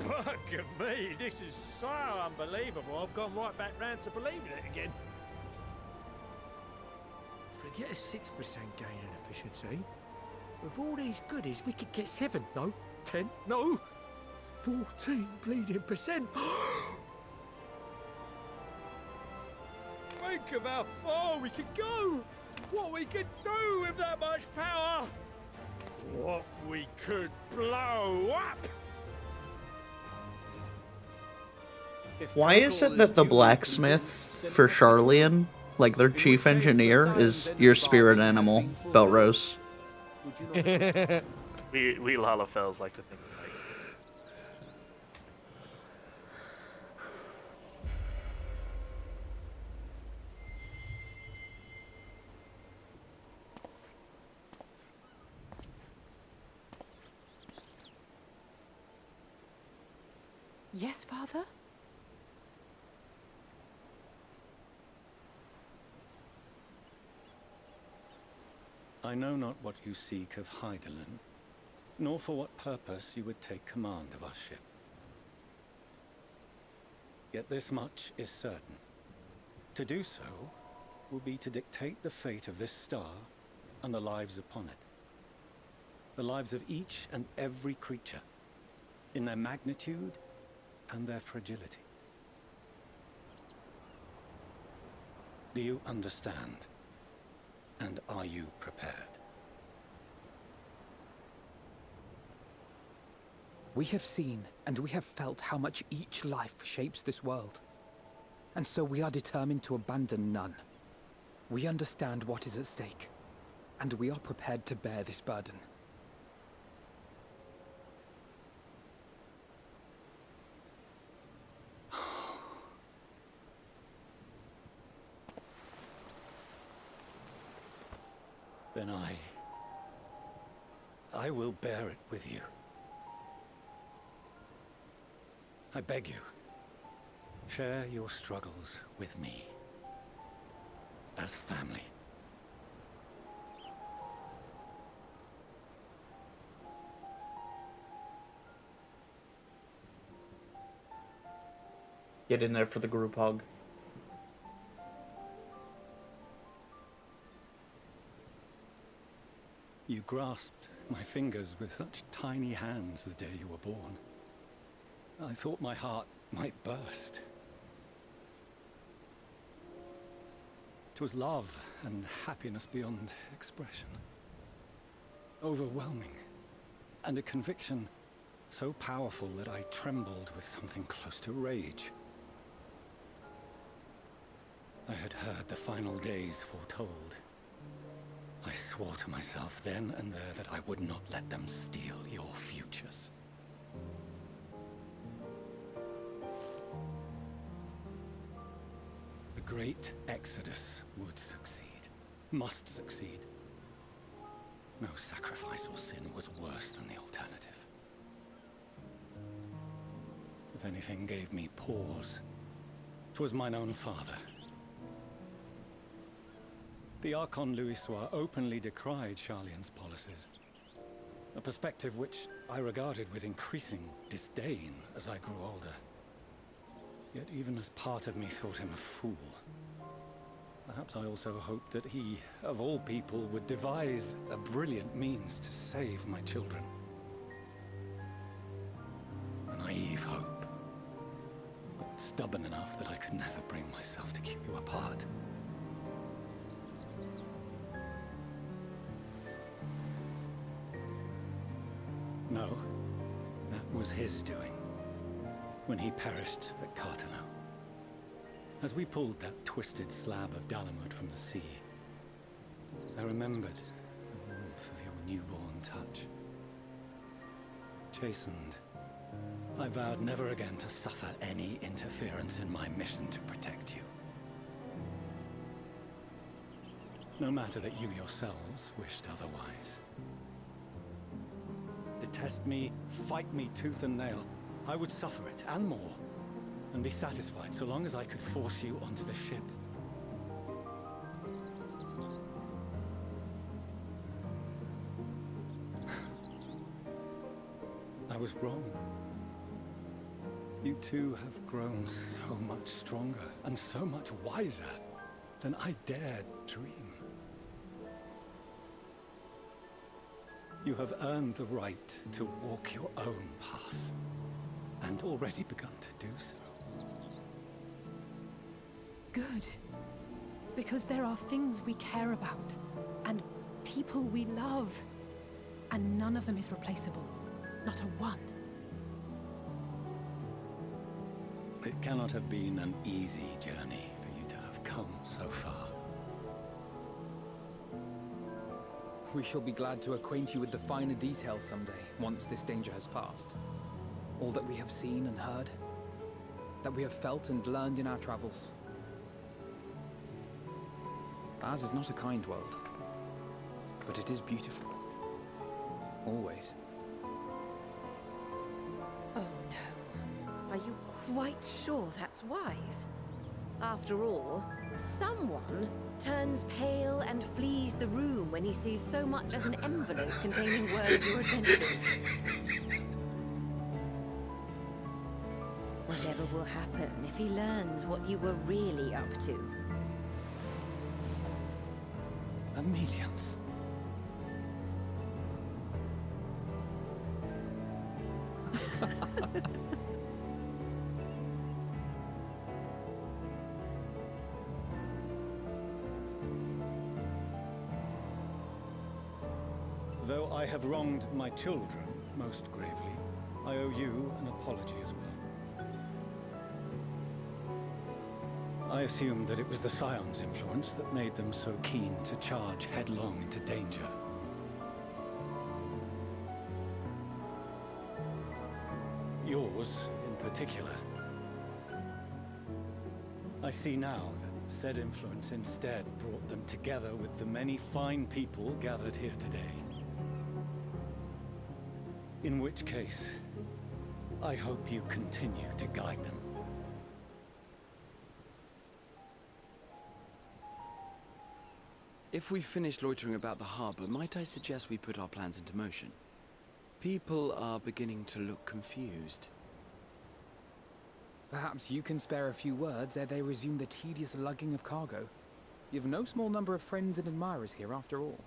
Bugger me, this is so unbelievable. I've gone right back round to believing it again. Forget a 6% gain in efficiency. With all these goodies, we could get 7, no, 10, no, 14 bleeding percent. Think of how far we could go. What we could do with that much power. What we could blow up. Why is it that the blacksmith for Charlian, like their chief engineer, is your spirit animal, Belrose? we Lalafels like to think like. Yes, Father? I know not what you seek of Hydaelyn, nor for what purpose you would take command of our ship. Yet this much is certain. To do so will be to dictate the fate of this star and the lives upon it. The lives of each and every creature, in their magnitude and their fragility. Do you understand? And are you prepared? We have seen and we have felt how much each life shapes this world. And so we are determined to abandon none. We understand what is at stake, and we are prepared to bear this burden. Then I will bear it with you. I beg you, share your struggles with me, as family. Get in there for the group hug. You grasped my fingers with such tiny hands the day you were born. I thought my heart might burst. It was love and happiness beyond expression. Overwhelming. And a conviction so powerful that I trembled with something close to rage. I had heard the final days foretold. I swore to myself then and there that I would not let them steal your futures. The great exodus would succeed, must succeed. No sacrifice or sin was worse than the alternative. If anything gave me pause, 'twas mine own father. The Archon Louisois openly decried Charlian's policies. A perspective which I regarded with increasing disdain as I grew older. Yet even as part of me thought him a fool, perhaps I also hoped that he, of all people, would devise a brilliant means to save my children. A naive hope, but stubborn enough that I could never bring myself to keep you apart. No, that was his doing, when he perished at Cartano. As we pulled that twisted slab of Dalamud from the sea, I remembered the warmth of your newborn touch. Chastened, I vowed never again to suffer any interference in my mission to protect you. No matter that you yourselves wished otherwise. Detest me, fight me tooth and nail, I would suffer it, and more, and be satisfied so long as I could force you onto the ship. I was wrong. You two have grown so much stronger and so much wiser than I dared dream. You have earned the right to walk your own path, and already begun to do so. Good. Because there are things we care about, and people we love, and none of them is replaceable. Not a one. It cannot have been an easy journey for you to have come so far. We shall be glad to acquaint you with the finer details someday, once this danger has passed. All that we have seen and heard, that we have felt and learned in our travels. Ours is not a kind world, but it is beautiful. Always. Oh no. Are you quite sure that's wise? After all, someone turns pale and flees the room when he sees so much as an envelope containing word of your adventures. Whatever will happen if he learns what you were really up to? Amelians. Though I have wronged my children most gravely, I owe you an apology as well. I assumed that it was the Scion's influence that made them so keen to charge headlong into danger. Yours, in particular. I see now that said influence instead brought them together with the many fine people gathered here today. In which case, I hope you continue to guide them. If we've finished loitering about the harbor, might I suggest we put our plans into motion? People are beginning to look confused. Perhaps you can spare a few words ere they resume the tedious lugging of cargo. You've no small number of friends and admirers here after all.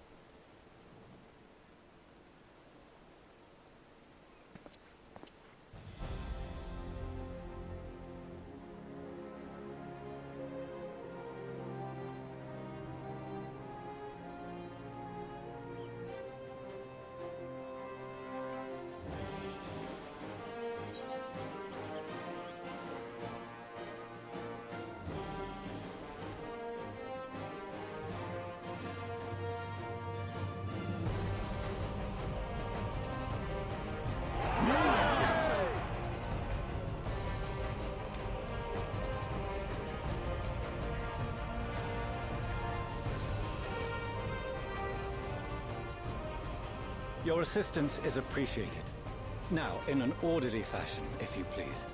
Your assistance is appreciated. Now, in an orderly fashion, if you please.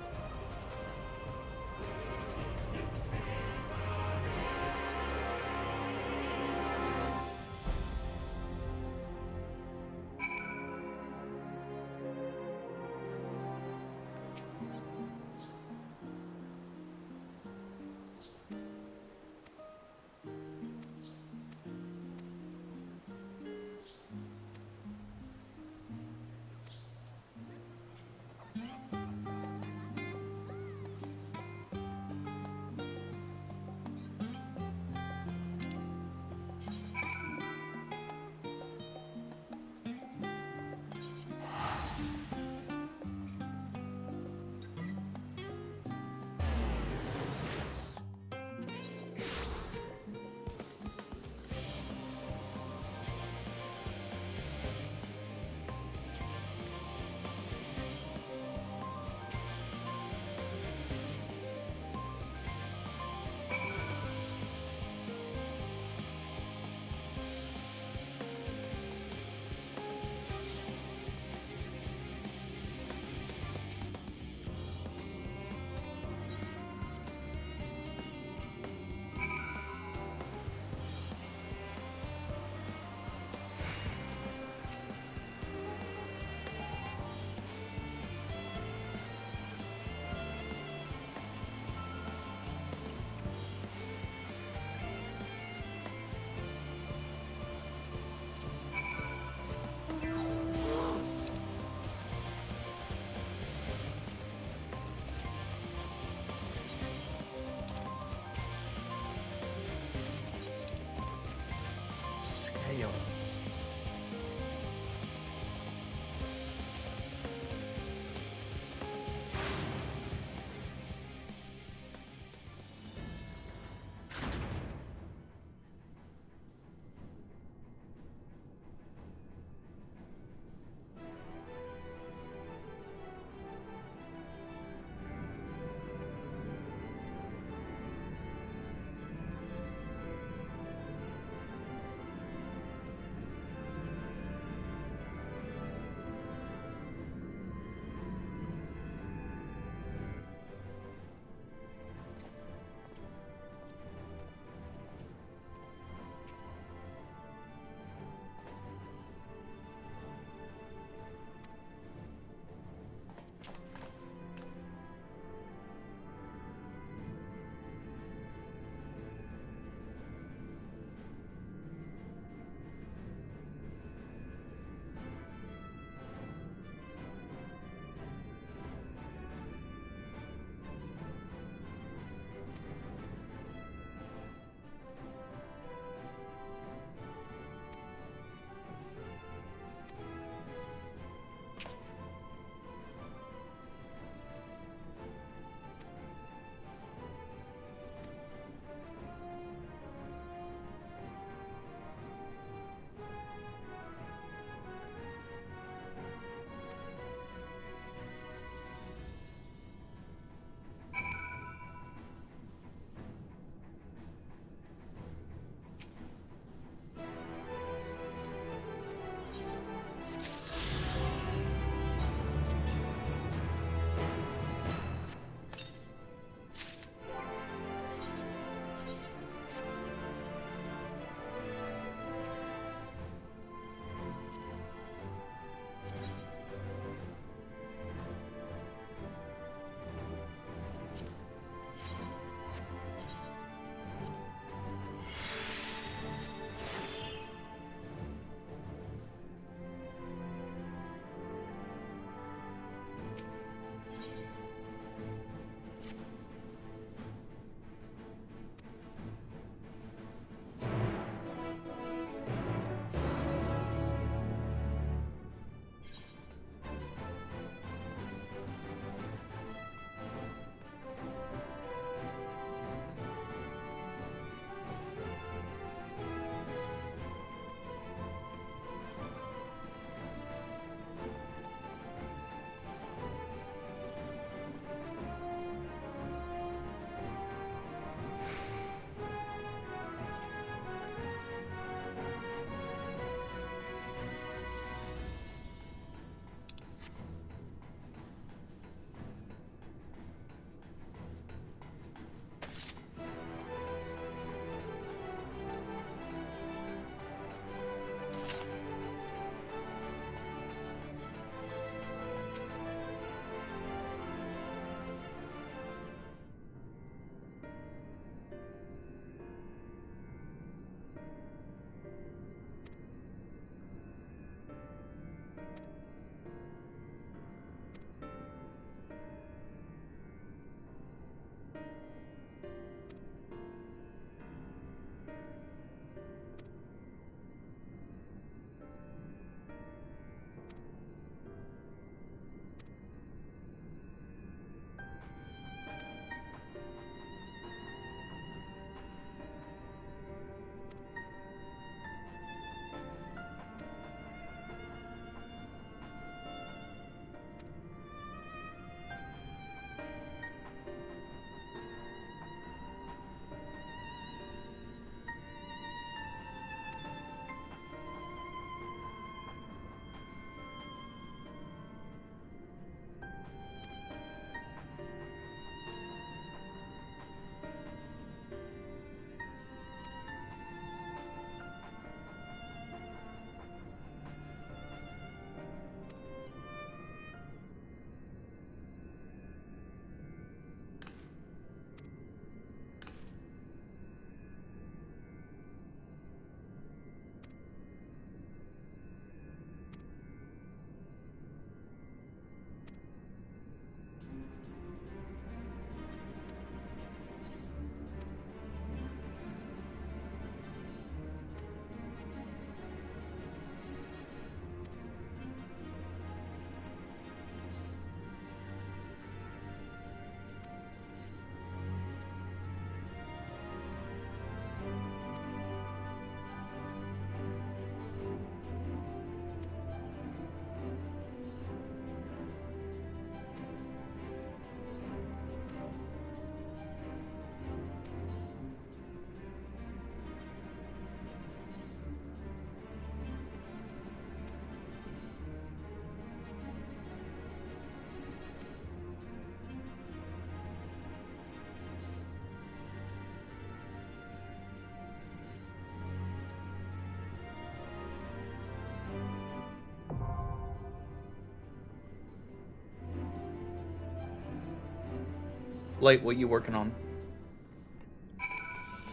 Light, what you working on?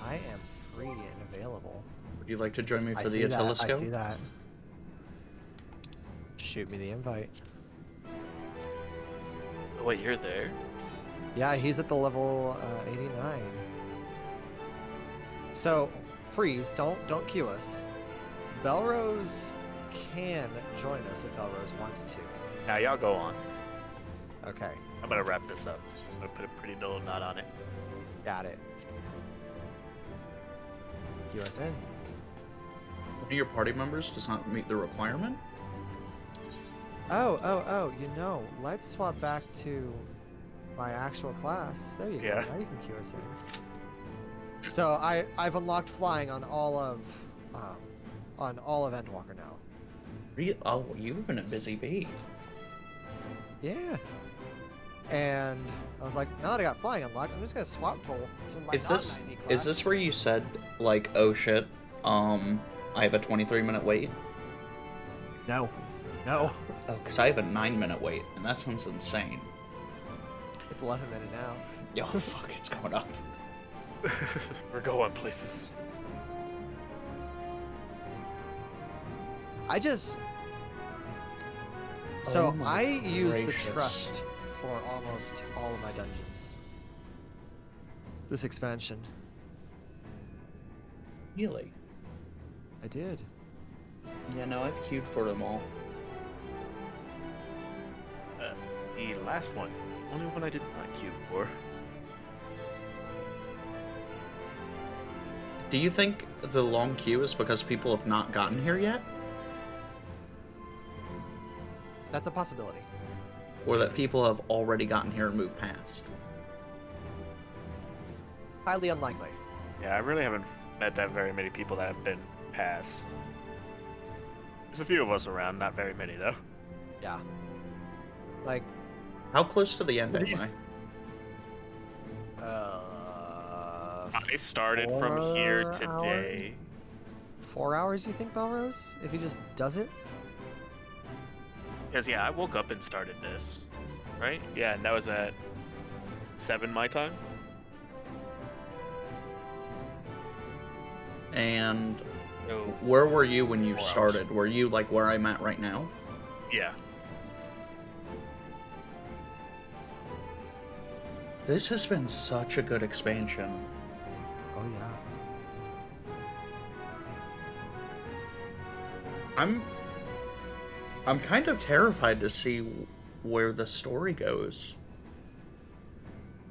I am free and available. Would you like to join me I for see the that, telescope? I see that. Shoot me the invite. Oh, wait, you're there? Yeah, he's at the level 89. So, freeze, don't queue us. Belrose can join us if Belrose wants to. Now y'all go on. Okay. I'm gonna wrap this up. I'm gonna put a pretty little knot on it. Got it. Queue us in. One of your party members does not meet the requirement? Oh, you know, let's swap back to my actual class. There you go. Yeah. Now you can queue us in. So I've unlocked flying on all of Endwalker now. Oh, you've been a busy bee. Yeah. And I was like, now that I got flying unlocked, I'm just gonna swap to my Is this non-90 class. is this where you said like, oh shit, I have a 23-minute wait? No. No. Oh, because I have a 9-minute wait, and that sounds insane. It's 11 minutes now. Yo, fuck, it's going up. We're going places. So Oh I my use the gracious. trust for almost all of my dungeons. This expansion. Really? I did. Yeah, no, I've queued for them all. The last one. Only one I did not queue for. Do you think the long queue is because people have not gotten here yet? That's a possibility. Or that people have already gotten here and moved past? Highly unlikely. Yeah, I really haven't met that very many people that have been past. There's a few of us around, not very many though. Yeah. Like, how close to the end am I? I started from here today. 4 hours, you think, Belrose? If he just does it? Because, yeah, I woke up and started this, right? Yeah, and that was at 7 my time. And So, where were you when you 4 hours. started? Were you like where I'm at right now? Yeah. This has been such a good expansion. Oh yeah. I'm kind of terrified to see where the story goes.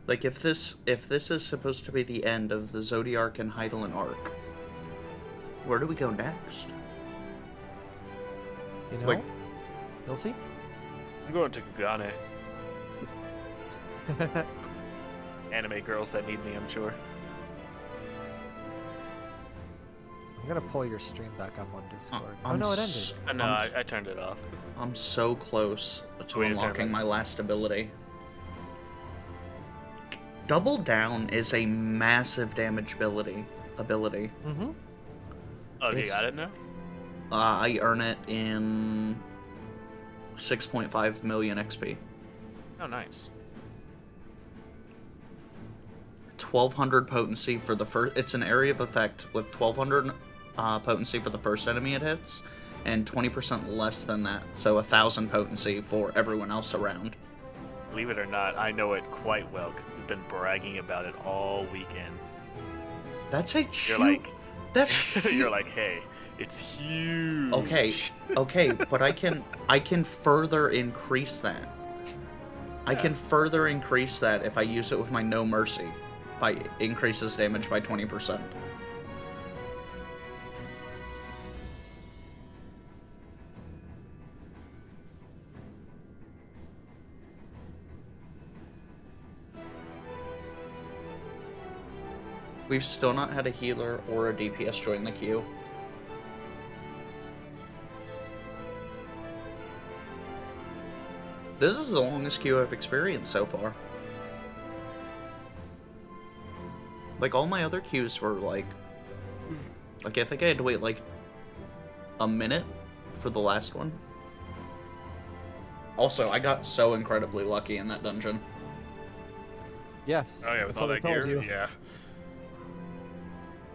Like if this is supposed to be the end of the Zodiark and Hydaelyn arc, where do we go next? You know? Like, You'll see. I'm going to Gane. Anime girls that need me, I'm sure. I'm gonna pull your stream back up on Discord. Oh I'm no, it s- ended. No, I turned it off. I'm so close to Wait, turn it unlocking back. my last ability. Double Down is a massive damage ability. Mm-hmm. Oh, you got it now? I earn it in 6.5 million XP. Oh, nice. 1200 potency for the first. It's an area of effect with 1200 potency for the first enemy it hits, and 20% less than that. So 1000 potency for everyone else around. Believe it or not, I know it quite well. 'Cause we've been bragging about it all weekend. That's a You're like, that's you're like, hey, it's huge. Okay, but I can further increase that. I can further increase that if I use it with my No Mercy. By increases damage by 20%. We've still not had a healer or a DPS join the queue. This is the longest queue I've experienced so far. Like, all my other queues were, like, I think I had to wait, like, a minute for the last one. Also, I got so incredibly lucky in that dungeon. Yes. Oh yeah, with that's all what that I told gear. you. Yeah.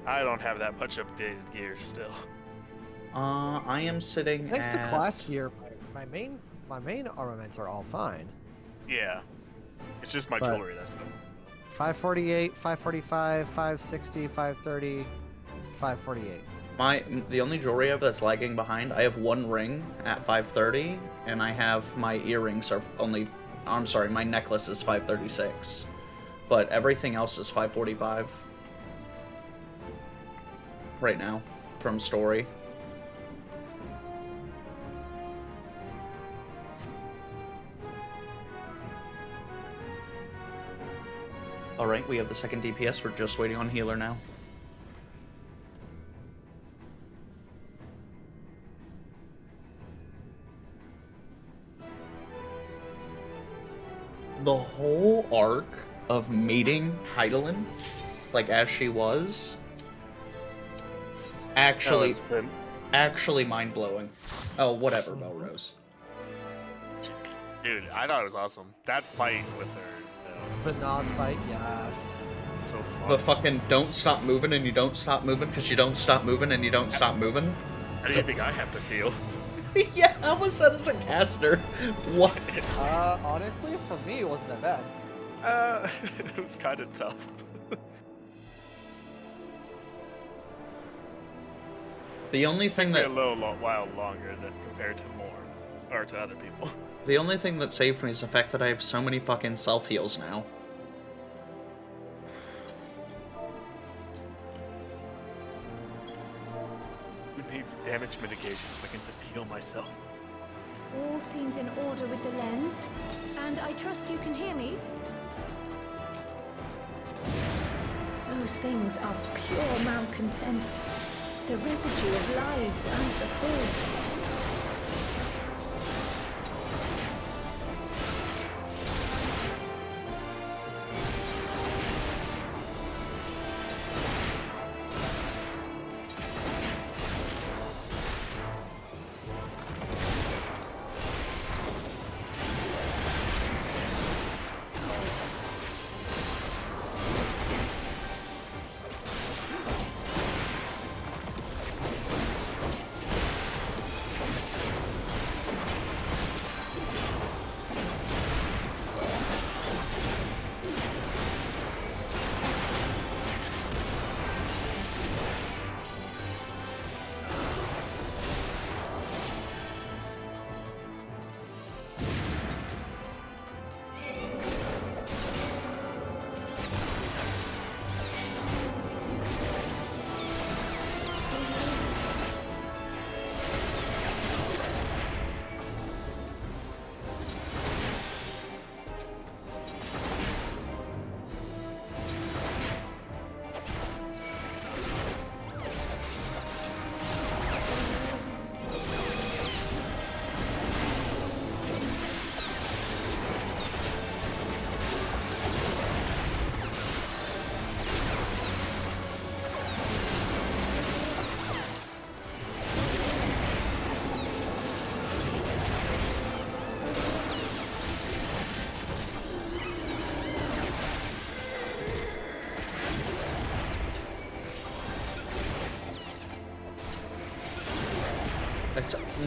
I don't have that much updated gear still. I am sitting Thanks to at... class gear, my main armaments are all fine. Yeah. It's just my But- jewelry that's good. 548, 545, 560, 530, 548. The only jewelry I have that's lagging behind, I have one ring at 530, and I have my earrings are only... I'm sorry, my necklace is 536. But everything else is 545. Right now, from story. Alright, we have the second DPS, we're just waiting on healer now. The whole arc of meeting Heidelin, like as she was, actually mind-blowing. Oh, whatever, Melrose. Dude, I thought it was awesome. That fight with her. The Nas fight, yes. So fun. The fucking don't stop moving and you don't stop moving because you don't stop moving and you don't stop moving. How do you think I have to feel? Yeah, how was that as a caster? What? Honestly, for me, it wasn't that bad. It was kind of tough. The only thing that... a while longer than compared to or to other people. The only thing that saved me is the fact that I have so many fucking self-heals now. Who needs damage mitigation if I can just heal myself? All seems in order with the lens, and I trust you can hear me. Those things are pure malcontent. The residue of lives unfulfilled.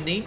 Neat